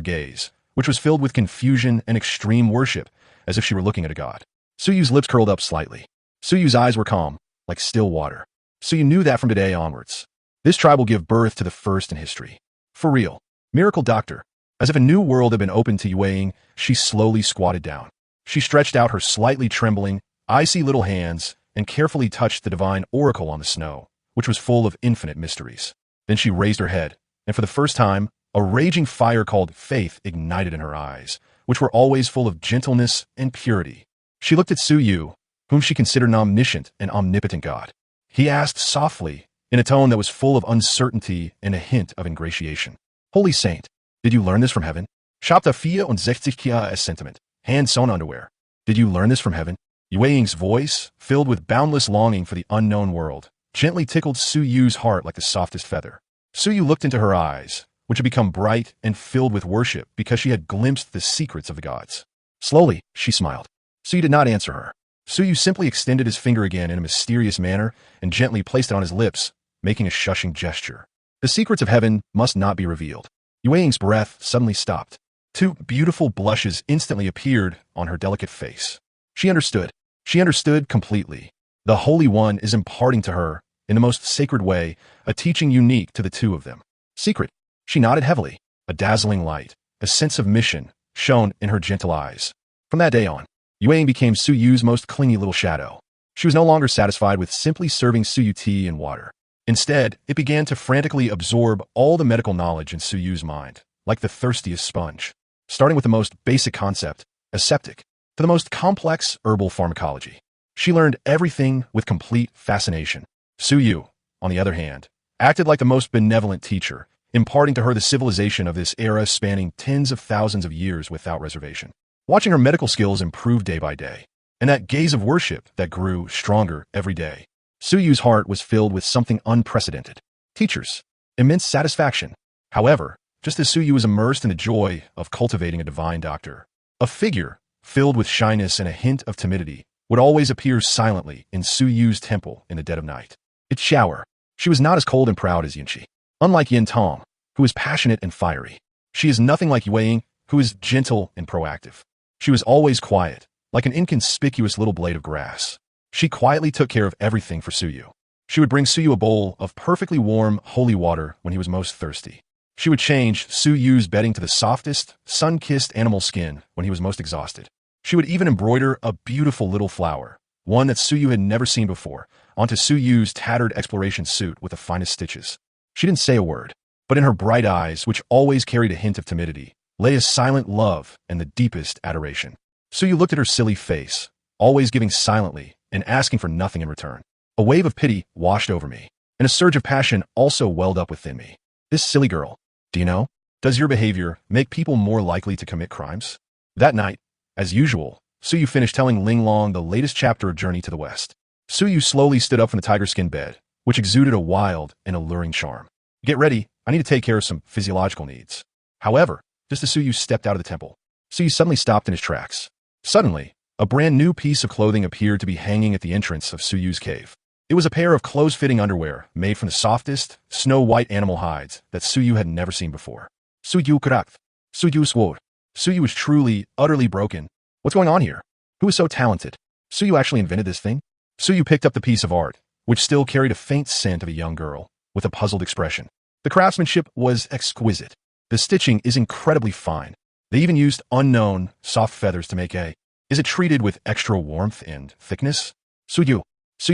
A: gaze, which was filled with confusion and extreme worship, as if she were looking at a god. Suyu's lips curled up slightly. Suyu's eyes were calm, like still water. Suyu knew that from today onwards. This tribe will give birth to the first in history. For real. Miracle doctor. As if a new world had been opened to Yue, she slowly squatted down. She stretched out her slightly trembling, icy little hands and carefully touched the divine oracle on the snow, which was full of infinite mysteries. Then she raised her head, and for the first time, a raging fire called faith ignited in her eyes, which were always full of gentleness and purity. She looked at Suyu, whom she considered an omniscient and omnipotent god. He asked softly, in a tone that was full of uncertainty and a hint of ingratiation. Holy Saint, did you learn this from heaven? Schapta 64 Kia as sentiment. Hand sewn underwear. Did you learn this from heaven? Yue Ying's voice, filled with boundless longing for the unknown world, gently tickled Suyu's heart like the softest feather. Suyu looked into her eyes, which had become bright and filled with worship because she had glimpsed the secrets of the gods. Slowly, she smiled. Suyu did not answer her. Suyu simply extended his finger again in a mysterious manner and gently placed it on his lips, making a shushing gesture. The secrets of heaven must not be revealed. Yue Ying's breath suddenly stopped. Two beautiful blushes instantly appeared on her delicate face. She understood. She understood completely. The Holy One is imparting to her, in the most sacred way, a teaching unique to the two of them. Secret. She nodded heavily. A dazzling light, a sense of mission, shone in her gentle eyes. From that day on, Yue Ying became Suyu's most clingy little shadow. She was no longer satisfied with simply serving Suyu tea and water. Instead, it began to frantically absorb all the medical knowledge in Suyu's mind, like the thirstiest sponge. Starting with the most basic concept, aseptic, to the most complex herbal pharmacology. She learned everything with complete fascination. Suyu, on the other hand, acted like the most benevolent teacher, imparting to her the civilization of this era spanning tens of thousands of years without reservation. Watching her medical skills improve day by day, and that gaze of worship that grew stronger every day, Suyu's heart was filled with something unprecedented. Teachers. Immense satisfaction. However, just as Suyu was immersed in the joy of cultivating a divine doctor, a figure, filled with shyness and a hint of timidity, would always appear silently in Suyu's temple in the dead of night. It's Shower. She was not as cold and proud as Yinchi. Unlike Yin Tong, who is passionate and fiery, she is nothing like Yue Ying, who is gentle and proactive. She was always quiet, like an inconspicuous little blade of grass. She quietly took care of everything for Suyu. She would bring Suyu a bowl of perfectly warm, holy water when he was most thirsty. She would change Suyu's bedding to the softest, sun-kissed animal skin when he was most exhausted. She would even embroider a beautiful little flower, one that Suyu had never seen before, onto Suyu's tattered exploration suit with the finest stitches. She didn't say a word, but in her bright eyes, which always carried a hint of timidity, lay a silent love and the deepest adoration. Suyu looked at her silly face, always giving silently and asking for nothing in return. A wave of pity washed over me, and a surge of passion also welled up within me. This silly girl, do you know, does your behavior make people more likely to commit crimes? That night, as usual, Suyu finished telling Ling Long the latest chapter of Journey to the West. Suyu slowly stood up from the tiger-skin bed, which exuded a wild and alluring charm. Get ready, I need to take care of some physiological needs. However, just as Suyu stepped out of the temple, Suyu suddenly stopped in his tracks. Suddenly, a brand new piece of clothing appeared to be hanging at the entrance of Suyu's cave. It was a pair of close-fitting underwear made from the softest, snow-white animal hides that Suyu had never seen before. Suyu krak. Suyu swore. Suyu was truly, utterly broken. What's going on here? Who is so talented? Suyu actually invented this thing? Suyu picked up the piece of art, which still carried a faint scent of a young girl, with a puzzled expression. The craftsmanship was exquisite. The stitching is incredibly fine. They even used unknown, soft feathers to make a. Is it treated with extra warmth and thickness? Suyu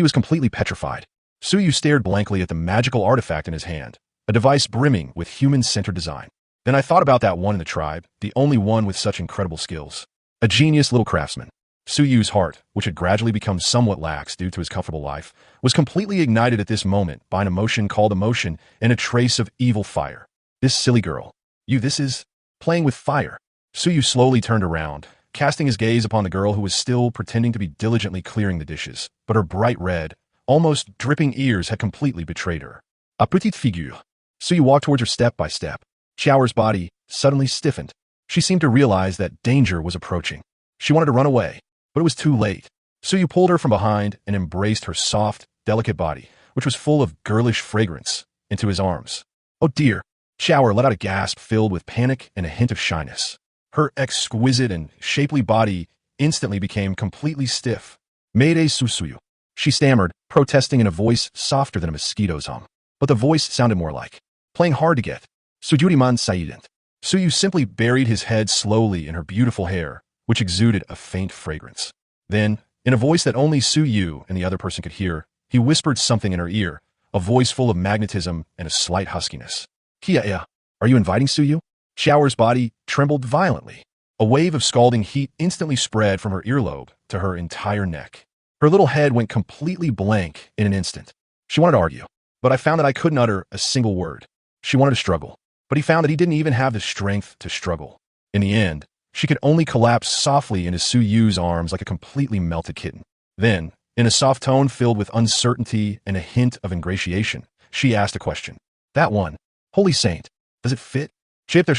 A: was completely petrified. Suyu stared blankly at the magical artifact in his hand, a device brimming with human-centered design. Then I thought about that one in the tribe, the only one with such incredible skills. A genius little craftsman. Suyu's heart, which had gradually become somewhat lax due to his comfortable life, was completely ignited at this moment by an emotion called emotion and a trace of evil fire. This silly girl. This is playing with fire. Suyu slowly turned around, casting his gaze upon the girl who was still pretending to be diligently clearing the dishes, but her bright red, almost dripping ears had completely betrayed her. A petite figure. Suyu walked towards her step by step. Shower's body suddenly stiffened. She seemed to realize that danger was approaching. She wanted to run away, but it was too late. Suyu pulled her from behind and embraced her soft, delicate body, which was full of girlish fragrance, into his arms. Oh dear! Shower let out a gasp filled with panic and a hint of shyness. Her exquisite and shapely body instantly became completely stiff. Mayday Susuyu. She stammered, protesting in a voice softer than a mosquito's hum. But the voice sounded more like playing hard to get. Sujuriman Saident. Suyu simply buried his head slowly in her beautiful hair, which exuded a faint fragrance. Then, in a voice that only Suyu and the other person could hear, he whispered something in her ear, a voice full of magnetism and a slight huskiness. Kia, are you inviting Suyu? Shower's body trembled violently. A wave of scalding heat instantly spread from her earlobe to her entire neck. Her little head went completely blank in an instant. She wanted to argue, but I found that I couldn't utter a single word. She wanted to struggle, but he found that he didn't even have the strength to struggle. In the end, she could only collapse softly into Suyu's arms like a completely melted kitten. Then, in a soft tone filled with uncertainty and a hint of ingratiation, she asked a question. That one. Holy saint, does it fit? Does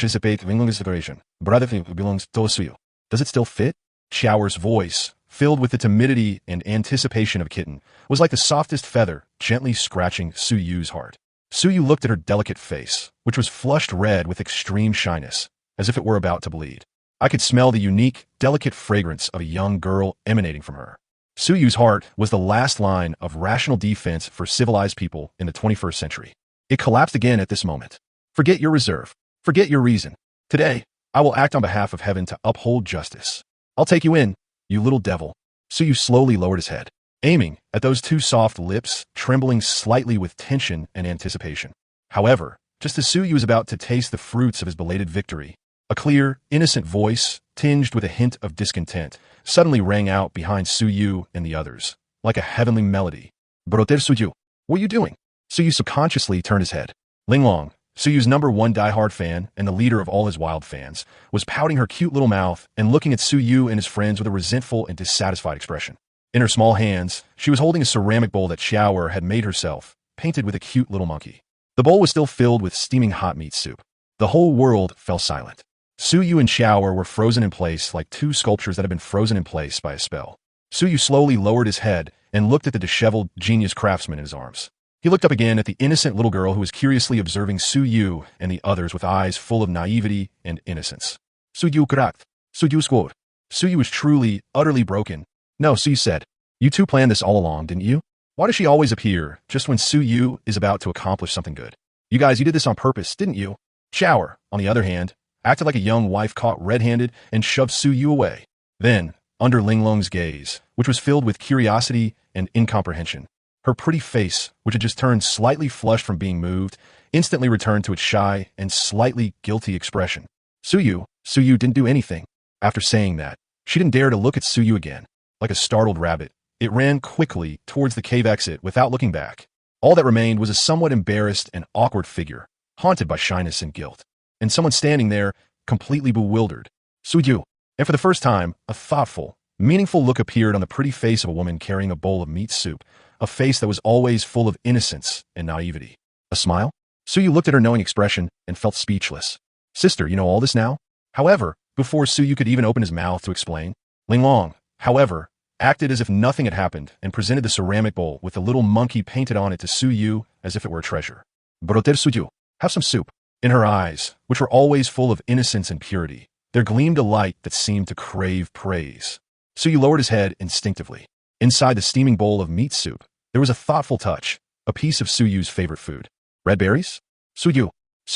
A: it still fit? Shower's voice, filled with the timidity and anticipation of a kitten, was like the softest feather gently scratching Suyu's heart. Suyu looked at her delicate face, which was flushed red with extreme shyness, as if it were about to bleed. I could smell the unique, delicate fragrance of a young girl emanating from her. Suyu's heart was the last line of rational defense for civilized people in the 21st century. It collapsed again at this moment. Forget your reserve. Forget your reason. Today, I will act on behalf of heaven to uphold justice. I'll take you in, you little devil. Suyu slowly lowered his head, aiming at those two soft lips, trembling slightly with tension and anticipation. However, just as Suyu was about to taste the fruits of his belated victory, a clear, innocent voice, tinged with a hint of discontent, suddenly rang out behind Suyu and the others, like a heavenly melody. Broter Suyu, what are you doing? Suyu subconsciously turned his head. Linglong, Suyu's #1 diehard fan and the leader of all his wild fans, was pouting her cute little mouth and looking at Suyu and his friends with a resentful and dissatisfied expression. In her small hands, she was holding a ceramic bowl that Shower had made herself, painted with a cute little monkey. The bowl was still filled with steaming hot meat soup. The whole world fell silent. Suyu and Shower were frozen in place like two sculptures that had been frozen in place by a spell. Suyu slowly lowered his head and looked at the disheveled genius craftsman in his arms. He looked up again at the innocent little girl who was curiously observing Suyu and the others with eyes full of naivety and innocence. Suyu cracked. Suyu scored. Suyu was truly, utterly broken. No, Suyu said. You two planned this all along, didn't you? Why does she always appear just when Suyu is about to accomplish something good? You guys, you did this on purpose, didn't you? Shower, on the other hand, acted like a young wife caught red-handed and shoved Suyu away. Then, under Linglong's gaze, which was filled with curiosity and incomprehension, her pretty face, which had just turned slightly flushed from being moved, instantly returned to its shy and slightly guilty expression. Suyu didn't do anything. After saying that, she didn't dare to look at Suyu again. Like a startled rabbit, it ran quickly towards the cave exit without looking back. All that remained was a somewhat embarrassed and awkward figure, haunted by shyness and guilt, and someone standing there, completely bewildered. Suyu. And for the first time, a thoughtful, meaningful look appeared on the pretty face of a woman carrying a bowl of meat soup, a face that was always full of innocence and naivety. A smile? Suyu looked at her knowing expression and felt speechless. Sister, you know all this now? However, before Suyu could even open his mouth to explain, Linglong, however, acted as if nothing had happened and presented the ceramic bowl with a little monkey painted on it to Suyu as if it were a treasure. Broter Suyu, have some soup. In her eyes, which were always full of innocence and purity, there gleamed a light that seemed to crave praise. Suyu lowered his head instinctively. Inside the steaming bowl of meat soup, there was a thoughtful touch, a piece of Suyu's favorite food. Red berries? Suyu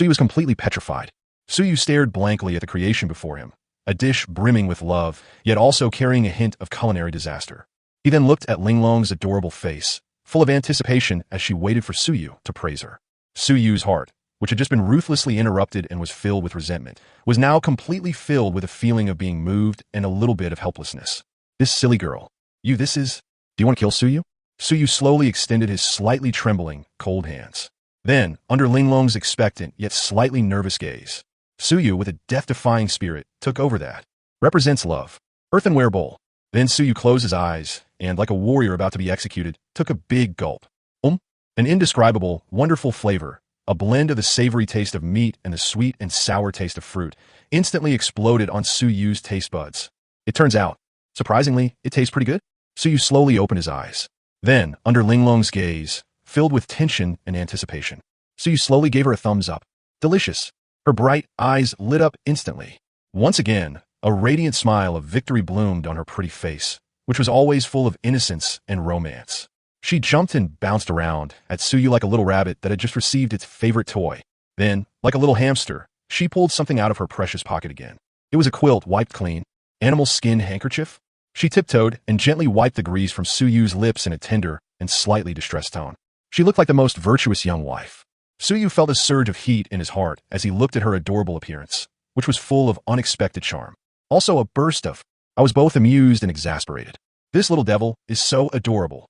A: was completely petrified. Suyu stared blankly at the creation before him, a dish brimming with love, yet also carrying a hint of culinary disaster. He then looked at Linglong's adorable face, full of anticipation as she waited for Suyu to praise her. Suyu's heart, which had just been ruthlessly interrupted and was filled with resentment, was now completely filled with a feeling of being moved and a little bit of helplessness. This silly girl. Do you want to kill Suyu? Suyu slowly extended his slightly trembling, cold hands. Then, under Linglong's expectant yet slightly nervous gaze, Suyu, with a death-defying spirit, took over that. Represents love. Earthenware bowl. Then Suyu closed his eyes and, like a warrior about to be executed, took a big gulp. An indescribable, wonderful flavor, a blend of the savory taste of meat and the sweet and sour taste of fruit, instantly exploded on Suyu's taste buds. It turns out, surprisingly, it tastes pretty good. Suyu slowly opened his eyes. Then, under Linglong's gaze, filled with tension and anticipation. Suyu slowly gave her a thumbs up. Delicious. Her bright eyes lit up instantly. Once again, a radiant smile of victory bloomed on her pretty face, which was always full of innocence and romance. She jumped and bounced around at Suyu like a little rabbit that had just received its favorite toy. Then, like a little hamster, she pulled something out of her precious pocket again. It was a quilt wiped clean, animal skin handkerchief. She tiptoed and gently wiped the grease from Suyu's lips in a tender and slightly distressed tone. She looked like the most virtuous young wife. Suyu felt a surge of heat in his heart as he looked at her adorable appearance, which was full of unexpected charm. Also a burst of, I was both amused and exasperated. This little devil is so adorable.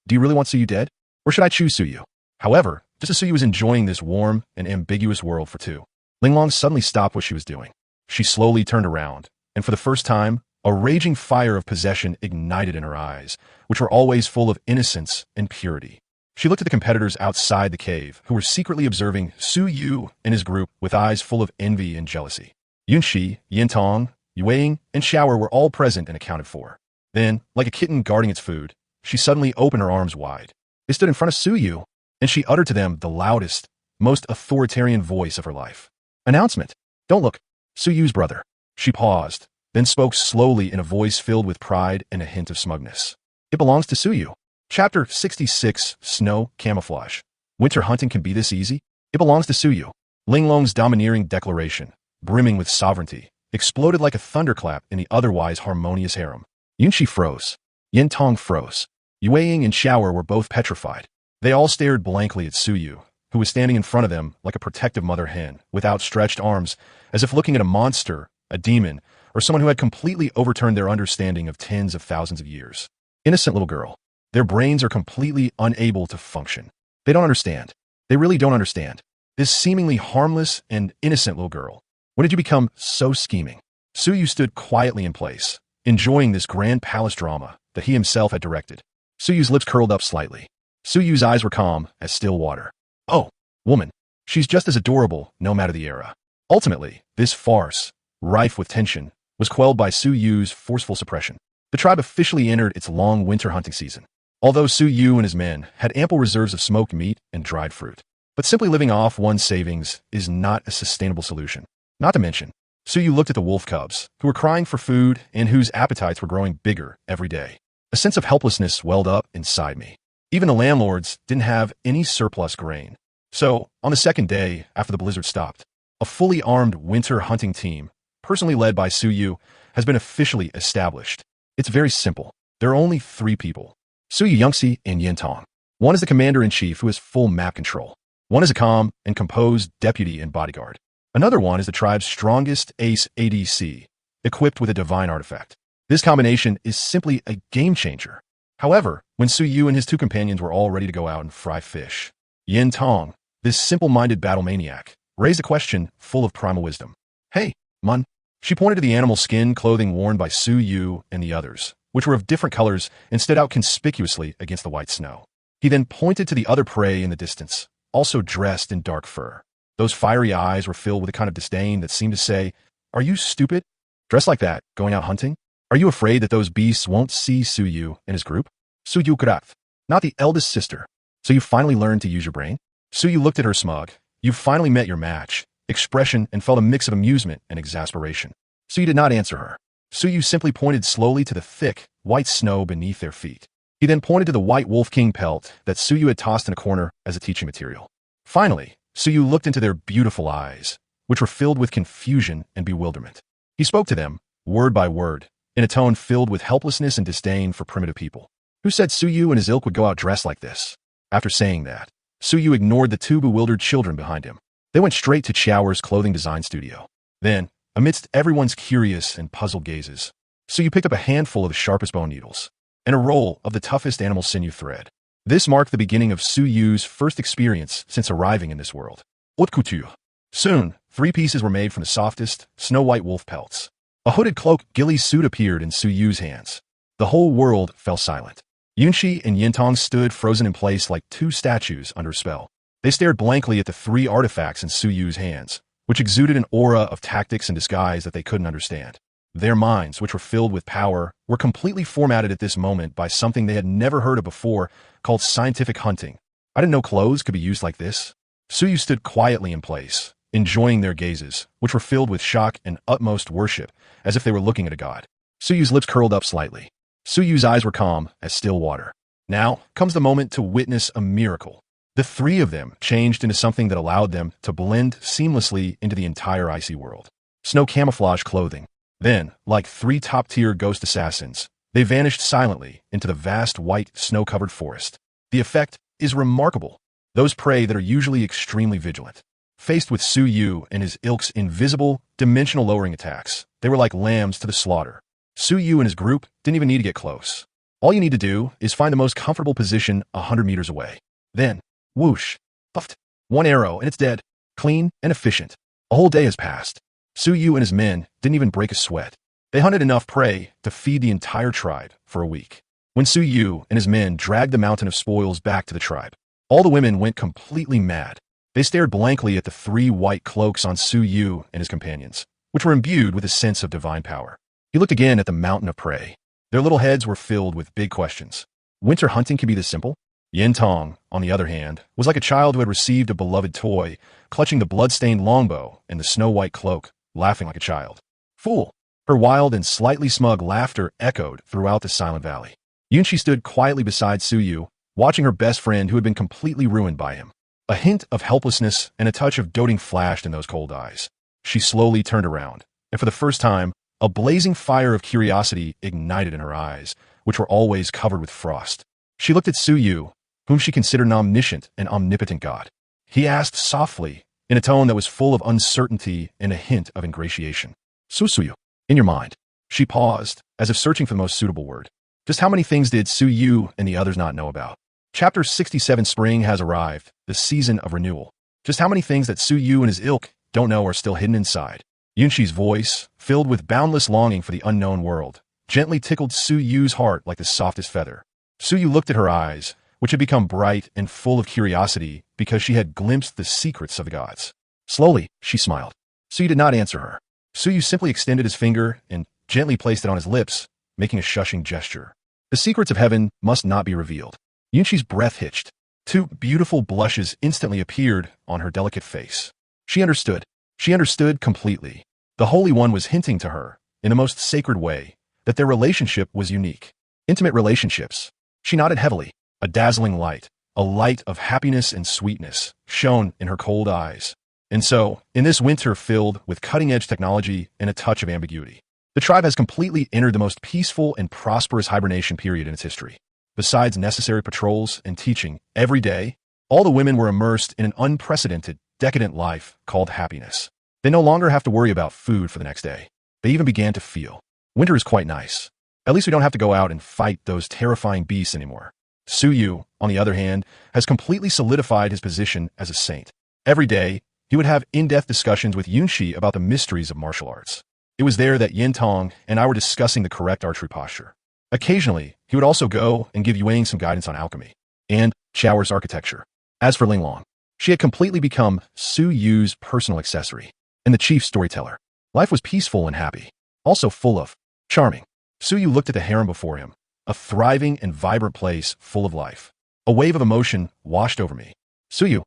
A: Do you really want Suyu dead? Or should I choose Suyu? However, just as Suyu was enjoying this warm and ambiguous world for two, Linglong suddenly stopped what she was doing. She slowly turned around, and for the first time, a raging fire of possession ignited in her eyes, which were always full of innocence and purity. She looked at the competitors outside the cave, who were secretly observing Suyu and his group with eyes full of envy and jealousy. Yunxi, Yintong, Yueying, and Xiaoer were all present and accounted for. Then, like a kitten guarding its food, she suddenly opened her arms wide. They stood in front of Suyu, and she uttered to them the loudest, most authoritarian voice of her life. Announcement. Don't look. Suyu's brother. She paused, then spoke slowly in a voice filled with pride and a hint of smugness. It belongs to Suyu. Chapter 66, Snow Camouflage. Winter hunting can be this easy? It belongs to Suyu. Linglong's domineering declaration, brimming with sovereignty, exploded like a thunderclap in the otherwise harmonious harem. Yunxi froze. Yintong froze. Yueying and Xiaoer were both petrified. They all stared blankly at Suyu, who was standing in front of them like a protective mother hen, with outstretched arms, as if looking at a monster, a demon, or someone who had completely overturned their understanding of tens of thousands of years. Innocent little girl. Their brains are completely unable to function. They don't understand. They really don't understand. This seemingly harmless and innocent little girl. When did you become so scheming? Suyu stood quietly in place, enjoying this grand palace drama that he himself had directed. Suyu's lips curled up slightly. Suyu's eyes were calm as still water. Oh, woman. She's just as adorable, no matter the era. Ultimately, this farce, rife with tension, was quelled by Suyu's forceful suppression. The tribe officially entered its long winter hunting season. Although Suyu and his men had ample reserves of smoked meat and dried fruit. But simply living off one's savings is not a sustainable solution. Not to mention, Suyu looked at the wolf cubs, who were crying for food and whose appetites were growing bigger every day. A sense of helplessness welled up inside me. Even the landlords didn't have any surplus grain. So, on the second day after the blizzard stopped, a fully armed winter hunting team, personally led by Suyu, has been officially established. It's very simple. There are only 3 people. Suyu, Yunxi, and Yintong. One is the commander-in-chief who has full map control. One is a calm and composed deputy and bodyguard. Another one is the tribe's strongest ace ADC, equipped with a divine artifact. This combination is simply a game-changer. However, when Suyu and his 2 companions were all ready to go out and fry fish, Yintong, this simple-minded battle maniac, raised a question full of primal wisdom. Hey, Mun. She pointed to the animal skin clothing worn by Suyu and the others, which were of different colors and stood out conspicuously against the white snow. He then pointed to the other prey in the distance, also dressed in dark fur. Those fiery eyes were filled with a kind of disdain that seemed to say, "Are you stupid? Dressed like that, going out hunting? Are you afraid that those beasts won't see Suyu and his group? Suyu Kurath, not the eldest sister. So you finally learned to use your brain?" Suyu looked at her smug. "You've finally met your match," expression, and felt a mix of amusement and exasperation. Suyu did not answer her. Suyu simply pointed slowly to the thick, white snow beneath their feet. He then pointed to the white wolf king pelt that Suyu had tossed in a corner as a teaching material. Finally, Suyu looked into their beautiful eyes, which were filled with confusion and bewilderment. He spoke to them, word by word, in a tone filled with helplessness and disdain for primitive people. Who said Suyu and his ilk would go out dressed like this? After saying that, Suyu ignored the 2 bewildered children behind him. They went straight to Xiaoer's clothing design studio. Then, amidst everyone's curious and puzzled gazes, Suyu picked up a handful of the sharpest bone needles and a roll of the toughest animal sinew thread. This marked the beginning of Suyu's first experience since arriving in this world. Haute couture. Soon, 3 pieces were made from the softest, snow-white wolf pelts. A hooded cloak ghillie suit appeared in Suyu's hands. The whole world fell silent. Yunxi and Yintong stood frozen in place like 2 statues under a spell. They stared blankly at the 3 artifacts in Suyu's hands, which exuded an aura of tactics and disguise that they couldn't understand. Their minds, which were filled with power, were completely formatted at this moment by something they had never heard of before, called scientific hunting. I didn't know clothes could be used like this. Suyu stood quietly in place, enjoying their gazes, which were filled with shock and utmost worship, as if they were looking at a god. Suyu's lips curled up slightly. Suyu's eyes were calm as still water. Now comes the moment to witness a miracle. The three of them changed into something that allowed them to blend seamlessly into the entire icy world. Snow camouflage clothing. Then, like three top-tier ghost assassins, they vanished silently into the vast white snow-covered forest. The effect is remarkable. Those prey that are usually extremely vigilant. Faced with Suyu and his ilk's invisible, dimensional lowering attacks, they were like lambs to the slaughter. Suyu and his group didn't even need to get close. All you need to do is find the most comfortable position 100 meters away. Then, whoosh, puffed, one arrow and it's dead, clean and efficient. A whole day has passed. Suyu and his men didn't even break a sweat. They hunted enough prey to feed the entire tribe for a week. When Suyu and his men dragged the mountain of spoils back to the tribe, all the women went completely mad. They stared blankly at the three white cloaks on Suyu and his companions, which were imbued with a sense of divine power. He looked again at the mountain of prey. Their little heads were filled with big questions. Winter hunting can be this simple? Yin Tong, on the other hand, was like a child who had received a beloved toy, clutching the blood-stained longbow and the snow-white cloak, laughing like a child. Fool! Her wild and slightly smug laughter echoed throughout the silent valley. Yunshi stood quietly beside Suyu, watching her best friend who had been completely ruined by him. A hint of helplessness and a touch of doting flashed in those cold eyes. She slowly turned around, and for the first time, a blazing fire of curiosity ignited in her eyes, which were always covered with frost. She looked at Suyu, whom she considered an omniscient and omnipotent god. He asked softly, in a tone that was full of uncertainty and a hint of ingratiation. Suyu, in your mind. She paused, as if searching for the most suitable word. Just how many things did Suyu and the others not know about? Chapter 67 Spring has arrived, the season of renewal. Just how many things that Suyu and his ilk don't know are still hidden inside? Yunshi's voice, filled with boundless longing for the unknown world, gently tickled Suyu's heart like the softest feather. Suyu looked at her eyes, which had become bright and full of curiosity because she had glimpsed the secrets of the gods. Slowly, she smiled. Suyu did not answer her. Suyu simply extended his finger and gently placed it on his lips, making a shushing gesture. The secrets of heaven must not be revealed. Yunshi's breath hitched. Two beautiful blushes instantly appeared on her delicate face. She understood. She understood completely. The Holy One was hinting to her, in the most sacred way, that their relationship was unique. Intimate relationships. She nodded heavily. A dazzling light, a light of happiness and sweetness, shone in her cold eyes. And so, in this winter filled with cutting-edge technology and a touch of ambiguity, the tribe has completely entered the most peaceful and prosperous hibernation period in its history. Besides necessary patrols and teaching every day, all the women were immersed in an unprecedented, decadent life called happiness. They no longer have to worry about food for the next day. They even began to feel. Winter is quite nice. At least we don't have to go out and fight those terrifying beasts anymore. Suyu, on the other hand, has completely solidified his position as a saint. Every day, he would have in-depth discussions with Yunshi about the mysteries of martial arts. It was there that Yin Tong and I were discussing the correct archery posture. Occasionally, he would also go and give Yuang some guidance on alchemy and Chao's architecture. As for Linglong, she had completely become Suyu's personal accessory and the chief storyteller. Life was peaceful and happy, also full of charming. Suyu looked at the harem before him, a thriving and vibrant place full of life. A wave of emotion washed over me. Suyu,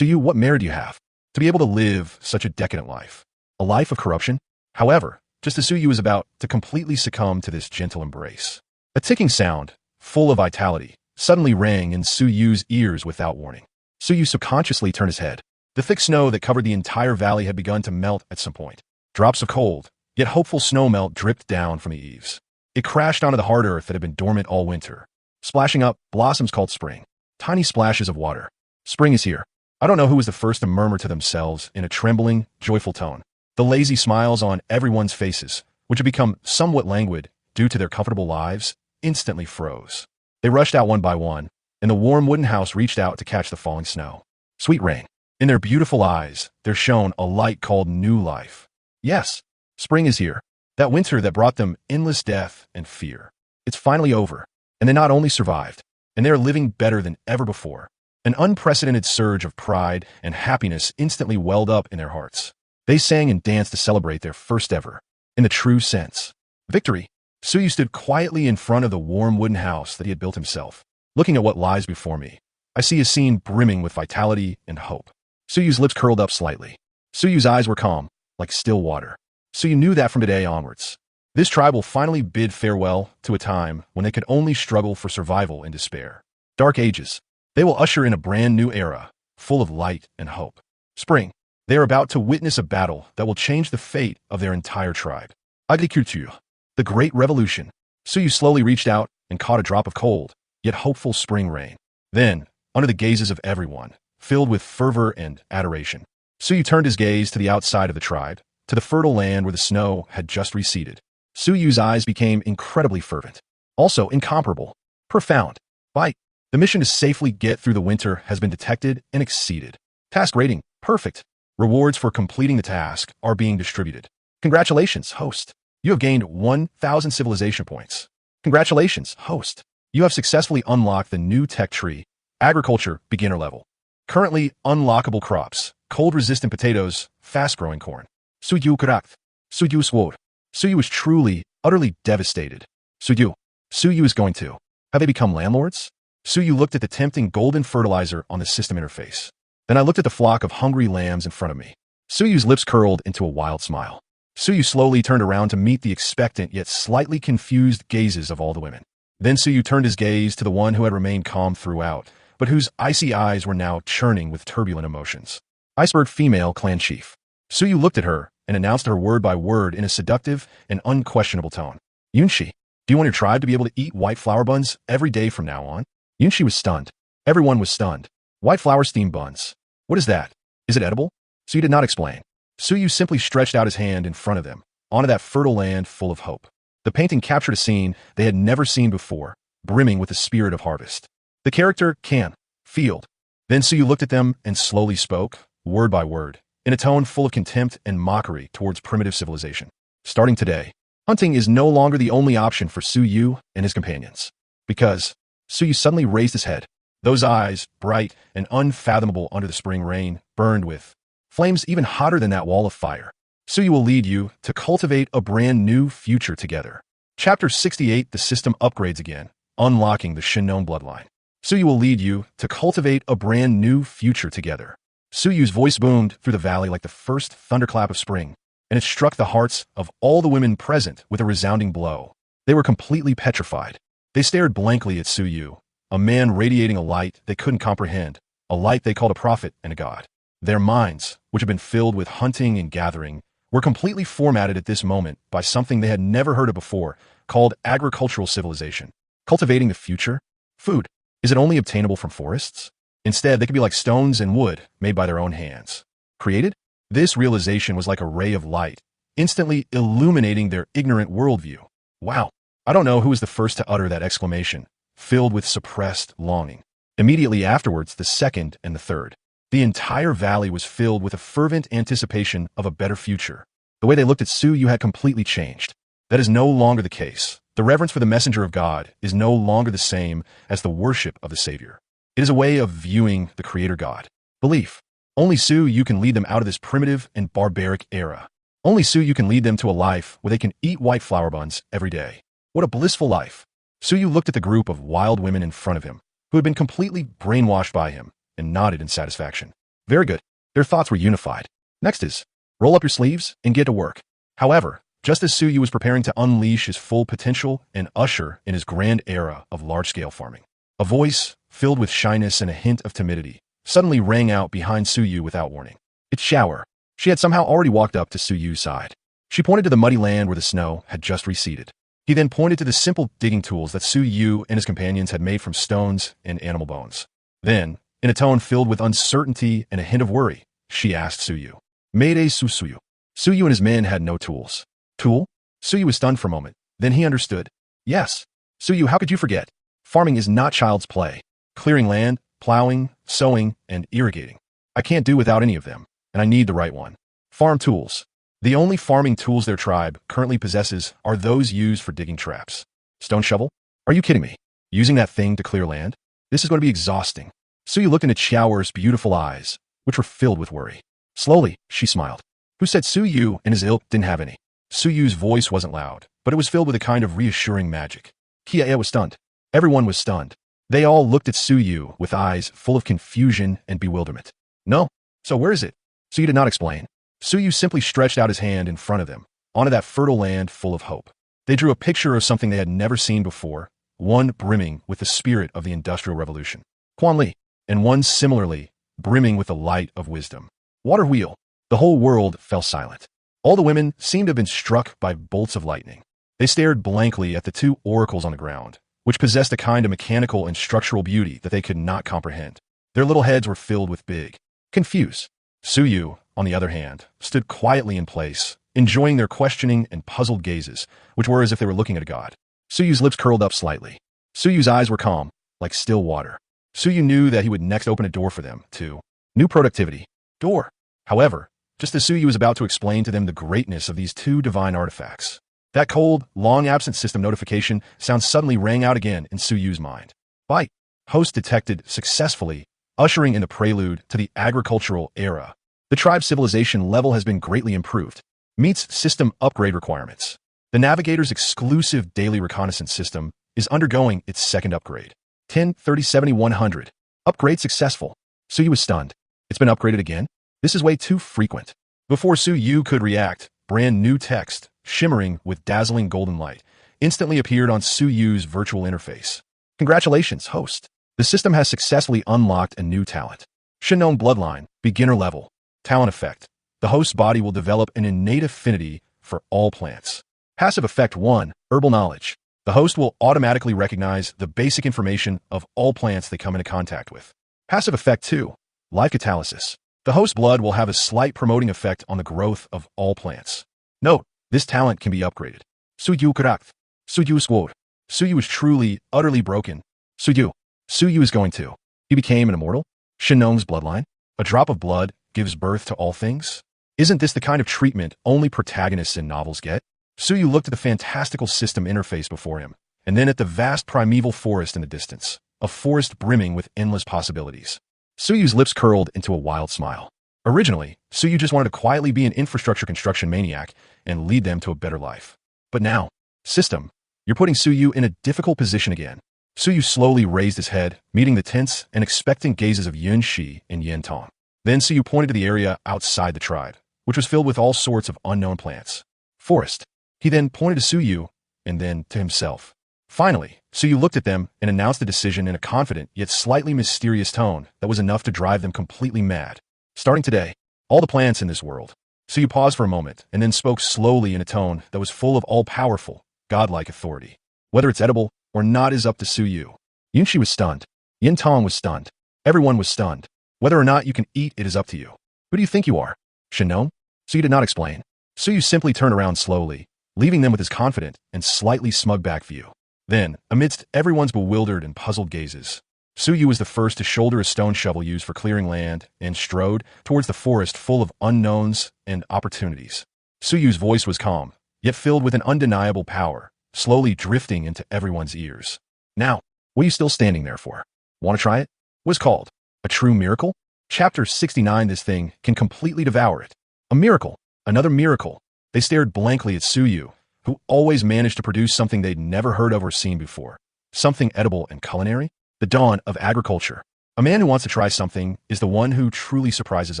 A: what merit do you have to be able to live such a decadent life? A life of corruption? However, just as Suyu was about to completely succumb to this gentle embrace, a ticking sound, full of vitality, suddenly rang in Suyu's ears without warning. Suyu subconsciously turned his head. The thick snow that covered the entire valley had begun to melt at some point. Drops of cold, yet hopeful snowmelt dripped down from the eaves. It crashed onto the hard earth that had been dormant all winter, splashing up blossoms called spring. Tiny splashes of water. Spring is here. I don't know who was the first to murmur to themselves in a trembling, joyful tone. The lazy smiles on everyone's faces, which had become somewhat languid due to their comfortable lives, instantly froze. They rushed out one by one, and the warm wooden house reached out to catch the falling snow. Sweet rain. In their beautiful eyes, there shone a light called new life. Yes, spring is here. That winter that brought them endless death and fear. It's finally over, and they not only survived, and they are living better than ever before. An unprecedented surge of pride and happiness instantly welled up in their hearts. They sang and danced to celebrate their first ever, in the true sense, victory. Suyu stood quietly in front of the warm wooden house that he had built himself, looking at what lies before me. I see a scene brimming with vitality and hope. Suyu's lips curled up slightly. Suyu's eyes were calm, like still water. Suyu knew that from today onwards. This tribe will finally bid farewell to a time when they could only struggle for survival and despair. Dark ages. They will usher in a brand new era, full of light and hope. Spring. They are about to witness a battle that will change the fate of their entire tribe. Agriculture. The Great Revolution. Suyu slowly reached out and caught a drop of cold, yet hopeful spring rain. Then, under the gazes of everyone, filled with fervor and adoration, Suyu turned his gaze to the outside of the tribe, to the fertile land where the snow had just receded. Suyu's eyes became incredibly fervent, also incomparable, profound. The mission to safely get through the winter has been detected and exceeded. Task rating, perfect. Rewards for completing the task are being distributed. Congratulations, host. You have gained 1,000 civilization points. Congratulations, host. You have successfully unlocked the new tech tree, agriculture beginner level. Currently unlockable crops, cold-resistant potatoes, fast-growing corn. Suyu Karak. Suyu swore. Suyu is truly, utterly devastated. Suyu is going to. Have they become landlords? Suyu looked at the tempting golden fertilizer on the system interface. Then I looked at the flock of hungry lambs in front of me. Suyu's lips curled into a wild smile. Suyu slowly turned around to meet the expectant yet slightly confused gazes of all the women. Then Suyu turned his gaze to the one who had remained calm throughout, but whose icy eyes were now churning with turbulent emotions. Iceberg female clan chief. Suyu looked at her and announced her word by word in a seductive and unquestionable tone. Yunshi, do you want your tribe to be able to eat white flour buns every day from now on? Yunshi was stunned. Everyone was stunned. White flour steamed buns. What is that? Is it edible? Suyu did not explain. Suyu simply stretched out his hand in front of them, onto that fertile land full of hope. The painting captured a scene they had never seen before, brimming with the spirit of harvest. The character, can, field. Then Suyu looked at them and slowly spoke, word by word, in a tone full of contempt and mockery towards primitive civilization. Starting today, hunting is no longer the only option for Suyu and his companions. Because Suyu suddenly raised his head. Those eyes, bright and unfathomable under the spring rain, burned with flames even hotter than that wall of fire. Suyu will lead you to cultivate a brand new future together. Chapter 68, the system upgrades again, unlocking the Shinnon bloodline. Suyu will lead you to cultivate a brand new future together. Suyu's voice boomed through the valley like the first thunderclap of spring, and it struck the hearts of all the women present with a resounding blow. They were completely petrified. They stared blankly at Suyu, a man radiating a light they couldn't comprehend, a light they called a prophet and a god. Their minds, which had been filled with hunting and gathering, were completely formatted at this moment by something they had never heard of before, called agricultural civilization. Cultivating the future? Food. Is it only obtainable from forests? Instead, they could be like stones and wood made by their own hands. Created? This realization was like a ray of light, instantly illuminating their ignorant worldview. Wow. I don't know who was the first to utter that exclamation, filled with suppressed longing. Immediately afterwards, the second and the third. The entire valley was filled with a fervent anticipation of a better future. The way they looked at Suyu had completely changed. That is no longer the case. The reverence for the messenger of God is no longer the same as the worship of the Savior. It is a way of viewing the Creator God. Belief. Only Suyu can lead them out of this primitive and barbaric era. Only Suyu can lead them to a life where they can eat white flour buns every day. What a blissful life. Suyu looked at the group of wild women in front of him, who had been completely brainwashed by him, and nodded in satisfaction. Very good. Their thoughts were unified. Next is, roll up your sleeves and get to work. However, just as Suyu was preparing to unleash his full potential and usher in his grand era of large-scale farming, a voice, filled with shyness and a hint of timidity, suddenly rang out behind Suyu without warning. It's Shower. She had somehow already walked up to Suyu's side. She pointed to the muddy land where the snow had just receded. He then pointed to the simple digging tools that Suyu and his companions had made from stones and animal bones. Then, in a tone filled with uncertainty and a hint of worry, she asked Suyu. Mayday Suyu. Suyu and his men had no tools. Tool? Suyu was stunned for a moment. Then he understood. Yes. Suyu, how could you forget? Farming is not child's play. Clearing land, plowing, sowing, and irrigating. I can't do without any of them, and I need the right one. Farm tools. The only farming tools their tribe currently possesses are those used for digging traps. Stone shovel? Are you kidding me? Using that thing to clear land? This is going to be exhausting. Suyu looked into Xiaoer's beautiful eyes, which were filled with worry. Slowly, she smiled. Who said Suyu and his ilk didn't have any? Suyu's voice wasn't loud, but it was filled with a kind of reassuring magic. Kia was stunned. Everyone was stunned. They all looked at Su Yu with eyes full of confusion and bewilderment. No. So where is it? Su Yu did not explain. Su Yu simply stretched out his hand in front of them, onto that fertile land full of hope. They drew a picture of something they had never seen before, one brimming with the spirit of the Industrial Revolution, Quan Li, and one similarly brimming with the light of wisdom. Water wheel. The whole world fell silent. All the women seemed to have been struck by bolts of lightning. They stared blankly at the two oracles on the ground, which possessed a kind of mechanical and structural beauty that they could not comprehend. Their little heads were filled with big, confused. Su Yu, on the other hand, stood quietly in place, enjoying their questioning and puzzled gazes, which were as if they were looking at a god. Su Yu's lips curled up slightly. Su Yu's eyes were calm, like still water. Su Yu knew that he would next open a door for them, to new productivity. Door. However, just as Su Yu was about to explain to them the greatness of these two divine artifacts, that cold, long-absent system notification sound suddenly rang out again in Su Yu's mind. Bite. Host detected successfully, ushering in the prelude to the agricultural era. The tribe civilization level has been greatly improved. Meets system upgrade requirements. The navigator's exclusive daily reconnaissance system is undergoing its second upgrade. 10-30-70-100. Upgrade successful. Su Yu was stunned. It's been upgraded again? This is way too frequent. Before Su Yu could react, brand new text, shimmering with dazzling golden light, instantly appeared on Su Yu's virtual interface. Congratulations, host. The system has successfully unlocked a new talent. Shinon bloodline, beginner level. Talent effect. The host's body will develop an innate affinity for all plants. Passive effect 1, herbal knowledge. The host will automatically recognize the basic information of all plants they come into contact with. Passive effect 2, life catalysis. The host's blood will have a slight promoting effect on the growth of all plants. Note, this talent can be upgraded. Su Yu Karakth. Su Yu Squad. Su Yu is truly, utterly broken. Su Yu. Su Yu is going to. He became an immortal? Shinong's bloodline? A drop of blood gives birth to all things? Isn't this the kind of treatment only protagonists in novels get? Su Yu looked at the fantastical system interface before him, and then at the vast primeval forest in the distance, a forest brimming with endless possibilities. Su Yu's lips curled into a wild smile. Originally, Su Yu just wanted to quietly be an infrastructure construction maniac and lead them to a better life. But now, system, you're putting Su Yu in a difficult position again. Su Yu slowly raised his head, meeting the tense and expectant gazes of Yun Shi and Yin Tong. Then Su Yu pointed to the area outside the tribe, which was filled with all sorts of unknown plants. Forest. He then pointed to Su Yu, and then to himself. Finally, Su Yu looked at them and announced the decision in a confident yet slightly mysterious tone that was enough to drive them completely mad. Starting today, all the plants in this world. Su Yu paused for a moment and then spoke slowly in a tone that was full of all-powerful, godlike authority. Whether it's edible or not is up to Su Yu. Yunshi was stunned. Yin Tong was stunned. Everyone was stunned. Whether or not you can eat it is up to you. Who do you think you are? Shinon? Su Yu did not explain. Su Yu simply turned around slowly, leaving them with his confident and slightly smug back view. Then, amidst everyone's bewildered and puzzled gazes, Su Yu was the first to shoulder a stone shovel used for clearing land and strode towards the forest full of unknowns and opportunities. Su Yu's voice was calm, yet filled with an undeniable power, slowly drifting into everyone's ears. Now, what are you still standing there for? Want to try it? Was called a true miracle? Chapter 69. This thing can completely devour it. A miracle. Another miracle. They stared blankly at Su Yu, who always managed to produce something they'd never heard of or seen before. Something edible and culinary? The dawn of agriculture. A man who wants to try something is the one who truly surprises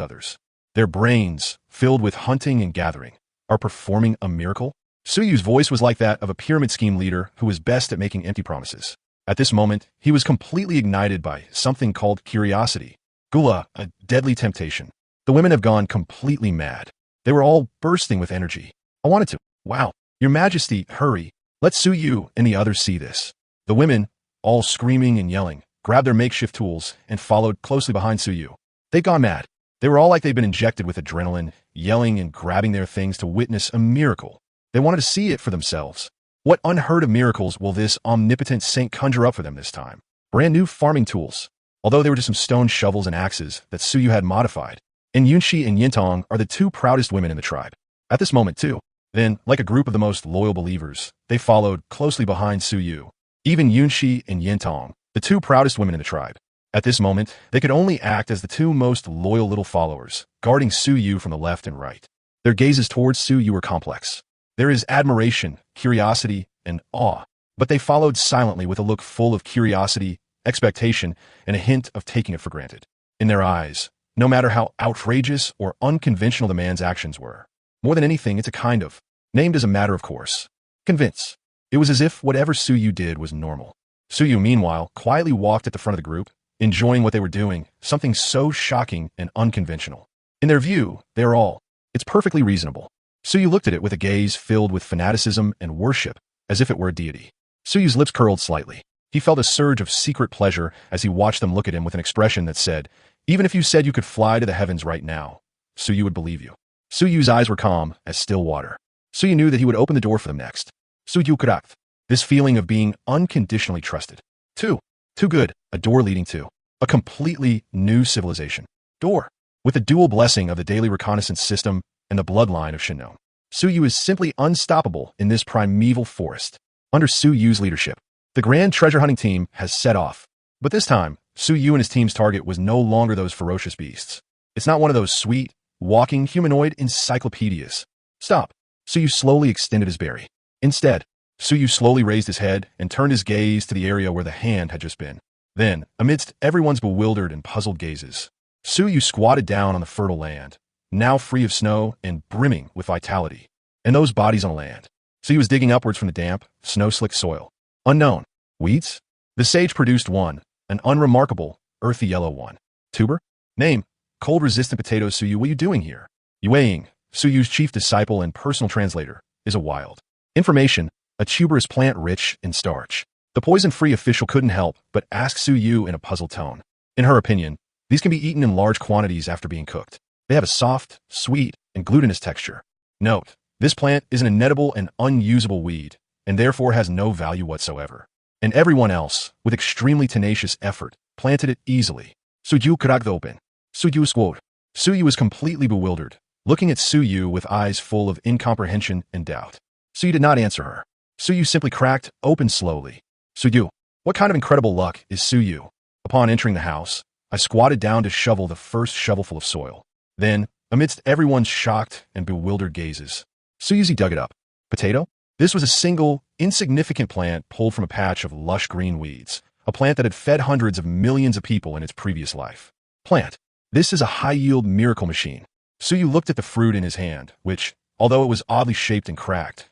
A: others. Their brains, filled with hunting and gathering, are performing a miracle? Su Yu's voice was like that of a pyramid scheme leader who was best at making empty promises. At this moment, he was completely ignited by something called curiosity. Gula, a deadly temptation. The women have gone completely mad. They were all bursting with energy. I wanted to. Wow. Your Majesty, hurry. Let Su Yu and the others see this. The women, all screaming and yelling, grabbed their makeshift tools and followed closely behind Su Yu. They'd gone mad. They were all like they'd been injected with adrenaline, yelling and grabbing their things to witness a miracle. They wanted to see it for themselves. What unheard of miracles will this omnipotent saint conjure up for them this time? Brand new farming tools. Although they were just some stone shovels and axes that Su Yu had modified. And Yunshi and Yintong are the two proudest women in the tribe. At this moment, too. Then, like a group of the most loyal believers, they followed closely behind Su Yu. Even Yunshi and Yintong, the two proudest women in the tribe. At this moment, they could only act as the two most loyal little followers, guarding Su Yu from the left and right. Their gazes towards Su Yu were complex. There is admiration, curiosity, and awe. But they followed silently with a look full of curiosity expectation, and a hint of taking it for granted. In their eyes, no matter how outrageous or unconventional the man's actions were, more than anything, it's a kind of, named as a matter of course, convince. It was as if whatever Suyu did was normal. Suyu, meanwhile, quietly walked at the front of the group, enjoying what they were doing, something so shocking and unconventional. In their view, they are all. It's perfectly reasonable. Suyu looked at it with a gaze filled with fanaticism and worship, as if it were a deity. Suyu's lips curled slightly. He felt a surge of secret pleasure as he watched them look at him with an expression that said, even if you said you could fly to the heavens right now, Suyu would believe you. Suyu's eyes were calm as still water. Suyu knew that he would open the door for them next. Suyu Kurak. This feeling of being unconditionally trusted. Too good, a door leading to a completely new civilization. Door. With the dual blessing of the daily reconnaissance system and the bloodline of Shinnong, Suyu is simply unstoppable in this primeval forest. Under Suyu's leadership, the grand treasure hunting team has set off. But this time, Suyu and his team's target was no longer those ferocious beasts. It's not one of those sweet, walking humanoid encyclopedias. Stop. Suyu slowly extended his berry. Instead, Suyu slowly raised his head and turned his gaze to the area where the hand had just been. Then, amidst everyone's bewildered and puzzled gazes, Suyu squatted down on the fertile land, now free of snow and brimming with vitality. And those bodies on the land. Suyu was digging upwards from the damp, snow-slicked soil. Unknown. Weeds? The sage produced one, an unremarkable, earthy yellow one. Tuber? Name. Cold-resistant potatoes. Suyu, what are you doing here? Yueying, Suyu's chief disciple and personal translator, is a wild. Information. A tuberous plant rich in starch. The poison-free official couldn't help but ask Suyu in a puzzled tone. In her opinion, these can be eaten in large quantities after being cooked. They have a soft, sweet, and glutinous texture. Note, this plant is an inedible and unusable weed, and therefore has no value whatsoever. And everyone else, with extremely tenacious effort, planted it easily. Suyu cracked open. Suyu squawked. Suyu was completely bewildered, looking at Suyu with eyes full of incomprehension and doubt. Suyu did not answer her. Suyu simply cracked open slowly. Suyu, what kind of incredible luck is Suyu? Upon entering the house, I squatted down to shovel the first shovelful of soil. Then, amidst everyone's shocked and bewildered gazes, Suyuzi dug it up. Potato? This was a single, insignificant plant pulled from a patch of lush green weeds, a plant that had fed hundreds of millions of people in its previous life. Plant. This is a high-yield miracle machine. Suyu looked at the fruit in his hand, which, although it was oddly shaped and cracked,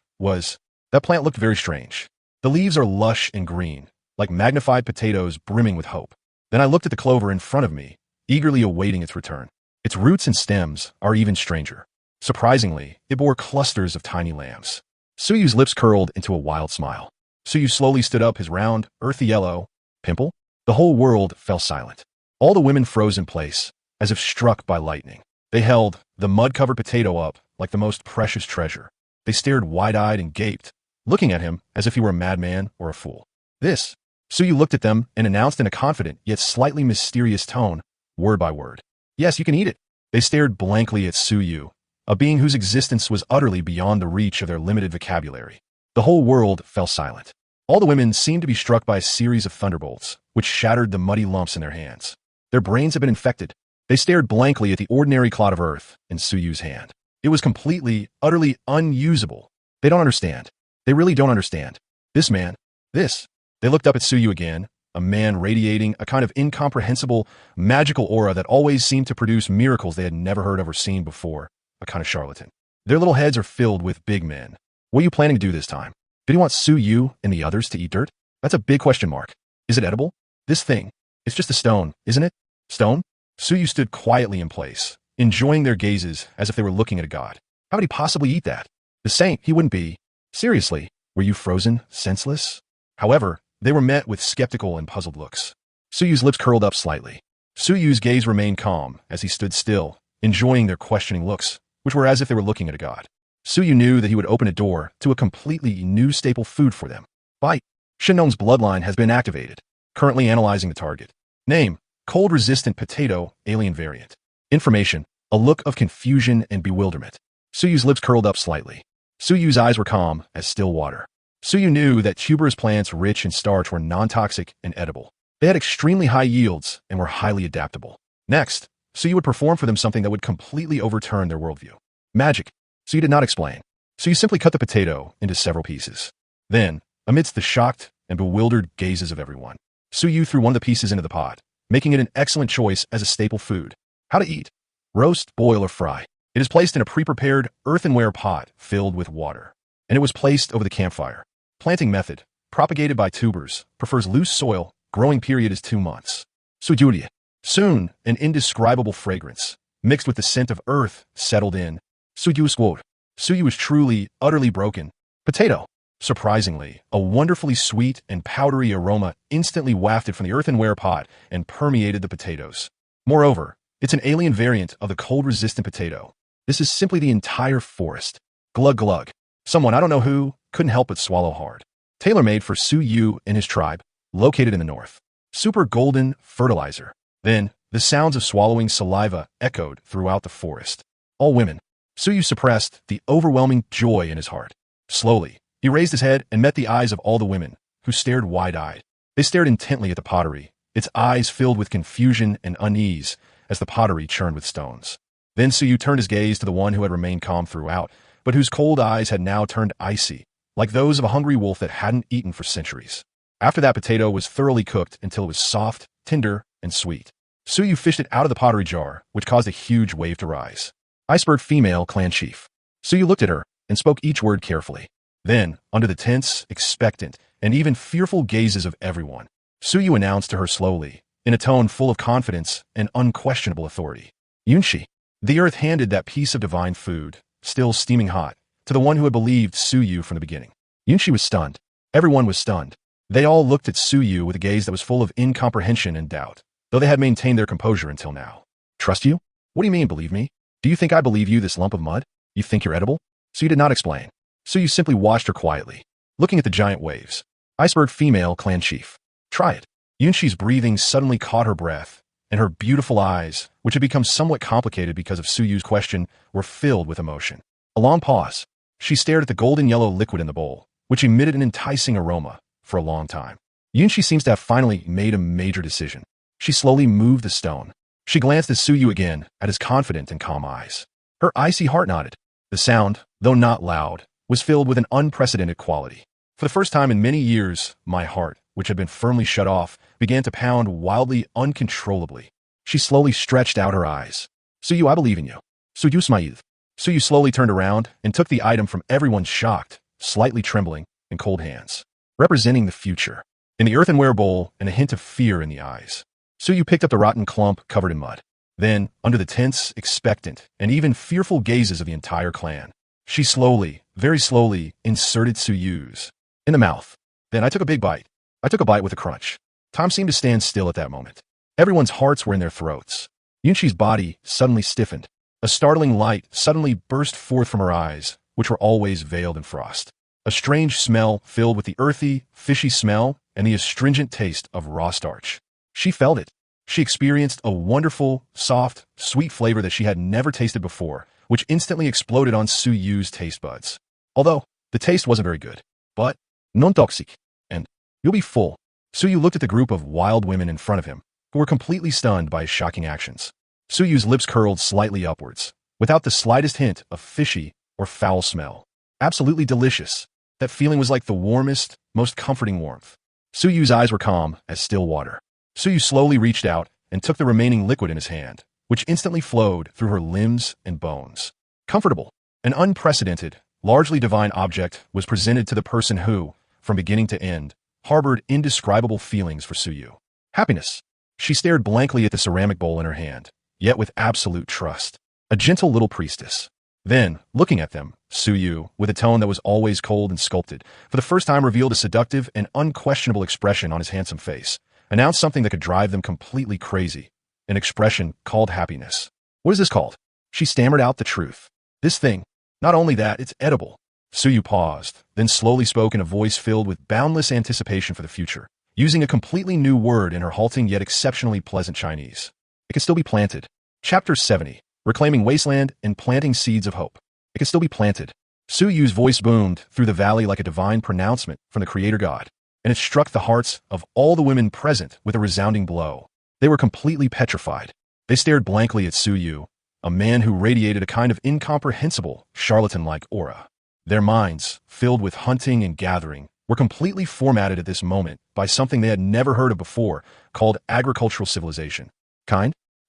A: that plant looked very strange. The leaves are lush and green, like magnified potatoes brimming with hope. Then I looked at the clover in front of me, eagerly awaiting its return. Its roots and stems are even stranger. Surprisingly, it bore clusters of tiny lambs. Suyu's lips curled into a wild smile. Suyu slowly stood up, his round, earthy yellow pimple. The whole world fell silent. All the women froze in place, as if struck by lightning. They held the mud-covered potato up like the most precious treasure. They stared wide-eyed and gaped, looking at him as if he were a madman or a fool. This. Suyu looked at them and announced in a confident yet slightly mysterious tone, word by word. Yes, you can eat it. They stared blankly at Suyu, a being whose existence was utterly beyond the reach of their limited vocabulary. The whole world fell silent. All the women seemed to be struck by a series of thunderbolts, which shattered the muddy lumps in their hands. Their brains had been infected. They stared blankly at the ordinary clod of earth in Suyu's hand. It was completely, utterly unusable. They don't understand. They really don't understand. This man. This. They looked up at Suyu again, a man radiating a kind of incomprehensible, magical aura that always seemed to produce miracles they had never heard of or seen before, a kind of charlatan. Their little heads are filled with big men. What are you planning to do this time? Did he want Suyu and the others to eat dirt? That's a big question mark. Is it edible? This thing. It's just a stone, isn't it? Stone? Suyu stood quietly in place, enjoying their gazes as if they were looking at a god. How would he possibly eat that? The saint, he wouldn't be. Seriously, were you frozen, senseless? However, they were met with skeptical and puzzled looks. Suyu's lips curled up slightly. Suyu's gaze remained calm as he stood still, enjoying their questioning looks, which were as if they were looking at a god. Suyu knew that he would open a door to a completely new staple food for them. Bite. Shinnong's bloodline has been activated. Currently analyzing the target. Name. Cold-resistant potato, alien variant. Information. A look of confusion and bewilderment. Suyu's lips curled up slightly. Suyu's eyes were calm as still water. Suyu knew that tuberous plants rich in starch were non-toxic and edible. They had extremely high yields and were highly adaptable. Next, Suyu would perform for them something that would completely overturn their worldview. Magic. Suyu did not explain. Suyu simply cut the potato into several pieces. Then, amidst the shocked and bewildered gazes of everyone, Su Yu threw one of the pieces into the pot, making it an excellent choice as a staple food. How to eat. Roast, boil, or fry. It is placed in a pre-prepared earthenware pot filled with water, and it was placed over the campfire. Planting method. Propagated by tubers. Prefers loose soil. Growing period is 2 months. Sujuri. Soon, an indescribable fragrance, mixed with the scent of earth, settled in. Suyu squad. Suyu is truly, utterly broken. Potato. Surprisingly, a wonderfully sweet and powdery aroma instantly wafted from the earthenware pot and permeated the potatoes. Moreover, it's an alien variant of the cold-resistant potato. This is simply the entire forest. Glug glug. Someone, I don't know who, couldn't help but swallow hard. Tailor-made for Su Yu and his tribe, located in the north. Super golden fertilizer. Then, the sounds of swallowing saliva echoed throughout the forest. All women. Su Yu suppressed the overwhelming joy in his heart. Slowly, he raised his head and met the eyes of all the women, who stared wide-eyed. They stared intently at the pottery, its eyes filled with confusion and unease as the pottery churned with stones. Then Su Yu turned his gaze to the one who had remained calm throughout, but whose cold eyes had now turned icy, like those of a hungry wolf that hadn't eaten for centuries. After that potato was thoroughly cooked until it was soft, tender, and sweet, Su Yu fished it out of the pottery jar, which caused a huge wave to rise. Iceberg female clan chief. Su Yu looked at her and spoke each word carefully. Then, under the tense, expectant, and even fearful gazes of everyone, Su Yu announced to her slowly, in a tone full of confidence and unquestionable authority. Yunshi. The earth handed that piece of divine food, still steaming hot, to the one who had believed Su Yu from the beginning. Yunshi was stunned. Everyone was stunned. They all looked at Su Yu with a gaze that was full of incomprehension and doubt, though they had maintained their composure until now. Trust you? What do you mean, believe me? Do you think I believe you, this lump of mud? You think you're edible? Su Yu did not explain. Su Yu simply watched her quietly, looking at the giant waves. Iceberg female clan chief. Try it. Yunshi's breathing suddenly caught her breath, and her beautiful eyes, which had become somewhat complicated because of Su Yu's question, were filled with emotion. A long pause. She stared at the golden yellow liquid in the bowl, which emitted an enticing aroma, for a long time. Yunshi seems to have finally made a major decision. She slowly moved the stone. She glanced at Su Yu again, at his confident and calm eyes. Her icy heart nodded. The sound, though not loud, was filled with an unprecedented quality. For the first time in many years, my heart, which had been firmly shut off, began to pound wildly, uncontrollably. She slowly stretched out her eyes. Su Yu, I believe in you. Su Yu smiled. Su Yu slowly turned around and took the item from everyone's shocked, slightly trembling, and cold hands, representing the future. In the earthenware bowl and a hint of fear in the eyes, Su Yu picked up the rotten clump covered in mud. Then, under the tense, expectant, and even fearful gazes of the entire clan, she slowly, very slowly, inserted Su Yu's in the mouth. Then I took a big bite. I took a bite with a crunch. Time seemed to stand still at that moment. Everyone's hearts were in their throats. Yunshi's body suddenly stiffened. A startling light suddenly burst forth from her eyes, which were always veiled in frost. A strange smell filled with the earthy, fishy smell and the astringent taste of raw starch. She felt it. She experienced a wonderful, soft, sweet flavor that she had never tasted before, which instantly exploded on Su Yu's taste buds. Although, the taste wasn't very good. But, non-toxic. And, you'll be full. Su Yu looked at the group of wild women in front of him, who were completely stunned by his shocking actions. Su Yu's lips curled slightly upwards, without the slightest hint of fishy or foul smell. Absolutely delicious. That feeling was like the warmest, most comforting warmth. Su Yu's eyes were calm as still water. Su Yu slowly reached out and took the remaining liquid in his hand, which instantly flowed through her limbs and bones. Comfortable, an unprecedented, largely divine object was presented to the person who, from beginning to end, harbored indescribable feelings for Su Yu. Happiness. She stared blankly at the ceramic bowl in her hand, yet with absolute trust. A gentle little priestess. Then, looking at them, Su Yu, with a tone that was always cold and sculpted, for the first time revealed a seductive and unquestionable expression on his handsome face, announced something that could drive them completely crazy. An expression called happiness. What is this called? She stammered out the truth. This thing. Not only that, it's edible. Su Yu paused, then slowly spoke in a voice filled with boundless anticipation for the future, using a completely new word in her halting yet exceptionally pleasant Chinese. It can still be planted. Chapter 70. Reclaiming Wasteland and Planting Seeds of Hope. It can still be planted. Su Yu's voice boomed through the valley like a divine pronouncement from the Creator God, and it struck the hearts of all the women present with a resounding blow. They were completely petrified. They stared blankly at Su Yu, a man who radiated a kind of incomprehensible, charlatan-like aura. Their minds, filled with hunting and gathering, were completely formatted at this moment by something they had never heard of before, called agricultural civilization.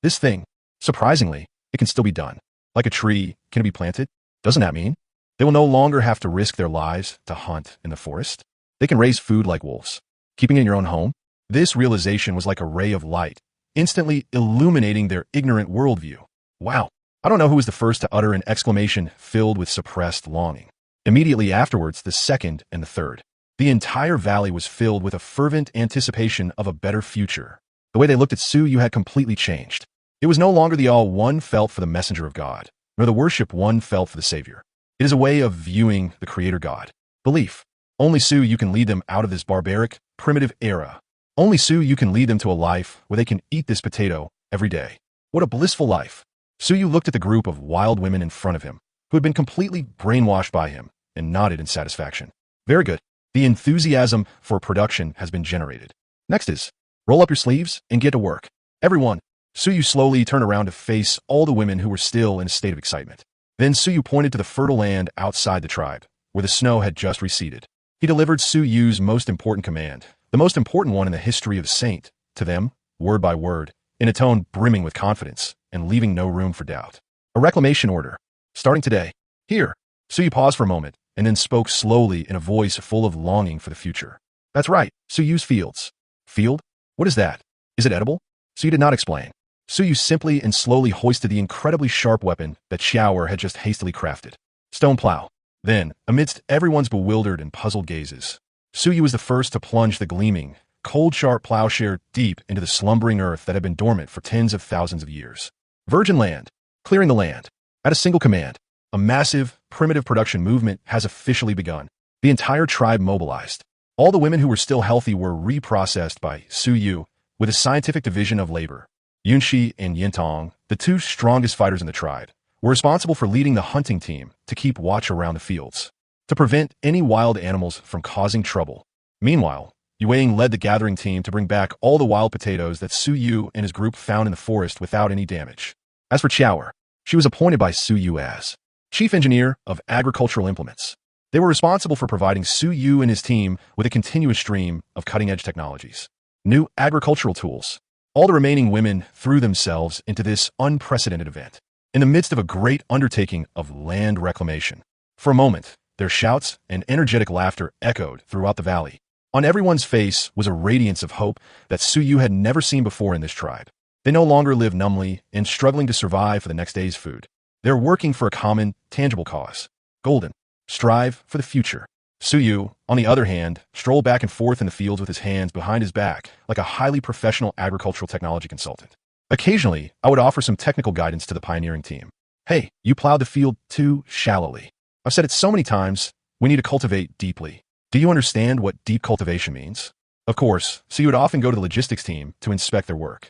A: This thing, surprisingly, it can still be done. Like a tree, can it be planted? Doesn't that mean they will no longer have to risk their lives to hunt in the forest? They can raise food like wolves, keeping it in your own home? This realization was like a ray of light, instantly illuminating their ignorant worldview. Wow. I don't know who was the first to utter an exclamation filled with suppressed longing. Immediately afterwards, the second and the third. The entire valley was filled with a fervent anticipation of a better future. The way they looked at Su Yu had completely changed. It was no longer the awe one felt for the messenger of God, nor the worship one felt for the Savior. It is a way of viewing the Creator God. Belief. Only Su Yu can lead them out of this barbaric, primitive era. Only Su Yu can lead them to a life where they can eat this potato every day. What a blissful life. Su Yu looked at the group of wild women in front of him, who had been completely brainwashed by him, and nodded in satisfaction. Very good. The enthusiasm for production has been generated. Next is, roll up your sleeves and get to work. Everyone. Su Yu slowly turned around to face all the women who were still in a state of excitement. Then Su Yu pointed to the fertile land outside the tribe, where the snow had just receded. He delivered Su Yu's most important command, the most important one in the history of the saint, to them, word by word, in a tone brimming with confidence, and leaving no room for doubt. A reclamation order. Starting today. Here. Su Yu paused for a moment, and then spoke slowly in a voice full of longing for the future. That's right, Su Yu's fields. Field? What is that? Is it edible? Su Yu did not explain. Su Yu simply and slowly hoisted the incredibly sharp weapon that Xiaoer had just hastily crafted. Stone plow. Then, amidst everyone's bewildered and puzzled gazes, Su Yu was the first to plunge the gleaming, cold-sharp plowshare deep into the slumbering earth that had been dormant for tens of thousands of years. Virgin land. Clearing the land. At a single command, a massive, primitive production movement has officially begun. The entire tribe mobilized. All the women who were still healthy were reprocessed by Su Yu with a scientific division of labor. Yunxi and Yintong, the two strongest fighters in the tribe, were responsible for leading the hunting team to keep watch around the fields, to prevent any wild animals from causing trouble. Meanwhile, Yueying led the gathering team to bring back all the wild potatoes that Su Yu and his group found in the forest without any damage. As for Xiaoer, she was appointed by Su Yu as Chief Engineer of Agricultural Implements. They were responsible for providing Su Yu and his team with a continuous stream of cutting-edge technologies, new agricultural tools. All the remaining women threw themselves into this unprecedented event, in the midst of a great undertaking of land reclamation. For a moment, their shouts and energetic laughter echoed throughout the valley. On everyone's face was a radiance of hope that Su Yu had never seen before in this tribe. They no longer live numbly and struggling to survive for the next day's food. They're working for a common, tangible cause. Golden. Strive for the future. Su Yu, on the other hand, strolled back and forth in the fields with his hands behind his back like a highly professional agricultural technology consultant. Occasionally, I would offer some technical guidance to the pioneering team. Hey, you plowed the field too shallowly. I've said it so many times, we need to cultivate deeply. Do you understand what deep cultivation means? Of course, Su Yu would often go to the logistics team to inspect their work.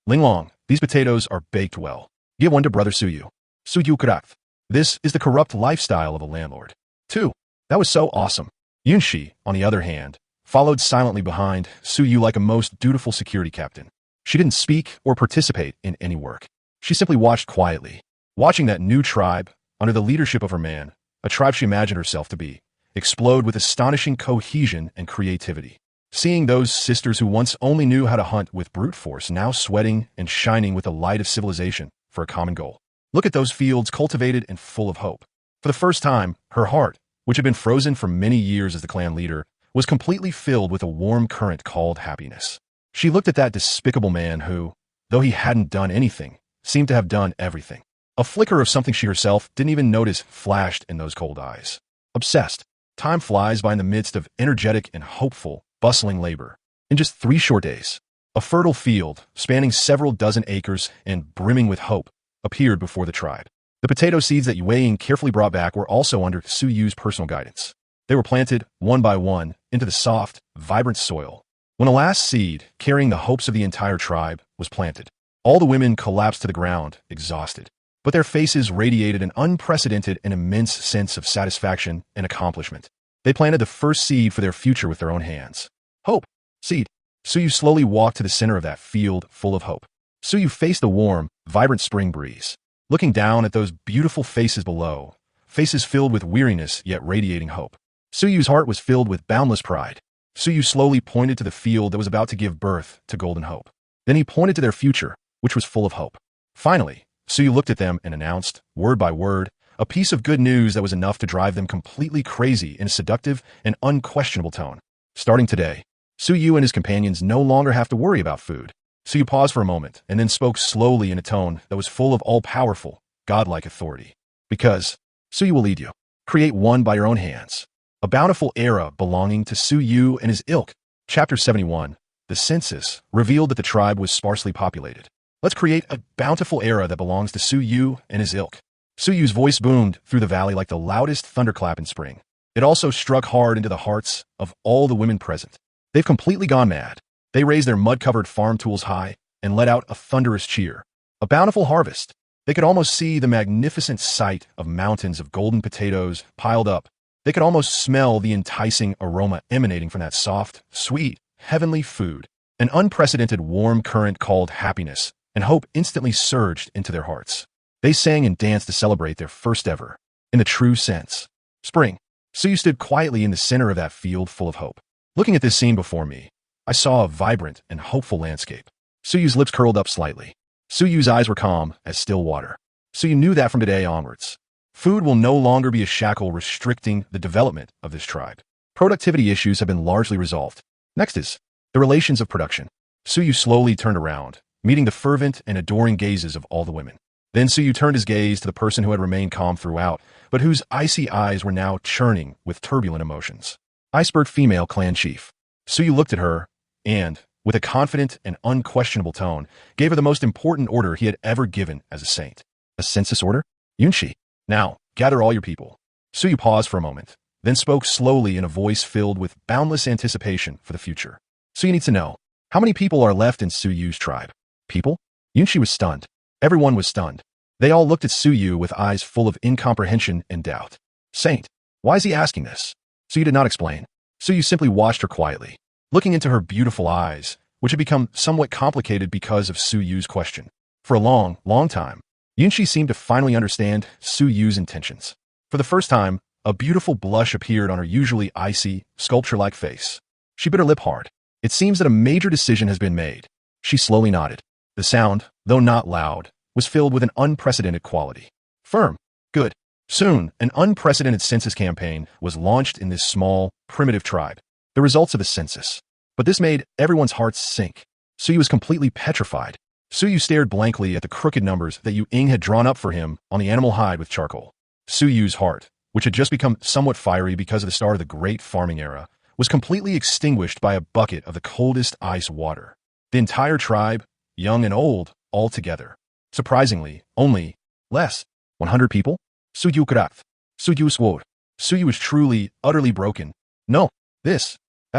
A: Linglong, these potatoes are baked well. Give one to Brother Su Yu. Su Yu Karath. This is the corrupt lifestyle of a landlord. 2. That was so awesome. Yunxi, on the other hand, followed silently behind Su Yu like a most dutiful security captain. She didn't speak or participate in any work. She simply watched quietly, watching that new tribe, under the leadership of her man, a tribe she imagined herself to be, explode with astonishing cohesion and creativity. Seeing those sisters who once only knew how to hunt with brute force now sweating and shining with the light of civilization for a common goal. Look at those fields cultivated and full of hope. For the first time, her heart, which had been frozen for many years as the clan leader, was completely filled with a warm current called happiness. She looked at that despicable man who, though he hadn't done anything, seemed to have done everything. A flicker of something she herself didn't even notice flashed in those cold eyes. Obsessed. Time flies by in the midst of energetic and hopeful, bustling labor. In just 3 short days, a fertile field, spanning several dozen acres and brimming with hope, appeared before the tribe. The potato seeds that Yueying carefully brought back were also under Su Yu's personal guidance. They were planted, one by one, into the soft, vibrant soil. When the last seed, carrying the hopes of the entire tribe, was planted, all the women collapsed to the ground, exhausted. But their faces radiated an unprecedented and immense sense of satisfaction and accomplishment. They planted the first seed for their future with their own hands. Hope. Seed. Su Yu slowly walked to the center of that field full of hope. Su Yu faced the warm, vibrant spring breeze, looking down at those beautiful faces below, faces filled with weariness yet radiating hope. Suyu's heart was filled with boundless pride. Suyu slowly pointed to the field that was about to give birth to golden hope. Then he pointed to their future, which was full of hope. Finally, Suyu looked at them and announced, word by word, a piece of good news that was enough to drive them completely crazy in a seductive and unquestionable tone. Starting today, Suyu and his companions no longer have to worry about food. Suyu paused for a moment and then spoke slowly in a tone that was full of all-powerful, godlike authority. Because Suyu will lead you. Create one by your own hands. A bountiful era belonging to Suyu and his ilk. Chapter 71. The census revealed that the tribe was sparsely populated. Let's create a bountiful era that belongs to Suyu and his ilk. Suyu's voice boomed through the valley like the loudest thunderclap in spring. It also struck hard into the hearts of all the women present. They've completely gone mad. They raised their mud-covered farm tools high and let out a thunderous cheer. A bountiful harvest. They could almost see the magnificent sight of mountains of golden potatoes piled up. They could almost smell the enticing aroma emanating from that soft, sweet, heavenly food. An unprecedented warm current called happiness and hope instantly surged into their hearts. They sang and danced to celebrate their first ever, in the true sense, spring. Suyu stood quietly in the center of that field full of hope. Looking at this scene before me, I saw a vibrant and hopeful landscape. Suyu's lips curled up slightly. Suyu's eyes were calm as still water. Suyu knew that from today onwards, food will no longer be a shackle restricting the development of this tribe. Productivity issues have been largely resolved. Next is the relations of production. Suyu slowly turned around, meeting the fervent and adoring gazes of all the women. Then Suyu turned his gaze to the person who had remained calm throughout, but whose icy eyes were now churning with turbulent emotions. Iceberg female clan chief. Suyu looked at her and, with a confident and unquestionable tone, gave her the most important order he had ever given as a saint. A census order? Yunshi. Now, gather all your people. Suyu paused for a moment, then spoke slowly in a voice filled with boundless anticipation for the future. Suyu needs to know, how many people are left in Suyu's tribe? People? Yunshi was stunned. Everyone was stunned. They all looked at Suyu with eyes full of incomprehension and doubt. Saint, why is he asking this? Suyu did not explain. Suyu simply watched her quietly, looking into her beautiful eyes, which had become somewhat complicated because of Suyu's question. For a long, long time, Yunshi seemed to finally understand Suyu's intentions. For the first time, a beautiful blush appeared on her usually icy, sculpture-like face. She bit her lip hard. It seems that a major decision has been made. She slowly nodded. The sound, though not loud, was filled with an unprecedented quality. Firm. Good. Soon, an unprecedented census campaign was launched in this small, primitive tribe. The results of the census. But this made everyone's hearts sink. Suyu was completely petrified. Suyu stared blankly at the crooked numbers that Yu Ing had drawn up for him on the animal hide with charcoal. Suyu's heart, which had just become somewhat fiery because of the start of the great farming era, was completely extinguished by a bucket of the coldest ice water. The entire tribe, young and old, all together. Surprisingly, only less 100 people? Suyu Karath. Suyu swore. Suyu was truly, utterly broken. No, that's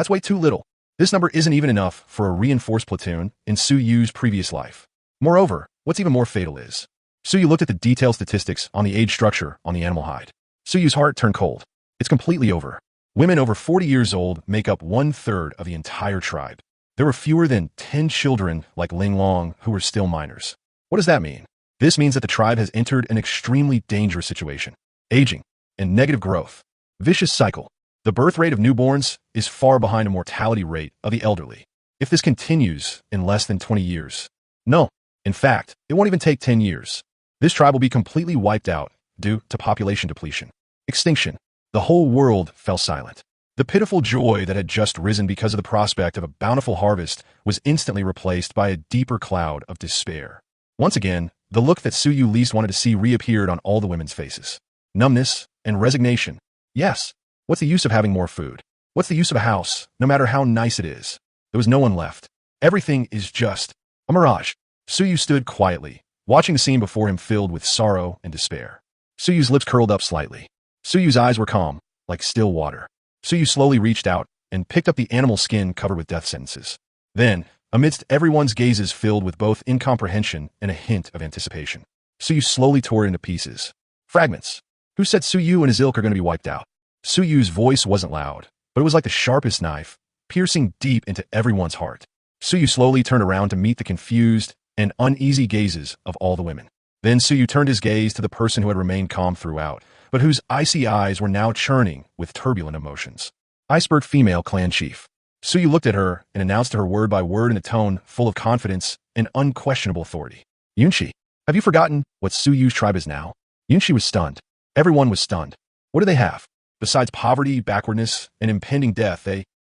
A: way too little. This number isn't even enough for a reinforced platoon in Suyu's previous life. Moreover, what's even more fatal is, Suyu looked at the detailed statistics on the age structure on the animal hide. Suyu's heart turned cold. It's completely over. Women over 40 years old make up 1/3 of the entire tribe. There were fewer than 10 children like Ling Long who were still minors. What does that mean? This means that the tribe has entered an extremely dangerous situation. Aging and negative growth. Vicious cycle. The birth rate of newborns is far behind the mortality rate of the elderly. If this continues in less than 20 years. No, in fact, it won't even take 10 years. This tribe will be completely wiped out due to population depletion. Extinction. The whole world fell silent. The pitiful joy that had just risen because of the prospect of a bountiful harvest was instantly replaced by a deeper cloud of despair. Once again, the look that Suyu least wanted to see reappeared on all the women's faces. Numbness and resignation. Yes, what's the use of having more food? What's the use of a house, no matter how nice it is? There was no one left. Everything is just a mirage. Suyu stood quietly, watching the scene before him filled with sorrow and despair. Suyu's lips curled up slightly. Suyu's eyes were calm, like still water. Suyu slowly reached out and picked up the animal skin covered with death sentences. Then, amidst everyone's gazes filled with both incomprehension and a hint of anticipation, Suyu slowly tore it into pieces. Fragments. Who said Suyu and his ilk are going to be wiped out? Suyu's voice wasn't loud, but it was like the sharpest knife, piercing deep into everyone's heart. Suyu slowly turned around to meet the confused and uneasy gazes of all the women. Then Suyu turned his gaze to the person who had remained calm throughout, but whose icy eyes were now churning with turbulent emotions. Iceberg female clan chief. Suyu looked at her and announced to her word by word in a tone full of confidence and unquestionable authority. Yunchi, have you forgotten what Suyu's tribe is now? Yunchi was stunned. Everyone was stunned. What do they have? Besides poverty, backwardness, and impending death,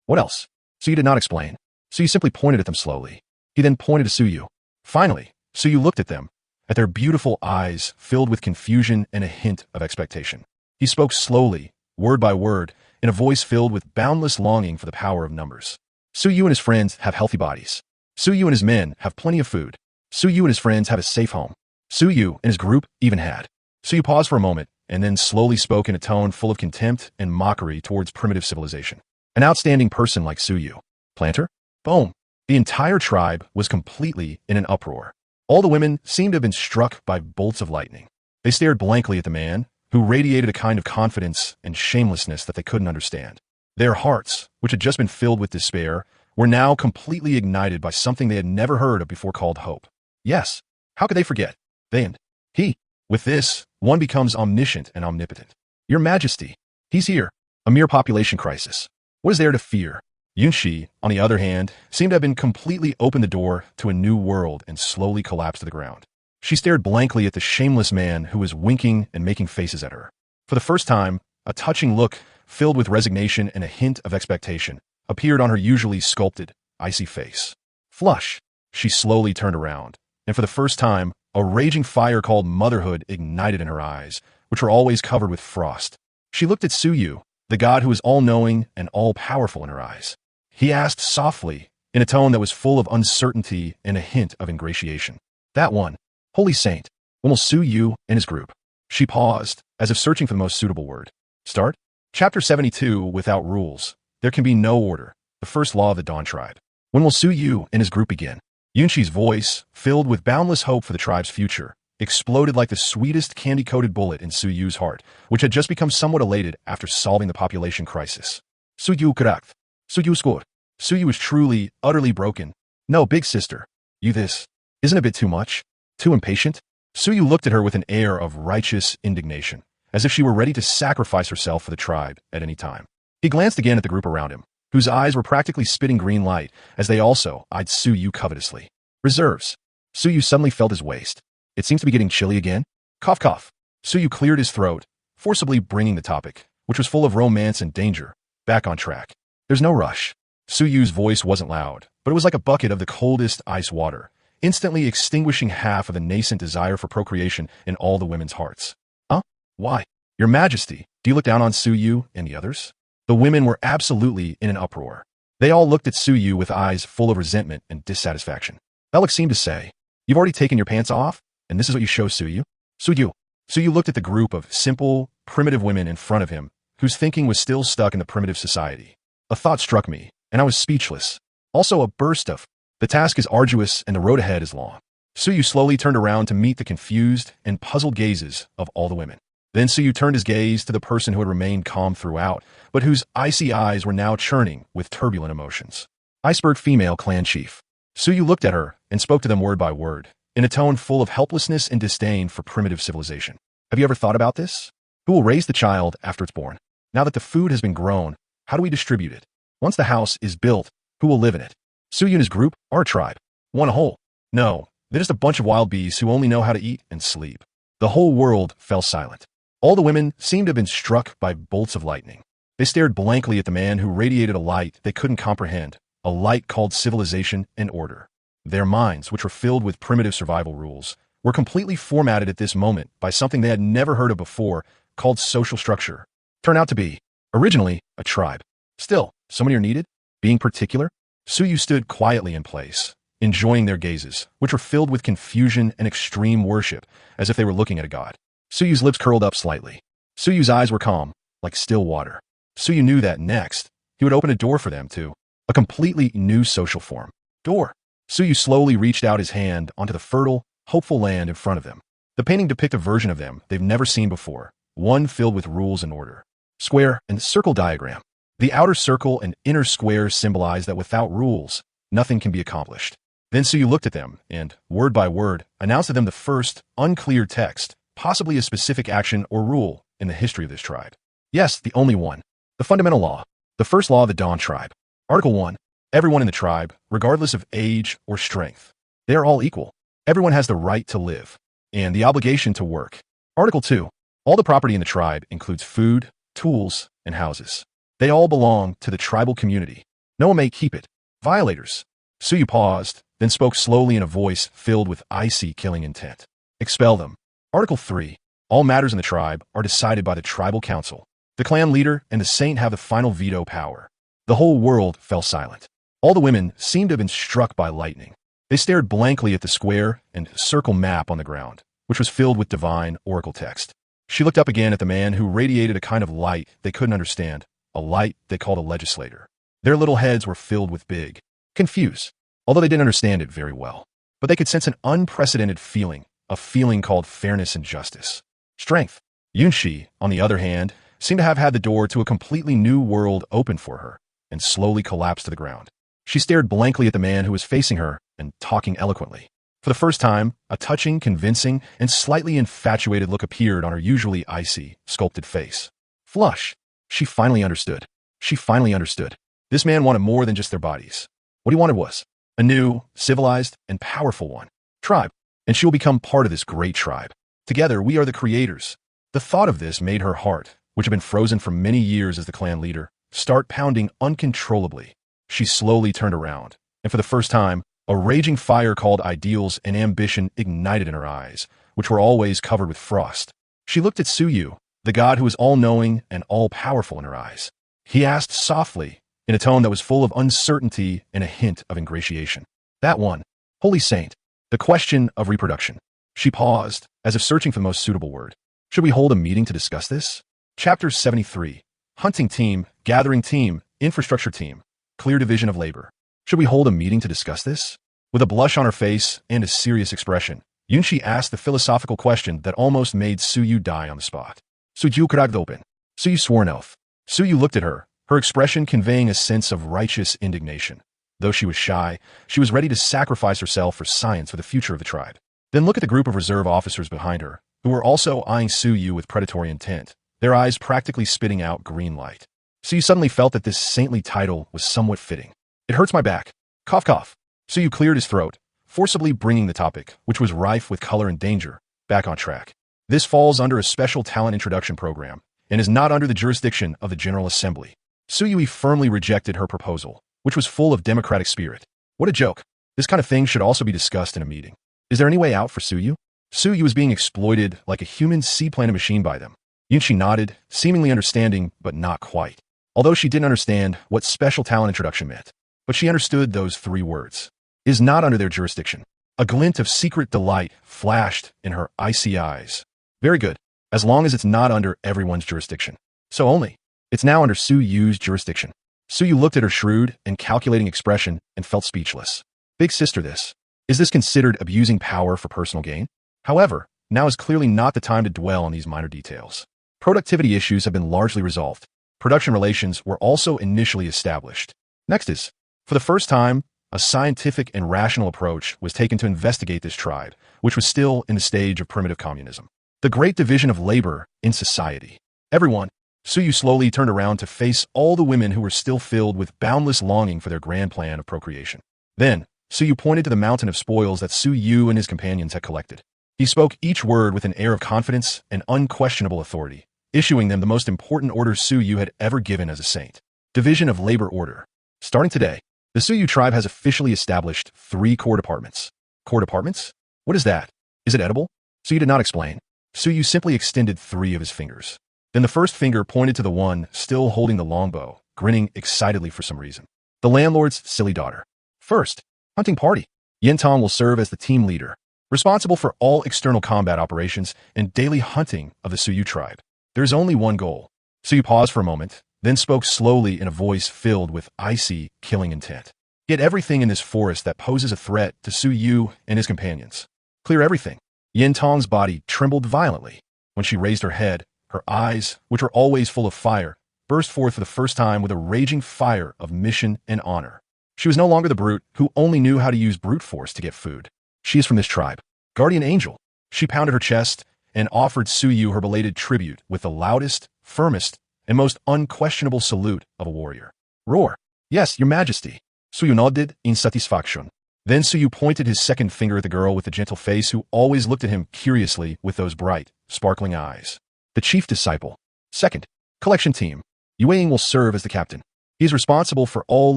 A: what else? Suyu did not explain. Suyu simply pointed at them slowly. He then pointed to Suyu. Finally, Suyu looked at them, at their beautiful eyes filled with confusion and a hint of expectation. He spoke slowly, word by word, in a voice filled with boundless longing for the power of numbers. Suyu and his friends have healthy bodies. Suyu and his men have plenty of food. Suyu and his friends have a safe home. Suyu and his group even had. Suyu paused for a moment and then slowly spoke in a tone full of contempt and mockery towards primitive civilization. An outstanding person like Suyu. Planter? Boom. The entire tribe was completely in an uproar. All the women seemed to have been struck by bolts of lightning. They stared blankly at the man, who radiated a kind of confidence and shamelessness that they couldn't understand. Their hearts, which had just been filled with despair, were now completely ignited by something they had never heard of before called hope. Yes, how could they forget? They and he. With this, one becomes omniscient and omnipotent. Your Majesty, he's here. A mere population crisis. What is there to fear? Yunshi, on the other hand, seemed to have been completely opened the door to a new world and slowly collapsed to the ground. She stared blankly at the shameless man who was winking and making faces at her. For the first time, a touching look, filled with resignation and a hint of expectation, appeared on her usually sculpted, icy face. Flush! She slowly turned around, and for the first time, a raging fire called motherhood ignited in her eyes, which were always covered with frost. She looked at Suyu, the god who was all-knowing and all-powerful in her eyes. He asked softly, in a tone that was full of uncertainty and a hint of ingratiation. That one, holy saint, when will Suyu and his group? She paused, as if searching for the most suitable word. Start? Chapter 72, Without Rules. There can be no order. The first law of the Dawn tribe. When will Suyu and his group begin? Yunshi's voice, filled with boundless hope for the tribe's future, exploded like the sweetest candy-coated bullet in Suyu's heart, which had just become somewhat elated after solving the population crisis. Suyu correct. Suyu scored. Suyu was truly, utterly broken. No, big sister. You this. Isn't a bit too much? Too impatient? Suyu looked at her with an air of righteous indignation, as if she were ready to sacrifice herself for the tribe at any time. He glanced again at the group around him, whose eyes were practically spitting green light, as they also eyed Suyu covetously. Reserves. Suyu suddenly felt his waist. It seems to be getting chilly again. Cough, cough. Suyu cleared his throat, forcibly bringing the topic, which was full of romance and danger, back on track. There's no rush. Suyu's voice wasn't loud, but it was like a bucket of the coldest ice water, instantly extinguishing half of the nascent desire for procreation in all the women's hearts. Huh? Why? Your Majesty, do you look down on Suyu and the others? The women were absolutely in an uproar. They all looked at Suyu with eyes full of resentment and dissatisfaction. Bellic seemed to say, you've already taken your pants off, and this is what you show Suyu? Suyu. Suyu looked at the group of simple, primitive women in front of him, whose thinking was still stuck in the primitive society. A thought struck me, and I was speechless. Also a burst of, the task is arduous and the road ahead is long. Suyu slowly turned around to meet the confused and puzzled gazes of all the women. Then Suyu turned his gaze to the person who had remained calm throughout, but whose icy eyes were now churning with turbulent emotions. Iceberg female clan chief. Suyu looked at her and spoke to them word by word, in a tone full of helplessness and disdain for primitive civilization. Have you ever thought about this? Who will raise the child after it's born? Now that the food has been grown, how do we distribute it? Once the house is built, who will live in it? Suyu and his group are a tribe. One whole. No, they're just a bunch of wild beasts who only know how to eat and sleep. The whole world fell silent. All the women seemed to have been struck by bolts of lightning. They stared blankly at the man who radiated a light they couldn't comprehend, a light called civilization and order. Their minds, which were filled with primitive survival rules, were completely formatted at this moment by something they had never heard of before, called social structure. Turned out to be, originally, a tribe. Still, someone here needed? Being particular? Suyu stood quietly in place, enjoying their gazes, which were filled with confusion and extreme worship, as if they were looking at a god. Suyu's lips curled up slightly. Suyu's eyes were calm, like still water. Suyu knew that next, he would open a door for them to a completely new social form. Door. Suyu slowly reached out his hand onto the fertile, hopeful land in front of them. The painting depicted a version of them they've never seen before, one filled with rules and order. Square and circle diagram. The outer circle and inner square symbolize that without rules, nothing can be accomplished. Then Suyu looked at them and, word by word, announced to them the first, unclear text, possibly a specific action or rule, in the history of this tribe. Yes, the only one. The fundamental law. The first law of the Dawn tribe. Article 1. Everyone in the tribe, regardless of age or strength. They are all equal. Everyone has the right to live and the obligation to work. Article 2. All the property in the tribe includes food, tools, and houses. They all belong to the tribal community. No one may keep it. Violators. Suyu paused, then spoke slowly in a voice filled with icy killing intent. Expel them. Article 3. All matters in the tribe are decided by the tribal council. The clan leader and the saint have the final veto power. The whole world fell silent. All the women seemed to have been struck by lightning. They stared blankly at the square and circle map on the ground, which was filled with divine oracle text. She looked up again at the man who radiated a kind of light they couldn't understand, a light they called a legislator. Their little heads were filled with big, confused, although they didn't understand it very well. But they could sense an unprecedented feeling, a feeling called fairness and justice. Strength. Yunshi, on the other hand, seemed to have had the door to a completely new world open for her, and slowly collapsed to the ground. She stared blankly at the man who was facing her and talking eloquently. For the first time, a touching, convincing, and slightly infatuated look appeared on her usually icy, sculpted face. Flush. She finally understood. She finally understood. This man wanted more than just their bodies. What he wanted was a new, civilized, and powerful one. Tribe. And she will become part of this great tribe. Together, we are the creators. The thought of this made her heart, which had been frozen for many years as the clan leader, start pounding uncontrollably. She slowly turned around, and for the first time, a raging fire called ideals and ambition ignited in her eyes, which were always covered with frost. She looked at Suyu, the god who was all-knowing and all-powerful in her eyes. He asked softly, in a tone that was full of uncertainty and a hint of ingratiation. That one, Holy Saint, the question of reproduction. She paused, as if searching for the most suitable word. Should we hold a meeting to discuss this? Chapter 73. Hunting team, gathering team, infrastructure team, clear division of labor. Should we hold a meeting to discuss this? With a blush on her face and a serious expression, Yunshi asked the philosophical question that almost made Suyu die on the spot. Suju Karagdopen. Suyu swore an oath. Suyu looked at her, her expression conveying a sense of righteous indignation. Though she was shy, she was ready to sacrifice herself for science for the future of the tribe. Then look at the group of reserve officers behind her, who were also eyeing Suyu with predatory intent, their eyes practically spitting out green light. Suyu suddenly felt that this saintly title was somewhat fitting. It hurts my back. Cough, cough. Suyu cleared his throat, forcibly bringing the topic, which was rife with color and danger, back on track. This falls under a special talent introduction program, and is not under the jurisdiction of the General Assembly. Suyu firmly rejected her proposal, which was full of democratic spirit. What a joke. This kind of thing should also be discussed in a meeting. Is there any way out for Suyu? Suyu was being exploited like a human sea-planet machine by them. Yunshi nodded, seemingly understanding, but not quite. Although she didn't understand what special talent introduction meant. But she understood those 3 words. Is not under their jurisdiction. A glint of secret delight flashed in her icy eyes. Very good. As long as it's not under everyone's jurisdiction. So only. It's now under Suyu's jurisdiction. Suyu looked at her shrewd and calculating expression and felt speechless. Big sister this. Is this considered abusing power for personal gain? However, now is clearly not the time to dwell on these minor details. Productivity issues have been largely resolved. Production relations were also initially established. Next is, for the first time, a scientific and rational approach was taken to investigate this tribe, which was still in the stage of primitive communism. The great division of labor in society. Everyone, Suyu slowly turned around to face all the women who were still filled with boundless longing for their grand plan of procreation. Then, Suyu pointed to the mountain of spoils that Suyu and his companions had collected. He spoke each word with an air of confidence and unquestionable authority, issuing them the most important orders Suyu had ever given as a saint. Division of labor order. Starting today, the Suyu tribe has officially established 3 core departments. Core departments? What is that? Is it edible? Suyu did not explain. Suyu simply extended 3 of his fingers. Then the first finger pointed to the one still holding the longbow, grinning excitedly for some reason. The landlord's silly daughter. First, hunting party. Yintong will serve as the team leader, responsible for all external combat operations and daily hunting of the Suyu tribe. There is only one goal. Suyu paused for a moment, then spoke slowly in a voice filled with icy, killing intent. Get everything in this forest that poses a threat to Suyu and his companions. Clear everything. Yintong's body trembled violently. When she raised her head, her eyes, which were always full of fire, burst forth for the first time with a raging fire of mission and honor. She was no longer the brute who only knew how to use brute force to get food. She is from this tribe. Guardian angel. She pounded her chest, and offered Suyu her belated tribute with the loudest, firmest, and most unquestionable salute of a warrior. Roar! Yes, your majesty. Suyu nodded in satisfaction. Then Suyu pointed his second finger at the girl with the gentle face who always looked at him curiously with those bright, sparkling eyes. The chief disciple. Second, collection team. Yueying will serve as the captain. He is responsible for all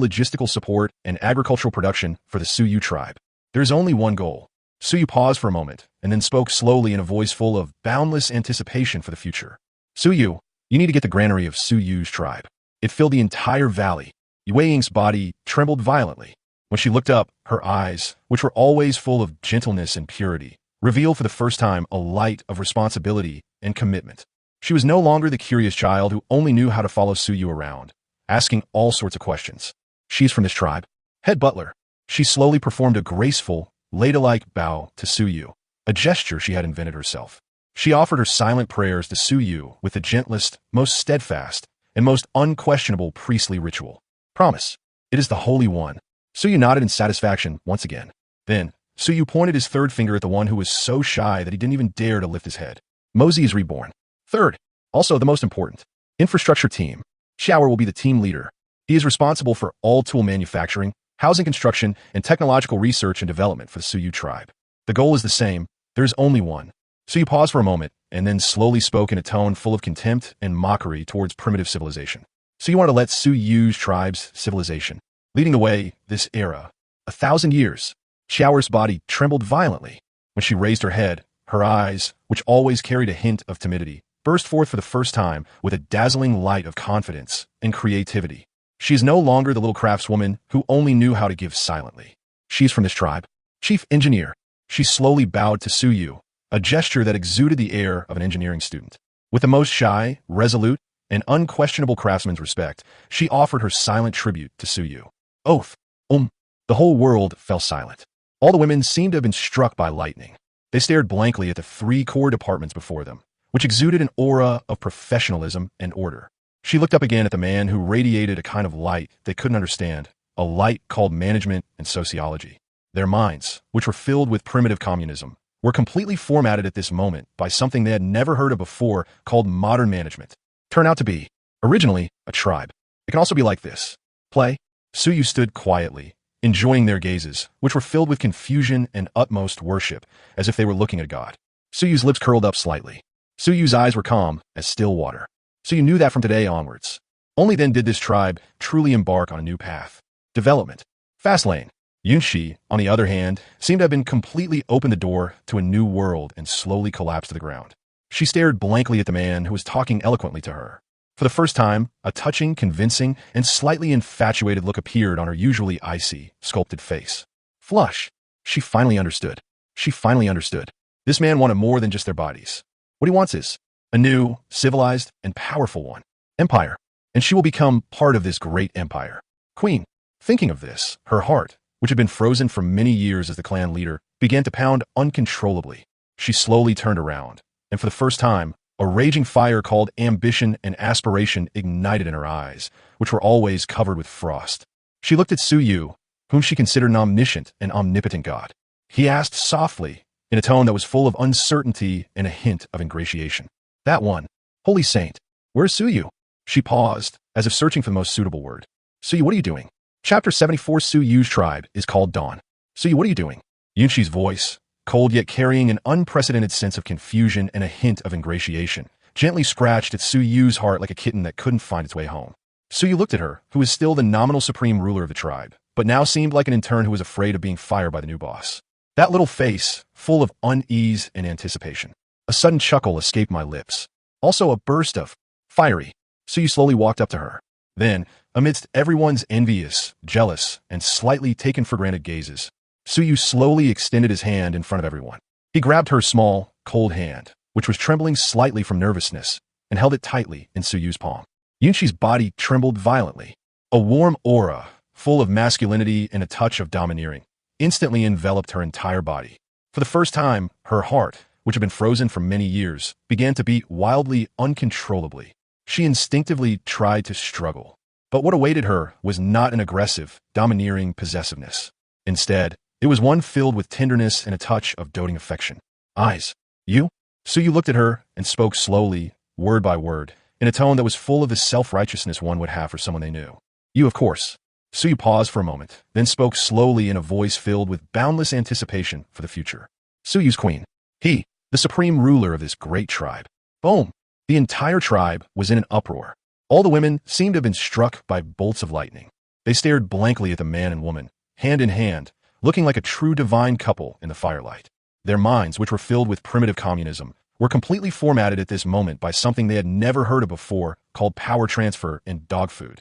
A: logistical support and agricultural production for the Suyu tribe. There is only one goal. Suyu paused for a moment and then spoke slowly in a voice full of boundless anticipation for the future. Suyu, you need to get the granary of Suyu's tribe. It filled the entire valley. Yueying's body trembled violently. When she looked up, her eyes, which were always full of gentleness and purity, revealed for the first time a light of responsibility and commitment. She was no longer the curious child who only knew how to follow Suyu around, asking all sorts of questions. She's from this tribe. Head butler. She slowly performed a graceful, ladylike bow to Suyu, a gesture she had invented herself. She offered her silent prayers to Suyu with the gentlest, most steadfast, and most unquestionable priestly ritual. Promise. It is the Holy One. Suyu nodded in satisfaction once again. Then, Suyu pointed his third finger at the one who was so shy that he didn't even dare to lift his head. Mosey is reborn. Third, also the most important, infrastructure team. Xiaoer will be the team leader. He is responsible for all tool manufacturing, housing construction, and technological research and development for the Suyu tribe. The goal is the same. There is only one. Suyu paused for a moment and then slowly spoke in a tone full of contempt and mockery towards primitive civilization. Suyu wanted to let Suyu's tribe's civilization, leading the way this era. 1,000 years. Xiaoer's body trembled violently. When she raised her head, her eyes, which always carried a hint of timidity, burst forth for the first time with a dazzling light of confidence and creativity. She is no longer the little craftswoman who only knew how to give silently. She's from this tribe. Chief engineer. She slowly bowed to Suyu, a gesture that exuded the air of an engineering student. With the most shy, resolute, and unquestionable craftsman's respect, she offered her silent tribute to Suyu. Oath. The whole world fell silent. All the women seemed to have been struck by lightning. They stared blankly at the 3 core departments before them, which exuded an aura of professionalism and order. She looked up again at the man who radiated a kind of light they couldn't understand, a light called management and sociology. Their minds, which were filled with primitive communism, were completely formatted at this moment by something they had never heard of before called modern management. Turned out to be, originally, a tribe. It can also be like this. Play. Suyu stood quietly, enjoying their gazes, which were filled with confusion and utmost worship, as if they were looking at a god. Suyu's lips curled up slightly. Suyu's eyes were calm as still water. Suyu knew that from today onwards. Only then did this tribe truly embark on a new path. Development. Fast lane. Yunshi, on the other hand, seemed to have been completely opened the door to a new world and slowly collapsed to the ground. She stared blankly at the man who was talking eloquently to her. For the first time, a touching, convincing, and slightly infatuated look appeared on her usually icy, sculpted face. Flush. She finally understood. She finally understood. This man wanted more than just their bodies. What he wants is a new, civilized, and powerful one. Empire. And she will become part of this great empire. Queen. Thinking of this, her heart, which had been frozen for many years as the clan leader, began to pound uncontrollably. She slowly turned around, and for the first time, a raging fire called ambition and aspiration ignited in her eyes, which were always covered with frost. She looked at Suyu, whom she considered an omniscient and omnipotent god. He asked softly, in a tone that was full of uncertainty and a hint of ingratiation. That one. Holy saint. Where's Suyu? She paused, as if searching for the most suitable word. Suyu, what are you doing? Chapter 74 Suyu's tribe is called Dawn. Suyu, what are you doing? Yunshi's voice, cold yet carrying an unprecedented sense of confusion and a hint of ingratiation, gently scratched at Suyu's heart like a kitten that couldn't find its way home. Suyu looked at her, who was still the nominal supreme ruler of the tribe, but now seemed like an intern who was afraid of being fired by the new boss. That little face, full of unease and anticipation. A sudden chuckle escaped my lips. Also a burst of fiery. Suyu slowly walked up to her. Then, amidst everyone's envious, jealous, and slightly taken-for-granted gazes, Suyu slowly extended his hand in front of everyone. He grabbed her small, cold hand, which was trembling slightly from nervousness, and held it tightly in Suyu's palm. Yunshi's body trembled violently. A warm aura, full of masculinity and a touch of domineering, instantly enveloped her entire body. For the first time, her heart, which had been frozen for many years, began to beat wildly, uncontrollably. She instinctively tried to struggle. But what awaited her was not an aggressive, domineering possessiveness. Instead, it was one filled with tenderness and a touch of doting affection. Eyes. You? Suyu looked at her and spoke slowly, word by word, in a tone that was full of the self-righteousness one would have for someone they knew. You, of course. Suyu paused for a moment, then spoke slowly in a voice filled with boundless anticipation for the future. Suyu's queen. He, the supreme ruler of this great tribe. Boom! The entire tribe was in an uproar. All the women seemed to have been struck by bolts of lightning. They stared blankly at the man and woman, hand in hand, looking like a true divine couple in the firelight. Their minds, which were filled with primitive communism, were completely formatted at this moment by something they had never heard of before called power transfer and dog food.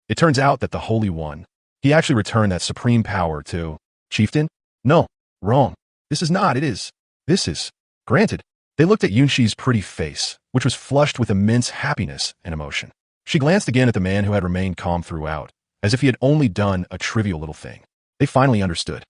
A: It turns out that the Holy One, he actually returned that supreme power to Chieftain? No, wrong. This is. Granted. They looked at Yunshi's pretty face, which was flushed with immense happiness and emotion. She glanced again at the man who had remained calm throughout, as if he had only done a trivial little thing. They finally understood.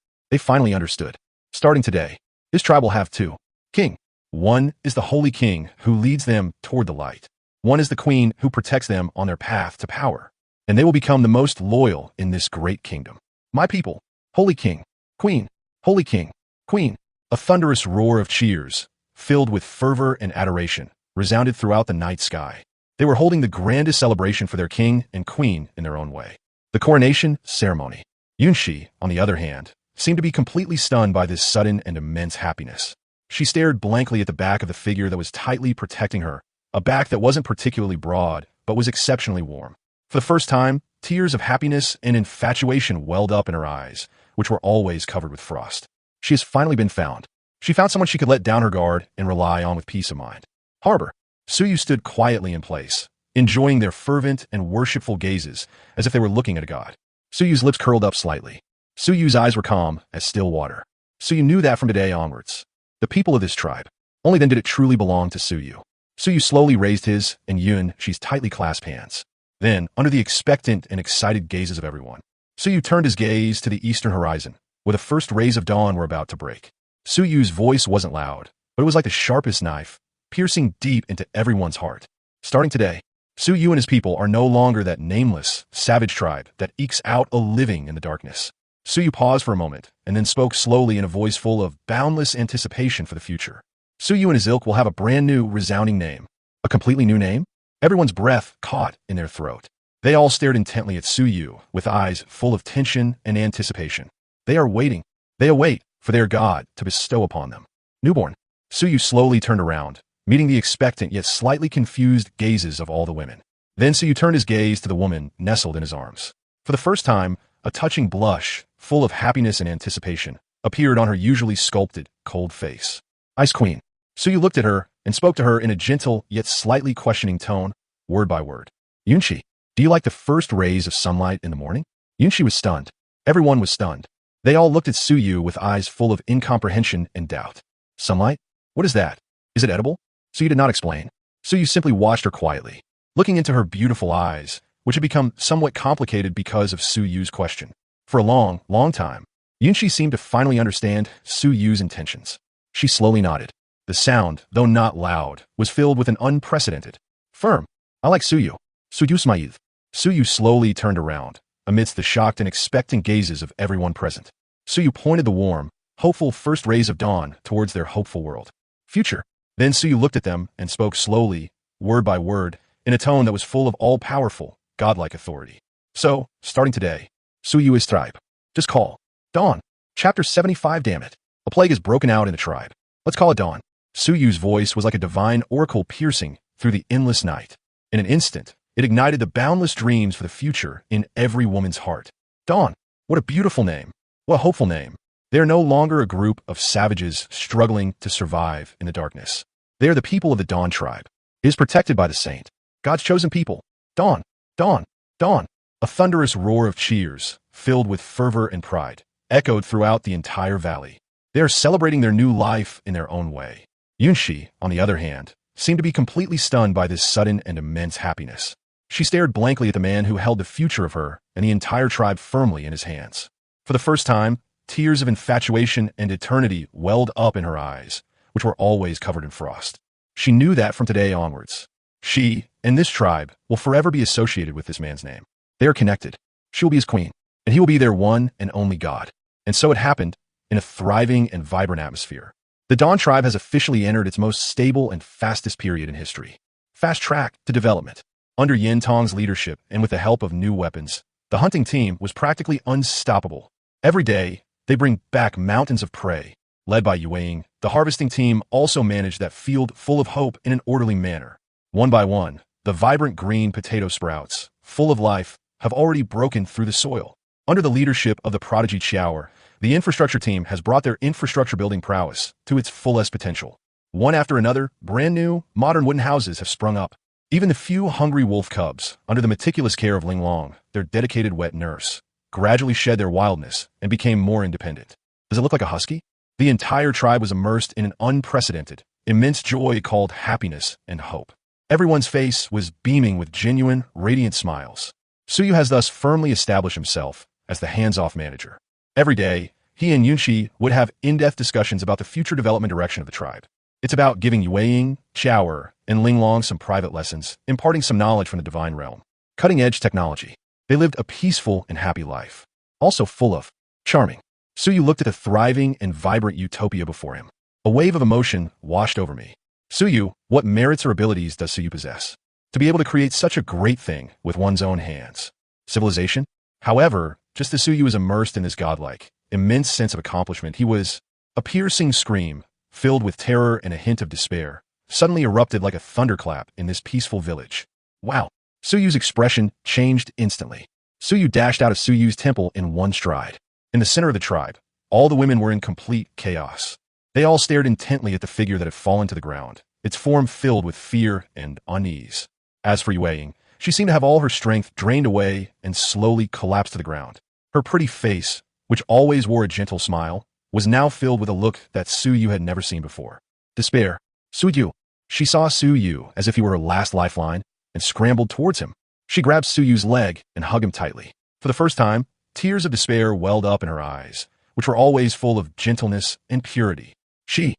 A: Starting today, this tribe will have two. King. One is the Holy King who leads them toward the light. One is the Queen who protects them on their path to power. And they will become the most loyal in this great kingdom. My people. Holy King. Queen. Holy King. Queen. A thunderous roar of cheers, filled with fervor and adoration, resounded throughout the night sky. They were holding the grandest celebration for their king and queen in their own way. The coronation ceremony. Yunshi, on the other hand, seemed to be completely stunned by this sudden and immense happiness. She stared blankly at the back of the figure that was tightly protecting her, a back that wasn't particularly broad, but was exceptionally warm. For the first time, tears of happiness and infatuation welled up in her eyes, which were always covered with frost. She has finally been found. She found someone she could let down her guard and rely on with peace of mind. Harbor. Suyu stood quietly in place, enjoying their fervent and worshipful gazes as if they were looking at a god. Suyu's lips curled up slightly. Suyu's eyes were calm as still water. Suyu knew that from today onwards. The people of this tribe. Only then did it truly belong to Suyu. Suyu slowly raised his and Yunshi's tightly clasped hands. Then, under the expectant and excited gazes of everyone, Suyu turned his gaze to the eastern horizon, where the first rays of dawn were about to break. Suyu's voice wasn't loud, but it was like the sharpest knife, piercing deep into everyone's heart. Starting today, Suyu and his people are no longer that nameless, savage tribe that ekes out a living in the darkness. Suyu paused for a moment, and then spoke slowly in a voice full of boundless anticipation for the future. Suyu and his ilk will have a brand new, resounding name. A completely new name? Everyone's breath caught in their throat. They all stared intently at Suyu, with eyes full of tension and anticipation. They are waiting. They await for their god to bestow upon them. Newborn. Suyu slowly turned around, meeting the expectant yet slightly confused gazes of all the women. Then Suyu turned his gaze to the woman nestled in his arms. For the first time, a touching blush, full of happiness and anticipation, appeared on her usually sculpted, cold face. Ice Queen. Suyu looked at her and spoke to her in a gentle yet slightly questioning tone, word by word. Yunshi, do you like the first rays of sunlight in the morning? Yunshi was stunned. Everyone was stunned. They all looked at Suyu with eyes full of incomprehension and doubt. Sunlight? What is that? Is it edible? Suyu did not explain. Suyu simply watched her quietly, looking into her beautiful eyes, which had become somewhat complicated because of Suyu's question. For a long, long time, Yunshi seemed to finally understand Suyu's intentions. She slowly nodded. The sound, though not loud, was filled with an unprecedented, firm, I like Suyu. Suyu Smaïd. Suyu slowly turned around, amidst the shocked and expectant gazes of everyone present. Suyu pointed the warm, hopeful first rays of dawn towards their hopeful world. Future. Then Suyu looked at them and spoke slowly, word by word, in a tone that was full of all-powerful, godlike authority. So, starting today, Suyu is tribe. Just call. Dawn. Chapter 75, damn it. A plague has broken out in the tribe. Let's call it dawn. Suyu's voice was like a divine oracle piercing through the endless night. In an instant, it ignited the boundless dreams for the future in every woman's heart. Dawn. What a beautiful name. What a hopeful name. They are no longer a group of savages struggling to survive in the darkness. They are the people of the Dawn tribe. It is protected by the saint, God's chosen people. Dawn. Dawn. Dawn. A thunderous roar of cheers, filled with fervor and pride, echoed throughout the entire valley. They are celebrating their new life in their own way. Yunshi, on the other hand, seemed to be completely stunned by this sudden and immense happiness. She stared blankly at the man who held the future of her and the entire tribe firmly in his hands. For the first time, tears of infatuation and eternity welled up in her eyes, which were always covered in frost. She knew that from today onwards, she and this tribe will forever be associated with this man's name. They are connected. She will be his queen, and he will be their one and only god. And so it happened in a thriving and vibrant atmosphere. The Dawn tribe has officially entered its most stable and fastest period in history. Fast track to development. Under Yin Tong's leadership and with the help of new weapons, the hunting team was practically unstoppable. Every day, they bring back mountains of prey. Led by Yueying, the harvesting team also managed that field full of hope in an orderly manner. One by one, the vibrant green potato sprouts, full of life, have already broken through the soil. Under the leadership of the prodigy Chower, the infrastructure team has brought their infrastructure building prowess to its fullest potential. One after another, brand new, modern wooden houses have sprung up. Even the few hungry wolf cubs, under the meticulous care of Ling Long, their dedicated wet nurse, gradually shed their wildness and became more independent. Does it look like a husky? The entire tribe was immersed in an unprecedented, immense joy called happiness and hope. Everyone's face was beaming with genuine, radiant smiles. Suyu has thus firmly established himself as the hands-off manager. Every day, he and Yunshi would have in-depth discussions about the future development direction of the tribe. It's about giving Yueying, Chower, and Ling Long some private lessons, imparting some knowledge from the divine realm. Cutting-edge technology. They lived a peaceful and happy life, also full of charming. Suyu looked at the thriving and vibrant utopia before him. A wave of emotion washed over me. Suyu, what merits or abilities does Suyu possess? To be able to create such a great thing with one's own hands. Civilization? However, just as Suyu was immersed in this godlike, immense sense of accomplishment, he was a piercing scream, filled with terror and a hint of despair, suddenly erupted like a thunderclap in this peaceful village. Wow! Suyu's expression changed instantly. Suyu dashed out of Suyu's temple in one stride. In the center of the tribe, all the women were in complete chaos. They all stared intently at the figure that had fallen to the ground, its form filled with fear and unease. As for Yueying, she seemed to have all her strength drained away and slowly collapsed to the ground. Her pretty face, which always wore a gentle smile, was now filled with a look that Suyu had never seen before. Despair. Suyu. She saw Suyu as if he were her last lifeline and scrambled towards him. She grabbed Suyu's leg and hugged him tightly. For the first time, tears of despair welled up in her eyes, which were always full of gentleness and purity. She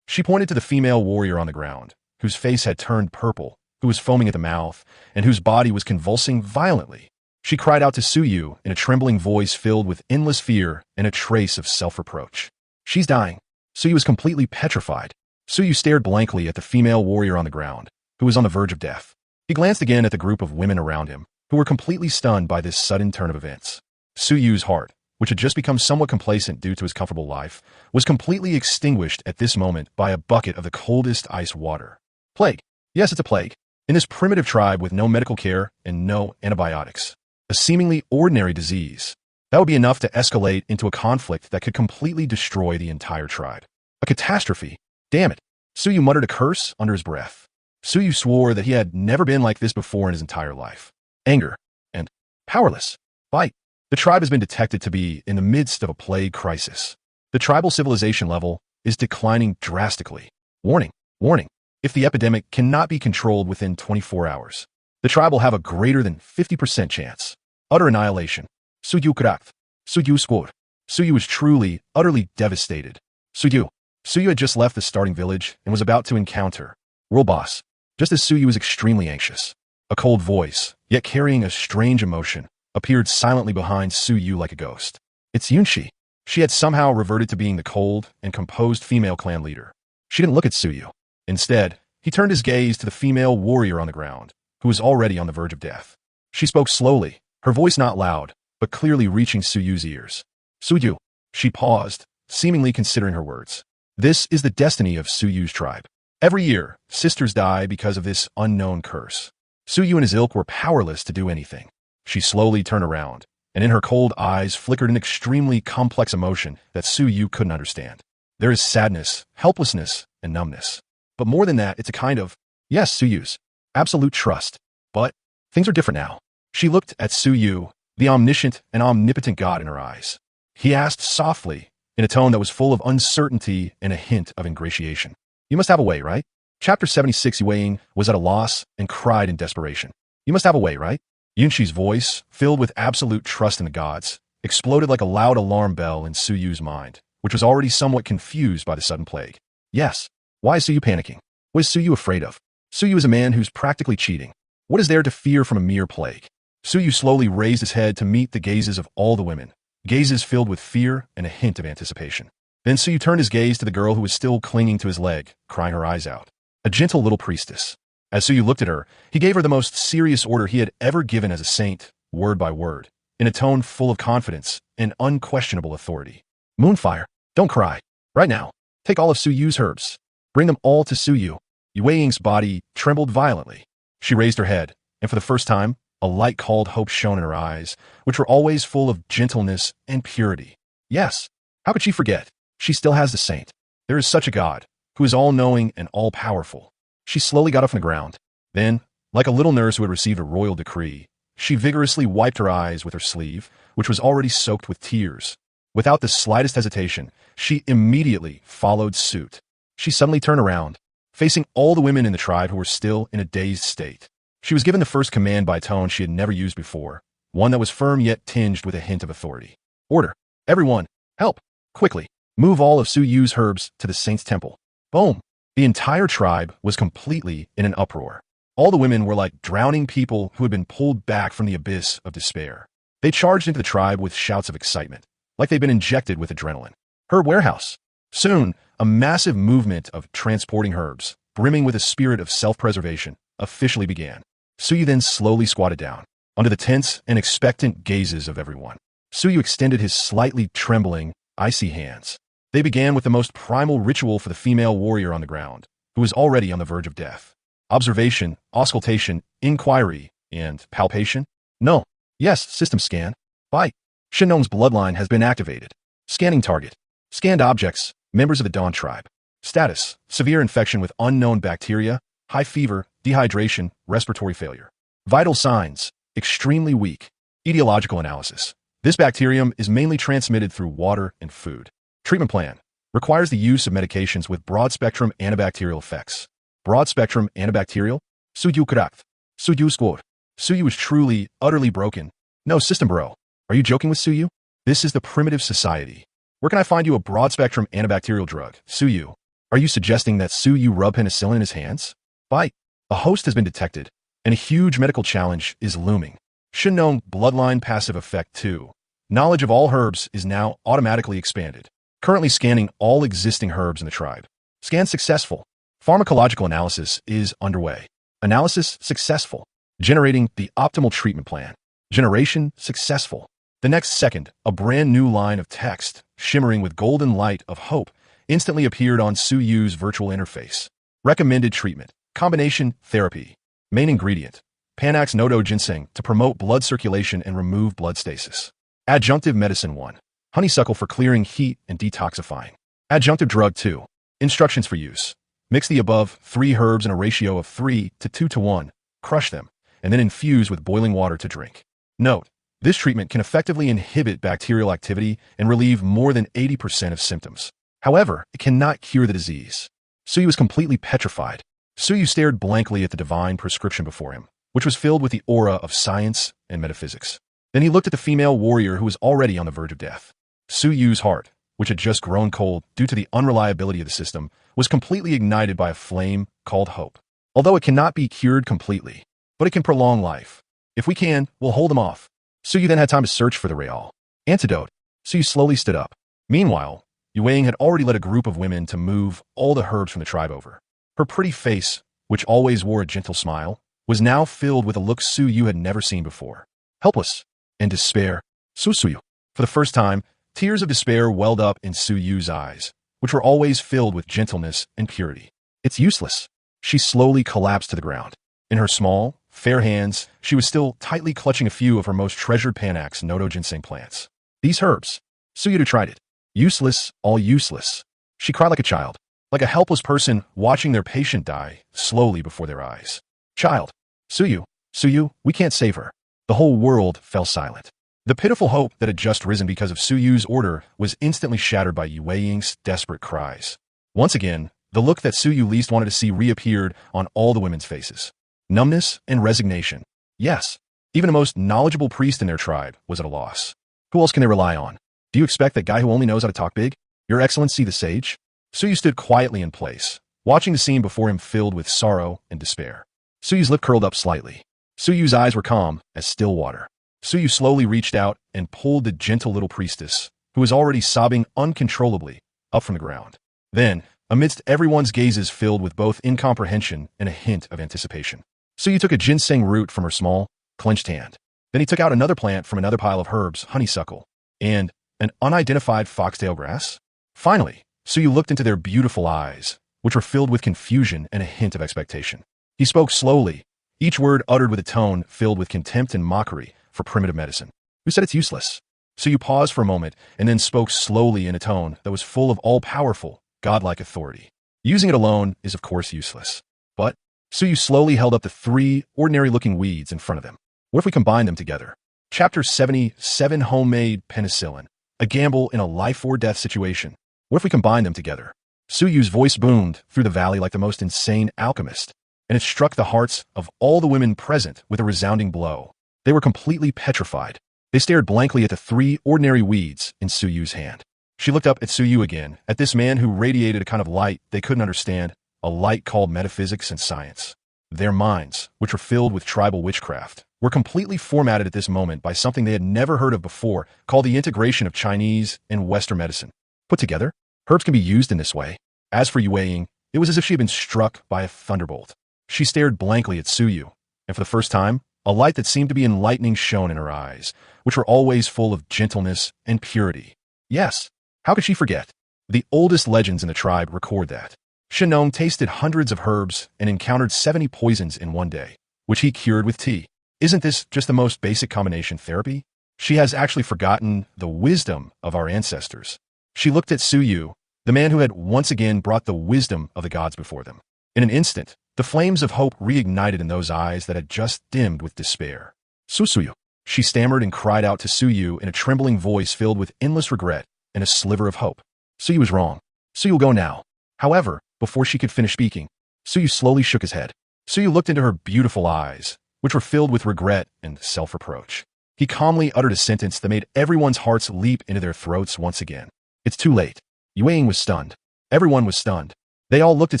A: pointed to the female warrior on the ground, whose face had turned purple, who was foaming at the mouth, and whose body was convulsing violently. She cried out to Suyu in a trembling voice filled with endless fear and a trace of self-reproach. She's dying. Suyu was completely petrified. Suyu stared blankly at the female warrior on the ground, who was on the verge of death. He glanced again at the group of women around him, who were completely stunned by this sudden turn of events. Suyu's heart, which had just become somewhat complacent due to his comfortable life, was completely extinguished at this moment by a bucket of the coldest ice water. Plague. Yes, it's a plague. In this primitive tribe with no medical care and no antibiotics. A seemingly ordinary disease. That would be enough to escalate into a conflict that could completely destroy the entire tribe. A catastrophe. Damn it. Suyu muttered a curse under his breath. Suyu swore that he had never been like this before in his entire life. Anger. And powerless. Fight. The tribe has been detected to be in the midst of a plague crisis. The tribal civilization level is declining drastically. Warning. Warning. If the epidemic cannot be controlled within 24 hours, the tribe will have a greater than 50% chance. Utter annihilation. Suyu krakt. Suyu squad. Suyu was truly, utterly devastated. Suyu had just left the starting village and was about to encounter World Boss, just as Suyu was extremely anxious. A cold voice, yet carrying a strange emotion, appeared silently behind Suyu like a ghost. It's Yunshi. She had somehow reverted to being the cold and composed female clan leader. She didn't look at Suyu. Instead, he turned his gaze to the female warrior on the ground, who was already on the verge of death. She spoke slowly, her voice not loud, but clearly reaching Suyu's ears. Suyu. She paused, seemingly considering her words. This is the destiny of Suyu's tribe. Every year, sisters die because of this unknown curse. Suyu and his ilk were powerless to do anything. She slowly turned around, and in her cold eyes flickered an extremely complex emotion that Suyu couldn't understand. There is sadness, helplessness, and numbness. But more than that, it's a kind of, yes, Suyu's, absolute trust. But things are different now. She looked at Suyu, the omniscient and omnipotent God in her eyes. He asked softly, in a tone that was full of uncertainty and a hint of ingratiation. You must have a way, right? Chapter 76 Yueying was at a loss and cried in desperation. You must have a way, right? Yunshi's voice, filled with absolute trust in the gods, exploded like a loud alarm bell in Suyu's mind, which was already somewhat confused by the sudden plague. Yes. Why is Suyu panicking? What is Suyu afraid of? Suyu is a man who's practically cheating. What is there to fear from a mere plague? Suyu slowly raised his head to meet the gazes of all the women, gazes filled with fear and a hint of anticipation. Then Suyu turned his gaze to the girl who was still clinging to his leg, crying her eyes out. A gentle little priestess. As Suyu looked at her, he gave her the most serious order he had ever given as a saint, word by word, in a tone full of confidence and unquestionable authority. Moonfire, don't cry. Right now, take all of Suyu's herbs. Bring them all to Suyu. Yue Ying's body trembled violently. She raised her head, and for the first time, a light called hope shone in her eyes, which were always full of gentleness and purity. Yes, how could she forget? She still has the saint. There is such a God, who is all-knowing and all-powerful. She slowly got off the ground. Then, like a little nurse who had received a royal decree, she vigorously wiped her eyes with her sleeve, which was already soaked with tears. Without the slightest hesitation, she immediately followed suit. She suddenly turned around, facing all the women in the tribe who were still in a dazed state. She was given the first command by a tone she had never used before, one that was firm yet tinged with a hint of authority. Order. Everyone, help. Quickly. Move all of Suyu's herbs to the saint's temple. Boom. The entire tribe was completely in an uproar. All the women were like drowning people who had been pulled back from the abyss of despair. They charged into the tribe with shouts of excitement, like they'd been injected with adrenaline. Herb warehouse. Soon, a massive movement of transporting herbs, brimming with a spirit of self-preservation, officially began. Suyu then slowly squatted down, under the tense and expectant gazes of everyone. Suyu extended his slightly trembling, icy hands. They began with the most primal ritual for the female warrior on the ground, who was already on the verge of death. Observation, auscultation, inquiry, and palpation? No. Yes, system scan. Bite. Shinong's bloodline has been activated. Scanning target. Scanned objects, members of the Dawn tribe. Status, severe infection with unknown bacteria, high fever, dehydration, respiratory failure. Vital signs, extremely weak. Etiological analysis. This bacterium is mainly transmitted through water and food. Treatment plan. Requires the use of medications with broad-spectrum antibacterial effects. Broad-spectrum antibacterial? Suyu correct. Suyu squad. Suyu is truly, utterly broken. No, system bro. Are you joking with Suyu? This is the primitive society. Where can I find you a broad-spectrum antibacterial drug? Suyu. Are you suggesting that Suyu rub penicillin in his hands? Bite. A host has been detected, and a huge medical challenge is looming. Shinong bloodline passive effect 2. Knowledge of all herbs is now automatically expanded. Currently scanning all existing herbs in the tribe. Scan successful. Pharmacological analysis is underway. Analysis successful. Generating the optimal treatment plan. Generation successful. The next second, a brand new line of text, shimmering with golden light of hope, instantly appeared on Suyu's virtual interface. Recommended treatment. Combination therapy. Main ingredient. Panax Nodo Ginseng to promote blood circulation and remove blood stasis. Adjunctive medicine 1. Honeysuckle for clearing heat and detoxifying. Adjunctive drug 2. Instructions for use. Mix the above 3 herbs in a ratio of 3 to 2 to 1. Crush them, and then infuse with boiling water to drink. Note, this treatment can effectively inhibit bacterial activity and relieve more than 80% of symptoms. However, it cannot cure the disease. Suyu was completely petrified. Suyu stared blankly at the divine prescription before him, which was filled with the aura of science and metaphysics. Then he looked at the female warrior who was already on the verge of death. Suyu's heart, which had just grown cold due to the unreliability of the system, was completely ignited by a flame called hope. Although it cannot be cured completely, but it can prolong life. If we can, we'll hold him off. Suyu then had time to search for the real antidote. Suyu slowly stood up. Meanwhile, Yue Ying had already led a group of women to move all the herbs from the tribe over. Her pretty face, which always wore a gentle smile, was now filled with a look Suyu had never seen before. Helpless and despair. Suyu. For the first time, tears of despair welled up in Suyu's eyes, which were always filled with gentleness and purity. It's useless. She slowly collapsed to the ground. In her small, fair hands, she was still tightly clutching a few of her most treasured Panax Nodo Ginseng plants. These herbs. Suyu tried it. Useless, all useless. She cried like a child, like a helpless person watching their patient die slowly before their eyes. Child. Suyu, we can't save her. The whole world fell silent. The pitiful hope that had just risen because of Suyu's order was instantly shattered by Yue Ying's desperate cries. Once again, the look that Suyu least wanted to see reappeared on all the women's faces. Numbness and resignation. Yes, even the most knowledgeable priest in their tribe was at a loss. Who else can they rely on? Do you expect that guy who only knows how to talk big? Your Excellency the Sage? Suyu stood quietly in place, watching the scene before him filled with sorrow and despair. Suyu's lip curled up slightly. Suyu's eyes were calm as still water. Suyu slowly reached out and pulled the gentle little priestess, who was already sobbing uncontrollably, up from the ground. Then, amidst everyone's gazes filled with both incomprehension and a hint of anticipation, Suyu took a ginseng root from her small, clenched hand. Then he took out another plant from another pile of herbs, honeysuckle, and an unidentified foxtail grass. Finally, Suyu looked into their beautiful eyes, which were filled with confusion and a hint of expectation. He spoke slowly, each word uttered with a tone filled with contempt and mockery for primitive medicine. Who said it's useless? Suyu paused for a moment and then spoke slowly in a tone that was full of all-powerful, godlike authority. Using it alone is of course useless. But Suyu slowly held up the 3 ordinary-looking weeds in front of them. What if we combine them together? Chapter 77 Homemade Penicillin. A gamble in a life-or-death situation. What if we combine them together? Suyu's voice boomed through the valley like the most insane alchemist, and it struck the hearts of all the women present with a resounding blow. They were completely petrified. They stared blankly at the 3 ordinary weeds in Suyu's hand. She looked up at Suyu again, at this man who radiated a kind of light they couldn't understand, a light called metaphysics and science. Their minds, which were filled with tribal witchcraft, were completely formatted at this moment by something they had never heard of before, called the integration of Chinese and Western medicine. Put together, herbs can be used in this way. As for Yue Ying, it was as if she had been struck by a thunderbolt. She stared blankly at Suyu, and for the first time, a light that seemed to be enlightening shone in her eyes, which were always full of gentleness and purity. Yes, how could she forget? The oldest legends in the tribe record that Shenong tasted hundreds of herbs and encountered 70 poisons in one day, which he cured with tea. Isn't this just the most basic combination therapy? She has actually forgotten the wisdom of our ancestors. She looked at Suyu, the man who had once again brought the wisdom of the gods before them. In an instant, the flames of hope reignited in those eyes that had just dimmed with despair. Suyu, she stammered and cried out to Suyu in a trembling voice filled with endless regret and a sliver of hope. Suyu was wrong. Suyu will go now. However, before she could finish speaking, Suyu slowly shook his head. Suyu looked into her beautiful eyes, which were filled with regret and self-reproach. He calmly uttered a sentence that made everyone's hearts leap into their throats once again. It's too late. Yue Ying was stunned. Everyone was stunned. They all looked at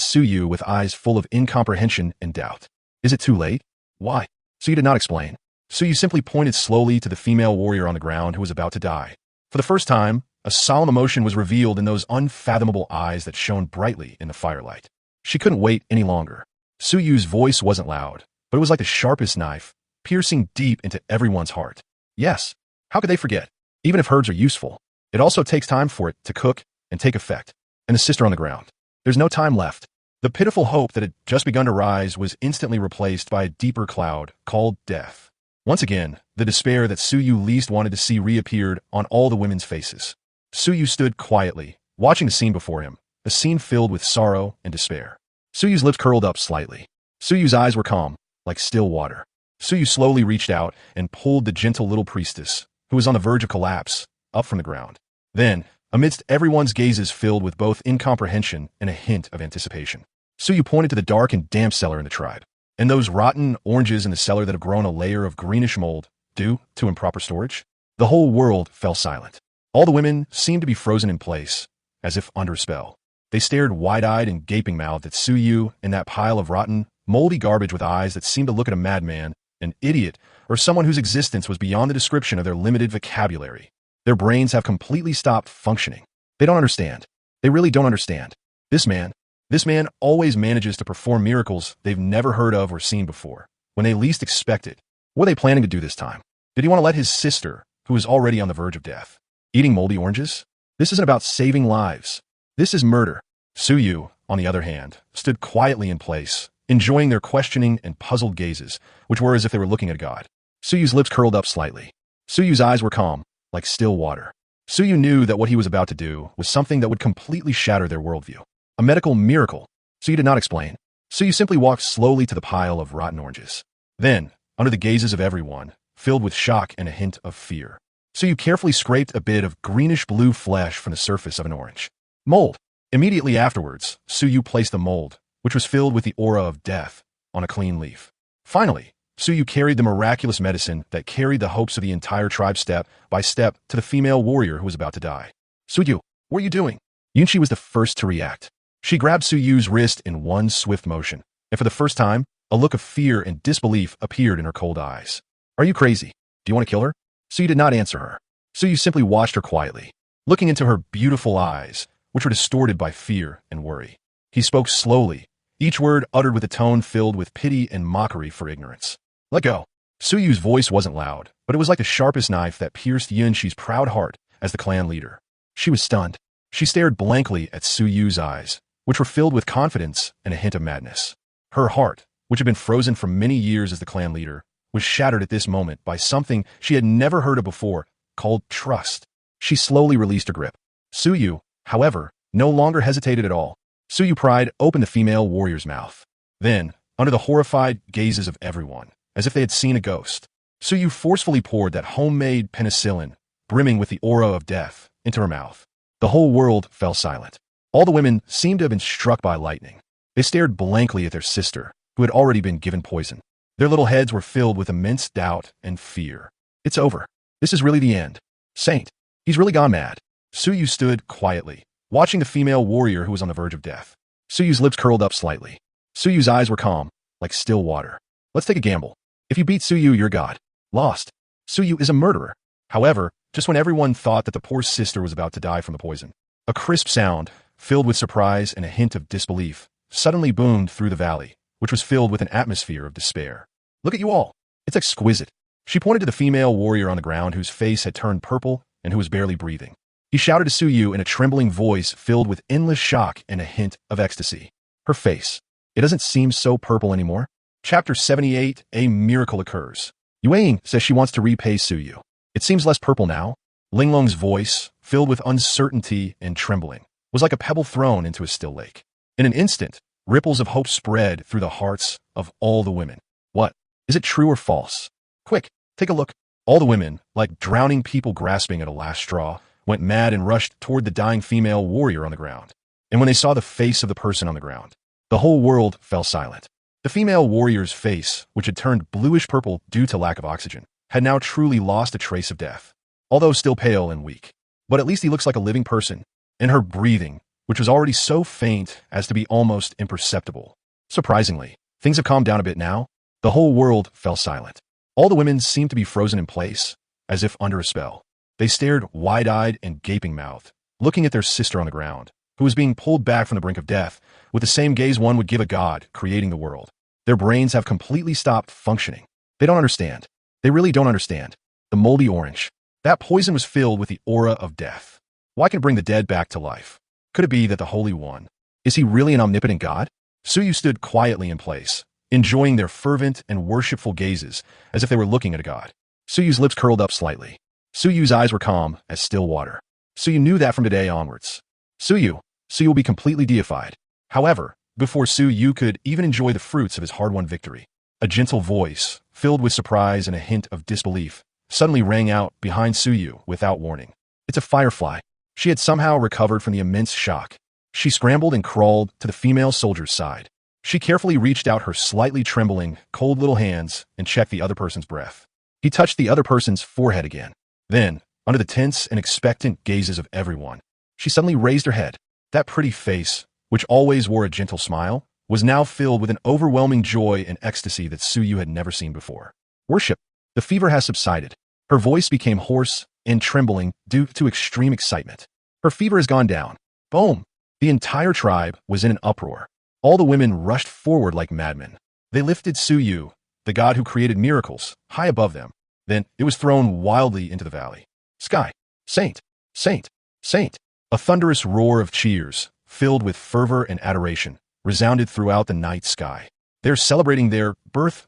A: Suyu with eyes full of incomprehension and doubt. Is it too late? Why? Suyu did not explain. Suyu simply pointed slowly to the female warrior on the ground who was about to die. For the first time, a solemn emotion was revealed in those unfathomable eyes that shone brightly in the firelight. She couldn't wait any longer. Suyu's voice wasn't loud, but it was like the sharpest knife, piercing deep into everyone's heart. Yes, how could they forget? Even if herbs are useful, it also takes time for it to cook and take effect. And the sister on the ground. There's no time left. The pitiful hope that had just begun to rise was instantly replaced by a deeper cloud called death. Once again, the despair that Suyu least wanted to see reappeared on all the women's faces. Suyu stood quietly, watching the scene before him, a scene filled with sorrow and despair. Suyu's lips curled up slightly. Suyu's eyes were calm, like still water. Suyu slowly reached out and pulled the gentle little priestess, who was on the verge of collapse, up from the ground. Then, amidst everyone's gazes filled with both incomprehension and a hint of anticipation, Suyu pointed to the dark and damp cellar in the tribe, and those rotten oranges in the cellar that have grown a layer of greenish mold due to improper storage. The whole world fell silent. All the women seemed to be frozen in place, as if under a spell. They stared wide-eyed and gaping-mouthed at Suyu and that pile of rotten, moldy garbage with eyes that seemed to look at a madman, an idiot, or someone whose existence was beyond the description of their limited vocabulary. Their brains have completely stopped functioning. They don't understand. They really don't understand. This man always manages to perform miracles they've never heard of or seen before, when they least expect it. What are they planning to do this time? Did he want to let his sister, who is already on the verge of death, eating moldy oranges? This isn't about saving lives. This is murder. Suyu, on the other hand, stood quietly in place, enjoying their questioning and puzzled gazes, which were as if they were looking at God. Suyu's lips curled up slightly. Suyu's eyes were calm, like still water. Suyu knew that what he was about to do was something that would completely shatter their worldview. A medical miracle. Suyu did not explain. Suyu simply walked slowly to the pile of rotten oranges. Then, under the gazes of everyone, filled with shock and a hint of fear, Suyu carefully scraped a bit of greenish-blue flesh from the surface of an orange. Mold. Immediately afterwards, Suyu placed the mold, which was filled with the aura of death, on a clean leaf. Finally, Suyu carried the miraculous medicine that carried the hopes of the entire tribe step by step to the female warrior who was about to die. Suyu, what are you doing? Yunchi was the first to react. She grabbed Suyu's wrist in one swift motion, and for the first time, a look of fear and disbelief appeared in her cold eyes. Are you crazy? Do you want to kill her? Suyu did not answer her. Suyu simply watched her quietly, looking into her beautiful eyes, which were distorted by fear and worry. He spoke slowly, each word uttered with a tone filled with pity and mockery for ignorance. Let go. Suyu's voice wasn't loud, but it was like the sharpest knife that pierced Yunshi's proud heart as the clan leader. She was stunned. She stared blankly at Suyu's eyes, which were filled with confidence and a hint of madness. Her heart, which had been frozen for many years as the clan leader, was shattered at this moment by something she had never heard of before, called trust. She slowly released her grip. Suyu, however, no longer hesitated at all. Suyu pride opened the female warrior's mouth. Then, under the horrified gazes of everyone, as if they had seen a ghost, Suyu forcefully poured that homemade penicillin, brimming with the aura of death, into her mouth. The whole world fell silent. All the women seemed to have been struck by lightning. They stared blankly at their sister, who had already been given poison. Their little heads were filled with immense doubt and fear. It's over. This is really the end. Saint. He's really gone mad. Suyu stood quietly, watching the female warrior who was on the verge of death. Suyu's lips curled up slightly. Suyu's eyes were calm, like still water. Let's take a gamble. If you beat Suyu, you're God. Lost. Suyu is a murderer. However, just when everyone thought that the poor sister was about to die from the poison, a crisp sound, filled with surprise and a hint of disbelief, suddenly boomed through the valley, which was filled with an atmosphere of despair. Look at you all. It's exquisite. She pointed to the female warrior on the ground whose face had turned purple and who was barely breathing. He shouted to Suyu in a trembling voice filled with endless shock and a hint of ecstasy. Her face. It doesn't seem so purple anymore. Chapter 78, A Miracle Occurs. Yueying says she wants to repay Suyu. It seems less purple now. Linglong's voice, filled with uncertainty and trembling, was like a pebble thrown into a still lake. In an instant, ripples of hope spread through the hearts of all the women. What? Is it true or false? Quick, take a look. All the women, like drowning people grasping at a last straw, went mad and rushed toward the dying female warrior on the ground. And when they saw the face of the person on the ground, the whole world fell silent. The female warrior's face, which had turned bluish-purple due to lack of oxygen, had now truly lost a trace of death, although still pale and weak. But at least he looks like a living person, and her breathing, which was already so faint as to be almost imperceptible. Surprisingly, things have calmed down a bit now. The whole world fell silent. All the women seemed to be frozen in place, as if under a spell. They stared wide-eyed and gaping-mouthed, looking at their sister on the ground, who was being pulled back from the brink of death, with the same gaze one would give a god creating the world. Their brains have completely stopped functioning. They don't understand. They really don't understand. The moldy orange. That poison was filled with the aura of death. Why can it bring the dead back to life? Could it be that the Holy One? Is he really an omnipotent god? Suyu stood quietly in place, enjoying their fervent and worshipful gazes as if they were looking at a god. Suyu's lips curled up slightly. Suyu's eyes were calm as still water. Suyu knew that from today onwards. Suyu will be completely deified. However, before Suyu could even enjoy the fruits of his hard-won victory, a gentle voice, filled with surprise and a hint of disbelief, suddenly rang out behind Suyu without warning. It's a firefly. She had somehow recovered from the immense shock. She scrambled and crawled to the female soldier's side. She carefully reached out her slightly trembling, cold little hands and checked the other person's breath. He touched the other person's forehead again. Then, under the tense and expectant gazes of everyone, she suddenly raised her head. That pretty face, which always wore a gentle smile, was now filled with an overwhelming joy and ecstasy that Suyu had never seen before. Worship. The fever has subsided. Her voice became hoarse and trembling due to extreme excitement. Her fever has gone down. Boom! The entire tribe was in an uproar. All the women rushed forward like madmen. They lifted Suyu, the god who created miracles, high above them. Then it was thrown wildly into the valley. Sky. Saint. Saint. Saint. A thunderous roar of cheers, filled with fervor and adoration, resounded throughout the night sky. They're celebrating their birth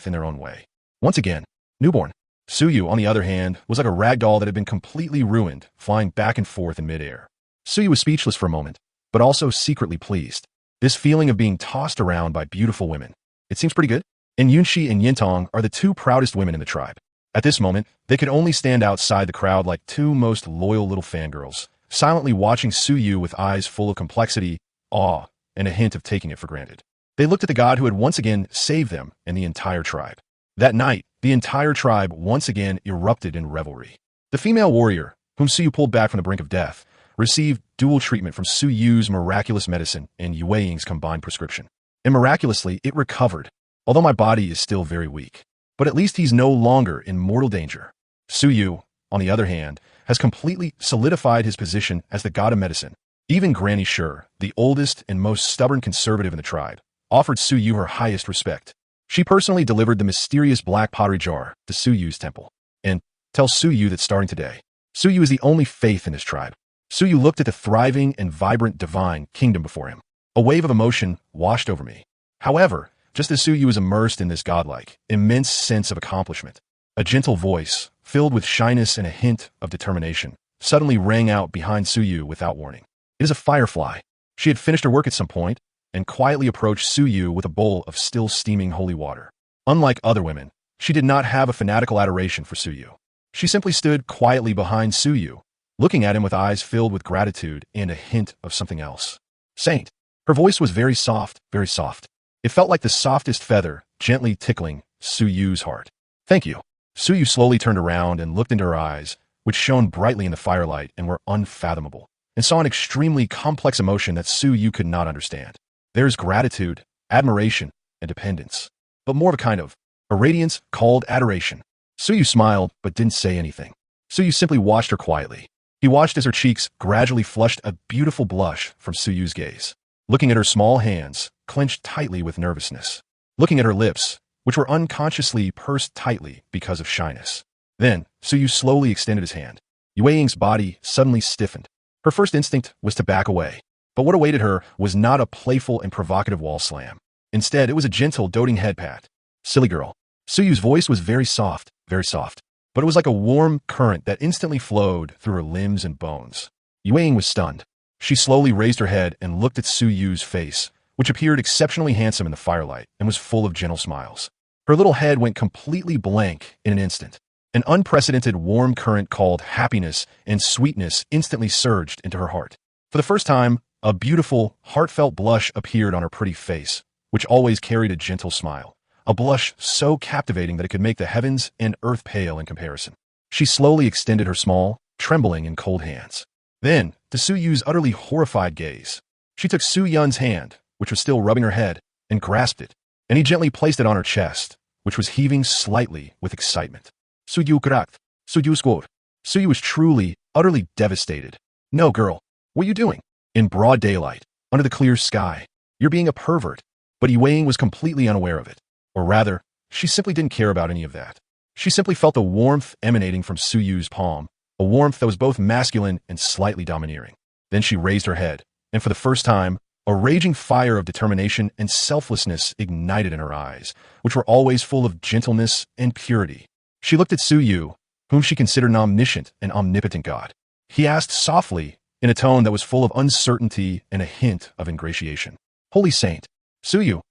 A: in their own way. Once again, newborn. Suyu, on the other hand, was like a rag doll that had been completely ruined, flying back and forth in midair. Suyu was speechless for a moment, but also secretly pleased. This feeling of being tossed around by beautiful women. It seems pretty good. And Yunshi and Yintong are the two proudest women in the tribe. At this moment, they could only stand outside the crowd like two most loyal little fangirls, silently watching Suyu with eyes full of complexity, awe, and a hint of taking it for granted. They looked at the god who had once again saved them and the entire tribe. That night, the entire tribe once again erupted in revelry. The female warrior, whom Suyu pulled back from the brink of death, received dual treatment from Suyu's miraculous medicine and Yueying's combined prescription. And miraculously, it recovered, although my body is still very weak. But at least he's no longer in mortal danger. Suyu, on the other hand, has completely solidified his position as the god of medicine, Even Granny Sure, the oldest and most stubborn conservative in the tribe, offered Su Yu her highest respect. She personally delivered the mysterious black pottery jar to Su Yu's temple. And tell Su Yu that starting today, Su Yu is the only faith in his tribe. Su Yu looked at the thriving and vibrant divine kingdom before him. A wave of emotion washed over me. However, just as Su Yu was immersed in this godlike, immense sense of accomplishment, a gentle voice, filled with shyness and a hint of determination, suddenly rang out behind Su Yu without warning. It is a firefly. She had finished her work at some point and quietly approached Su Yu with a bowl of still steaming holy water. Unlike other women, she did not have a fanatical adoration for Su Yu. She simply stood quietly behind Su Yu, looking at him with eyes filled with gratitude and a hint of something else. Saint. Her voice was very soft, very soft. It felt like the softest feather, gently tickling Su Yu's heart. Thank you. Su Yu slowly turned around and looked into her eyes, which shone brightly in the firelight and were unfathomable, and saw an extremely complex emotion that Su Yu could not understand. There's gratitude, admiration, and dependence, but more of a kind of a radiance called adoration. Su Yu smiled, but didn't say anything. Su Yu simply watched her quietly. He watched as her cheeks gradually flushed a beautiful blush from Su Yu's gaze, looking at her small hands, clenched tightly with nervousness, looking at her lips, which were unconsciously pursed tightly because of shyness. Then, Su Yu slowly extended his hand. Yue Ying's body suddenly stiffened. Her first instinct was to back away, but what awaited her was not a playful and provocative wall slam. Instead, it was a gentle, doting head pat. Silly girl. Su Yu's voice was very soft, but it was like a warm current that instantly flowed through her limbs and bones. Yue Ying was stunned. She slowly raised her head and looked at Su Yu's face, which appeared exceptionally handsome in the firelight and was full of gentle smiles. Her little head went completely blank in an instant. An unprecedented warm current called happiness and sweetness instantly surged into her heart. For the first time, a beautiful, heartfelt blush appeared on her pretty face, which always carried a gentle smile. A blush so captivating that it could make the heavens and earth pale in comparison. She slowly extended her small, trembling and cold hands. Then, to Su Yu's utterly horrified gaze, she took Su Yun's hand, which was still rubbing her head, and grasped it, and he gently placed it on her chest, which was heaving slightly with excitement. Su Yu cracked. Su Yu scored. Su Yu was truly, utterly devastated. No, girl, what are you doing? In broad daylight, under the clear sky, you're being a pervert. But Yue Ying was completely unaware of it. Or rather, she simply didn't care about any of that. She simply felt the warmth emanating from Su Yu's palm, a warmth that was both masculine and slightly domineering. Then she raised her head, and for the first time, a raging fire of determination and selflessness ignited in her eyes, which were always full of gentleness and purity. She looked at Su Yu, whom she considered an omniscient and omnipotent god. He asked softly, in a tone that was full of uncertainty and a hint of ingratiation. Holy Saint, Su Yu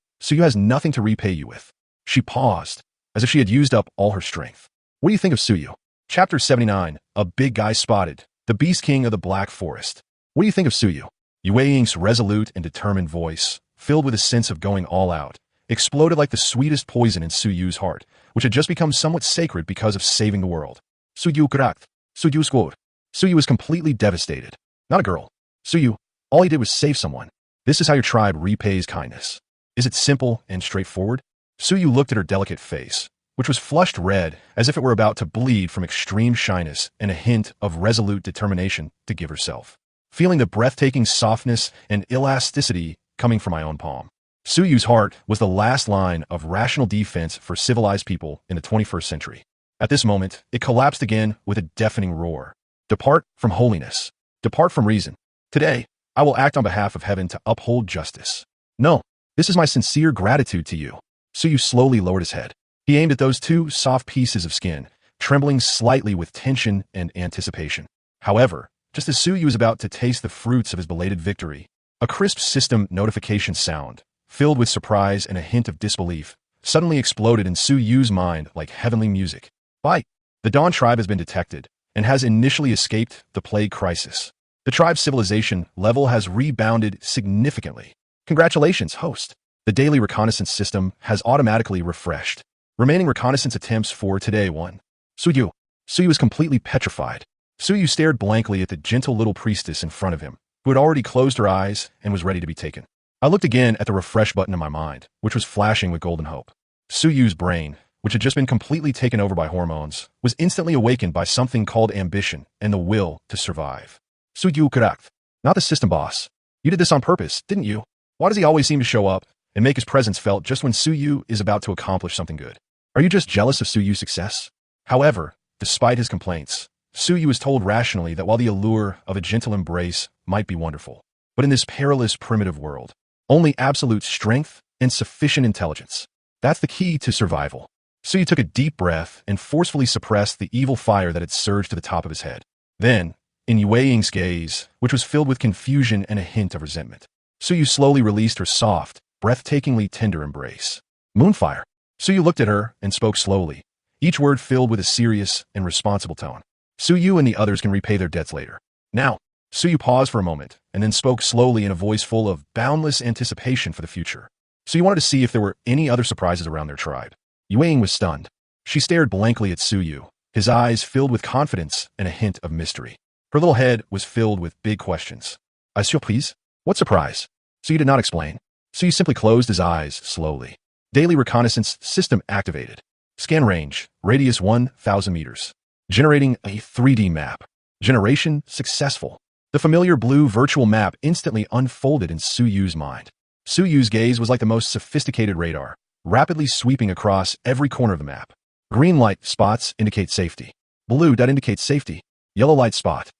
A: has nothing to repay you with. She paused, as if she had used up all her strength. What do you think of Su Yu? Chapter 79, A Big Guy Spotted, the Beast King of the Black Forest. What do you think of Su Yu? Yue Ying's resolute and determined voice, filled with a sense of going all out, exploded like the sweetest poison in Su Yu's heart, which had just become somewhat sacred because of saving the world. Su Yu cracked. Su Yu scored. Su Yu was completely devastated. Not a girl. Su Yu, all he did was save someone. This is how your tribe repays kindness. Is it simple and straightforward? Su Yu looked at her delicate face, which was flushed red as if it were about to bleed from extreme shyness and a hint of resolute determination to give herself. Feeling the breathtaking softness and elasticity coming from my own palm. Su Yu's heart was the last line of rational defense for civilized people in the 21st century. At this moment, it collapsed again with a deafening roar. Depart from holiness. Depart from reason. Today, I will act on behalf of heaven to uphold justice. No, this is my sincere gratitude to you. Su Yu slowly lowered his head. He aimed at those two soft pieces of skin, trembling slightly with tension and anticipation. However, just as Su Yu was about to taste the fruits of his belated victory, a crisp system notification sound, filled with surprise and a hint of disbelief, suddenly exploded in Su Yu's mind like heavenly music. Bite! The Dawn tribe has been detected and has initially escaped the plague crisis. The tribe's civilization level has rebounded significantly. Congratulations, host. The daily reconnaissance system has automatically refreshed. Remaining reconnaissance attempts for today 1. Su Yu was completely petrified. Su Yu stared blankly at the gentle little priestess in front of him, who had already closed her eyes and was ready to be taken. I looked again at the refresh button in my mind, which was flashing with golden hope. Su Yu's brain, which had just been completely taken over by hormones, was instantly awakened by something called ambition and the will to survive. Su Yu cracked. Not the system boss. You did this on purpose, didn't you? Why does he always seem to show up and make his presence felt just when Suyu is about to accomplish something good? Are you just jealous of Suyu's success? However, despite his complaints, Suyu is told rationally that while the allure of a gentle embrace might be wonderful, but in this perilous primitive world, only absolute strength and sufficient intelligence. That's the key to survival. Suyu took a deep breath and forcefully suppressed the evil fire that had surged to the top of his head. Then, in Yue Ying's gaze, which was filled with confusion and a hint of resentment, Suyu slowly released her soft, breathtakingly tender embrace. Moonfire. Suyu looked at her and spoke slowly, each word filled with a serious and responsible tone. Suyu and the others can repay their debts later. Now, Suyu paused for a moment and then spoke slowly in a voice full of boundless anticipation for the future. Suyu wanted to see if there were any other surprises around their tribe. Yue Ying was stunned. She stared blankly at Suyu, his eyes filled with confidence and a hint of mystery. Her little head was filled with big questions. "A surprise? What surprise?" Suyu did not explain. Suyu simply closed his eyes slowly. Daily reconnaissance system activated. Scan range, radius 1,000 meters. Generating a 3D map. Generation successful. The familiar blue virtual map instantly unfolded in Suyu's mind. Suyu's gaze was like the most sophisticated radar, rapidly sweeping across every corner of the map. Green light spots indicate safety. Blue dot indicates safety. Yellow light spot.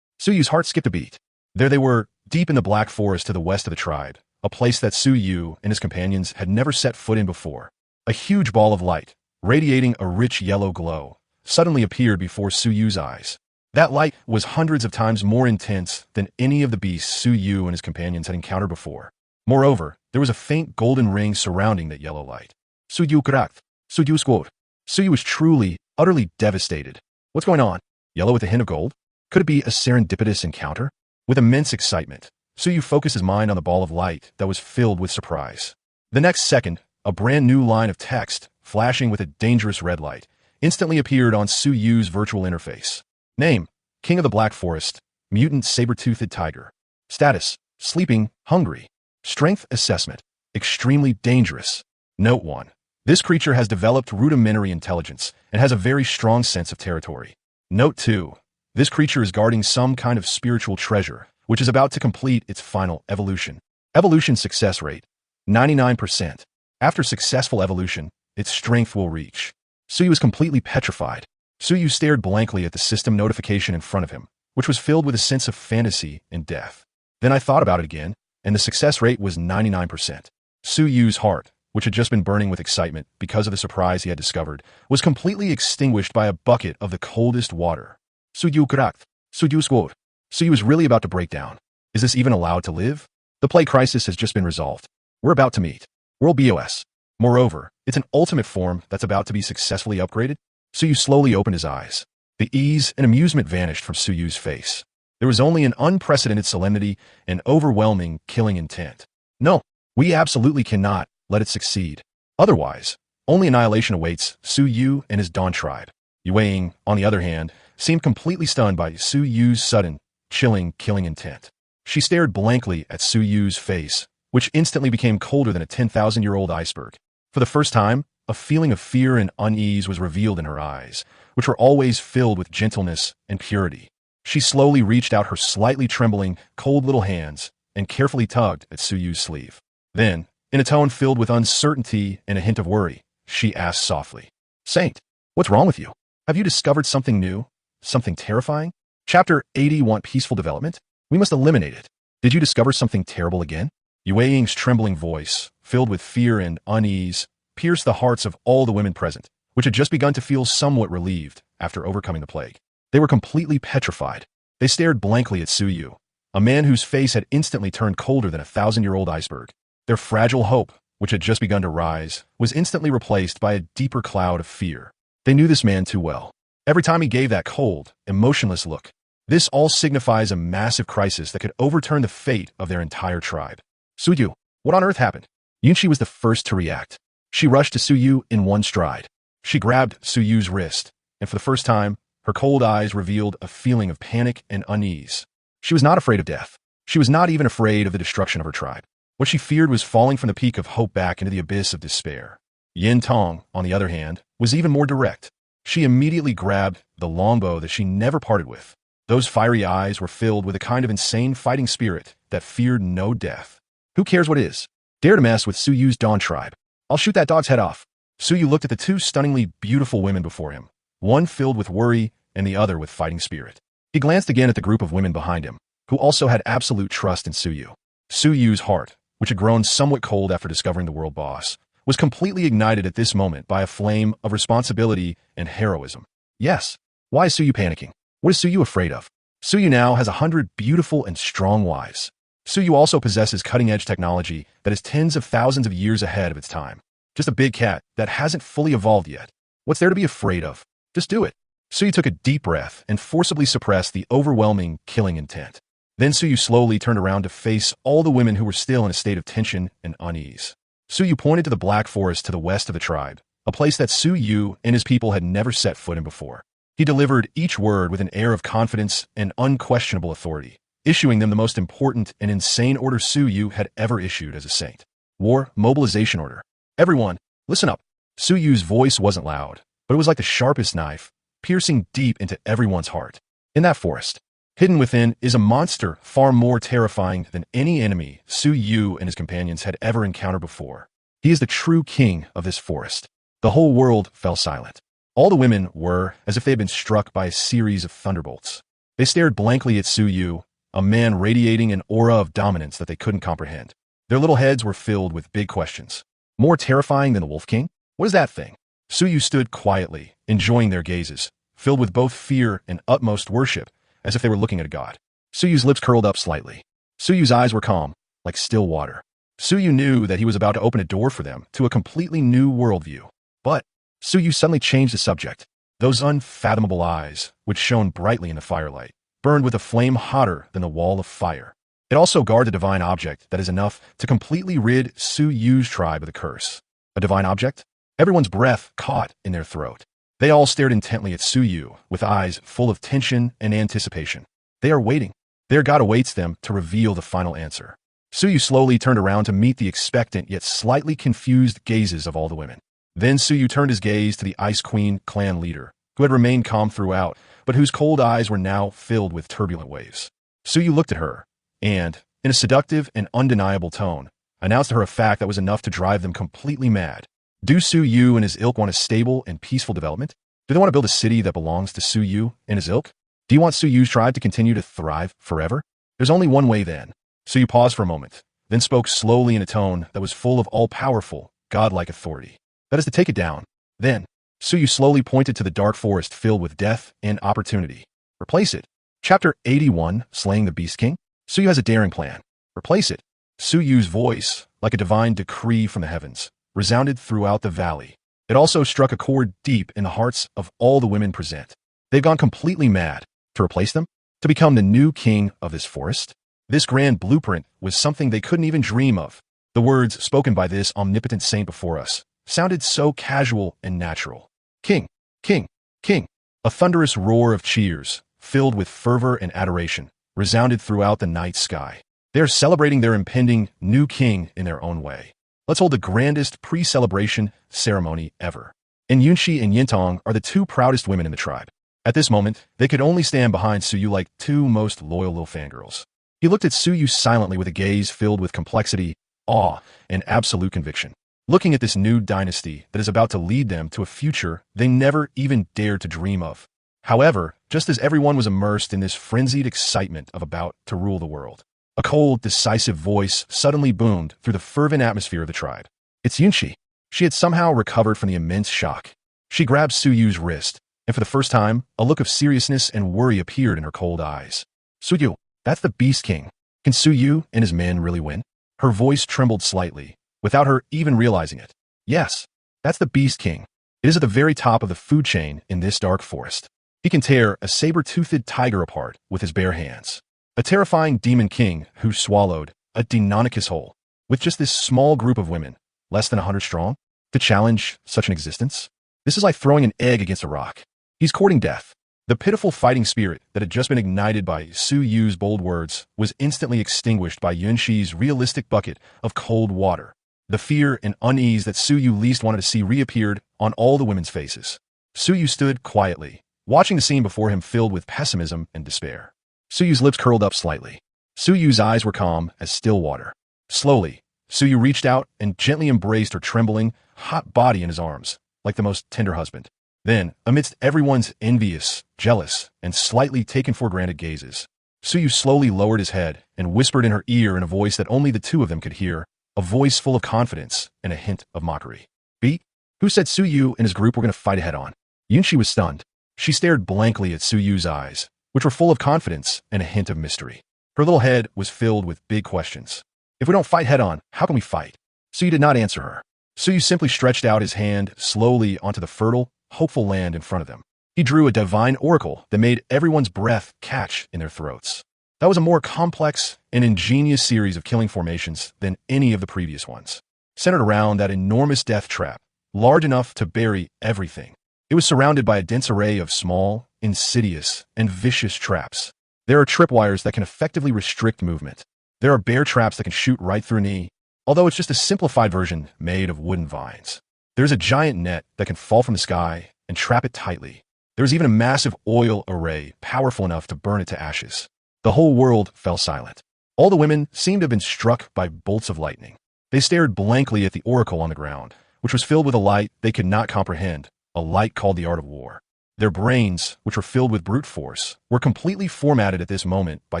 A: Suyu's heart skipped a beat. There they were, deep in the black forest to the west of the tribe, a place that Suyu and his companions had never set foot in before. A huge ball of light, radiating a rich yellow glow, suddenly appeared before Suyu's eyes. That light was hundreds of times more intense than any of the beasts Suyu and his companions had encountered before. Moreover, there was a faint golden ring surrounding that yellow light. Suyu cracked. Suyu squawked. Suyu was truly, utterly devastated. What's going on? Yellow with a hint of gold? Could it be a serendipitous encounter? With immense excitement, Suyu focused his mind on the ball of light that was filled with surprise. The next second, a brand new line of text, flashing with a dangerous red light, instantly appeared on Suyu's virtual interface. Name, King of the Black Forest, Mutant Saber-Toothed Tiger. Status, Sleeping, Hungry. Strength Assessment, Extremely Dangerous. Note 1. This creature has developed rudimentary intelligence and has a very strong sense of territory. Note 2. This creature is guarding some kind of spiritual treasure, which is about to complete its final evolution. Evolution success rate, 99%. After successful evolution, its strength will reach. Suyu was completely petrified. Suyu stared blankly at the system notification in front of him, which was filled with a sense of fantasy and death. Then I thought about it again, and the success rate was 99%. Suyu's heart, which had just been burning with excitement because of the surprise he had discovered, was completely extinguished by a bucket of the coldest water. Suyu cracked. Suyu squawked. Suyu was really about to break down. Is this even allowed to live? The plague crisis has just been resolved. We're about to meet World BOS. Moreover, it's an ultimate form that's about to be successfully upgraded. Suyu slowly opened his eyes. The ease and amusement vanished from Suyu's face. There was only an unprecedented solemnity and overwhelming killing intent. No, we absolutely cannot let it succeed. Otherwise, only annihilation awaits Suyu and his Dawn tribe. Yue Ying, on the other hand, seemed completely stunned by Suyu's sudden, chilling killing intent. She stared blankly at Suyu's face, which instantly became colder than a 10,000-year-old iceberg. For the first time, a feeling of fear and unease was revealed in her eyes, which were always filled with gentleness and purity. She slowly reached out her slightly trembling, cold little hands and carefully tugged at Suyu's sleeve. Then, in a tone filled with uncertainty and a hint of worry, she asked softly, "Saint, what's wrong with you? Have you discovered something new? Something terrifying? Chapter 80 want peaceful development? We must eliminate it. Did you discover something terrible again?" Yue Ying's trembling voice, filled with fear and unease, pierced the hearts of all the women present, which had just begun to feel somewhat relieved after overcoming the plague. They were completely petrified. They stared blankly at Suyu, a man whose face had instantly turned colder than a 1,000-year-old iceberg. Their fragile hope, which had just begun to rise, was instantly replaced by a deeper cloud of fear. They knew this man too well. Every time he gave that cold, emotionless look, this all signifies a massive crisis that could overturn the fate of their entire tribe. "Suyu, what on earth happened?" Yunchi was the first to react. She rushed to Suyu in one stride. She grabbed Suyu's wrist, and for the first time, her cold eyes revealed a feeling of panic and unease. She was not afraid of death. She was not even afraid of the destruction of her tribe. What she feared was falling from the peak of hope back into the abyss of despair. Yin Tong, on the other hand, was even more direct. She immediately grabbed the longbow that she never parted with. Those fiery eyes were filled with a kind of insane fighting spirit that feared no death. Who cares what is? Dare to mess with Su Yu's Dawn tribe. I'll shoot that dog's head off. Su Yu looked at the two stunningly beautiful women before him, one filled with worry and the other with fighting spirit. He glanced again at the group of women behind him, who also had absolute trust in Su Yu. Su Yu's heart, which had grown somewhat cold after discovering the world boss, was completely ignited at this moment by a flame of responsibility and heroism. Yes. Why is Su Yu panicking? What is Su Yu afraid of? Su Yu now has 100 beautiful and strong wives. Su Yu also possesses cutting-edge technology that is tens of thousands of years ahead of its time. Just a big cat that hasn't fully evolved yet. What's there to be afraid of? Just do it. Su Yu took a deep breath and forcibly suppressed the overwhelming killing intent. Then Su Yu slowly turned around to face all the women who were still in a state of tension and unease. Su Yu pointed to the black forest to the west of the tribe, a place that Su Yu and his people had never set foot in before. He delivered each word with an air of confidence and unquestionable authority, issuing them the most important and insane order Su Yu had ever issued as a saint. War Mobilization Order. Everyone, listen up. Su Yu's voice wasn't loud, but it was like the sharpest knife, piercing deep into everyone's heart. In that forest, hidden within, is a monster far more terrifying than any enemy Su Yu and his companions had ever encountered before. He is the true king of this forest. The whole world fell silent. All the women were as if they had been struck by a series of thunderbolts. They stared blankly at Su Yu, a man radiating an aura of dominance that they couldn't comprehend. Their little heads were filled with big questions. More terrifying than the Wolf King? What is that thing? Su Yu stood quietly, enjoying their gazes, filled with both fear and utmost worship, as if they were looking at a god. Su Yu's lips curled up slightly. Su Yu's eyes were calm, like still water. Su Yu knew that he was about to open a door for them to a completely new worldview. But Su Yu suddenly changed the subject. Those unfathomable eyes, which shone brightly in the firelight, burned with a flame hotter than the wall of fire. It also guarded a divine object that is enough to completely rid Su Yu's tribe of the curse. A divine object? Everyone's breath caught in their throat. They all stared intently at Su Yu, with eyes full of tension and anticipation. They are waiting. Their god awaits them to reveal the final answer. Su Yu slowly turned around to meet the expectant yet slightly confused gazes of all the women. Then Su Yu turned his gaze to the Ice Queen clan leader, who had remained calm throughout, but whose cold eyes were now filled with turbulent waves. Su Yu looked at her, and, in a seductive and undeniable tone, announced to her a fact that was enough to drive them completely mad. Do Su Yu and his ilk want a stable and peaceful development? Do they want to build a city that belongs to Su Yu and his ilk? Do you want Su Yu's tribe to continue to thrive forever? There's only one way then. Su Yu paused for a moment, then spoke slowly in a tone that was full of all-powerful, godlike authority. That is to take it down. Then, Su Yu slowly pointed to the dark forest filled with death and opportunity. Replace it. Chapter 81, Slaying the Beast King. Su Yu has a daring plan. Replace it. Su Yu's voice, like a divine decree from the heavens, resounded throughout the valley. It also struck a chord deep in the hearts of all the women present. They've gone completely mad. To replace them? To become the new king of this forest? This grand blueprint was something they couldn't even dream of. The words spoken by this omnipotent saint before us sounded so casual and natural. King, king, king. A thunderous roar of cheers, filled with fervor and adoration, resounded throughout the night sky. They are celebrating their impending new king in their own way. Let's hold the grandest pre-celebration ceremony ever. And Yunshi and Yintong are the two proudest women in the tribe. At this moment, they could only stand behind Su Yu like two most loyal little fangirls. He looked at Su Yu silently with a gaze filled with complexity, awe, and absolute conviction. Looking at this new dynasty that is about to lead them to a future they never even dared to dream of. However, just as everyone was immersed in this frenzied excitement of about to rule the world, a cold, decisive voice suddenly boomed through the fervent atmosphere of the tribe. It's Yunshi. She had somehow recovered from the immense shock. She grabbed Su Yu's wrist, and for the first time, a look of seriousness and worry appeared in her cold eyes. Su Yu, that's the Beast King. Can Su Yu and his men really win? Her voice trembled slightly, without her even realizing it. Yes, that's the Beast King. It is at the very top of the food chain in this dark forest. He can tear a saber-toothed tiger apart with his bare hands. A terrifying demon king who swallowed a Deinonychus whole. With just this small group of women, less than 100 strong, to challenge such an existence? This is like throwing an egg against a rock. He's courting death. The pitiful fighting spirit that had just been ignited by Su Yu's bold words was instantly extinguished by Yunshi's realistic bucket of cold water. The fear and unease that Su Yu least wanted to see reappeared on all the women's faces. Su Yu stood quietly, watching the scene before him filled with pessimism and despair. Suyu's lips curled up slightly. Suyu's eyes were calm as still water. Slowly, Suyu reached out and gently embraced her trembling, hot body in his arms, like the most tender husband. Then, amidst everyone's envious, jealous, and slightly taken for granted gazes, Suyu slowly lowered his head and whispered in her ear in a voice that only the two of them could hear, a voice full of confidence and a hint of mockery. "B? Who said Suyu and his group were going to fight head-on?" Yunshi was stunned. She stared blankly at Suyu's eyes, which were full of confidence and a hint of mystery. Her little head was filled with big questions. "If we don't fight head-on, how can we fight?" Suyu did not answer her. Suyu simply stretched out his hand slowly onto the fertile, hopeful land in front of them. He drew a divine oracle that made everyone's breath catch in their throats. That was a more complex and ingenious series of killing formations than any of the previous ones, centered around that enormous death trap, large enough to bury everything. It was surrounded by a dense array of small, insidious, and vicious traps. There are tripwires that can effectively restrict movement. There are bear traps that can shoot right through a knee, although it's just a simplified version made of wooden vines. There's a giant net that can fall from the sky and trap it tightly. There's even a massive oil array powerful enough to burn it to ashes. The whole world fell silent. All the women seemed to have been struck by bolts of lightning. They stared blankly at the oracle on the ground, which was filled with a light they could not comprehend, a light called the art of war. Their brains, which were filled with brute force, were completely formatted at this moment by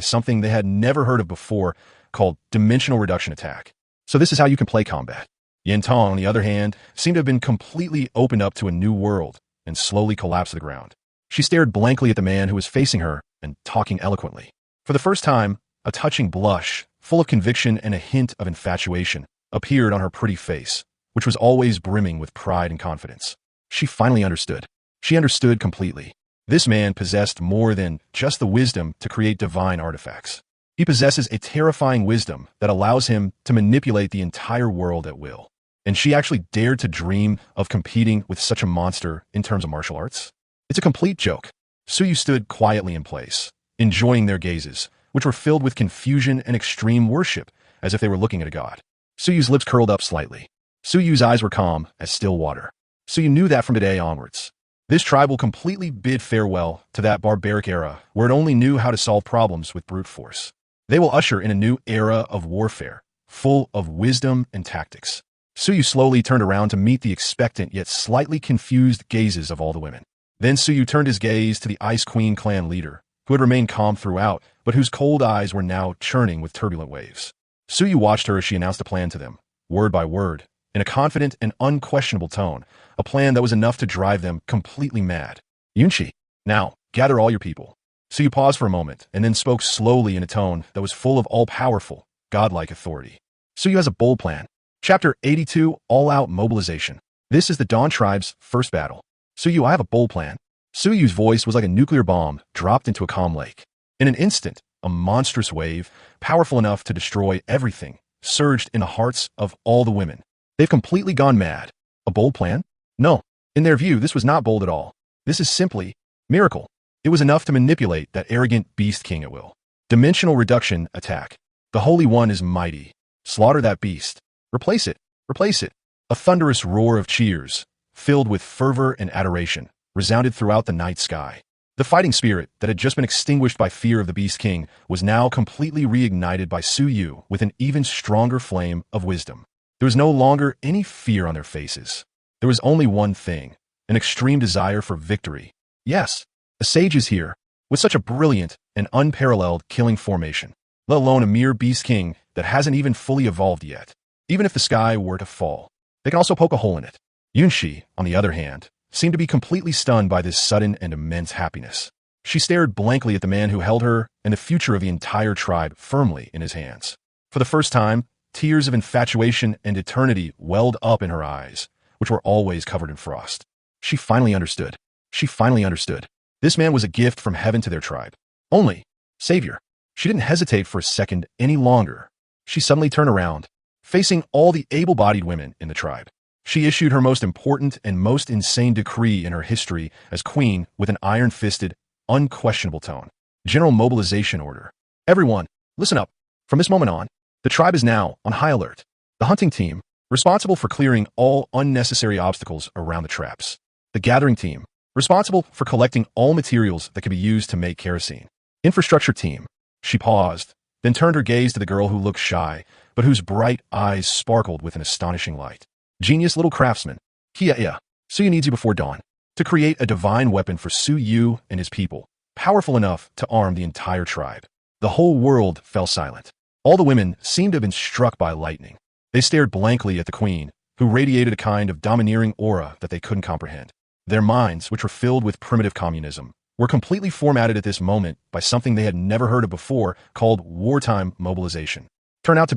A: something they had never heard of before called dimensional reduction attack. So this is how you can play combat. Yentong, on the other hand, seemed to have been completely opened up to a new world and slowly collapsed to the ground. She stared blankly at the man who was facing her and talking eloquently. For the first time, a touching blush, full of conviction and a hint of infatuation, appeared on her pretty face, which was always brimming with pride and confidence. She finally understood. She understood completely. This man possessed more than just the wisdom to create divine artifacts. He possesses a terrifying wisdom that allows him to manipulate the entire world at will. And she actually dared to dream of competing with such a monster in terms of martial arts? It's a complete joke. Suyu stood quietly in place, enjoying their gazes, which were filled with confusion and extreme worship, as if they were looking at a god. Suyu's lips curled up slightly. Suyu's eyes were calm as still water. Suyu knew that from today onwards. This tribe will completely bid farewell to that barbaric era where it only knew how to solve problems with brute force. They will usher in a new era of warfare, full of wisdom and tactics. Suyu slowly turned around to meet the expectant yet slightly confused gazes of all the women. Then Suyu turned his gaze to the Ice Queen clan leader, who had remained calm throughout, but whose cold eyes were now churning with turbulent waves. Suyu watched her as she announced a plan to them, word by word, in a confident and unquestionable tone, a plan that was enough to drive them completely mad. "Yunshi, now, gather all your people." Suyu paused for a moment, and then spoke slowly in a tone that was full of all-powerful, godlike authority. Suyu has a bold plan. Chapter 82, All-Out Mobilization. This is the Dawn Tribe's first battle. Suyu, I have a bold plan. Suyu's voice was like a nuclear bomb dropped into a calm lake. In an instant, a monstrous wave, powerful enough to destroy everything, surged in the hearts of all the women. They've completely gone mad. A bold plan? No. In their view, this was not bold at all. This is simply miracle. It was enough to manipulate that arrogant beast king at will. Dimensional reduction attack. The Holy One is mighty. Slaughter that beast. Replace it. Replace it. A thunderous roar of cheers, filled with fervor and adoration, resounded throughout the night sky. The fighting spirit that had just been extinguished by fear of the Beast King was now completely reignited by Suyu with an even stronger flame of wisdom. There was no longer any fear on their faces. There was only one thing, an extreme desire for victory. Yes, a sage is here, with such a brilliant and unparalleled killing formation, let alone a mere Beast King that hasn't even fully evolved yet. Even if the sky were to fall, they can also poke a hole in it. Yunshi, on the other hand, seemed to be completely stunned by this sudden and immense happiness. She stared blankly at the man who held her and the future of the entire tribe firmly in his hands. For the first time, tears of infatuation and eternity welled up in her eyes, which were always covered in frost. She finally understood. She finally understood. This man was a gift from heaven to their tribe. Only savior. She didn't hesitate for a second any longer. She suddenly turned around, facing all the able-bodied women in the tribe. She issued her most important and most insane decree in her history as queen with an iron-fisted, unquestionable tone. General mobilization order. Everyone, listen up. From this moment on, the tribe is now on high alert. The hunting team, responsible for clearing all unnecessary obstacles around the traps. The gathering team, responsible for collecting all materials that could be used to make kerosene. Infrastructure team. She paused, then turned her gaze to the girl who looked shy, but whose bright eyes sparkled with an astonishing light. Genius little craftsman. Kia. Suyu needs you before dawn to create a divine weapon for Su Yu and his people, powerful enough to arm the entire tribe. The whole world fell silent. All the women seemed to have been struck by lightning. They stared blankly at the queen, who radiated a kind of domineering aura that they couldn't comprehend. Their minds, which were filled with primitive communism, were completely formatted at this moment by something they had never heard of before called wartime mobilization. It turned out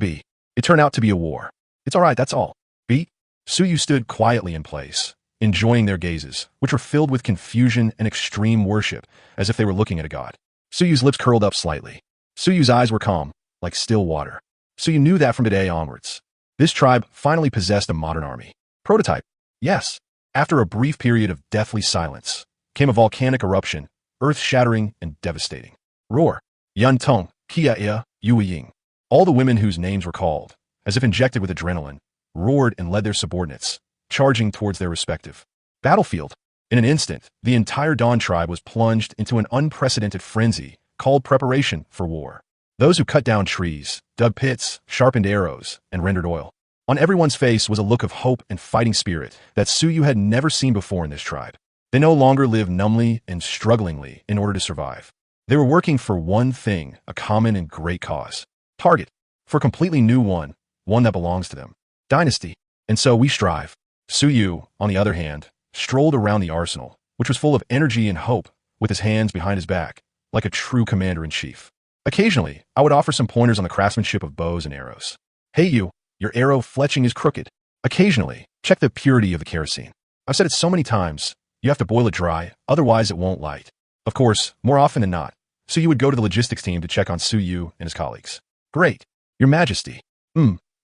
A: to be a war. It's all right, that's all. Suyu stood quietly in place, enjoying their gazes, which were filled with confusion and extreme worship, as if they were looking at a god. Suyu's lips curled up slightly. Suyu's eyes were calm, like still water. Suyu knew that from today onwards. This tribe finally possessed a modern army. Prototype. Yes. After a brief period of deathly silence, came a volcanic eruption, earth-shattering and devastating. Roar. Yun Tong, Kia Yu Ying. All the women whose names were called, as if injected with adrenaline, roared and led their subordinates, charging towards their respective battlefield. In an instant, the entire Dawn tribe was plunged into an unprecedented frenzy called preparation for war. Those who cut down trees, dug pits, sharpened arrows, and rendered oil. On everyone's face was a look of hope and fighting spirit that Suyu had never seen before in this tribe. They no longer lived numbly and strugglingly in order to survive. They were working for one thing, a common and great cause. Target. For a completely new one that belongs to them. Dynasty. And so we strive. Suyu, on the other hand, strolled around the arsenal, which was full of energy and hope, with his hands behind his back, like a true commander-in-chief. Occasionally, I would offer some pointers on the craftsmanship of bows and arrows. Hey you, your arrow fletching is crooked. Occasionally, check the purity of the kerosene. I've said it so many times, you have to boil it dry, otherwise it won't light. Of course, more often than not, Suyu would go to the logistics team to check on Suyu and his colleagues. Great. Your Majesty.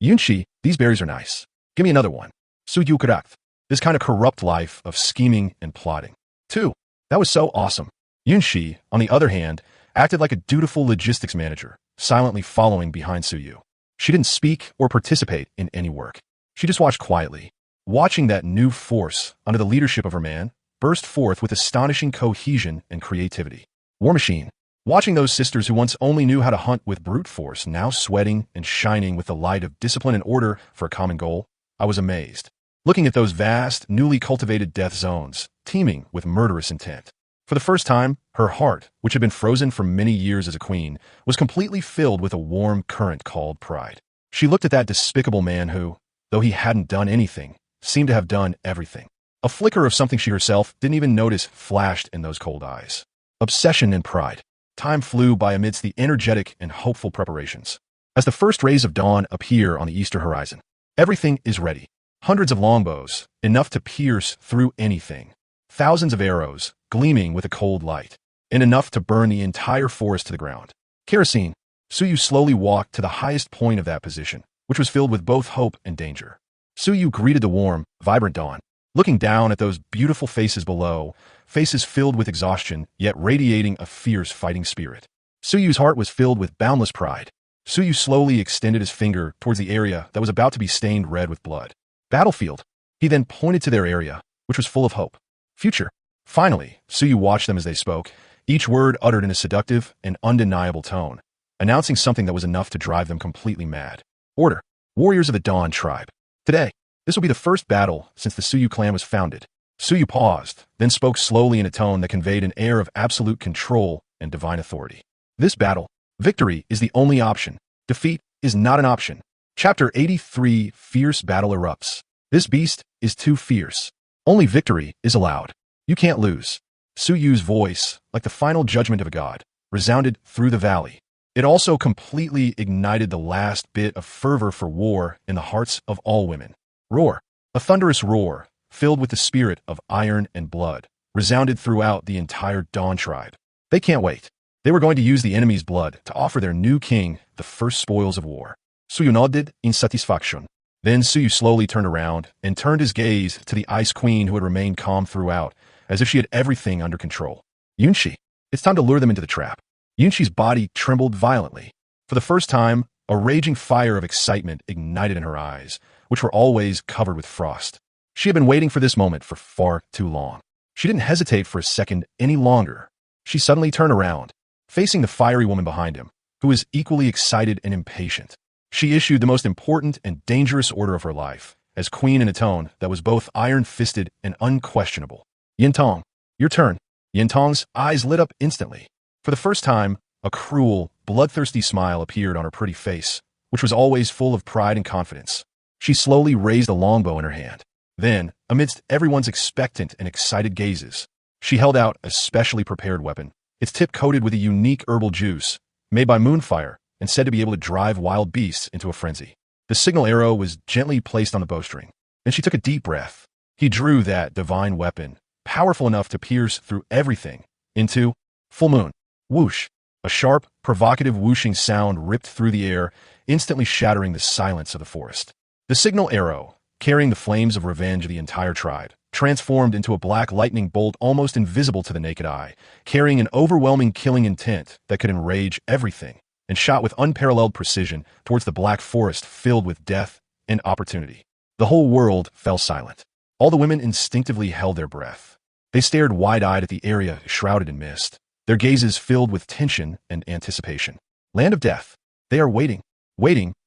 A: Yunshi, these berries are nice. Give me another one. Suyu Kurakt. This kind of corrupt life of scheming and plotting. 2. That was so awesome. Yunshi, on the other hand, acted like a dutiful logistics manager, silently following behind Suyu. She didn't speak or participate in any work. She just watched quietly, watching that new force, under the leadership of her man, burst forth with astonishing cohesion and creativity. War Machine. Watching those sisters who once only knew how to hunt with brute force, now sweating and shining with the light of discipline and order for a common goal, I was amazed. Looking at those vast, newly cultivated death zones, teeming with murderous intent. For the first time, her heart, which had been frozen for many years as a queen, was completely filled with a warm current called pride. She looked at that despicable man who, though he hadn't done anything, seemed to have done everything. A flicker of something she herself didn't even notice flashed in those cold eyes. Obsession and pride. Time flew by amidst the energetic and hopeful preparations. As the first rays of dawn appear on the eastern horizon, everything is ready. Hundreds of longbows, enough to pierce through anything. Thousands of arrows, gleaming with a cold light, and enough to burn the entire forest to the ground. Kerosene. Suyu slowly walked to the highest point of that position, which was filled with both hope and danger. Suyu greeted the warm, vibrant dawn, looking down at those beautiful faces below, faces filled with exhaustion, yet radiating a fierce fighting spirit. Suyu's heart was filled with boundless pride. Suyu slowly extended his finger towards the area that was about to be stained red with blood. Battlefield. He then pointed to their area, which was full of hope. Future. Finally, Suyu watched them as they spoke, each word uttered in a seductive and undeniable tone, announcing something that was enough to drive them completely mad. Order. Warriors of the Dawn tribe. Today, this will be the first battle since the Suyu clan was founded. Suyu paused, then spoke slowly in a tone that conveyed an air of absolute control and divine authority. This battle, victory is the only option. Defeat is not an option. Chapter 83. Fierce battle erupts. This beast is too fierce. Only victory is allowed. You can't lose. Suyu's voice, like the final judgment of a god, resounded through the valley. It also completely ignited the last bit of fervor for war in the hearts of all women. Roar. A thunderous roar, filled with the spirit of iron and blood, resounded throughout the entire Dawn tribe. They can't wait. They were going to use the enemy's blood to offer their new king the first spoils of war. Suyu nodded in satisfaction. Then Suyu slowly turned around and turned his gaze to the Ice Queen who had remained calm throughout, as if she had everything under control. Yunshi. It's time to lure them into the trap. Yunshi's body trembled violently. For the first time, a raging fire of excitement ignited in her eyes, which were always covered with frost. She had been waiting for this moment for far too long. She didn't hesitate for a second any longer. She suddenly turned around, facing the fiery woman behind him, who was equally excited and impatient. She issued the most important and dangerous order of her life, as queen in a tone that was both iron-fisted and unquestionable. Yintong, your turn. Yintong's eyes lit up instantly. For the first time, a cruel, bloodthirsty smile appeared on her pretty face, which was always full of pride and confidence. She slowly raised a longbow in her hand. Then, amidst everyone's expectant and excited gazes, she held out a specially prepared weapon, its tip coated with a unique herbal juice, made by moonfire, and said to be able to drive wild beasts into a frenzy. The signal arrow was gently placed on the bowstring. Then she took a deep breath. He drew that divine weapon, powerful enough to pierce through everything, into full moon. Whoosh! A sharp, provocative whooshing sound ripped through the air, instantly shattering the silence of the forest. The signal arrow, carrying the flames of revenge of the entire tribe, transformed into a black lightning bolt almost invisible to the naked eye, carrying an overwhelming killing intent that could enrage everything, and shot with unparalleled precision towards the black forest filled with death and opportunity. The whole world fell silent. All the women instinctively held their breath. They stared wide-eyed at the area shrouded in mist, their gazes filled with tension and anticipation. Land of death. They are waiting,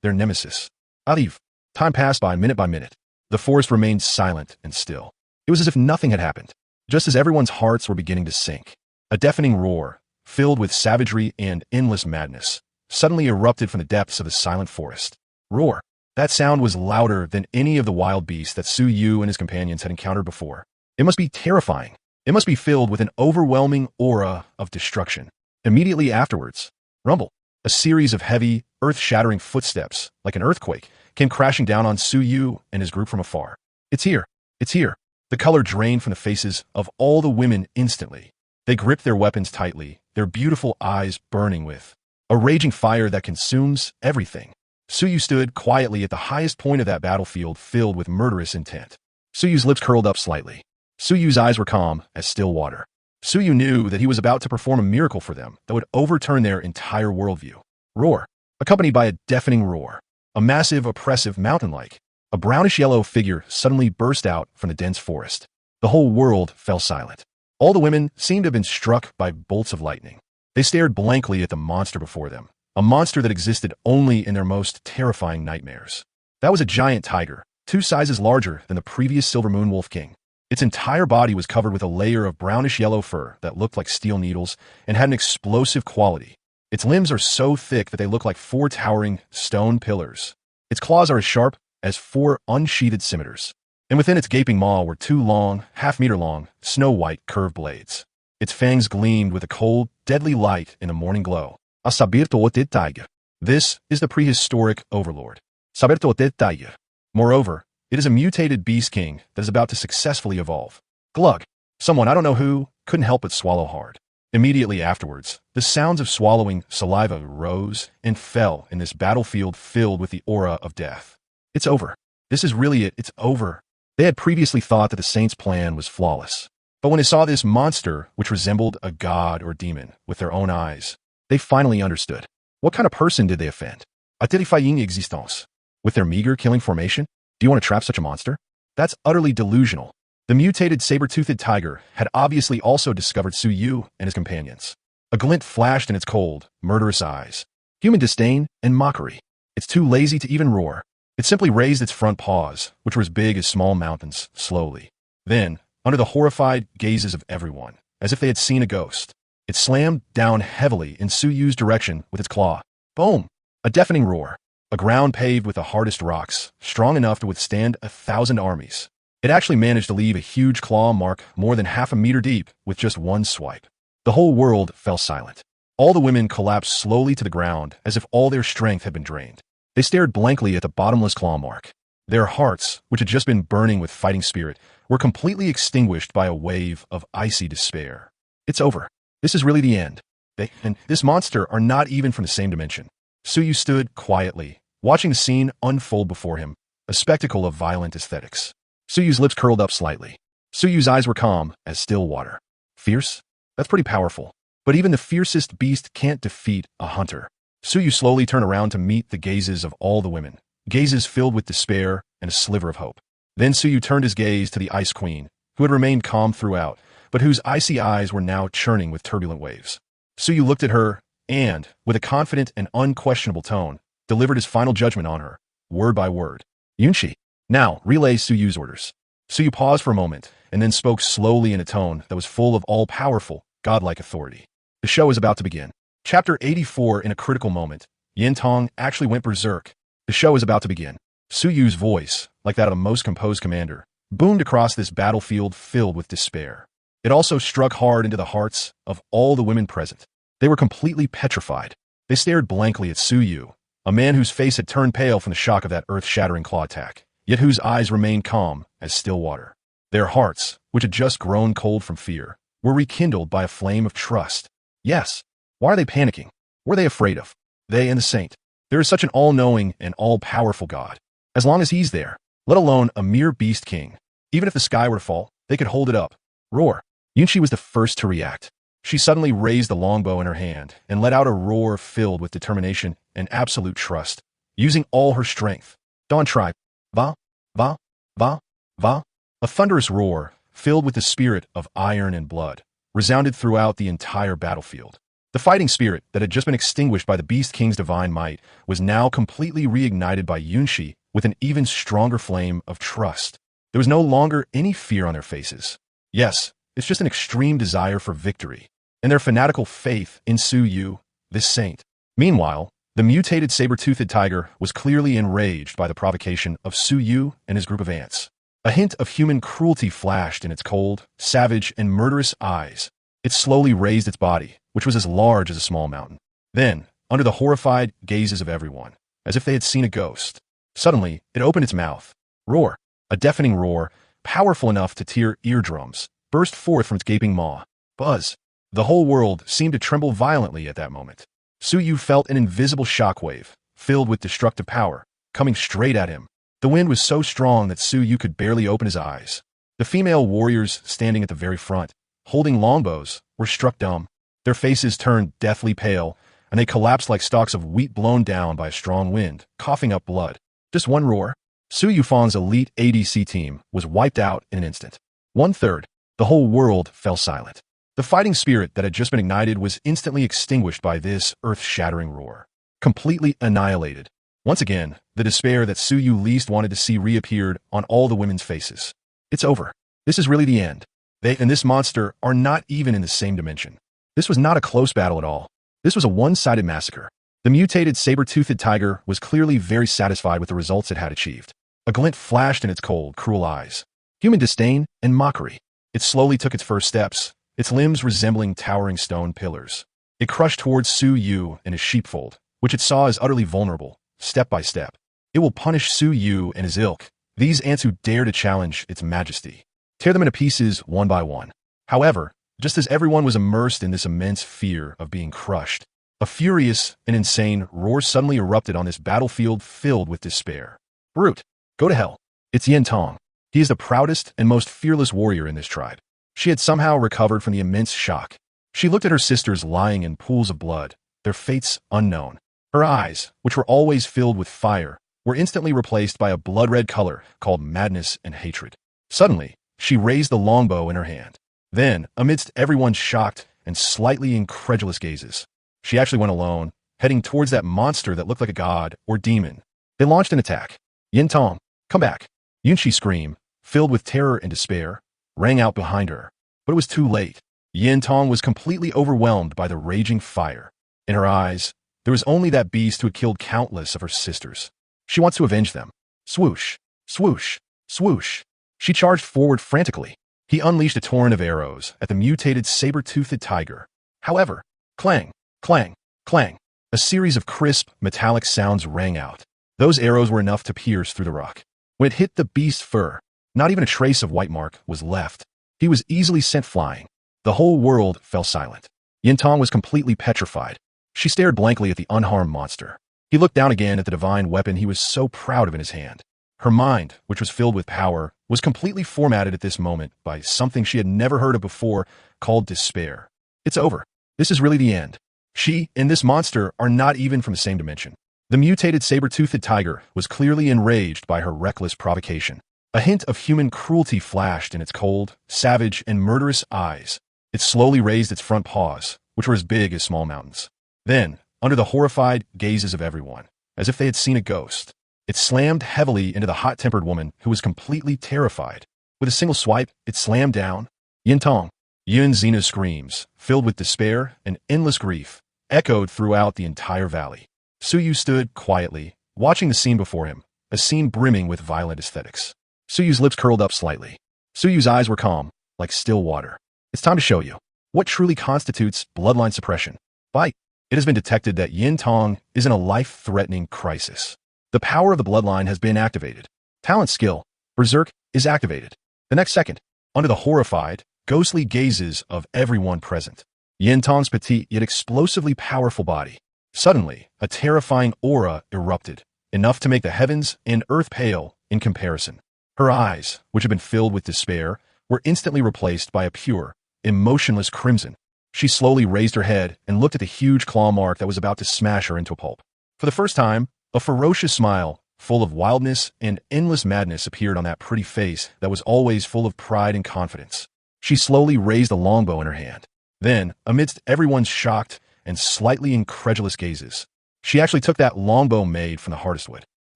A: their nemesis. Arrive. Time passed by minute. The forest remained silent and still. It was as if nothing had happened, just as everyone's hearts were beginning to sink. A deafening roar, filled with savagery and endless madness, suddenly erupted from the depths of the silent forest. Roar. That sound was louder than any of the wild beasts that Su Yu and his companions had encountered before. It must be terrifying. It must be filled with an overwhelming aura of destruction. Immediately afterwards, rumble. A series of heavy, earth-shattering footsteps, like an earthquake, came crashing down on Su Yu and his group from afar. It's here. The color drained from the faces of all the women instantly. They gripped their weapons tightly, their beautiful eyes burning with a raging fire that consumes everything. Su Yu stood quietly at the highest point of that battlefield filled with murderous intent. Su Yu's lips curled up slightly. Su Yu's eyes were calm as still water. Su Yu knew that he was about to perform a miracle for them that would overturn their entire worldview. Roar. Accompanied by a deafening roar. A massive, oppressive mountain-like. A brownish-yellow figure suddenly burst out from the dense forest. The whole world fell silent. All the women seemed to have been struck by bolts of lightning. They stared blankly at the monster before them, a monster that existed only in their most terrifying nightmares. That was a giant tiger, 2 sizes larger than the previous Silver Moon Wolf King. Its entire body was covered with a layer of brownish-yellow fur that looked like steel needles and had an explosive quality. Its limbs are so thick that they look like 4 towering stone pillars. Its claws are as sharp as 4 unsheathed scimitars. And within its gaping maw were 2 long, half-meter-long, snow-white curved blades. Its fangs gleamed with a cold, deadly light in the morning glow. A saber-toothed tiger. This is the prehistoric overlord. Saber-toothed tiger. Moreover, it is a mutated beast king that is about to successfully evolve. Glug. Someone, I don't know who, couldn't help but swallow hard. Immediately afterwards, the sounds of swallowing saliva rose and fell in this battlefield filled with the aura of death. It's over. This is really it. It's over. They had previously thought that the saints' plan was flawless. But when they saw this monster, which resembled a god or demon, with their own eyes, they finally understood. What kind of person did they offend? A terrifying existence. With their meager killing formation? Do you want to trap such a monster? That's utterly delusional. The mutated saber-toothed tiger had obviously also discovered Su Yu and his companions. A glint flashed in its cold, murderous eyes. Human disdain and mockery. It's too lazy to even roar. It simply raised its front paws, which were as big as small mountains, slowly. Then, under the horrified gazes of everyone, as if they had seen a ghost, it slammed down heavily in Su Yu's direction with its claw. Boom! A deafening roar. A ground paved with the hardest rocks, strong enough to withstand 1,000 armies. It actually managed to leave a huge claw mark more than half a meter deep with just one swipe. The whole world fell silent. All the women collapsed slowly to the ground as if all their strength had been drained. They stared blankly at the bottomless claw mark. Their hearts, which had just been burning with fighting spirit, were completely extinguished by a wave of icy despair. It's over. This is really the end. They and this monster are not even from the same dimension. Su Yu stood quietly, watching the scene unfold before him, a spectacle of violent aesthetics. Su Yu's lips curled up slightly. Su Yu's eyes were calm as still water. Fierce? That's pretty powerful. But even the fiercest beast can't defeat a hunter. Su Yu slowly turned around to meet the gazes of all the women, gazes filled with despair and a sliver of hope. Then Su Yu turned his gaze to the Ice Queen, who had remained calm throughout, but whose icy eyes were now churning with turbulent waves. Suyu looked at her and, with a confident and unquestionable tone, delivered his final judgment on her, word by word. Yunshi, now relay Suyu's orders. Suyu paused for a moment, and then spoke slowly in a tone that was full of all-powerful, godlike authority. The show is about to begin. Chapter 84. In a critical moment, Yin Tong actually went berserk. The show is about to begin. Suyu's voice, like that of a most composed commander, boomed across this battlefield filled with despair. It also struck hard into the hearts of all the women present. They were completely petrified. They stared blankly at Suyu, a man whose face had turned pale from the shock of that earth-shattering claw attack, yet whose eyes remained calm as still water. Their hearts, which had just grown cold from fear, were rekindled by a flame of trust. Yes. Why are they panicking? What are they afraid of? They and the saint. There is such an all-knowing and all-powerful God. As long as he's there, let alone a mere beast king. Even if the sky were to fall, they could hold it up. Roar. Yunshi was the first to react. She suddenly raised the longbow in her hand and let out a roar filled with determination and absolute trust. Using all her strength, Dawn tribe. Va, va, va, va. A thunderous roar, filled with the spirit of iron and blood, resounded throughout the entire battlefield. The fighting spirit that had just been extinguished by the Beast King's divine might was now completely reignited by Yunshi with an even stronger flame of trust. There was no longer any fear on their faces. Yes, it's just an extreme desire for victory, and their fanatical faith in Suyu, this saint. Meanwhile, the mutated saber-toothed tiger was clearly enraged by the provocation of Suyu and his group of ants. A hint of human cruelty flashed in its cold, savage, and murderous eyes. It slowly raised its body, which was as large as a small mountain. Then, under the horrified gazes of everyone, as if they had seen a ghost, suddenly it opened its mouth. Roar, a deafening roar, powerful enough to tear eardrums, burst forth from its gaping maw. Buzz. The whole world seemed to tremble violently at that moment. Suyu felt an invisible shockwave, filled with destructive power, coming straight at him. The wind was so strong that Suyu could barely open his eyes. The female warriors standing at the very front, holding longbows, were struck dumb. Their faces turned deathly pale, and they collapsed like stalks of wheat blown down by a strong wind, coughing up blood. Just one roar. Suyu Fang's elite ADC team was wiped out in an instant. 1/3. The whole world fell silent. The fighting spirit that had just been ignited was instantly extinguished by this earth-shattering roar. Completely annihilated. Once again, the despair that Suyu least wanted to see reappeared on all the women's faces. It's over. This is really the end. They and this monster are not even in the same dimension. This was not a close battle at all. This was a one-sided massacre. The mutated saber-toothed tiger was clearly very satisfied with the results it had achieved. A glint flashed in its cold, cruel eyes. Human disdain and mockery. It slowly took its first steps, its limbs resembling towering stone pillars. It crushed towards Suyu and his sheepfold, which it saw as utterly vulnerable, step by step. It will punish Suyu and his ilk, these ants who dare to challenge its majesty. Tear them into pieces one by one. However, just as everyone was immersed in this immense fear of being crushed, a furious and insane roar suddenly erupted on this battlefield filled with despair. Brute, go to hell. It's Yin Tong. He is the proudest and most fearless warrior in this tribe. She had somehow recovered from the immense shock. She looked at her sisters lying in pools of blood, their fates unknown. Her eyes, which were always filled with fire, were instantly replaced by a blood-red color called madness and hatred. Suddenly, she raised the longbow in her hand. Then, amidst everyone's shocked and slightly incredulous gazes, she actually went alone, heading towards that monster that looked like a god or demon. They launched an attack. Yin Tong, come back. Yunshi scream, filled with terror and despair, rang out behind her. But it was too late. Yin Tong was completely overwhelmed by the raging fire. In her eyes, there was only that beast who had killed countless of her sisters. She wants to avenge them. Swoosh, swoosh, swoosh. She charged forward frantically. He unleashed a torrent of arrows at the mutated saber-toothed tiger. However, clang, clang, clang. A series of crisp, metallic sounds rang out. Those arrows were enough to pierce through the rock. When it hit the beast's fur, not even a trace of white mark was left. He was easily sent flying. The whole world fell silent. Yin Tong was completely petrified. She stared blankly at the unharmed monster. He looked down again at the divine weapon he was so proud of in his hand. Her mind, which was filled with power, was completely formatted at this moment by something she had never heard of before called despair. It's over. This is really the end. She and this monster are not even from the same dimension. The mutated saber-toothed tiger was clearly enraged by her reckless provocation. A hint of human cruelty flashed in its cold, savage, and murderous eyes. It slowly raised its front paws, which were as big as small mountains. Then, under the horrified gazes of everyone, as if they had seen a ghost, it slammed heavily into the hot-tempered woman who was completely terrified. With a single swipe, it slammed down. Yintong. Yun Xina's screams, filled with despair and endless grief, echoed throughout the entire valley. Suyu stood quietly, watching the scene before him, a scene brimming with violent aesthetics. Suyu's lips curled up slightly. Suyu's eyes were calm, like still water. It's time to show you what truly constitutes bloodline suppression. It has been detected that Yintong is in a life-threatening crisis. The power of the bloodline has been activated. Talent skill, Berserk, is activated. The next second, under the horrified, ghostly gazes of everyone present, Yintong's petite yet explosively powerful body. Suddenly, a terrifying aura erupted, enough to make the heavens and earth pale in comparison. Her eyes, which had been filled with despair, were instantly replaced by a pure, emotionless crimson. She slowly raised her head and looked at the huge claw mark that was about to smash her into a pulp. For the first time, a ferocious smile, full of wildness and endless madness, appeared on that pretty face that was always full of pride and confidence. She slowly raised the longbow in her hand. Then, amidst everyone's shocked and slightly incredulous gazes, she actually took that longbow made from the hardest wood.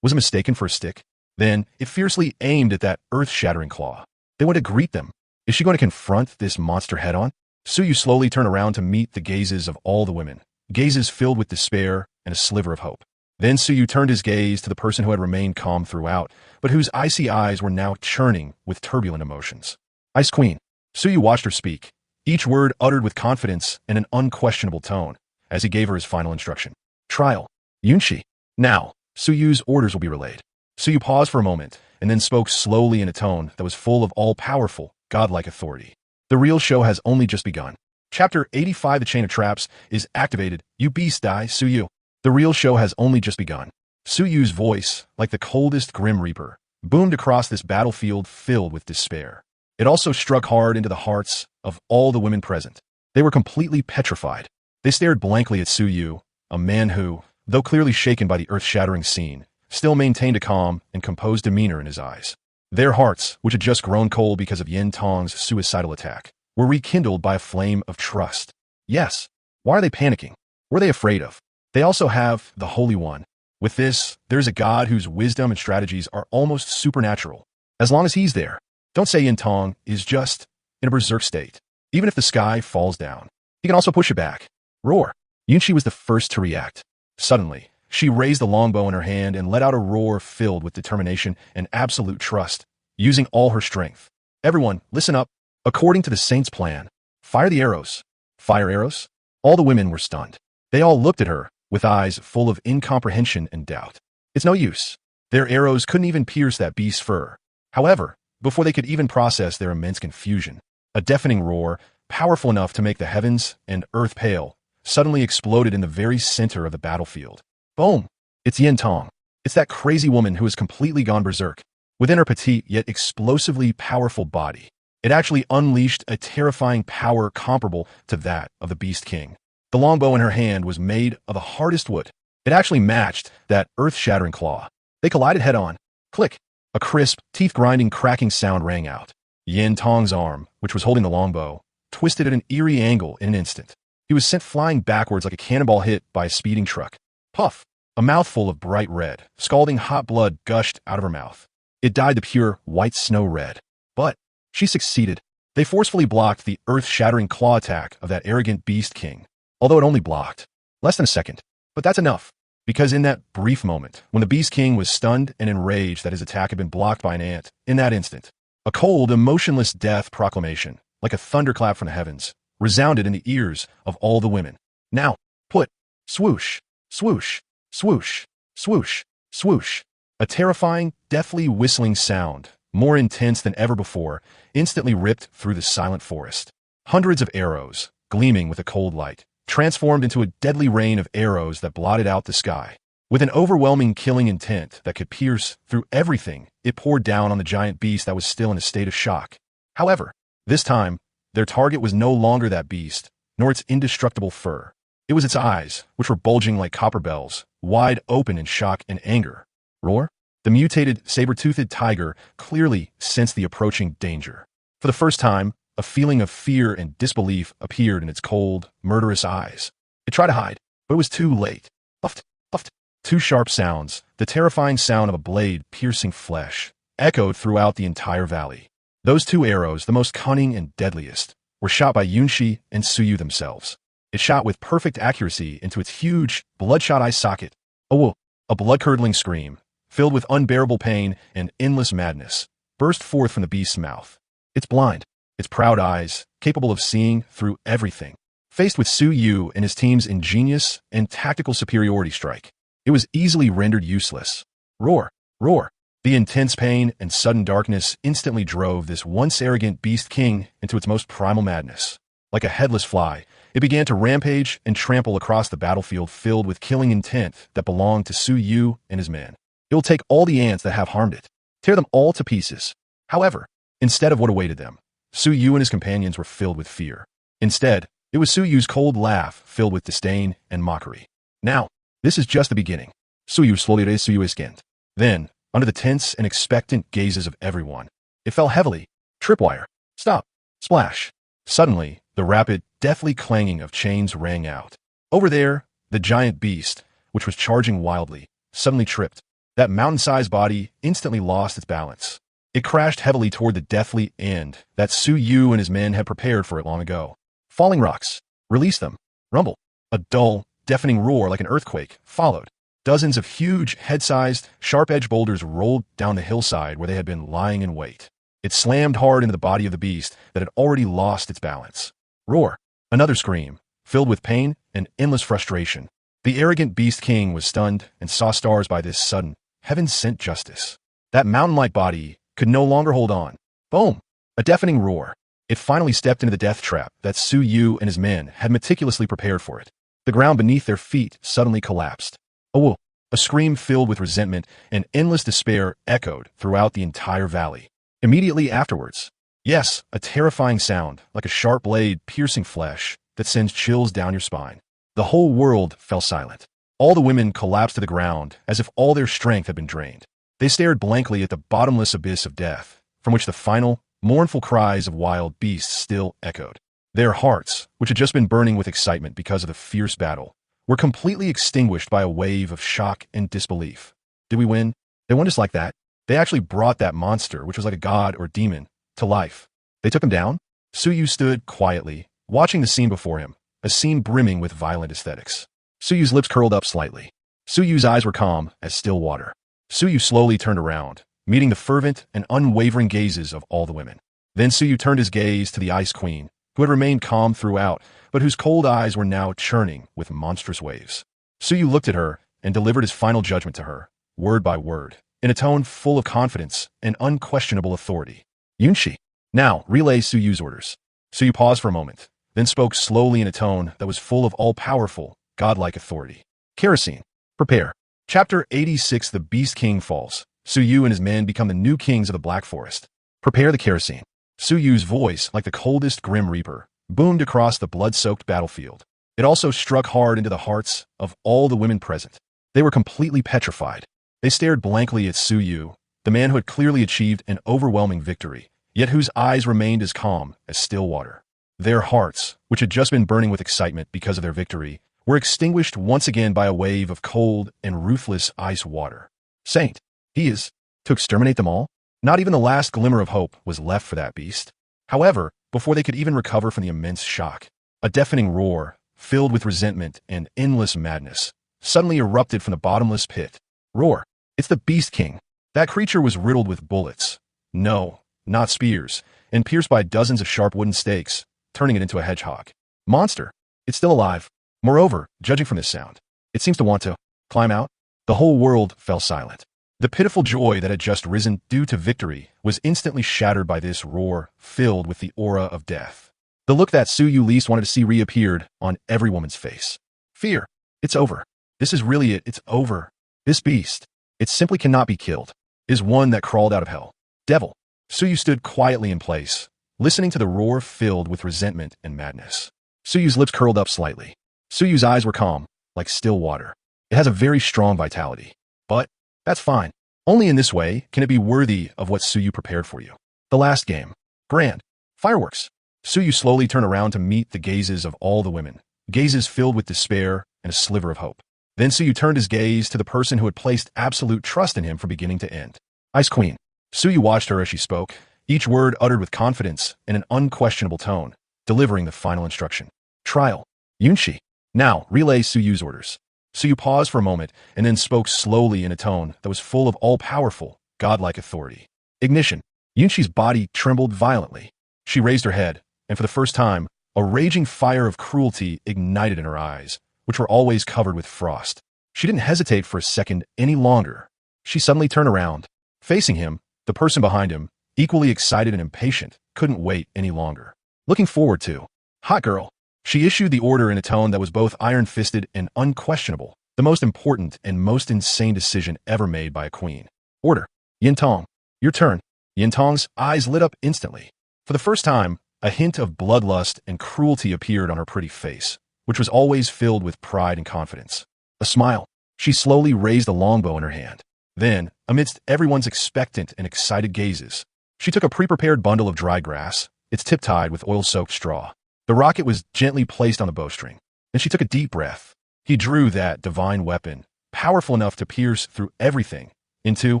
A: Was it mistaken for a stick? Then, it fiercely aimed at that earth-shattering claw. They went to greet them. Is she going to confront this monster head-on? Suyu slowly turned around to meet the gazes of all the women, gazes filled with despair and a sliver of hope. Then Suyu turned his gaze to the person who had remained calm throughout, but whose icy eyes were now churning with turbulent emotions. Ice Queen. Suyu watched her speak, each word uttered with confidence and an unquestionable tone, as he gave her his final instruction. Trial. Yunshi. Now, Suyu's orders will be relayed. Suyu paused for a moment, and then spoke slowly in a tone that was full of all-powerful, godlike authority. The real show has only just begun. Chapter 85, The Chain of Traps, is activated. You beast die, Suyu. The real show has only just begun. Suyu's voice, like the coldest Grim Reaper, boomed across this battlefield filled with despair. It also struck hard into the hearts of all the women present. They were completely petrified. They stared blankly at Suyu, a man who, though clearly shaken by the earth-shattering scene, still maintained a calm and composed demeanor in his eyes. Their hearts, which had just grown cold because of Yintong's suicidal attack, were rekindled by a flame of trust. Yes. Why are they panicking? What are they afraid of? They also have the Holy One. With this, there's a god whose wisdom and strategies are almost supernatural. As long as he's there, don't say Yintong is just in a berserk state. Even if the sky falls down, he can also push it back. Roar. Yunshi was the first to react. Suddenly, she raised the longbow in her hand and let out a roar filled with determination and absolute trust, using all her strength. Everyone, listen up. According to the saint's plan, fire the arrows. Fire arrows? All the women were stunned. They all looked at her, with eyes full of incomprehension and doubt. It's no use. Their arrows couldn't even pierce that beast's fur. However, before they could even process their immense confusion, a deafening roar, powerful enough to make the heavens and earth pale, suddenly exploded in the very center of the battlefield. Boom! It's Yintong. It's that crazy woman who has completely gone berserk. Within her petite yet explosively powerful body, it actually unleashed a terrifying power comparable to that of the Beast King. The longbow in her hand was made of the hardest wood. It actually matched that earth-shattering claw. They collided head-on. Click! A crisp, teeth-grinding, cracking sound rang out. Yintong's arm, which was holding the longbow, twisted at an eerie angle in an instant. He was sent flying backwards like a cannonball hit by a speeding truck. Puff! A mouthful of bright red, scalding hot blood gushed out of her mouth. It dyed the pure, white snow red. But she succeeded. They forcefully blocked the earth-shattering claw attack of that arrogant Beast King, although it only blocked less than a second. But that's enough, because in that brief moment, when the Beast King was stunned and enraged that his attack had been blocked by an ant, in that instant, a cold, emotionless death proclamation, like a thunderclap from the heavens, resounded in the ears of all the women. Now, put, swoosh, swoosh, swoosh, swoosh, swoosh. A terrifying, deathly whistling sound, more intense than ever before, instantly ripped through the silent forest. Hundreds of arrows, gleaming with a cold light, transformed into a deadly rain of arrows that blotted out the sky. With an overwhelming killing intent that could pierce through everything, it poured down on the giant beast that was still in a state of shock. However, this time, their target was no longer that beast, nor its indestructible fur. It was its eyes, which were bulging like copper bells, wide open in shock and anger. Roar? The mutated, saber-toothed tiger clearly sensed the approaching danger. For the first time, a feeling of fear and disbelief appeared in its cold, murderous eyes. It tried to hide, but it was too late. Puffed, puffed. Two sharp sounds, the terrifying sound of a blade piercing flesh, echoed throughout the entire valley. Those two arrows, the most cunning and deadliest, were shot by Yunshi and Suyu themselves. It shot with perfect accuracy into its huge, bloodshot eye socket. A blood-curdling scream, filled with unbearable pain and endless madness, burst forth from the beast's mouth. It's blind, its proud eyes, capable of seeing through everything. Faced with Suyu and his team's ingenious and tactical superiority strike, it was easily rendered useless. Roar, roar. The intense pain and sudden darkness instantly drove this once arrogant beast king into its most primal madness. Like a headless fly, it began to rampage and trample across the battlefield filled with killing intent that belonged to Suyu and his men. It will take all the ants that have harmed it, tear them all to pieces. However, instead of what awaited them, Suyu and his companions were filled with fear. Instead, it was Suyu's cold laugh filled with disdain and mockery. Now, this is just the beginning. Suyu slowly raised Suyu's hand. Then, under the tense and expectant gazes of everyone, it fell heavily. Tripwire. Stop. Splash. Suddenly, the rapid, deathly clanging of chains rang out. Over there, the giant beast, which was charging wildly, suddenly tripped. That mountain-sized body instantly lost its balance. It crashed heavily toward the deathly end that Suyu and his men had prepared for it long ago. Falling rocks. Release them. Rumble. A dull, deafening roar like an earthquake followed. Dozens of huge, head-sized, sharp-edged boulders rolled down the hillside where they had been lying in wait. It slammed hard into the body of the beast that had already lost its balance. Roar. Another scream, filled with pain and endless frustration. The arrogant beast king was stunned and saw stars by this sudden, heaven-sent justice. That mountain-like body could no longer hold on. Boom! A deafening roar. It finally stepped into the death trap that Suyu and his men had meticulously prepared for it. The ground beneath their feet suddenly collapsed. A scream filled with resentment and endless despair echoed throughout the entire valley. Immediately afterwards, yes, a terrifying sound, like a sharp blade piercing flesh that sends chills down your spine. The whole world fell silent. All the women collapsed to the ground as if all their strength had been drained. They stared blankly at the bottomless abyss of death, from which the final, mournful cries of wild beasts still echoed. Their hearts, which had just been burning with excitement because of the fierce battle, were completely extinguished by a wave of shock and disbelief. Did we win? They won just like that. They actually brought that monster, which was like a god or demon, to life. They took him down? Suyu stood quietly, watching the scene before him, a scene brimming with violent aesthetics. Suyu's lips curled up slightly. Suyu's eyes were calm as still water. Suyu slowly turned around, meeting the fervent and unwavering gazes of all the women. Then Suyu turned his gaze to the Ice Queen, who had remained calm throughout, but whose cold eyes were now churning with monstrous waves. Suyu looked at her and delivered his final judgment to her, word by word, in a tone full of confidence and unquestionable authority. Yunshi, now relay Suyu's orders. Suyu paused for a moment, then spoke slowly in a tone that was full of all-powerful, godlike authority. Kerosene, prepare. Chapter 86. The Beast King falls. Suyu and his men become the new kings of the Black Forest. Prepare the kerosene. Suyu's voice, like the coldest Grim Reaper, boomed across the blood-soaked battlefield. It also struck hard into the hearts of all the women present. They were completely petrified. They stared blankly at Suyu, the man who had clearly achieved an overwhelming victory, yet whose eyes remained as calm as still water. Their hearts, which had just been burning with excitement because of their victory, were extinguished once again by a wave of cold and ruthless ice water. Saint, he is, to exterminate them all? Not even the last glimmer of hope was left for that beast. However, before they could even recover from the immense shock, a deafening roar, filled with resentment and endless madness, suddenly erupted from the bottomless pit. Roar! It's the Beast King. That creature was riddled with bullets. No, not spears, and pierced by dozens of sharp wooden stakes, turning it into a hedgehog. Monster! It's still alive. Moreover, judging from this sound, it seems to want to climb out. The whole world fell silent. The pitiful joy that had just risen due to victory was instantly shattered by this roar filled with the aura of death. The look that Suyu least wanted to see reappeared on every woman's face. Fear. It's over. This is really it. It's over. This beast, it simply cannot be killed, is one that crawled out of hell. Devil. Suyu stood quietly in place, listening to the roar filled with resentment and madness. Suyu's lips curled up slightly. Suyu's eyes were calm, like still water. It has a very strong vitality. But that's fine. Only in this way can it be worthy of what Suyu prepared for you. The last game. Grand. Fireworks. Suyu slowly turned around to meet the gazes of all the women, gazes filled with despair and a sliver of hope. Then Suyu turned his gaze to the person who had placed absolute trust in him from beginning to end. Ice Queen. Suyu watched her as she spoke, each word uttered with confidence and an unquestionable tone, delivering the final instruction. Trial. Yunshi. Now, relay Suyu's orders. Suyu paused for a moment and then spoke slowly in a tone that was full of all-powerful, godlike authority. Ignition. Yunshi's body trembled violently. She raised her head, and for the first time, a raging fire of cruelty ignited in her eyes, which were always covered with frost. She didn't hesitate for a second any longer. She suddenly turned around. Facing him, the person behind him, equally excited and impatient, couldn't wait any longer. Looking forward to. Hot girl. She issued the order in a tone that was both iron-fisted and unquestionable, the most important and most insane decision ever made by a queen. Order. Yintong. Your turn. Yintong's eyes lit up instantly. For the first time, a hint of bloodlust and cruelty appeared on her pretty face, which was always filled with pride and confidence. A smile. She slowly raised the longbow in her hand. Then, amidst everyone's expectant and excited gazes, she took a pre-prepared bundle of dry grass, its tip tied with oil-soaked straw. The rocket was gently placed on the bowstring, and she took a deep breath. He drew that divine weapon, powerful enough to pierce through everything, into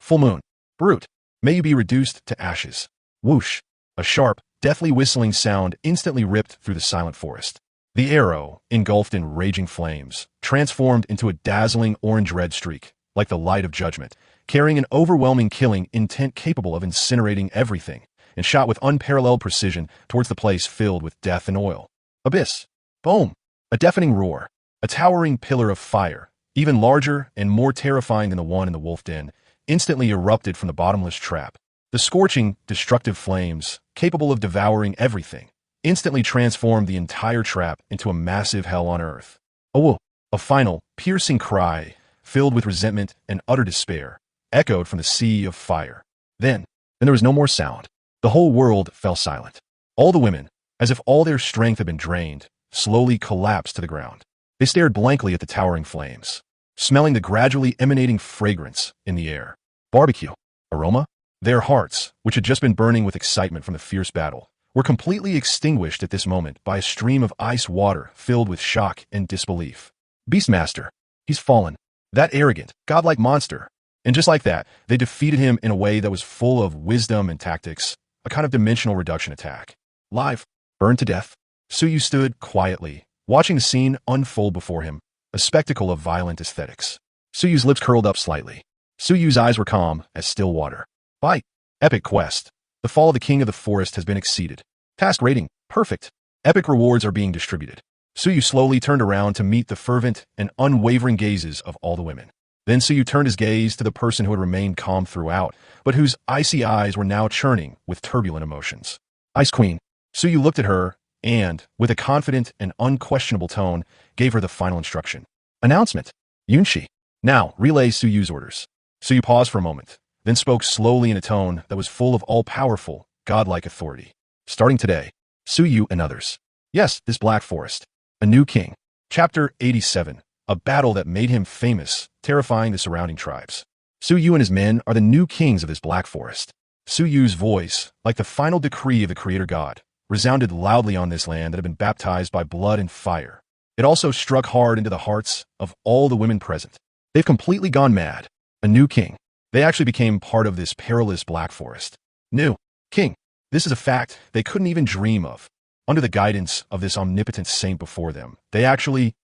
A: full moon. Brute, may you be reduced to ashes. Whoosh! A sharp, deathly whistling sound instantly ripped through the silent forest. The arrow, engulfed in raging flames, transformed into a dazzling orange-red streak, like the light of judgment, carrying an overwhelming killing intent capable of incinerating everything, and shot with unparalleled precision towards the place filled with death and oil. Abyss. Boom! A deafening roar. A towering pillar of fire, even larger and more terrifying than the one in the wolf den, instantly erupted from the bottomless trap. The scorching, destructive flames, capable of devouring everything, instantly transformed the entire trap into a massive hell on earth. A final, piercing cry, filled with resentment and utter despair, echoed from the sea of fire. Then there was no more sound. The whole world fell silent. All the women, as if all their strength had been drained, slowly collapsed to the ground. They stared blankly at the towering flames, smelling the gradually emanating fragrance in the air. Barbecue. Aroma? Their hearts, which had just been burning with excitement from the fierce battle, were completely extinguished at this moment by a stream of ice water filled with shock and disbelief. Beastmaster. He's fallen. That arrogant, godlike monster. And just like that, they defeated him in a way that was full of wisdom and tactics, a kind of dimensional reduction attack. Live. Burned to death. Suyu stood quietly, watching the scene unfold before him, a spectacle of violent aesthetics. Suyu's lips curled up slightly. Suyu's eyes were calm as still water. Fight. Epic quest. The fall of the king of the forest has been exceeded. Task rating. Perfect. Epic rewards are being distributed. Suyu slowly turned around to meet the fervent and unwavering gazes of all the women. Then Suyu turned his gaze to the person who had remained calm throughout, but whose icy eyes were now churning with turbulent emotions. Ice Queen. Suyu looked at her and, with a confident and unquestionable tone, gave her the final instruction. Announcement. Yunshi. Now, relay Suyu's orders. Suyu paused for a moment, then spoke slowly in a tone that was full of all-powerful, godlike authority. Starting today, Suyu and others. Yes, this Black Forest. A new king. Chapter 87. A battle that made him famous, terrifying the surrounding tribes. Suyu and his men are the new kings of this Black Forest. Suyu's voice, like the final decree of the Creator God, resounded loudly on this land that had been baptized by blood and fire. It also struck hard into the hearts of all the women present. They've completely gone mad. A new king. They actually became part of this perilous Black Forest. New king. This is a fact they couldn't even dream of. Under the guidance of this omnipotent saint before them, it actually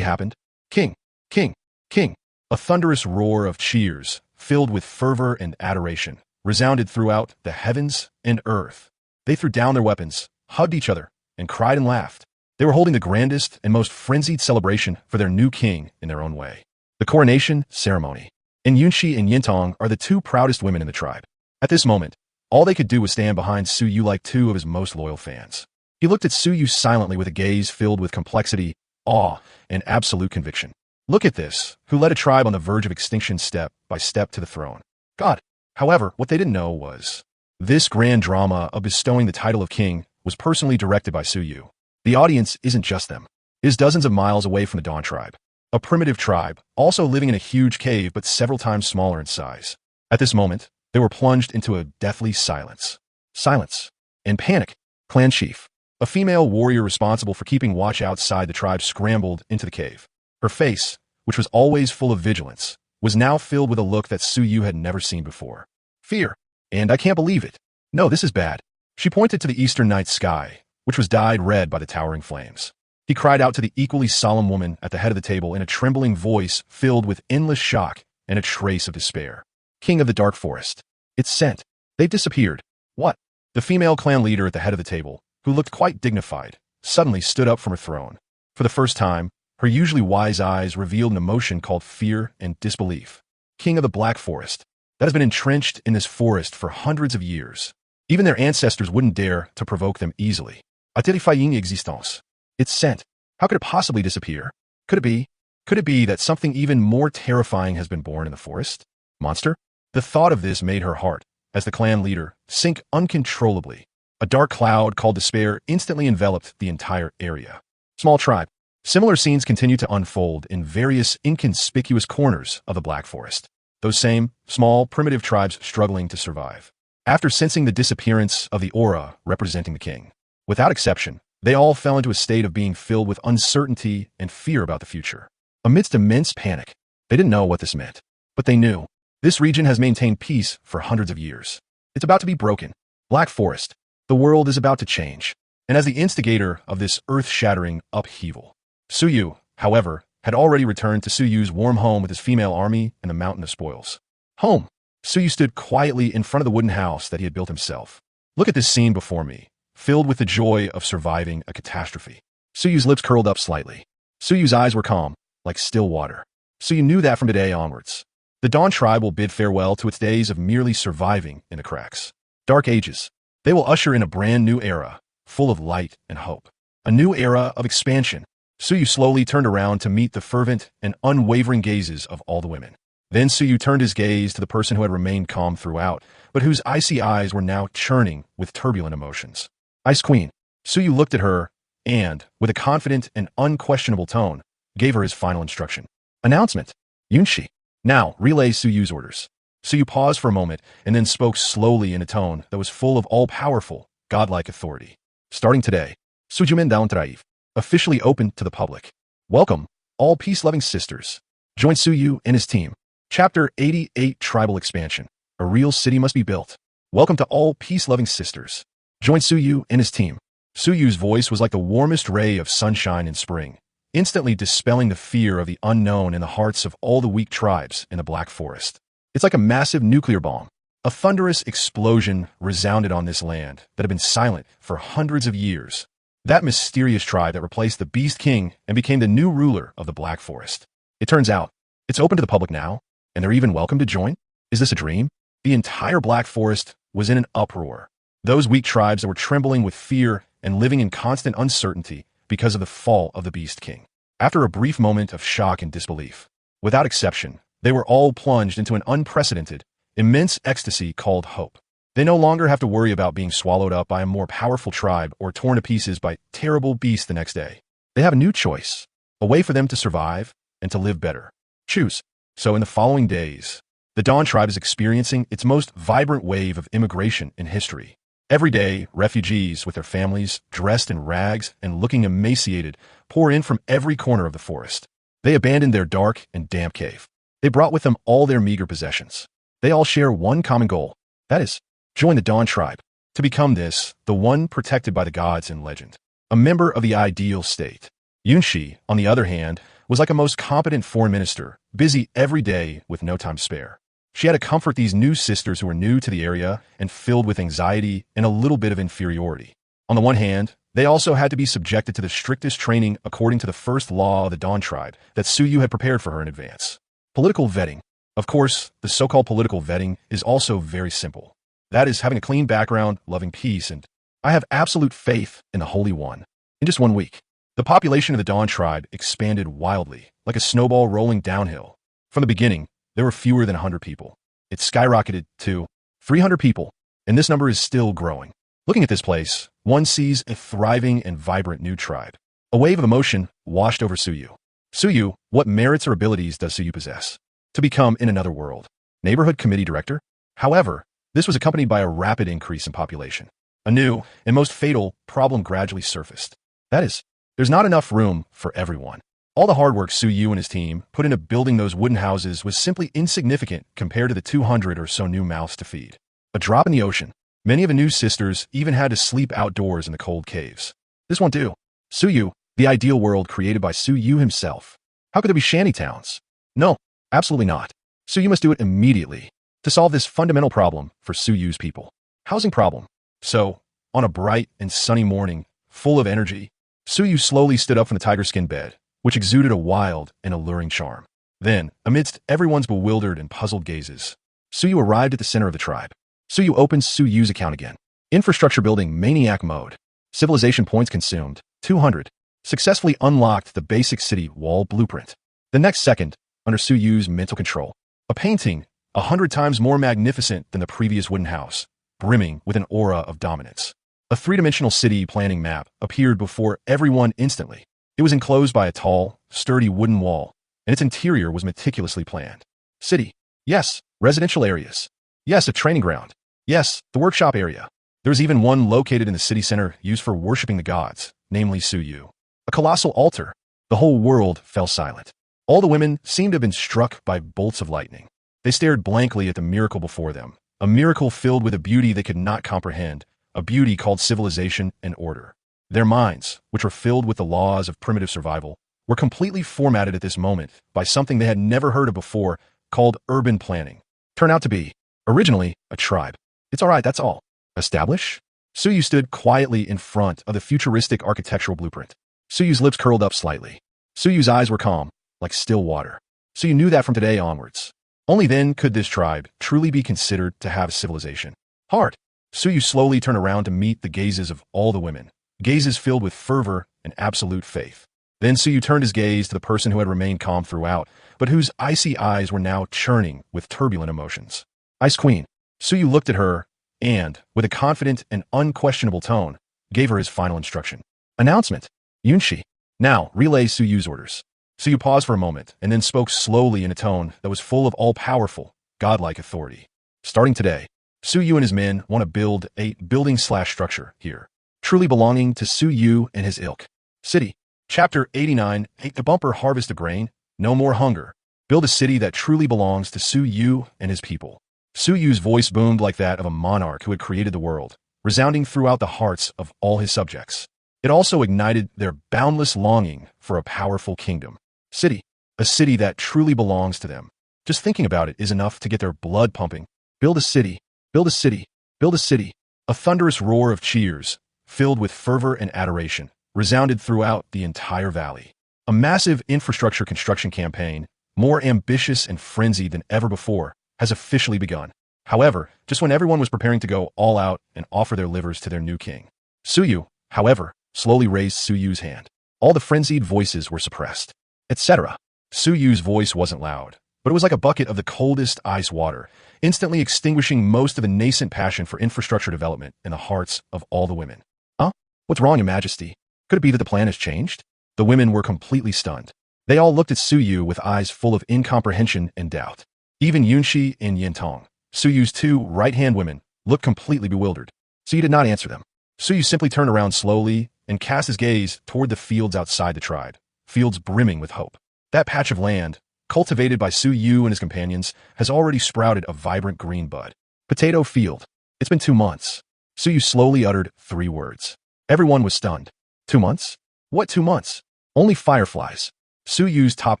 A: happened. King, king, king. A thunderous roar of cheers, filled with fervor and adoration, resounded throughout the heavens and earth. They threw down their weapons, hugged each other, and cried and laughed. They were holding the grandest and most frenzied celebration for their new king in their own way. The coronation ceremony. And Yunshi and Yintong are the two proudest women in the tribe. At this moment, all they could do was stand behind Suyu like two of his most loyal fans. He looked at Suyu silently with a gaze filled with complexity, awe, and absolute conviction. Look at this, who led a tribe on the verge of extinction step by step to the throne. God. However, what they didn't know was, this grand drama of bestowing the title of king was personally directed by Suyu. The audience isn't just them. It is dozens of miles away from the Dawn tribe. a primitive tribe, also living in a huge cave but several times smaller in size. At this moment, they were plunged into a deathly silence. Silence. In panic, clan chief, a female warrior responsible for keeping watch outside the tribe, scrambled into the cave. Her face, which was always full of vigilance, was now filled with a look that Su Yu had never seen before. Fear. And I can't believe it. No, this is bad. She pointed to the eastern night sky, which was dyed red by the towering flames. He cried out to the equally solemn woman at the head of the table in a trembling voice filled with endless shock and a trace of despair. King of the Dark Forest. It's sent. They've disappeared. What? The female clan leader at the head of the table, who looked quite dignified, suddenly stood up from her throne. For the first time, her usually wise eyes revealed an emotion called fear and disbelief. King of the Black Forest. That has been entrenched in this forest for hundreds of years. Even their ancestors wouldn't dare to provoke them easily. A terrifying existence. It's sent. How could it possibly disappear? Could it be that something even more terrifying has been born in the forest? Monster? The thought of this made her heart, as the clan leader, sink uncontrollably. A dark cloud called despair instantly enveloped the entire area. Small tribe. Similar scenes continue to unfold in various inconspicuous corners of the Black Forest. Those same, small, primitive tribes struggling to survive. After sensing the disappearance of the aura representing the king, without exception, they all fell into a state of being filled with uncertainty and fear about the future. Amidst immense panic, they didn't know what this meant, but they knew. This region has maintained peace for hundreds of years. It's about to be broken. Black Forest. The world is about to change. And as the instigator of this earth-shattering upheaval, Su Yu, however, had already returned to Su Yu's warm home with his female army and the mountain of spoils. Home. Su Yu stood quietly in front of the wooden house that he had built himself. Look at this scene before me, filled with the joy of surviving a catastrophe. Su Yu's lips curled up slightly. Su Yu's eyes were calm, like still water. Su Yu knew that from today onwards, the Dawn tribe will bid farewell to its days of merely surviving in the cracks. Dark ages. They will usher in a brand new era, full of light and hope. A new era of expansion. Su Yu slowly turned around to meet the fervent and unwavering gazes of all the women. Then Su Yu turned his gaze to the person who had remained calm throughout, but whose icy eyes were now churning with turbulent emotions. Ice Queen. Su Yu looked at her and, with a confident and unquestionable tone, gave her his final instruction. Announcement. Yunshi. Now, relay Su Yu's orders. Su Yu paused for a moment and then spoke slowly in a tone that was full of all-powerful, godlike authority. Starting today, Sujumen Daun Drive, officially open to the public. Welcome, all peace-loving sisters. Join Su Yu and his team. Chapter 88 Tribal Expansion. A real city must be built. Welcome to all peace-loving sisters. Join Su Yu and his team. Su Yu's voice was like the warmest ray of sunshine in spring, instantly dispelling the fear of the unknown in the hearts of all the weak tribes in the Black Forest. It's like a massive nuclear bomb. A thunderous explosion resounded on this land that had been silent for hundreds of years. That mysterious tribe that replaced the Beast King and became the new ruler of the Black Forest. It turns out, it's open to the public now, and they're even welcome to join? Is this a dream? The entire Black Forest was in an uproar. Those weak tribes that were trembling with fear and living in constant uncertainty because of the fall of the Beast King. After a brief moment of shock and disbelief, without exception, they were all plunged into an unprecedented, immense ecstasy called hope. They no longer have to worry about being swallowed up by a more powerful tribe or torn to pieces by terrible beasts the next day. They have a new choice, a way for them to survive and to live better. Choose. So in the following days, the Dawn tribe is experiencing its most vibrant wave of immigration in history. Every day, refugees with their families, dressed in rags and looking emaciated, pour in from every corner of the forest. They abandoned their dark and damp cave. They brought with them all their meager possessions. They all share one common goal. That is, join the Dawn tribe. To become this, the one protected by the gods in legend. A member of the ideal state. Yunshi, on the other hand, was like a most competent foreign minister, busy every day with no time to spare. She had to comfort these new sisters who were new to the area and filled with anxiety and a little bit of inferiority. On the one hand, they also had to be subjected to the strictest training according to the first law of the Dawn tribe that Su Yu had prepared for her in advance. Political vetting. Of course, the so-called political vetting is also very simple. That is having a clean background, loving peace, and I have absolute faith in the Holy One. In just 1 week, the population of the Dawn tribe expanded wildly, like a snowball rolling downhill. From the beginning, there were fewer than 100 people. It skyrocketed to 300 people, and this number is still growing. Looking at this place, one sees a thriving and vibrant new tribe. A wave of emotion washed over Su Yu. Suyu, what merits or abilities does Suyu possess to become in another world? Neighborhood committee director? However, this was accompanied by a rapid increase in population. A new and most fatal problem gradually surfaced. That is, there's not enough room for everyone. All the hard work Suyu and his team put into building those wooden houses was simply insignificant compared to the 200 or so new mouths to feed. A drop in the ocean. Many of the new sisters even had to sleep outdoors in the cold caves. This won't do. Suyu, the ideal world created by Suyu himself. How could there be shanty towns? No, absolutely not. Suyu must do it immediately to solve this fundamental problem for Suyu's people. Housing problem. So, on a bright and sunny morning, full of energy, Suyu slowly stood up from the tiger-skin bed, which exuded a wild and alluring charm. Then, amidst everyone's bewildered and puzzled gazes, Suyu arrived at the center of the tribe. Suyu opens Suyu's account again. Infrastructure building maniac mode. Civilization points consumed, 200. Successfully unlocked the basic city wall blueprint. The next second, under Suyu's mental control, a painting 100 times more magnificent than the previous wooden house, brimming with an aura of dominance. A three-dimensional city planning map appeared before everyone instantly. It was enclosed by a tall, sturdy wooden wall, and its interior was meticulously planned. City. Yes. Residential areas. Yes, a training ground. Yes, the workshop area. There's even one located in the city center used for worshipping the gods, namely Suyu. A colossal altar. The whole world fell silent. All the women seemed to have been struck by bolts of lightning. They stared blankly at the miracle before them, a miracle filled with a beauty they could not comprehend, a beauty called civilization and order. Their minds, which were filled with the laws of primitive survival, were completely formatted at this moment by something they had never heard of before called urban planning. Turned out to be, originally, a tribe. It's all right, that's all. Establish? Suyu stood quietly in front of the futuristic architectural blueprint. Suyu's lips curled up slightly. Suyu's eyes were calm, like still water. Suyu knew that from today onwards. Only then could this tribe truly be considered to have civilization. Hard. Suyu slowly turned around to meet the gazes of all the women, gazes filled with fervor and absolute faith. Then Suyu turned his gaze to the person who had remained calm throughout, but whose icy eyes were now churning with turbulent emotions. Ice Queen. Suyu looked at her and, with a confident and unquestionable tone, gave her his final instruction. Announcement. Yunshi. Now, relay Suyu's orders. Suyu paused for a moment and then spoke slowly in a tone that was full of all-powerful, godlike authority. Starting today, Suyu and his men want to build a building/structure here, truly belonging to Suyu and his ilk. City. Chapter 89, the bumper harvest of grain, no more hunger. Build a city that truly belongs to Suyu and his people. Suyu's voice boomed like that of a monarch who had created the world, resounding throughout the hearts of all his subjects. It also ignited their boundless longing for a powerful kingdom. City. A city that truly belongs to them. Just thinking about it is enough to get their blood pumping. Build a city. Build a city. Build a city. A thunderous roar of cheers, filled with fervor and adoration, resounded throughout the entire valley. A massive infrastructure construction campaign, more ambitious and frenzied than ever before, has officially begun. However, just when everyone was preparing to go all out and offer their livers to their new king, Suyu, however, slowly raised Suyu's hand. All the frenzied voices were suppressed, etc. Suyu's voice wasn't loud, but it was like a bucket of the coldest ice water, instantly extinguishing most of the nascent passion for infrastructure development in the hearts of all the women. Huh? What's wrong, Your Majesty? Could it be that the plan has changed? The women were completely stunned. They all looked at Suyu with eyes full of incomprehension and doubt. Even Yunshi and Yintong, Suyu's two right-hand women, looked completely bewildered. Suyu did not answer them. Suyu simply turned around slowly and cast his gaze toward the fields outside the tribe, fields brimming with hope. That patch of land, cultivated by Suyu and his companions, has already sprouted a vibrant green bud. Potato field. It's been 2 months. Suyu slowly uttered 3 words. Everyone was stunned. 2 months? What 2 months? Only fireflies. Suyu's top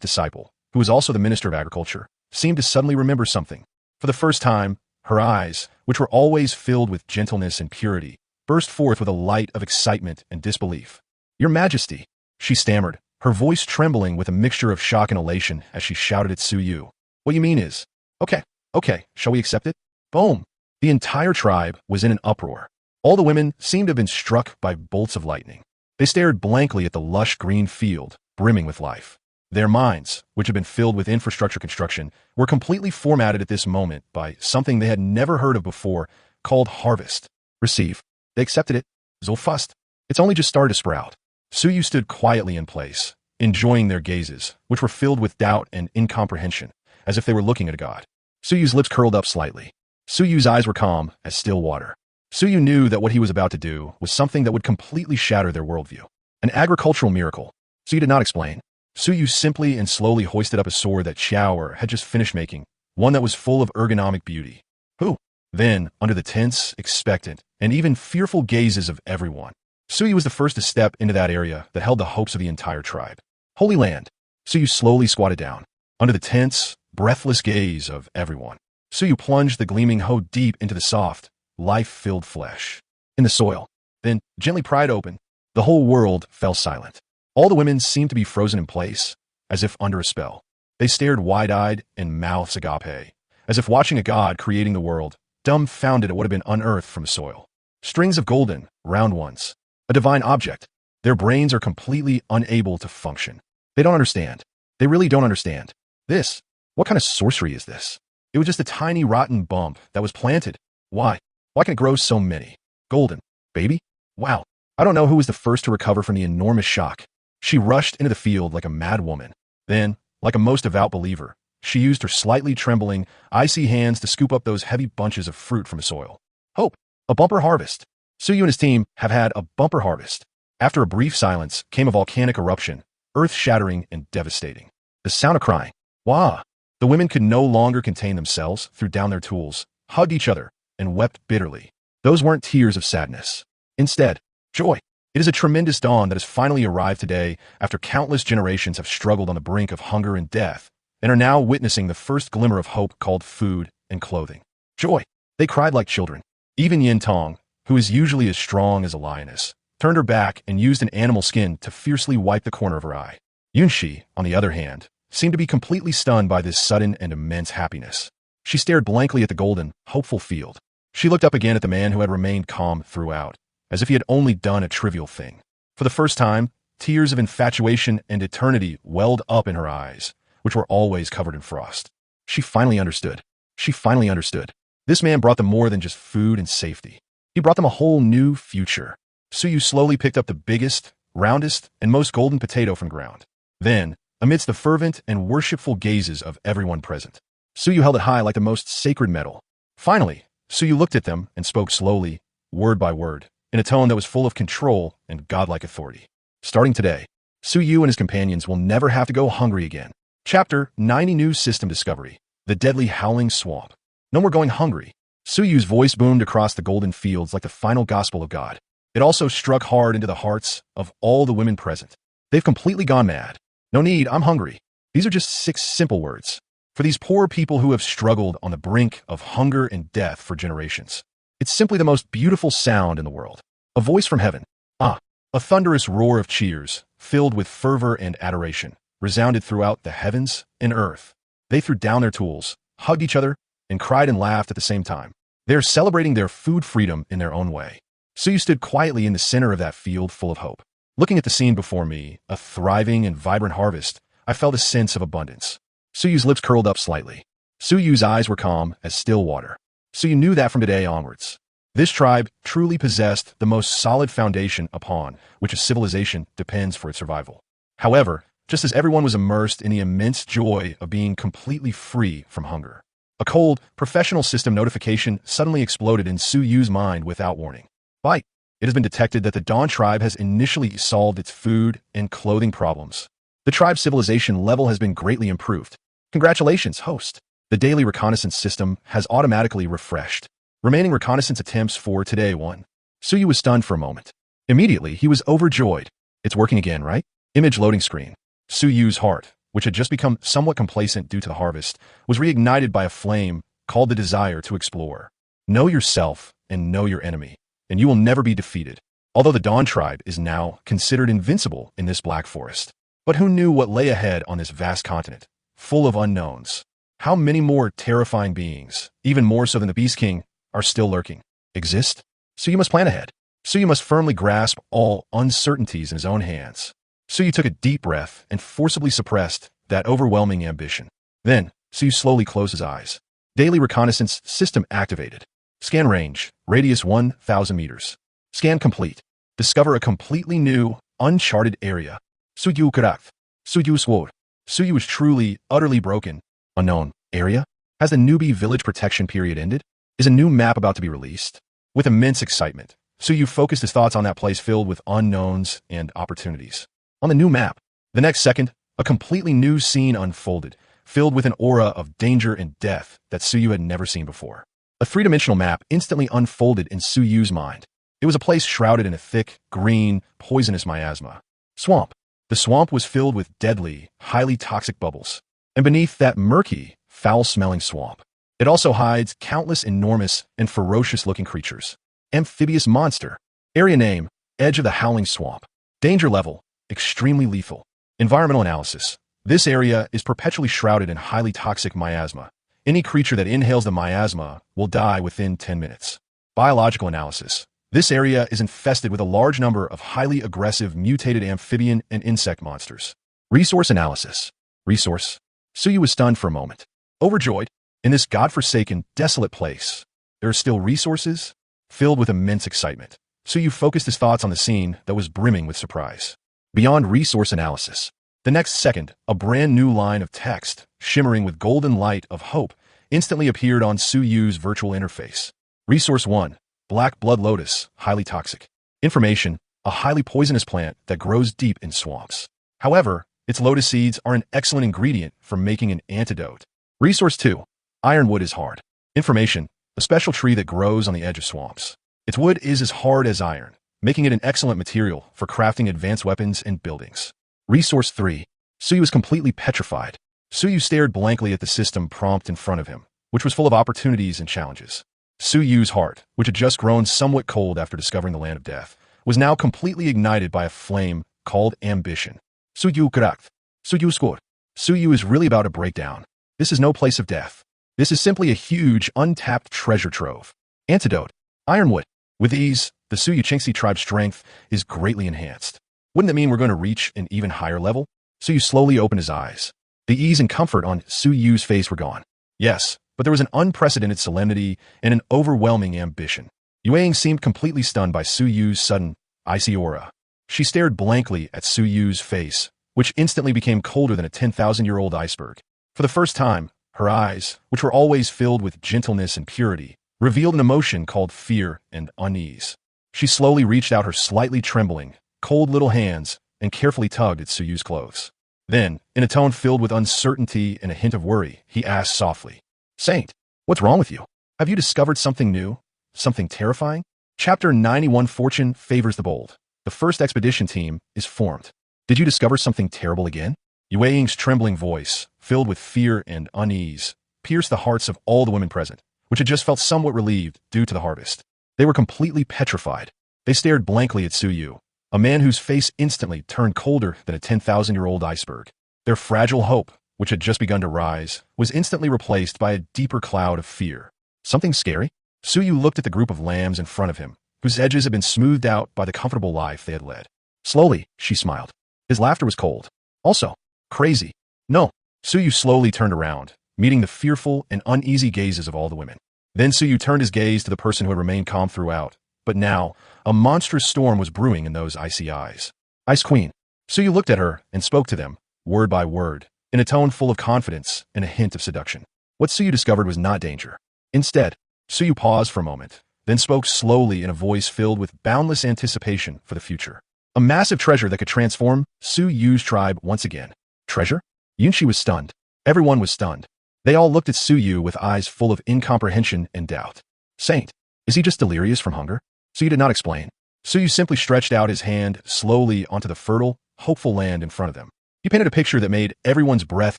A: disciple, who was also the Minister of Agriculture, seemed to suddenly remember something. For the first time, her eyes, which were always filled with gentleness and purity, burst forth with a light of excitement and disbelief. Your Majesty, she stammered, her voice trembling with a mixture of shock and elation as she shouted at Suyu. What you mean is, okay, shall we accept it? Boom! The entire tribe was in an uproar. All the women seemed to have been struck by bolts of lightning. They stared blankly at the lush green field, brimming with life. Their minds, which had been filled with infrastructure construction, were completely formatted at this moment by something they had never heard of before, called harvest. Receive. They accepted it. So fast. It's only just started to sprout. Suyu stood quietly in place, enjoying their gazes, which were filled with doubt and incomprehension, as if they were looking at a god. Suyu's lips curled up slightly. Suyu's eyes were calm as still water. Suyu knew that what he was about to do was something that would completely shatter their worldview. An agricultural miracle. Suyu did not explain. Suyu simply and slowly hoisted up a sword that Xiaoer had just finished making, one that was full of ergonomic beauty. Who? Then, under the tense, expectant, and even fearful gazes of everyone, Suyu was the first to step into that area that held the hopes of the entire tribe. Holy Land. Suyu slowly squatted down. Under the tense, breathless gaze of everyone, Suyu plunged the gleaming hoe deep into the soft, life-filled flesh. In the soil. Then, gently pried open, the whole world fell silent. All the women seemed to be frozen in place, as if under a spell. They stared wide-eyed and mouths agape, as if watching a god creating the world, dumbfounded at what had been unearthed from the soil. Strings of golden, round ones. A divine object. Their brains are completely unable to function. They don't understand. They really don't understand. This. What kind of sorcery is this? It was just a tiny rotten bump that was planted. Why? Why can it grow so many? Golden. Baby? Wow. I don't know who was the first to recover from the enormous shock. She rushed into the field like a mad woman. Then, like a most devout believer, she used her slightly trembling, icy hands to scoop up those heavy bunches of fruit from the soil. Hope. A bumper harvest. Suyu and his team have had a bumper harvest. After a brief silence came a volcanic eruption, earth-shattering and devastating. The sound of crying. Wah! The women could no longer contain themselves, threw down their tools, hugged each other, and wept bitterly. Those weren't tears of sadness. Instead, joy. It is a tremendous dawn that has finally arrived today after countless generations have struggled on the brink of hunger and death, and are now witnessing the first glimmer of hope called food and clothing. Joy. They cried like children. Even Yin Tong, who is usually as strong as a lioness, turned her back and used an animal skin to fiercely wipe the corner of her eye. Yunxi, on the other hand, seemed to be completely stunned by this sudden and immense happiness. She stared blankly at the golden, hopeful field. She looked up again at the man who had remained calm throughout, as if he had only done a trivial thing. For the first time, tears of infatuation and eternity welled up in her eyes, which were always covered in frost. She finally understood. She finally understood. This man brought them more than just food and safety. He brought them a whole new future. Suyu slowly picked up the biggest, roundest, and most golden potato from ground. Then, amidst the fervent and worshipful gazes of everyone present, Suyu held it high like the most sacred metal. Finally, Suyu looked at them and spoke slowly, word by word, in a tone that was full of control and godlike authority. Starting today, Suyu and his companions will never have to go hungry again. Chapter 90 New System Discovery. The Deadly Howling Swamp. No more going hungry. Suyu's voice boomed across the golden fields like the final gospel of God. It also struck hard into the hearts of all the women present. They've completely gone mad. No need, I'm hungry. These are just 6 simple words. For these poor people who have struggled on the brink of hunger and death for generations. It's simply the most beautiful sound in the world. A voice from heaven. Ah, a thunderous roar of cheers, filled with fervor and adoration, resounded throughout the heavens and earth. They threw down their tools, hugged each other, and cried and laughed at the same time. They are celebrating their food freedom in their own way. Suyu stood quietly in the center of that field full of hope. Looking at the scene before me, a thriving and vibrant harvest, I felt a sense of abundance. Suyu's lips curled up slightly. Suyu's eyes were calm as still water. Suyu knew that from today onwards. This tribe truly possessed the most solid foundation upon which a civilization depends for its survival. However, just as everyone was immersed in the immense joy of being completely free from hunger, a cold, professional system notification suddenly exploded in Suyu's mind without warning. Bite. It has been detected that the Dawn tribe has initially solved its food and clothing problems. The tribe's civilization level has been greatly improved. Congratulations, host. The daily reconnaissance system has automatically refreshed. Remaining reconnaissance attempts for today 1. Suyu was stunned for a moment. Immediately, he was overjoyed. It's working again, right? Image loading screen. Suyu's heart, which had just become somewhat complacent due to the harvest, was reignited by a flame called the desire to explore. Know yourself and know your enemy, and you will never be defeated. Although the Dawn tribe is now considered invincible in this black forest. But who knew what lay ahead on this vast continent, full of unknowns? How many more terrifying beings, even more so than the Beast King, are still lurking? Exist? Suyu must plan ahead. Suyu must firmly grasp all uncertainties in his own hands. Suyu took a deep breath and forcibly suppressed that overwhelming ambition. Then, Suyu slowly closed his eyes. Daily reconnaissance system activated. Scan range, radius 1,000 meters. Scan complete. Discover a completely new, uncharted area. Suyu Karak. Suyu swore. Suyu was truly, utterly broken. Unknown. Area? Has the newbie village protection period ended? Is a new map about to be released? With immense excitement, Suyu focused his thoughts on that place filled with unknowns and opportunities. On the new map, the next second, a completely new scene unfolded, filled with an aura of danger and death that Suyu had never seen before. A three-dimensional map instantly unfolded in Suyu's mind. It was a place shrouded in a thick, green, poisonous miasma. Swamp. The swamp was filled with deadly, highly toxic bubbles. And beneath that murky, foul-smelling swamp, it also hides countless enormous and ferocious-looking creatures. Amphibious monster. Area name, Edge of the Howling Swamp. Danger level, extremely lethal. Environmental analysis. This area is perpetually shrouded in highly toxic miasma. Any creature that inhales the miasma will die within 10 minutes. Biological analysis. This area is infested with a large number of highly aggressive mutated amphibian and insect monsters. Resource analysis. Resource. Suyu was stunned for a moment. Overjoyed. In this godforsaken, desolate place, there are still resources? Filled with immense excitement, Suyu focused his thoughts on the scene that was brimming with surprise. Beyond resource analysis, the next second, a brand new line of text, shimmering with golden light of hope, instantly appeared on Suyu's virtual interface. Resource 1. Black blood lotus, highly toxic. Information, a highly poisonous plant that grows deep in swamps. However, its lotus seeds are an excellent ingredient for making an antidote. Resource 2. Ironwood is hard. Information, a special tree that grows on the edge of swamps. Its wood is as hard as iron, making it an excellent material for crafting advanced weapons and buildings. Resource 3. Suyu was completely petrified. Suyu stared blankly at the system prompt in front of him, which was full of opportunities and challenges. Suyu's heart, which had just grown somewhat cold after discovering the land of death, was now completely ignited by a flame called ambition. Suyu karakt. Suyu scored. Suyu is really about to break down. This is no place of death. This is simply a huge, untapped treasure trove. Antidote. Ironwood. With these, the Suyu Chingxi tribe's strength is greatly enhanced. Wouldn't that mean we're going to reach an even higher level? Suyu slowly opened his eyes. The ease and comfort on Suyu's face were gone. Yes, but there was an unprecedented solemnity and an overwhelming ambition. Yueying seemed completely stunned by Suyu's sudden, icy aura. She stared blankly at Suyu's face, which instantly became colder than a 10,000-year-old iceberg. For the first time, her eyes, which were always filled with gentleness and purity, revealed an emotion called fear and unease. She slowly reached out her slightly trembling, cold little hands and carefully tugged at Suyu's clothes. Then, in a tone filled with uncertainty and a hint of worry, he asked softly, "Saint, what's wrong with you? Have you discovered something new? Something terrifying?" Chapter 91. Fortune favors the bold. The first expedition team is formed. Did you discover something terrible again? Yueying's trembling voice, filled with fear and unease, pierced the hearts of all the women present, which had just felt somewhat relieved due to the harvest. They were completely petrified. They stared blankly at Suyu, a man whose face instantly turned colder than a 10,000-year-old iceberg. Their fragile hope, which had just begun to rise, was instantly replaced by a deeper cloud of fear. Something scary? Suyu looked at the group of lambs in front of him, whose edges had been smoothed out by the comfortable life they had led. Slowly, she smiled. His laughter was cold. Also, crazy. No. Suyu slowly turned around, meeting the fearful and uneasy gazes of all the women. Then Suyu turned his gaze to the person who had remained calm throughout. But now, a monstrous storm was brewing in those icy eyes. Ice Queen. Suyu looked at her and spoke to them, word by word, in a tone full of confidence and a hint of seduction. What Suyu discovered was not danger. Instead, Suyu paused for a moment, then spoke slowly in a voice filled with boundless anticipation for the future. A massive treasure that could transform Suyu's tribe once again. Treasure? Yunshi was stunned. Everyone was stunned. They all looked at Suyu with eyes full of incomprehension and doubt. Saint, is he just delirious from hunger? Suyu did not explain. Suyu simply stretched out his hand slowly onto the fertile, hopeful land in front of them. He painted a picture that made everyone's breath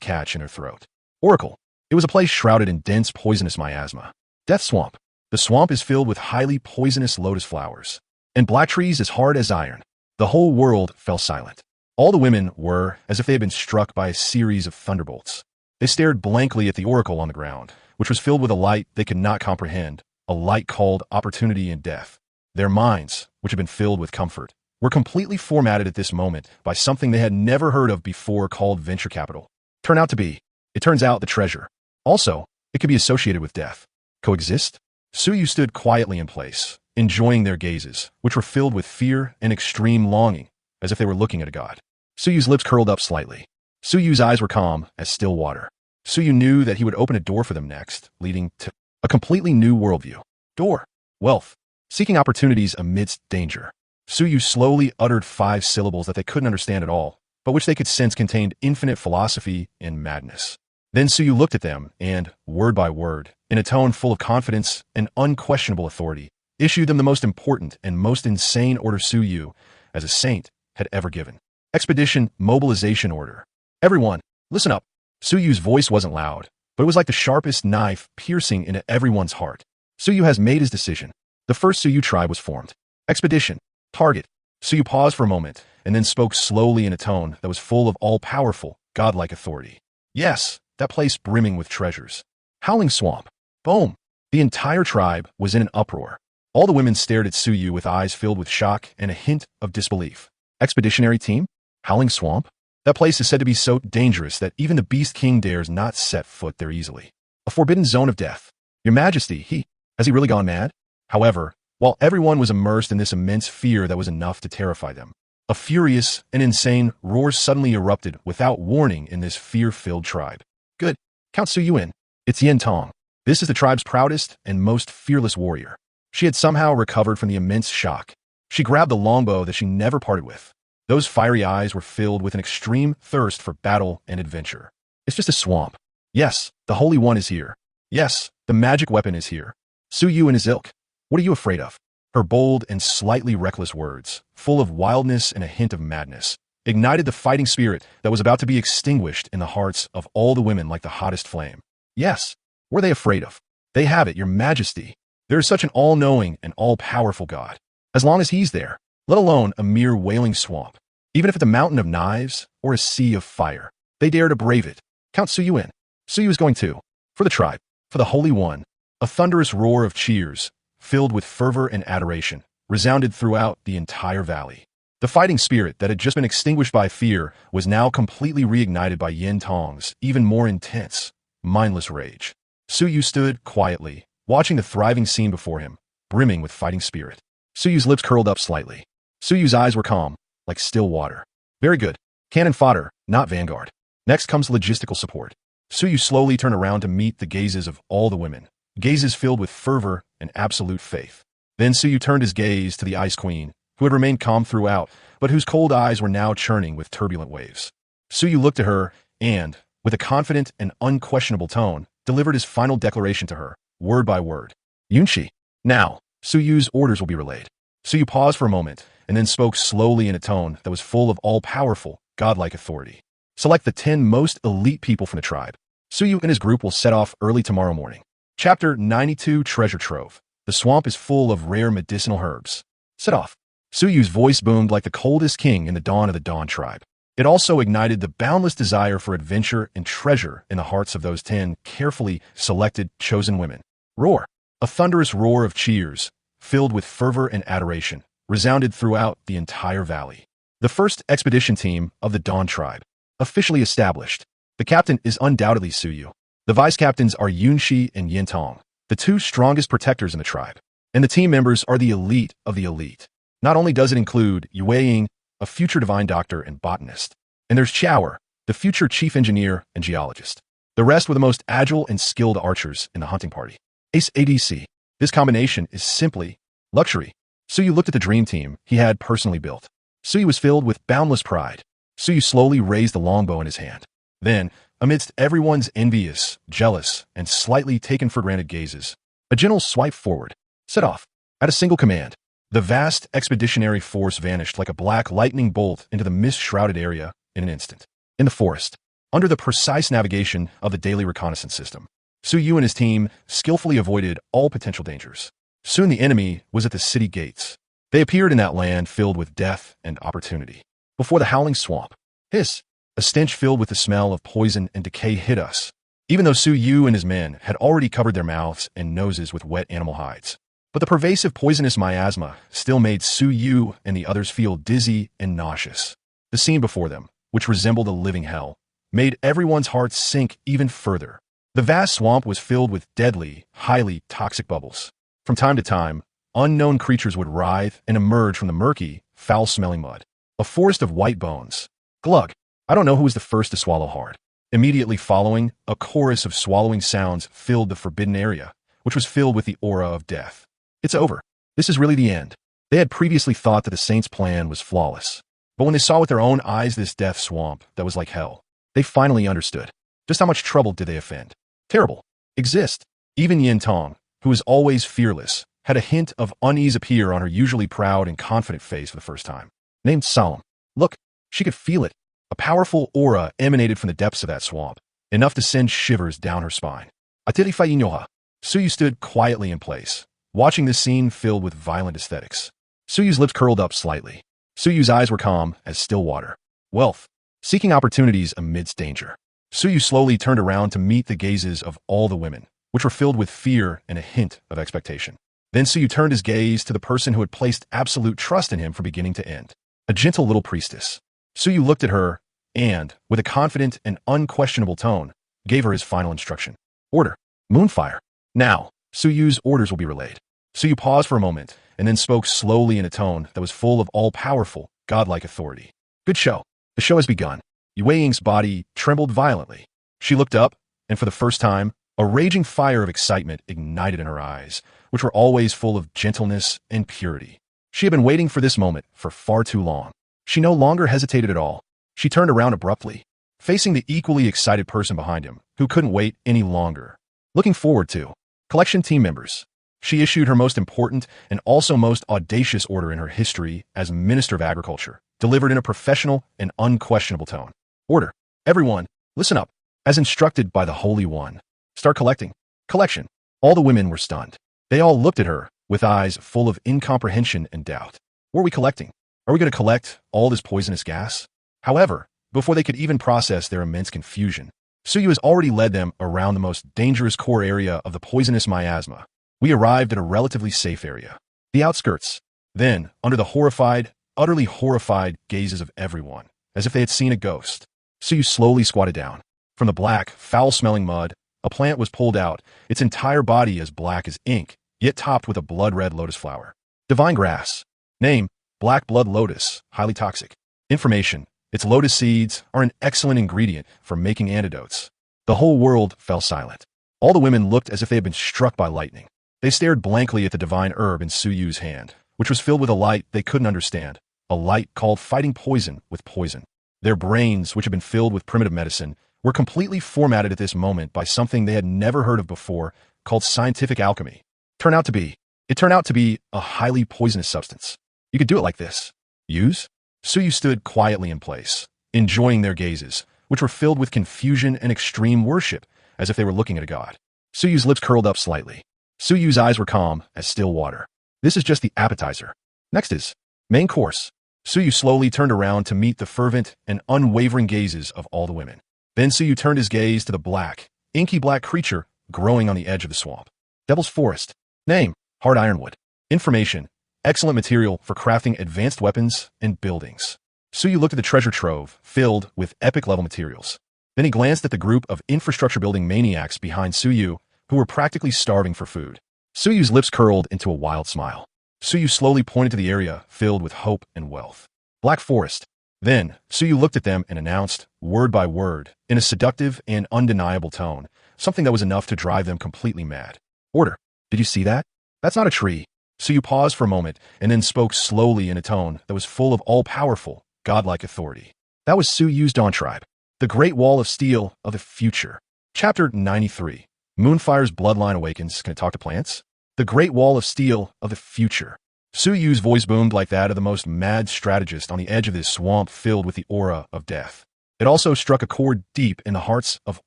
A: catch in their throat. Oracle. It was a place shrouded in dense poisonous miasma. Death Swamp. The swamp is filled with highly poisonous lotus flowers, and black trees as hard as iron. The whole world fell silent. All the women were as if they had been struck by a series of thunderbolts. They stared blankly at the oracle on the ground, which was filled with a light they could not comprehend, a light called opportunity and death. Their minds, which had been filled with comfort, were completely formatted at this moment by something they had never heard of before called venture capital. It turns out the treasure. Also, it could be associated with death. Coexist? Suyu stood quietly in place, enjoying their gazes, which were filled with fear and extreme longing, as if they were looking at a god. Suyu's lips curled up slightly. Suyu's eyes were calm as still water. Suyu knew that he would open a door for them next, leading to a completely new worldview. Door. Wealth. Seeking opportunities amidst danger. Suyu slowly uttered 5 syllables that they couldn't understand at all, but which they could sense contained infinite philosophy and madness. Then Suyu looked at them and, word by word, in a tone full of confidence and unquestionable authority, issued them the most important and most insane order Suyu, as a saint, had ever given. Expedition Mobilization Order. Everyone, listen up. Suyu's voice wasn't loud, but it was like the sharpest knife piercing into everyone's heart. Suyu has made his decision. The first Suyu tribe was formed. Expedition. Target. Suyu paused for a moment, and then spoke slowly in a tone that was full of all-powerful, godlike authority. Yes, that place brimming with treasures. Howling Swamp. Boom. The entire tribe was in an uproar. All the women stared at Suyu with eyes filled with shock and a hint of disbelief. Expeditionary team? Howling Swamp? That place is said to be so dangerous that even the Beast King dares not set foot there easily. A forbidden zone of death. Your Majesty, has he really gone mad? However, while everyone was immersed in this immense fear that was enough to terrify them, a furious and insane roar suddenly erupted without warning in this fear-filled tribe. Good. Count Suyu in. It's Yin Tong. This is the tribe's proudest and most fearless warrior. She had somehow recovered from the immense shock. She grabbed the longbow that she never parted with. Those fiery eyes were filled with an extreme thirst for battle and adventure. It's just a swamp. Yes, the Holy One is here. Yes, the magic weapon is here. Suyu and his ilk. What are you afraid of? Her bold and slightly reckless words, full of wildness and a hint of madness, ignited the fighting spirit that was about to be extinguished in the hearts of all the women like the hottest flame. Yes, what are they afraid of? They have it, Your Majesty. There is such an all-knowing and all-powerful God. As long as he's there, let alone a mere wailing swamp, even if it's a mountain of knives or a sea of fire, they dare to brave it. Count Suyu in. Suyu is going too. For the tribe, for the Holy One. A thunderous roar of cheers, filled with fervor and adoration, resounded throughout the entire valley. The fighting spirit that had just been extinguished by fear was now completely reignited by Yin Tong's even more intense, mindless rage. Suyu stood quietly, watching the thriving scene before him, brimming with fighting spirit. Suyu's lips curled up slightly. Suyu's eyes were calm, like still water. Very good. Cannon fodder, not vanguard. Next comes logistical support. Suyu slowly turned around to meet the gazes of all the women, gazes filled with fervor and absolute faith. Then Suyu turned his gaze to the Ice Queen, who had remained calm throughout, but whose cold eyes were now churning with turbulent waves. Suyu looked at her and, with a confident and unquestionable tone, delivered his final declaration to her, word by word. Yunshi. Now, Suyu's orders will be relayed. Suyu paused for a moment, and then spoke slowly in a tone that was full of all-powerful, godlike authority. Select the 10 most elite people from the tribe. Suyu and his group will set off early tomorrow morning. Chapter 92 Treasure Trove. The swamp is full of rare medicinal herbs. Set off. Suyu's voice boomed like the coldest king in the dawn of the Dawn tribe. It also ignited the boundless desire for adventure and treasure in the hearts of those 10 carefully selected, chosen women. Roar. A thunderous roar of cheers, filled with fervor and adoration, resounded throughout the entire valley. The first expedition team of the Dawn tribe. Officially established. The captain is undoubtedly Suyu. The vice-captains are Yunshi and Yintong, the 2 strongest protectors in the tribe. And the team members are the elite of the elite. Not only does it include Yueying, a future divine doctor and botanist, and there's Chower, the future chief engineer and geologist. The rest were the most agile and skilled archers in the hunting party. Ace ADC. This combination is simply luxury. Suyu looked at the dream team he had personally built. Suyu was filled with boundless pride. Suyu slowly raised the longbow in his hand. Then, amidst everyone's envious, jealous, and slightly taken for granted gazes, a gentle swipe forward, set off. At a single command, the vast expeditionary force vanished like a black lightning bolt into the mist-shrouded area in an instant. In the forest, under the precise navigation of the daily reconnaissance system, Suyu and his team skillfully avoided all potential dangers. Soon the enemy was at the city gates. They appeared in that land filled with death and opportunity. Before the howling swamp, hiss, a stench filled with the smell of poison and decay hit us, even though Suyu and his men had already covered their mouths and noses with wet animal hides. But the pervasive poisonous miasma still made Suyu and the others feel dizzy and nauseous. The scene before them, which resembled a living hell, made everyone's hearts sink even further. The vast swamp was filled with deadly, highly toxic bubbles. From time to time, unknown creatures would writhe and emerge from the murky, foul-smelling mud. A forest of white bones. Glug. I don't know who was the first to swallow hard. Immediately following, a chorus of swallowing sounds filled the forbidden area, which was filled with the aura of death. It's over. This is really the end. They had previously thought that the Saints' plan was flawless. But when they saw with their own eyes this death swamp that was like hell, they finally understood. Just how much trouble did they offend? Terrible. Exist. Even Yin Tong, who is always fearless, had a hint of unease appear on her usually proud and confident face for the first time. Named solemn. Look, she could feel it. A powerful aura emanated from the depths of that swamp, enough to send shivers down her spine. Atiri. Suyu stood quietly in place, watching this scene filled with violent aesthetics. Suyu's lips curled up slightly. Suyu's eyes were calm as still water. Wealth. Seeking opportunities amidst danger. Suyu slowly turned around to meet the gazes of all the women, which were filled with fear and a hint of expectation. Then Suyu turned his gaze to the person who had placed absolute trust in him from beginning to end. A gentle little priestess. Suyu looked at her and, with a confident and unquestionable tone, gave her his final instruction. Order. Moonfire. Now, Suyu's orders will be relayed. Suyu paused for a moment and then spoke slowly in a tone that was full of all-powerful, godlike authority. Good show. The show has begun. Yue Ying's body trembled violently. She looked up, and for the first time, a raging fire of excitement ignited in her eyes, which were always full of gentleness and purity. She had been waiting for this moment for far too long. She no longer hesitated at all. She turned around abruptly, facing the equally excited person behind him, who couldn't wait any longer. Looking forward to collection team members. She issued her most important and also most audacious order in her history as Minister of Agriculture, delivered in a professional and unquestionable tone. Order. Everyone, listen up. As instructed by the Holy One. Start collecting. Collection. All the women were stunned. They all looked at her with eyes full of incomprehension and doubt. What are we collecting? Are we going to collect all this poisonous gas? However, before they could even process their immense confusion, Suyu has already led them around the most dangerous core area of the poisonous miasma. We arrived at a relatively safe area. The outskirts. Then, under the horrified, utterly horrified gazes of everyone, as if they had seen a ghost, Suyu slowly squatted down. From the black, foul-smelling mud, a plant was pulled out, its entire body as black as ink, yet topped with a blood-red lotus flower. Divine grass. Name, black blood lotus, highly toxic. Information, its lotus seeds are an excellent ingredient for making antidotes. The whole world fell silent. All the women looked as if they had been struck by lightning. They stared blankly at the divine herb in Suyu's hand, which was filled with a light they couldn't understand, a light called fighting poison with poison. Their brains, which had been filled with primitive medicine, were completely formatted at this moment by something they had never heard of before called scientific alchemy. It turned out to be a highly poisonous substance. You could do it like this. Use? Suyu stood quietly in place, enjoying their gazes, which were filled with confusion and extreme worship, as if they were looking at a god. Suyu's lips curled up slightly. Suyu's eyes were calm as still water. This is just the appetizer. Next is main course. Suyu slowly turned around to meet the fervent and unwavering gazes of all the women. Then Suyu turned his gaze to the black, inky black creature growing on the edge of the swamp. Devil's Forest. Name, hard ironwood. Information, excellent material for crafting advanced weapons and buildings. Suyu looked at the treasure trove, filled with epic-level materials. Then he glanced at the group of infrastructure-building maniacs behind Suyu, who were practically starving for food. Suyu's lips curled into a wild smile. Suyu slowly pointed to the area filled with hope and wealth. Black Forest. Then, Suyu looked at them and announced, word by word, in a seductive and undeniable tone, something that was enough to drive them completely mad. Order. Did you see that? That's not a tree. Suyu paused for a moment and then spoke slowly in a tone that was full of all-powerful, godlike authority. That was Suyu's Dawn Tribe. The Great Wall of Steel of the Future. Chapter 93. Moonfire's Bloodline Awakens. Can it talk to plants? The Great Wall of Steel of the Future. Suyu's voice boomed like that of the most mad strategist on the edge of this swamp filled with the aura of death. It also struck a chord deep in the hearts of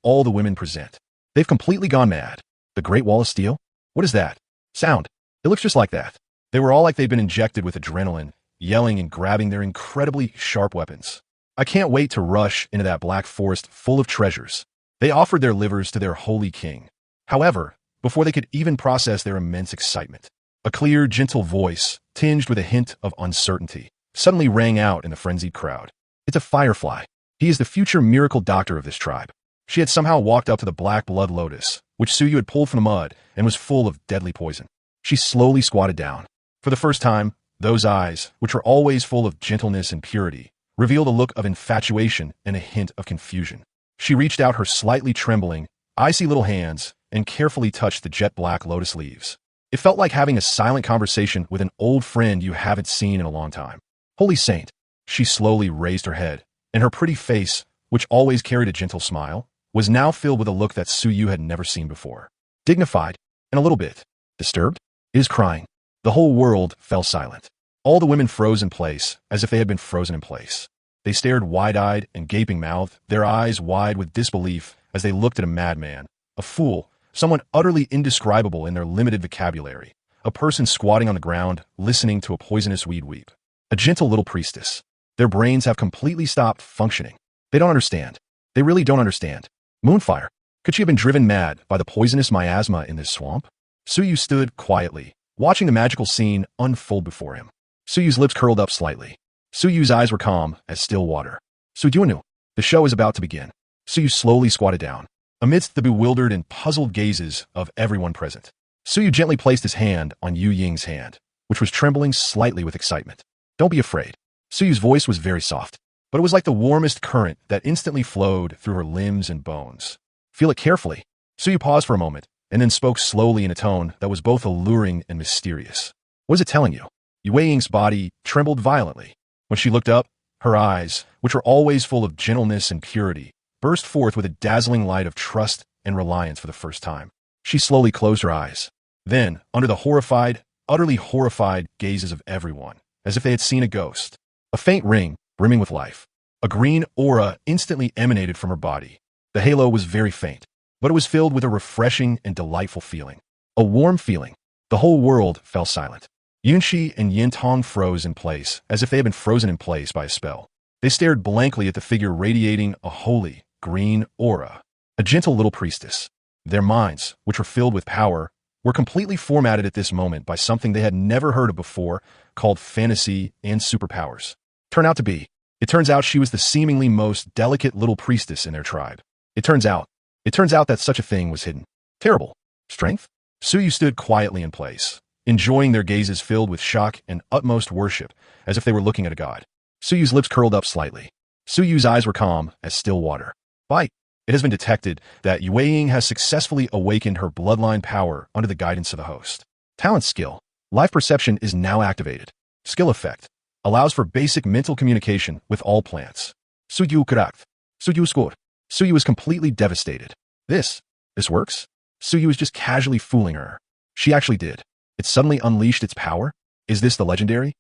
A: all the women present. They've completely gone mad. The Great Wall of Steel? What is that? Sound. It looks just like that. They were all like they'd been injected with adrenaline, yelling and grabbing their incredibly sharp weapons. I can't wait to rush into that black forest full of treasures. They offered their livers to their holy king. However, before they could even process their immense excitement, a clear, gentle voice, tinged with a hint of uncertainty, suddenly rang out in the frenzied crowd. It's a firefly. He is the future miracle doctor of this tribe. She had somehow walked up to the black blood lotus, which Suyu had pulled from the mud and was full of deadly poison. She slowly squatted down. For the first time, those eyes, which were always full of gentleness and purity, revealed a look of infatuation and a hint of confusion. She reached out her slightly trembling, icy little hands and carefully touched the jet-black lotus leaves. It felt like having a silent conversation with an old friend you haven't seen in a long time. Holy saint! She slowly raised her head, and her pretty face, which always carried a gentle smile, was now filled with a look that Suyu had never seen before. Dignified, and a little bit disturbed. It is crying. The whole world fell silent. All the women froze in place, as if they had been frozen in place. They stared wide-eyed and gaping-mouthed, their eyes wide with disbelief as they looked at a madman, a fool, someone utterly indescribable in their limited vocabulary, a person squatting on the ground, listening to a poisonous weed weep. A gentle little priestess. Their brains have completely stopped functioning. They don't understand. They really don't understand. Moonfire. Could she have been driven mad by the poisonous miasma in this swamp? Suyu stood quietly, watching the magical scene unfold before him. Suyu's lips curled up slightly. Suyu's eyes were calm as still water. Suyu knew. The show is about to begin. Suyu slowly squatted down, amidst the bewildered and puzzled gazes of everyone present. Suyu gently placed his hand on Yu Ying's hand, which was trembling slightly with excitement. Don't be afraid. Suyu's voice was very soft, but it was like the warmest current that instantly flowed through her limbs and bones. Feel it carefully. Suyu paused for a moment, and then spoke slowly in a tone that was both alluring and mysterious. What is it telling you? Yu Ying's body trembled violently. When she looked up, her eyes, which were always full of gentleness and purity, burst forth with a dazzling light of trust and reliance for the first time. She slowly closed her eyes. Then, under the horrified, utterly horrified gazes of everyone, as if they had seen a ghost, a faint ring, brimming with life, a green aura instantly emanated from her body. The halo was very faint, but it was filled with a refreshing and delightful feeling. A warm feeling. The whole world fell silent. Yunxi and Yintong froze in place, as if they had been frozen in place by a spell. They stared blankly at the figure radiating a holy, green aura. A gentle little priestess. Their minds, which were filled with power, were completely formatted at this moment by something they had never heard of before, called fantasy and superpowers. It turns out she was the seemingly most delicate little priestess in their tribe. It turns out that such a thing was hidden. Terrible. Strength? Suyu stood quietly in place, enjoying their gazes filled with shock and utmost worship, as if they were looking at a god. Suyu's lips curled up slightly. Suyu's eyes were calm as still water. Bite. It has been detected that Yu Ying has successfully awakened her bloodline power under the guidance of the host. Talent skill. Life perception is now activated. Skill effect. Allows for basic mental communication with all plants. Suyu Kurakt. Suyu scored. Suyu is completely devastated. This works? Suyu is just casually fooling her. She actually did. It suddenly unleashed its power? Is this the legendary?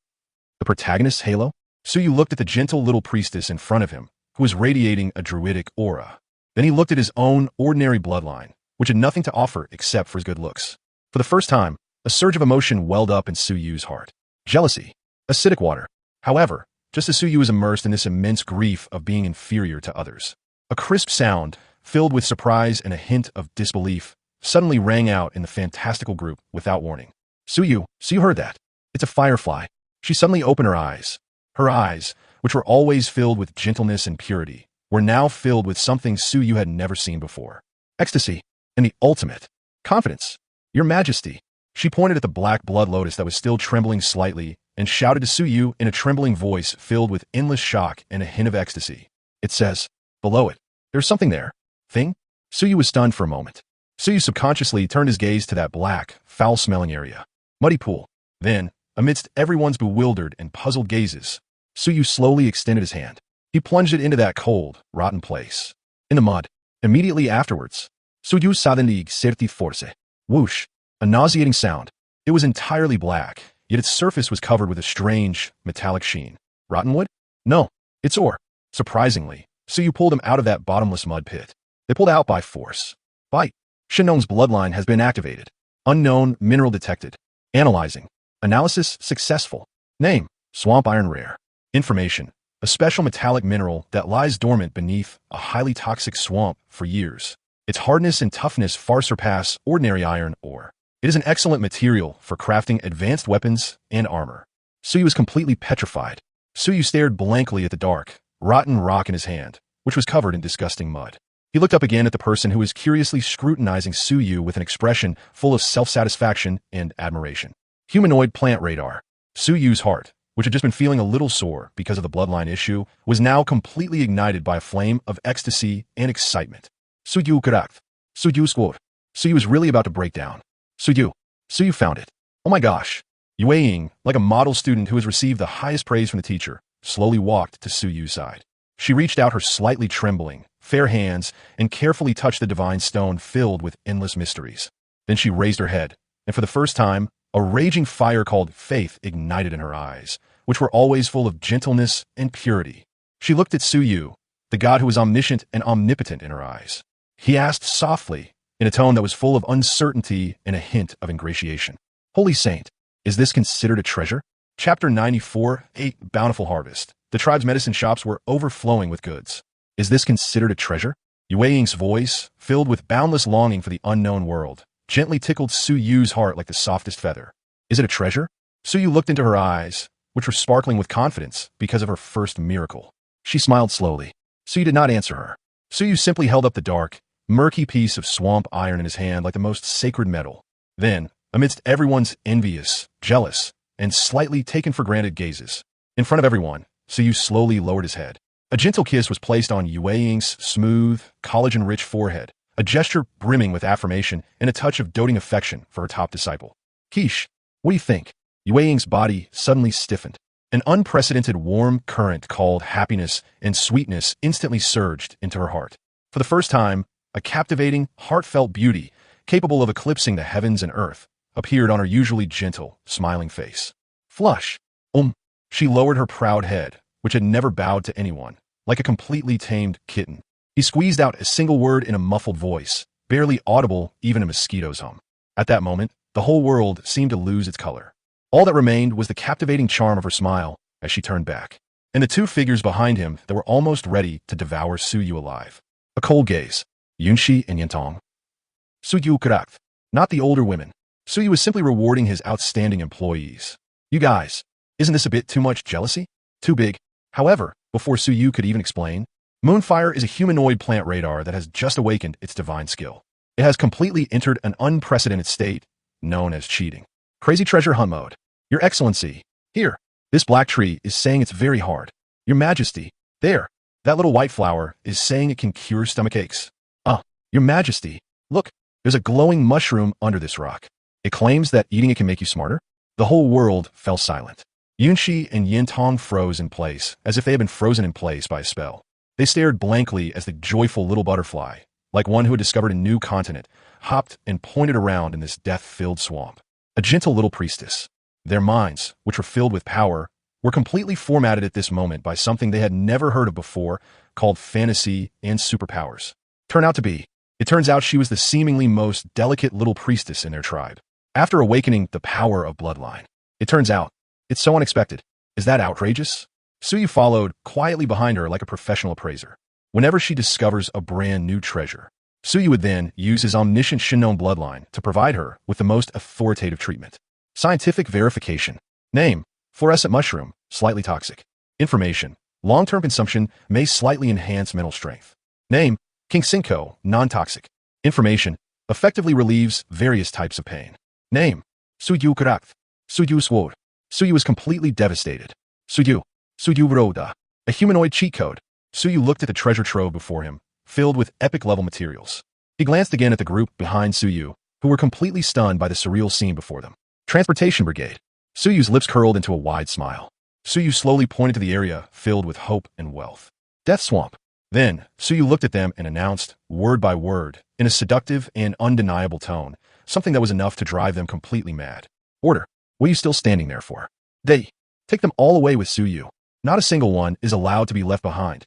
A: The protagonist's halo? Suyu looked at the gentle little priestess in front of him, who was radiating a druidic aura. Then he looked at his own ordinary bloodline, which had nothing to offer except for his good looks. For the first time, a surge of emotion welled up in Suyu's heart. Jealousy. Acidic water. However, just as Suyu was immersed in this immense grief of being inferior to others, a crisp sound, filled with surprise and a hint of disbelief, suddenly rang out in the fantastical group without warning. Suyu heard that. It's a firefly. She suddenly opened her eyes. Her eyes, which were always filled with gentleness and purity, were now filled with something Suyu had never seen before. Ecstasy, and the ultimate. Confidence. Your Majesty. She pointed at the black blood lotus that was still trembling slightly and shouted to Suyu in a trembling voice filled with endless shock and a hint of ecstasy. It says, below it, there's something there. Thing? Suyu was stunned for a moment. Suyu subconsciously turned his gaze to that black, foul-smelling area. Muddy pool. Then, amidst everyone's bewildered and puzzled gazes, Suyu slowly extended his hand. He plunged it into that cold, rotten place. In the mud. Immediately afterwards, Suyu suddenly certi force. Whoosh. A nauseating sound. It was entirely black, yet its surface was covered with a strange, metallic sheen. Rotten wood? No, it's ore. Surprisingly, Suyu pulled him out of that bottomless mud pit. They pulled out by force. Bite. Shenong's bloodline has been activated. Unknown mineral detected. Analyzing. Analysis successful. Name. Swamp iron rare. Information. A special metallic mineral that lies dormant beneath a highly toxic swamp for years. Its hardness and toughness far surpass ordinary iron ore. It is an excellent material for crafting advanced weapons and armor. Suyu was completely petrified. Suyu stared blankly at the dark, rotten rock in his hand, which was covered in disgusting mud. He looked up again at the person who was curiously scrutinizing Suyu with an expression full of self-satisfaction and admiration. Humanoid plant radar. Suyu's heart, which had just been feeling a little sore because of the bloodline issue, was now completely ignited by a flame of ecstasy and excitement. Suyu Karak. Suyu squad. Suyu was really about to break down. Suyu. Suyu found it. Oh my gosh. Yue Ying, like a model student who has received the highest praise from the teacher, slowly walked to Suyu's side. She reached out her slightly trembling, fair hands and carefully touched the divine stone filled with endless mysteries. Then she raised her head, and for the first time, a raging fire called faith ignited in her eyes, which were always full of gentleness and purity. She looked at Suyu, the god who was omniscient and omnipotent in her eyes. He asked softly, in a tone that was full of uncertainty and a hint of ingratiation. Holy Saint, is this considered a treasure? Chapter 94, 8 Bountiful Harvest. The tribe's medicine shops were overflowing with goods. Is this considered a treasure? Yue Ying's voice, filled with boundless longing for the unknown world, gently tickled Suyu's heart like the softest feather. Is it a treasure? Suyu looked into her eyes, which were sparkling with confidence because of her first miracle. She smiled slowly. Suyu did not answer her. Suyu simply held up the dark, murky piece of swamp iron in his hand like the most sacred metal. Then, amidst everyone's envious, jealous, and slightly taken-for-granted gazes, in front of everyone, Suyu slowly lowered his head. A gentle kiss was placed on Yue Ying's smooth, collagen-rich forehead, a gesture brimming with affirmation and a touch of doting affection for her top disciple. Quiche, what do you think? Yue Ying's body suddenly stiffened. An unprecedented warm current called happiness and sweetness instantly surged into her heart. For the first time, a captivating, heartfelt beauty, capable of eclipsing the heavens and earth, appeared on her usually gentle, smiling face. Flush. She lowered her proud head, which had never bowed to anyone, like a completely tamed kitten. He squeezed out a single word in a muffled voice, barely audible even a mosquito's hum. At that moment, the whole world seemed to lose its color. All that remained was the captivating charm of her smile as she turned back, and the two figures behind him that were almost ready to devour Suyu alive. A cold gaze. Yunshi and Yentong. Suyu Karak. Not the older women. Suyu was simply rewarding his outstanding employees. You guys, isn't this a bit too much jealousy? Too big? However, before Suyu could even explain, Moonfire is a humanoid plant radar that has just awakened its divine skill. It has completely entered an unprecedented state, known as cheating. Crazy treasure hunt mode. Your Excellency, here, this black tree is saying it's very hard. Your Majesty, there, that little white flower is saying it can cure stomach aches. Your Majesty, look, there's a glowing mushroom under this rock. It claims that eating it can make you smarter. The whole world fell silent. Yunshi and Yintong froze in place, as if they had been frozen in place by a spell. They stared blankly as the joyful little butterfly, like one who had discovered a new continent, hopped and pointed around in this death-filled swamp. A gentle little priestess. Their minds, which were filled with power, were completely formatted at this moment by something they had never heard of before, called fantasy and superpowers. It turns out she was the seemingly most delicate little priestess in their tribe. After awakening the power of bloodline. It turns out, it's so unexpected. Is that outrageous? Suyu followed quietly behind her like a professional appraiser. Whenever she discovers a brand new treasure, Suyu would then use his omniscient Shinnon bloodline to provide her with the most authoritative treatment. Scientific verification. Name, fluorescent mushroom, slightly toxic. Information, long-term consumption may slightly enhance mental strength. Name, King Cinco, non-toxic. Information, effectively relieves various types of pain. Name, Suyu Karak. Suyu sword. Suyu was completely devastated. Suyu Roda. A humanoid cheat code. Suyu looked at the treasure trove before him, filled with epic-level materials. He glanced again at the group behind Suyu, who were completely stunned by the surreal scene before them. Transportation Brigade. Suyu's lips curled into a wide smile. Suyu slowly pointed to the area filled with hope and wealth. Death Swamp. Then, Suyu looked at them and announced, word by word, in a seductive and undeniable tone, something that was enough to drive them completely mad. Order. What are you still standing there for? Take them all away with Suyu. Not a single one is allowed to be left behind.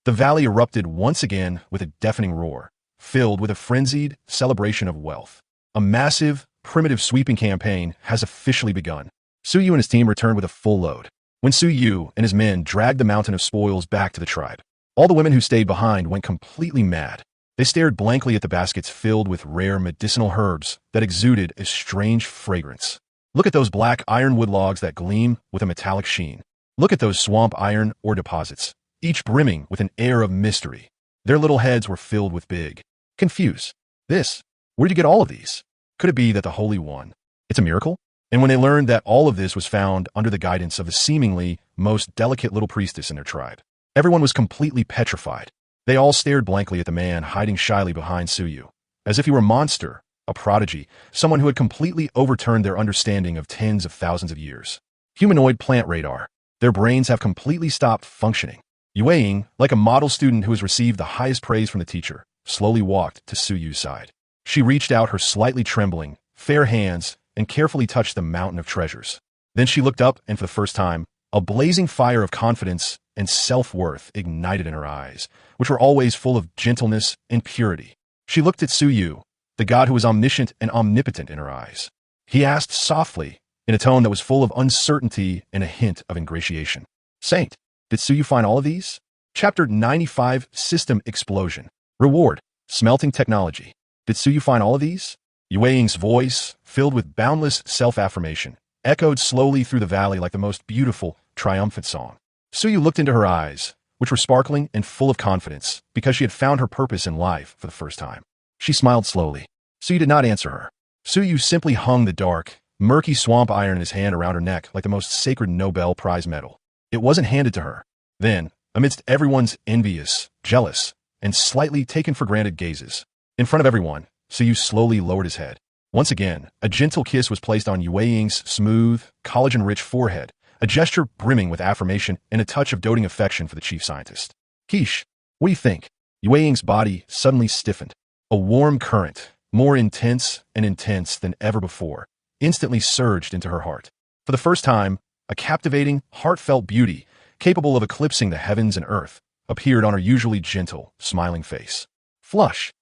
A: The valley erupted once again with a deafening roar, filled with a frenzied celebration of wealth. A massive, primitive sweeping campaign has officially begun. Suyu and his team returned with a full load. When Suyu and his men dragged the mountain of spoils back to the tribe, all the women who stayed behind went completely mad. They stared blankly at the baskets filled with rare medicinal herbs that exuded a strange fragrance. Look at those black ironwood logs that gleam with a metallic sheen. Look at those swamp iron ore deposits, each brimming with an air of mystery. Their little heads were filled with big, confused. Where'd you get all of these? Could it be that the Holy One? It's a miracle? And when they learned that all of this was found under the guidance of the seemingly most delicate little priestess in their tribe, everyone was completely petrified. They all stared blankly at the man hiding shyly behind Suyu, as if he were a monster, a prodigy, someone who had completely overturned their understanding of tens of thousands of years. Humanoid plant radar. Their brains have completely stopped functioning. Yue, like a model student who has received the highest praise from the teacher, slowly walked to Suyu's side. She reached out her slightly trembling, fair hands and carefully touched the mountain of treasures. Then she looked up, and for the first time, a blazing fire of confidence and self-worth ignited in her eyes, which were always full of gentleness and purity. She looked at Suyu, the god who was omniscient and omnipotent in her eyes. He asked softly, in a tone that was full of uncertainty and a hint of ingratiation. Saint, did Suyu find all of these? Chapter 95, System Explosion. Reward, Smelting Technology. Did Suyu find all of these? Yueying's voice, filled with boundless self-affirmation, echoed slowly through the valley like the most beautiful, triumphant song. Suyu looked into her eyes, which were sparkling and full of confidence, because she had found her purpose in life for the first time. She smiled slowly. Suyu did not answer her. Suyu simply hung the dark, murky swamp iron in his hand around her neck like the most sacred Nobel Prize medal. It wasn't handed to her. Then, amidst everyone's envious, jealous, and slightly taken-for-granted gazes, in front of everyone, Suyu slowly lowered his head. Once again, a gentle kiss was placed on Yueying's smooth, collagen-rich forehead, a gesture brimming with affirmation and a touch of doting affection for the chief scientist. Quiche, what do you think? Yueying's body suddenly stiffened. A warm current, more intense than ever before, instantly surged into her heart. For the first time, a captivating, heartfelt beauty, capable of eclipsing the heavens and earth, appeared on her usually gentle, smiling face. Flush.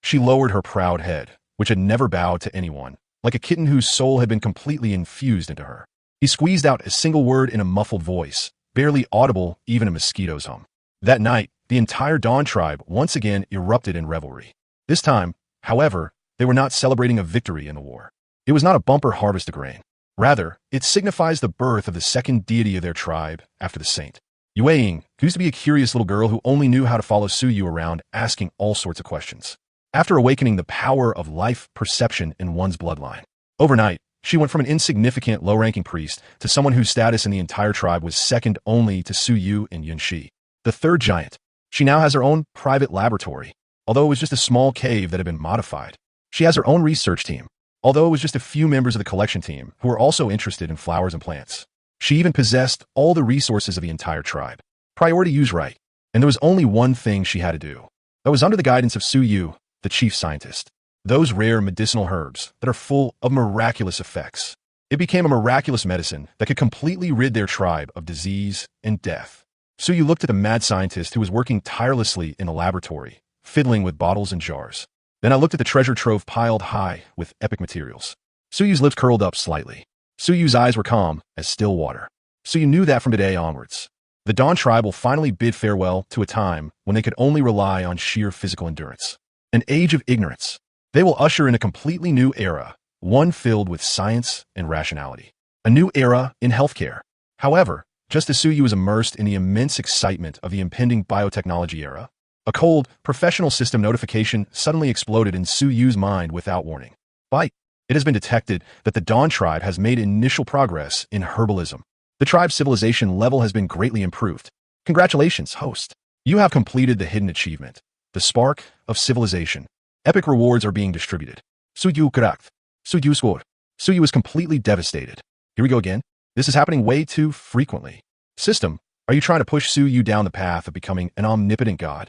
A: She lowered her proud head, which had never bowed to anyone, like a kitten whose soul had been completely infused into her. He squeezed out a single word in a muffled voice, barely audible even a mosquito's hum. That night, the entire Dawn tribe once again erupted in revelry. This time, however, they were not celebrating a victory in the war. It was not a bumper harvest of grain. Rather, it signifies the birth of the second deity of their tribe after the saint. Yueying used to be a curious little girl who only knew how to follow Suyu around, asking all sorts of questions. After awakening the power of life perception in one's bloodline, overnight, she went from an insignificant, low-ranking priest to someone whose status in the entire tribe was second only to Suyu and Yunshi, the third giant. She now has her own private laboratory, although it was just a small cave that had been modified. She has her own research team, although it was just a few members of the collection team who were also interested in flowers and plants. She even possessed all the resources of the entire tribe. Priority use right, and there was only one thing she had to do. That was under the guidance of Suyu, the chief scientist. Those rare medicinal herbs that are full of miraculous effects. It became a miraculous medicine that could completely rid their tribe of disease and death. Suyu looked at the mad scientist who was working tirelessly in the laboratory, fiddling with bottles and jars. Then I looked at the treasure trove piled high with epic materials. Suyu's lips curled up slightly. Suyu's eyes were calm as still water. Suyu knew that from today onwards, the Dawn tribe will finally bid farewell to a time when they could only rely on sheer physical endurance. An age of ignorance. They will usher in a completely new era, one filled with science and rationality. A new era in healthcare. However, just as Suyu was immersed in the immense excitement of the impending biotechnology era, a cold, professional system notification suddenly exploded in Suyu's mind without warning. It has been detected that the Dawn tribe has made initial progress in herbalism. The tribe's civilization level has been greatly improved. Congratulations, host. You have completed the hidden achievement. The spark of civilization. Epic rewards are being distributed. Suyu correct. Suyu scored. Suyu is completely devastated. Here we go again. This is happening way too frequently. System, are you trying to push Suyu down the path of becoming an omnipotent god?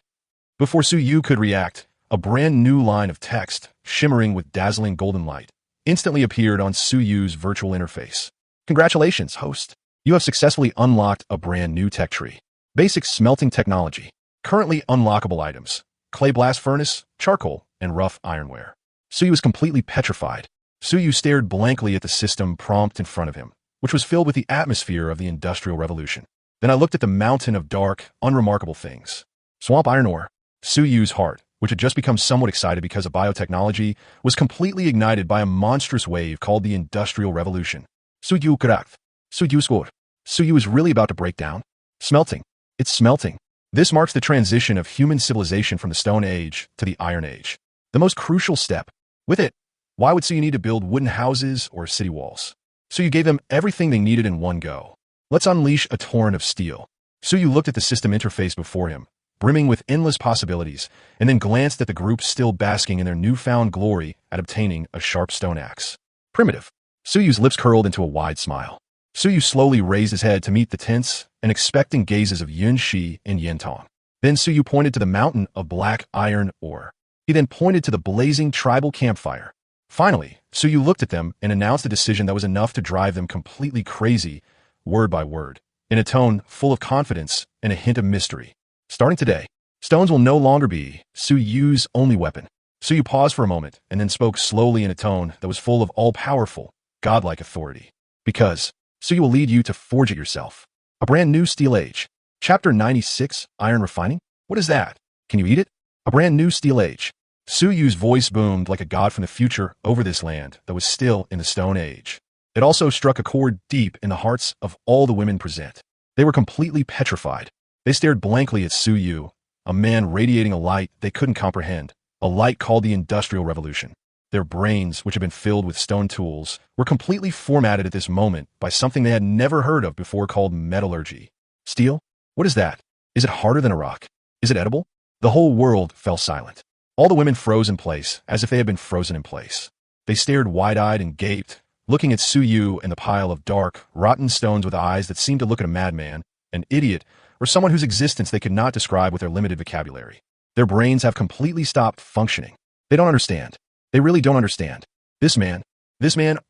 A: Before Suyu could react, a brand new line of text, shimmering with dazzling golden light, instantly appeared on Suyu's virtual interface. Congratulations, host. You have successfully unlocked a brand new tech tree. Basic smelting technology. Currently unlockable items. Clay blast furnace, charcoal, and rough ironware. Suyu was completely petrified. Suyu stared blankly at the system prompt in front of him, which was filled with the atmosphere of the Industrial Revolution. Then I looked at the mountain of dark, unremarkable things. Swamp iron ore. Suyu's heart, which had just become somewhat excited because of biotechnology, was completely ignited by a monstrous wave called the Industrial Revolution. Suyu correct. Suyu scored. Suyu is really about to break down. Smelting. It's smelting. This marks the transition of human civilization from the Stone Age to the Iron Age. The most crucial step. With it, Why would Suyu need to build wooden houses or city walls? Suyu gave them everything they needed in one go. Let's unleash a torrent of steel. Suyu looked at the system interface before him, brimming with endless possibilities, and then glanced at the group still basking in their newfound glory at obtaining a sharp stone axe. Primitive. Suyu's lips curled into a wide smile. Suyu slowly raised his head to meet the tense and expectant gazes of Yun Shi and Yin Tong. Then Suyu pointed to the mountain of black iron ore. He then pointed to the blazing tribal campfire. Finally, Suyu looked at them and announced a decision that was enough to drive them completely crazy, word by word, in a tone full of confidence and a hint of mystery. Starting today, stones will no longer be Suyu's only weapon. Suyu paused for a moment and then spoke slowly in a tone that was full of all-powerful, godlike authority. Because Suyu will lead you to forge it yourself. A brand new steel age. Chapter 96, Iron Refining? What is that? Can you eat it? A brand new steel age. Suyu's voice boomed like a god from the future over this land that was still in the Stone Age. It also struck a chord deep in the hearts of all the women present. They were completely petrified. They stared blankly at Suyu, a man radiating a light they couldn't comprehend, a light called the Industrial Revolution. Their brains, which had been filled with stone tools, were completely formatted at this moment by something they had never heard of before called metallurgy. Steel? What is that? Is it harder than a rock? Is it edible? The whole world fell silent. All the women froze in place, as if they had been frozen in place. They stared wide-eyed and gaped, looking at Suyu and the pile of dark, rotten stones with eyes that seemed to look at a madman, an idiot, or someone whose existence they could not describe with their limited vocabulary. Their brains have completely stopped functioning. They don't understand. They really don't understand. This man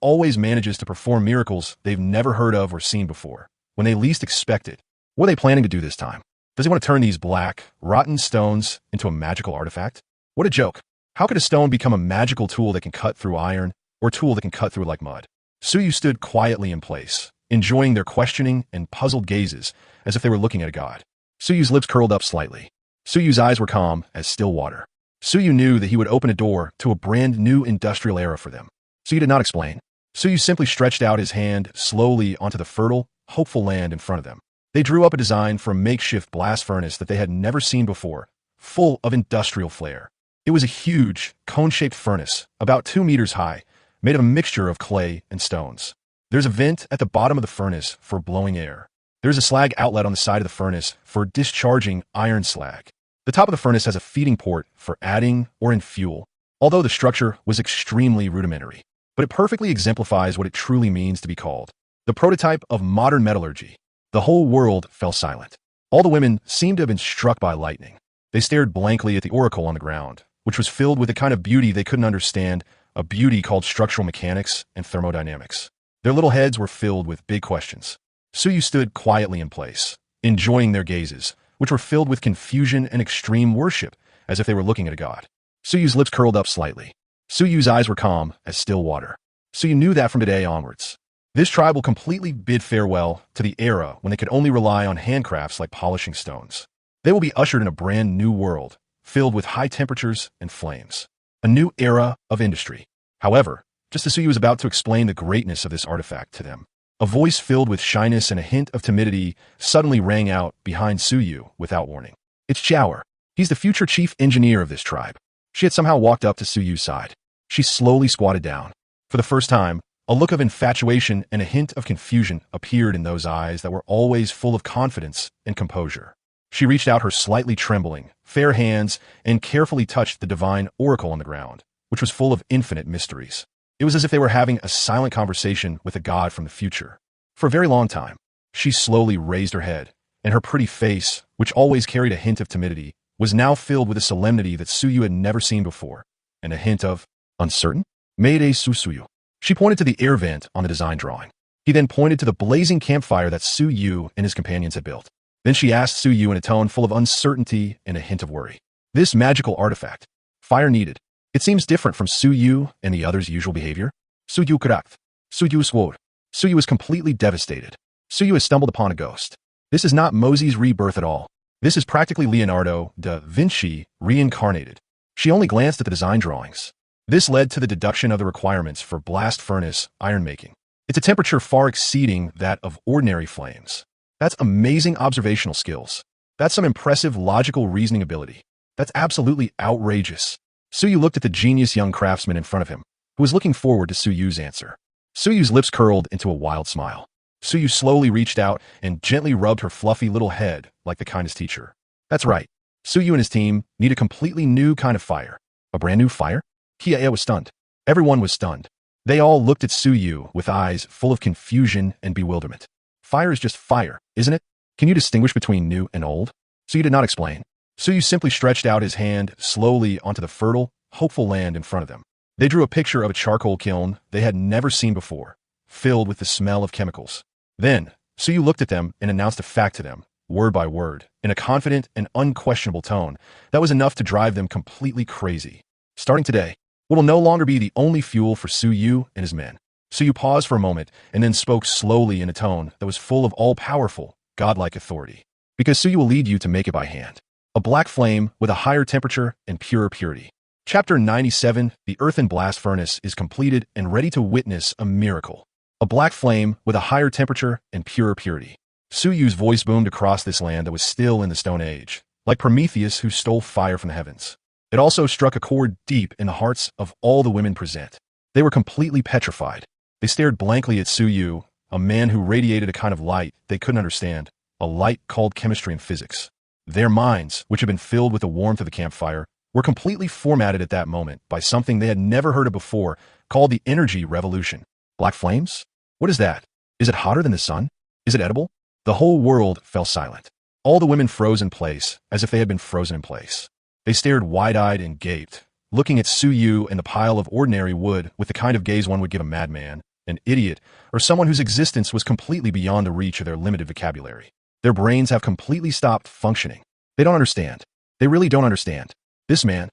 A: always manages to perform miracles they've never heard of or seen before, when they least expect it. What are they planning to do this time? Does he want to turn these black, rotten stones into a magical artifact? What a joke. How could a stone become a magical tool that can cut through iron, or a tool that can cut through it like mud? Suyu stood quietly in place, enjoying their questioning and puzzled gazes as if they were looking at a god. Suyu's lips curled up slightly. Suyu's eyes were calm as still water. Suyu knew that he would open a door to a brand new industrial era for them. Suyu did not explain. Suyu simply stretched out his hand slowly onto the fertile, hopeful land in front of them. They drew up a design for a makeshift blast furnace that they had never seen before, full of industrial flair. It was a huge, cone-shaped furnace, about 2 meters high, made of a mixture of clay and stones. There's a vent at the bottom of the furnace for blowing air. There's a slag outlet on the side of the furnace for discharging iron slag. The top of the furnace has a feeding port for adding or in fuel, although the structure was extremely rudimentary. But it perfectly exemplifies what it truly means to be called the prototype of modern metallurgy. The whole world fell silent. All the women seemed to have been struck by lightning. They stared blankly at the oracle on the ground, which was filled with a kind of beauty they couldn't understand, a beauty called structural mechanics and thermodynamics. Their little heads were filled with big questions. Suyu stood quietly in place, enjoying their gazes, which were filled with confusion and extreme worship, as if they were looking at a god. Suyu's lips curled up slightly. Suyu's eyes were calm as still water. Suyu knew that from today onwards. This tribe will completely bid farewell to the era when they could only rely on handcrafts like polishing stones. They will be ushered in a brand new world, filled with high temperatures and flames. A new era of industry. However, just as Suyu was about to explain the greatness of this artifact to them, a voice filled with shyness and a hint of timidity suddenly rang out behind Suyu without warning. It's Xiaoer. He's the future chief engineer of this tribe. She had somehow walked up to Suyu's side. She slowly squatted down. For the first time, a look of infatuation and a hint of confusion appeared in those eyes that were always full of confidence and composure. She reached out her slightly trembling, fair hands and carefully touched the divine oracle on the ground, which was full of infinite mysteries. It was as if they were having a silent conversation with a god from the future. For a very long time, she slowly raised her head, and her pretty face, which always carried a hint of timidity, was now filled with a solemnity that Suyu had never seen before, and a hint of uncertain. Mayday Susuyu. She pointed to the air vent on the design drawing. He then pointed to the blazing campfire that Suyu and his companions had built. Then she asked Suyu in a tone full of uncertainty and a hint of worry. This magical artifact, fire needed. It seems different from Suyu and the others' usual behavior. Suyu correct. Suyu swore. Suyu is completely devastated. Suyu has stumbled upon a ghost. This is not Mosey's rebirth at all. This is practically Leonardo da Vinci reincarnated. She only glanced at the design drawings. This led to the deduction of the requirements for blast furnace iron making. It's a temperature far exceeding that of ordinary flames. That's amazing observational skills. That's some impressive logical reasoning ability. That's absolutely outrageous. Suyu looked at the genius young craftsman in front of him, who was looking forward to Suyu's answer. Suyu's lips curled into a wild smile. Suyu slowly reached out and gently rubbed her fluffy little head like the kindest teacher. That's right. Suyu and his team need a completely new kind of fire. A brand new fire? Kiae was stunned. Everyone was stunned. They all looked at Suyu with eyes full of confusion and bewilderment. Fire is just fire, isn't it? Can you distinguish between new and old? Suyu did not explain. Suyu simply stretched out his hand slowly onto the fertile, hopeful land in front of them. They drew a picture of a charcoal kiln they had never seen before, filled with the smell of chemicals. Then, Suyu looked at them and announced a fact to them, word by word, in a confident and unquestionable tone that was enough to drive them completely crazy. Starting today, what will no longer be the only fuel for Suyu and his men. Suyu paused for a moment and then spoke slowly in a tone that was full of all-powerful, godlike authority. Because Suyu will lead you to make it by hand. A black flame with a higher temperature and purer purity. Chapter 97, the earthen blast furnace is completed and ready to witness a miracle. A black flame with a higher temperature and purer purity. Suyu's voice boomed across this land that was still in the Stone Age, like Prometheus who stole fire from the heavens. It also struck a chord deep in the hearts of all the women present. They were completely petrified. They stared blankly at Suyu, a man who radiated a kind of light they couldn't understand, a light called chemistry and physics. Their minds, which had been filled with the warmth of the campfire, were completely formatted at that moment by something they had never heard of before, called the energy revolution. Black flames? What is that? Is it hotter than the sun? Is it edible? The whole world fell silent. All the women froze in place, as if they had been frozen in place. They stared wide-eyed and gaped, looking at Suyu and the pile of ordinary wood with the kind of gaze one would give a madman, an idiot, or someone whose existence was completely beyond the reach of their limited vocabulary. Their brains have completely stopped functioning. They don't understand. They really don't understand. This man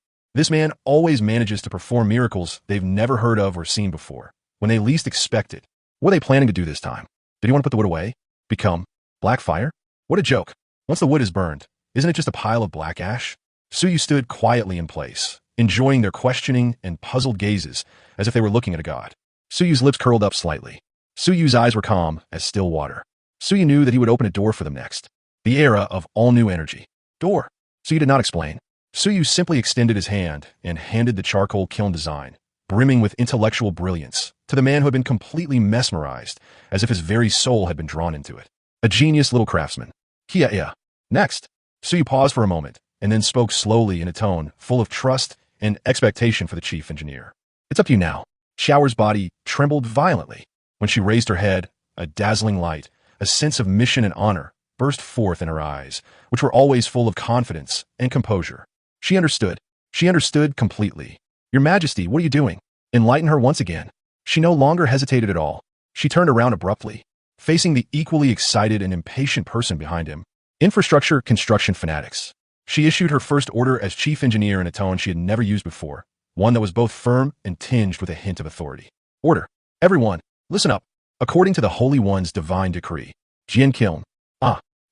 A: always manages to perform miracles they've never heard of or seen before, when they least expect it. What are they planning to do this time? Did he want to put the wood away? Become black fire? What a joke. Once the wood is burned, isn't it just a pile of black ash? Suyu stood quietly in place, enjoying their questioning and puzzled gazes as if they were looking at a god. Suyu's lips curled up slightly. Suyu's eyes were calm as still water. Suyu knew that he would open a door for them next. The era of all new energy. Door. Suyu did not explain. Suyu simply extended his hand and handed the charcoal kiln design, brimming with intellectual brilliance, to the man who had been completely mesmerized, as if his very soul had been drawn into it. A genius little craftsman. Kia. Next. Suyu paused for a moment, and then spoke slowly in a tone full of trust and expectation for the chief engineer. It's up to you now. Xiao's body trembled violently. When she raised her head, a dazzling light, a sense of mission and honor, burst forth in her eyes, which were always full of confidence and composure. She understood. She understood completely. Your Majesty, what are you doing? Enlighten her once again. She no longer hesitated at all. She turned around abruptly, facing the equally excited and impatient person behind him. Infrastructure construction fanatics. She issued her first order as chief engineer in a tone she had never used before, one that was both firm and tinged with a hint of authority. Order. Everyone, listen up. According to the Holy One's divine decree, Jian Kiln.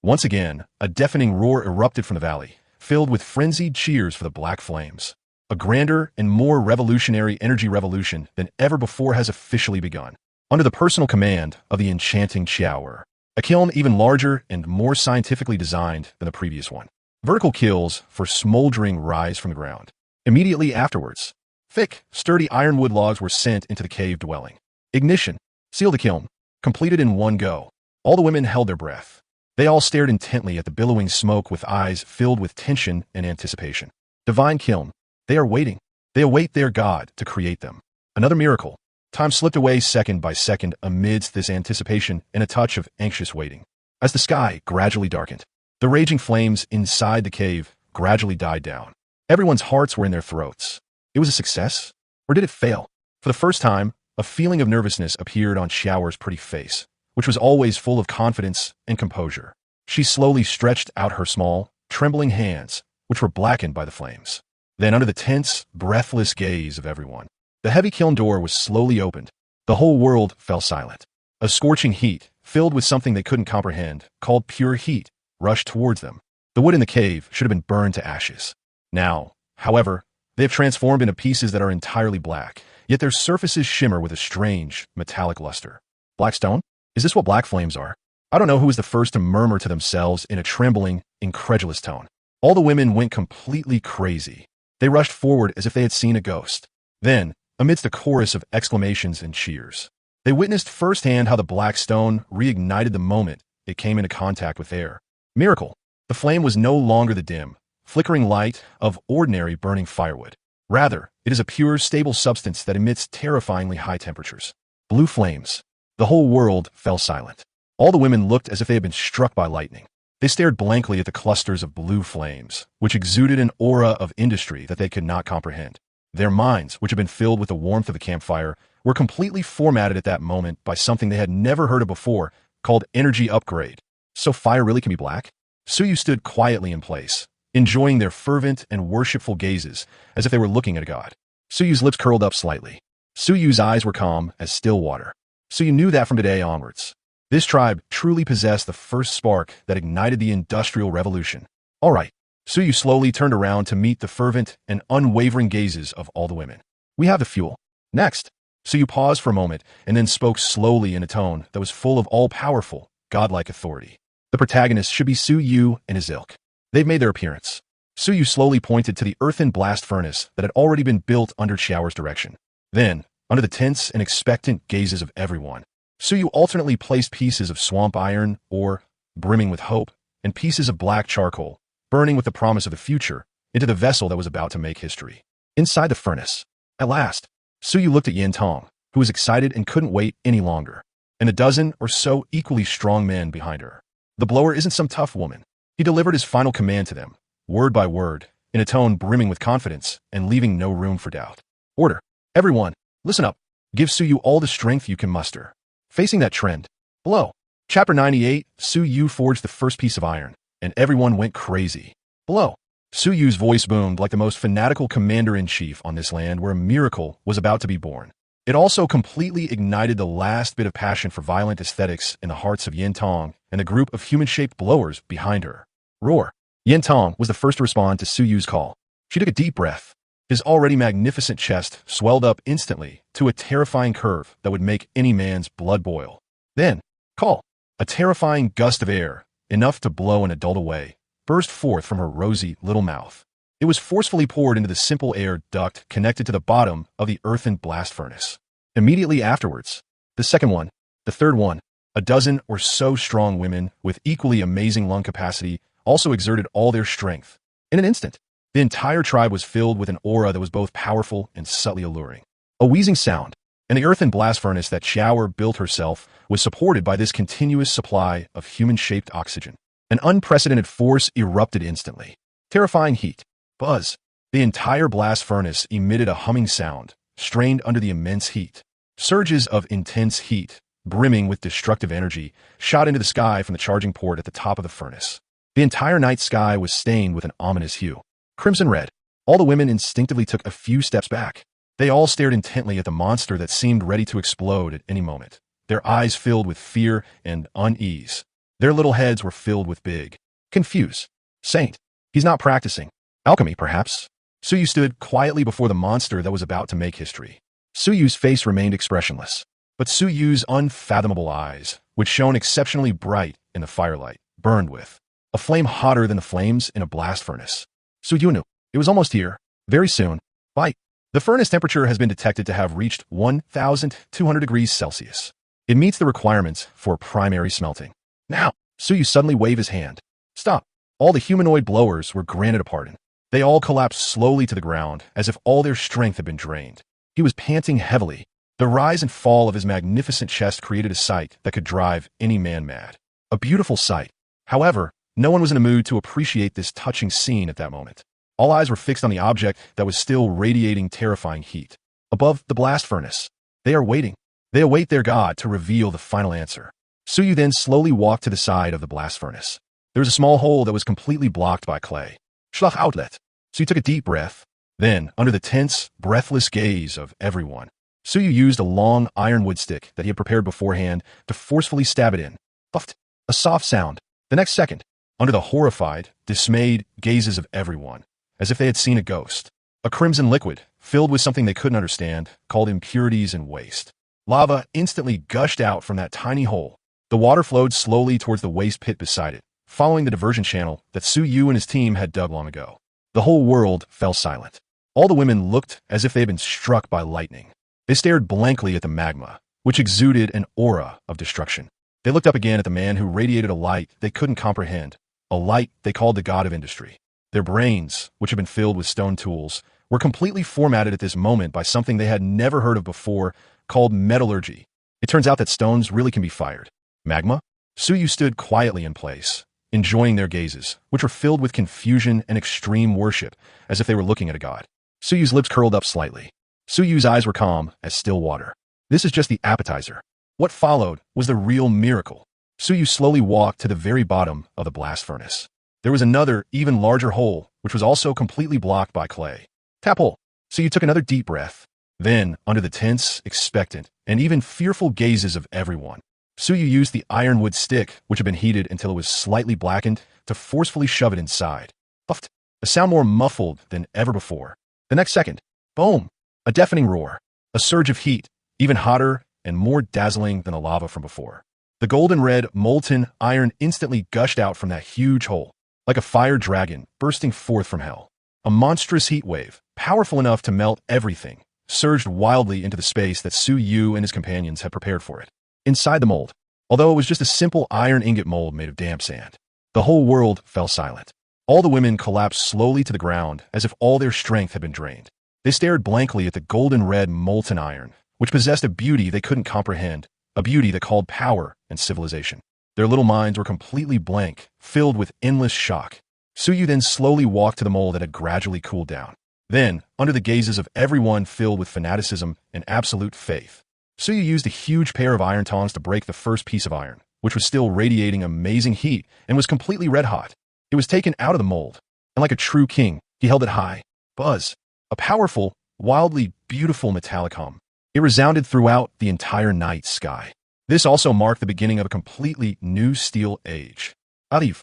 A: Once again, a deafening roar erupted from the valley, filled with frenzied cheers for the black flames. A grander and more revolutionary energy revolution than ever before has officially begun, under the personal command of the enchanting Xiaoer. A kiln even larger and more scientifically designed than the previous one. Vertical kilns for smoldering rise from the ground. Immediately afterwards, thick, sturdy ironwood logs were sent into the cave dwelling. Ignition. Seal the kiln. Completed in one go. All the women held their breath. They all stared intently at the billowing smoke with eyes filled with tension and anticipation. Divine kiln. They are waiting. They await their God to create them. Another miracle. Time slipped away second by second amidst this anticipation and a touch of anxious waiting. As the sky gradually darkened, the raging flames inside the cave gradually died down. Everyone's hearts were in their throats. It was a success? Or did it fail? For the first time, a feeling of nervousness appeared on Xiaoer's pretty face, which was always full of confidence and composure. She slowly stretched out her small, trembling hands, which were blackened by the flames. Then, under the tense, breathless gaze of everyone, the heavy kiln door was slowly opened. The whole world fell silent. A scorching heat, filled with something they couldn't comprehend, called pure heat, rushed towards them. The wood in the cave should have been burned to ashes. Now, however, they have transformed into pieces that are entirely black, yet their surfaces shimmer with a strange, metallic luster. Black stone? Is this what black flames are? I don't know who was the first to murmur to themselves in a trembling, incredulous tone. All the women went completely crazy. They rushed forward as if they had seen a ghost. Then, amidst a chorus of exclamations and cheers. They witnessed firsthand how the black stone reignited the moment it came into contact with air. Miracle! The flame was no longer the dim, flickering light of ordinary burning firewood. Rather, it is a pure, stable substance that emits terrifyingly high temperatures. Blue flames. The whole world fell silent. All the women looked as if they had been struck by lightning. They stared blankly at the clusters of blue flames, which exuded an aura of industry that they could not comprehend. Their minds, which had been filled with the warmth of the campfire, were completely formatted at that moment by something they had never heard of before, called energy upgrade. So fire really can be black? Suyu stood quietly in place, enjoying their fervent and worshipful gazes as if they were looking at a god. Suyu's lips curled up slightly. Suyu's eyes were calm as still water. Suyu knew that from today onwards. This tribe truly possessed the first spark that ignited the Industrial Revolution. All right. Suyu slowly turned around to meet the fervent and unwavering gazes of all the women. We have the fuel. Next. Suyu paused for a moment and then spoke slowly in a tone that was full of all-powerful, godlike authority. The protagonist should be Suyu and his ilk. They've made their appearance. Suyu slowly pointed to the earthen blast furnace that had already been built under Xiao's direction. Then, under the tense and expectant gazes of everyone, Suyu alternately placed pieces of swamp iron, ore, brimming with hope, and pieces of black charcoal, burning with the promise of the future, into the vessel that was about to make history. Inside the furnace, at last, Suyu looked at Yin Tong, who was excited and couldn't wait any longer, and a dozen or so equally strong men behind her. The blower isn't some tough woman. He delivered his final command to them, word by word, in a tone brimming with confidence and leaving no room for doubt. Order. Everyone, listen up. Give Suyu all the strength you can muster. Facing that trend. Below. Chapter 98, Suyu forged the first piece of iron, and everyone went crazy. Below. Suyu's voice boomed like the most fanatical commander-in-chief on this land where a miracle was about to be born. It also completely ignited the last bit of passion for violent aesthetics in the hearts of Yin Tong and the group of human-shaped blowers behind her. Roar. Yin Tong was the first to respond to Suyu's call. She took a deep breath. His already magnificent chest swelled up instantly to a terrifying curve that would make any man's blood boil. Then, call. A terrifying gust of air, enough to blow an adult away, burst forth from her rosy little mouth. It was forcefully poured into the simple air duct connected to the bottom of the earthen blast furnace. Immediately afterwards, the second one, the third one, a dozen or so strong women with equally amazing lung capacity also exerted all their strength. In an instant, the entire tribe was filled with an aura that was both powerful and subtly alluring. A wheezing sound, and the earthen blast furnace that Xiao built herself was supported by this continuous supply of human-shaped oxygen. An unprecedented force erupted instantly. Terrifying heat. Buzz. The entire blast furnace emitted a humming sound, strained under the immense heat. Surges of intense heat, brimming with destructive energy, shot into the sky from the charging port at the top of the furnace. The entire night sky was stained with an ominous hue. Crimson red. All the women instinctively took a few steps back. They all stared intently at the monster that seemed ready to explode at any moment, their eyes filled with fear and unease. Their little heads were filled with big, confused. Saint. He's not practicing. Alchemy, perhaps. Suyu stood quietly before the monster that was about to make history. Suyu's face remained expressionless, but Suyu's unfathomable eyes, which shone exceptionally bright in the firelight, burned with a flame hotter than the flames in a blast furnace. Suyu knew. It was almost here. Very soon. Bite. The furnace temperature has been detected to have reached 1,200 degrees Celsius. It meets the requirements for primary smelting. Now, Suyu suddenly waved his hand. Stop. All the humanoid blowers were granted a pardon. They all collapsed slowly to the ground, as if all their strength had been drained. He was panting heavily. The rise and fall of his magnificent chest created a sight that could drive any man mad. A beautiful sight. However, no one was in a mood to appreciate this touching scene at that moment. All eyes were fixed on the object that was still radiating terrifying heat. Above the blast furnace. They are waiting. They await their god to reveal the final answer. Suyu then slowly walked to the side of the blast furnace. There was a small hole that was completely blocked by clay. Schlock outlet. Suyu took a deep breath. Then, under the tense, breathless gaze of everyone, Suyu used a long ironwood stick that he had prepared beforehand to forcefully stab it in. Puffed. A soft sound. The next second, under the horrified, dismayed gazes of everyone, as if they had seen a ghost, a crimson liquid, filled with something they couldn't understand, called impurities and waste. Lava instantly gushed out from that tiny hole. The water flowed slowly towards the waste pit beside it, following the diversion channel that Suyu and his team had dug long ago. The whole world fell silent. All the women looked as if they had been struck by lightning. They stared blankly at the magma, which exuded an aura of destruction. They looked up again at the man who radiated a light they couldn't comprehend, a light they called the god of industry. Their brains, which had been filled with stone tools, were completely formatted at this moment by something they had never heard of before, called metallurgy. It turns out that stones really can be fired. Magma? Suyu stood quietly in place, enjoying their gazes, which were filled with confusion and extreme worship, as if they were looking at a god. Suyu's lips curled up slightly. Suyu's eyes were calm as still water. This is just the appetizer. What followed was the real miracle. Suyu slowly walked to the very bottom of the blast furnace. There was another, even larger hole, which was also completely blocked by clay. Tap hole. Suyu took another deep breath. Then, under the tense, expectant, and even fearful gazes of everyone, Suyu used the ironwood stick, which had been heated until it was slightly blackened, to forcefully shove it inside. Puffed. A sound more muffled than ever before. The next second, boom! A deafening roar. A surge of heat, even hotter and more dazzling than the lava from before. The golden red, molten iron instantly gushed out from that huge hole, like a fire dragon bursting forth from hell. A monstrous heat wave, powerful enough to melt everything, surged wildly into the space that Suyu and his companions had prepared for it. Inside the mold, although it was just a simple iron ingot mold made of damp sand, the whole world fell silent. All the women collapsed slowly to the ground as if all their strength had been drained. They stared blankly at the golden red molten iron, which possessed a beauty they couldn't comprehend, a beauty that called power and civilization. Their little minds were completely blank, filled with endless shock. Suyu then slowly walked to the mold that had gradually cooled down. Then, under the gazes of everyone filled with fanaticism and absolute faith, Suyu used a huge pair of iron tongs to break the first piece of iron, which was still radiating amazing heat and was completely red hot. It was taken out of the mold, and like a true king, he held it high. Buzz. A powerful, wildly beautiful metallic hum. It resounded throughout the entire night sky. This also marked the beginning of a completely new steel age. Arif.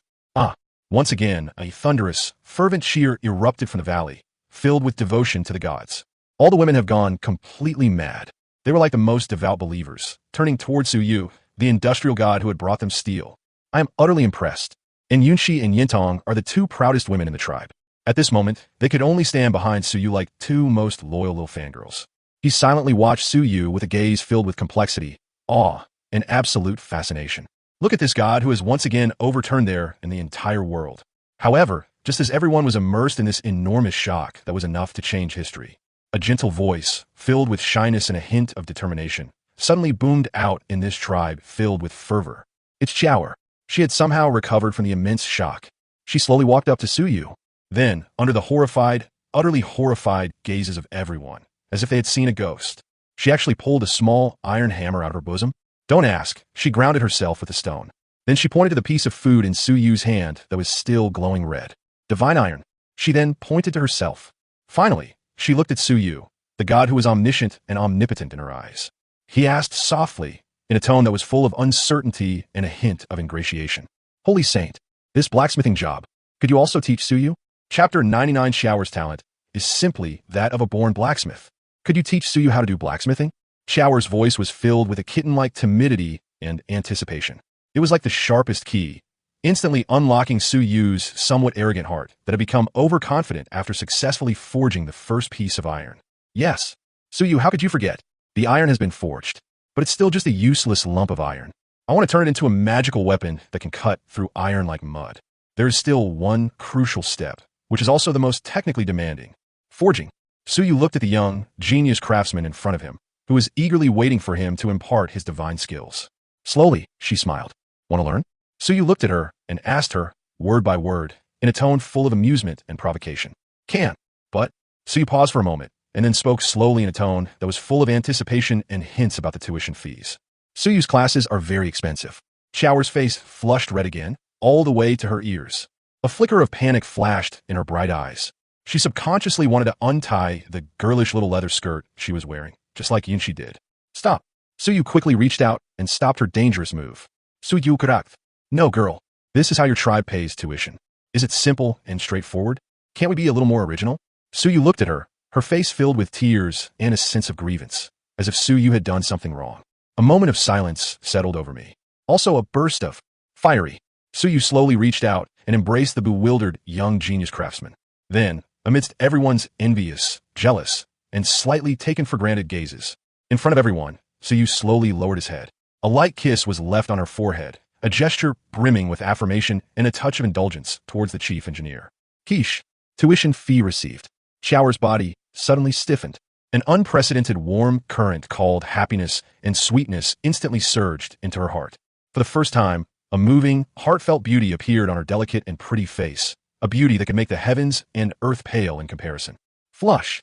A: Once again, a thunderous, fervent cheer erupted from the valley, filled with devotion to the gods. All the women have gone completely mad. They were like the most devout believers, turning toward Suyu, the industrial god who had brought them steel. I am utterly impressed. And Yunshi and Yintong are the two proudest women in the tribe. At this moment, they could only stand behind Suyu like two most loyal little fangirls. He silently watched Suyu with a gaze filled with complexity, awe, and absolute fascination. Look at this god who has once again overturned there in the entire world. However, just as everyone was immersed in this enormous shock that was enough to change history, a gentle voice, filled with shyness and a hint of determination, suddenly boomed out in this tribe filled with fervor. It's Chower. She had somehow recovered from the immense shock. She slowly walked up to Suyu. Then, under the horrified, utterly horrified gazes of everyone, as if they had seen a ghost, she actually pulled a small iron hammer out of her bosom. Don't ask, she grounded herself with a stone. Then she pointed to the piece of food in Suyu's hand that was still glowing red. Divine iron. She then pointed to herself. Finally, she looked at Suyu, the god who was omniscient and omnipotent in her eyes. He asked softly, in a tone that was full of uncertainty and a hint of ingratiation. Holy Saint, this blacksmithing job, could you also teach Suyu? Chapter 99 Shower's talent is simply that of a born blacksmith. Could you teach Suyu how to do blacksmithing? Shower's voice was filled with a kitten-like timidity and anticipation. It was like the sharpest key, instantly unlocking Suyu's somewhat arrogant heart that had become overconfident after successfully forging the first piece of iron. Yes, Suyu, how could you forget? The iron has been forged, but it's still just a useless lump of iron. I want to turn it into a magical weapon that can cut through iron like mud. There is still one crucial step, which is also the most technically demanding. Forging. Suyu looked at the young, genius craftsman in front of him, who was eagerly waiting for him to impart his divine skills. Slowly, she smiled. Want to learn? Suyu looked at her and asked her, word by word, in a tone full of amusement and provocation. Can. But, Suyu paused for a moment, and then spoke slowly in a tone that was full of anticipation and hints about the tuition fees. Suyu's classes are very expensive. Shower's face flushed red again, all the way to her ears. A flicker of panic flashed in her bright eyes. She subconsciously wanted to untie the girlish little leather skirt she was wearing, just like Yunshi did. Stop. Suyu quickly reached out and stopped her dangerous move. Suyu Kurak. No, girl. This is how your tribe pays tuition. Is it simple and straightforward? Can't we be a little more original? Suyu looked at her, her face filled with tears and a sense of grievance, as if Suyu had done something wrong. A moment of silence settled over me. Also a burst of fiery. Suyu slowly reached out and embraced the bewildered young genius craftsman. Then, amidst everyone's envious, jealous, and slightly taken-for-granted gazes, In front of everyone, Suyu slowly lowered his head. A light kiss was left on her forehead, a gesture brimming with affirmation and a touch of indulgence towards the chief engineer. Quiche. Tuition fee received. Qiaoer's body suddenly stiffened. An unprecedented warm current called happiness and sweetness instantly surged into her heart. For the first time, a moving, heartfelt beauty appeared on her delicate and pretty face, a beauty that could make the heavens and earth pale in comparison. Flush.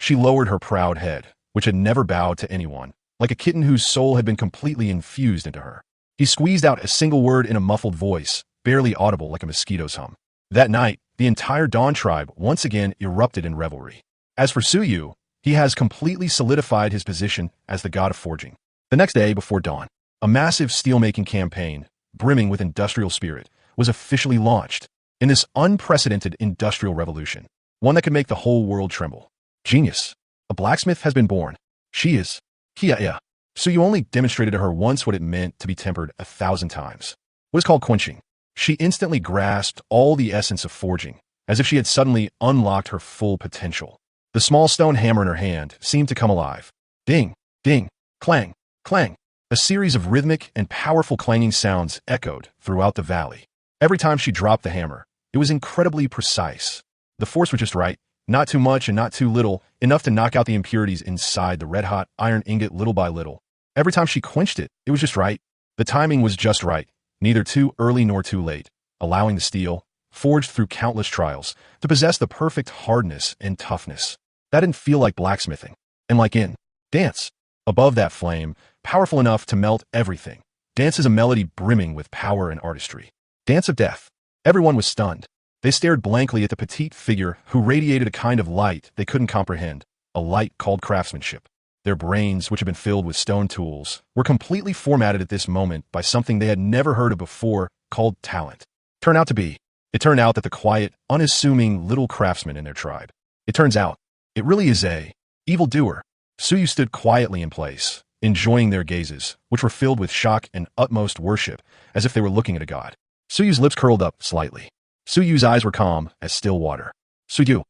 A: She lowered her proud head, which had never bowed to anyone, like a kitten whose soul had been completely infused into her. He squeezed out a single word in a muffled voice, barely audible like a mosquito's hum. That night, the entire Dawn tribe once again erupted in revelry. As for Suyu, he has completely solidified his position as the god of forging. The next day before dawn, a massive steelmaking campaign, brimming with industrial spirit, was officially launched. In this unprecedented industrial revolution, one that could make the whole world tremble. Genius. A blacksmith has been born. She is Kia. Suyu only demonstrated to her once what it meant to be tempered 1,000 times. What is called quenching. She instantly grasped all the essence of forging, as if she had suddenly unlocked her full potential. The small stone hammer in her hand seemed to come alive. Ding, ding, clang, clang. A series of rhythmic and powerful clanging sounds echoed throughout the valley. Every time she dropped the hammer, it was incredibly precise. The force was just right, not too much and not too little, enough to knock out the impurities inside the red-hot iron ingot little by little. Every time she quenched it, it was just right. The timing was just right, neither too early nor too late, allowing the steel, forged through countless trials, to possess the perfect hardness and toughness. That didn't feel like blacksmithing, and like in dance. Above that flame, powerful enough to melt everything, dances a melody brimming with power and artistry. Dance of death. Everyone was stunned. They stared blankly at the petite figure who radiated a kind of light they couldn't comprehend, a light called craftsmanship. Their brains, which had been filled with stone tools, were completely formatted at this moment by something they had never heard of before called talent. It turned out that the quiet, unassuming little craftsman in their tribe. It turns out, it really is a evildoer. Suyu stood quietly in place, enjoying their gazes, which were filled with shock and utmost worship, as if they were looking at a god. Suyu's lips curled up slightly. Suyu's eyes were calm as still water. Suyu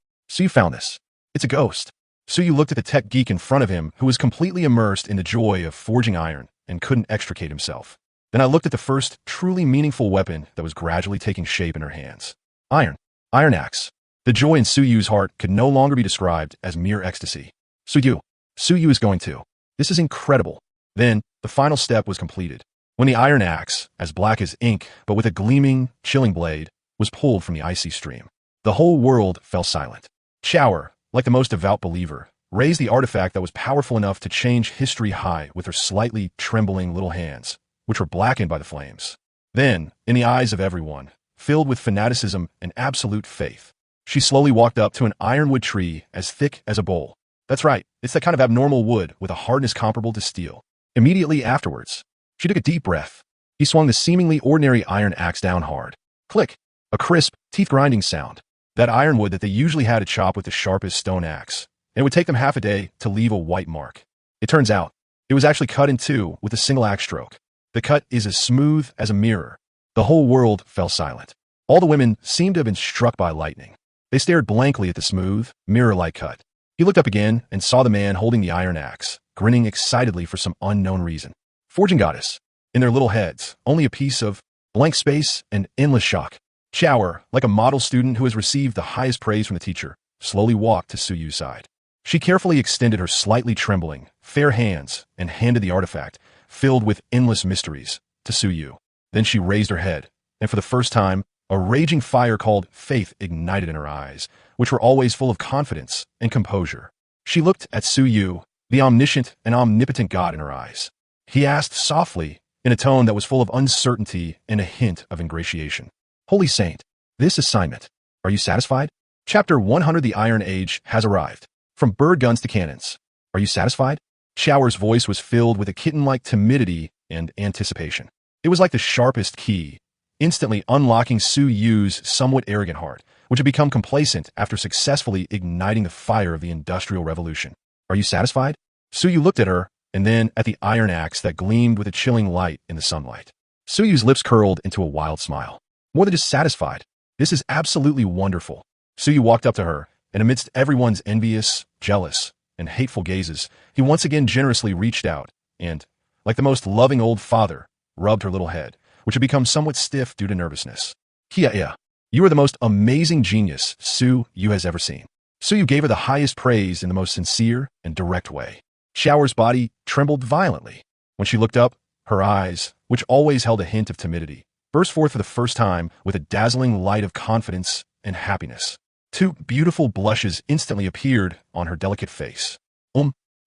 A: found this. It's a ghost. Suyu looked at the tech geek in front of him, who was completely immersed in the joy of forging iron and couldn't extricate himself. Then I looked at the first truly meaningful weapon that was gradually taking shape in her hands. Iron axe. The joy in Suyu's heart could no longer be described as mere ecstasy. Suyu is going to. This is incredible. Then, the final step was completed. When the iron axe, as black as ink but with a gleaming, chilling blade, was pulled from the icy stream, the whole world fell silent. Qiaoer, like the most devout believer, raised the artifact that was powerful enough to change history high with her slightly trembling little hands, which were blackened by the flames. Then, in the eyes of everyone, filled with fanaticism and absolute faith, she slowly walked up to an ironwood tree as thick as a bowl. That's right, it's that kind of abnormal wood with a hardness comparable to steel. Immediately afterwards, she took a deep breath. He swung the seemingly ordinary iron axe down hard. Click! A crisp, teeth-grinding sound. That ironwood that they usually had to chop with the sharpest stone axe. And it would take them half a day to leave a white mark. It turns out, it was actually cut in two with a single axe stroke. The cut is as smooth as a mirror. The whole world fell silent. All the women seemed to have been struck by lightning. They stared blankly at the smooth, mirror-like cut. He looked up again and saw the man holding the iron axe, grinning excitedly for some unknown reason. Forging goddess. In their little heads, only a piece of blank space and endless shock. Qiaoer, like a model student who has received the highest praise from the teacher, slowly walked to Suyu's side. She carefully extended her slightly trembling, fair hands and handed the artifact, filled with endless mysteries, to Suyu. Then she raised her head, and for the first time, a raging fire called faith ignited in her eyes, which were always full of confidence and composure. She looked at Suyu, the omniscient and omnipotent God in her eyes. He asked softly, in a tone that was full of uncertainty and a hint of ingratiation. Holy Saint, this assignment. Are you satisfied? Chapter 100. The Iron Age has arrived. From bird guns to cannons. Are you satisfied? Qiaoer's voice was filled with a kitten-like timidity and anticipation. It was like the sharpest key, instantly unlocking Suyu's somewhat arrogant heart, which had become complacent after successfully igniting the fire of the Industrial Revolution. Are you satisfied? Suyu looked at her, and then at the iron axe that gleamed with a chilling light in the sunlight. Suyu's lips curled into a wild smile. More than just satisfied. This is absolutely wonderful. Suyu walked up to her, and amidst everyone's envious, jealous, and hateful gazes, he once again generously reached out and, like the most loving old father, rubbed her little head, which had become somewhat stiff due to nervousness. Kia, you are the most amazing genius Su Yu has ever seen. Su Yu gave her the highest praise in the most sincere and direct way. Xiao's body trembled violently. When she looked up, her eyes, which always held a hint of timidity, burst forth for the first time with a dazzling light of confidence and happiness. Two beautiful blushes instantly appeared on her delicate face.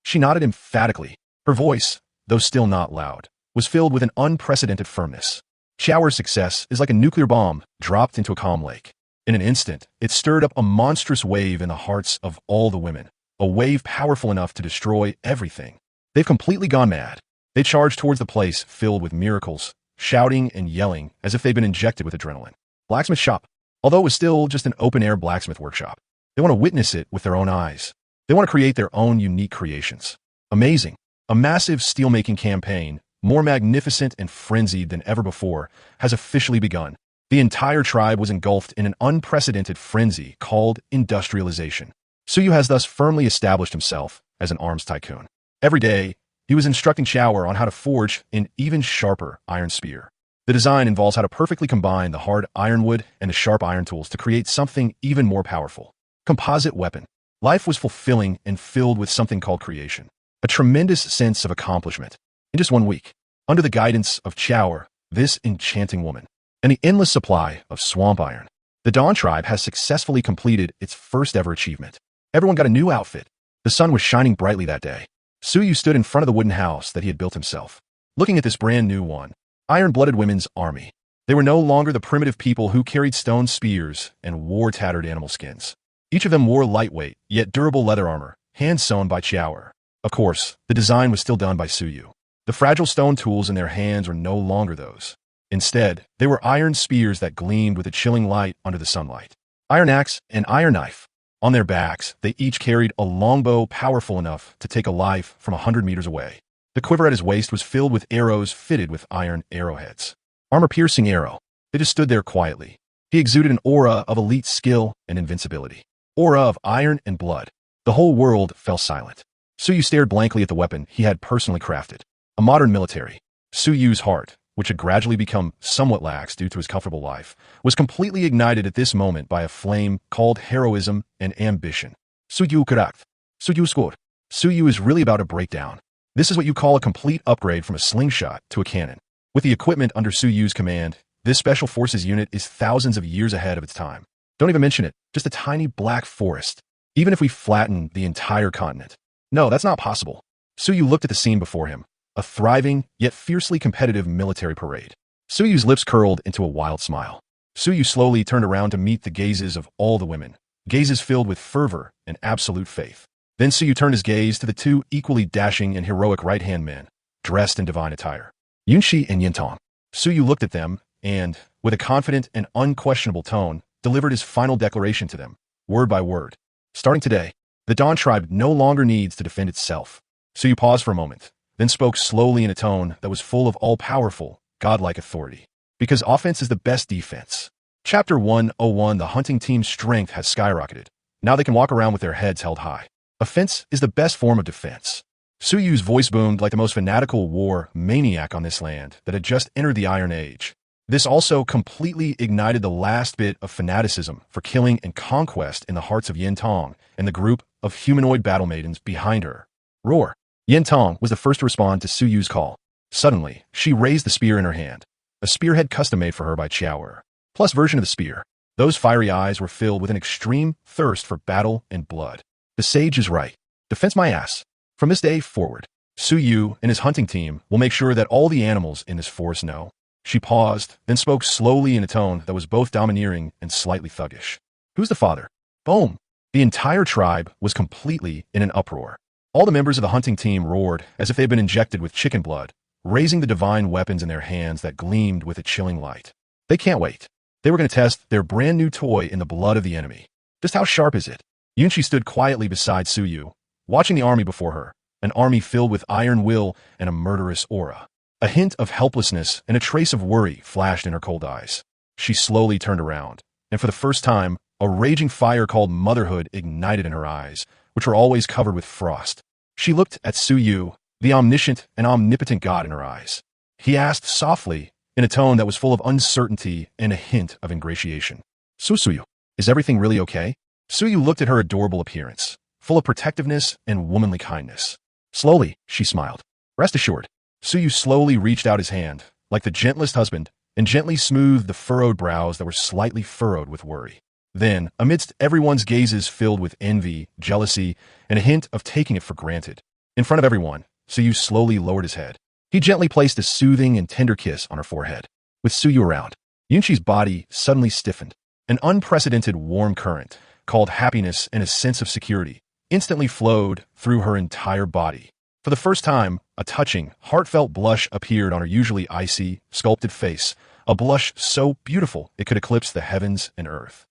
A: She nodded emphatically. Her voice, though still not loud, was filled with an unprecedented firmness. Xiao's success is like a nuclear bomb dropped into a calm lake. In an instant, it stirred up a monstrous wave in the hearts of all the women, a wave powerful enough to destroy everything. They've completely gone mad. They charged towards the place filled with miracles, shouting and yelling as if they'd been injected with adrenaline. Blacksmith shop. Although it was still just an open-air blacksmith workshop, they want to witness it with their own eyes. They want to create their own unique creations. Amazing. A massive steelmaking campaign, more magnificent and frenzied than ever before, has officially begun. The entire tribe was engulfed in an unprecedented frenzy called industrialization. Su Yu has thus firmly established himself as an arms tycoon. Every day, he was instructing Xiao on how to forge an even sharper iron spear. The design involves how to perfectly combine the hard ironwood and the sharp iron tools to create something even more powerful. Composite weapon. Life was fulfilling and filled with something called creation. A tremendous sense of accomplishment. In just 1 week, under the guidance of Xiao, this enchanting woman, and the endless supply of swamp iron, the Dawn tribe has successfully completed its first ever achievement. Everyone got a new outfit. The sun was shining brightly that day. Su Yu stood in front of the wooden house that he had built himself, looking at this brand new one. Iron-blooded women's army. They were no longer the primitive people who carried stone spears and wore tattered animal skins. Each of them wore lightweight, yet durable leather armor, hand-sewn by Xiao. Of course, the design was still done by Su Yu. The fragile stone tools in their hands were no longer those. Instead, they were iron spears that gleamed with a chilling light under the sunlight. Iron axe and iron knife. On their backs, they each carried a longbow powerful enough to take a life from 100 meters away. The quiver at his waist was filled with arrows fitted with iron arrowheads. Armor-piercing arrow. They just stood there quietly. He exuded an aura of elite skill and invincibility. Aura of iron and blood. The whole world fell silent. Su Yu stared blankly at the weapon he had personally crafted. A modern military. Su Yu's heart, which had gradually become somewhat lax due to his comfortable life, was completely ignited at this moment by a flame called heroism and ambition. Su Yu correct. Su Yu scored. Su Yu is really about to break down. This is what you call a complete upgrade from a slingshot to a cannon. With the equipment under Su Yu's command, this special forces unit is thousands of years ahead of its time. Don't even mention it, just a tiny black forest. Even if we flatten the entire continent. No, that's not possible. Su Yu looked at the scene before him, a thriving, yet fiercely competitive military parade. Su Yu's lips curled into a wild smile. Su Yu slowly turned around to meet the gazes of all the women, gazes filled with fervor and absolute faith. Then Su Yu turned his gaze to the two equally dashing and heroic right-hand men, dressed in divine attire. Yunxi and Yintong. Su Yu looked at them and, with a confident and unquestionable tone, delivered his final declaration to them, word by word. Starting today, the Dawn tribe no longer needs to defend itself. Su Yu paused for a moment, then spoke slowly in a tone that was full of all-powerful, godlike authority. Because offense is the best defense. Chapter 101. The hunting team's strength has skyrocketed. Now they can walk around with their heads held high. Offense is the best form of defense. Su Yu's voice boomed like the most fanatical war maniac on this land that had just entered the Iron Age. This also completely ignited the last bit of fanaticism for killing and conquest in the hearts of Yintong and the group of humanoid battle maidens behind her. Roar. Yintong was the first to respond to Su Yu's call. Suddenly, she raised the spear in her hand, a spearhead custom-made for her by Xiao. Plus version of the spear. Those fiery eyes were filled with an extreme thirst for battle and blood. The sage is right. Defense my ass. From this day forward, Su Yu and his hunting team will make sure that all the animals in this forest know. She paused, then spoke slowly in a tone that was both domineering and slightly thuggish. Who's the father? Boom! The entire tribe was completely in an uproar. All the members of the hunting team roared as if they had been injected with chicken blood, raising the divine weapons in their hands that gleamed with a chilling light. They can't wait. They were going to test their brand new toy in the blood of the enemy. Just how sharp is it? Yunxi stood quietly beside Su Yu, watching the army before her, an army filled with iron will and a murderous aura. A hint of helplessness and a trace of worry flashed in her cold eyes. She slowly turned around, and for the first time, a raging fire called motherhood ignited in her eyes, which were always covered with frost. She looked at Su Yu, the omniscient and omnipotent god in her eyes. He asked softly, in a tone that was full of uncertainty and a hint of ingratiation. Suyu, is everything really okay? Suyu looked at her adorable appearance, full of protectiveness and womanly kindness. Slowly, she smiled. Rest assured. Suyu slowly reached out his hand, like the gentlest husband, and gently smoothed the furrowed brows that were slightly furrowed with worry. Then, amidst everyone's gazes filled with envy, jealousy, and a hint of taking it for granted, in front of everyone, Suyu slowly lowered his head. He gently placed a soothing and tender kiss on her forehead. With Suyu around, Yunqi's body suddenly stiffened. An unprecedented warm current, called happiness and a sense of security, instantly flowed through her entire body. For the first time, a touching, heartfelt blush appeared on her usually icy, sculpted face, a blush so beautiful it could eclipse the heavens and earth.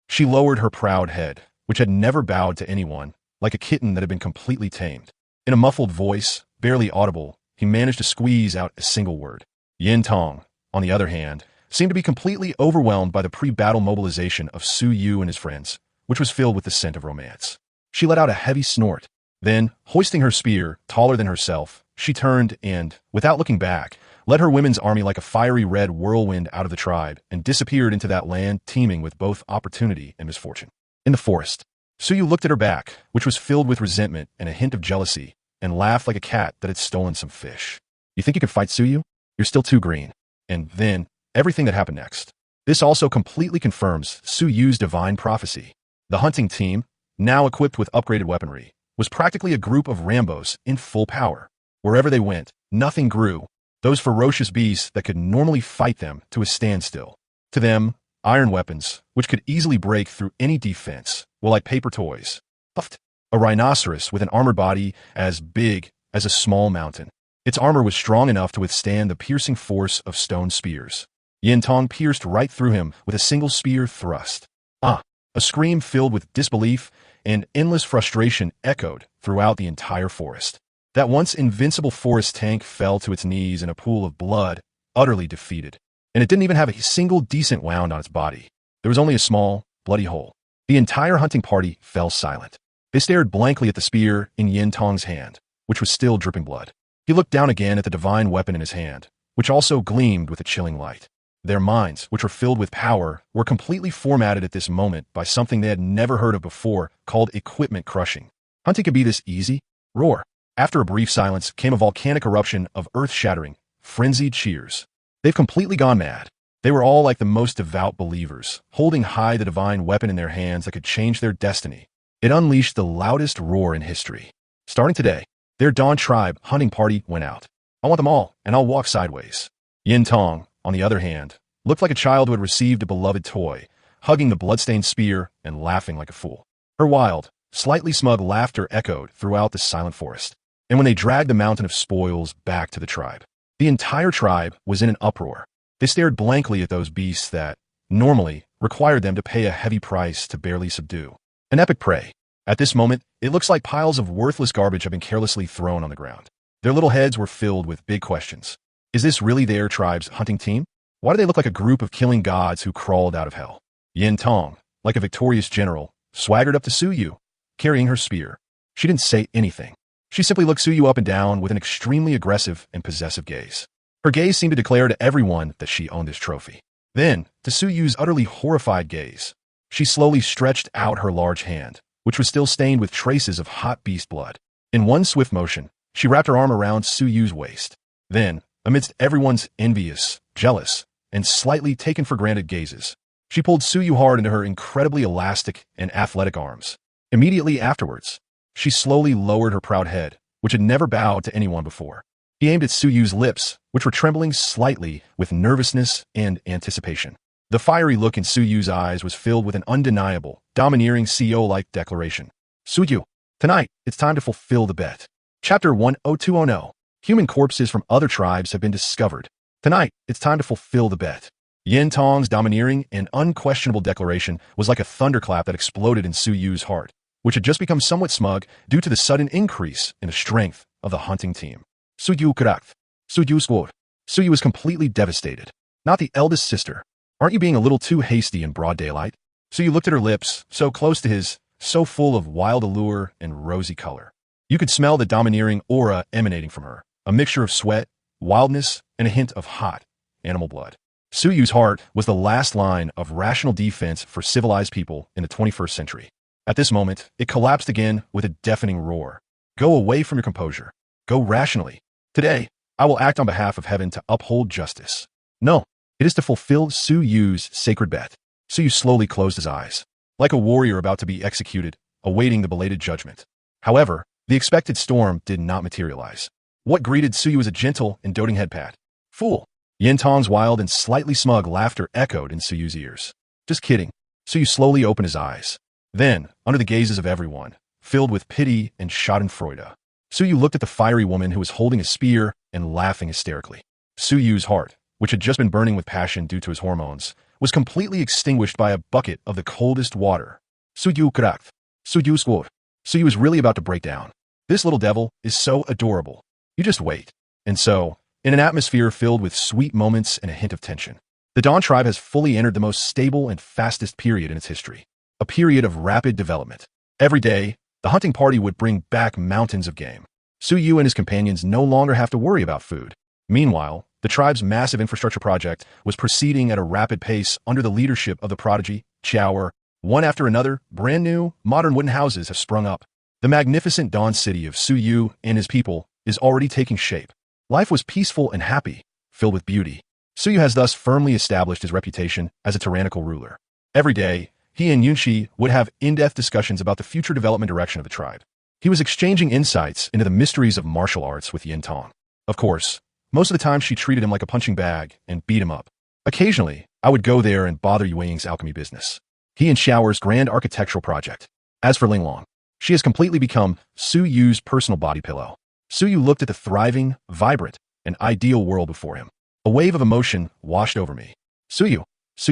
A: She lowered her proud head, which had never bowed to anyone, like a kitten that had been completely tamed. In a muffled voice, barely audible, he managed to squeeze out a single word. Yin Tong, on the other hand, seemed to be completely overwhelmed by the pre-battle mobilization of Su Yu and his friends, which was filled with the scent of romance. She let out a heavy snort. Then, hoisting her spear, taller than herself, she turned and, without looking back, led her women's army like a fiery red whirlwind out of the tribe and disappeared into that land teeming with both opportunity and misfortune. In the forest, Su Yu looked at her back, which was filled with resentment and a hint of jealousy, and laughed like a cat that had stolen some fish. You think you can fight Su Yu? You're still too green. And then, everything that happened next. This also completely confirms Su Yu's divine prophecy. The hunting team, now equipped with upgraded weaponry, was practically a group of Rambos in full power. Wherever they went, nothing grew. Those ferocious beasts that could normally fight them to a standstill. To them, iron weapons, which could easily break through any defense, were like paper toys. Puffed. A rhinoceros with an armored body as big as a small mountain. Its armor was strong enough to withstand the piercing force of stone spears. Yin Tong pierced right through him with a single spear thrust. A scream filled with disbelief and endless frustration echoed throughout the entire forest. That once invincible forest tank fell to its knees in a pool of blood, utterly defeated. And it didn't even have a single decent wound on its body. There was only a small, bloody hole. The entire hunting party fell silent. They stared blankly at the spear in Yin Tong's hand, which was still dripping blood. He looked down again at the divine weapon in his hand, which also gleamed with a chilling light. Their minds, which were filled with power, were completely formatted at this moment by something they had never heard of before called equipment crushing. Hunting could be this easy? Roar. After a brief silence came a volcanic eruption of earth-shattering, frenzied cheers. They've completely gone mad. They were all like the most devout believers, holding high the divine weapon in their hands that could change their destiny. It unleashed the loudest roar in history. Starting today, their Dawn Tribe hunting party went out. I want them all, and I'll walk sideways. Yin Tong, on the other hand, looked like a child who had received a beloved toy, hugging the bloodstained spear and laughing like a fool. Her wild, slightly smug laughter echoed throughout the silent forest. And when they dragged the mountain of spoils back to the tribe, the entire tribe was in an uproar. They stared blankly at those beasts that, normally, required them to pay a heavy price to barely subdue. An epic prey. At this moment, it looks like piles of worthless garbage have been carelessly thrown on the ground. Their little heads were filled with big questions. Is this really their tribe's hunting team? Why do they look like a group of killing gods who crawled out of hell? Yin Tong, like a victorious general, swaggered up to Su Yu, carrying her spear. She didn't say anything. She simply looked Su Yu up and down with an extremely aggressive and possessive gaze. Her gaze seemed to declare to everyone that she owned this trophy. Then, to Su Yu's utterly horrified gaze, she slowly stretched out her large hand, which was still stained with traces of hot beast blood. In one swift motion, she wrapped her arm around Su Yu's waist. Then, amidst everyone's envious, jealous, and slightly taken-for-granted gazes, she pulled Su Yu hard into her incredibly elastic and athletic arms. Immediately afterwards, she slowly lowered her proud head, which had never bowed to anyone before. He aimed at Su Yu's lips, which were trembling slightly with nervousness and anticipation. The fiery look in Su Yu's eyes was filled with an undeniable, domineering CEO-like declaration. Su Yu, tonight, it's time to fulfill the bet. Chapter 10210. Human corpses from other tribes have been discovered. Tonight, it's time to fulfill the bet. Yin Tong's domineering and unquestionable declaration was like a thunderclap that exploded in Su Yu's heart, which had just become somewhat smug due to the sudden increase in the strength of the hunting team. Su Yu cracked. Su Yu squawked. Su Yu was completely devastated. Not the eldest sister. Aren't you being a little too hasty in broad daylight? Su Yu looked at her lips, so close to his, so full of wild allure and rosy color. You could smell the domineering aura emanating from her, a mixture of sweat, wildness, and a hint of hot, animal blood. Suyu's heart was the last line of rational defense for civilized people in the 21st century. At this moment, it collapsed again with a deafening roar. Go away from your composure. Go rationally. Today, I will act on behalf of heaven to uphold justice. No, it is to fulfill Suyu's sacred bet. Suyu slowly closed his eyes, like a warrior about to be executed, awaiting the belated judgment. However, the expected storm did not materialize. What greeted Suyu was a gentle and doting head pat. Fool! Yin Tong's wild and slightly smug laughter echoed in Suyu's ears. Just kidding. Suyu slowly opened his eyes. Then, under the gazes of everyone, filled with pity and schadenfreude, Suyu looked at the fiery woman who was holding a spear and laughing hysterically. Suyu's heart, which had just been burning with passion due to his hormones, was completely extinguished by a bucket of the coldest water. Suyu cracked. Suyu squawked. Suyu was really about to break down. This little devil is so adorable. You just wait. And so, in an atmosphere filled with sweet moments and a hint of tension, the Dawn tribe has fully entered the most stable and fastest period in its history. A period of rapid development. Every day, the hunting party would bring back mountains of game. Suyu and his companions no longer have to worry about food. Meanwhile, the tribe's massive infrastructure project was proceeding at a rapid pace under the leadership of the prodigy, Chower. One after another, brand new, modern wooden houses have sprung up. The magnificent Dawn city of Suyu and his people is already taking shape. Life was peaceful and happy, filled with beauty. Suyu has thus firmly established his reputation as a tyrannical ruler. Every day, he and Yunshi would have in-depth discussions about the future development direction of the tribe. He was exchanging insights into the mysteries of martial arts with Yin Tong. Of course, most of the time she treated him like a punching bag and beat him up. Occasionally, I would go there and bother Yueying's alchemy business. He and Xiaoer's grand architectural project. As for Linglong, she has completely become Suyu's personal body pillow. Suyu looked at the thriving, vibrant, and ideal world before him. A wave of emotion washed over me. Suyu,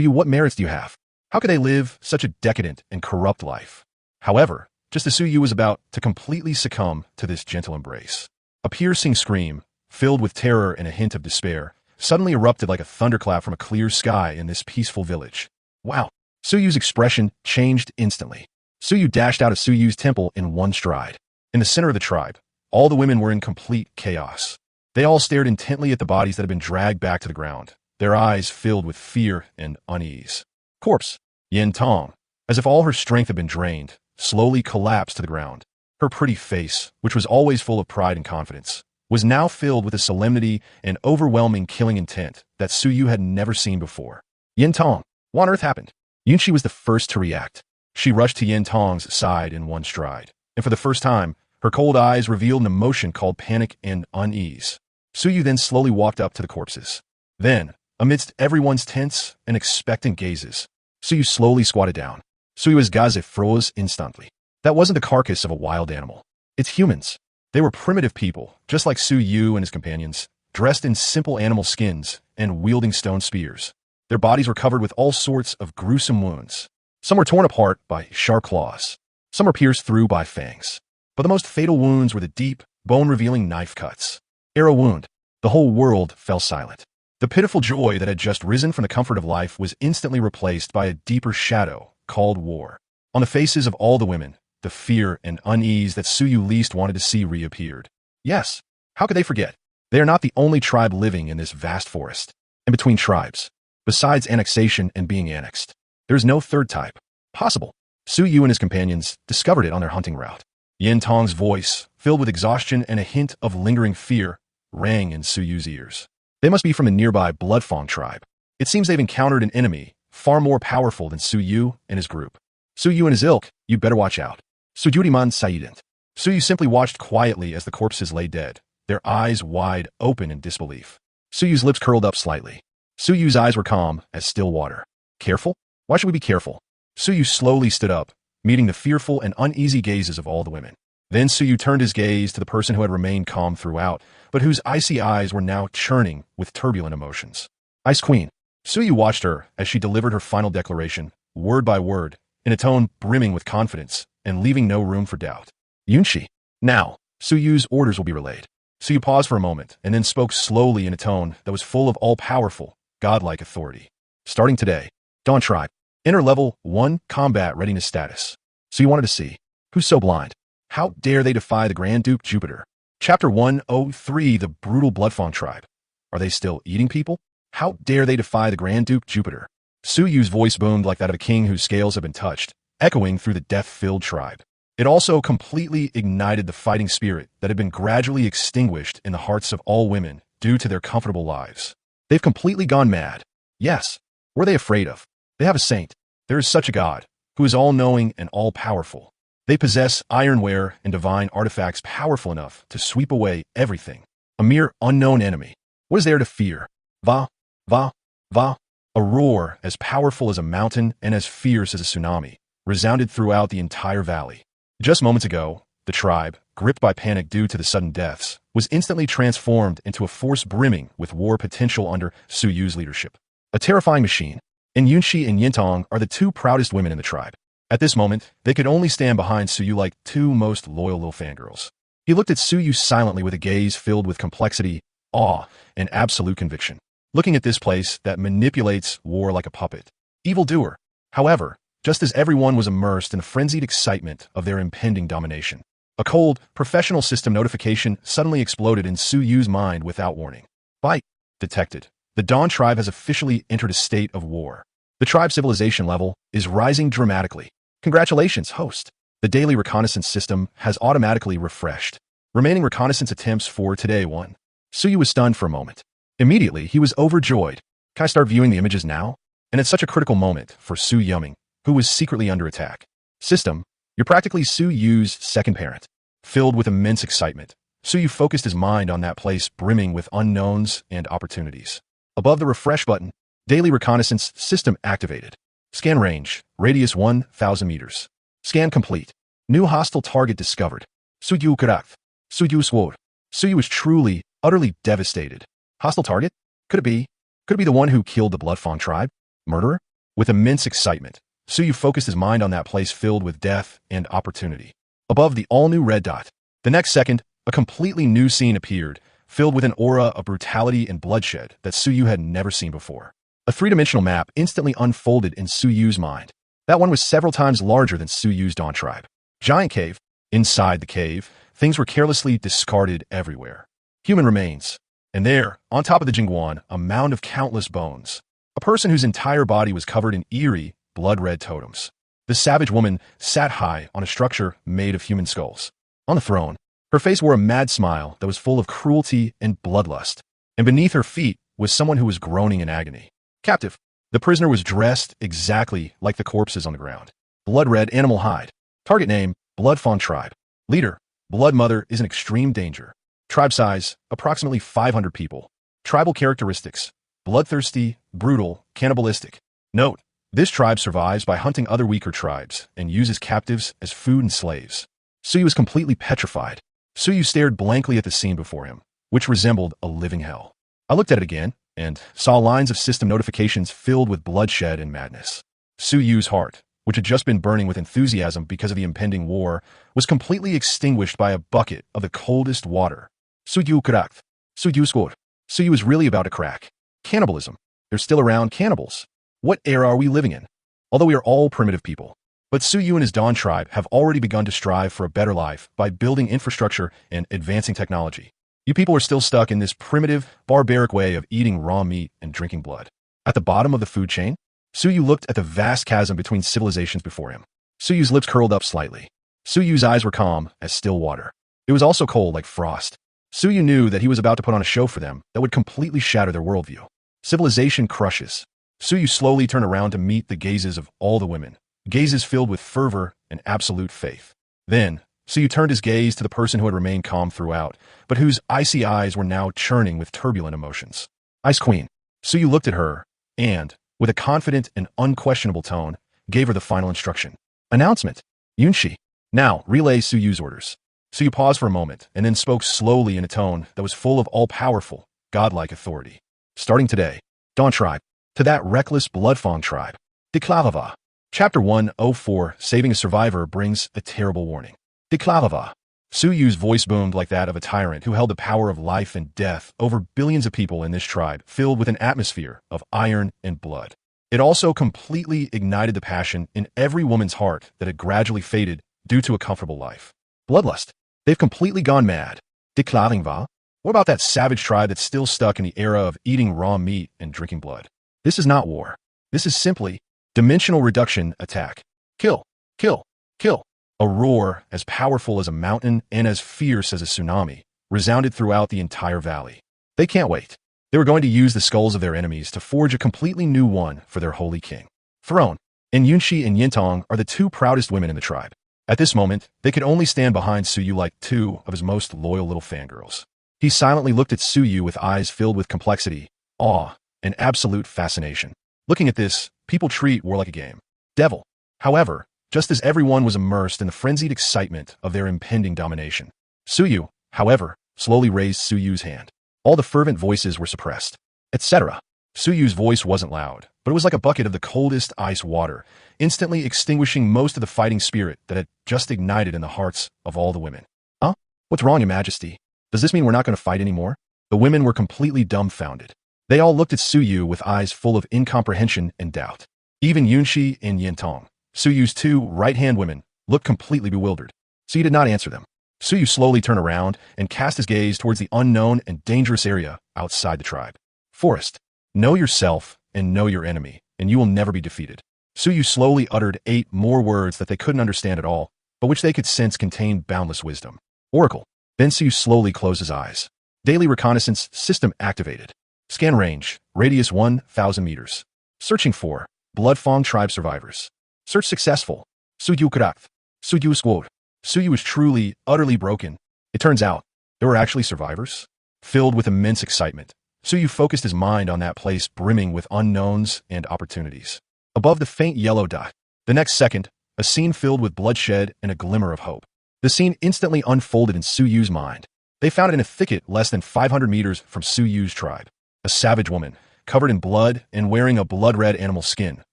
A: what merits do you have? How could they live such a decadent and corrupt life? However, just as Suyu was about to completely succumb to this gentle embrace, a piercing scream, filled with terror and a hint of despair, suddenly erupted like a thunderclap from a clear sky in this peaceful village. Wow! Suyu's expression changed instantly. Suyu dashed out of Suyu's temple in one stride. In the center of the tribe, all the women were in complete chaos. They all stared intently at the bodies that had been dragged back to the ground, their eyes filled with fear and unease. Corpse. Yin Tong, as if all her strength had been drained, slowly collapsed to the ground. Her pretty face, which was always full of pride and confidence, was now filled with a solemnity and overwhelming killing intent that Suyu had never seen before. Yin Tong, what on earth happened? Yunshi was the first to react. She rushed to Yin Tong's side in one stride, and for the first time, her cold eyes revealed an emotion called panic and unease. Suyu then slowly walked up to the corpses. Then, amidst everyone's tense and expectant gazes, Suyu slowly squatted down. Suyu's gaze froze instantly. That wasn't the carcass of a wild animal. It's humans. They were primitive people, just like Suyu and his companions, dressed in simple animal skins and wielding stone spears. Their bodies were covered with all sorts of gruesome wounds. Some were torn apart by sharp claws. Some were pierced through by fangs. But the most fatal wounds were the deep, bone-revealing knife cuts. Arrow wound. The whole world fell silent. The pitiful joy that had just risen from the comfort of life was instantly replaced by a deeper shadow called war. On the faces of all the women, the fear and unease that Suyu least wanted to see reappeared. Yes, how could they forget? They are not the only tribe living in this vast forest. And between tribes, besides annexation and being annexed, there is no third type possible. Suyu and his companions discovered it on their hunting route. Yin Tong's voice, filled with exhaustion and a hint of lingering fear, rang in Suyu's ears. They must be from the nearby Bloodfang tribe. It seems they've encountered an enemy far more powerful than Suyu and his group. Suyu and his ilk, you better watch out. Sujuriman Saidant. Suyu simply watched quietly as the corpses lay dead, their eyes wide open in disbelief. Suyu's lips curled up slightly. Suyu's eyes were calm as still water. Careful? Why should we be careful? Suyu slowly stood up, meeting the fearful and uneasy gazes of all the women. Then Suyu turned his gaze to the person who had remained calm throughout, but whose icy eyes were now churning with turbulent emotions. Ice Queen. Suyu watched her as she delivered her final declaration, word by word, in a tone brimming with confidence and leaving no room for doubt. Yunshi. Now, Suyu's orders will be relayed. Suyu paused for a moment and then spoke slowly in a tone that was full of all-powerful, godlike authority. Starting today, Dawn Tribe. Enter level 1 combat readiness status. So you wanted to see. Who's so blind? How dare they defy the Grand Duke Jupiter? Chapter 103, The Brutal Bloodfawn Tribe. Are they still eating people? How dare they defy the Grand Duke Jupiter? Su Yu's voice boomed like that of a king whose scales have been touched, echoing through the death-filled tribe. It also completely ignited the fighting spirit that had been gradually extinguished in the hearts of all women due to their comfortable lives. They've completely gone mad. Yes. What are they afraid of? They have a saint. There is such a God, who is all-knowing and all-powerful. They possess ironware and divine artifacts powerful enough to sweep away everything. A mere unknown enemy. What is there to fear? Va, va, va. A roar as powerful as a mountain and as fierce as a tsunami resounded throughout the entire valley. Just moments ago, the tribe, gripped by panic due to the sudden deaths, was instantly transformed into a force brimming with war potential under Su Yu's leadership. A terrifying machine. And Yunxi and Yintong are the two proudest women in the tribe. At this moment, they could only stand behind Su Yu like two most loyal little fangirls. He looked at Su Yu silently with a gaze filled with complexity, awe, and absolute conviction. Looking at this place that manipulates war like a puppet. Evildoer. However, just as everyone was immersed in the frenzied excitement of their impending domination, a cold, professional system notification suddenly exploded in Su Yu's mind without warning. Fight detected. The Dawn tribe has officially entered a state of war. The tribe civilization level is rising dramatically. Congratulations, host. The daily reconnaissance system has automatically refreshed. Remaining reconnaissance attempts for today 1. Su Yu was stunned for a moment. Immediately, he was overjoyed. Can I start viewing the images now? And at such a critical moment for Su Yuming, who was secretly under attack. System, you're practically Su Yu's second parent. Filled with immense excitement, Su Yu focused his mind on that place brimming with unknowns and opportunities. Above the refresh button, daily reconnaissance system activated. Scan range, radius 1,000 meters. Scan complete. New hostile target discovered. Su Yu Karak. Su Yu swore. Su Yu was truly, utterly devastated. Hostile target? Could it be? Could it be the one who killed the Bloodfawn tribe? Murderer? With immense excitement, Su Yu focused his mind on that place filled with death and opportunity. Above the all-new red dot, the next second, a completely new scene appeared, filled with an aura of brutality and bloodshed that Su Yu had never seen before. A three-dimensional map instantly unfolded in Su Yu's mind. That one was several times larger than Su Yu's Dawn tribe. Giant cave. Inside the cave, things were carelessly discarded everywhere. Human remains. And there, on top of the Jingguan, a mound of countless bones. A person whose entire body was covered in eerie, blood-red totems. The savage woman sat high on a structure made of human skulls. On the throne, her face wore a mad smile that was full of cruelty and bloodlust. And beneath her feet was someone who was groaning in agony. Captive. The prisoner was dressed exactly like the corpses on the ground. Blood-red animal hide. Target name, Bloodfawn tribe. Leader, Blood Mother is in extreme danger. Tribe size, approximately 500 people. Tribal characteristics, bloodthirsty, brutal, cannibalistic. Note, this tribe survives by hunting other weaker tribes and uses captives as food and slaves. Su Yu was completely petrified. Su Yu stared blankly at the scene before him, which resembled a living hell. I looked at it again and saw lines of system notifications filled with bloodshed and madness. Su Yu's heart, which had just been burning with enthusiasm because of the impending war, was completely extinguished by a bucket of the coldest water. Su Yu cracked. Su Yu scored. Su Yu was really about to crack. Cannibalism. They're still around cannibals. What era are we living in? Although we are all primitive people. But Su Yu and his Dawn tribe have already begun to strive for a better life by building infrastructure and advancing technology. You people are still stuck in this primitive, barbaric way of eating raw meat and drinking blood. At the bottom of the food chain, Su Yu looked at the vast chasm between civilizations before him. Su Yu's lips curled up slightly. Su Yu's eyes were calm as still water. It was also cold like frost. Su Yu knew that he was about to put on a show for them that would completely shatter their worldview. Civilization crushes. Su Yu slowly turned around to meet the gazes of all the women, gazes filled with fervor and absolute faith. Then, Su Yu turned his gaze to the person who had remained calm throughout, but whose icy eyes were now churning with turbulent emotions. Ice Queen. Su Yu looked at her, and, with a confident and unquestionable tone, gave her the final instruction. Announcement. Yunxi. Now, relay Su Yu's orders. Su Yu paused for a moment, and then spoke slowly in a tone that was full of all-powerful, godlike authority. Starting today, Dawn tribe, to that reckless Bloodfawn tribe. Deklarava. Chapter 104, Saving a Survivor brings a terrible warning. Deklarava. Su Yu's voice boomed like that of a tyrant who held the power of life and death over billions of people in this tribe, filled with an atmosphere of iron and blood. It also completely ignited the passion in every woman's heart that had gradually faded due to a comfortable life. Bloodlust. They've completely gone mad. Declaring va? What about that savage tribe that's still stuck in the era of eating raw meat and drinking blood? This is not war. This is simply dimensional reduction attack. Kill, kill, kill. A roar as powerful as a mountain and as fierce as a tsunami resounded throughout the entire valley. They can't wait. They were going to use the skulls of their enemies to forge a completely new one for their holy king. Throne. And Yunxi and Yintong are the two proudest women in the tribe. At this moment, they could only stand behind Suyu like two of his most loyal little fangirls. He silently looked at Suyu with eyes filled with complexity, awe, and absolute fascination. Looking at this, people treat war like a game. Devil. However, just as everyone was immersed in the frenzied excitement of their impending domination, Suyu, however, slowly raised Suyu's hand. All the fervent voices were suppressed, etc. Suyu's voice wasn't loud, but it was like a bucket of the coldest ice water, instantly extinguishing most of the fighting spirit that had just ignited in the hearts of all the women. Huh? What's wrong, Your Majesty? Does this mean we're not going to fight anymore? The women were completely dumbfounded. They all looked at Suyu with eyes full of incomprehension and doubt. Even Yunxi and Yintong, Suyu's two right-hand women, looked completely bewildered. Suyu did not answer them. Suyu slowly turned around and cast his gaze towards the unknown and dangerous area outside the tribe. Forest. Know yourself and know your enemy, and you will never be defeated. Suyu slowly uttered 8 more words that they couldn't understand at all, but which they could sense contained boundless wisdom. Oracle. Then Suyu slowly closed his eyes. Daily reconnaissance system activated. Scan range, radius 1,000 meters. Searching for Bloodfang tribe survivors. Search successful. Suyu Karakth. Suyu Squad. Suyu was truly, utterly broken. It turns out, there were actually survivors. Filled with immense excitement, Suyu focused his mind on that place brimming with unknowns and opportunities. Above the faint yellow dot, the next second, a scene filled with bloodshed and a glimmer of hope. The scene instantly unfolded in Suyu's mind. They found it in a thicket less than 500 meters from Suyu's tribe. A savage woman, covered in blood and wearing a blood-red animal skin,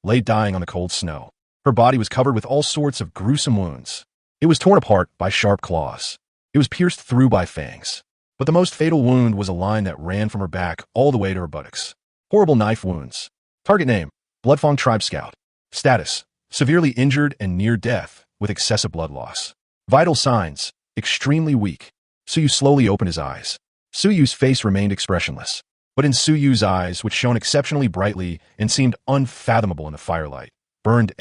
A: lay dying on the cold snow. Her body was covered with all sorts of gruesome wounds. It was torn apart by sharp claws. It was pierced through by fangs. But the most fatal wound was a line that ran from her back all the way to her buttocks. Horrible knife wounds. Target name, Bloodfang Tribe Scout. Status, severely injured and near death with excessive blood loss. Vital signs, extremely weak. Suyu slowly opened his eyes. Suyu's face remained expressionless. But in Suyu's eyes, which shone exceptionally brightly and seemed unfathomable in the firelight, burned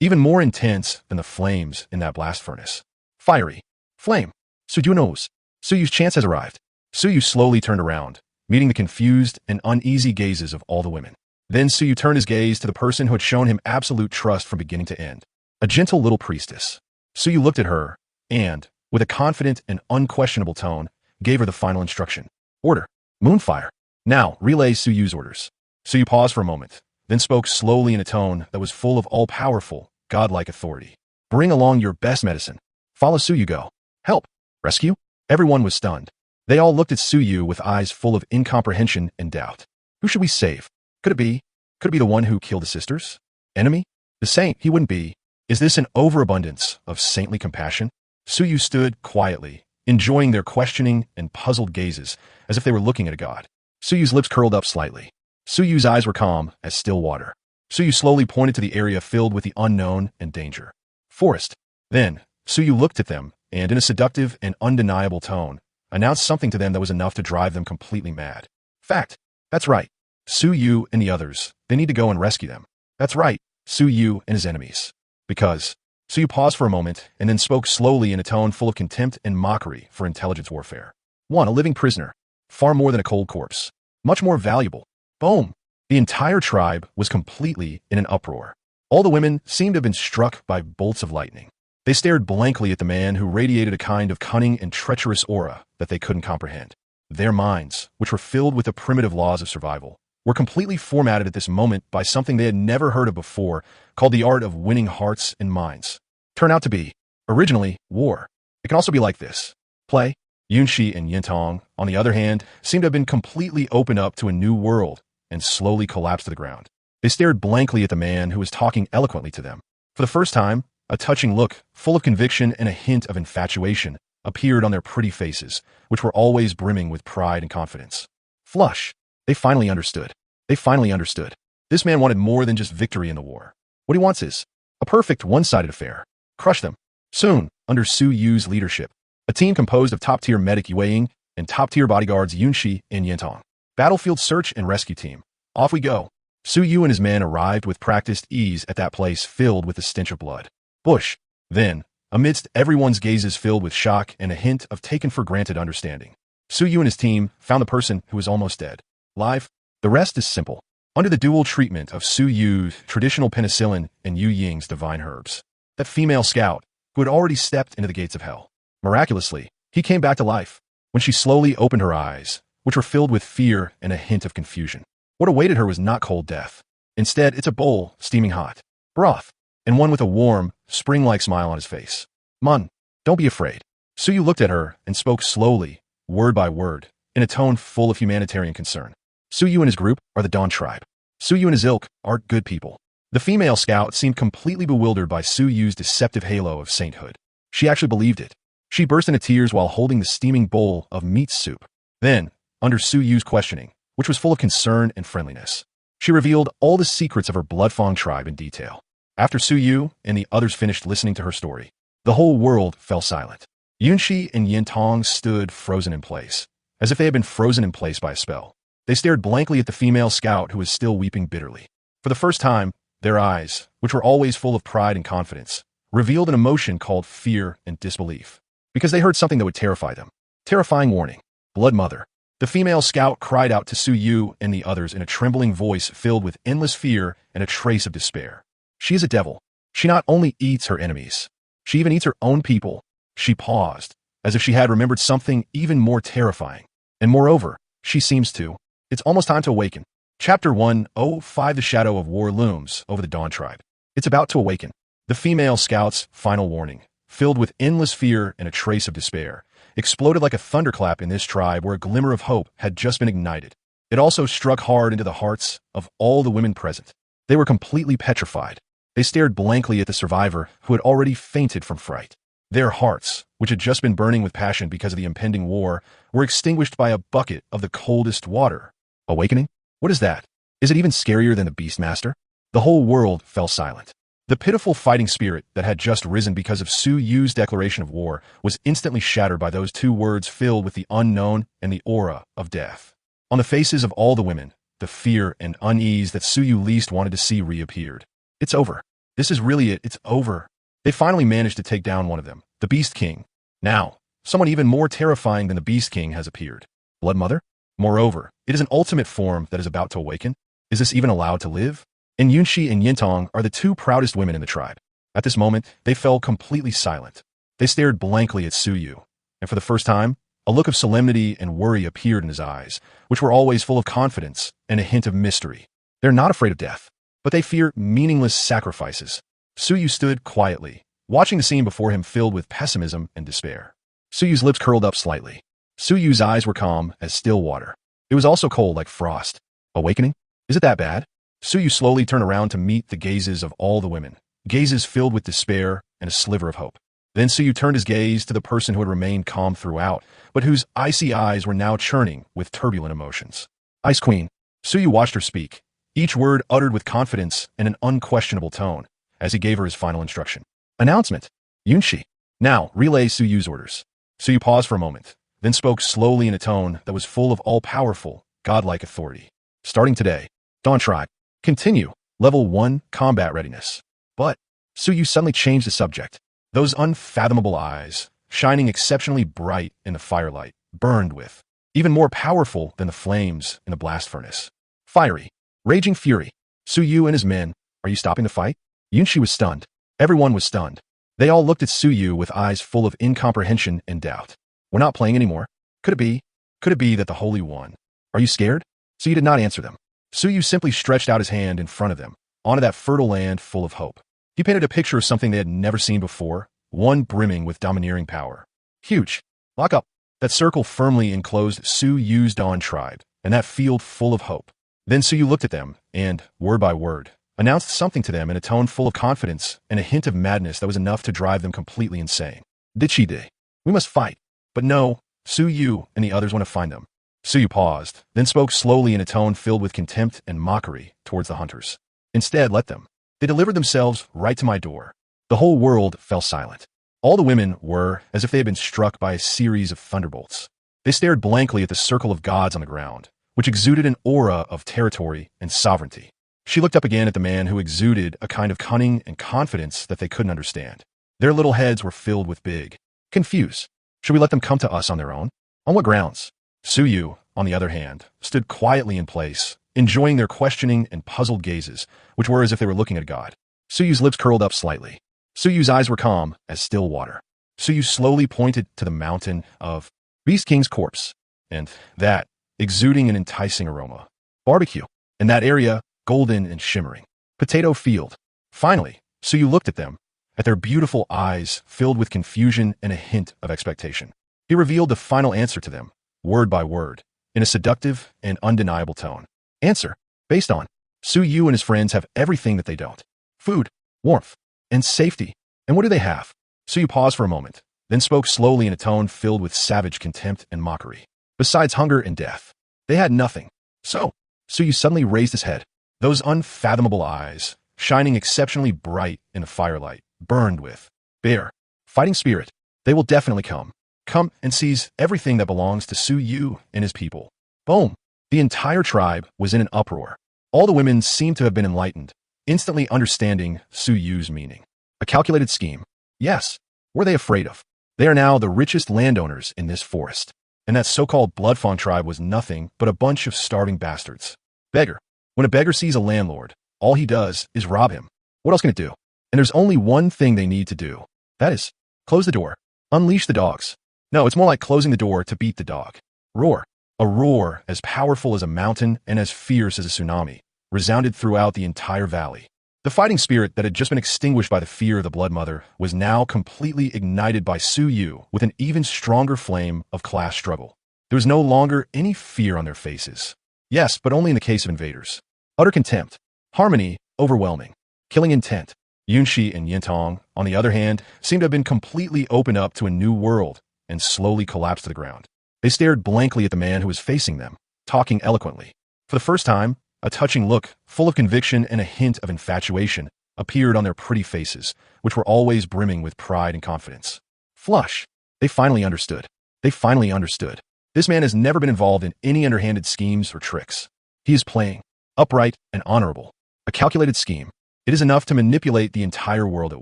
A: even more intense than the flames in that blast furnace. Fiery. Flame. Suyu knows. Suyu's chance has arrived. Suyu slowly turned around, meeting the confused and uneasy gazes of all the women. Then Suyu turned his gaze to the person who had shown him absolute trust from beginning to end. A gentle little priestess. Suyu looked at her and, with a confident and unquestionable tone, gave her the final instruction. Order. Moonfire. Now, relay Suyu's orders. Suyu paused for a moment, then spoke slowly in a tone that was full of all-powerful, godlike authority. Bring along your best medicine. Follow Suyu go. Help. Rescue. Everyone was stunned. They all looked at Suyu with eyes full of incomprehension and doubt. Who should we save? Could it be? Could it be the one who killed the sisters? Enemy? The saint, he wouldn't be. Is this an overabundance of saintly compassion? Suyu stood quietly, enjoying their questioning and puzzled gazes, as if they were looking at a god. Suyu's lips curled up slightly. Suyu's eyes were calm as still water. Suyu slowly pointed to the area filled with the unknown and danger. Forest. Then, Suyu looked at them, and in a seductive and undeniable tone, announced something to them that was enough to drive them completely mad. Fact. That's right. Suyu and the others, they need to go and rescue them. That's right. Suyu and his enemies. Because. Suyu paused for a moment, and then spoke slowly in a tone full of contempt and mockery for intelligence warfare. 1. A living prisoner. Far more than a cold corpse. Much more valuable. Boom. The entire tribe was completely in an uproar. All the women seemed to have been struck by bolts of lightning. They stared blankly at the man who radiated a kind of cunning and treacherous aura that they couldn't comprehend. Their minds, which were filled with the primitive laws of survival, were completely formatted at this moment by something they had never heard of before, called the art of winning hearts and minds. Turned out to be, originally, war. It can also be like this. Play. Yunxi and Yintong, on the other hand, seemed to have been completely opened up to a new world and slowly collapsed to the ground. They stared blankly at the man who was talking eloquently to them. For the first time, a touching look, full of conviction and a hint of infatuation, appeared on their pretty faces, which were always brimming with pride and confidence. Flush. They finally understood. They finally understood. This man wanted more than just victory in the war. What he wants is a perfect one-sided affair. Crush them. Soon, under Su Yu's leadership, a team composed of top-tier medic Yue Ying and top-tier bodyguards Yunxi and Yintong. Battlefield search and rescue team. Off we go. Su Yu and his men arrived with practiced ease at that place filled with the stench of blood. Bush. Then, amidst everyone's gazes filled with shock and a hint of taken-for-granted understanding, Su Yu and his team found the person who was almost dead. Live. The rest is simple. Under the dual treatment of Su Yu's traditional penicillin and Yu Ying's divine herbs, that female scout, who had already stepped into the gates of hell, miraculously, he came back to life. When she slowly opened her eyes, which were filled with fear and a hint of confusion, what awaited her was not cold death. Instead, it's a bowl, steaming hot, broth, and one with a warm, spring-like smile on his face. Mun, don't be afraid. Su Yu looked at her and spoke slowly, word by word, in a tone full of humanitarian concern. Su Yu and his group are the Dawn tribe. Su Yu and his ilk are good people. The female scout seemed completely bewildered by Su Yu's deceptive halo of sainthood. She actually believed it. She burst into tears while holding the steaming bowl of meat soup. Then, under Su Yu's questioning, which was full of concern and friendliness, she revealed all the secrets of her Bloodfang tribe in detail. After Su Yu and the others finished listening to her story, the whole world fell silent. Yunxi and Yintong stood frozen in place, as if they had been frozen in place by a spell. They stared blankly at the female scout who was still weeping bitterly. For the first time, their eyes, which were always full of pride and confidence, revealed an emotion called fear and disbelief, because they heard something that would terrify them. Terrifying warning. Blood Mother. The female scout cried out to Su Yu and the others in a trembling voice filled with endless fear and a trace of despair. She is a devil. She not only eats her enemies, she even eats her own people. She paused, as if she had remembered something even more terrifying. And moreover, she seems to. It's almost time to awaken. Chapter 105 The Shadow of War looms over the Dawn tribe. It's about to awaken. The female scout's final warning, filled with endless fear and a trace of despair, exploded like a thunderclap in this tribe where a glimmer of hope had just been ignited. It also struck hard into the hearts of all the women present. They were completely petrified. They stared blankly at the survivor who had already fainted from fright. Their hearts, which had just been burning with passion because of the impending war, were extinguished by a bucket of the coldest water. Awakening? What is that? Is it even scarier than the Beastmaster? The whole world fell silent. The pitiful fighting spirit that had just risen because of Su Yu's declaration of war was instantly shattered by those two words filled with the unknown and the aura of death. On the faces of all the women, the fear and unease that Su Yu least wanted to see reappeared. It's over. This is really it. It's over. They finally managed to take down one of them, the Beast King. Now, someone even more terrifying than the Beast King has appeared. Blood Mother? Moreover, it is an ultimate form that is about to awaken. Is this even allowed to live? And Yunxi and Yintong are the two proudest women in the tribe. At this moment, they fell completely silent. They stared blankly at Su Yu, and for the first time, a look of solemnity and worry appeared in his eyes, which were always full of confidence and a hint of mystery. They're not afraid of death, but they fear meaningless sacrifices. Su Yu stood quietly, watching the scene before him filled with pessimism and despair. Su Yu's lips curled up slightly. Su Yu's eyes were calm as still water. It was also cold like frost. Awakening? Is it that bad? Su Yu slowly turned around to meet the gazes of all the women, gazes filled with despair and a sliver of hope. Then Su Yu turned his gaze to the person who had remained calm throughout, but whose icy eyes were now churning with turbulent emotions. Ice Queen. Su Yu watched her speak, each word uttered with confidence and an unquestionable tone, as he gave her his final instruction. Announcement. Yunxi. Now, relay Su Yu's orders. Su Yu paused for a moment, then spoke slowly in a tone that was full of all-powerful, godlike authority. Starting today, Dawn Tribe. Continue. Level 1, combat readiness. But, Su Yu suddenly changed the subject. Those unfathomable eyes, shining exceptionally bright in the firelight, burned with, even more powerful than the flames in the blast furnace. Fiery. Raging fury. Su Yu and his men, are you stopping the fight? Yunxi was stunned. Everyone was stunned. They all looked at Su Yu with eyes full of incomprehension and doubt. We're not playing anymore. Could it be? Could it be that the Holy One? Are you scared? Su Yu did not answer them. Su Yu simply stretched out his hand in front of them, onto that fertile land full of hope. He painted a picture of something they had never seen before, one brimming with domineering power. Huge. Lock up. That circle firmly enclosed Su Yu's Dawn tribe, and that field full of hope. Then Su Yu looked at them, and, word by word, announced something to them in a tone full of confidence and a hint of madness that was enough to drive them completely insane. Dichi-de. We must fight. But no, Su Yu and the others want to find them. Suyu paused, then spoke slowly in a tone filled with contempt and mockery towards the hunters. Instead, let them. They delivered themselves right to my door. The whole world fell silent. All the women were as if they had been struck by a series of thunderbolts. They stared blankly at the circle of gods on the ground, which exuded an aura of territory and sovereignty. She looked up again at the man who exuded a kind of cunning and confidence that they couldn't understand. Their little heads were filled with big, confused. Should we let them come to us on their own? On what grounds? Suyu, on the other hand, stood quietly in place, enjoying their questioning and puzzled gazes, which were as if they were looking at a god. Suyu's lips curled up slightly. Suyu's eyes were calm as still water. Suyu slowly pointed to the mountain of Beast King's corpse, and that, exuding an enticing aroma. Barbecue. And that area, golden and shimmering. Potato field. Finally, Suyu looked at them, at their beautiful eyes filled with confusion and a hint of expectation. He revealed the final answer to them, word by word, in a seductive and undeniable tone. Answer. Based on. Suyu and his friends have everything that they don't. Food, warmth, and safety. And what do they have? Suyu paused for a moment, then spoke slowly in a tone filled with savage contempt and mockery. Besides hunger and death, they had nothing. So, Suyu suddenly raised his head. Those unfathomable eyes, shining exceptionally bright in the firelight, burned with bear, fighting spirit. They will definitely come. Come and seize everything that belongs to Suyu and his people. Boom! The entire tribe was in an uproar. All the women seemed to have been enlightened, instantly understanding Suyu's meaning. A calculated scheme. Yes. Were they afraid of? They are now the richest landowners in this forest. And that so-called Blood Fawn tribe was nothing but a bunch of starving bastards. Beggar. When a beggar sees a landlord, all he does is rob him. What else can it do? And there's only one thing they need to do. That is, close the door. Unleash the dogs. No, it's more like closing the door to beat the dog. Roar. A roar as powerful as a mountain and as fierce as a tsunami resounded throughout the entire valley. The fighting spirit that had just been extinguished by the fear of the Blood Mother was now completely ignited by Suyu with an even stronger flame of class struggle. There was no longer any fear on their faces. Yes, but only in the case of invaders. Utter contempt. Harmony, overwhelming. Killing intent. Yunshi and Yintong, on the other hand, seemed to have been completely opened up to a new world and slowly collapsed to the ground. They stared blankly at the man who was facing them, talking eloquently. For the first time, a touching look, full of conviction and a hint of infatuation, appeared on their pretty faces, which were always brimming with pride and confidence. Flush. They finally understood. They finally understood. This man has never been involved in any underhanded schemes or tricks. He is playing, upright and honorable. A calculated scheme. It is enough to manipulate the entire world at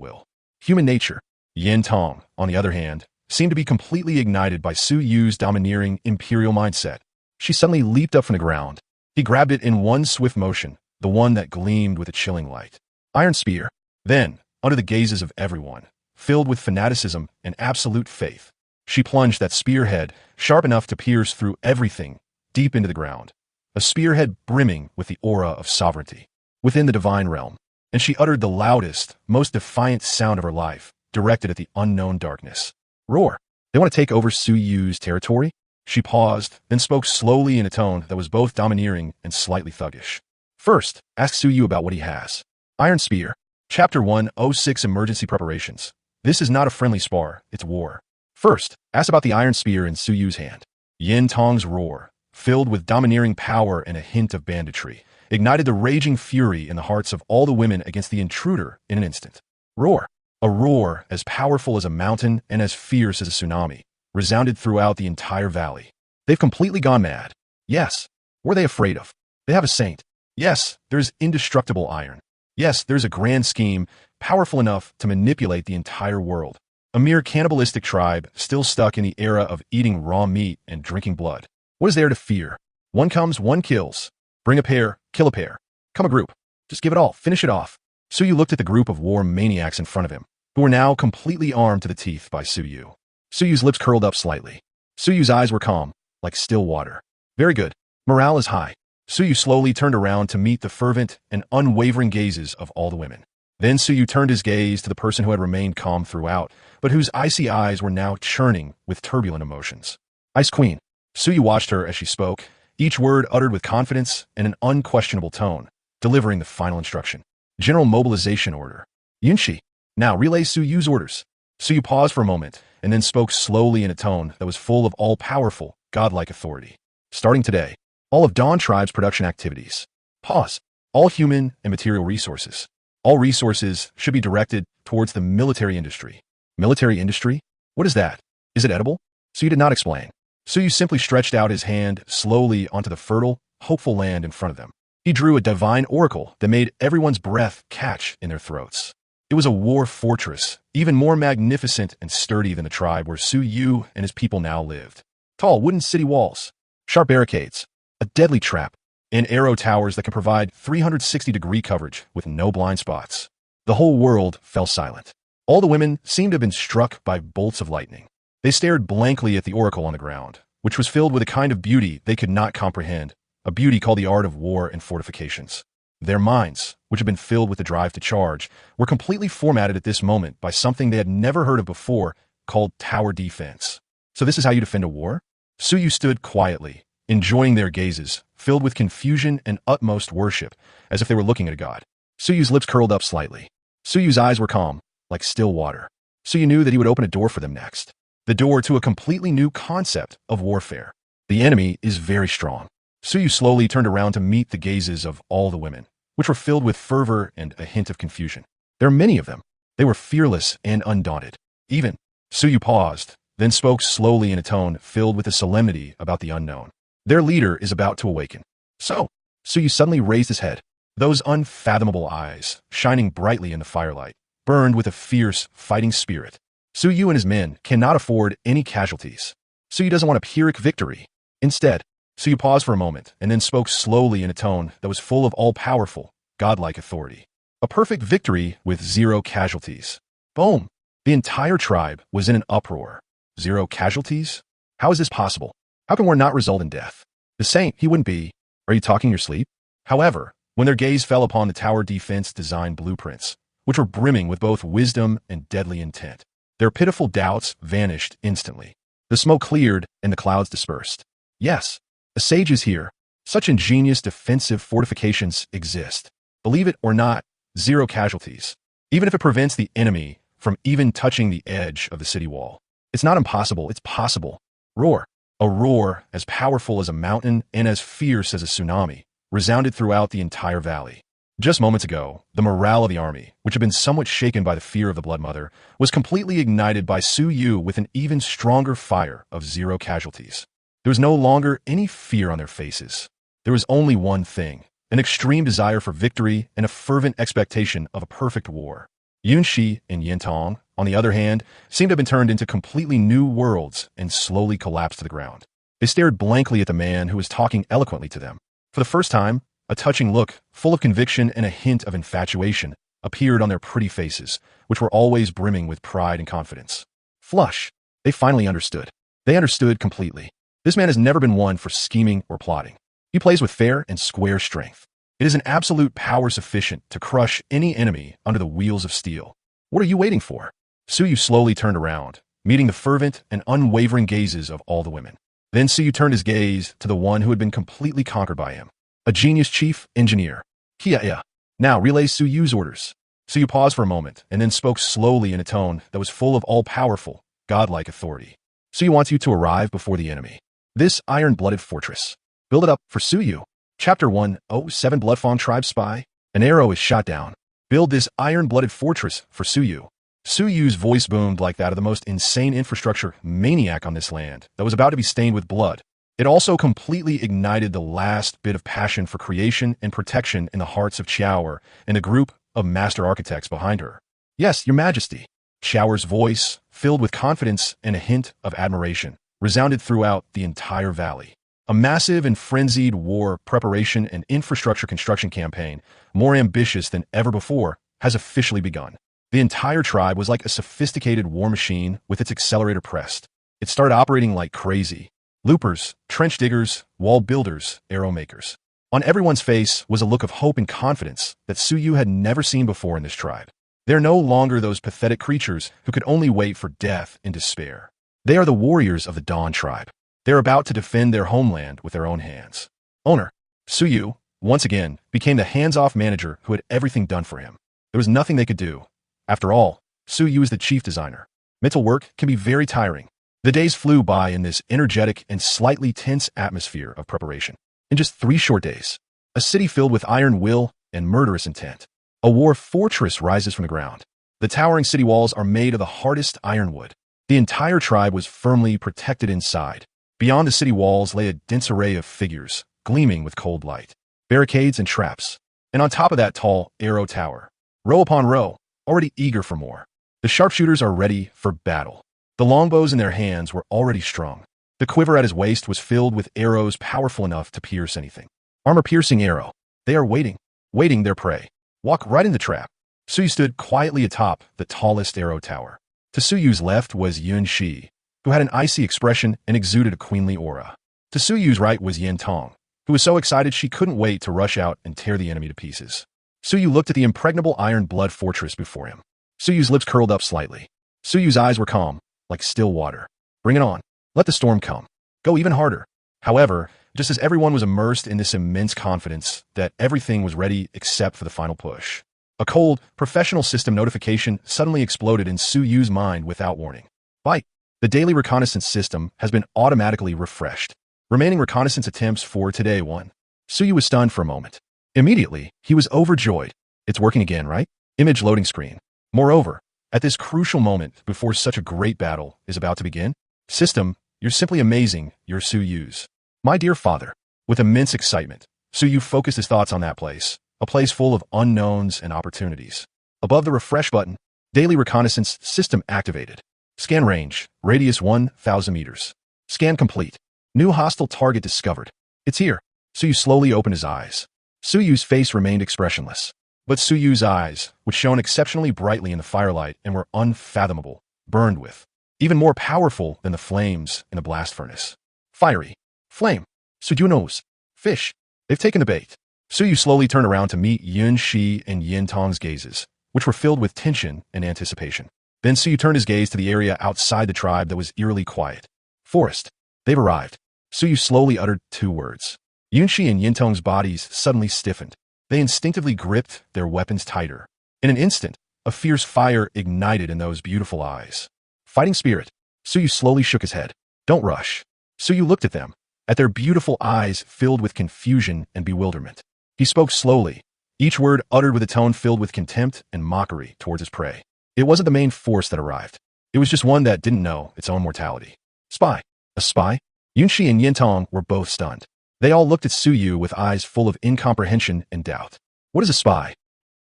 A: will. Human nature. Yin Tong, on the other hand, seemed to be completely ignited by Suyu's domineering imperial mindset. She suddenly leaped up from the ground. He grabbed it in one swift motion, the one that gleamed with a chilling light. Iron spear. Then, under the gazes of everyone, filled with fanaticism and absolute faith, she plunged that spearhead, sharp enough to pierce through everything, deep into the ground. A spearhead brimming with the aura of sovereignty, within the divine realm. And she uttered the loudest, most defiant sound of her life, directed at the unknown darkness. Roar. They want to take over Suyu's territory? She paused, then spoke slowly in a tone that was both domineering and slightly thuggish. First, ask Suyu about what he has. Iron Spear. Chapter 106 Emergency Preparations. This is not a friendly spar, it's war. First, ask about the Iron Spear in Suyu's hand. Yin Tong's roar, filled with domineering power and a hint of banditry, ignited the raging fury in the hearts of all the women against the intruder in an instant. Roar. A roar as powerful as a mountain and as fierce as a tsunami resounded throughout the entire valley. They've completely gone mad. Yes. Were they afraid of? They have a saint. Yes, there's indestructible iron. Yes, there's a grand scheme, powerful enough to manipulate the entire world. A mere cannibalistic tribe still stuck in the era of eating raw meat and drinking blood. What is there to fear? One comes, one kills. Bring a pair, kill a pair. Come a group. Just give it all, finish it off. Suyu looked at the group of war maniacs in front of him, who were now completely armed to the teeth by Suyu. Suyu's lips curled up slightly. Suyu's eyes were calm, like still water. Very good. Morale is high. Suyu slowly turned around to meet the fervent and unwavering gazes of all the women. Then Suyu turned his gaze to the person who had remained calm throughout, but whose icy eyes were now churning with turbulent emotions. Ice Queen. Suyu watched her as she spoke, each word uttered with confidence and an unquestionable tone, delivering the final instruction. General mobilization order. Yunshi. Now relay Suyu's orders. Suyu paused for a moment, and then spoke slowly in a tone that was full of all-powerful, godlike authority. Starting today, all of Dawn Tribe's production activities. Pause. All human and material resources. All resources should be directed towards the military industry. Military industry? What is that? Is it edible? Suyu did not explain. Suyu simply stretched out his hand slowly onto the fertile, hopeful land in front of them. He drew a divine oracle that made everyone's breath catch in their throats. It was a war fortress, even more magnificent and sturdy than the tribe where Suyu and his people now lived. Tall wooden city walls, sharp barricades, a deadly trap, and arrow towers that can provide 360-degree coverage with no blind spots. The whole world fell silent. All the women seemed to have been struck by bolts of lightning. They stared blankly at the oracle on the ground, which was filled with a kind of beauty they could not comprehend, a beauty called the art of war and fortifications. Their minds, which had been filled with the drive to charge, were completely formatted at this moment by something they had never heard of before, called tower defense. So this is how you defend a war? Suyu stood quietly, enjoying their gazes, filled with confusion and utmost worship, as if they were looking at a god. Suyu's lips curled up slightly. Suyu's eyes were calm, like still water. Suyu knew that he would open a door for them next. The door to a completely new concept of warfare. The enemy is very strong. Suyu slowly turned around to meet the gazes of all the women, which were filled with fervor and a hint of confusion. There are many of them. They were fearless and undaunted. Even Suyu paused, then spoke slowly in a tone filled with a solemnity about the unknown. Their leader is about to awaken. So, Suyu suddenly raised his head. Those unfathomable eyes, shining brightly in the firelight, burned with a fierce, fighting spirit. Suyu and his men cannot afford any casualties. Suyu doesn't want a Pyrrhic victory. Instead, Suyu paused for a moment and then spoke slowly in a tone that was full of all-powerful, godlike authority. A perfect victory with 0 casualties. Boom! The entire tribe was in an uproar. 0 casualties? How is this possible? How can war not result in death? The saint, he wouldn't be. Are you talking in your sleep? However, when their gaze fell upon the tower defense design blueprints, which were brimming with both wisdom and deadly intent, their pitiful doubts vanished instantly. The smoke cleared and the clouds dispersed. Yes, a sage is here. Such ingenious defensive fortifications exist. Believe it or not, 0 casualties. Even if it prevents the enemy from even touching the edge of the city wall. It's not impossible, it's possible. Roar. A roar as powerful as a mountain and as fierce as a tsunami resounded throughout the entire valley. Just moments ago, the morale of the army, which had been somewhat shaken by the fear of the Blood Mother, was completely ignited by Suyu with an even stronger fire of 0 casualties. There was no longer any fear on their faces. There was only one thing, an extreme desire for victory and a fervent expectation of a perfect war. Yunxi and Yintong, on the other hand, seemed to have been turned into completely new worlds and slowly collapsed to the ground. They stared blankly at the man who was talking eloquently to them. For the first time, a touching look, full of conviction and a hint of infatuation, appeared on their pretty faces, which were always brimming with pride and confidence. Flush. They finally understood. They understood completely. This man has never been one for scheming or plotting. He plays with fair and square strength. It is an absolute power sufficient to crush any enemy under the wheels of steel. What are you waiting for? Suyu slowly turned around, meeting the fervent and unwavering gazes of all the women. Then Suyu turned his gaze to the one who had been completely conquered by him. A genius chief engineer. Kia. Now relay Suyu's orders. Suyu paused for a moment and then spoke slowly in a tone that was full of all-powerful, godlike authority. Suyu wants you to arrive before the enemy. This iron-blooded fortress. Build it up for Suyu. Chapter 107 Bloodfawn Tribe Spy. An arrow is shot down. Build this iron-blooded fortress for Suyu. Suyu's voice boomed like that of the most insane infrastructure maniac on this land that was about to be stained with blood. It also completely ignited the last bit of passion for creation and protection in the hearts of Qiaoer and the group of master architects behind her. Yes, your majesty. Qiaoer's voice, filled with confidence and a hint of admiration, resounded throughout the entire valley. A massive and frenzied war preparation and infrastructure construction campaign, more ambitious than ever before, has officially begun. The entire tribe was like a sophisticated war machine with its accelerator pressed. It started operating like crazy. Loopers, trench diggers, wall builders, arrow makers. On everyone's face was a look of hope and confidence that Suyu had never seen before in this tribe. They are no longer those pathetic creatures who could only wait for death in despair. They are the warriors of the Dawn tribe. They are about to defend their homeland with their own hands. Owner, Suyu, once again, became the hands-off manager who had everything done for him. There was nothing they could do. After all, Suyu is the chief designer. Mental work can be very tiring. The days flew by in this energetic and slightly tense atmosphere of preparation. In just 3 short days, a city filled with iron will and murderous intent. A war fortress rises from the ground. The towering city walls are made of the hardest ironwood. The entire tribe was firmly protected inside. Beyond the city walls lay a dense array of figures, gleaming with cold light, barricades and traps. And on top of that tall arrow tower, row upon row, already eager for more. The sharpshooters are ready for battle. The longbows in their hands were already strung. The quiver at his waist was filled with arrows powerful enough to pierce anything. Armor-piercing arrow. They are waiting their prey. Walk right in the trap. Suyu stood quietly atop the tallest arrow tower. To Suyu's left was Yun Shi, who had an icy expression and exuded a queenly aura. To Suyu's right was Yin Tong, who was so excited she couldn't wait to rush out and tear the enemy to pieces. Suyu looked at the impregnable iron blood fortress before him. Suyu's lips curled up slightly. Suyu's eyes were calm, like still water. Bring it on. Let the storm come. Go even harder. However, just as everyone was immersed in this immense confidence that everything was ready except for the final push, a cold, professional system notification suddenly exploded in Suyu's mind without warning. Bite. The daily reconnaissance system has been automatically refreshed. Remaining reconnaissance attempts for today 1. Suyu was stunned for a moment. Immediately, he was overjoyed. It's working again, right? Image loading screen. Moreover, at this crucial moment before such a great battle is about to begin, system, you're simply amazing, you're Suyu's. My dear father. With immense excitement, Suyu focused his thoughts on that place, a place full of unknowns and opportunities. Above the refresh button, daily reconnaissance system activated. Scan range, radius 1,000 meters. Scan complete. New hostile target discovered. It's here. Suyu slowly opened his eyes. Suyu's face remained expressionless. But Suyu's eyes, which shone exceptionally brightly in the firelight and were unfathomable, burned with, even more powerful than the flames in the blast furnace. Fiery. Flame. Suyu knows. Fish. They've taken the bait. Suyu slowly turned around to meet Yun Shi and Yin Tong's gazes, which were filled with tension and anticipation. Then Suyu turned his gaze to the area outside the tribe that was eerily quiet. Forest. They've arrived. Suyu slowly uttered 2 words. Yun Shi and Yin Tong's bodies suddenly stiffened. They instinctively gripped their weapons tighter. In an instant, a fierce fire ignited in those beautiful eyes. Fighting spirit. Suyu slowly shook his head. Don't rush. Suyu looked at them, at their beautiful eyes filled with confusion and bewilderment. He spoke slowly, each word uttered with a tone filled with contempt and mockery towards his prey. It wasn't the main force that arrived. It was just one that didn't know its own mortality. Spy. A spy? Yunshi and Yintong were both stunned. They all looked at Suyu with eyes full of incomprehension and doubt. What is a spy?